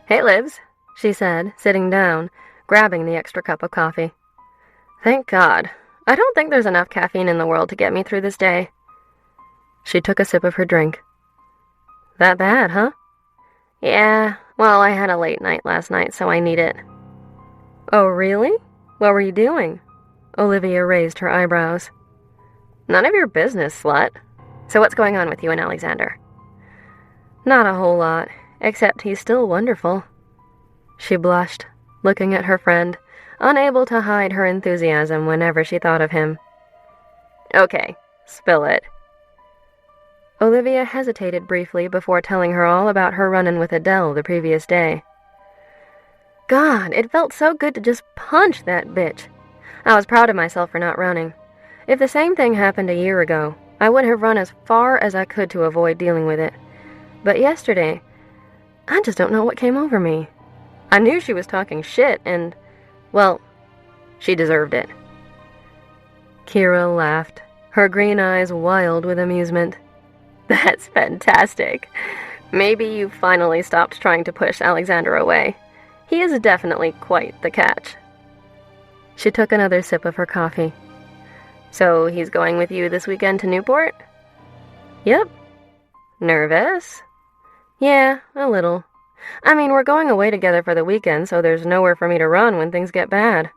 Hey, Livs, she said, sitting down, grabbing the extra cup of coffee. Thank God. I don't think there's enough caffeine in the world to get me through this day. She took a sip of her drink. That bad, huh? Yeah, well, I had a late night last night, so I need it. Oh, really? What were you doing? Olivia raised her eyebrows. None of your business, slut. So what's going on with you and Alexander? Not a whole lot, except he's still wonderful. She blushed, looking at her friend, unable to hide her enthusiasm whenever she thought of him. Okay, spill it. Olivia hesitated briefly before telling her all about her run-in with Adele the previous day. God, it felt so good to just punch that bitch. I was proud of myself for not running. If the same thing happened a year ago, I would have run as far as I could to avoid dealing with it. But yesterday, I just don't know what came over me. I knew she was talking shit and, well, she deserved it. Kira laughed, her green eyes wild with amusement. That's fantastic. Maybe you finally stopped trying to push Alexander away. He is definitely quite the catch. She took another sip of her coffee. So he's going with you this weekend to Newport? Yep. Nervous? Yeah, a little. I mean, we're going away together for the weekend, so there's nowhere for me to run when things get bad.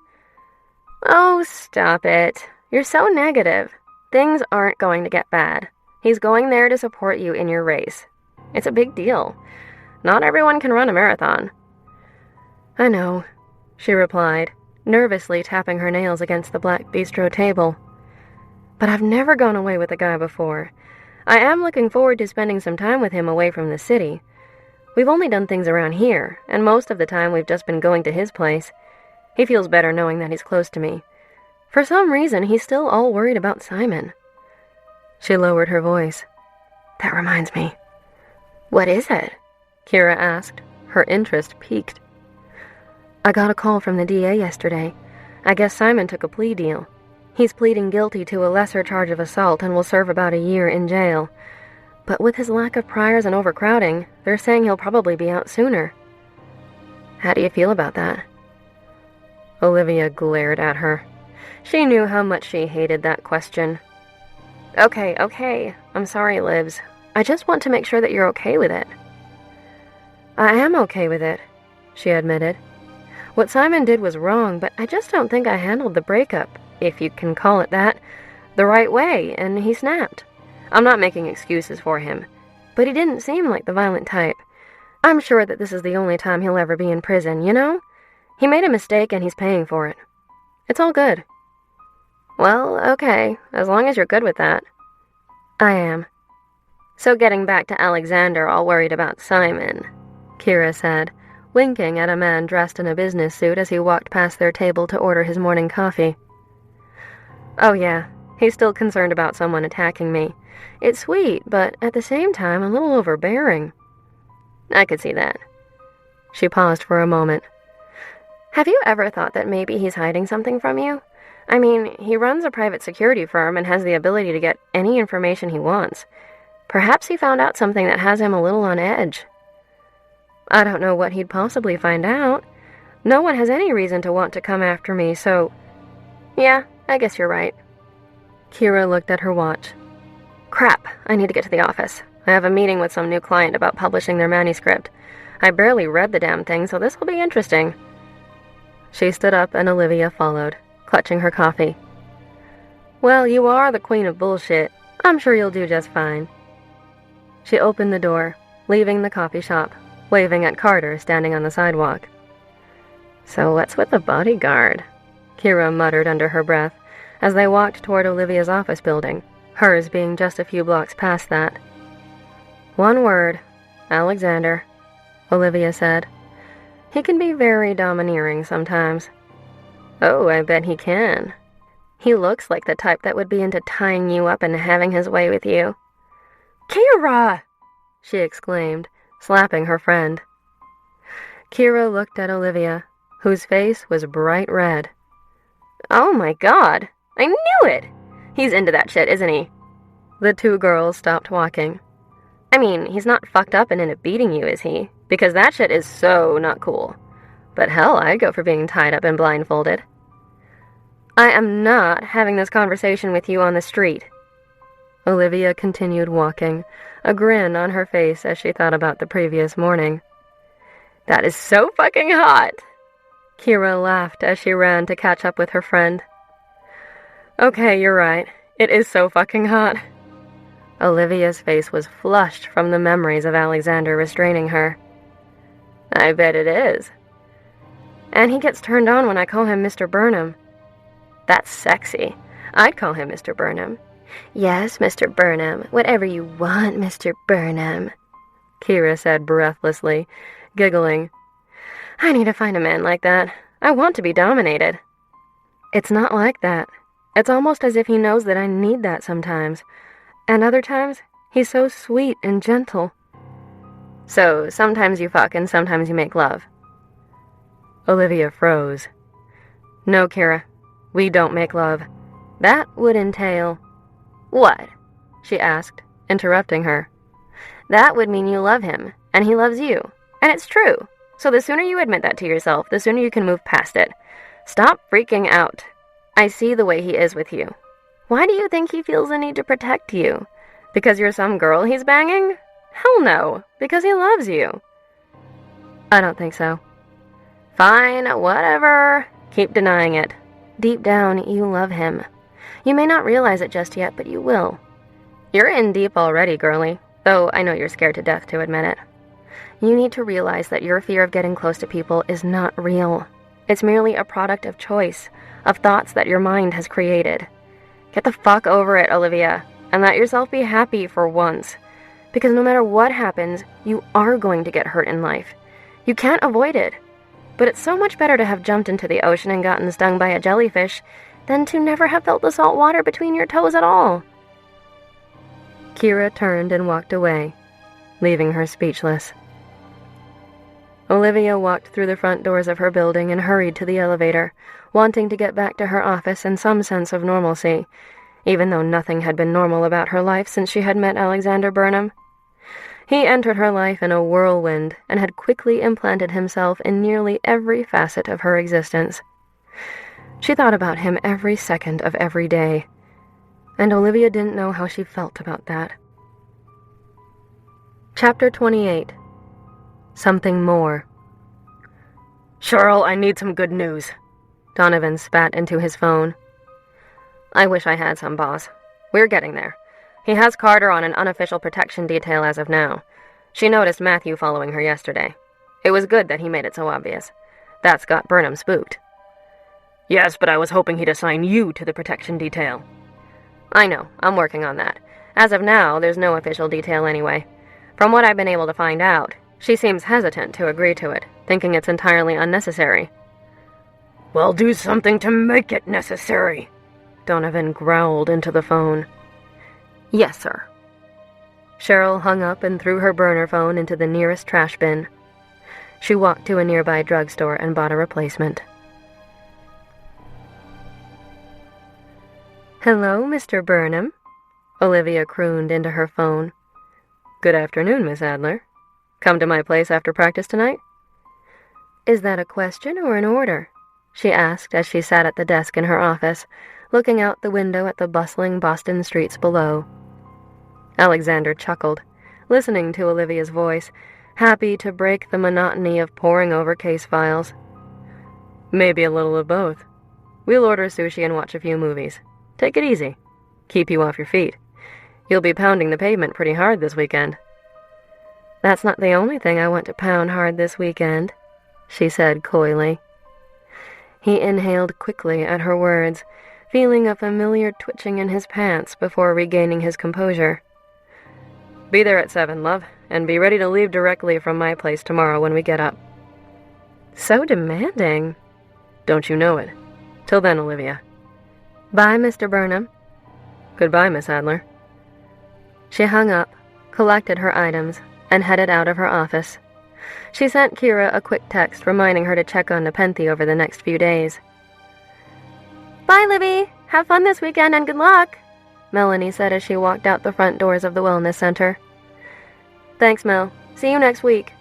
Oh, stop it. You're so negative. Things aren't going to get bad. He's going there to support you in your race. It's a big deal. Not everyone can run a marathon. I know, she replied, nervously tapping her nails against the black bistro table. But I've never gone away with a guy before. I am looking forward to spending some time with him away from the city. We've only done things around here, and most of the time we've just been going to his place. He feels better knowing that he's close to me. For some reason, he's still all worried about Simon. She lowered her voice. That reminds me. What is it? Kira asked, her interest piqued. I got a call from the DA yesterday. I guess Simon took a plea deal. He's pleading guilty to a lesser charge of assault and will serve about a year in jail. But with his lack of priors and overcrowding, they're saying he'll probably be out sooner. How do you feel about that? Olivia glared at her. She knew how much she hated that question. Okay. I'm sorry, Libs. I just want to make sure that you're okay with it. I am okay with it, she admitted. What Simon did was wrong, but I just don't think I handled the breakup, if you can call it that, the right way, and he snapped. I'm not making excuses for him, but he didn't seem like the violent type. I'm sure that this is the only time he'll ever be in prison, you know? He made a mistake and he's paying for it. It's all good. Well, okay, as long as you're good with that. I am. So getting back to Alexander, all worried about Simon, Kira said, winking at a man dressed in a business suit as he walked past their table to order his morning coffee. Oh yeah, he's still concerned about someone attacking me. It's sweet, but at the same time a little overbearing. I could see that. She paused for a moment. Have you ever thought that maybe he's hiding something from you? I mean, he runs a private security firm and has the ability to get any information he wants. Perhaps he found out something that has him a little on edge. I don't know what he'd possibly find out. No one has any reason to want to come after me, so... Yeah, I guess you're right. Kira looked at her watch. Crap, I need to get to the office. I have a meeting with some new client about publishing their manuscript. I barely read the damn thing, so this will be interesting. She stood up and Olivia followed, clutching her coffee. Well, you are the queen of bullshit. I'm sure you'll do just fine. She opened the door, leaving the coffee shop, waving at Carter standing on the sidewalk. So what's with the bodyguard? Kira muttered under her breath as they walked toward Olivia's office building, hers being just a few blocks past that. One word, Alexander, Olivia said. He can be very domineering sometimes. Oh, I bet he can. He looks like the type that would be into tying you up and having his way with you. Kira! She exclaimed, slapping her friend. Kira looked at Olivia, whose face was bright red. Oh my god, I knew it! He's into that shit, isn't he? The two girls stopped walking. I mean, he's not fucked up and into beating you, is he? Because that shit is so not cool. But hell, I'd go for being tied up and blindfolded. I am not having this conversation with you on the street. Olivia continued walking, a grin on her face as she thought about the previous morning. That is so fucking hot! Kira laughed as she ran to catch up with her friend. Okay, you're right. It is so fucking hot. Olivia's face was flushed from the memories of Alexander restraining her. I bet it is. And he gets turned on when I call him Mr. Burnham. That's sexy. I'd call him Mr. Burnham. Yes, Mr. Burnham. Whatever you want, Mr. Burnham, Kira said breathlessly, giggling. I need to find a man like that. I want to be dominated. It's not like that. It's almost as if he knows that I need that sometimes. And other times, he's so sweet and gentle. So, sometimes you fuck and sometimes you make love. Olivia froze. No, Kira. We don't make love. That would entail... What? She asked, interrupting her. That would mean you love him, and he loves you. And it's true. So the sooner you admit that to yourself, the sooner you can move past it. Stop freaking out. I see the way he is with you. Why do you think he feels the need to protect you? Because you're some girl he's banging? Hell no, because he loves you. I don't think so. Fine, whatever. Keep denying it. Deep down, you love him. You may not realize it just yet, but you will. You're in deep already, girlie, though I know you're scared to death to admit it. You need to realize that your fear of getting close to people is not real. It's merely a product of choice, of thoughts that your mind has created. Get the fuck over it, Olivia, and let yourself be happy for once. Because no matter what happens, you are going to get hurt in life. You can't avoid it. But it's so much better to have jumped into the ocean and gotten stung by a jellyfish than to never have felt the salt water between your toes at all. Kira turned and walked away, leaving her speechless. Olivia walked through the front doors of her building and hurried to the elevator, wanting to get back to her office in some sense of normalcy, even though nothing had been normal about her life since she had met Alexander Burnham. He entered her life in a whirlwind and had quickly implanted himself in nearly every facet of her existence. She thought about him every second of every day, and Olivia didn't know how she felt about that. Chapter 28. Something More. Cheryl, I need some good news. Donovan spat into his phone. I wish I had some, boss. We're getting there. He has Carter on an unofficial protection detail as of now. She noticed Matthew following her yesterday. It was good that he made it so obvious. That's got Burnham spooked. Yes, but I was hoping he'd assign you to the protection detail. I know, I'm working on that. As of now, there's no official detail anyway. From what I've been able to find out, she seems hesitant to agree to it, thinking it's entirely unnecessary. Well, do something to make it necessary, Donovan growled into the phone. Yes, sir. Cheryl hung up and threw her burner phone into the nearest trash bin. She walked to a nearby drugstore and bought a replacement. Hello, Mr. Burnham, Olivia crooned into her phone. Good afternoon, Miss Adler. Come to my place after practice tonight? Is that a question or an order? She asked as she sat at the desk in her office, looking out the window at the bustling Boston streets below. Alexander chuckled, listening to Olivia's voice, happy to break the monotony of poring over case files. Maybe a little of both. We'll order sushi and watch a few movies. Take it easy. Keep you off your feet. You'll be pounding the pavement pretty hard this weekend. That's not the only thing I want to pound hard this weekend, she said coyly. He inhaled quickly at her words, feeling a familiar twitching in his pants before regaining his composure. Be there at 7, love, and be ready to leave directly from my place tomorrow when we get up. So demanding. Don't you know it? Till then, Olivia. Bye, Mr. Burnham. Goodbye, Miss Adler. She hung up, collected her items, and headed out of her office. She sent Kira a quick text reminding her to check on Nepenthe over the next few days. Bye, Libby. Have fun this weekend and good luck, Melanie said as she walked out the front doors of the wellness center. Thanks, Mel. See you next week.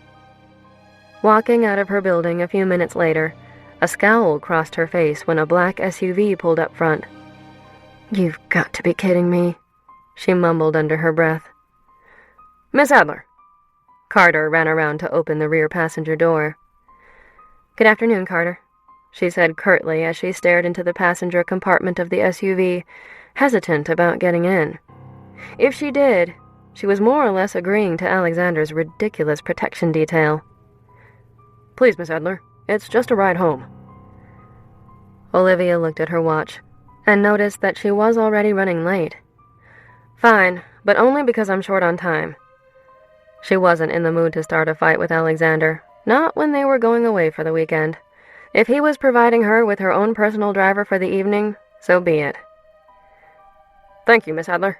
Walking out of her building a few minutes later, a scowl crossed her face when a black SUV pulled up front. You've got to be kidding me, she mumbled under her breath. Miss Adler. Carter ran around to open the rear passenger door. Good afternoon, Carter, she said curtly as she stared into the passenger compartment of the SUV, hesitant about getting in. If she did, she was more or less agreeing to Alexander's ridiculous protection detail. Please, Miss Adler, it's just a ride home. Olivia looked at her watch and noticed that she was already running late. Fine, but only because I'm short on time. She wasn't in the mood to start a fight with Alexander, not when they were going away for the weekend. If he was providing her with her own personal driver for the evening, so be it. Thank you, Miss Adler.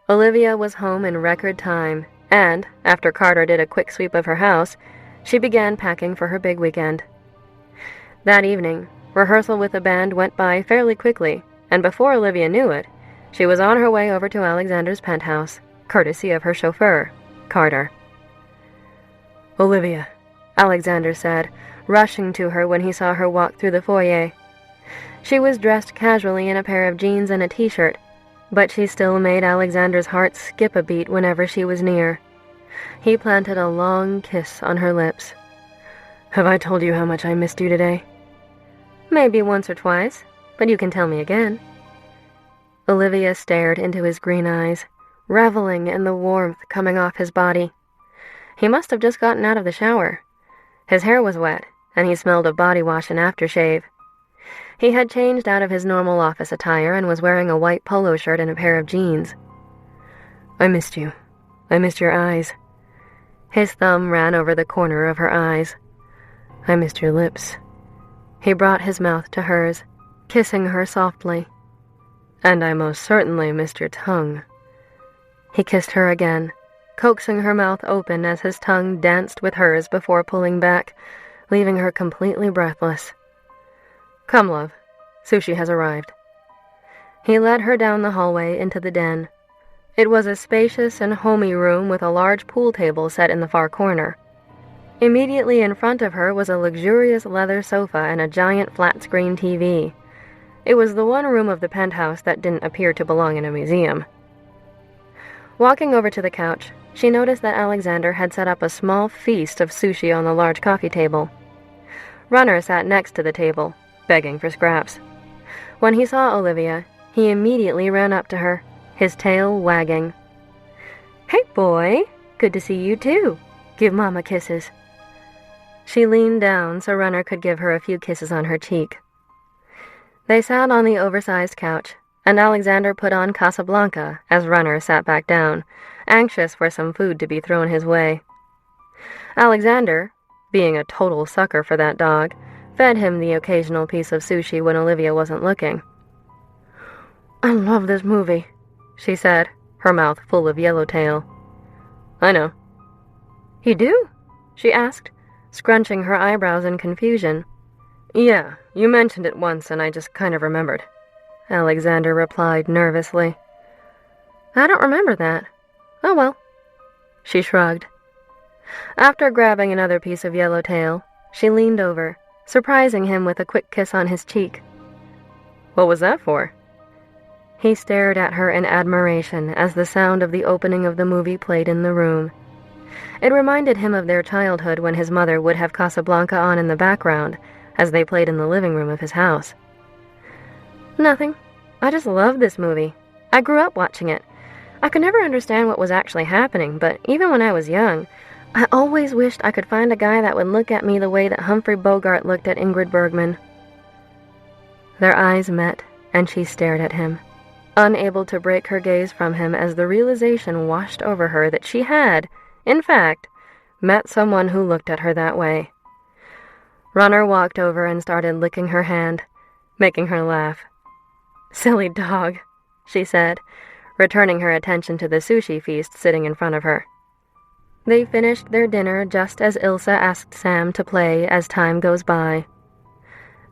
Olivia was home in record time, and, after Carter did a quick sweep of her house, she began packing for her big weekend. That evening, rehearsal with the band went by fairly quickly, and before Olivia knew it, she was on her way over to Alexander's penthouse, courtesy of her chauffeur, Carter. Olivia, Alexander said, rushing to her when he saw her walk through the foyer. She was dressed casually in a pair of jeans and a t-shirt, but she still made Alexander's heart skip a beat whenever she was near. He planted a long kiss on her lips. Have I told you how much I missed you today? Maybe once or twice, but you can tell me again. Olivia stared into his green eyes, reveling in the warmth coming off his body. He must have just gotten out of the shower. His hair was wet, and he smelled of body wash and aftershave. He had changed out of his normal office attire and was wearing a white polo shirt and a pair of jeans. I missed you. I missed your eyes. His thumb ran over the corner of her eyes. I missed your lips. He brought his mouth to hers, kissing her softly. And I most certainly missed your tongue. He kissed her again, coaxing her mouth open as his tongue danced with hers before pulling back, leaving her completely breathless. Come, love. Sushi has arrived. He led her down the hallway into the den. It was a spacious and homey room with a large pool table set in the far corner. Immediately in front of her was a luxurious leather sofa and a giant flat-screen TV. It was the one room of the penthouse that didn't appear to belong in a museum. Walking over to the couch, she noticed that Alexander had set up a small feast of sushi on the large coffee table. Runner sat next to the table, begging for scraps. When he saw Olivia, he immediately ran up to her, his tail wagging. "Hey, boy, good to see you too. Give Mama kisses." She leaned down so Runner could give her a few kisses on her cheek. They sat on the oversized couch, and Alexander put on Casablanca as Runner sat back down, anxious for some food to be thrown his way. Alexander, being a total sucker for that dog, fed him the occasional piece of sushi when Olivia wasn't looking. "I love this movie," she said, her mouth full of yellowtail. "I know." "You do?" she asked, scrunching her eyebrows in confusion. "Yeah, you mentioned it once and I just kind of remembered," Alexander replied nervously. "I don't remember that. Oh well." She shrugged. After grabbing another piece of yellowtail, she leaned over, surprising him with a quick kiss on his cheek. "What was that for?" He stared at her in admiration as the sound of the opening of the movie played in the room. It reminded him of their childhood when his mother would have Casablanca on in the background as they played in the living room of his house. "Nothing. I just love this movie. I grew up watching it. I could never understand what was actually happening, but even when I was young, I always wished I could find a guy that would look at me the way that Humphrey Bogart looked at Ingrid Bergman." Their eyes met, and she stared at him, unable to break her gaze from him as the realization washed over her that she had, in fact, met someone who looked at her that way. Runner walked over and started licking her hand, making her laugh. "Silly dog," she said, returning her attention to the sushi feast sitting in front of her. They finished their dinner just as Ilsa asked Sam to play As Time Goes By.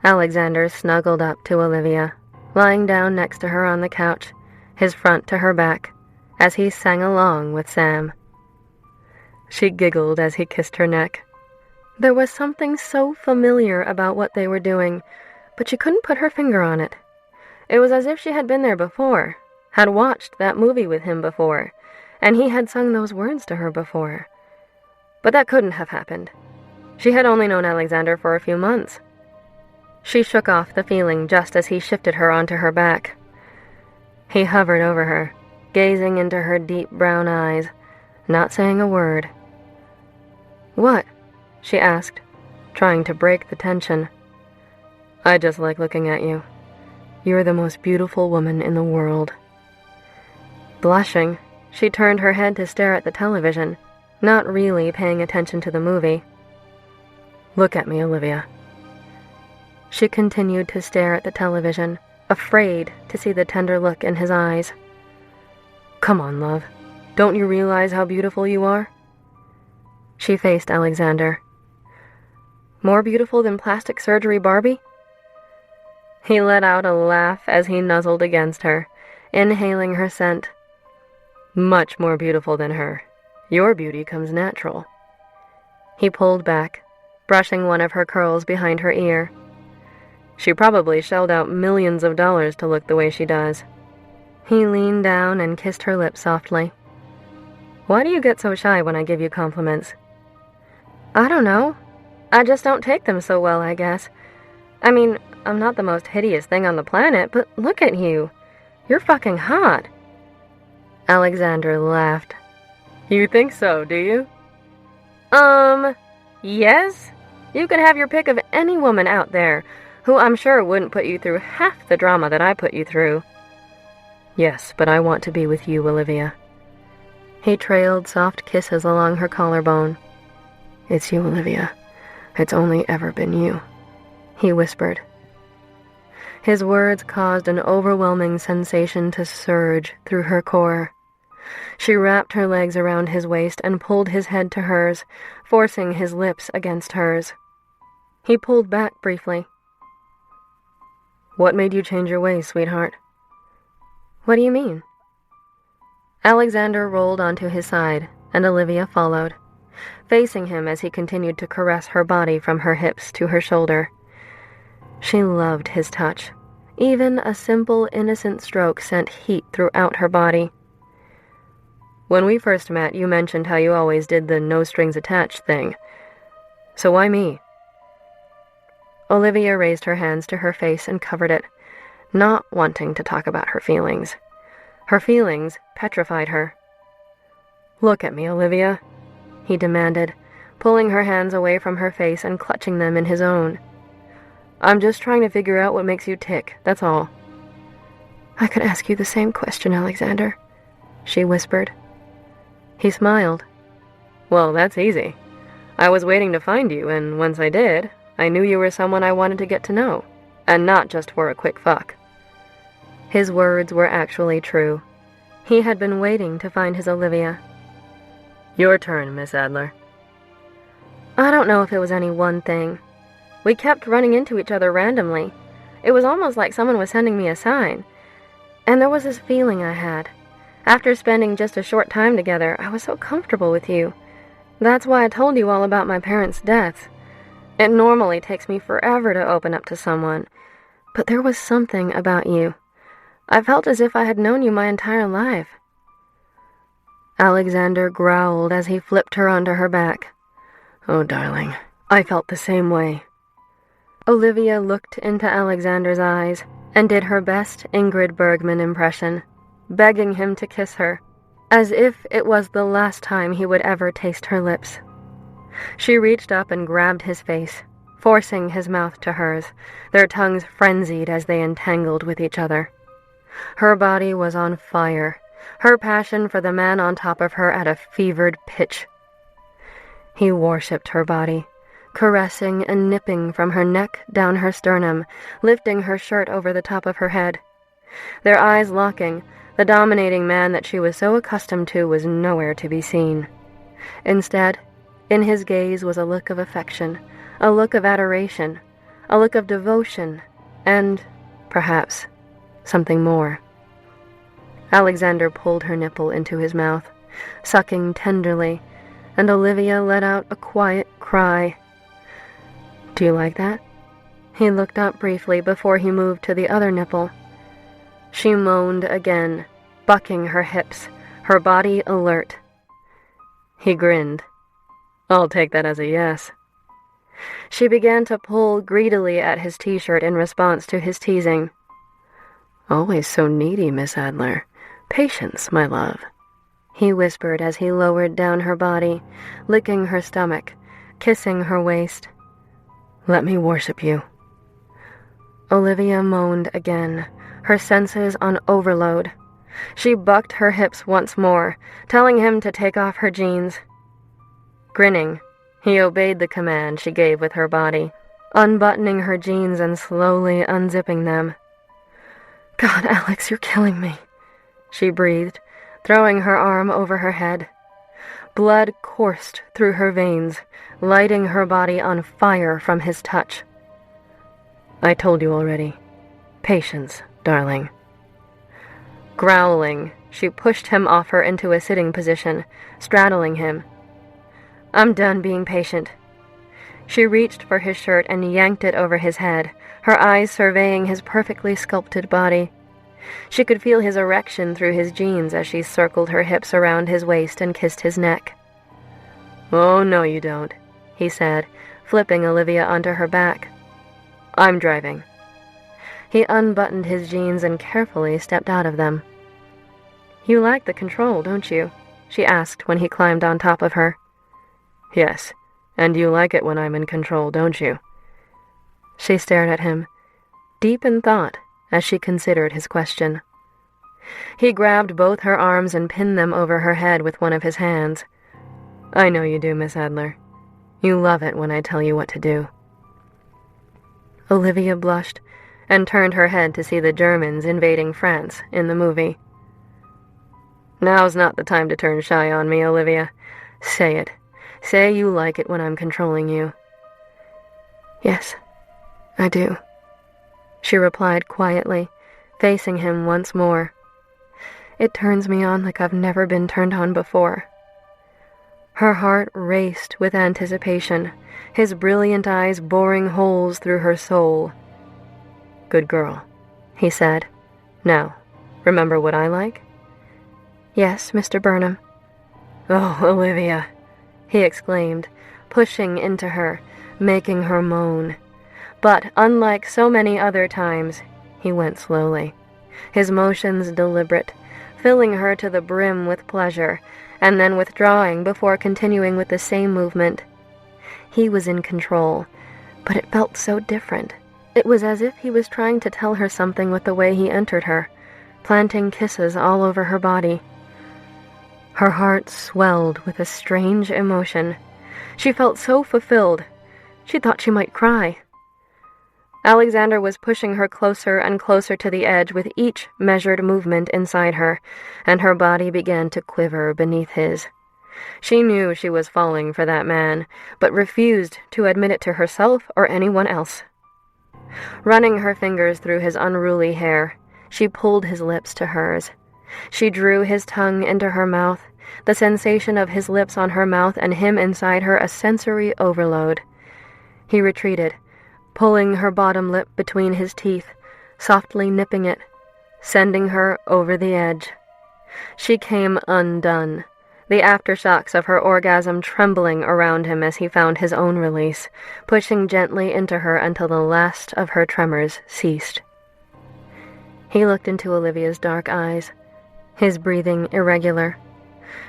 Alexander snuggled up to Olivia, lying down next to her on the couch, his front to her back, as he sang along with Sam. She giggled as he kissed her neck. There was something so familiar about what they were doing, but she couldn't put her finger on it. It was as if she had been there before, had watched that movie with him before, and he had sung those words to her before. But that couldn't have happened. She had only known Alexander for a few months. She shook off the feeling just as he shifted her onto her back. He hovered over her, gazing into her deep brown eyes, not saying a word. "What?" she asked, trying to break the tension. "I just like looking at you. You're the most beautiful woman in the world." Blushing, she turned her head to stare at the television, not really paying attention to the movie. "Look at me, Olivia." She continued to stare at the television, afraid to see the tender look in his eyes. "Come on, love. Don't you realize how beautiful you are?" She faced Alexander. "More beautiful than plastic surgery Barbie?" He let out a laugh as he nuzzled against her, inhaling her scent. "Much more beautiful than her. Your beauty comes natural." He pulled back, brushing one of her curls behind her ear. "She probably shelled out millions of dollars to look the way she does." He leaned down and kissed her lips softly. "Why do you get so shy when I give you compliments?" "I don't know. I just don't take them so well, I guess. I mean, I'm not the most hideous thing on the planet, but look at you. You're fucking hot." Alexander laughed. "You think so, do you?" Yes. You could have your pick of any woman out there, who I'm sure wouldn't put you through half the drama that I put you through." "Yes, but I want to be with you, Olivia." He trailed soft kisses along her collarbone. "It's you, Olivia. It's only ever been you," he whispered. His words caused an overwhelming sensation to surge through her core. She wrapped her legs around his waist and pulled his head to hers, forcing his lips against hers. He pulled back briefly. "What made you change your ways, sweetheart?" "What do you mean?" Alexander rolled onto his side, and Olivia followed, facing him as he continued to caress her body from her hips to her shoulder. She loved his touch. Even a simple, innocent stroke sent heat throughout her body. When we first met, you mentioned how you always did the no-strings-attached thing. So why me? Olivia raised her hands to her face and covered it, not wanting to talk about her feelings. Her feelings petrified her. "Look at me, Olivia," he demanded, pulling her hands away from her face and clutching them in his own. "I'm just trying to figure out what makes you tick, that's all." "I could ask you the same question, Alexander," she whispered. He smiled. "Well, that's easy. I was waiting to find you, and once I did, I knew you were someone I wanted to get to know, and not just for a quick fuck." His words were actually true. He had been waiting to find his Olivia. "Your turn, Miss Adler." I don't know if it was any one thing. We kept running into each other randomly. It was almost like someone was sending me a sign. And there was this feeling I had. After spending just a short time together, I was so comfortable with you. That's why I told you all about my parents' deaths. It normally takes me forever to open up to someone, but there was something about you. I felt as if I had known you my entire life. Alexander growled as he flipped her onto her back. "Oh, darling, I felt the same way." Olivia looked into Alexander's eyes and did her best Ingrid Bergman impression, begging him to kiss her, as if it was the last time he would ever taste her lips. She reached up and grabbed his face, forcing his mouth to hers, their tongues frenzied as they entangled with each other. Her body was on fire, her passion for the man on top of her at a fevered pitch. He worshipped her body, caressing and nipping from her neck down her sternum, lifting her shirt over the top of her head. Their eyes locking, the dominating man that she was so accustomed to was nowhere to be seen. Instead, in his gaze was a look of affection, a look of adoration, a look of devotion, and, perhaps, something more. Alexander pulled her nipple into his mouth, sucking tenderly, and Olivia let out a quiet cry. "Do you like that?" He looked up briefly before he moved to the other nipple. She moaned again, bucking her hips, her body alert. He grinned. "I'll take that as a yes." She began to pull greedily at his t-shirt in response to his teasing. "Always so needy, Miss Adler. Patience, my love," he whispered as he lowered down her body, licking her stomach, kissing her waist. "Let me worship you." Olivia moaned again, her senses on overload. She bucked her hips once more, telling him to take off her jeans. Grinning, he obeyed the command she gave with her body, unbuttoning her jeans and slowly unzipping them. "God, Alex, you're killing me," she breathed, throwing her arm over her head. Blood coursed through her veins, lighting her body on fire from his touch. "I told you already. Patience, darling." Growling, she pushed him off her into a sitting position, straddling him. "I'm done being patient." She reached for his shirt and yanked it over his head, her eyes surveying his perfectly sculpted body. She could feel his erection through his jeans as she circled her hips around his waist and kissed his neck. "Oh, no you don't," he said, flipping Olivia onto her back. "I'm driving." He unbuttoned his jeans and carefully stepped out of them. "You like the control, don't you?" she asked when he climbed on top of her. "Yes, and you like it when I'm in control, don't you?" She stared at him, deep in thought, as she considered his question. He grabbed both her arms and pinned them over her head with one of his hands. "I know you do, Miss Adler. You love it when I tell you what to do." Olivia blushed and turned her head to see the Germans invading France in the movie. "Now's not the time to turn shy on me, Olivia. Say it. Say you like it when I'm controlling you." "Yes, I do," she replied quietly, facing him once more. It turns me on like I've never been turned on before." Her heart raced with anticipation, his brilliant eyes boring holes through her soul. "Good girl," he said. "Now, remember what I like?" "Yes, Mr. Burnham." "Oh, Olivia," he exclaimed, pushing into her, making her moan. But unlike so many other times, he went slowly, his motions deliberate, filling her to the brim with pleasure, and then withdrawing before continuing with the same movement. He was in control, but it felt so different. It was as if he was trying to tell her something with the way he entered her, planting kisses all over her body. Her heart swelled with a strange emotion. She felt so fulfilled. She thought she might cry. Alexander was pushing her closer and closer to the edge with each measured movement inside her, and her body began to quiver beneath his. She knew she was falling for that man, but refused to admit it to herself or anyone else. Running her fingers through his unruly hair, she pulled his lips to hers. She drew his tongue into her mouth, the sensation of his lips on her mouth and him inside her a sensory overload. He retreated, pulling her bottom lip between his teeth, softly nipping it, sending her over the edge. She came undone, the aftershocks of her orgasm trembling around him as he found his own release, pushing gently into her until the last of her tremors ceased. He looked into Olivia's dark eyes, his breathing irregular.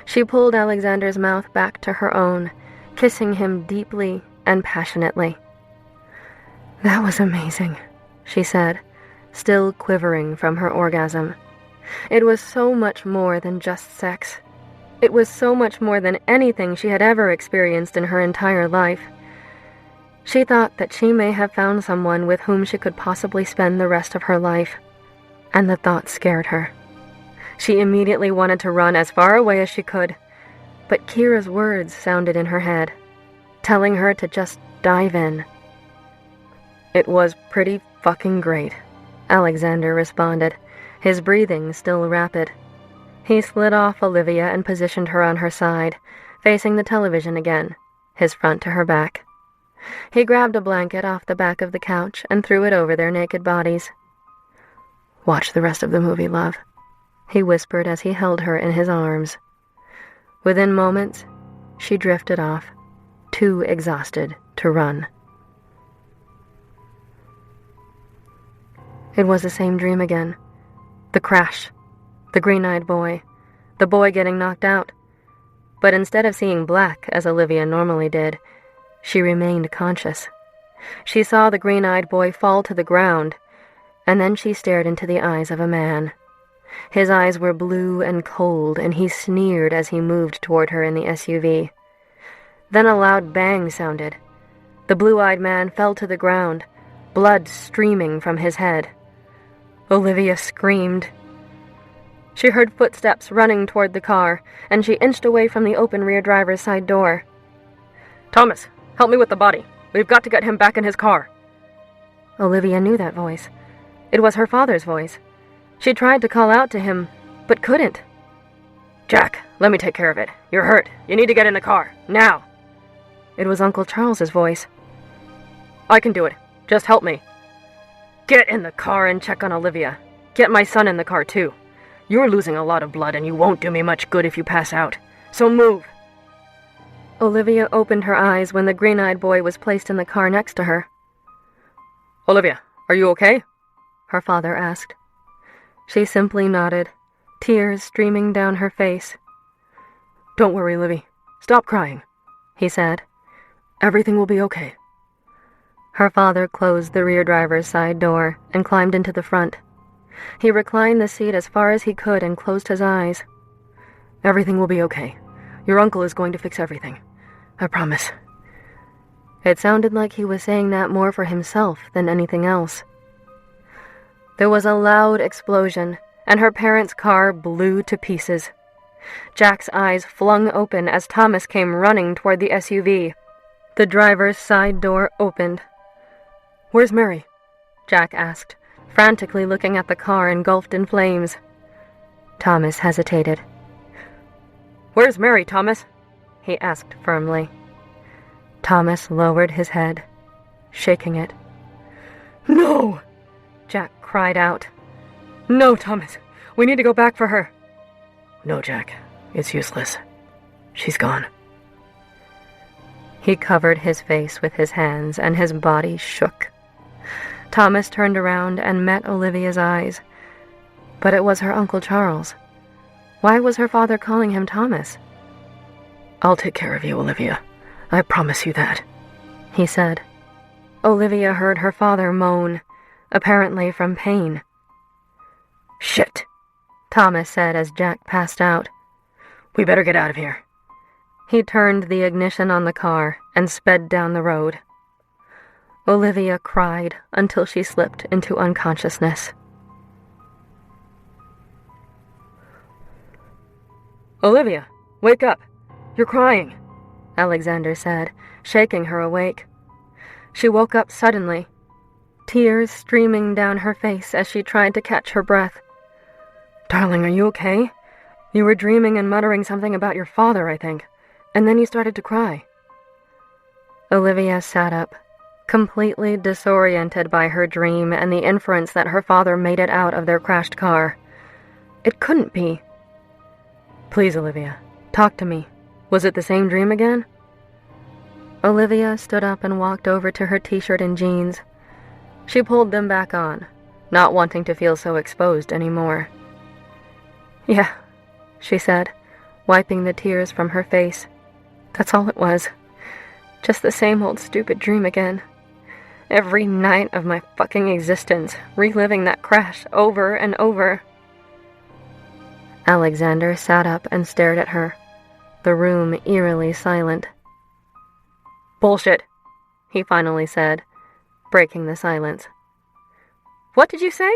She pulled Alexander's mouth back to her own, kissing him deeply and passionately. "That was amazing," she said, still quivering from her orgasm. It was so much more than just sex. It was so much more than anything she had ever experienced in her entire life. She thought that she may have found someone with whom she could possibly spend the rest of her life, and the thought scared her. She immediately wanted to run as far away as she could, but Kira's words sounded in her head, telling her to just dive in. "It was pretty fucking great," Alexander responded, his breathing still rapid. He slid off Olivia and positioned her on her side, facing the television again, his front to her back. He grabbed a blanket off the back of the couch and threw it over their naked bodies. "Watch the rest of the movie, love," he whispered as he held her in his arms. Within moments, she drifted off, too exhausted to run. It was the same dream again. The crash, the green-eyed boy, the boy getting knocked out. But instead of seeing black, as Olivia normally did, she remained conscious. She saw the green-eyed boy fall to the ground, and then she stared into the eyes of a man. His eyes were blue and cold, and he sneered as he moved toward her in the SUV. Then a loud bang sounded. The blue-eyed man fell to the ground, blood streaming from his head. Olivia screamed. She heard footsteps running toward the car, and she inched away from the open rear driver's side door. "Thomas, help me with the body. We've got to get him back in his car." Olivia knew that voice. It was her father's voice. She tried to call out to him, but couldn't. "Jack, let me take care of it. You're hurt. You need to get in the car. Now." It was Uncle Charles's voice. "I can do it. Just help me." "Get in the car and check on Olivia. Get my son in the car, too. You're losing a lot of blood, and you won't do me much good if you pass out. So move." Olivia opened her eyes when the green-eyed boy was placed in the car next to her. "Olivia, are you okay?" her father asked. She simply nodded, tears streaming down her face. "Don't worry, Livy. Stop crying," he said. "Everything will be okay." Her father closed the rear driver's side door and climbed into the front. He reclined the seat as far as he could and closed his eyes. "Everything will be okay. Your uncle is going to fix everything. I promise." It sounded like he was saying that more for himself than anything else. There was a loud explosion, and her parents' car blew to pieces. Jack's eyes flung open as Thomas came running toward the SUV. The driver's side door opened. "Where's Mary?" Jack asked, frantically looking at the car engulfed in flames. Thomas hesitated. "Where's Mary, Thomas?" he asked firmly. Thomas lowered his head, shaking it. "No!" Jack cried out. "No, Thomas. We need to go back for her." "No, Jack. It's useless. She's gone." He covered his face with his hands and his body shook. Thomas turned around and met Olivia's eyes. But it was her Uncle Charles. Why was her father calling him Thomas? "I'll take care of you, Olivia. I promise you that," he said. Olivia heard her father moan, apparently from pain. "Shit," Thomas said as Jack passed out. "We better get out of here." He turned the ignition on the car and sped down the road. Olivia cried until she slipped into unconsciousness. "Olivia, wake up. You're crying," Alexander said, shaking her awake. She woke up suddenly, tears streaming down her face as she tried to catch her breath. "Darling, are you okay? You were dreaming and muttering something about your father, I think, and then you started to cry." Olivia sat up, completely disoriented by her dream and the inference that her father made it out of their crashed car. It couldn't be. "Please, Olivia, talk to me. Was it the same dream again?" Olivia stood up and walked over to her t-shirt and jeans. She pulled them back on, not wanting to feel so exposed anymore. "Yeah," she said, wiping the tears from her face. "That's all it was. Just the same old stupid dream again. Every night of my fucking existence, reliving that crash over and over." Alexander sat up and stared at her, the room eerily silent. "Bullshit," he finally said, breaking the silence. "What did you say?"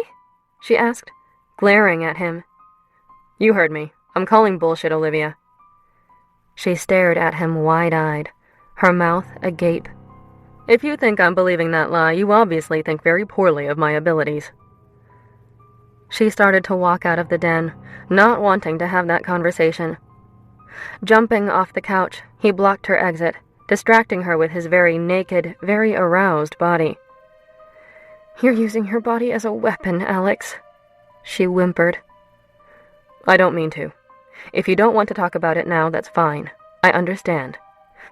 she asked, glaring at him. "You heard me. I'm calling bullshit, Olivia." She stared at him wide-eyed, her mouth agape. "If you think I'm believing that lie, you obviously think very poorly of my abilities." She started to walk out of the den, not wanting to have that conversation. Jumping off the couch, he blocked her exit, distracting her with his very naked, very aroused body. "You're using her body as a weapon, Alex," she whimpered. "I don't mean to. If you don't want to talk about it now, that's fine. I understand.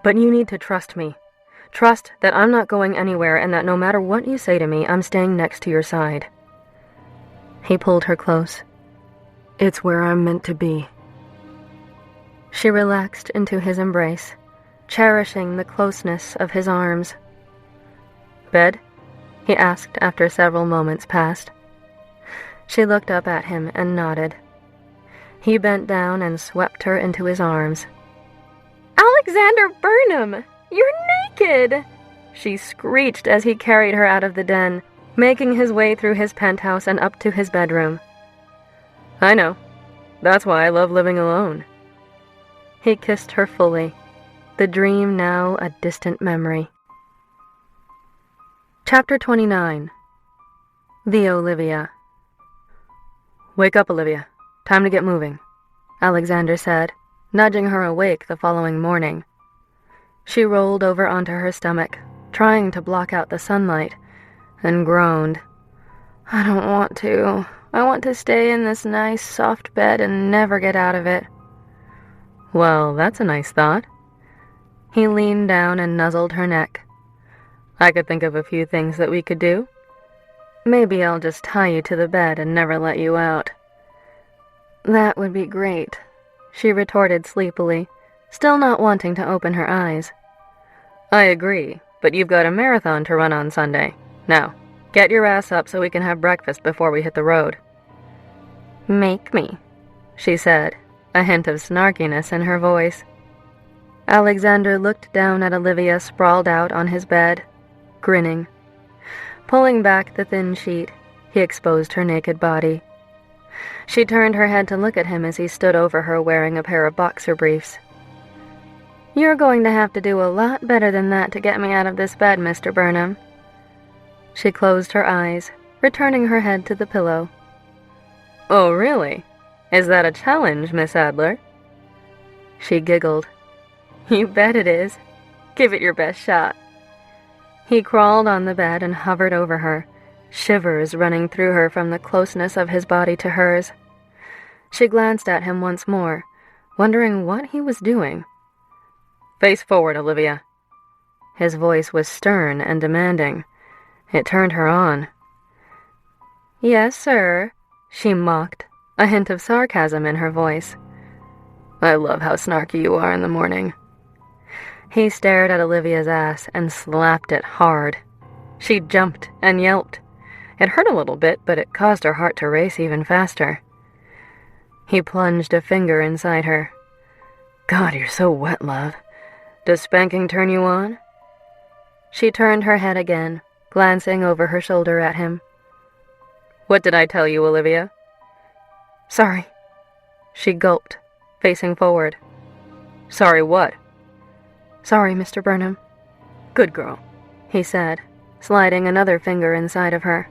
But you need to trust me. Trust that I'm not going anywhere and that no matter what you say to me, I'm staying next to your side." He pulled her close. "It's where I'm meant to be." She relaxed into his embrace, cherishing the closeness of his arms. "Bed?" he asked after several moments passed. She looked up at him and nodded. He bent down and swept her into his arms. "Alexander Burnham! You're naked!" she screeched as he carried her out of the den, making his way through his penthouse and up to his bedroom. "I know. That's why I love living alone." He kissed her fully, the dream now a distant memory. Chapter 29. The Olivia. "Wake up, Olivia. Time to get moving," Alexander said, nudging her awake the following morning. She rolled over onto her stomach, trying to block out the sunlight, and groaned. "I don't want to. I want to stay in this nice, soft bed and never get out of it." "Well, that's a nice thought." He leaned down and nuzzled her neck. "I could think of a few things that we could do." "Maybe I'll just tie you to the bed and never let you out." "That would be great," she retorted sleepily, still not wanting to open her eyes. "I agree, but you've got a marathon to run on Sunday. Now, get your ass up so we can have breakfast before we hit the road." "Make me," she said, a hint of snarkiness in her voice. Alexander looked down at Olivia sprawled out on his bed, grinning. Pulling back the thin sheet, he exposed her naked body. She turned her head to look at him as he stood over her wearing a pair of boxer briefs. "You're going to have to do a lot better than that to get me out of this bed, Mr. Burnham." She closed her eyes, returning her head to the pillow. "Oh, really?" Is that a challenge, Miss Adler? She giggled. You bet it is. Give it your best shot. He crawled on the bed and hovered over her, shivers running through her from the closeness of his body to hers. She glanced at him once more, wondering what he was doing. Face forward, Olivia. His voice was stern and demanding. It turned her on. Yes, sir, she mocked, a hint of sarcasm in her voice. I love how snarky you are in the morning. He stared at Olivia's ass and slapped it hard. She jumped and yelped. It hurt a little bit, but it caused her heart to race even faster. He plunged a finger inside her. God, you're so wet, love. Does spanking turn you on? She turned her head again, glancing over her shoulder at him. What did I tell you, Olivia? Sorry. She gulped, facing forward. Sorry what? Sorry, Mr. Burnham. Good girl, he said, sliding another finger inside of her.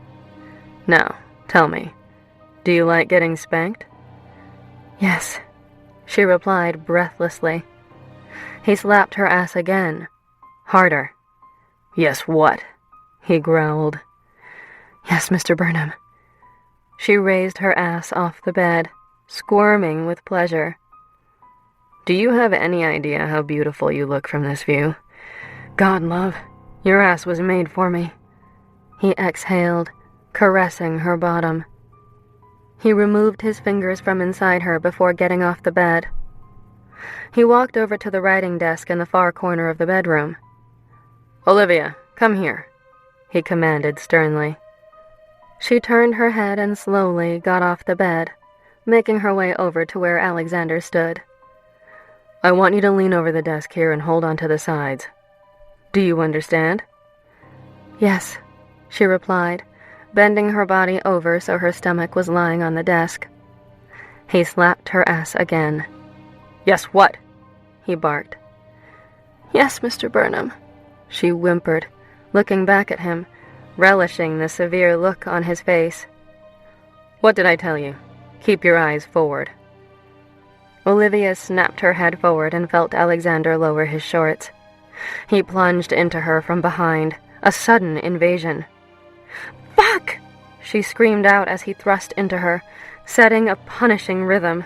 Now, tell me, do you like getting spanked? Yes, she replied breathlessly. He slapped her ass again, harder. Yes, what? He growled. Yes, Mr. Burnham. She raised her ass off the bed, squirming with pleasure. Do you have any idea how beautiful you look from this view? God, love, your ass was made for me. He exhaled, caressing her bottom. He removed his fingers from inside her before getting off the bed. He walked over to the writing desk in the far corner of the bedroom. Olivia, come here, he commanded sternly. She turned her head and slowly got off the bed, making her way over to where Alexander stood. I want you to lean over the desk here and hold on to the sides. Do you understand? Yes, she replied, bending her body over so her stomach was lying on the desk. He slapped her ass again. Yes, what? He barked. Yes, Mr. Burnham, she whimpered, looking back at him, relishing the severe look on his face. What did I tell you? Keep your eyes forward. Olivia snapped her head forward and felt Alexander lower his shorts. He plunged into her from behind, a sudden invasion. Fuck! She screamed out as he thrust into her, setting a punishing rhythm.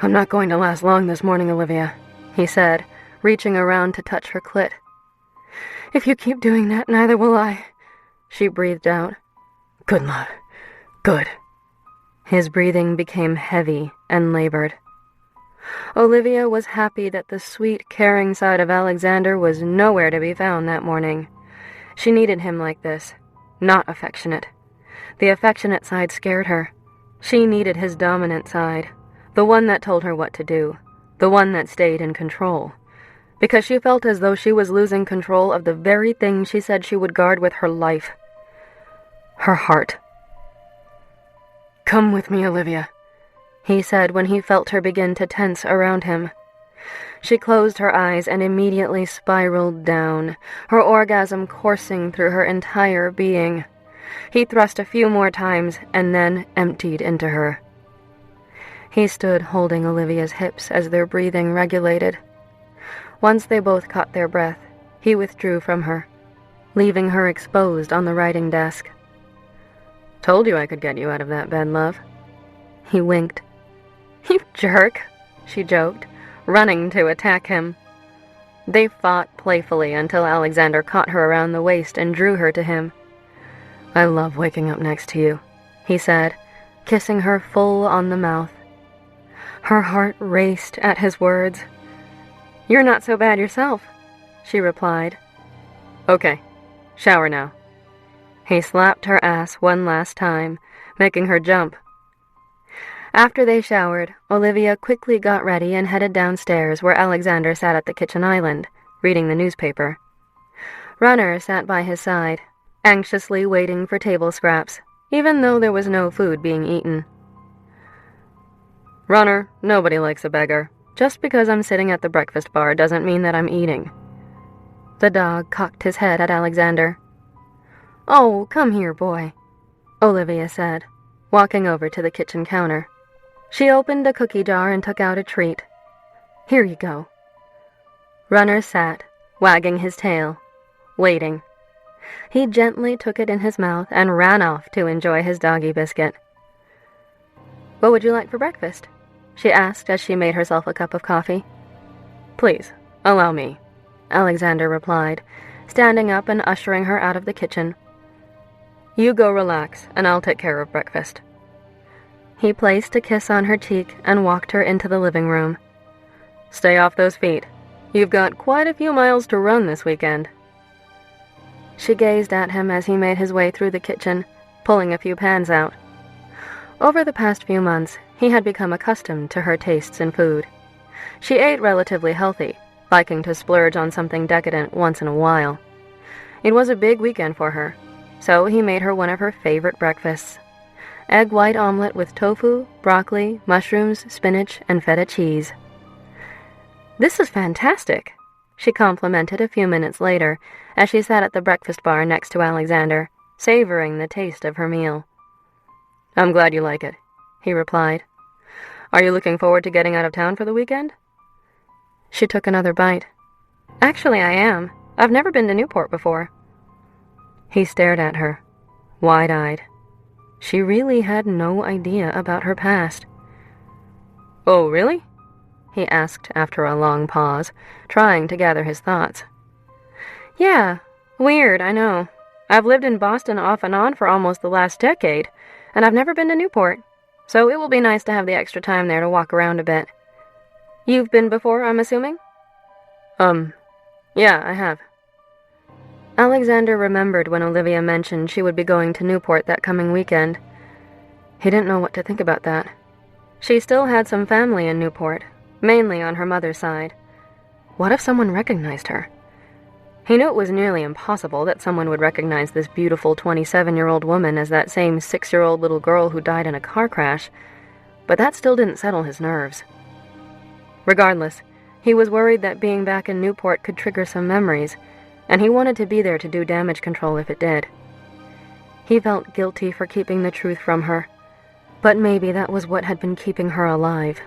I'm not going to last long this morning, Olivia, he said, reaching around to touch her clit. If you keep doing that, neither will I, she breathed out. Good, love. Good. His breathing became heavy and labored. Olivia was happy that the sweet, caring side of Alexander was nowhere to be found that morning. She needed him like this, not affectionate. The affectionate side scared her. She needed his dominant side, the one that told her what to do, the one that stayed in control, because she felt as though she was losing control of the very thing she said she would guard with her life. Her heart. Come with me, Olivia, he said when he felt her begin to tense around him. She closed her eyes and immediately spiraled down, her orgasm coursing through her entire being. He thrust a few more times and then emptied into her. He stood holding Olivia's hips as their breathing regulated. Once they both caught their breath, he withdrew from her, leaving her exposed on the writing desk. Told you I could get you out of that bed, love. He winked. You jerk, she joked, running to attack him. They fought playfully until Alexander caught her around the waist and drew her to him. I love waking up next to you, he said, kissing her full on the mouth. Her heart raced at his words. You're not so bad yourself, she replied. Okay, shower now. He slapped her ass one last time, making her jump. After they showered, Olivia quickly got ready and headed downstairs where Alexander sat at the kitchen island, reading the newspaper. Runner sat by his side, anxiously waiting for table scraps, even though there was no food being eaten. Runner, nobody likes a beggar. Just because I'm sitting at the breakfast bar doesn't mean that I'm eating. The dog cocked his head at Alexander. Oh, come here, boy, Olivia said, walking over to the kitchen counter. She opened a cookie jar and took out a treat. "Here you go." Runner sat, wagging his tail, waiting. He gently took it in his mouth and ran off to enjoy his doggy biscuit. "What would you like for breakfast?" she asked as she made herself a cup of coffee. "Please, allow me," Alexander replied, standing up and ushering her out of the kitchen. "You go relax, and I'll take care of breakfast." He placed a kiss on her cheek and walked her into the living room. "Stay off those feet. You've got quite a few miles to run this weekend." She gazed at him as he made his way through the kitchen, pulling a few pans out. Over the past few months, he had become accustomed to her tastes in food. She ate relatively healthy, liking to splurge on something decadent once in a while. It was a big weekend for her, so he made her one of her favorite breakfasts: egg white omelet with tofu, broccoli, mushrooms, spinach, and feta cheese. "This is fantastic," she complimented a few minutes later as she sat at the breakfast bar next to Alexander, savoring the taste of her meal. "I'm glad you like it," he replied. "Are you looking forward to getting out of town for the weekend?" She took another bite. "Actually, I am. I've never been to Newport before." He stared at her, wide-eyed. She really had no idea about her past. "Oh, really?" he asked after a long pause, trying to gather his thoughts. "Yeah, weird, I know. I've lived in Boston off and on for almost the last decade, and I've never been to Newport, so it will be nice to have the extra time there to walk around a bit. You've been before, I'm assuming?" Yeah, I have." Alexander remembered when Olivia mentioned she would be going to Newport that coming weekend. He didn't know what to think about that. She still had some family in Newport, mainly on her mother's side. What if someone recognized her? He knew it was nearly impossible that someone would recognize this beautiful 27-year-old woman as that same 6-year-old little girl who died in a car crash, but that still didn't settle his nerves. Regardless, he was worried that being back in Newport could trigger some memories, and he wanted to be there to do damage control if it did. He felt guilty for keeping the truth from her, but maybe that was what had been keeping her alive.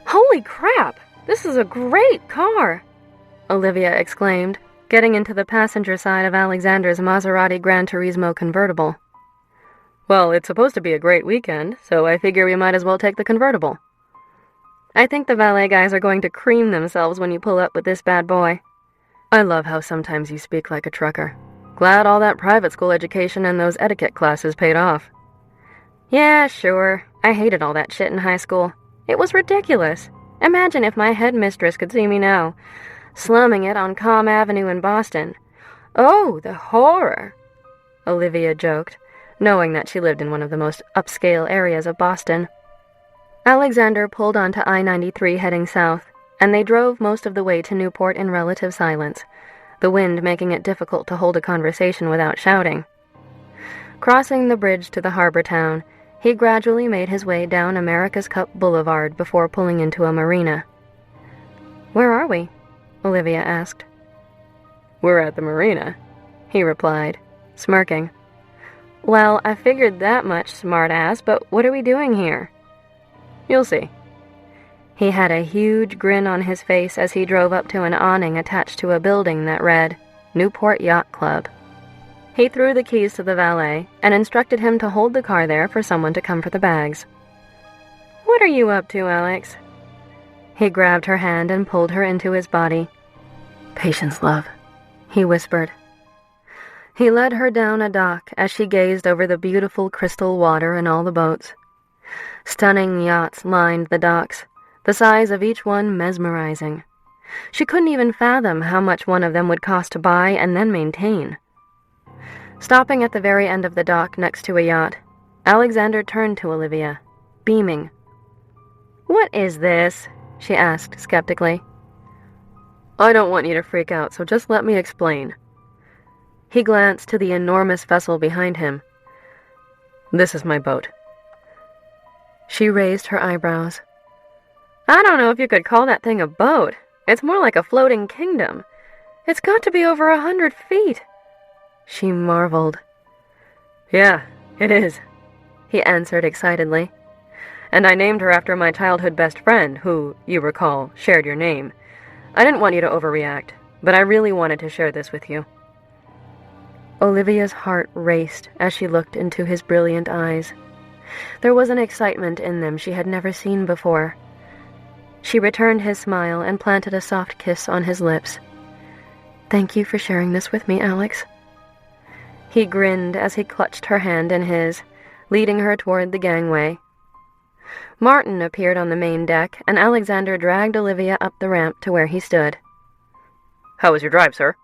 "Holy crap! This is a great car!" Olivia exclaimed, getting into the passenger side of Alexander's Maserati Gran Turismo convertible. "Well, it's supposed to be a great weekend, so I figure we might as well take the convertible. I think the valet guys are going to cream themselves when you pull up with this bad boy." "I love how sometimes you speak like a trucker. Glad all that private school education and those etiquette classes paid off." "Yeah, sure. I hated all that shit in high school. It was ridiculous. Imagine if my headmistress could see me now, slumming it on Comm Avenue in Boston. Oh, the horror," Olivia joked, knowing that she lived in one of the most upscale areas of Boston. Alexander pulled onto I-93 heading south, and they drove most of the way to Newport in relative silence, the wind making it difficult to hold a conversation without shouting. Crossing the bridge to the harbor town, he gradually made his way down America's Cup Boulevard before pulling into a marina. "Where are we?" Olivia asked. "We're at the marina," he replied, smirking. "Well, I figured that much, smartass, but what are we doing here?" "You'll see." He had a huge grin on his face as he drove up to an awning attached to a building that read, Newport Yacht Club. He threw the keys to the valet and instructed him to hold the car there for someone to come for the bags. "What are you up to, Alex?" He grabbed her hand and pulled her into his body. "Patience, love," he whispered. He led her down a dock as she gazed over the beautiful crystal water and all the boats. Stunning yachts lined the docks, the size of each one mesmerizing. She couldn't even fathom how much one of them would cost to buy and then maintain. Stopping at the very end of the dock next to a yacht, Alexander turned to Olivia, beaming. "What is this?" she asked skeptically. "I don't want you to freak out, so just let me explain." He glanced to the enormous vessel behind him. "This is my boat." She raised her eyebrows. "I don't know if you could call that thing a boat. It's more like a floating kingdom. It's got to be over 100 feet. She marveled. "Yeah, "It is," he answered excitedly. "And I named her after my childhood best friend, who, you recall, shared your name. I didn't want you to overreact, but I really wanted to share this with you." Olivia's heart raced as she looked into his brilliant eyes. There was an excitement in them she had never seen before. She returned his smile and planted a soft kiss on his lips. "Thank you for sharing this with me, Alex." He grinned as he clutched her hand in his, leading her toward the gangway. Martin appeared on the main deck, and Alexander dragged Olivia up the ramp to where he stood. "How was your drive, sir?"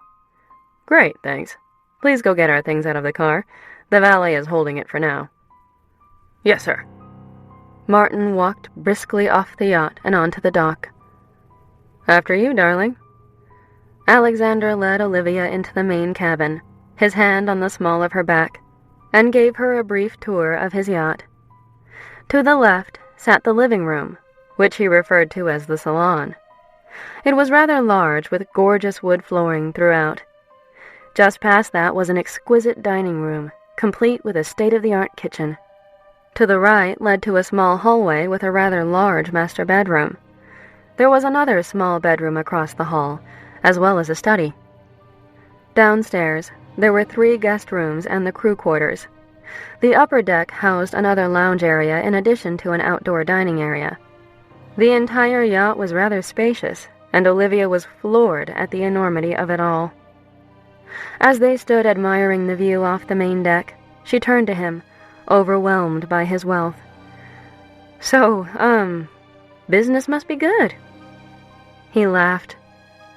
"Great, thanks. Please go get our things out of the car. The valet is holding it for now." "Yes, sir." Martin walked briskly off the yacht and onto the dock. "After you, darling." Alexander led Olivia into the main cabin, his hand on the small of her back, and gave her a brief tour of his yacht. To the left sat the living room, which he referred to as the salon. It was rather large, with gorgeous wood flooring throughout. Just past that was an exquisite dining room, complete with a state-of-the-art kitchen. To the right led to a small hallway with a rather large master bedroom. There was another small bedroom across the hall, as well as a study. Downstairs, there were 3 guest rooms and the crew quarters. The upper deck housed another lounge area in addition to an outdoor dining area. The entire yacht was rather spacious, and Olivia was floored at the enormity of it all. As they stood admiring the view off the main deck, she turned to him, overwhelmed by his wealth. "So, business must be good." He laughed.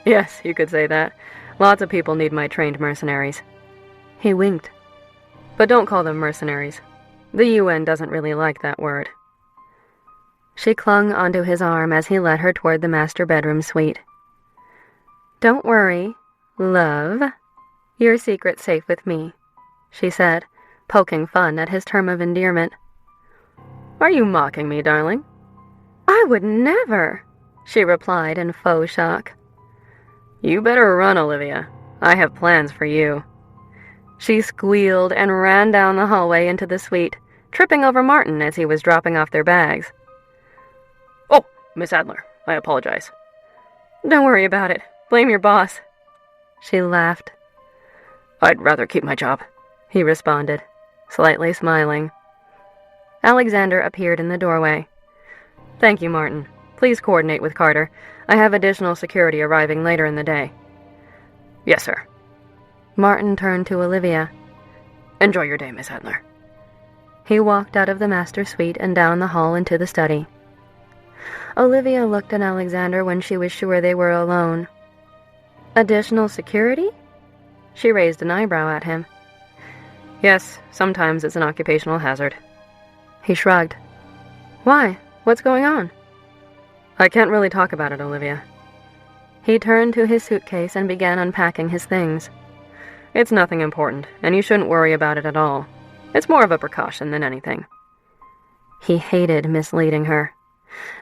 "Yes, you could say that. Lots of people need my trained mercenaries." He winked. "But don't call them mercenaries. The UN doesn't really like that word." She clung onto his arm as he led her toward the master bedroom suite. "Don't worry, love. Your secret's safe with me," she said, poking fun at his term of endearment. "Are you mocking me, darling?" "I would never," she replied in faux shock. "You better run, Olivia. I have plans for you." She squealed and ran down the hallway into the suite, tripping over Martin as he was dropping off their bags. "Oh, Miss Adler, I apologize." "Don't worry about it. Blame your boss." She laughed. "I'd rather keep my job," he responded, slightly smiling. Alexander appeared in the doorway. "Thank you, Martin. Please coordinate with Carter. I have additional security arriving later in the day." "Yes, sir." Martin turned to Olivia. "Enjoy your day, Miss Adler." He walked out of the master suite and down the hall into the study. Olivia looked at Alexander when she was sure they were alone. "Additional security?" She raised an eyebrow at him. "Yes, sometimes it's an occupational hazard." He shrugged. "Why? What's going on?" "I can't really talk about it, Olivia." He turned to his suitcase and began unpacking his things. "It's nothing important, and you shouldn't worry about it at all. It's more of a precaution than anything." He hated misleading her.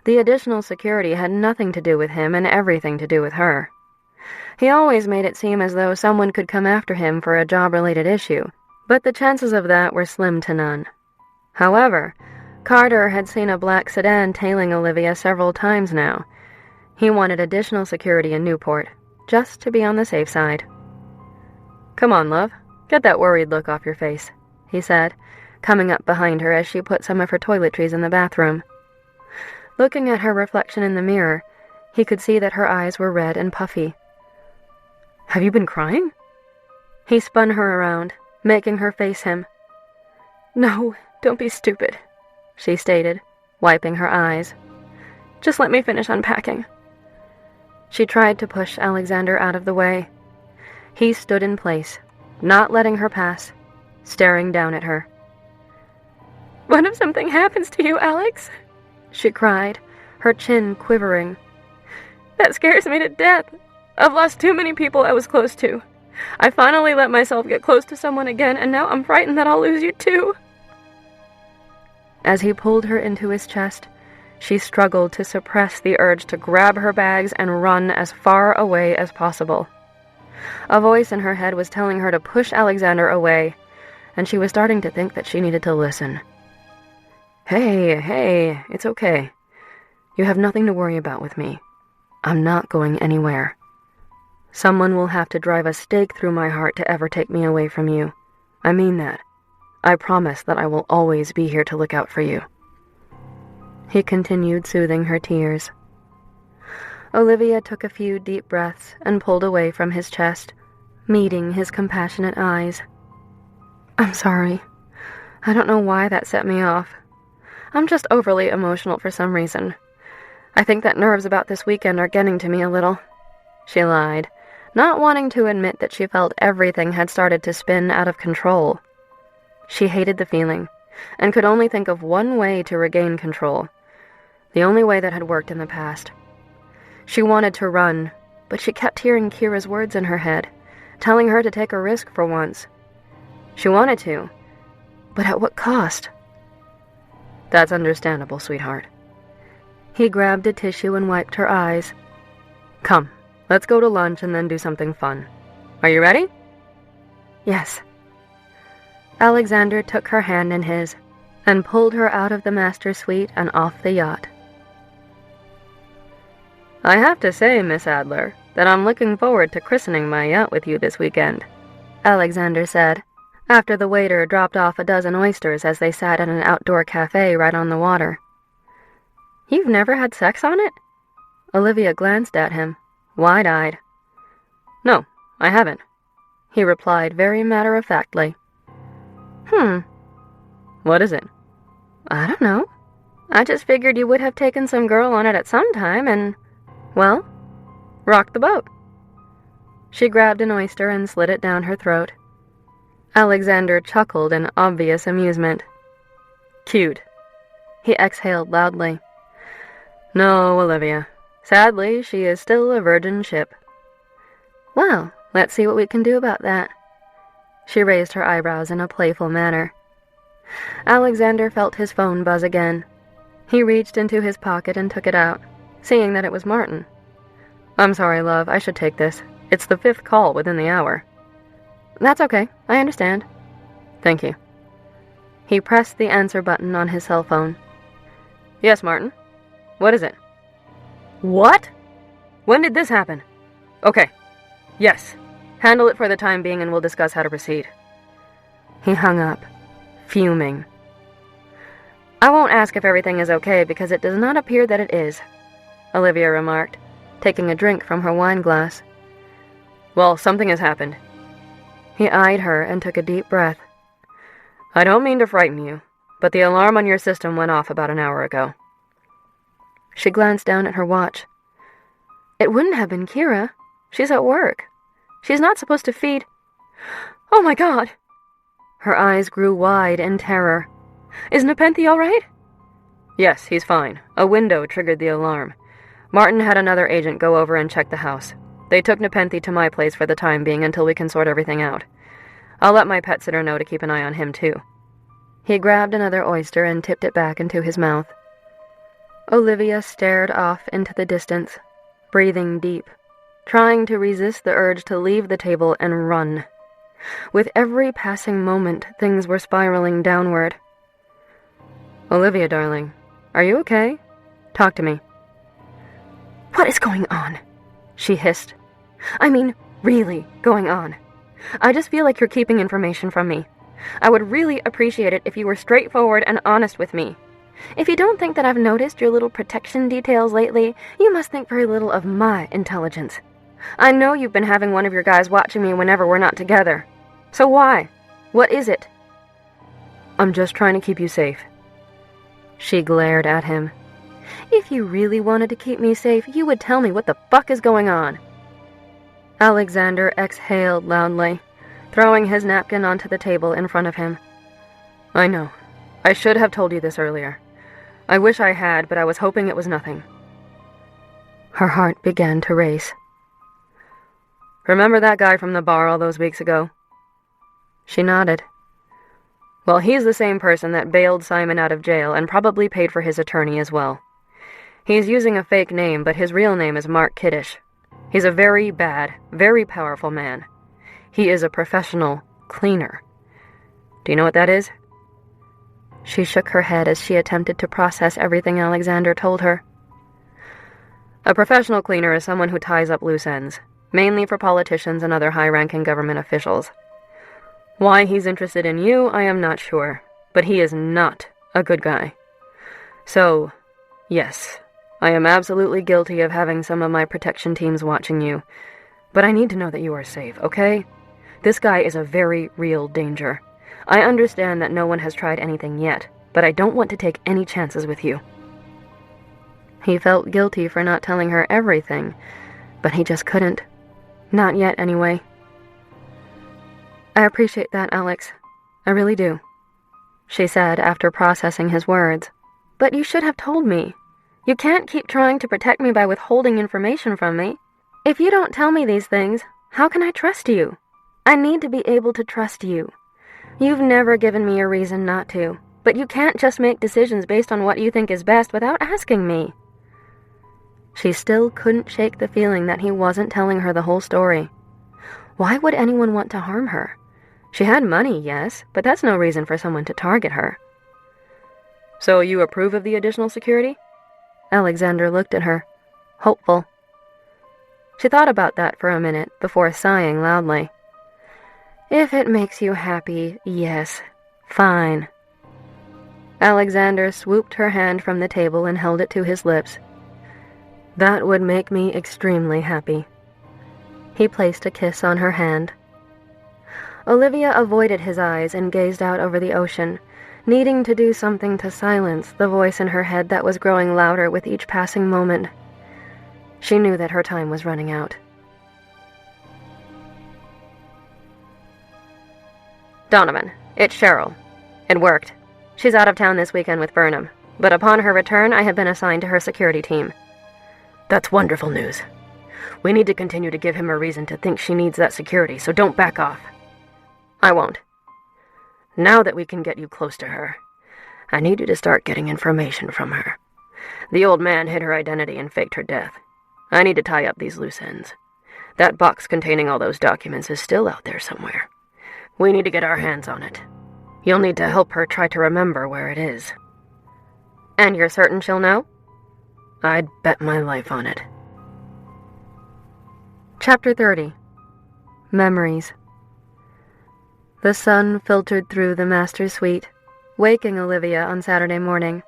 The additional security had nothing to do with him and everything to do with her. He always made it seem as though someone could come after him for a job-related issue, but the chances of that were slim to none. However, Carter had seen a black sedan tailing Olivia several times now. He wanted additional security in Newport, just to be on the safe side. "Come on, love. Get that worried look off your face," he said, coming up behind her as she put some of her toiletries in the bathroom. Looking at her reflection in the mirror, he could see that her eyes were red and puffy. "Have you been crying?" He spun her around, making her face him. "No, don't be stupid," she stated, wiping her eyes. "Just let me finish unpacking." She tried to push Alexander out of the way. He stood in place, not letting her pass, staring down at her. "What if something happens to you, Alex?" she cried, her chin quivering. "That scares me to death. I've lost too many people I was close to. I finally let myself get close to someone again, and now I'm frightened that I'll lose you too." As he pulled her into his chest, she struggled to suppress the urge to grab her bags and run as far away as possible. A voice in her head was telling her to push Alexander away, and she was starting to think that she needed to listen. Hey, it's okay. You have nothing to worry about with me. I'm not going anywhere. Someone will have to drive a stake through my heart to ever take me away from you. I mean that. I promise that I will always be here to look out for you. He continued soothing her tears. Olivia took a few deep breaths and pulled away from his chest, meeting his compassionate eyes. I'm sorry. I don't know why that set me off. I'm just overly emotional for some reason. I think that nerves about this weekend are getting to me a little. She lied, not wanting to admit that she felt everything had started to spin out of control. She hated the feeling, and could only think of one way to regain control, the only way that had worked in the past. She wanted to run, but she kept hearing Kira's words in her head, telling her to take a risk for once. She wanted to, but at what cost? That's understandable, sweetheart. He grabbed a tissue and wiped her eyes. Come, let's go to lunch and then do something fun. Are you ready? Yes. Alexander took her hand in his and pulled her out of the master suite and off the yacht. I have to say, Miss Adler, that I'm looking forward to christening my yacht with you this weekend, Alexander said, after the waiter dropped off a dozen oysters as they sat at an outdoor cafe right on the water. You've never had sex on it? Olivia glanced at him, wide-eyed. No, I haven't, he replied very matter-of-factly. What is it? I don't know. I just figured you would have taken some girl on it at some time and, well, rocked the boat. She grabbed an oyster and slid it down her throat. Alexander chuckled in obvious amusement. Cute. He exhaled loudly. No, Olivia. Sadly, she is still a virgin ship. Well, let's see what we can do about that. She raised her eyebrows in a playful manner. Alexander felt his phone buzz again. He reached into his pocket and took it out, seeing that it was Martin. I'm sorry, love, I should take this. It's the 5th call within the hour. That's okay, I understand. Thank you. He pressed the answer button on his cell phone. Yes, Martin. What is it? What? When did this happen? Okay. Yes. Handle it for the time being and we'll discuss how to proceed. He hung up, fuming. I won't ask if everything is okay because it does not appear that it is, Olivia remarked, taking a drink from her wine glass. Well, something has happened. He eyed her and took a deep breath. I don't mean to frighten you, but the alarm on your system went off about an hour ago. She glanced down at her watch. It wouldn't have been Kira. She's at work. She's not supposed to feed... Oh my God! Her eyes grew wide in terror. Is Nepenthe all right? Yes, he's fine. A window triggered the alarm. Martin had another agent go over and check the house. They took Nepenthe to my place for the time being until we can sort everything out. I'll let my pet sitter know to keep an eye on him, too. He grabbed another oyster and tipped it back into his mouth. Olivia stared off into the distance, breathing deep, trying to resist the urge to leave the table and run. With every passing moment, things were spiraling downward. Olivia, darling, are you okay? Talk to me. What is going on? She hissed. I mean, really going on. I just feel like you're keeping information from me. I would really appreciate it if you were straightforward and honest with me. If you don't think that I've noticed your little protection details lately, you must think very little of my intelligence. I know you've been having one of your guys watching me whenever we're not together. So why? What is it? I'm just trying to keep you safe. She glared at him. If you really wanted to keep me safe, you would tell me what the fuck is going on. Alexander exhaled loudly, throwing his napkin onto the table in front of him. I know. I should have told you this earlier. I wish I had, but I was hoping it was nothing. Her heart began to race. Remember that guy from the bar all those weeks ago? She nodded. Well, he's the same person that bailed Simon out of jail and probably paid for his attorney as well. He's using a fake name, but his real name is Mark Kiddish. He's a very bad, very powerful man. He is a professional cleaner. Do you know what that is? She shook her head as she attempted to process everything Alexander told her. A professional cleaner is someone who ties up loose ends, mainly for politicians and other high-ranking government officials. Why he's interested in you, I am not sure, but he is not a good guy. So, yes, I am absolutely guilty of having some of my protection teams watching you, but I need to know that you are safe, okay? This guy is a very real danger. I understand that no one has tried anything yet, but I don't want to take any chances with you. He felt guilty for not telling her everything, but he just couldn't. Not yet, anyway. I appreciate that, Alex. I really do, she said after processing his words. But you should have told me. You can't keep trying to protect me by withholding information from me. If you don't tell me these things, how can I trust you? I need to be able to trust you. You've never given me a reason not to, but you can't just make decisions based on what you think is best without asking me. She still couldn't shake the feeling that he wasn't telling her the whole story. Why would anyone want to harm her? She had money, yes, but that's no reason for someone to target her. So you approve of the additional security? Alexander looked at her, hopeful. She thought about that for a minute before sighing loudly. If it makes you happy, yes, fine. Alexander swooped her hand from the table and held it to his lips. That would make me extremely happy. He placed a kiss on her hand. Olivia avoided his eyes and gazed out over the ocean, needing to do something to silence the voice in her head that was growing louder with each passing moment. She knew that her time was running out. Donovan, it's Cheryl. It worked. She's out of town this weekend with Burnham, but upon her return, I have been assigned to her security team. That's wonderful news. We need to continue to give him a reason to think she needs that security, so don't back off. I won't. Now that we can get you close to her, I need you to start getting information from her. The old man hid her identity and faked her death. I need to tie up these loose ends. That box containing all those documents is still out there somewhere. We need to get our hands on it. You'll need to help her try to remember where it is. And you're certain she'll know? I'd bet my life on it. Chapter 30. Memories. The sun filtered through the master's suite, waking Olivia on Saturday morning.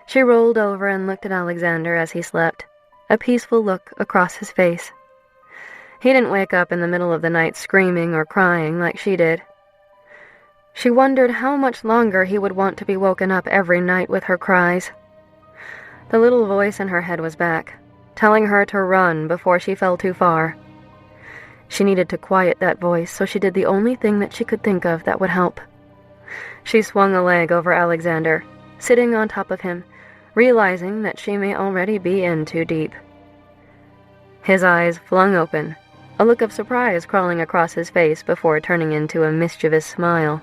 She rolled over and looked at Alexander as he slept, a peaceful look across his face. He didn't wake up in the middle of the night screaming or crying like she did. She wondered how much longer he would want to be woken up every night with her cries. The little voice in her head was back, telling her to run before she fell too far. She needed to quiet that voice, so she did the only thing that she could think of that would help. She swung a leg over Alexander, sitting on top of him, realizing that she may already be in too deep. His eyes flung open, a look of surprise crawling across his face before turning into a mischievous smile.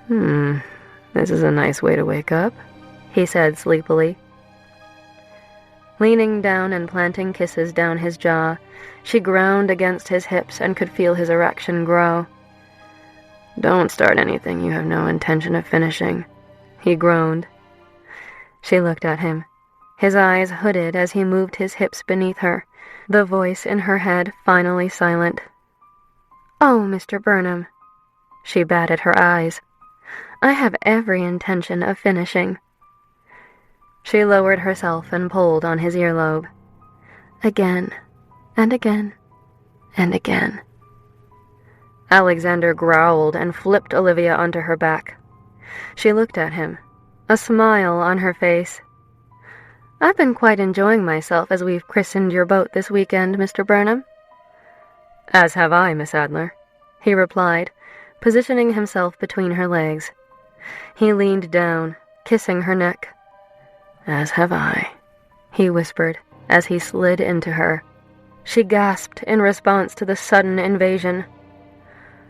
This is a nice way to wake up, he said sleepily. Leaning down and planting kisses down his jaw, she ground against his hips and could feel his erection grow. Don't start anything you have no intention of finishing, he groaned. She looked at him, his eyes hooded as he moved his hips beneath her, the voice in her head finally silent. Oh, Mr. Burnham. She batted her eyes. I have every intention of finishing. She lowered herself and pulled on his earlobe. Again, and again, and again. Alexander growled and flipped Olivia onto her back. She looked at him, a smile on her face. I've been quite enjoying myself as we've christened your boat this weekend, Mr. Burnham. As have I, Miss Adler, he replied, positioning himself between her legs. He leaned down, kissing her neck. As have I, he whispered as he slid into her. She gasped in response to the sudden invasion.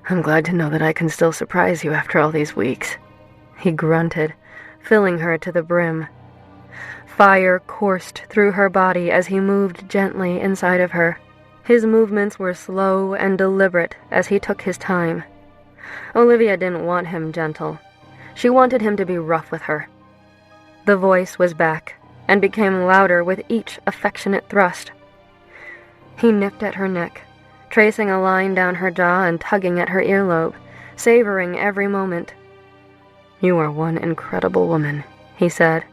I'm glad to know that I can still surprise you after all these weeks, he grunted, filling her to the brim. Fire coursed through her body as he moved gently inside of her. His movements were slow and deliberate as he took his time. Olivia didn't want him gentle. She wanted him to be rough with her. The voice was back, and became louder with each affectionate thrust. He nipped at her neck, tracing a line down her jaw and tugging at her earlobe, savoring every moment. "You are one incredible woman," he said.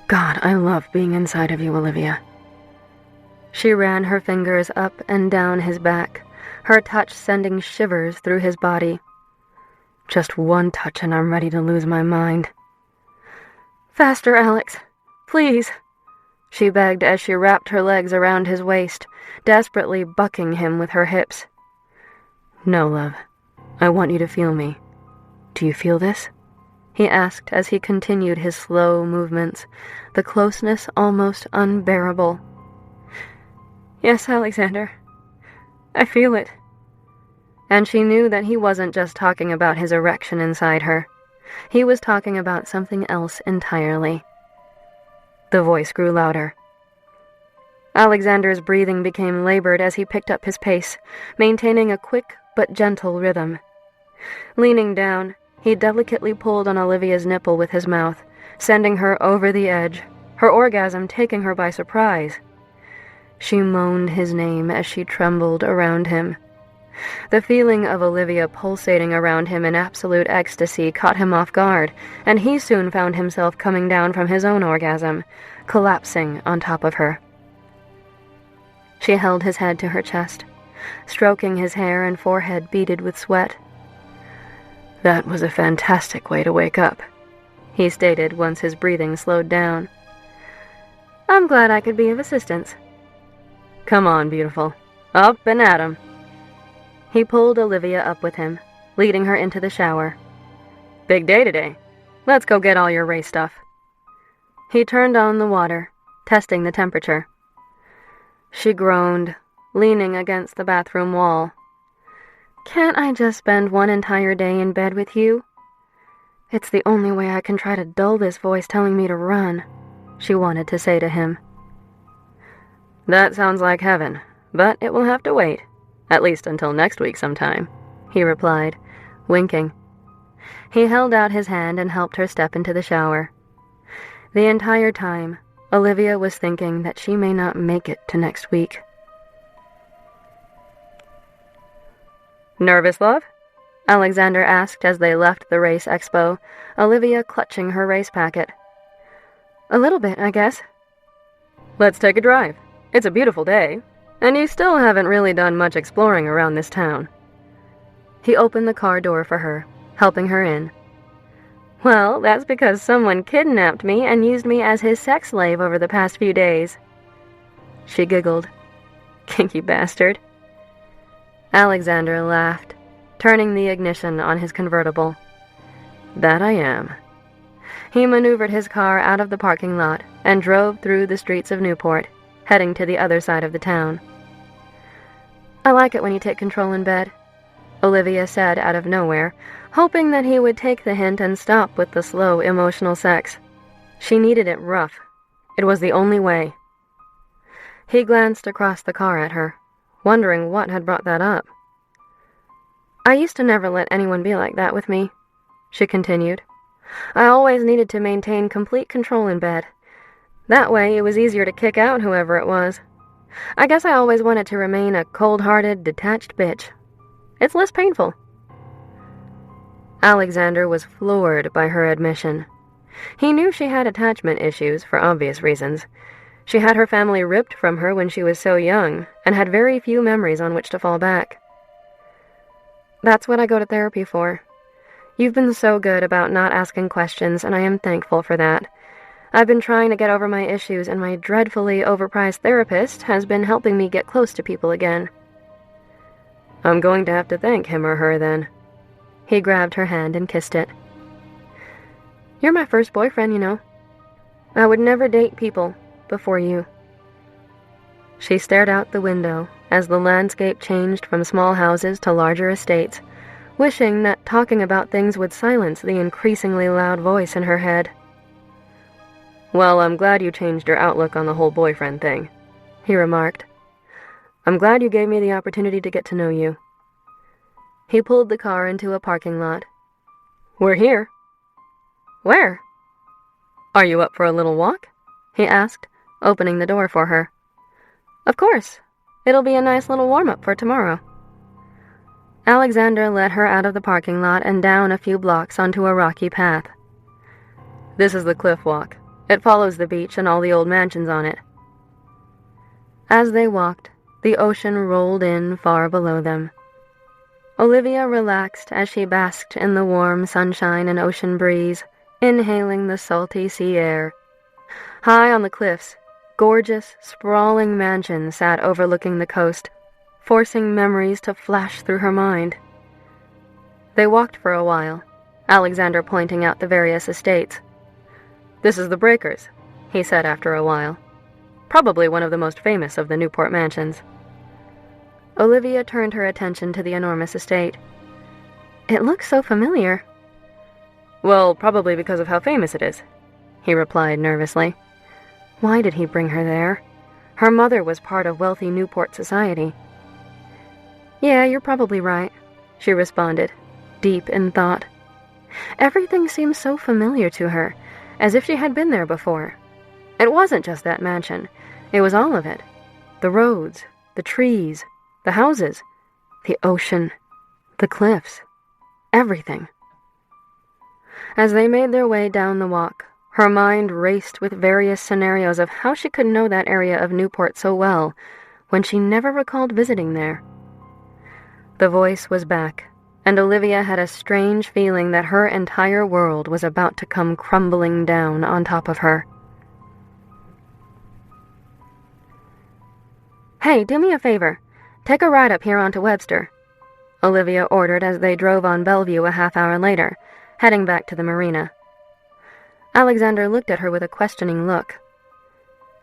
"God, I love being inside of you, Olivia." She ran her fingers up and down his back, her touch sending shivers through his body. "Just one touch and I'm ready to lose my mind." "Faster, Alex. Please," she begged as she wrapped her legs around his waist, desperately bucking him with her hips. "No, love. I want you to feel me. Do you feel this?" he asked as he continued his slow movements, the closeness almost unbearable. "Yes, Alexander. I feel it." And she knew that he wasn't just talking about his erection inside her. He was talking about something else entirely. The voice grew louder. Alexander's breathing became labored as he picked up his pace, maintaining a quick but gentle rhythm. Leaning down, he delicately pulled on Olivia's nipple with his mouth, sending her over the edge, her orgasm taking her by surprise. She moaned his name as she trembled around him. The feeling of Olivia pulsating around him in absolute ecstasy caught him off guard, and he soon found himself coming down from his own orgasm, collapsing on top of her. She held his head to her chest, stroking his hair and forehead beaded with sweat. "That was a fantastic way to wake up," he stated once his breathing slowed down. "I'm glad I could be of assistance." "Come on, beautiful. Up and at 'em." He pulled Olivia up with him, leading her into the shower. "Big day today. Let's go get all your race stuff." He turned on the water, testing the temperature. She groaned, leaning against the bathroom wall. "Can't I just spend one entire day in bed with you? It's the only way I can try to dull this voice telling me to run," she wanted to say to him. "That sounds like heaven, but it will have to wait. At least until next week sometime," he replied, winking. He held out his hand and helped her step into the shower. The entire time, Olivia was thinking that she may not make it to next week. "Nervous, love?" Alexander asked as they left the race expo, Olivia clutching her race packet. "A little bit, I guess." "Let's take a drive. It's a beautiful day. And you still haven't really done much exploring around this town." He opened the car door for her, helping her in. "Well, that's because someone kidnapped me and used me as his sex slave over the past few days." She giggled. "Kinky bastard." Alexander laughed, turning the ignition on his convertible. "That I am." He maneuvered his car out of the parking lot and drove through the streets of Newport, heading to the other side of the town. "I like it when you take control in bed," Olivia said out of nowhere, hoping that he would take the hint and stop with the slow, emotional sex. She needed it rough. It was the only way. He glanced across the car at her, wondering what had brought that up. "I used to never let anyone be like that with me," she continued. "I always needed to maintain complete control in bed. That way, it was easier to kick out whoever it was. I guess I always wanted to remain a cold-hearted, detached bitch. It's less painful." Alexander was floored by her admission. He knew she had attachment issues, for obvious reasons. She had her family ripped from her when she was so young, and had very few memories on which to fall back. "That's what I go to therapy for. You've been so good about not asking questions, and I am thankful for that. I've been trying to get over my issues, and my dreadfully overpriced therapist has been helping me get close to people again." "I'm going to have to thank him or her, then." He grabbed her hand and kissed it. "You're my first boyfriend, you know. I would never date people before you." She stared out the window as the landscape changed from small houses to larger estates, wishing that talking about things would silence the increasingly loud voice in her head. "Well, I'm glad you changed your outlook on the whole boyfriend thing," he remarked. "I'm glad you gave me the opportunity to get to know you." He pulled the car into a parking lot. "We're here." "Where?" "Are you up for a little walk?" he asked, opening the door for her. "Of course. It'll be a nice little warm-up for tomorrow." Alexander led her out of the parking lot and down a few blocks onto a rocky path. "This is the cliff walk. It follows the beach and all the old mansions on it." As they walked, the ocean rolled in far below them. Olivia relaxed as she basked in the warm sunshine and ocean breeze, inhaling the salty sea air. High on the cliffs, gorgeous, sprawling mansions sat overlooking the coast, forcing memories to flash through her mind. They walked for a while, Alexander pointing out the various estates. "This is the Breakers," he said after a while. "Probably one of the most famous of the Newport mansions." Olivia turned her attention to the enormous estate. "It looks so familiar." "Well, probably because of how famous it is," he replied nervously. Why did he bring her there? Her mother was part of wealthy Newport society. "Yeah, you're probably right," she responded, deep in thought. Everything seemed so familiar to her, as if she had been there before. It wasn't just that mansion. It was all of it. The roads, the trees, the houses, the ocean, the cliffs, everything. As they made their way down the walk, her mind raced with various scenarios of how she could know that area of Newport so well when she never recalled visiting there. The voice was back, and Olivia had a strange feeling that her entire world was about to come crumbling down on top of her. "Hey, do me a favor. Take a ride up here onto Webster," Olivia ordered as they drove on Bellevue a half-hour later, heading back to the marina. Alexander looked at her with a questioning look.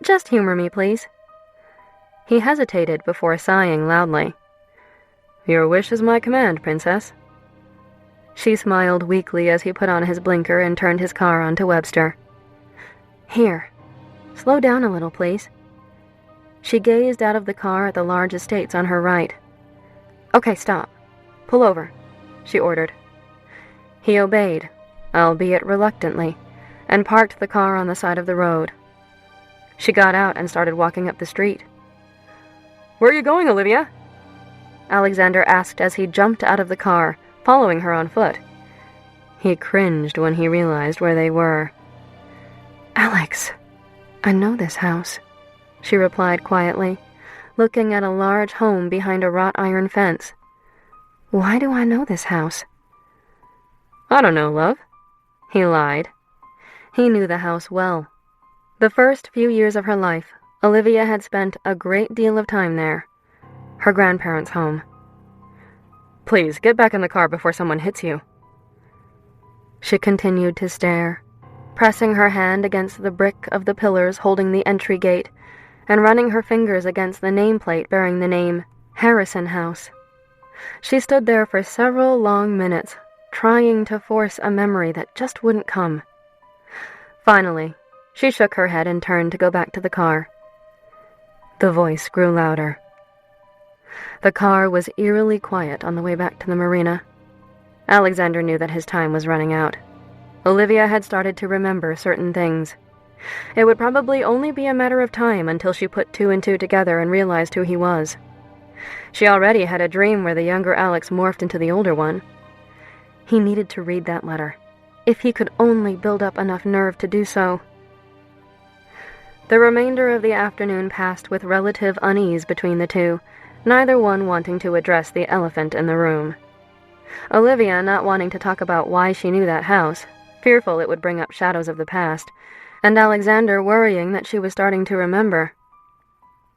"Just humor me, please." He hesitated before sighing loudly. "Your wish is my command, Princess." She smiled weakly as he put on his blinker and turned his car onto Webster. "Here, slow down a little, please." She gazed out of the car at the large estates on her right. "Okay, stop. Pull over," she ordered. He obeyed, albeit reluctantly, and parked the car on the side of the road. She got out and started walking up the street. "Where are you going, Olivia?" Alexander asked as he jumped out of the car, following her on foot. He cringed when he realized where they were. "Alex, I know this house," she replied quietly, looking at a large home behind a wrought iron fence. "Why do I know this house?" "I don't know, love," he lied. He knew the house well. The first few years of her life, Olivia had spent a great deal of time there. Her grandparents' home. "Please, get back in the car before someone hits you." She continued to stare, pressing her hand against the brick of the pillars holding the entry gate, and running her fingers against the nameplate bearing the name Harrison House. She stood there for several long minutes, trying to force a memory that just wouldn't come. Finally, she shook her head and turned to go back to the car. The voice grew louder. The car was eerily quiet on the way back to the marina. Alexander knew that his time was running out. Olivia had started to remember certain things. It would probably only be a matter of time until she put two and two together and realized who he was. She already had a dream where the younger Alex morphed into the older one. He needed to read that letter, if he could only build up enough nerve to do so. The remainder of the afternoon passed with relative unease between the two, neither one wanting to address the elephant in the room. Olivia not wanting to talk about why she knew that house, fearful it would bring up shadows of the past, and Alexander worrying that she was starting to remember.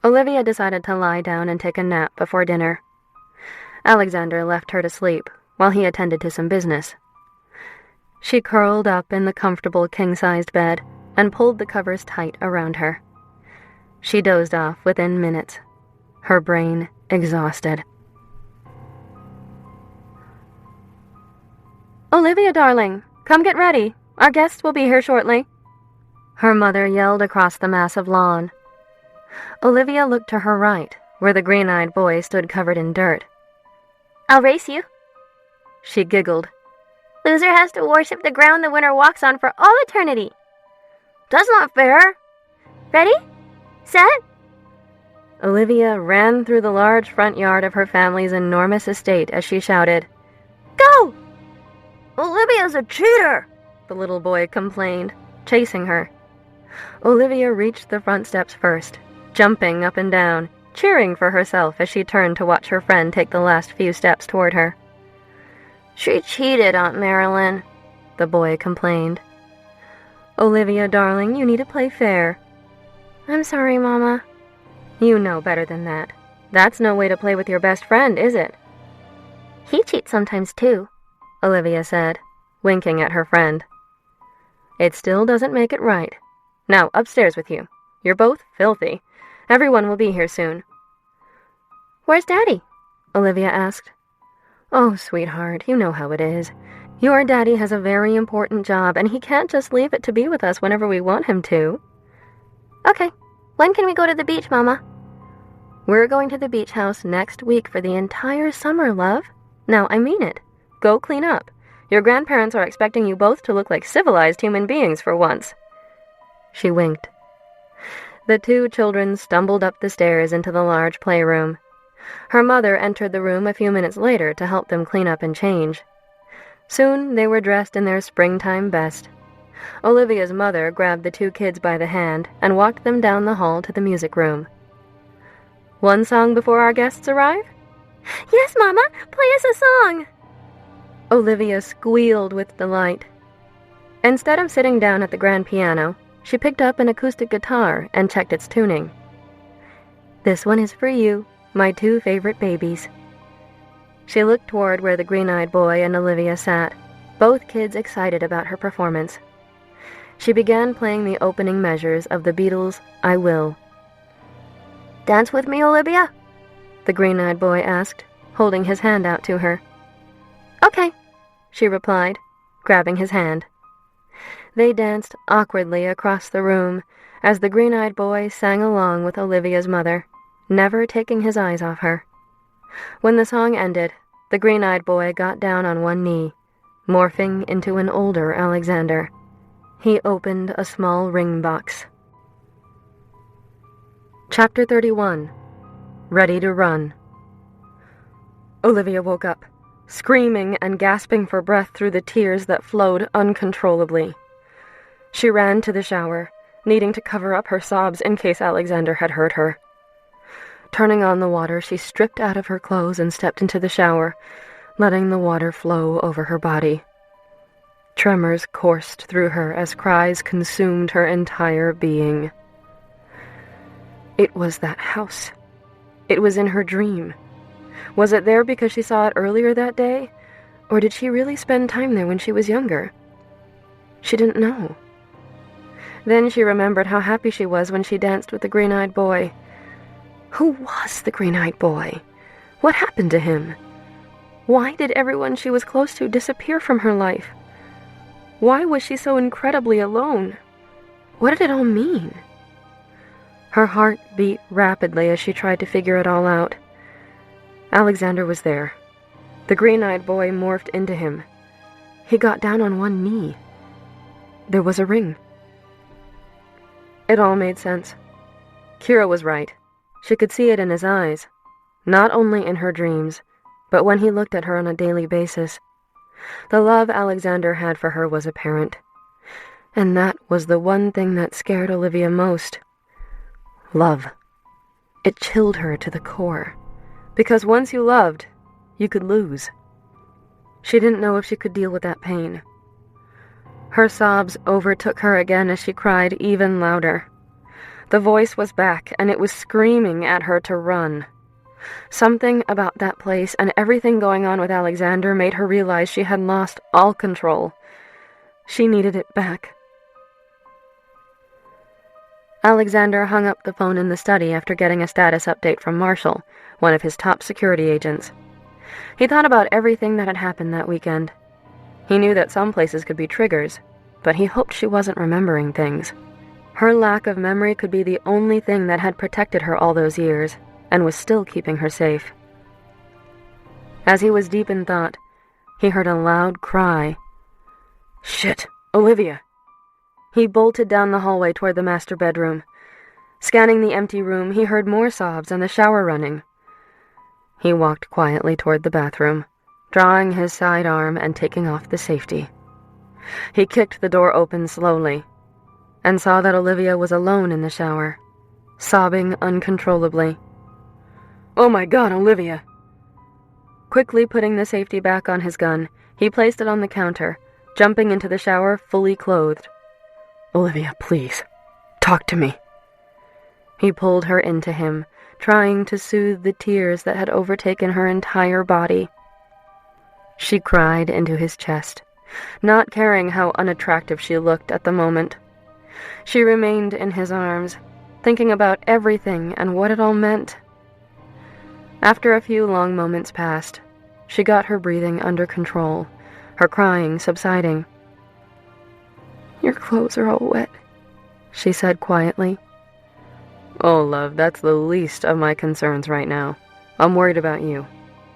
Olivia decided to lie down and take a nap before dinner. Alexander left her to sleep while he attended to some business. She curled up in the comfortable king-sized bed and pulled the covers tight around her. She dozed off within minutes, her brain exhausted. "Olivia, darling, come get ready. Our guests will be here shortly," her mother yelled across the massive lawn. Olivia looked to her right, where the green-eyed boy stood covered in dirt. I'll race you. She giggled. Loser has to worship the ground the winner walks on for all eternity. That's not fair. Ready? Set? Olivia ran through the large front yard of her family's enormous estate as she shouted, Go! Olivia's a cheater, the little boy complained, chasing her. Olivia reached the front steps first, jumping up and down, cheering for herself as she turned to watch her friend take the last few steps toward her. She cheated, Aunt Marilyn, the boy complained. Olivia, darling, you need to play fair. I'm sorry, Mama. You know better than that. That's no way to play with your best friend, is it? He cheats sometimes, too, Olivia said, winking at her friend. It still doesn't make it right. Now, upstairs with you. You're both filthy. Everyone will be here soon. Where's Daddy? Olivia asked. Oh, sweetheart, you know how it is. Your daddy has a very important job, and he can't just leave it to be with us whenever we want him to. Okay. When can we go to the beach, Mama? We're going to the beach house next week for the entire summer, love. Now, I mean it. Go clean up. Your grandparents are expecting you both to look like civilized human beings for once. She winked. The two children stumbled up the stairs into the large playroom. Her mother entered the room a few minutes later to help them clean up and change. Soon they were dressed in their springtime best. Olivia's mother grabbed the two kids by the hand and walked them down the hall to the music room. One song before our guests arrive? Yes, Mama, play us a song. Olivia squealed with delight. Instead of sitting down at the grand piano, she picked up an acoustic guitar and checked its tuning. This one is for you, my two favorite babies. She looked toward where the green-eyed boy and Olivia sat, both kids excited about her performance. She began playing the opening measures of the Beatles' I Will. Dance with me, Olivia? The green-eyed boy asked, holding his hand out to her. Okay, she replied, grabbing his hand. They danced awkwardly across the room as the green-eyed boy sang along with Olivia's mother, never taking his eyes off her. When the song ended, the green-eyed boy got down on one knee, morphing into an older Alexander. He opened a small ring box. Chapter 31. Ready to Run. Olivia woke up, screaming and gasping for breath through the tears that flowed uncontrollably. She ran to the shower, needing to cover up her sobs in case Alexander had heard her. Turning on the water, she stripped out of her clothes and stepped into the shower, letting the water flow over her body. Tremors coursed through her as cries consumed her entire being. It was that house. It was in her dream. Was it there because she saw it earlier that day, or did she really spend time there when she was younger? She didn't know. Then she remembered how happy she was when she danced with the green-eyed boy. Who was the green-eyed boy? What happened to him? Why did everyone she was close to disappear from her life? Why was she so incredibly alone? What did it all mean? Her heart beat rapidly as she tried to figure it all out. Alexander was there. The green-eyed boy morphed into him. He got down on one knee. There was a ring. It all made sense. Kira was right. She could see it in his eyes, not only in her dreams, but when he looked at her on a daily basis. The love Alexander had for her was apparent, and that was the one thing that scared Olivia most. Love. It chilled her to the core, because once you loved, you could lose. She didn't know if she could deal with that pain. Her sobs overtook her again as she cried even louder. The voice was back, and it was screaming at her to run. Something about that place and everything going on with Alexander made her realize she had lost all control. She needed it back. Alexander hung up the phone in the study after getting a status update from Marshall, one of his top security agents. He thought about everything that had happened that weekend. He knew that some places could be triggers, but he hoped she wasn't remembering things. Her lack of memory could be the only thing that had protected her all those years, and was still keeping her safe. As he was deep in thought, He heard a loud cry. Shit, Olivia! He bolted down the hallway toward the master bedroom. Scanning the empty room, he heard more sobs and the shower running. He walked quietly toward the bathroom, drawing his sidearm and taking off the safety. He kicked the door open slowly and saw that Olivia was alone in the shower, sobbing uncontrollably. Oh my God, Olivia! Quickly putting the safety back on his gun, he placed it on the counter, jumping into the shower fully clothed. Olivia, please, talk to me. He pulled her into him, trying to soothe the tears that had overtaken her entire body. She cried into his chest, not caring how unattractive she looked at the moment. She remained in his arms, thinking about everything and what it all meant. After a few long moments passed, she got her breathing under control, her crying subsiding. Your clothes are all wet, she said quietly. Oh, love, that's the least of my concerns right now. I'm worried about you.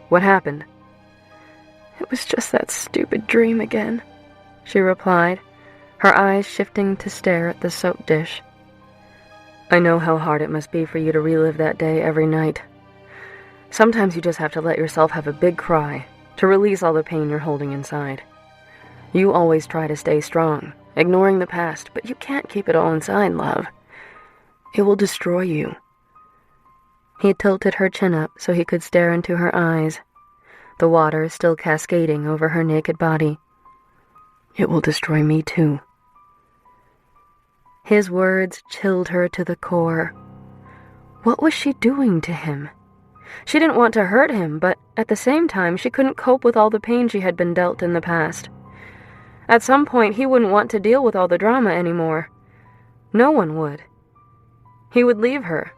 What happened? It was just that stupid dream again, she replied, her eyes shifting to stare at the soap dish. I know how hard it must be for you to relive that day every night. Sometimes you just have to let yourself have a big cry to release all the pain you're holding inside. You always try to stay strong, ignoring the past, but you can't keep it all inside, love. It will destroy you. He tilted her chin up so he could stare into her eyes, the water still cascading over her naked body. It will destroy me too. His words chilled her to the core. What was she doing to him? She didn't want to hurt him, but at the same time she couldn't cope with all the pain she had been dealt in the past. At some point he wouldn't want to deal with all the drama anymore. No one would. He would leave her,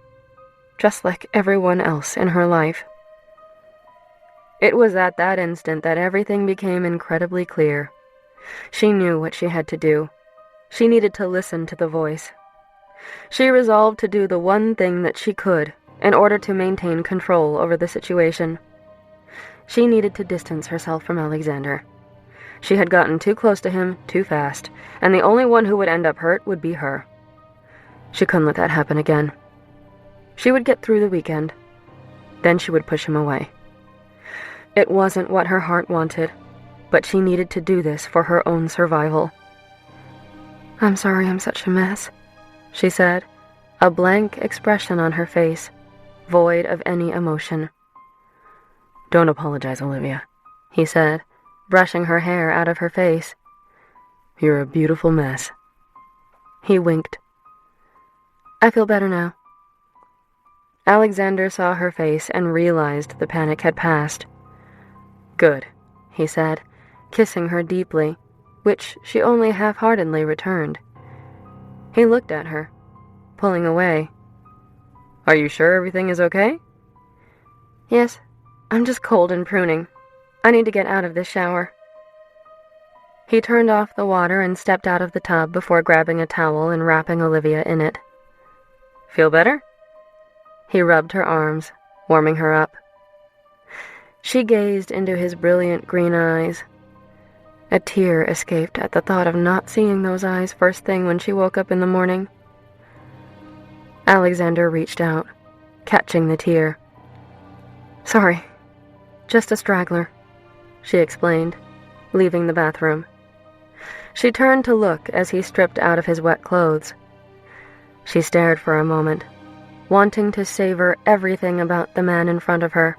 just like everyone else in her life. It was at that instant that everything became incredibly clear. She knew what she had to do. She needed to listen to the voice. She resolved to do the one thing that she could in order to maintain control over the situation. She needed to distance herself from Alexander. She had gotten too close to him too fast, and the only one who would end up hurt would be her. She couldn't let that happen again. She would get through the weekend. Then she would push him away. It wasn't what her heart wanted, but she needed to do this for her own survival. I'm sorry I'm such a mess, she said, a blank expression on her face, void of any emotion. Don't apologize, Olivia, he said, brushing her hair out of her face. You're a beautiful mess. He winked. I feel better now. Alexander saw her face and realized the panic had passed. Good, he said, kissing her deeply, which she only half-heartedly returned. He looked at her, pulling away. Are you sure everything is okay? Yes, I'm just cold and pruning. I need to get out of this shower. He turned off the water and stepped out of the tub before grabbing a towel and wrapping Olivia in it. Feel better? He rubbed her arms, warming her up. She gazed into his brilliant green eyes. A tear escaped at the thought of not seeing those eyes first thing when she woke up in the morning. Alexander reached out, catching the tear. Sorry, just a straggler, she explained, leaving the bathroom. She turned to look as he stripped out of his wet clothes. She stared for a moment, wanting to savor everything about the man in front of her.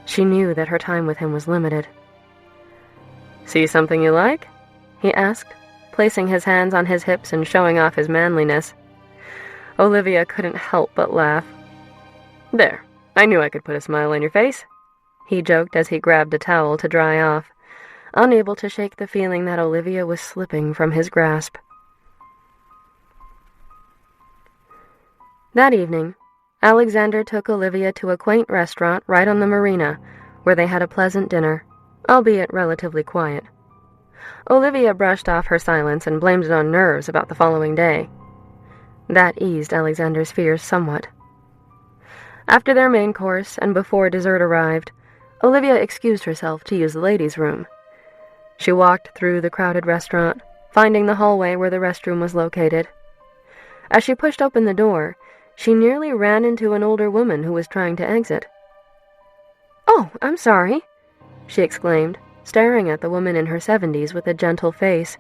She knew that her time with him was limited. See something you like? He asked, placing his hands on his hips and showing off his manliness. Olivia couldn't help but laugh. There, I knew I could put a smile on your face, he joked as he grabbed a towel to dry off, unable to shake the feeling that Olivia was slipping from his grasp. That evening, Alexander took Olivia to a quaint restaurant right on the marina, where they had a pleasant dinner, albeit relatively quiet. Olivia brushed off her silence and blamed it on nerves about the following day. That eased Alexander's fears somewhat. After their main course and before dessert arrived, Olivia excused herself to use the ladies' room. She walked through the crowded restaurant, finding the hallway where the restroom was located. As she pushed open the door, she nearly ran into an older woman who was trying to exit. "Oh, I'm sorry," she exclaimed, staring at the woman in her 70s with a gentle face,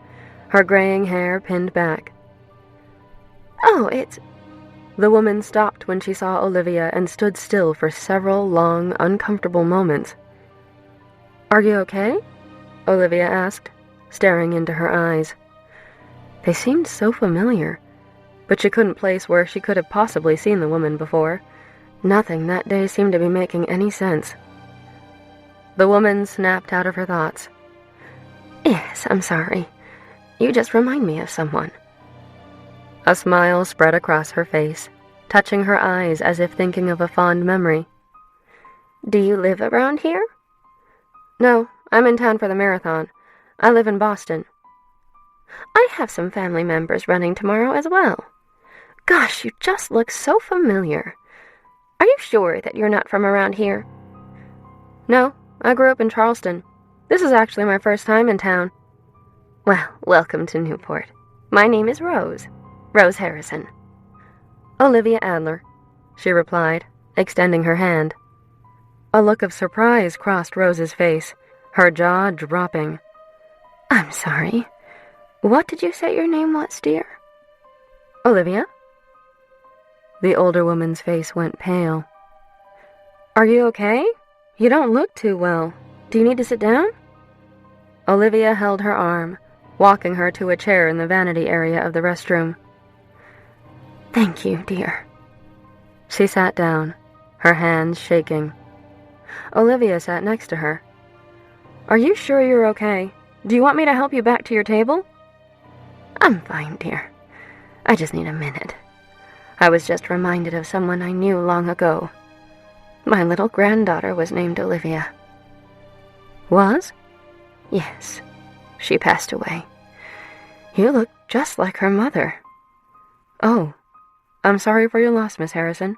her graying hair pinned back. "Oh, it's—" The woman stopped when she saw Olivia and stood still for several long, uncomfortable moments. "Are you okay?" Olivia asked, staring into her eyes. They seemed so familiar, but she couldn't place where she could have possibly seen the woman before. Nothing that day seemed to be making any sense. The woman snapped out of her thoughts. "Yes, I'm sorry. You just remind me of someone." A smile spread across her face, touching her eyes as if thinking of a fond memory. "Do you live around here?" "No, I'm in town for the marathon. I live in Boston." "I have some family members running tomorrow as well. Gosh, you just look so familiar. Are you sure that you're not from around here?" "No, I grew up in Charleston. This is actually my first time in town." "Well, welcome to Newport. My name is Rose. Rose Harrison." "Olivia Adler," she replied, extending her hand. A look of surprise crossed Rose's face, her jaw dropping. "I'm sorry. What did you say your name was, dear?" "Olivia." The older woman's face went pale. "Are you okay? You don't look too well. Do you need to sit down?" Olivia held her arm, walking her to a chair in the vanity area of the restroom. "Thank you, dear." She sat down, her hands shaking. Olivia sat next to her. "Are you sure you're okay? Do you want me to help you back to your table?" "I'm fine, dear. I just need a minute. I was just reminded of someone I knew long ago. My little granddaughter was named Olivia." "Was?" "Yes. She passed away. You look just like her mother." "Oh, I'm sorry for your loss, Miss Harrison."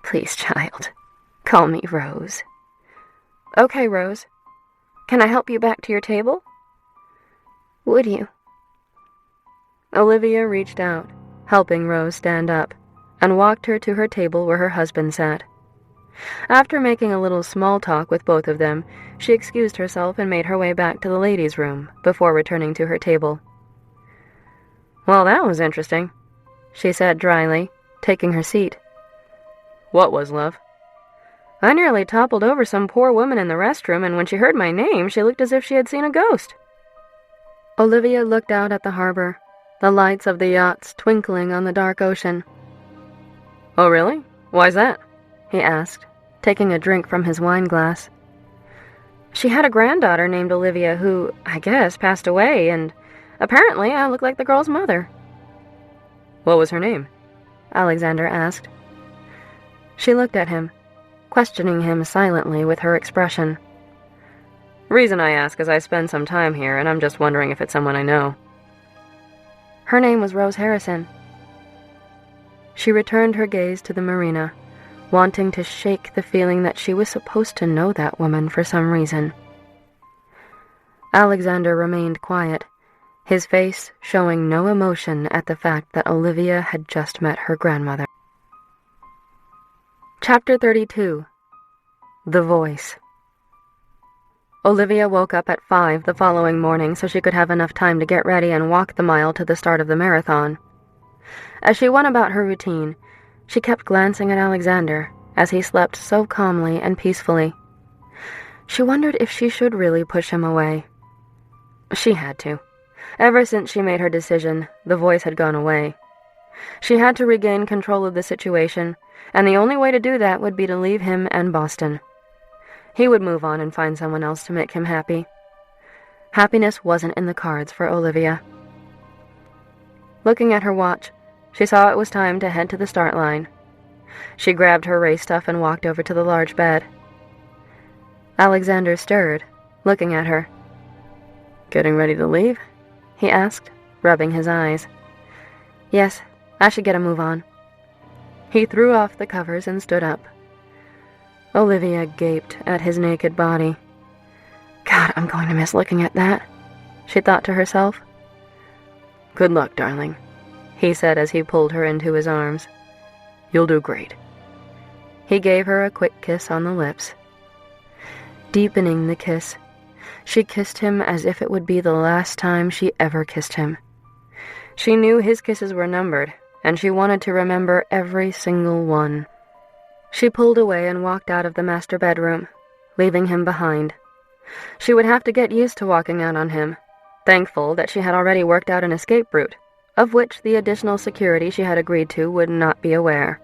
"Please, child, call me Rose." "Okay, Rose. Can I help you back to your table?" "Would you?" Olivia reached out, helping Rose stand up, and walked her to her table where her husband sat. After making a little small talk with both of them, she excused herself and made her way back to the ladies' room before returning to her table. "Well, that was interesting," she said dryly, taking her seat. "What was, love?" "I nearly toppled over some poor woman in the restroom, and when she heard my name, she looked as if she had seen a ghost." Olivia looked out at the harbor, the lights of the yachts twinkling on the dark ocean. "Oh, really? Why's that?" he asked, taking a drink from his wine glass. "She had a granddaughter named Olivia who, I guess, passed away, and apparently I look like the girl's mother." "What was her name?" Alexander asked. She looked at him, questioning him silently with her expression. "Reason I ask is I spend some time here, and I'm just wondering if it's someone I know." "Her name was Rose Harrison." She returned her gaze to the marina, wanting to shake the feeling that she was supposed to know that woman for some reason. Alexander remained quiet, his face showing no emotion at the fact that Olivia had just met her grandmother. Chapter 32. The Voice. Olivia woke up at 5 the following morning so she could have enough time to get ready and walk the mile to the start of the marathon. As she went about her routine, she kept glancing at Alexander as he slept so calmly and peacefully. She wondered if she should really push him away. She had to. Ever since she made her decision, the voice had gone away. She had to regain control of the situation, and the only way to do that would be to leave him and Boston. He would move on and find someone else to make him happy. Happiness wasn't in the cards for Olivia. Looking at her watch, she saw it was time to head to the start line. She grabbed her race stuff and walked over to the large bed. Alexander stirred, looking at her. "Getting ready to leave?" he asked, rubbing his eyes. "Yes, I should get a move on." He threw off the covers and stood up. Olivia gaped at his naked body. God, I'm going to miss looking at that, she thought to herself. Good luck, darling, he said as he pulled her into his arms. You'll do great. He gave her a quick kiss on the lips. Deepening the kiss, she kissed him as if it would be the last time she ever kissed him. She knew his kisses were numbered, and she wanted to remember every single one. She pulled away and walked out of the master bedroom, leaving him behind. She would have to get used to walking out on him, thankful that she had already worked out an escape route, of which the additional security she had agreed to would not be aware.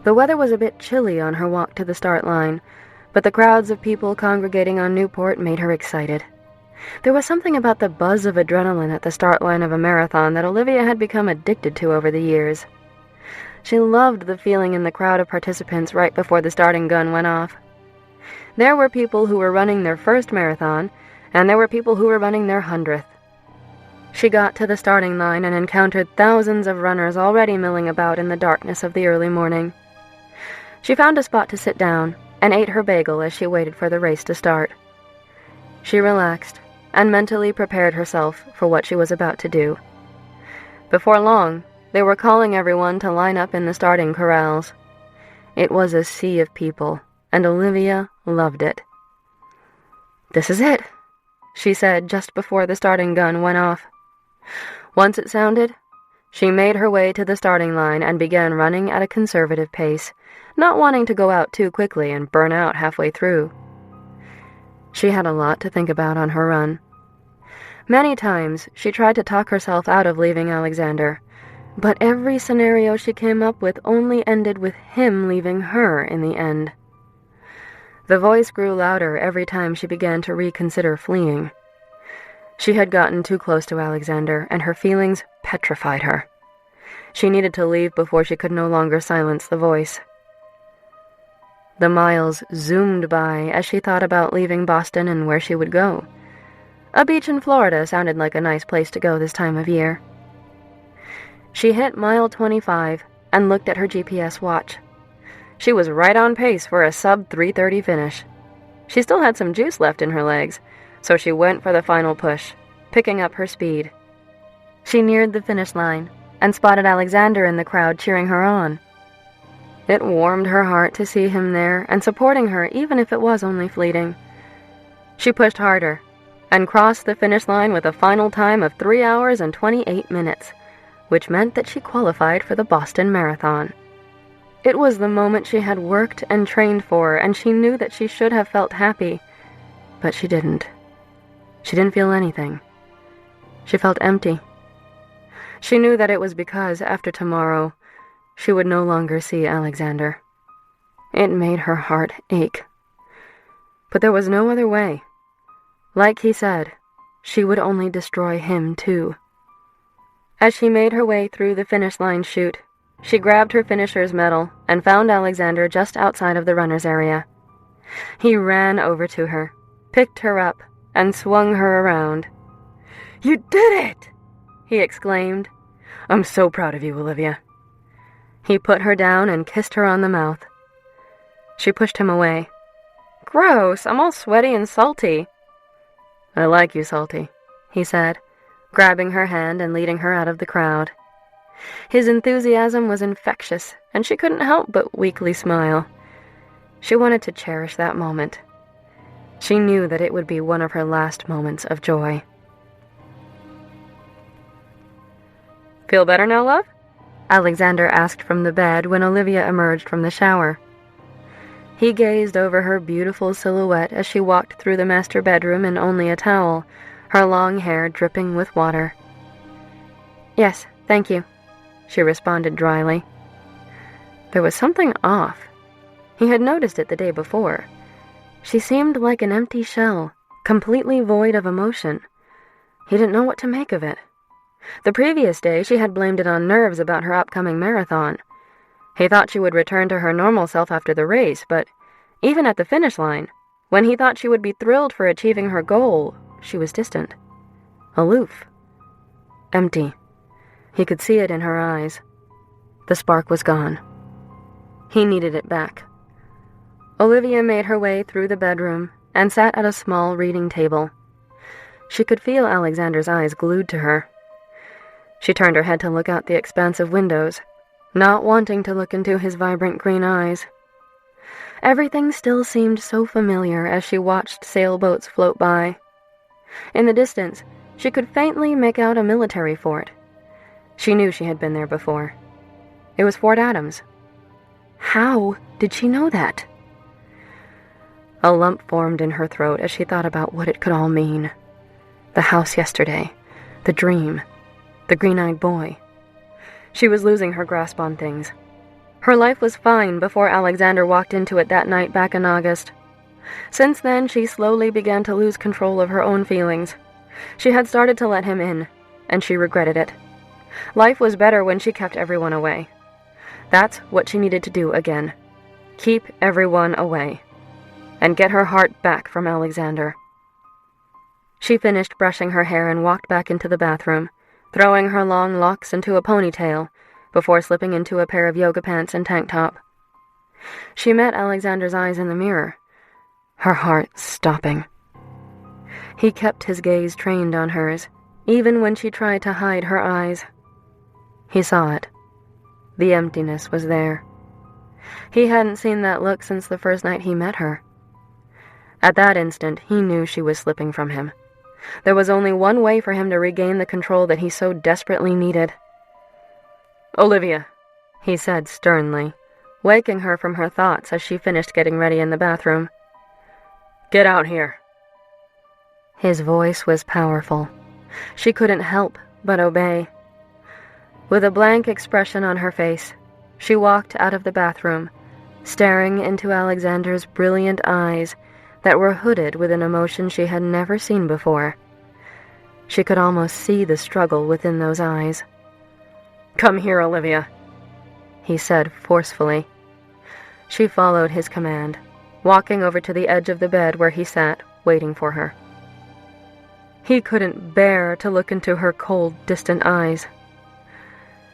The weather was a bit chilly on her walk to the start line, but the crowds of people congregating on Newport made her excited. There was something about the buzz of adrenaline at the start line of a marathon that Olivia had become addicted to over the years. She loved the feeling in the crowd of participants right before the starting gun went off. There were people who were running their first marathon, and there were people who were running their 100th. She got to the starting line and encountered thousands of runners already milling about in the darkness of the early morning. She found a spot to sit down and ate her bagel as she waited for the race to start. She relaxed and mentally prepared herself for what she was about to do. Before long, they were calling everyone to line up in the starting corrals. It was a sea of people, and Olivia loved it. "This is it," she said just before the starting gun went off. Once it sounded, she made her way to the starting line and began running at a conservative pace, not wanting to go out too quickly and burn out halfway through. She had a lot to think about on her run. Many times she tried to talk herself out of leaving Alexander, but every scenario she came up with only ended with him leaving her in the end. The voice grew louder every time she began to reconsider fleeing. She had gotten too close to Alexander, and her feelings petrified her. She needed to leave before she could no longer silence the voice. The miles zoomed by as she thought about leaving Boston and where she would go. A beach in Florida sounded like a nice place to go this time of year. She hit mile 25 and looked at her GPS watch. She was right on pace for a sub-3:30 finish. She still had some juice left in her legs, so she went for the final push, picking up her speed. She neared the finish line and spotted Alexander in the crowd cheering her on. It warmed her heart to see him there and supporting her, even if it was only fleeting. She pushed harder and crossed the finish line with a final time of 3 hours and 28 minutes, which meant that she qualified for the Boston Marathon. It was the moment she had worked and trained for, and she knew that she should have felt happy, but she didn't. She didn't feel anything. She felt empty. She knew that it was because, after tomorrow, she would no longer see Alexander. It made her heart ache. But there was no other way. Like he said, she would only destroy him too. As she made her way through the finish line chute, she grabbed her finisher's medal and found Alexander just outside of the runner's area. He ran over to her, picked her up, and swung her around. "You did it!" he exclaimed. "I'm so proud of you, Olivia." He put her down and kissed her on the mouth. She pushed him away. "Gross, I'm all sweaty and salty." "I like you salty," he said, grabbing her hand and leading her out of the crowd. His enthusiasm was infectious, and she couldn't help but weakly smile. She wanted to cherish that moment. She knew that it would be one of her last moments of joy. "Feel better now, love?" Alexander asked from the bed when Olivia emerged from the shower. He gazed over her beautiful silhouette as she walked through the master bedroom in only a towel, her long hair dripping with water. "Yes, thank you," she responded dryly. There was something off. He had noticed it the day before. She seemed like an empty shell, completely void of emotion. He didn't know what to make of it. The previous day, she had blamed it on nerves about her upcoming marathon. He thought she would return to her normal self after the race, but even at the finish line, when he thought she would be thrilled for achieving her goal, she was distant, aloof, empty. He could see it in her eyes. The spark was gone. He needed it back. Olivia made her way through the bedroom and sat at a small reading table. She could feel Alexander's eyes glued to her. She turned her head to look out the expansive windows, not wanting to look into his vibrant green eyes. Everything still seemed so familiar as she watched sailboats float by. In the distance, she could faintly make out a military fort. She knew she had been there before. It was Fort Adams. How did she know that? A lump formed in her throat as she thought about what it could all mean. The house yesterday, the dream, the green-eyed boy. She was losing her grasp on things. Her life was fine before Alexander walked into it that night back in August. Since then, she slowly began to lose control of her own feelings. She had started to let him in, and she regretted it. Life was better when she kept everyone away. That's what she needed to do again. Keep everyone away. And get her heart back from Alexander. She finished brushing her hair and walked back into the bathroom, throwing her long locks into a ponytail before slipping into a pair of yoga pants and tank top. She met Alexander's eyes in the mirror, her heart stopping. He kept his gaze trained on hers, even when she tried to hide her eyes. He saw it. The emptiness was there. He hadn't seen that look since the first night he met her. At that instant, he knew she was slipping from him. There was only one way for him to regain the control that he so desperately needed. "Olivia," he said sternly, waking her from her thoughts as she finished getting ready in the bathroom. "Get out here." His voice was powerful. She couldn't help but obey. With a blank expression on her face, she walked out of the bathroom, staring into Alexander's brilliant eyes that were hooded with an emotion she had never seen before. She could almost see the struggle within those eyes. "Come here, Olivia," he said forcefully. She followed his command, walking over to the edge of the bed where he sat, waiting for her. He couldn't bear to look into her cold, distant eyes.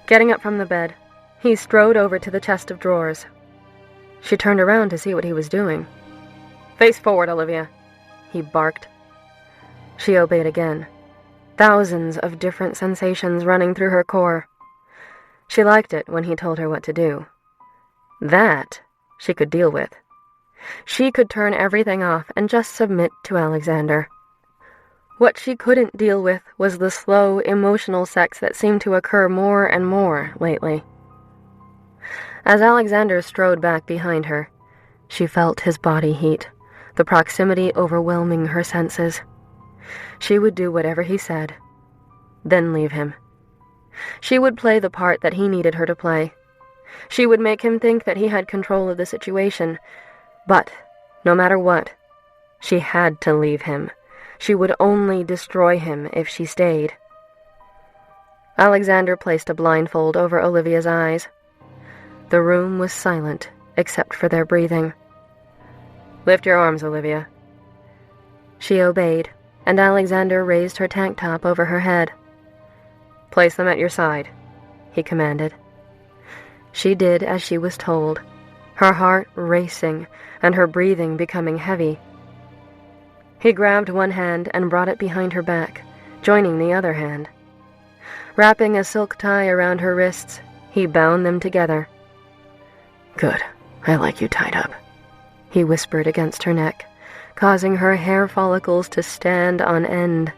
Getting up from the bed, he strode over to the chest of drawers. She turned around to see what he was doing. "Face forward, Olivia," he barked. She obeyed again, thousands of different sensations running through her core. She liked it when he told her what to do. That she could deal with. She could turn everything off and just submit to Alexander. What she couldn't deal with was the slow, emotional sex that seemed to occur more and more lately. As Alexander strode back behind her, she felt his body heat, the proximity overwhelming her senses. She would do whatever he said, then leave him. She would play the part that he needed her to play. She would make him think that he had control of the situation, but, no matter what, she had to leave him. She would only destroy him if she stayed. Alexander placed a blindfold over Olivia's eyes. The room was silent, except for their breathing. "Lift your arms, Olivia." She obeyed, and Alexander raised her tank top over her head. "Place them at your side," he commanded. She did as she was told, her heart racing and her breathing becoming heavy. He grabbed one hand and brought it behind her back, joining the other hand. Wrapping a silk tie around her wrists, he bound them together. "Good, I like you tied up," he whispered against her neck, causing her hair follicles to stand on end.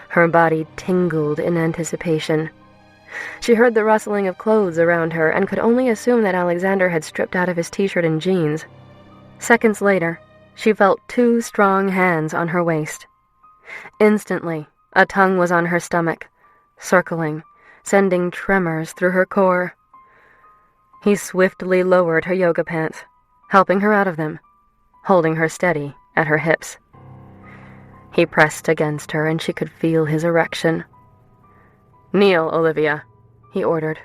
Her body tingled in anticipation. She heard the rustling of clothes around her and could only assume that Alexander had stripped out of his t-shirt and jeans. Seconds later, she felt two strong hands on her waist. Instantly, a tongue was on her stomach, circling, sending tremors through her core. He swiftly lowered her yoga pants, helping her out of them, holding her steady at her hips. He pressed against her and she could feel his erection. "Kneel, Olivia," he ordered.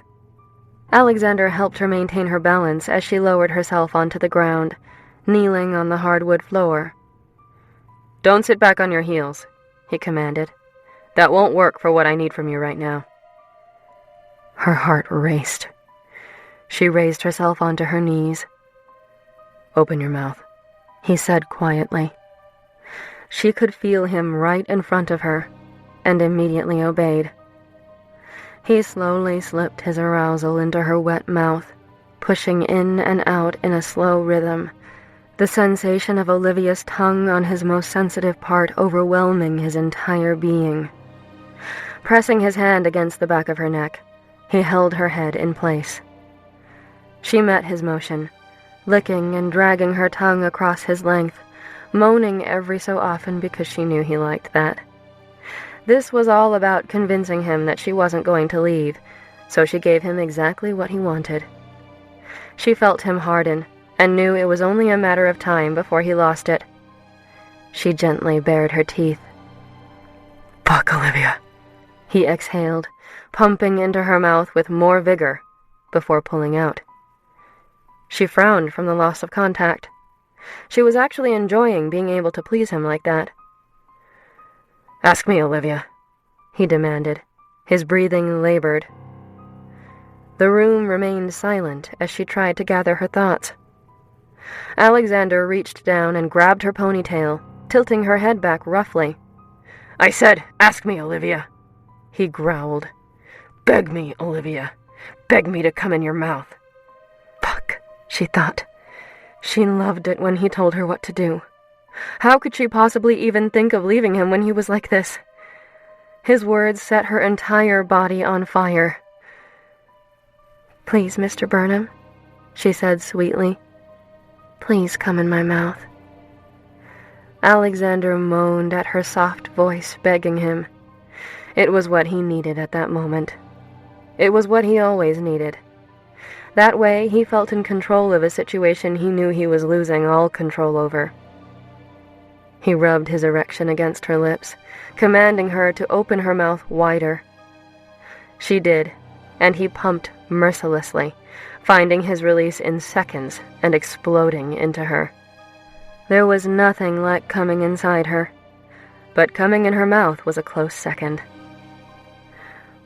Alexander helped her maintain her balance as she lowered herself onto the ground, kneeling on the hardwood floor. "Don't sit back on your heels," he commanded. "That won't work for what I need from you right now." Her heart raced. She raised herself onto her knees. "Open your mouth," he said quietly. She could feel him right in front of her, and immediately obeyed. He slowly slipped his arousal into her wet mouth, pushing in and out in a slow rhythm, the sensation of Olivia's tongue on his most sensitive part overwhelming his entire being. Pressing his hand against the back of her neck, he held her head in place. She met his motion, licking and dragging her tongue across his length, moaning every so often because she knew he liked that. This was all about convincing him that she wasn't going to leave, so she gave him exactly what he wanted. She felt him harden, and knew it was only a matter of time before he lost it. She gently bared her teeth. "Fuck, Olivia," he exhaled, pumping into her mouth with more vigor, before pulling out. She frowned from the loss of contact. She was actually enjoying being able to please him like that. "Ask me, Olivia," he demanded, his breathing labored. The room remained silent as she tried to gather her thoughts. Alexander reached down and grabbed her ponytail, tilting her head back roughly. "I said, ask me, Olivia," he growled. "Beg me, Olivia. Beg me to come in your mouth." Fuck, she thought. She loved it when he told her what to do. How could she possibly even think of leaving him when he was like this? His words set her entire body on fire. "Please, Mr. Burnham," she said sweetly. "Please come in my mouth." Alexander moaned at her soft voice, begging him. It was what he needed at that moment. It was what he always needed. That way, he felt in control of a situation he knew he was losing all control over. He rubbed his erection against her lips, commanding her to open her mouth wider. She did, and he pumped mercilessly, finding his release in seconds and exploding into her. There was nothing like coming inside her, but coming in her mouth was a close second.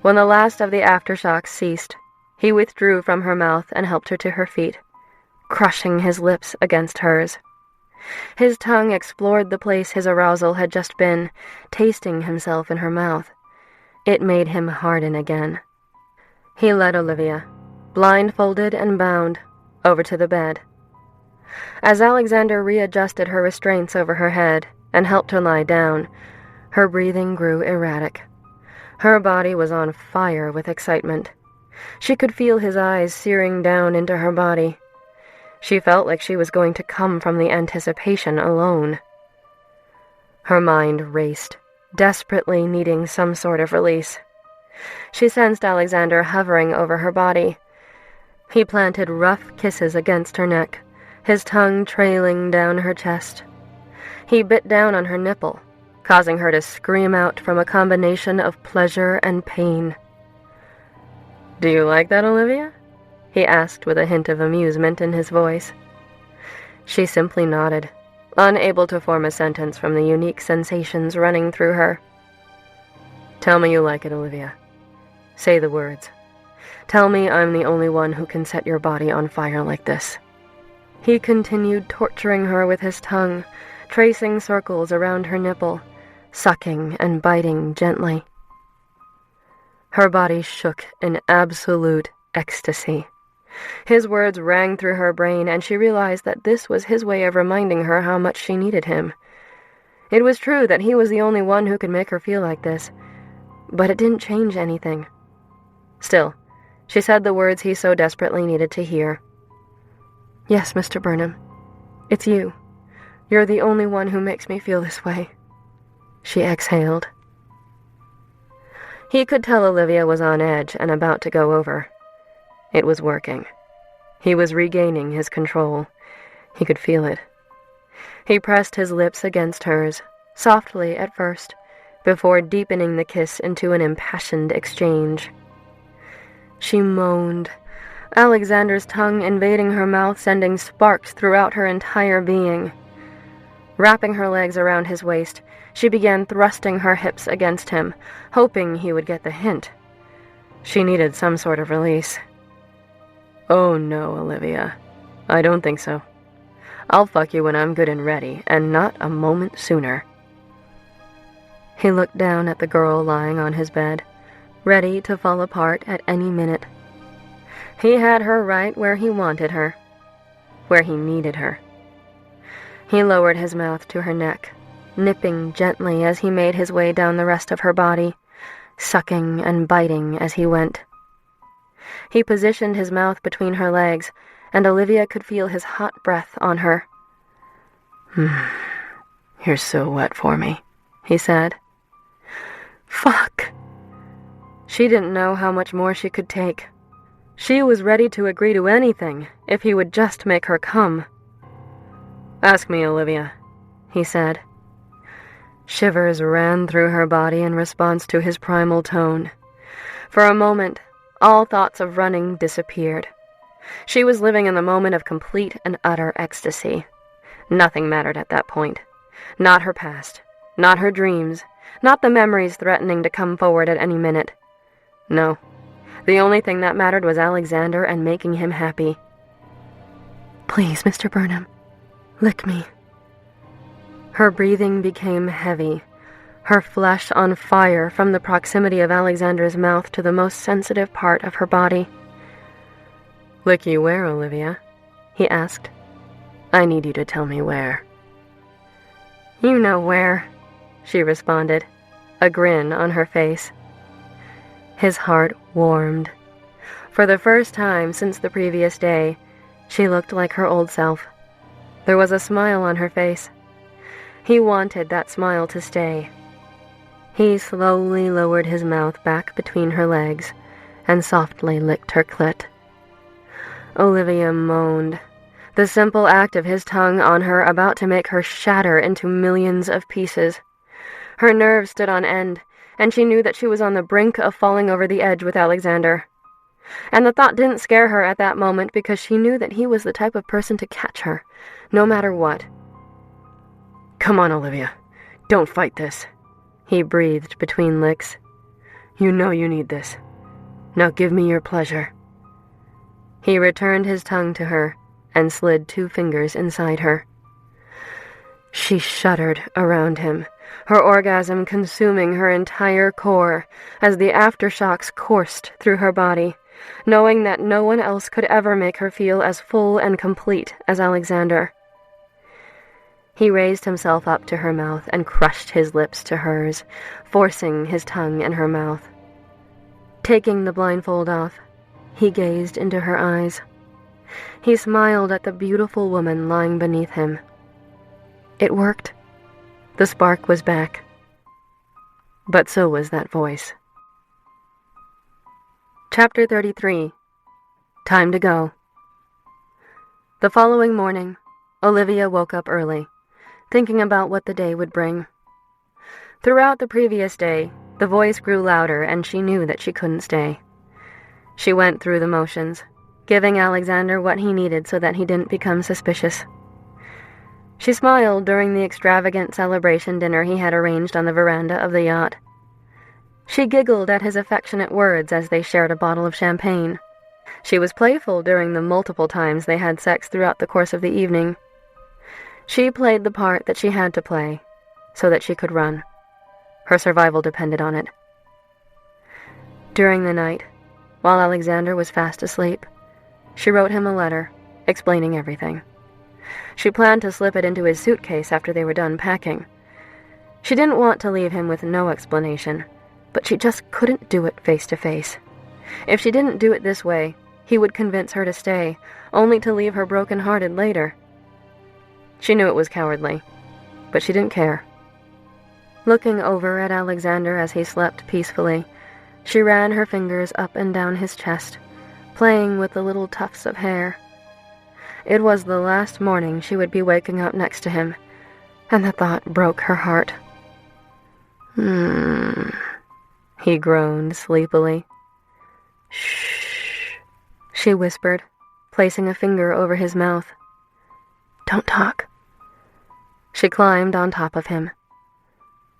When the last of the aftershocks ceased, he withdrew from her mouth and helped her to her feet, crushing his lips against hers. His tongue explored the place his arousal had just been, tasting himself in her mouth. It made him harden again. He led Olivia, blindfolded and bound, over to the bed. As Alexander readjusted her restraints over her head and helped her lie down, her breathing grew erratic. Her body was on fire with excitement. She could feel his eyes searing down into her body. She felt like she was going to come from the anticipation alone. Her mind raced, desperately needing some sort of release. She sensed Alexander hovering over her body. He planted rough kisses against her neck, his tongue trailing down her chest. He bit down on her nipple, causing her to scream out from a combination of pleasure and pain. "Do you like that, Olivia?" he asked with a hint of amusement in his voice. She simply nodded, unable to form a sentence from the unique sensations running through her. "Tell me you like it, Olivia. Say the words. Tell me I'm the only one who can set your body on fire like this." He continued torturing her with his tongue, tracing circles around her nipple, sucking and biting gently. Her body shook in absolute ecstasy. His words rang through her brain, and she realized that this was his way of reminding her how much she needed him. It was true that he was the only one who could make her feel like this, but it didn't change anything. Still, she said the words he so desperately needed to hear. "Yes, Mr. Burnham. It's you. You're the only one who makes me feel this way," she exhaled. He could tell Olivia was on edge and about to go over. It was working. He was regaining his control. He could feel it. He pressed his lips against hers, softly at first, before deepening the kiss into an impassioned exchange. She moaned, Alexander's tongue invading her mouth, sending sparks throughout her entire being. Wrapping her legs around his waist, she began thrusting her hips against him, hoping he would get the hint. She needed some sort of release. "Oh no, Olivia. I don't think so. I'll fuck you when I'm good and ready, and not a moment sooner." He looked down at the girl lying on his bed, ready to fall apart at any minute. He had her right where he wanted her, where he needed her. He lowered his mouth to her neck, nipping gently as he made his way down the rest of her body, sucking and biting as he went. He positioned his mouth between her legs, and Olivia could feel his hot breath on her. "You're so wet for me," he said. Fuck! She didn't know how much more she could take. She was ready to agree to anything if he would just make her come. "Ask me, Olivia," he said. Shivers ran through her body in response to his primal tone. For a moment, all thoughts of running disappeared. She was living in the moment of complete and utter ecstasy. Nothing mattered at that point. Not her past, not her dreams, not the memories threatening to come forward at any minute. No, the only thing that mattered was Alexander and making him happy. "Please, Mr. Burnham, lick me." Her breathing became heavy, her flesh on fire from the proximity of Alexander's mouth to the most sensitive part of her body. "Lick you where, Olivia?" he asked. "I need you to tell me where." "You know where," she responded, a grin on her face. His heart warmed. For the first time since the previous day, she looked like her old self. There was a smile on her face. He wanted that smile to stay. He slowly lowered his mouth back between her legs and softly licked her clit. Olivia moaned, the simple act of his tongue on her about to make her shatter into millions of pieces. Her nerves stood on end, and she knew that she was on the brink of falling over the edge with Alexander. And the thought didn't scare her at that moment because she knew that he was the type of person to catch her, no matter what. "Come on, Olivia. Don't fight this," he breathed between licks. "You know you need this. Now give me your pleasure." He returned his tongue to her and slid 2 fingers inside her. She shuddered around him, her orgasm consuming her entire core as the aftershocks coursed through her body, knowing that no one else could ever make her feel as full and complete as Alexander. He raised himself up to her mouth and crushed his lips to hers, forcing his tongue in her mouth. Taking the blindfold off, he gazed into her eyes. He smiled at the beautiful woman lying beneath him. It worked. The spark was back. But so was that voice. Chapter 33. Time to go. The following morning, Olivia woke up early, thinking about what the day would bring. Throughout the previous day, the voice grew louder and she knew that she couldn't stay. She went through the motions, giving Alexander what he needed so that he didn't become suspicious. She smiled during the extravagant celebration dinner he had arranged on the veranda of the yacht. She giggled at his affectionate words as they shared a bottle of champagne. She was playful during the multiple times they had sex throughout the course of the evening. She played the part that she had to play, so that she could run. Her survival depended on it. During the night, while Alexander was fast asleep, she wrote him a letter, explaining everything. She planned to slip it into his suitcase after they were done packing. She didn't want to leave him with no explanation, but she just couldn't do it face to face. If she didn't do it this way, he would convince her to stay, only to leave her broken-hearted later. She knew it was cowardly, but she didn't care. Looking over at Alexander as he slept peacefully, she ran her fingers up and down his chest, playing with the little tufts of hair. It was the last morning she would be waking up next to him, and the thought broke her heart. He groaned sleepily. "Shh," she whispered, placing a finger over his mouth. "Don't talk." She climbed on top of him.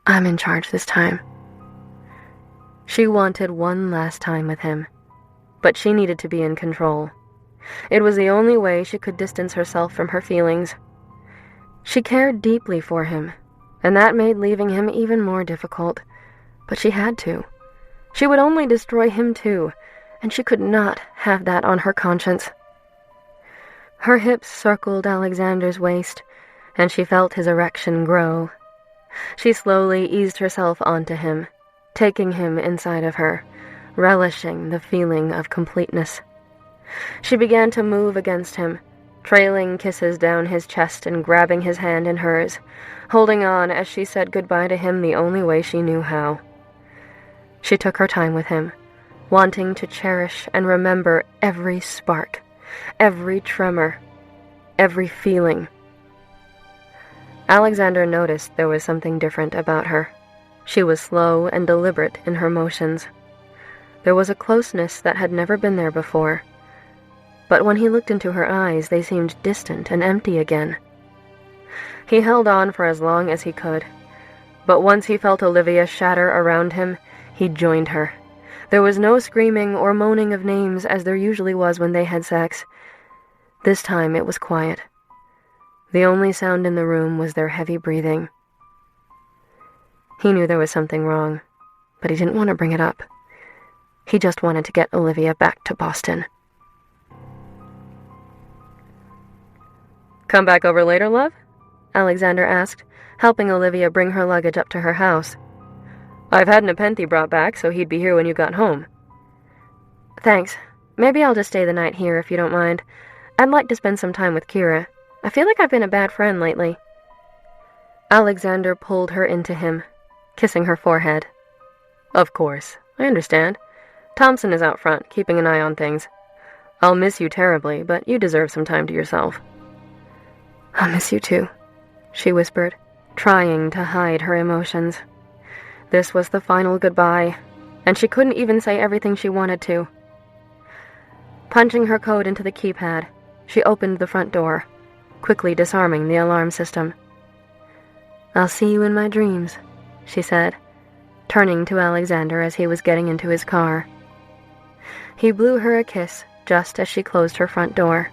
"I'm in charge this time." She wanted one last time with him, but she needed to be in control. It was the only way she could distance herself from her feelings, She cared deeply for him, and that made leaving him even more difficult. But she had to. She would only destroy him too, and she could not have that on her conscience. Her hips circled Alexander's waist, and she felt his erection grow. She slowly eased herself onto him, taking him inside of her, relishing the feeling of completeness. She began to move against him, trailing kisses down his chest and grabbing his hand in hers, holding on as she said goodbye to him the only way she knew how. She took her time with him, wanting to cherish and remember every spark, every tremor, every feeling. Alexander noticed there was something different about her. She was slow and deliberate in her motions. There was a closeness that had never been there before. But when he looked into her eyes, they seemed distant and empty again. He held on for as long as he could, but once he felt Olivia shatter around him, he joined her. There was no screaming or moaning of names as there usually was when they had sex. This time it was quiet. The only sound in the room was their heavy breathing. He knew there was something wrong, but he didn't want to bring it up. He just wanted to get Olivia back to Boston. Come back over later, love? Alexander asked, helping Olivia bring her luggage up to her house. I've had Nepenthe brought back, so he'd be here when you got home. Thanks. Maybe I'll just stay the night here if you don't mind. I'd like to spend some time with Kira. I feel like I've been a bad friend lately. Alexander pulled her into him, kissing her forehead. Of course, I understand. Thompson is out front, keeping an eye on things. I'll miss you terribly, but you deserve some time to yourself. I'll miss you too, she whispered, trying to hide her emotions. This was the final goodbye, and she couldn't even say everything she wanted to. Punching her code into the keypad, she opened the front door, quickly disarming the alarm system. I'll see you in my dreams, she said, turning to Alexander as he was getting into his car. He blew her a kiss just as she closed her front door.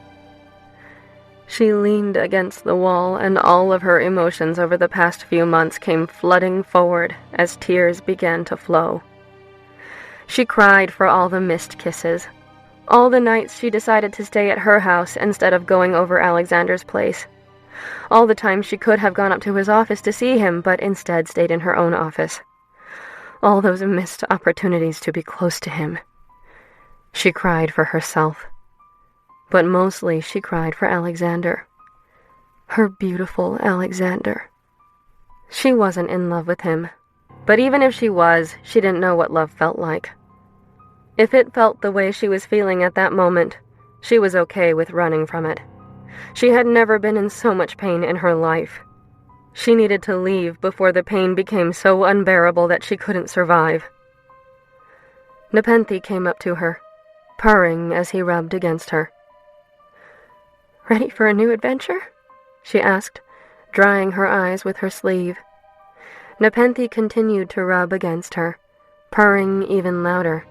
She leaned against the wall, and all of her emotions over the past few months came flooding forward as tears began to flow. She cried for all the missed kisses, all the nights she decided to stay at her house instead of going over Alexander's place, all the times she could have gone up to his office to see him, but instead stayed in her own office, all those missed opportunities to be close to him. She cried for herself. But mostly she cried for Alexander. Her beautiful Alexander. She wasn't in love with him, but even if she was, she didn't know what love felt like. If it felt the way she was feeling at that moment, she was okay with running from it. She had never been in so much pain in her life. She needed to leave before the pain became so unbearable that she couldn't survive. Nepenthe came up to her, purring as he rubbed against her. "Ready for a new adventure?" she asked, drying her eyes with her sleeve. Nepenthe continued to rub against her, purring even louder.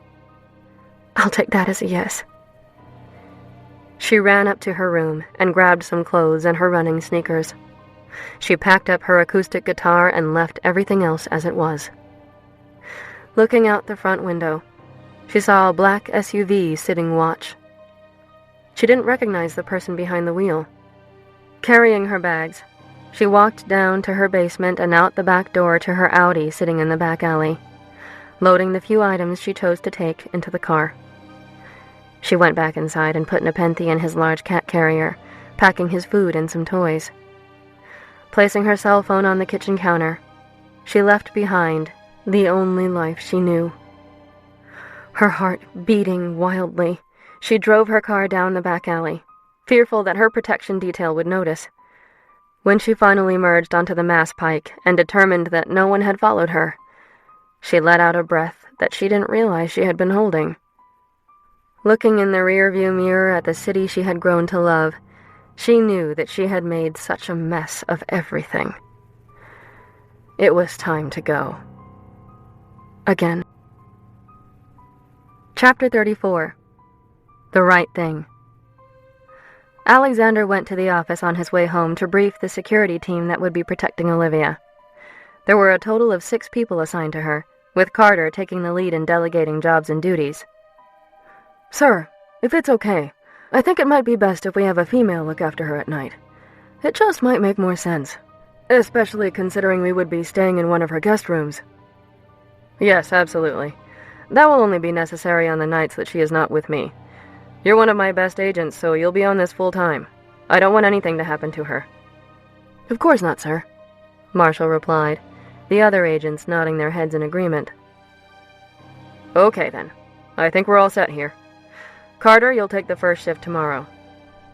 "I'll take that as a yes." She ran up to her room and grabbed some clothes and her running sneakers. She packed up her acoustic guitar and left everything else as it was. Looking out the front window, she saw a black SUV sitting watch. She didn't recognize the person behind the wheel. Carrying her bags, she walked down to her basement and out the back door to her Audi sitting in the back alley, loading the few items she chose to take into the car. She went back inside and put Nepenthe in his large cat carrier, packing his food and some toys. Placing her cell phone on the kitchen counter, she left behind the only life she knew. Her heart beating wildly, she drove her car down the back alley, fearful that her protection detail would notice. When she finally merged onto the Mass Pike and determined that no one had followed her, she let out a breath that she didn't realize she had been holding. Looking in the rearview mirror at the city she had grown to love, she knew that she had made such a mess of everything. It was time to go. Again. Chapter 34. The Right Thing. Alexander went to the office on his way home to brief the security team that would be protecting Olivia. There were a total of 6 people assigned to her, with Carter taking the lead in delegating jobs and duties. "Sir, if it's okay, I think it might be best if we have a female look after her at night. It just might make more sense, especially considering we would be staying in one of her guest rooms." "Yes, absolutely. That will only be necessary on the nights that she is not with me. You're one of my best agents, so you'll be on this full time. I don't want anything to happen to her." "Of course not, sir," Marshall replied, the other agents nodding their heads in agreement. "Okay, then. I think we're all set here. Carter, you'll take the first shift tomorrow.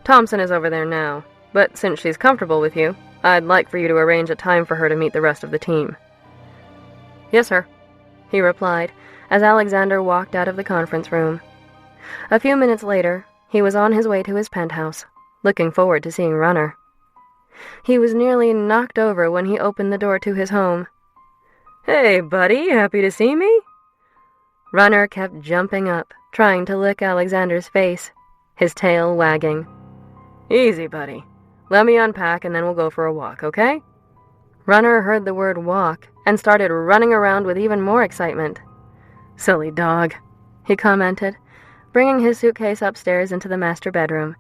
Thompson is over there now, but since she's comfortable with you, I'd like for you to arrange a time for her to meet the rest of the team." "Yes, sir," he replied, as Alexander walked out of the conference room. A few minutes later, he was on his way to his penthouse, looking forward to seeing Runner. He was nearly knocked over when he opened the door to his home. "Hey, buddy, happy to see me?" Runner kept jumping up, trying to lick Alexander's face, his tail wagging. "Easy, buddy. Let me unpack and then we'll go for a walk, okay?" Runner heard the word walk and started running around with even more excitement. "Silly dog," he commented, bringing his suitcase upstairs into the master bedroom.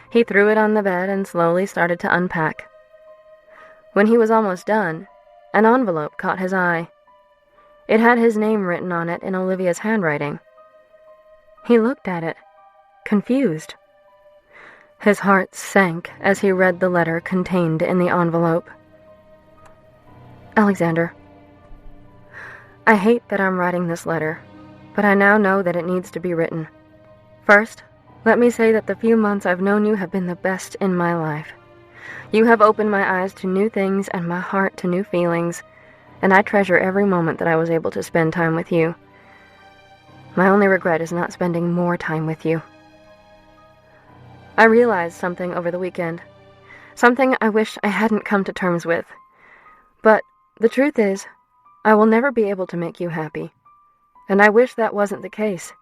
He threw it on the bed and slowly started to unpack. When he was almost done, an envelope caught his eye. It had his name written on it in Olivia's handwriting. He looked at it, confused. His heart sank as he read the letter contained in the envelope. "Alexander, I hate that I'm writing this letter, but I now know that it needs to be written. First, let me say that the few months I've known you have been the best in my life. You have opened my eyes to new things and my heart to new feelings, and I treasure every moment that I was able to spend time with you. My only regret is not spending more time with you. I realized something over the weekend, something I wish I hadn't come to terms with. But the truth is, I will never be able to make you happy, and I wish that wasn't the case.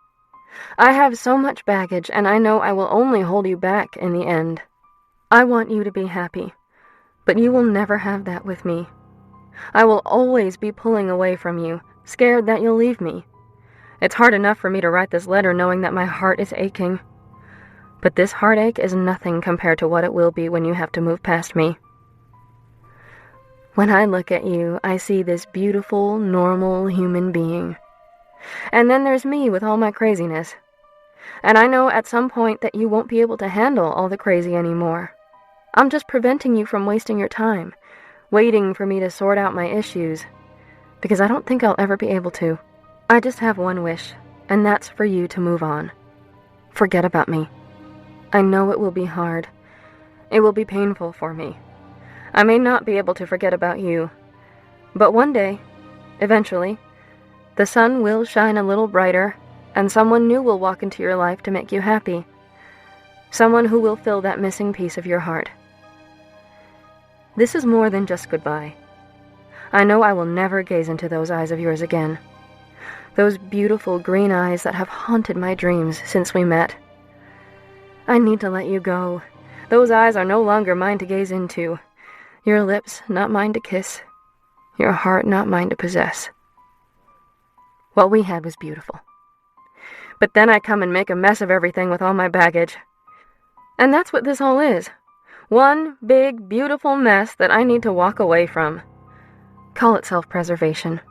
I have so much baggage, and I know I will only hold you back in the end. I want you to be happy, but you will never have that with me. I will always be pulling away from you, scared that you'll leave me. It's hard enough for me to write this letter knowing that my heart is aching. But this heartache is nothing compared to what it will be when you have to move past me. When I look at you, I see this beautiful, normal human being. And then there's me with all my craziness. And I know at some point that you won't be able to handle all the crazy anymore. I'm just preventing you from wasting your time, waiting for me to sort out my issues, because I don't think I'll ever be able to. I just have one wish, and that's for you to move on. Forget about me. I know it will be hard. It will be painful for me. I may not be able to forget about you, but one day, eventually, the sun will shine a little brighter, and someone new will walk into your life to make you happy. Someone who will fill that missing piece of your heart. This is more than just goodbye. I know I will never gaze into those eyes of yours again. Those beautiful green eyes that have haunted my dreams since we met. I need to let you go. Those eyes are no longer mine to gaze into. Your lips, not mine to kiss. Your heart, not mine to possess. What we had was beautiful. But then I come and make a mess of everything with all my baggage. And that's what this all is. One big, beautiful mess that I need to walk away from. Call it self-preservation.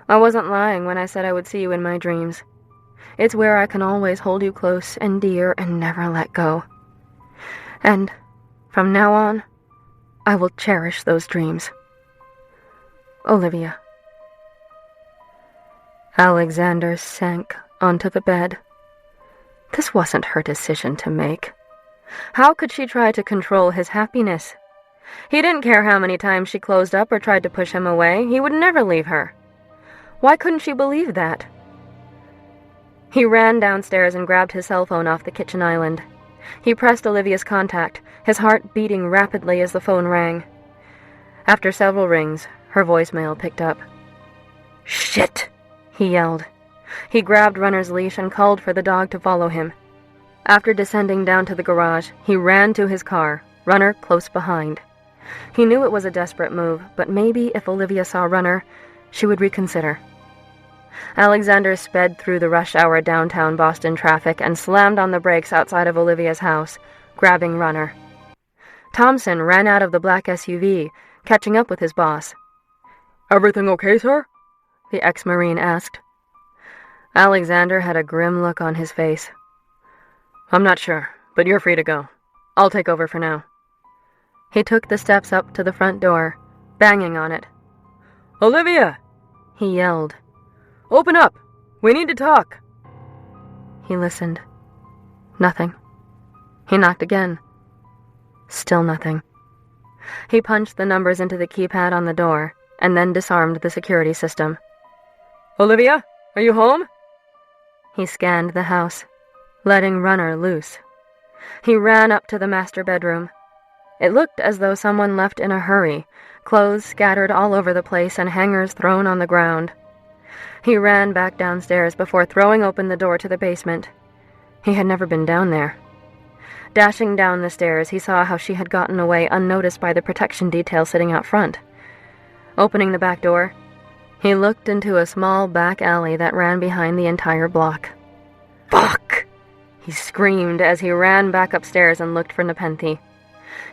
I wasn't lying when I said I would see you in my dreams. It's where I can always hold you close and dear and never let go. And from now on, I will cherish those dreams. Olivia. Alexander sank onto the bed. This wasn't her decision to make. How could she try to control his happiness? He didn't care how many times she closed up or tried to push him away. He would never leave her. Why couldn't she believe that? He ran downstairs and grabbed his cell phone off the kitchen island. He pressed Olivia's contact, his heart beating rapidly as the phone rang. After several rings, her voicemail picked up. "Shit!" he yelled. He grabbed Runner's leash and called for the dog to follow him. After descending down to the garage, he ran to his car, Runner close behind. He knew it was a desperate move, but maybe if Olivia saw Runner, she would reconsider. Alexander sped through the rush-hour downtown Boston traffic and slammed on the brakes outside of Olivia's house, grabbing Runner. Thompson ran out of the black SUV, catching up with his boss. "Everything okay, sir?" the ex-Marine asked. Alexander had a grim look on his face. "I'm not sure, but you're free to go. I'll take over for now." He took the steps up to the front door, banging on it. "Olivia!" he yelled. "Open up! We need to talk!" He listened. Nothing. He knocked again. Still nothing. He punched the numbers into the keypad on the door, and then disarmed the security system. "Olivia, are you home?" He scanned the house, letting Runner loose. He ran up to the master bedroom. It looked as though someone left in a hurry, clothes scattered all over the place and hangers thrown on the ground. He ran back downstairs before throwing open the door to the basement. He had never been down there. Dashing down the stairs, he saw how she had gotten away unnoticed by the protection detail sitting out front. Opening the back door, he looked into a small back alley that ran behind the entire block. "Fuck!" he screamed as he ran back upstairs and looked for Nepenthe.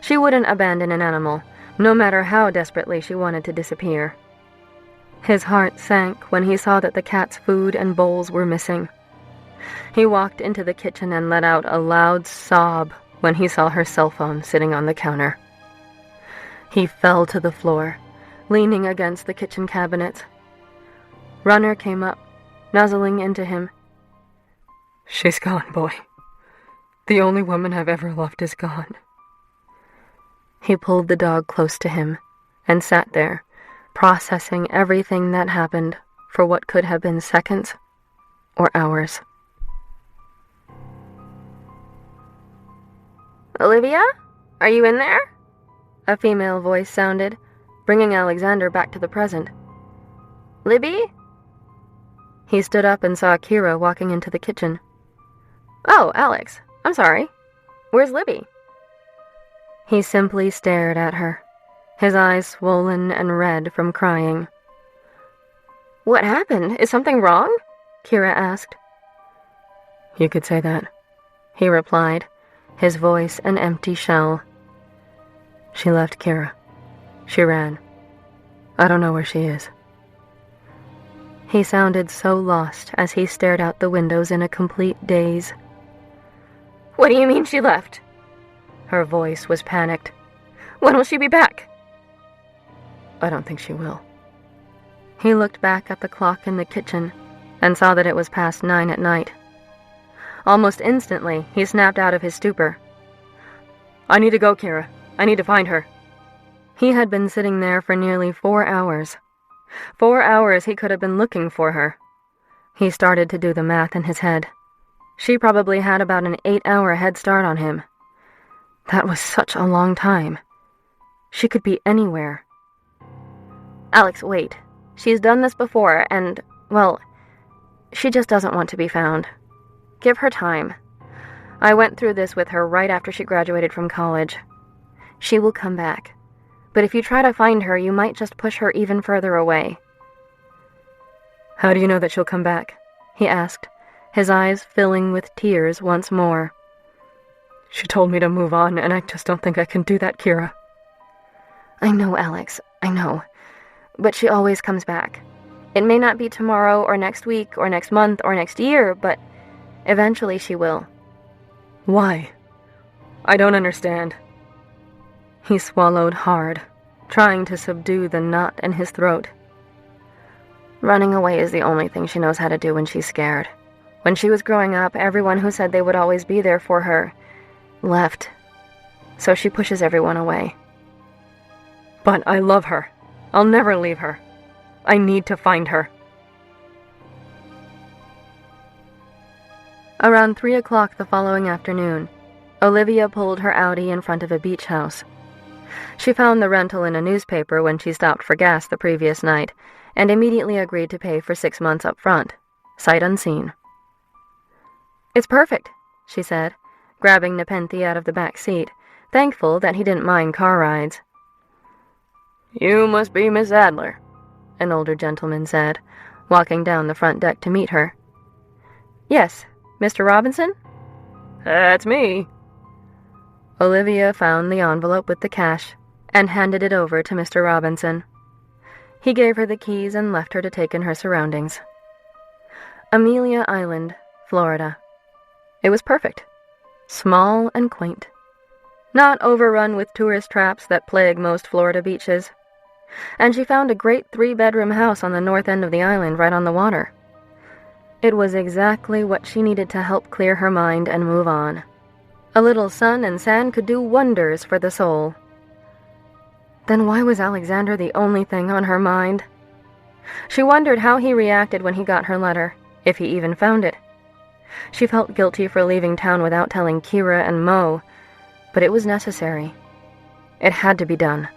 She wouldn't abandon an animal, no matter how desperately she wanted to disappear. His heart sank when he saw that the cat's food and bowls were missing. He walked into the kitchen and let out a loud sob when he saw her cell phone sitting on the counter. He fell to the floor, leaning against the kitchen cabinets. Runner came up, nuzzling into him. "She's gone, boy. The only woman I've ever loved is gone." He pulled the dog close to him and sat there, processing everything that happened for what could have been seconds or hours. "Olivia? Are you in there?" A female voice sounded, bringing Alexander back to the present. "Libby?" He stood up and saw Kira walking into the kitchen. "Oh, Alex, I'm sorry. Where's Libby?" He simply stared at her, his eyes swollen and red from crying. "What happened? Is something wrong?" Kira asked. "You could say that," he replied, his voice an empty shell. "She left Kira. She ran. I don't know where she is." He sounded so lost as he stared out the windows in a complete daze. "What do you mean she left?" Her voice was panicked. "When will she be back?" "I don't think she will." He looked back at the clock in the kitchen and saw that it was past 9 at night. Almost instantly, he snapped out of his stupor. "I need to go, Kira. I need to find her." He had been sitting there for nearly 4 hours. 4 hours he could have been looking for her. He started to do the math in his head. She probably had about an 8-hour head start on him. That was such a long time. She could be anywhere. "Alex, wait. She's done this before, and, well, she just doesn't want to be found. Give her time. I went through this with her right after she graduated from college. She will come back. But if you try to find her, you might just push her even further away." "How do you know that she'll come back?" he asked, his eyes filling with tears once more. "She told me to move on, and I just don't think I can do that, Kira." "I know, Alex, I know. But she always comes back. It may not be tomorrow or next week or next month or next year, but eventually she will." "Why? I don't understand." He swallowed hard, trying to subdue the knot in his throat. "Running away is the only thing she knows how to do when she's scared. When she was growing up, everyone who said they would always be there for her left. So she pushes everyone away." "But I love her. I'll never leave her. I need to find her." Around 3 o'clock the following afternoon, Olivia pulled her Audi in front of a beach house. She found the rental in a newspaper when she stopped for gas the previous night, and immediately agreed to pay for 6 months up front, sight unseen. "It's perfect," she said, grabbing Nepenthe out of the back seat, thankful that he didn't mind car rides. "You must be Miss Adler," an older gentleman said, walking down the front deck to meet her. "Yes, Mr. Robinson?" "That's me." Olivia found the envelope with the cash and handed it over to Mr. Robinson. He gave her the keys and left her to take in her surroundings. Amelia Island, Florida. It was perfect. Small and quaint. Not overrun with tourist traps that plague most Florida beaches. And she found a great 3-bedroom house on the north end of the island right on the water. It was exactly what she needed to help clear her mind and move on. A little sun and sand could do wonders for the soul. Then why was Alexander the only thing on her mind? She wondered how he reacted when he got her letter, if he even found it. She felt guilty for leaving town without telling Kira and Mo, but it was necessary. It had to be done.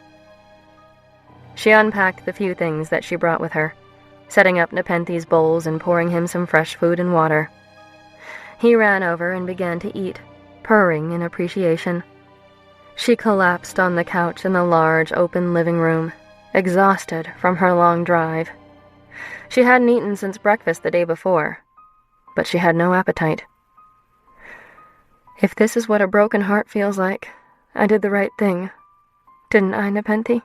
She unpacked the few things that she brought with her, setting up Nepenthe's bowls and pouring him some fresh food and water. He ran over and began to eat, purring in appreciation. She collapsed on the couch in the large, open living room, exhausted from her long drive. She hadn't eaten since breakfast the day before, but she had no appetite. If this is what a broken heart feels like, I did the right thing, didn't I, Nepenthe?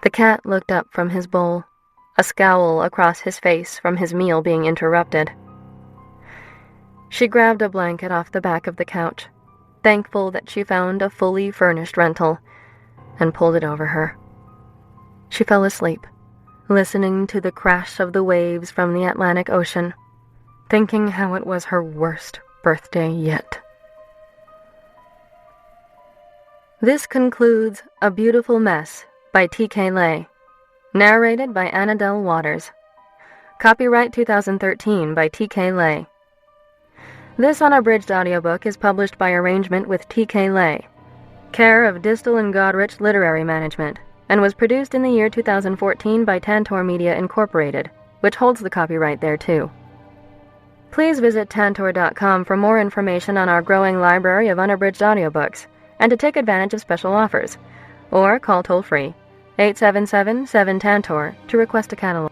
The cat looked up from his bowl, a scowl across his face from his meal being interrupted. She grabbed a blanket off the back of the couch, thankful that she found a fully furnished rental, and pulled it over her. She fell asleep, listening to the crash of the waves from the Atlantic Ocean, thinking how it was her worst birthday yet. This concludes A Beautiful Mess by T.K. Lay, narrated by Annadelle Waters. Copyright 2013 by T.K. Lay. This unabridged audiobook is published by arrangement with T.K. Lay, care of Distal and Godrich Literary Management, and was produced in the year 2014 by Tantor Media Incorporated, which holds the copyright thereto. Please visit tantor.com for more information on our growing library of unabridged audiobooks and to take advantage of special offers, or call toll-free 877-7-TANTOR to request a catalog.